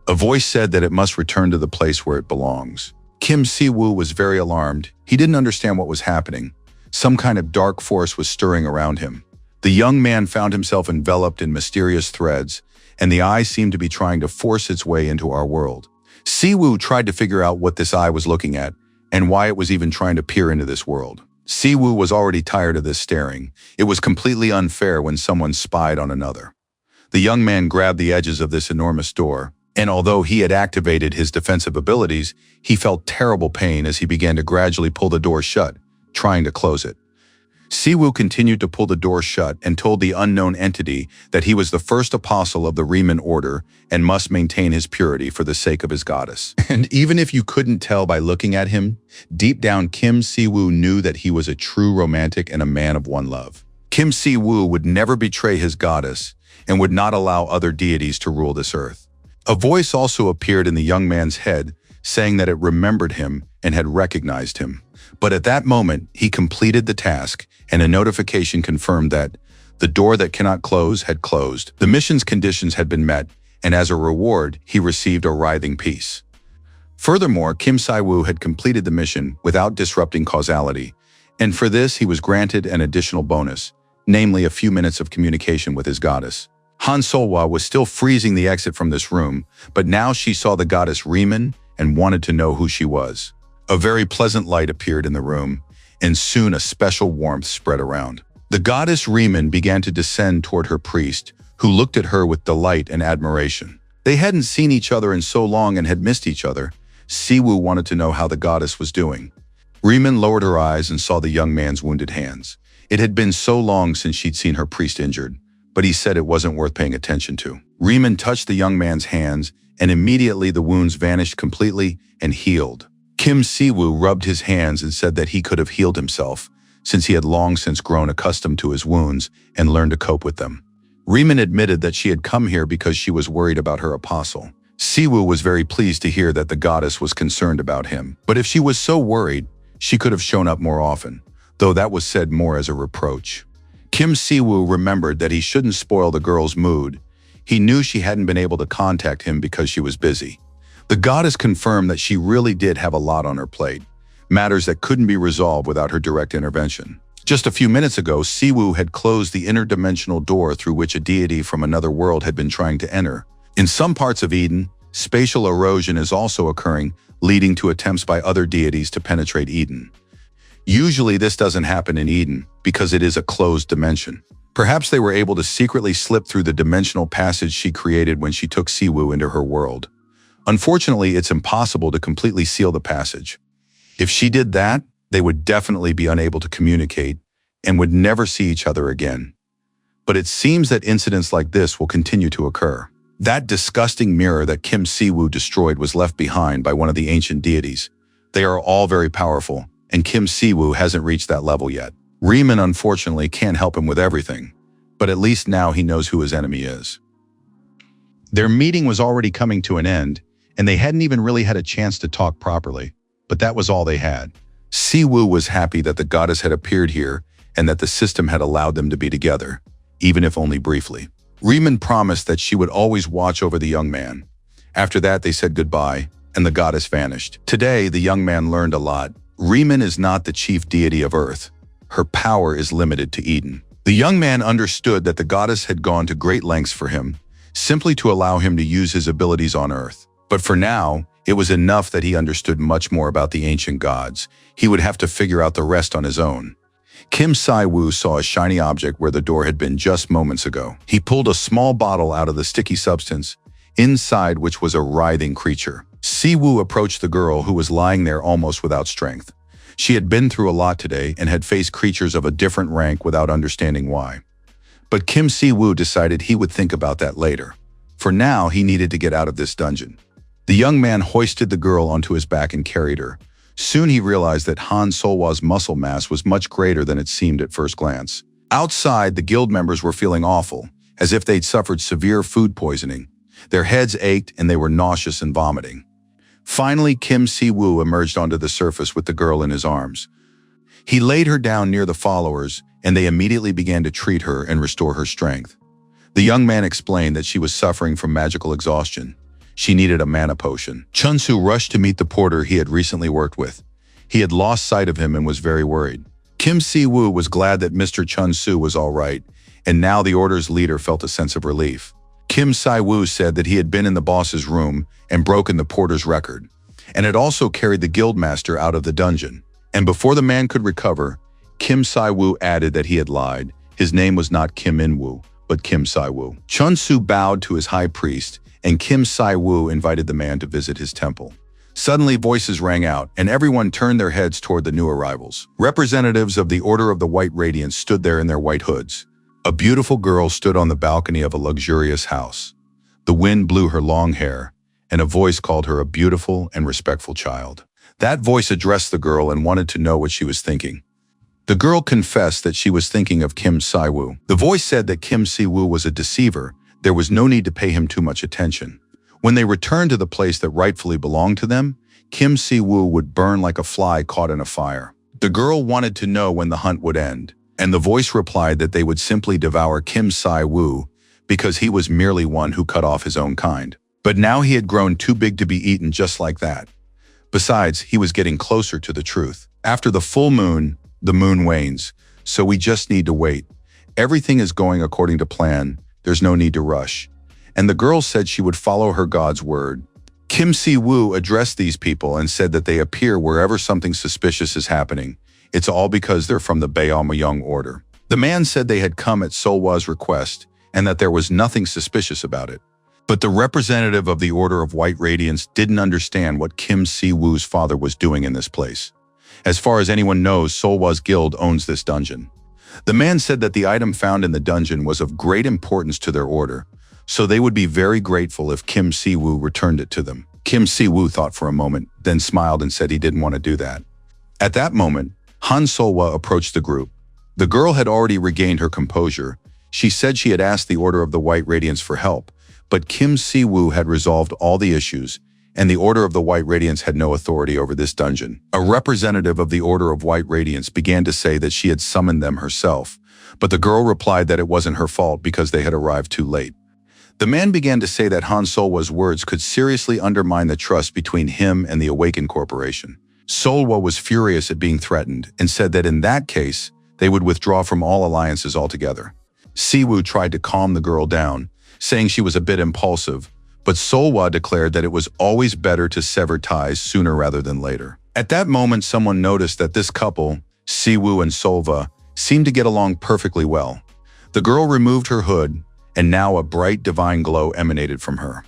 A voice said that it must return to the place where it belongs. Kim Si-woo was very alarmed. He didn't understand what was happening. Some kind of dark force was stirring around him. The young man found himself enveloped in mysterious threads, and the eye seemed to be trying to force its way into our world. Si-woo tried to figure out what this eye was looking at, and why it was even trying to peer into this world. Siwoo was already tired of this staring. It was completely unfair when someone spied on another. The young man grabbed the edges of this enormous door, and although he had activated his defensive abilities, he felt terrible pain as he began to gradually pull the door shut, trying to close it. Siwoo continued to pull the door shut and told the unknown entity that he was the first apostle of the Riemann order and must maintain his purity for the sake of his goddess. And even if you couldn't tell by looking at him, deep down Kim Siwoo knew that he was a true romantic and a man of one love. Kim Siwoo would never betray his goddess and would not allow other deities to rule this earth. A voice also appeared in the young man's head, saying that it remembered him and had recognized him. But at that moment, he completed the task, and a notification confirmed that the door that cannot close had closed. The mission's conditions had been met, and as a reward, he received a writhing peace. Furthermore, Kim Siwoo had completed the mission without disrupting causality, and for this he was granted an additional bonus, namely a few minutes of communication with his goddess. Han Solwa was still freezing the exit from this room, but now she saw the goddess Riemann and wanted to know who she was. A very pleasant light appeared in the room, and soon a special warmth spread around. The goddess Riemann began to descend toward her priest, who looked at her with delight and admiration. They hadn't seen each other in so long and had missed each other. Siwoo wanted to know how the goddess was doing. Riemann lowered her eyes and saw the young man's wounded hands. It had been so long since she'd seen her priest injured, but he said it wasn't worth paying attention to. Riemann touched the young man's hands, and immediately the wounds vanished completely and healed. Kim Siwoo rubbed his hands and said that he could have healed himself, since he had long since grown accustomed to his wounds and learned to cope with them. Riemann admitted that she had come here because she was worried about her apostle. Siwoo was very pleased to hear that the goddess was concerned about him. But if she was so worried, she could have shown up more often, though that was said more as a reproach. Kim Siwoo remembered that he shouldn't spoil the girl's mood. He knew she hadn't been able to contact him because she was busy. The goddess confirmed that she really did have a lot on her plate, matters that couldn't be resolved without her direct intervention. Just a few minutes ago, Siwoo had closed the interdimensional door through which a deity from another world had been trying to enter. In some parts of Eden, spatial erosion is also occurring, leading to attempts by other deities to penetrate Eden. Usually this doesn't happen in Eden because it is a closed dimension. Perhaps they were able to secretly slip through the dimensional passage she created when she took Siwoo into her world. Unfortunately, it's impossible to completely seal the passage. If she did that, they would definitely be unable to communicate and would never see each other again. But it seems that incidents like this will continue to occur. That disgusting mirror that Kim Siwoo destroyed was left behind by one of the ancient deities. They are all very powerful, and Kim Siwoo hasn't reached that level yet. Riemann unfortunately can't help him with everything, but at least now he knows who his enemy is. Their meeting was already coming to an end, and they hadn't even really had a chance to talk properly, but that was all they had. Siwoo was happy that the goddess had appeared here and that the system had allowed them to be together, even if only briefly. Riemann promised that she would always watch over the young man. After that, they said goodbye, and the goddess vanished. Today, the young man learned a lot. Riemann is not the chief deity of Earth. Her power is limited to Eden. The young man understood that the goddess had gone to great lengths for him, simply to allow him to use his abilities on Earth. But for now, it was enough that he understood much more about the ancient gods. He would have to figure out the rest on his own. Kim Siwoo saw a shiny object where the door had been just moments ago. He pulled a small bottle out of the sticky substance, inside which was a writhing creature. Siwoo approached the girl who was lying there almost without strength. She had been through a lot today and had faced creatures of a different rank without understanding why. But Kim Siwoo decided he would think about that later. For now, he needed to get out of this dungeon. The young man hoisted the girl onto his back and carried her. Soon he realized that Han Solwa's muscle mass was much greater than it seemed at first glance. Outside, the guild members were feeling awful, as if they'd suffered severe food poisoning. Their heads ached and they were nauseous and vomiting. Finally, Kim Siwoo emerged onto the surface with the girl in his arms. He laid her down near the followers, and they immediately began to treat her and restore her strength. The young man explained that she was suffering from magical exhaustion. She needed a mana potion. Chunsu rushed to meet the porter he had recently worked with. He had lost sight of him and was very worried. Kim Siwoo was glad that Mr. Chunsu was all right, and now the order's leader felt a sense of relief. Kim Siwoo said that he had been in the boss's room and broken the porter's record, and had also carried the guildmaster out of the dungeon. And before the man could recover, Kim Si-woo added that he had lied. His name was not Kim In-woo, but Kim Si-woo. Chun-soo bowed to his high priest, and Kim Si-woo invited the man to visit his temple. Suddenly, voices rang out, and everyone turned their heads toward the new arrivals. Representatives of the Order of the White Radiance stood there in their white hoods. A beautiful girl stood on the balcony of a luxurious house. The wind blew her long hair, and a voice called her a beautiful and respectful child. That voice addressed the girl and wanted to know what she was thinking. The girl confessed that she was thinking of Kim Si-woo. The voice said that Kim Si-woo was a deceiver. There was no need to pay him too much attention. When they returned to the place that rightfully belonged to them, Kim Si-woo would burn like a fly caught in a fire. The girl wanted to know when the hunt would end, and the voice replied that they would simply devour Kim Si-woo because he was merely one who cut off his own kind. But now he had grown too big to be eaten just like that. Besides, he was getting closer to the truth. After the full moon, the moon wanes, so we just need to wait. Everything is going according to plan. There's no need to rush. And the girl said she would follow her God's word. Kim Si-woo addressed these people and said that they appear wherever something suspicious is happening. It's all because they're from the Baeomyung order. The man said they had come at Solhwa's request and that there was nothing suspicious about it. But the representative of the Order of White Radiance didn't understand what Kim Si-woo's father was doing in this place. As far as anyone knows, Solhwa's guild owns this dungeon. The man said that the item found in the dungeon was of great importance to their order, so they would be very grateful if Kim Si-woo returned it to them. Kim Si-woo thought for a moment, then smiled and said he didn't want to do that. At that moment, Han Solhwa approached the group. The girl had already regained her composure. She said she had asked the Order of the White Radiance for help, but Kim Si-woo had resolved all the issues, and the Order of the White Radiance had no authority over this dungeon. A representative of the Order of White Radiance began to say that she had summoned them herself, but the girl replied that it wasn't her fault because they had arrived too late. The man began to say that Han Solhwa's words could seriously undermine the trust between him and the Awakens Corporation. Solhwa was furious at being threatened and said that in that case, they would withdraw from all alliances altogether. Si-woo tried to calm the girl down, saying she was a bit impulsive, but Solhwa declared that it was always better to sever ties sooner rather than later. At that moment, someone noticed that this couple, Si-woo and Solhwa, seemed to get along perfectly well. The girl removed her hood, and now a bright divine glow emanated from her.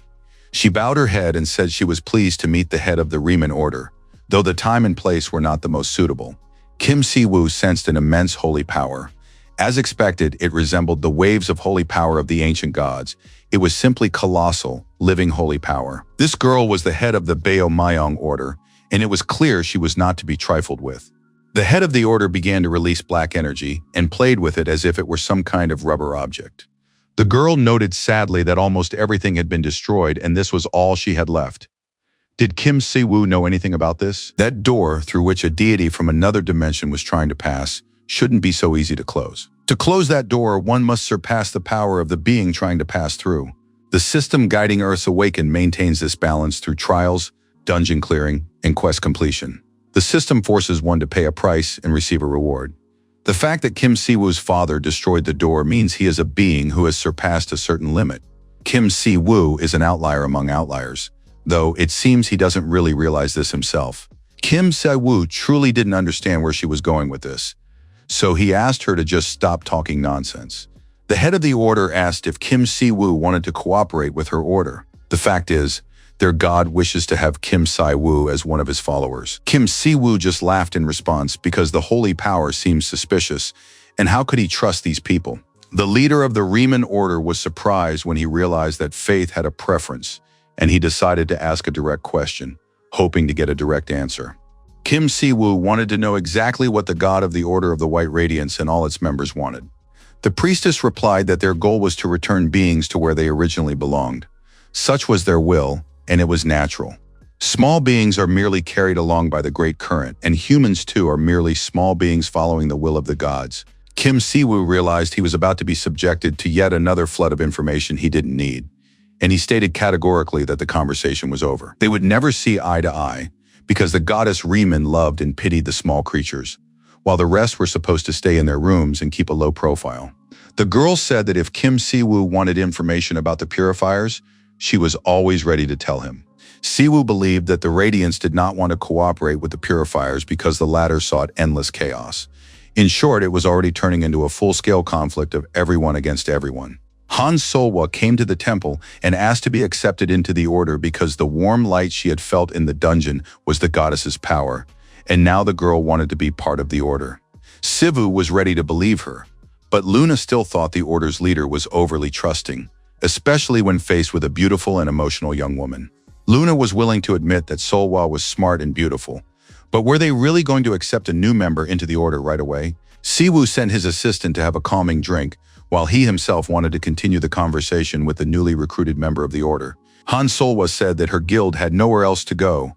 She bowed her head and said she was pleased to meet the head of the Riemann order, though the time and place were not the most suitable. Kim Si-woo sensed an immense holy power. As expected, it resembled the waves of holy power of the ancient gods. It was simply colossal, living holy power. This girl was the head of the Baeomyung order, and it was clear she was not to be trifled with. The head of the order began to release black energy and played with it as if it were some kind of rubber object. The girl noted sadly that almost everything had been destroyed and this was all she had left. Did Kim Si-woo know anything about this? That door through which a deity from another dimension was trying to pass shouldn't be so easy to close. To close that door, one must surpass the power of the being trying to pass through. The system guiding Earth's awaken maintains this balance through trials, dungeon clearing, and quest completion. The system forces one to pay a price and receive a reward. The fact that Kim Si-woo's father destroyed the door means he is a being who has surpassed a certain limit. Kim Si-woo is an outlier among outliers, though it seems he doesn't really realize this himself. Kim Si-woo truly didn't understand where she was going with this, so he asked her to just stop talking nonsense. The head of the order asked if Kim Si-woo wanted to cooperate with her order. The fact is, their god wishes to have Kim Si-woo as one of his followers. Kim Si-woo just laughed in response because the holy power seemed suspicious, and how could he trust these people? The leader of the Riemann order was surprised when he realized that Faith had a preference, and he decided to ask a direct question, hoping to get a direct answer. Kim Si-woo wanted to know exactly what the god of the Order of the White Radiance and all its members wanted. The priestess replied that their goal was to return beings to where they originally belonged. Such was their will, and it was natural. Small beings are merely carried along by the great current, and humans too are merely small beings following the will of the gods. Kim Si-woo realized he was about to be subjected to yet another flood of information he didn't need, and he stated categorically that the conversation was over. They would never see eye to eye, because the goddess Riemann loved and pitied the small creatures, while the rest were supposed to stay in their rooms and keep a low profile. The girl said that if Kim Si-woo wanted information about the purifiers, she was always ready to tell him. Si-woo believed that the Radiants did not want to cooperate with the purifiers because the latter sought endless chaos. In short, it was already turning into a full-scale conflict of everyone against everyone. Han Solwa came to the temple and asked to be accepted into the order because the warm light she had felt in the dungeon was the goddess's power, and now the girl wanted to be part of the order. Sivu was ready to believe her, but Luna still thought the order's leader was overly trusting, especially when faced with a beautiful and emotional young woman. Luna was willing to admit that Solwa was smart and beautiful, but were they really going to accept a new member into the order right away? Siwu sent his assistant to have a calming drink, while he himself wanted to continue the conversation with the newly recruited member of the order. Han Solwa said that her guild had nowhere else to go.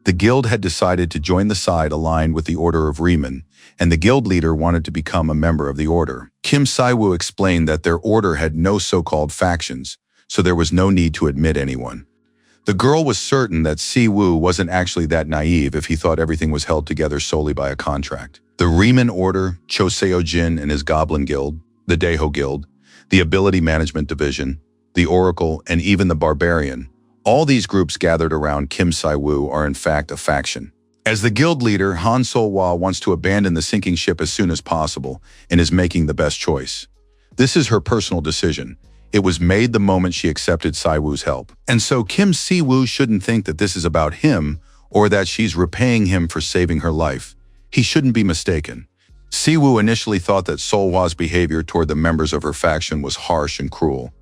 The guild had decided to join the side aligned with the Order of Riemann, and the guild leader wanted to become a member of the order. Kim Siwu explained that their order had no so-called factions, so there was no need to admit anyone. The girl was certain that Siwu wasn't actually that naive if he thought everything was held together solely by a contract. The Riemann Order, Choseo Jin and his Goblin Guild, the Daeho Guild, the Ability Management Division, the Oracle, and even the Barbarian, all these groups gathered around Kim Siwu are in fact a faction. As the guild leader, Han Solwa wants to abandon the sinking ship as soon as possible and is making the best choice. This is her personal decision. It was made the moment she accepted Siwu's help. And so Kim Siwu shouldn't think that this is about him or that she's repaying him for saving her life. He shouldn't be mistaken. Siwu initially thought that Solwa's behavior toward the members of her faction was harsh and cruel.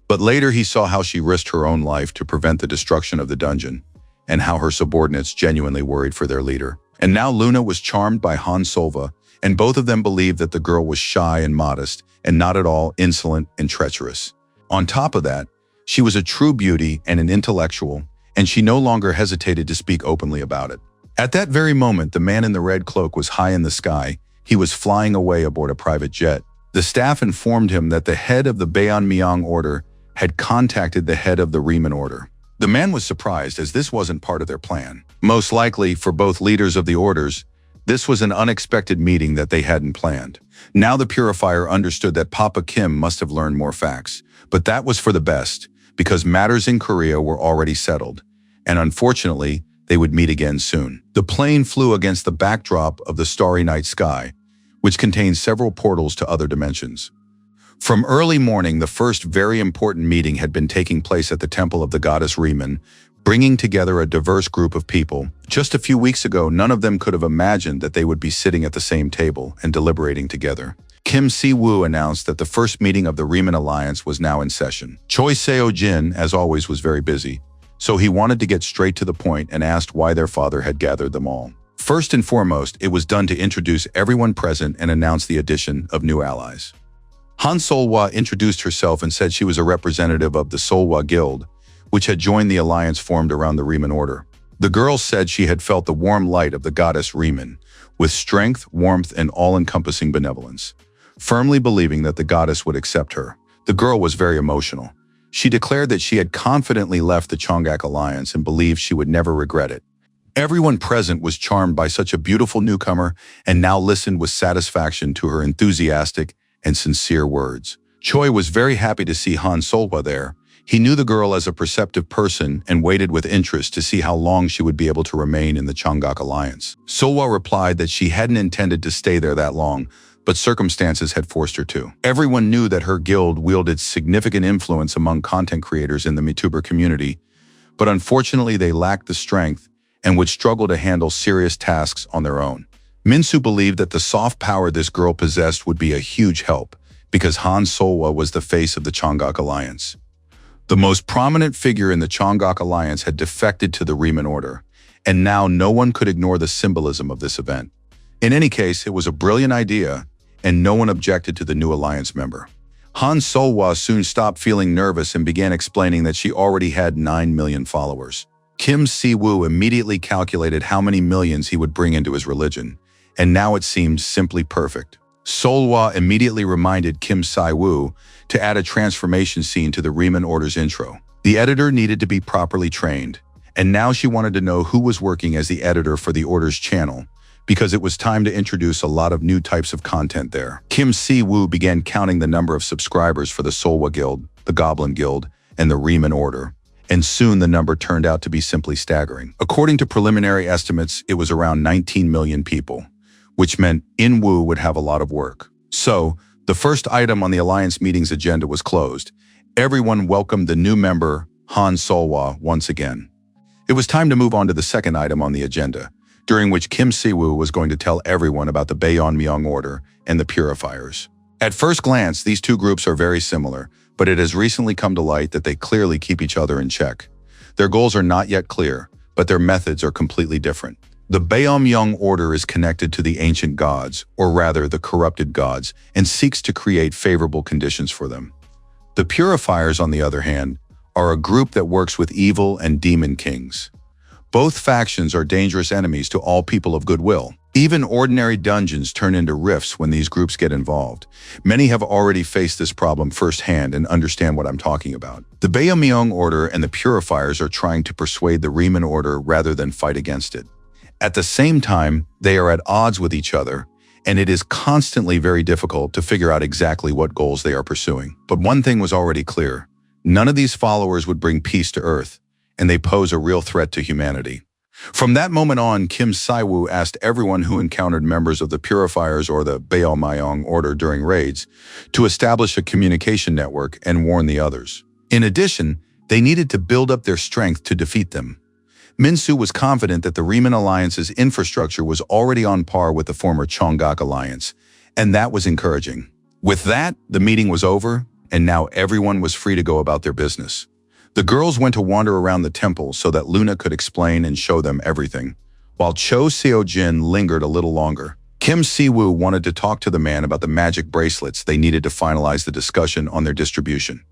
But later he saw how she risked her own life to prevent the destruction of the dungeon, and how her subordinates genuinely worried for their leader. And now Luna was charmed by Han Solwa, and both of them believed that the girl was shy and modest, and not at all insolent and treacherous. On top of that, she was a true beauty and an intellectual, and she no longer hesitated to speak openly about it. At that very moment, the man in the red cloak was high in the sky. He was flying away aboard a private jet. The staff informed him that the head of the Baeonmyeong Order had contacted the head of the Riemann Order. The man was surprised, as this wasn't part of their plan. Most likely, for both leaders of the orders, this was an unexpected meeting that they hadn't planned. Now the Purifier understood that Papa Kim must have learned more facts, but that was for the best, because matters in Korea were already settled, and unfortunately, they would meet again soon. The plane flew against the backdrop of the starry night sky, which contained several portals to other dimensions. From early morning, the first very important meeting had been taking place at the temple of the goddess Riemann, bringing together a diverse group of people. Just a few weeks ago, none of them could have imagined that they would be sitting at the same table and deliberating together. Kim Si-woo announced that the first meeting of the Riemann Alliance was now in session. Choi Seo-jin, as always, was very busy, so he wanted to get straight to the point and asked why their father had gathered them all. First and foremost, it was done to introduce everyone present and announce the addition of new allies. Han Solwa introduced herself and said she was a representative of the Solwa Guild, which had joined the alliance formed around the Riemann Order. The girl said she had felt the warm light of the goddess Riemann, with strength, warmth, and all-encompassing benevolence, firmly believing that the goddess would accept her. The girl was very emotional. She declared that she had confidently left the Chonggak Alliance and believed she would never regret it. Everyone present was charmed by such a beautiful newcomer and now listened with satisfaction to her enthusiastic and sincere words. Choi was very happy to see Han Solwa there. He knew the girl as a perceptive person and waited with interest to see how long she would be able to remain in the Chonggak Alliance. Solwa replied that she hadn't intended to stay there that long, but circumstances had forced her to. Everyone knew that her guild wielded significant influence among content creators in the MeTuber community, but unfortunately they lacked the strength and would struggle to handle serious tasks on their own. Minsu believed that the soft power this girl possessed would be a huge help, because Han Solwa was the face of the Chonggak Alliance. The most prominent figure in the Chonggak Alliance had defected to the Riemann Order, and now no one could ignore the symbolism of this event. In any case, it was a brilliant idea, and no one objected to the new alliance member. Han Solwa soon stopped feeling nervous and began explaining that she already had 9 million followers. Kim Si-woo immediately calculated how many millions he would bring into his religion, and now it seemed simply perfect. Solwa immediately reminded Kim Si-woo to add a transformation scene to the Riemann Order's intro. The editor needed to be properly trained, and now she wanted to know who was working as the editor for the Order's channel, because it was time to introduce a lot of new types of content there. Kim Si-woo began counting the number of subscribers for the Solwa Guild, the Goblin Guild, and the Riemann Order, and soon the number turned out to be simply staggering. According to preliminary estimates, it was around 19 million people, which meant Inwu would have a lot of work. So, the first item on the Alliance meeting's agenda was closed. Everyone welcomed the new member, Han Solwa, once again. It was time to move on to the second item on the agenda, during which Kim Siwoo was going to tell everyone about the Baeonmyeong Order and the Purifiers. At first glance, these two groups are very similar, but it has recently come to light that they clearly keep each other in check. Their goals are not yet clear, but their methods are completely different. The Baeonmyeong Order is connected to the ancient gods, or rather the corrupted gods, and seeks to create favorable conditions for them. The Purifiers, on the other hand, are a group that works with evil and demon kings. Both factions are dangerous enemies to all people of goodwill. Even ordinary dungeons turn into rifts when these groups get involved. Many have already faced this problem firsthand and understand what I'm talking about. The Baeonmyeong Order and the Purifiers are trying to persuade the Riemann Order rather than fight against it. At the same time, they are at odds with each other, and it is constantly very difficult to figure out exactly what goals they are pursuing. But one thing was already clear. None of these followers would bring peace to Earth, and they pose a real threat to humanity. From that moment on, Kim Siwoo asked everyone who encountered members of the Purifiers or the Baeonmyeong Order during raids to establish a communication network and warn the others. In addition, they needed to build up their strength to defeat them. Minsu was confident that the Riemann Alliance's infrastructure was already on par with the former Cheongak Alliance, and that was encouraging. With that, the meeting was over, and now everyone was free to go about their business. The girls went to wander around the temple so that Luna could explain and show them everything, while Cho Seo-jin lingered a little longer. Kim Siwoo wanted to talk to the man about the magic bracelets they needed to finalize the discussion on their distribution.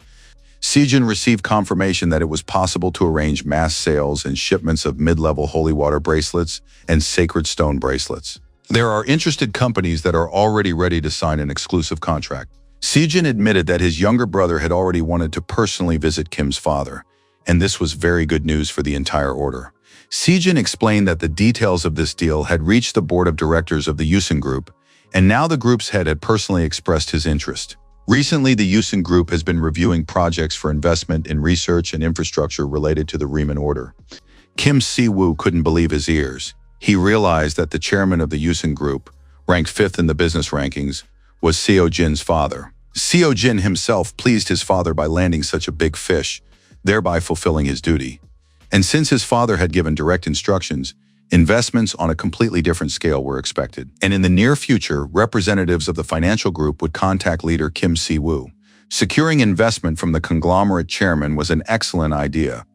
Sejin received confirmation that it was possible to arrange mass sales and shipments of mid-level holy water bracelets and sacred stone bracelets. There are interested companies that are already ready to sign an exclusive contract. Sejin admitted that his younger brother had already wanted to personally visit Kim's father, and this was very good news for the entire order. Sejin explained that the details of this deal had reached the board of directors of the Yusen Group, and now the group's head had personally expressed his interest. Recently, the Yusen Group has been reviewing projects for investment in research and infrastructure related to the Riemann Order. Kim Siwoo couldn't believe his ears. He realized that the chairman of the Yusen Group, ranked 5th in the business rankings, was Seo-jin's father. Seo-jin himself pleased his father by landing such a big fish, thereby fulfilling his duty. And since his father had given direct instructions, investments on a completely different scale were expected. And in the near future, representatives of the financial group would contact leader Kim Siwoo. Securing investment from the conglomerate chairman was an excellent idea.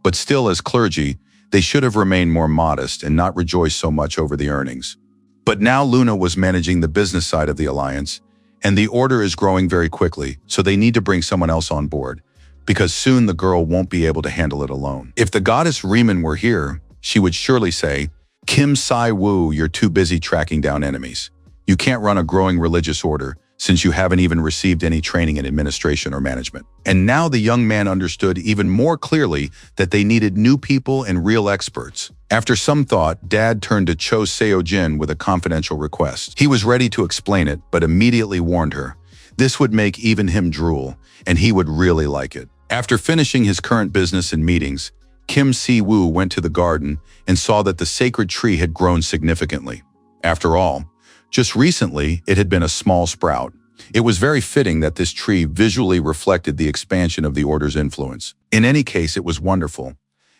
But still, as clergy, they should have remained more modest and not rejoiced so much over the earnings. But now Luna was managing the business side of the alliance, and the order is growing very quickly, so they need to bring someone else on board, because soon the girl won't be able to handle it alone. If the goddess Riemann were here, she would surely say, "Kim Siwoo, you're too busy tracking down enemies. You can't run a growing religious order, since you haven't even received any training in administration or management." And now the young man understood even more clearly that they needed new people and real experts. After some thought, Dad turned to Cho Seo-jin with a confidential request. He was ready to explain it, but immediately warned her. This would make even him drool, and he would really like it. After finishing his current business and meetings, Kim Siwoo went to the garden and saw that the sacred tree had grown significantly. After all, just recently, it had been a small sprout. It was very fitting that this tree visually reflected the expansion of the order's influence. In any case, it was wonderful.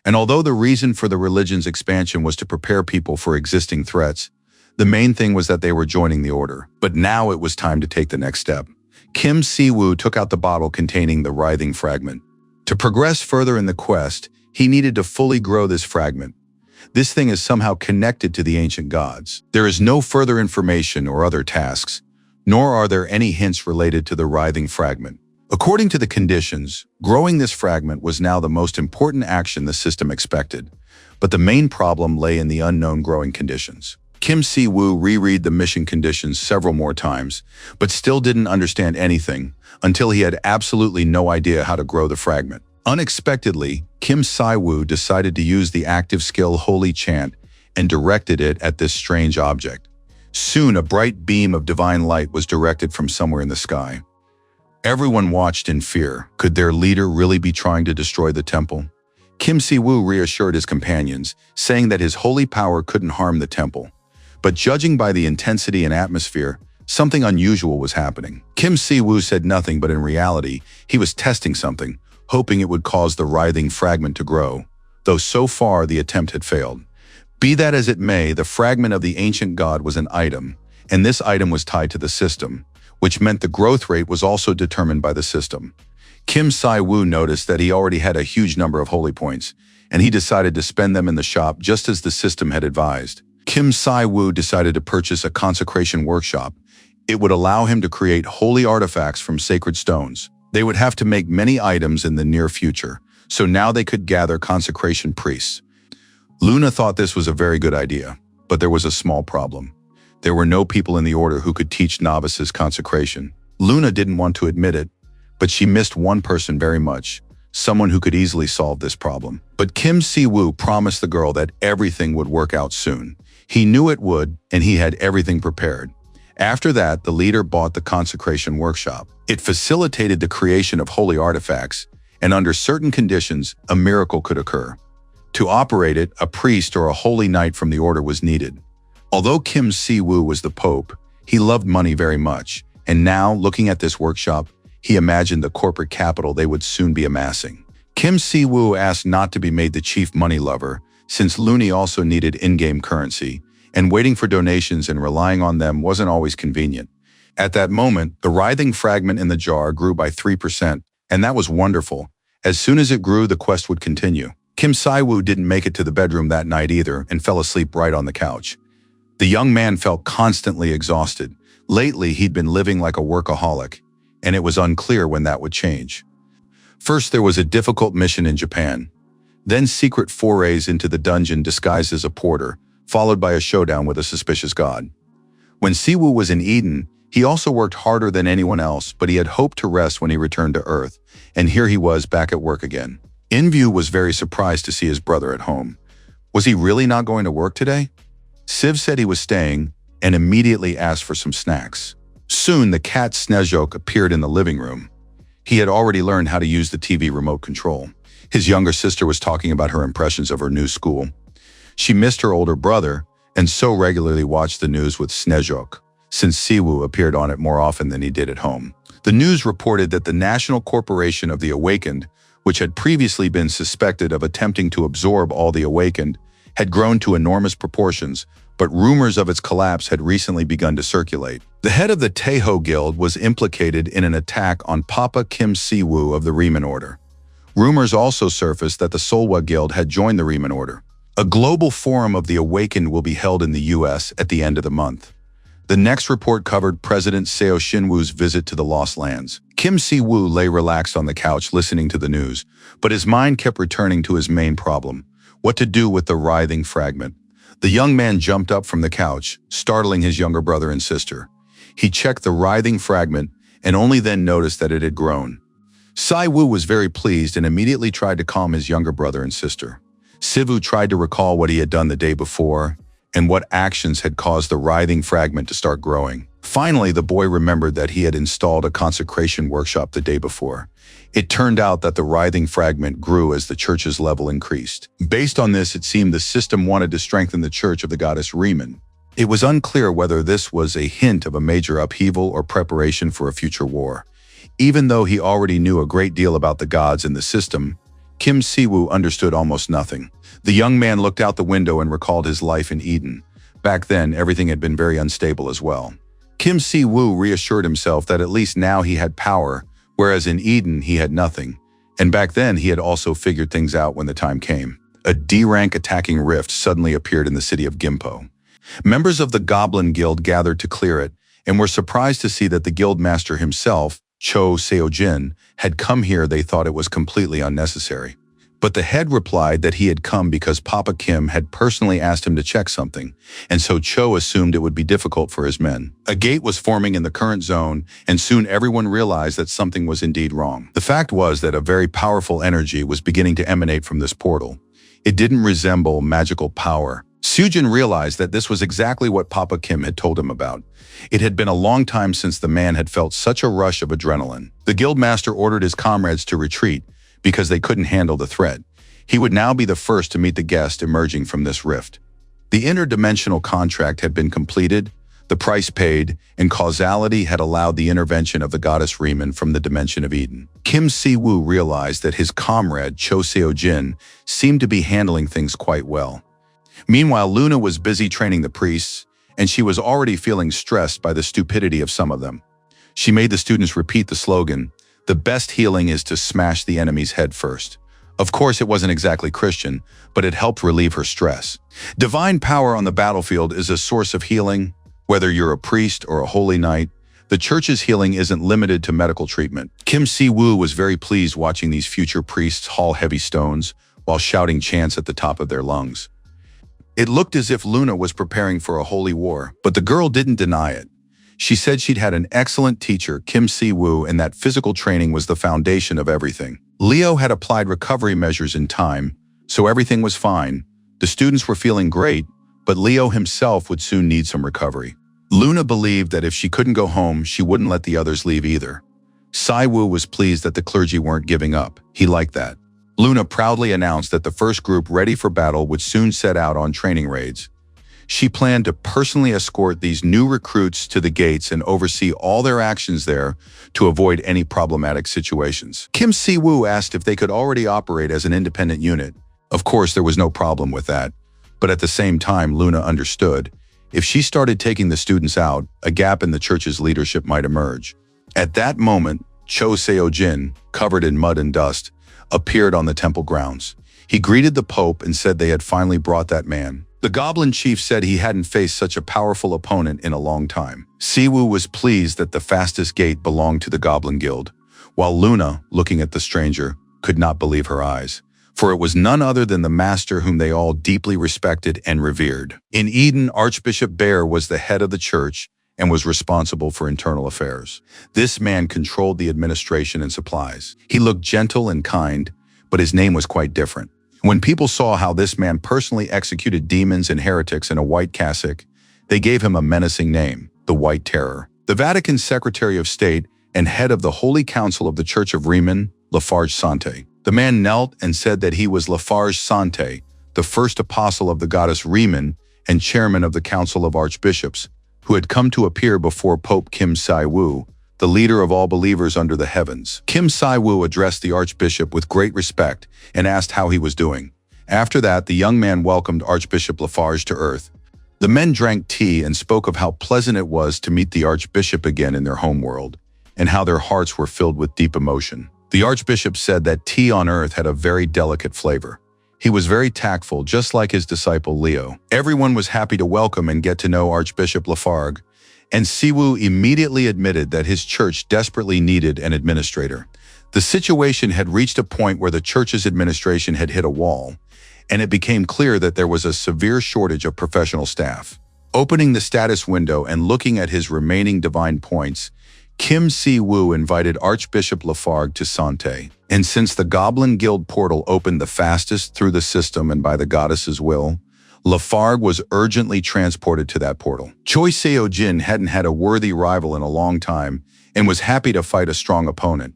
And although the reason for the religion's expansion was to prepare people for existing threats, the main thing was that they were joining the order. But now it was time to take the next step. Kim Siwoo took out the bottle containing the writhing fragment. To progress further in the quest, he needed to fully grow this fragment. This thing is somehow connected to the ancient gods. There is no further information or other tasks, nor are there any hints related to the writhing fragment. According to the conditions, growing this fragment was now the most important action the system expected, but the main problem lay in the unknown growing conditions. Kim Siwoo reread the mission conditions several more times, but still didn't understand anything until he had absolutely no idea how to grow the fragment. Unexpectedly, Kim Siwoo decided to use the active skill Holy Chant and directed it at this strange object. Soon, a bright beam of divine light was directed from somewhere in the sky. Everyone watched in fear. Could their leader really be trying to destroy the temple? Kim Siwoo reassured his companions, saying that his holy power couldn't harm the temple. But judging by the intensity and atmosphere, something unusual was happening. Kim Si-woo said nothing, but in reality, he was testing something, hoping it would cause the writhing fragment to grow, though so far the attempt had failed. Be that as it may, the fragment of the ancient god was an item, and this item was tied to the system, which meant the growth rate was also determined by the system. Kim Si-woo noticed that he already had a huge number of holy points, and he decided to spend them in the shop just as the system had advised. Kim Si-woo decided to purchase a consecration workshop. It would allow him to create holy artifacts from sacred stones. They would have to make many items in the near future, so now they could gather consecration priests. Luna thought this was a very good idea, but there was a small problem. There were no people in the order who could teach novices consecration. Luna didn't want to admit it, but she missed one person very much, someone who could easily solve this problem. But Kim Si-woo promised the girl that everything would work out soon. He knew it would, and he had everything prepared. After that, the leader bought the consecration workshop. It facilitated the creation of holy artifacts, and under certain conditions, a miracle could occur. To operate it, a priest or a holy knight from the order was needed. Although Kim Si-woo was the pope, he loved money very much, and now, looking at this workshop, he imagined the corporate capital they would soon be amassing. Kim Si-woo asked not to be made the chief money lover, since Looney also needed in-game currency, and waiting for donations and relying on them wasn't always convenient. At that moment, the writhing fragment in the jar grew by 3%, and that was wonderful. As soon as it grew, the quest would continue. Kim Si-woo didn't make it to the bedroom that night either and fell asleep right on the couch. The young man felt constantly exhausted. Lately, he'd been living like a workaholic, and it was unclear when that would change. First, there was a difficult mission in Japan. Then secret forays into the dungeon disguised as a porter, followed by a showdown with a suspicious god. When Si-woo was in Eden, he also worked harder than anyone else, but he had hoped to rest when he returned to Earth, and here he was back at work again. Inview was very surprised to see his brother at home. Was he really not going to work today? Siv said he was staying, and immediately asked for some snacks. Soon, the cat Snezhok appeared in the living room. He had already learned how to use the TV remote control. His younger sister was talking about her impressions of her new school. She missed her older brother, and so regularly watched the news with Snezhok, since Si-woo appeared on it more often than he did at home. The news reported that the National Corporation of the Awakened, which had previously been suspected of attempting to absorb all the Awakened, had grown to enormous proportions, but rumors of its collapse had recently begun to circulate. The head of the Taeho Guild was implicated in an attack on Papa Kim Si-woo of the Riemann Order. Rumors also surfaced that the Solwa Guild had joined the Riemann Order. A global forum of the Awakened will be held in the US at the end of the month. The next report covered President Seo Shin-woo's visit to the Lost Lands. Kim Si-woo lay relaxed on the couch listening to the news, but his mind kept returning to his main problem: what to do with the writhing fragment. The young man jumped up from the couch, startling his younger brother and sister. He checked the writhing fragment and only then noticed that it had grown. Si-woo was very pleased and immediately tried to calm his younger brother and sister. Sivu tried to recall what he had done the day before and what actions had caused the writhing fragment to start growing. Finally, the boy remembered that he had installed a consecration workshop the day before. It turned out that the writhing fragment grew as the church's level increased. Based on this, it seemed the system wanted to strengthen the church of the goddess Riemann. It was unclear whether this was a hint of a major upheaval or preparation for a future war. Even though he already knew a great deal about the gods and the system, Kim Si-woo understood almost nothing. The young man looked out the window and recalled his life in Eden. Back then, everything had been very unstable as well. Kim Si-woo reassured himself that at least now he had power, whereas in Eden he had nothing. And back then he had also figured things out when the time came. A D-rank attacking rift suddenly appeared in the city of Gimpo. Members of the Goblin Guild gathered to clear it, and were surprised to see that the guild master himself, Cho Seojin, had come here. They thought it was completely unnecessary. But the head replied that he had come because Papa Kim had personally asked him to check something, and so Cho assumed it would be difficult for his men. A gate was forming in the current zone, and soon everyone realized that something was indeed wrong. The fact was that a very powerful energy was beginning to emanate from this portal. It didn't resemble magical power. Seojin realized that this was exactly what Papa Kim had told him about. It had been a long time since the man had felt such a rush of adrenaline. The guildmaster ordered his comrades to retreat because they couldn't handle the threat. He would now be the first to meet the guest emerging from this rift. The interdimensional contract had been completed, the price paid, and causality had allowed the intervention of the goddess Riemann from the dimension of Eden. Kim Si-woo realized that his comrade, Cho Seo-jin, seemed to be handling things quite well. Meanwhile, Luna was busy training the priests, and she was already feeling stressed by the stupidity of some of them. She made the students repeat the slogan, "The best healing is to smash the enemy's head first." Of course, it wasn't exactly Christian, but it helped relieve her stress. Divine power on the battlefield is a source of healing. Whether you're a priest or a holy knight, the church's healing isn't limited to medical treatment. Kim Si-woo was very pleased watching these future priests haul heavy stones while shouting chants at the top of their lungs. It looked as if Luna was preparing for a holy war, but the girl didn't deny it. She said she'd had an excellent teacher, Kim Si-woo, and that physical training was the foundation of everything. Leo had applied recovery measures in time, so everything was fine. The students were feeling great, but Leo himself would soon need some recovery. Luna believed that if she couldn't go home, she wouldn't let the others leave either. Si-woo was pleased that the clergy weren't giving up. He liked that. Luna proudly announced that the first group ready for battle would soon set out on training raids. She planned to personally escort these new recruits to the gates and oversee all their actions there to avoid any problematic situations. Kim Si-woo asked if they could already operate as an independent unit. Of course, there was no problem with that. But at the same time, Luna understood. If she started taking the students out, a gap in the church's leadership might emerge. At that moment, Cho Seo-jin, covered in mud and dust, appeared on the temple grounds. He greeted the Pope and said they had finally brought that man. The Goblin Chief said he hadn't faced such a powerful opponent in a long time. Si-woo was pleased that the fastest gate belonged to the Goblin Guild, while Luna, looking at the stranger, could not believe her eyes. For it was none other than the master whom they all deeply respected and revered. In Eden, Archbishop Bear was the head of the church and was responsible for internal affairs. This man controlled the administration and supplies. He looked gentle and kind, but his name was quite different. When people saw how this man personally executed demons and heretics in a white cassock, they gave him a menacing name, the White Terror. The Vatican's Secretary of State and head of the Holy Council of the Church of Riemann, Lafarge Sante. The man knelt and said that he was Lafarge Sante, the first apostle of the goddess Riemann and chairman of the Council of Archbishops, who had come to appear before Pope Kim Si-woo, the leader of all believers under the heavens. Kim Si-woo addressed the archbishop with great respect and asked how he was doing. After that, the young man welcomed Archbishop Lafarge to earth. The men drank tea and spoke of how pleasant it was to meet the archbishop again in their home world, and how their hearts were filled with deep emotion. The archbishop said that tea on earth had a very delicate flavor. He was very tactful, just like his disciple Leo. Everyone was happy to welcome and get to know Archbishop Lafarge, and Si-woo immediately admitted that his church desperately needed an administrator. The situation had reached a point where the church's administration had hit a wall, and it became clear that there was a severe shortage of professional staff. Opening the status window and looking at his remaining divine points, Kim Si-woo invited Archbishop Lafarge to Sante. And since the Goblin Guild portal opened the fastest through the system and by the goddess's will, Lafarge was urgently transported to that portal. Choi Seo-jin hadn't had a worthy rival in a long time and was happy to fight a strong opponent.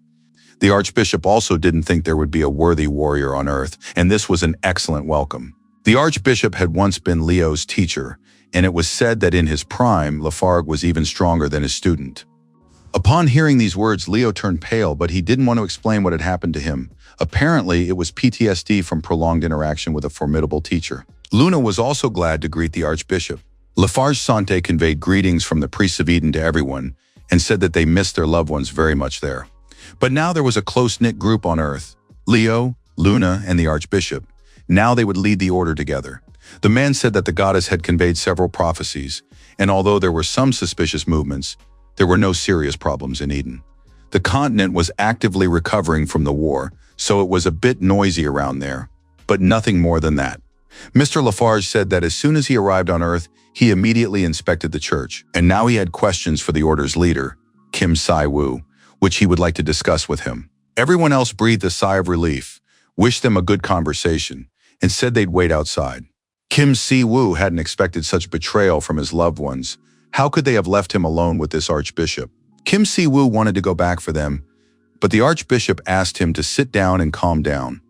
The archbishop also didn't think there would be a worthy warrior on earth, and this was an excellent welcome. The archbishop had once been Leo's teacher, and it was said that in his prime, Lafarge was even stronger than his student. Upon hearing these words, Leo turned pale, but he didn't want to explain what had happened to him. Apparently, it was PTSD from prolonged interaction with a formidable teacher. Luna was also glad to greet the archbishop. Lafarge Sante conveyed greetings from the priests of Eden to everyone and said that they missed their loved ones very much there. But now there was a close-knit group on earth. Leo, Luna, and the archbishop. Now they would lead the order together. The man said that the goddess had conveyed several prophecies, and although there were some suspicious movements, there were no serious problems in Eden. The continent was actively recovering from the war, so it was a bit noisy around there, but nothing more than that. Mr. Lafarge said that as soon as he arrived on Earth, he immediately inspected the church, and now he had questions for the order's leader, Kim Si-woo, which he would like to discuss with him. Everyone else breathed a sigh of relief, wished them a good conversation, and said they'd wait outside. Kim Si-woo hadn't expected such betrayal from his loved ones. How could they have left him alone with this archbishop? Kim Si-woo wanted to go back for them, but the archbishop asked him to sit down and calm down.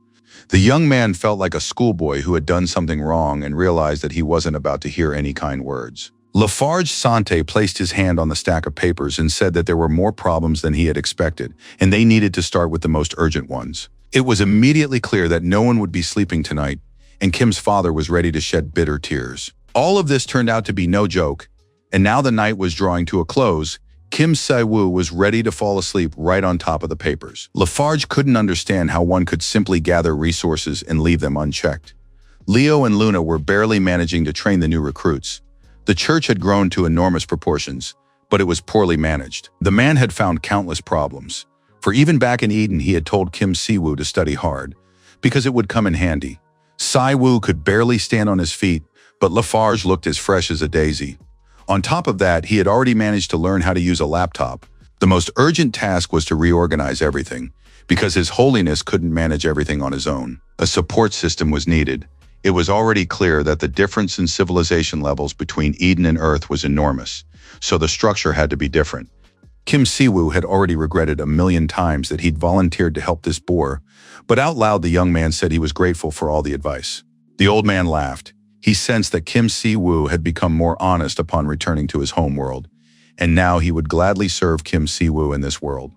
The young man felt like a schoolboy who had done something wrong and realized that he wasn't about to hear any kind words. Lafarge Sante placed his hand on the stack of papers and said that there were more problems than he had expected, and they needed to start with the most urgent ones. It was immediately clear that no one would be sleeping tonight, and Kim's father was ready to shed bitter tears. All of this turned out to be no joke, and now the night was drawing to a close. Kim Si-woo was ready to fall asleep right on top of the papers. Lafarge couldn't understand how one could simply gather resources and leave them unchecked. Leo and Luna were barely managing to train the new recruits. The church had grown to enormous proportions, but it was poorly managed. The man had found countless problems. For even back in Eden, he had told Kim Si-woo to study hard, because it would come in handy. Si-woo could barely stand on his feet, but Lafarge looked as fresh as a daisy. On top of that, he had already managed to learn how to use a laptop. The most urgent task was to reorganize everything, because His Holiness couldn't manage everything on his own. A support system was needed. It was already clear that the difference in civilization levels between Eden and Earth was enormous, so the structure had to be different. Kim Si-woo had already regretted 1,000,000 times that he'd volunteered to help this boor, but out loud the young man said he was grateful for all the advice. The old man laughed. He sensed that Kim Si-woo had become more honest upon returning to his home world, and now he would gladly serve Kim Si-woo in this world.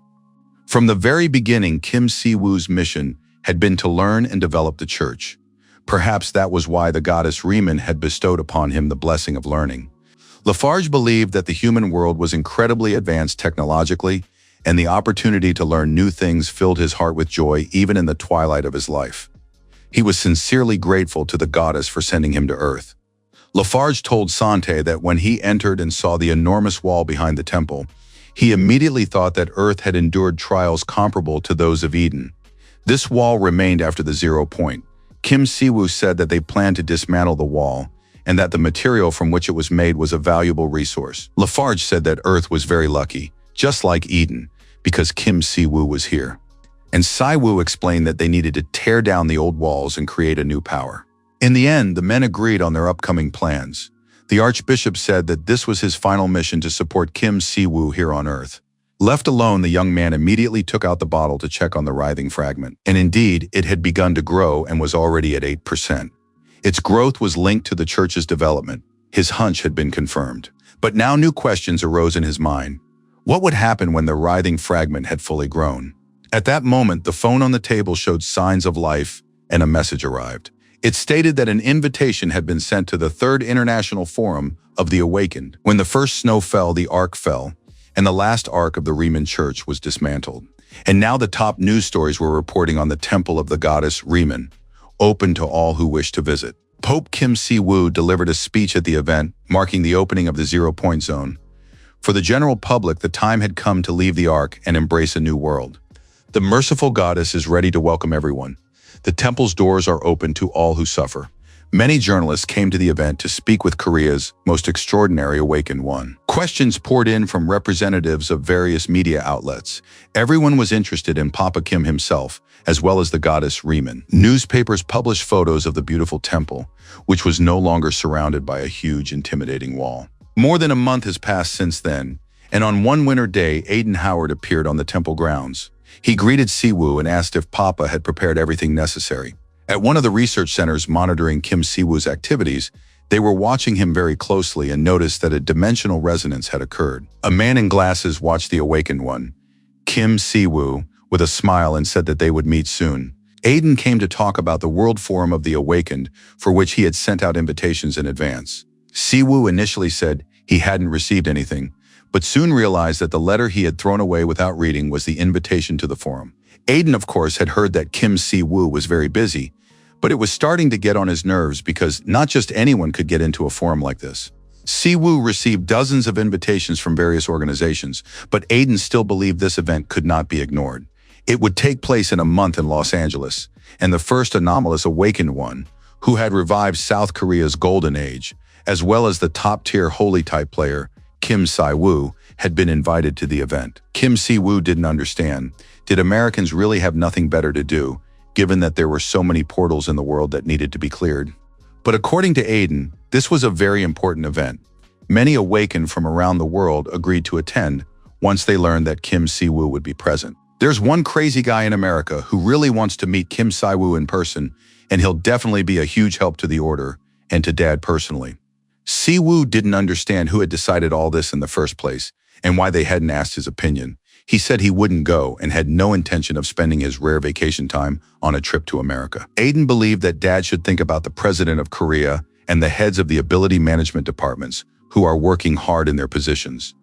From the very beginning, Kim Si-woo's mission had been to learn and develop the church. Perhaps that was why the goddess Riemann had bestowed upon him the blessing of learning. Lafarge believed that the human world was incredibly advanced technologically, and the opportunity to learn new things filled his heart with joy even in the twilight of his life. He was sincerely grateful to the goddess for sending him to Earth. Lafarge told Sante that when he entered and saw the enormous wall behind the temple, he immediately thought that Earth had endured trials comparable to those of Eden. This wall remained after the 0 point. Kim Si-woo said that they planned to dismantle the wall, and that the material from which it was made was a valuable resource. Lafarge said that Earth was very lucky, just like Eden, because Kim Si-woo was here. And Si-woo explained that they needed to tear down the old walls and create a new power. In the end, the men agreed on their upcoming plans. The Archbishop said that this was his final mission to support Kim Si-woo here on Earth. Left alone, the young man immediately took out the bottle to check on the writhing fragment. And indeed, it had begun to grow and was already at 8%. Its growth was linked to the church's development. His hunch had been confirmed. But now new questions arose in his mind. What would happen when the writhing fragment had fully grown? At that moment, the phone on the table showed signs of life, and a message arrived. It stated that an invitation had been sent to the Third International Forum of the Awakened. When the first snow fell, the ark fell, and the last ark of the Riemann Church was dismantled. And now the top news stories were reporting on the temple of the goddess Riemann, open to all who wished to visit. Pope Kim Si-woo delivered a speech at the event, marking the opening of the 0 point zone. For the general public, the time had come to leave the ark and embrace a new world. The merciful goddess is ready to welcome everyone. The temple's doors are open to all who suffer. Many journalists came to the event to speak with Korea's most extraordinary awakened one. Questions poured in from representatives of various media outlets. Everyone was interested in Papa Kim himself, as well as the goddess Riemann. Newspapers published photos of the beautiful temple, which was no longer surrounded by a huge, intimidating wall. More than a month has passed since then, and on one winter day, Aiden Howard appeared on the temple grounds. He greeted Si-woo and asked if Papa had prepared everything necessary. At one of the research centers monitoring Kim Si-woo's activities, they were watching him very closely and noticed that a dimensional resonance had occurred. A man in glasses watched the awakened one, Kim Si-woo, with a smile and said that they would meet soon. Aiden came to talk about the World Forum of the Awakened, for which he had sent out invitations in advance. Si-woo initially said he hadn't received anything, but soon realized that the letter he had thrown away without reading was the invitation to the forum. Aiden, of course, had heard that Kim Si-woo was very busy, but it was starting to get on his nerves because not just anyone could get into a forum like this. Si-woo received dozens of invitations from various organizations, but Aiden still believed this event could not be ignored. It would take place in a month in Los Angeles, and the first anomalous awakened one, who had revived South Korea's golden age, as well as the top-tier holy-type player, Kim Si-woo, had been invited to the event. Kim Si-woo didn't understand. Did Americans really have nothing better to do, given that there were so many portals in the world that needed to be cleared? But according to Aiden, this was a very important event. Many awakened from around the world agreed to attend once they learned that Kim Si-woo would be present. There's one crazy guy in America who really wants to meet Kim Si-woo in person, and he'll definitely be a huge help to the order and to Dad personally. Si-woo didn't understand who had decided all this in the first place and why they hadn't asked his opinion. He said he wouldn't go and had no intention of spending his rare vacation time on a trip to America. Aiden believed that Dad should think about the president of Korea and the heads of the ability management departments who are working hard in their positions.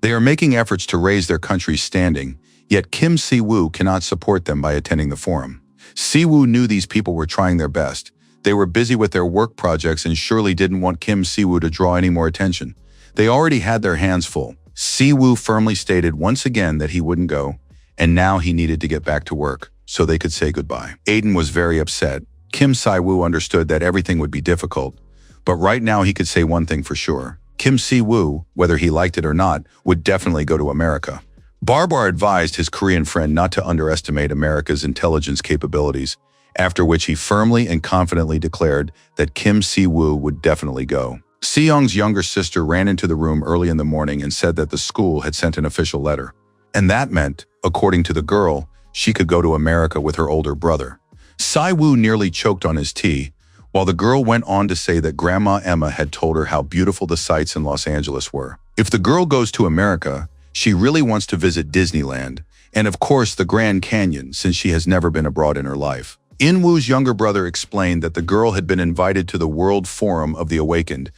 They are making efforts to raise their country's standing, yet Kim Si-woo cannot support them by attending the forum. Si-woo knew these people were trying their best. They were busy with their work projects and surely didn't want Kim Si-woo to draw any more attention. They already had their hands full. Si-woo firmly stated once again that he wouldn't go, and now he needed to get back to work so they could say goodbye. Aiden was very upset. Kim Si-woo understood that everything would be difficult, but right now he could say one thing for sure. Kim Si-woo, whether he liked it or not, would definitely go to America. Barbar advised his Korean friend not to underestimate America's intelligence capabilities, after which he firmly and confidently declared that Kim Si-woo would definitely go. Si-young's younger sister ran into the room early in the morning and said that the school had sent an official letter. And that meant, according to the girl, she could go to America with her older brother. Si-woo nearly choked on his tea, while the girl went on to say that Grandma Emma had told her how beautiful the sights in Los Angeles were. If the girl goes to America, she really wants to visit Disneyland, and of course the Grand Canyon, since she has never been abroad in her life. In-woo's younger brother explained that the girl had been invited to the World Forum of the Awakened.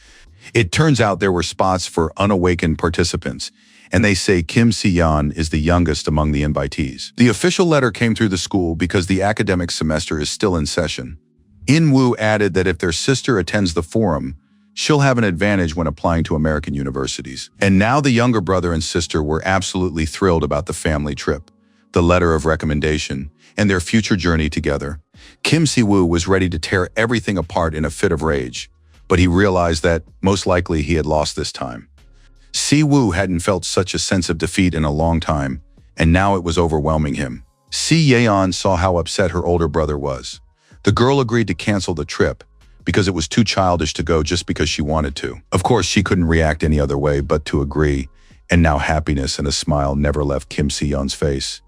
It turns out there were spots for unawakened participants, and they say Kim Si-yeon is the youngest among the invitees. The official letter came through the school because the academic semester is still in session. In-woo added that if their sister attends the forum, she'll have an advantage when applying to American universities. And now the younger brother and sister were absolutely thrilled about the family trip, the letter of recommendation, and their future journey together. Kim Si-woo was ready to tear everything apart in a fit of rage, but he realized that, most likely, he had lost this time. Si-woo hadn't felt such a sense of defeat in a long time, and now it was overwhelming him. Si-yeon saw how upset her older brother was. The girl agreed to cancel the trip because it was too childish to go just because she wanted to. Of course, she couldn't react any other way but to agree, and now happiness and a smile never left Kim Si-yeon's face.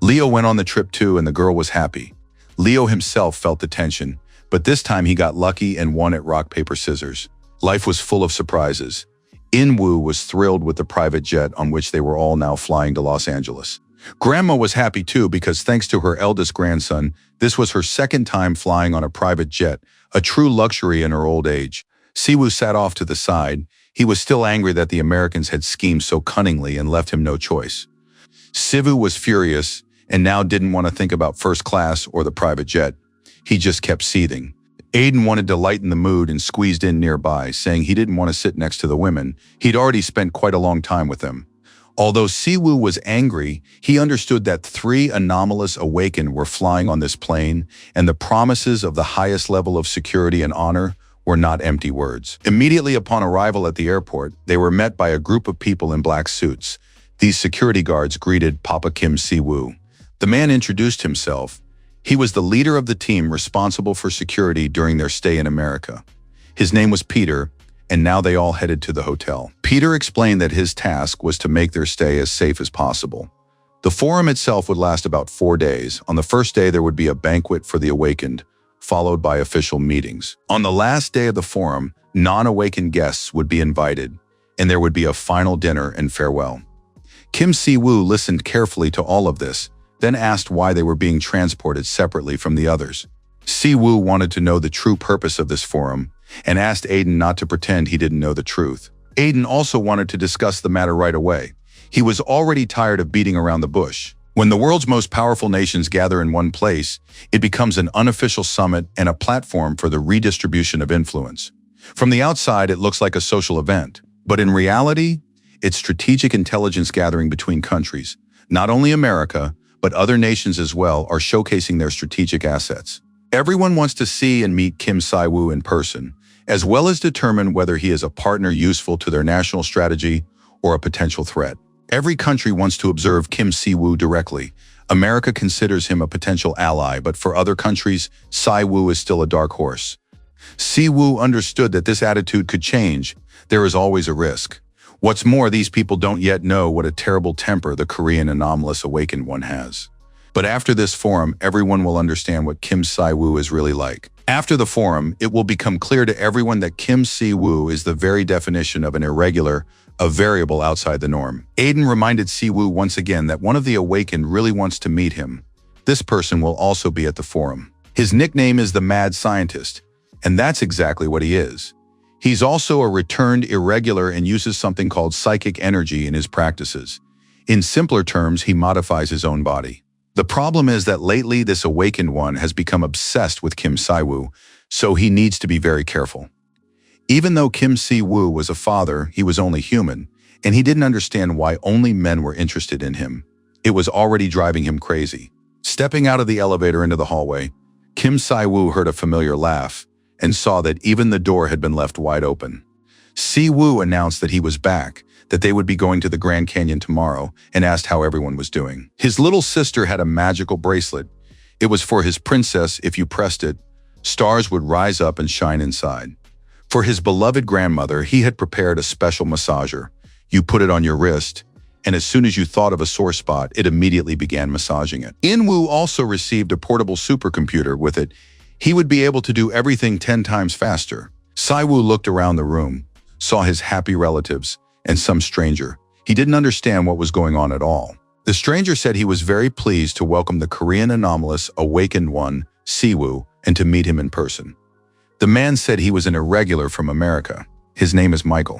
Leo went on the trip too, and the girl was happy. Leo himself felt the tension, but this time he got lucky and won at rock, paper, scissors. Life was full of surprises. In-woo was thrilled with the private jet on which they were all now flying to Los Angeles. Grandma was happy too because thanks to her eldest grandson, this was her second time flying on a private jet, a true luxury in her old age. Si-woo sat off to the side. He was still angry that the Americans had schemed so cunningly and left him no choice. Si-woo was furious and now didn't want to think about first class or the private jet. He just kept seething. Aiden wanted to lighten the mood and squeezed in nearby, saying he didn't want to sit next to the women. He'd already spent quite a long time with them. Although Si-woo was angry, he understood that 3 anomalous Awakened were flying on this plane, and the promises of the highest level of security and honor were not empty words. Immediately upon arrival at the airport, they were met by a group of people in black suits. These security guards greeted Papa Kim Si-woo. The man introduced himself. He was the leader of the team responsible for security during their stay in America. His name was Peter, and now they all headed to the hotel. Peter explained that his task was to make their stay as safe as possible. The forum itself would last about 4 days. On the first day, there would be a banquet for the Awakened, followed by official meetings. On the last day of the forum, non-awakened guests would be invited, and there would be a final dinner and farewell. Kim Si-woo listened carefully to all of this, then asked why they were being transported separately from the others. Si-woo wanted to know the true purpose of this forum, and asked Aiden not to pretend he didn't know the truth. Aiden also wanted to discuss the matter right away. He was already tired of beating around the bush. When the world's most powerful nations gather in one place, it becomes an unofficial summit and a platform for the redistribution of influence. From the outside, it looks like a social event, but in reality, it's strategic intelligence gathering between countries. Not only America, but other nations as well are showcasing their strategic assets. Everyone wants to see and meet Kim Si-woo in person, as well as determine whether he is a partner useful to their national strategy or a potential threat. Every country wants to observe Kim Si-woo directly. America considers him a potential ally, but for other countries, Si-woo is still a dark horse. Si-woo understood that this attitude could change. There is always a risk. What's more, these people don't yet know what a terrible temper the Korean anomalous awakened one has. But after this forum, everyone will understand what Kim Si-woo is really like. After the forum, it will become clear to everyone that Kim Si-woo is the very definition of an irregular, a variable outside the norm. Aiden reminded Si-woo once again that one of the awakened really wants to meet him. This person will also be at the forum. His nickname is the Mad Scientist, and that's exactly what he is. He's also a returned irregular and uses something called psychic energy in his practices. In simpler terms, he modifies his own body. The problem is that lately this awakened one has become obsessed with Kim Si-woo, so he needs to be very careful. Even though Kim Si-woo was a father, he was only human, and he didn't understand why only men were interested in him. It was already driving him crazy. Stepping out of the elevator into the hallway, Kim Si-woo heard a familiar laugh and saw that even the door had been left wide open. Si-woo announced that he was back, that they would be going to the Grand Canyon tomorrow, and asked how everyone was doing. His little sister had a magical bracelet. It was for his princess. If you pressed it, stars would rise up and shine inside. For his beloved grandmother, he had prepared a special massager. You put it on your wrist, and as soon as you thought of a sore spot, it immediately began massaging it. In-woo also received a portable supercomputer. With it, he would be able to do everything 10 times faster. Si-woo looked around the room, saw his happy relatives, and some stranger. He didn't understand what was going on at all. The stranger said he was very pleased to welcome the Korean anomalous awakened one, Si-woo, and to meet him in person. The man said he was an irregular from America. His name is Michael.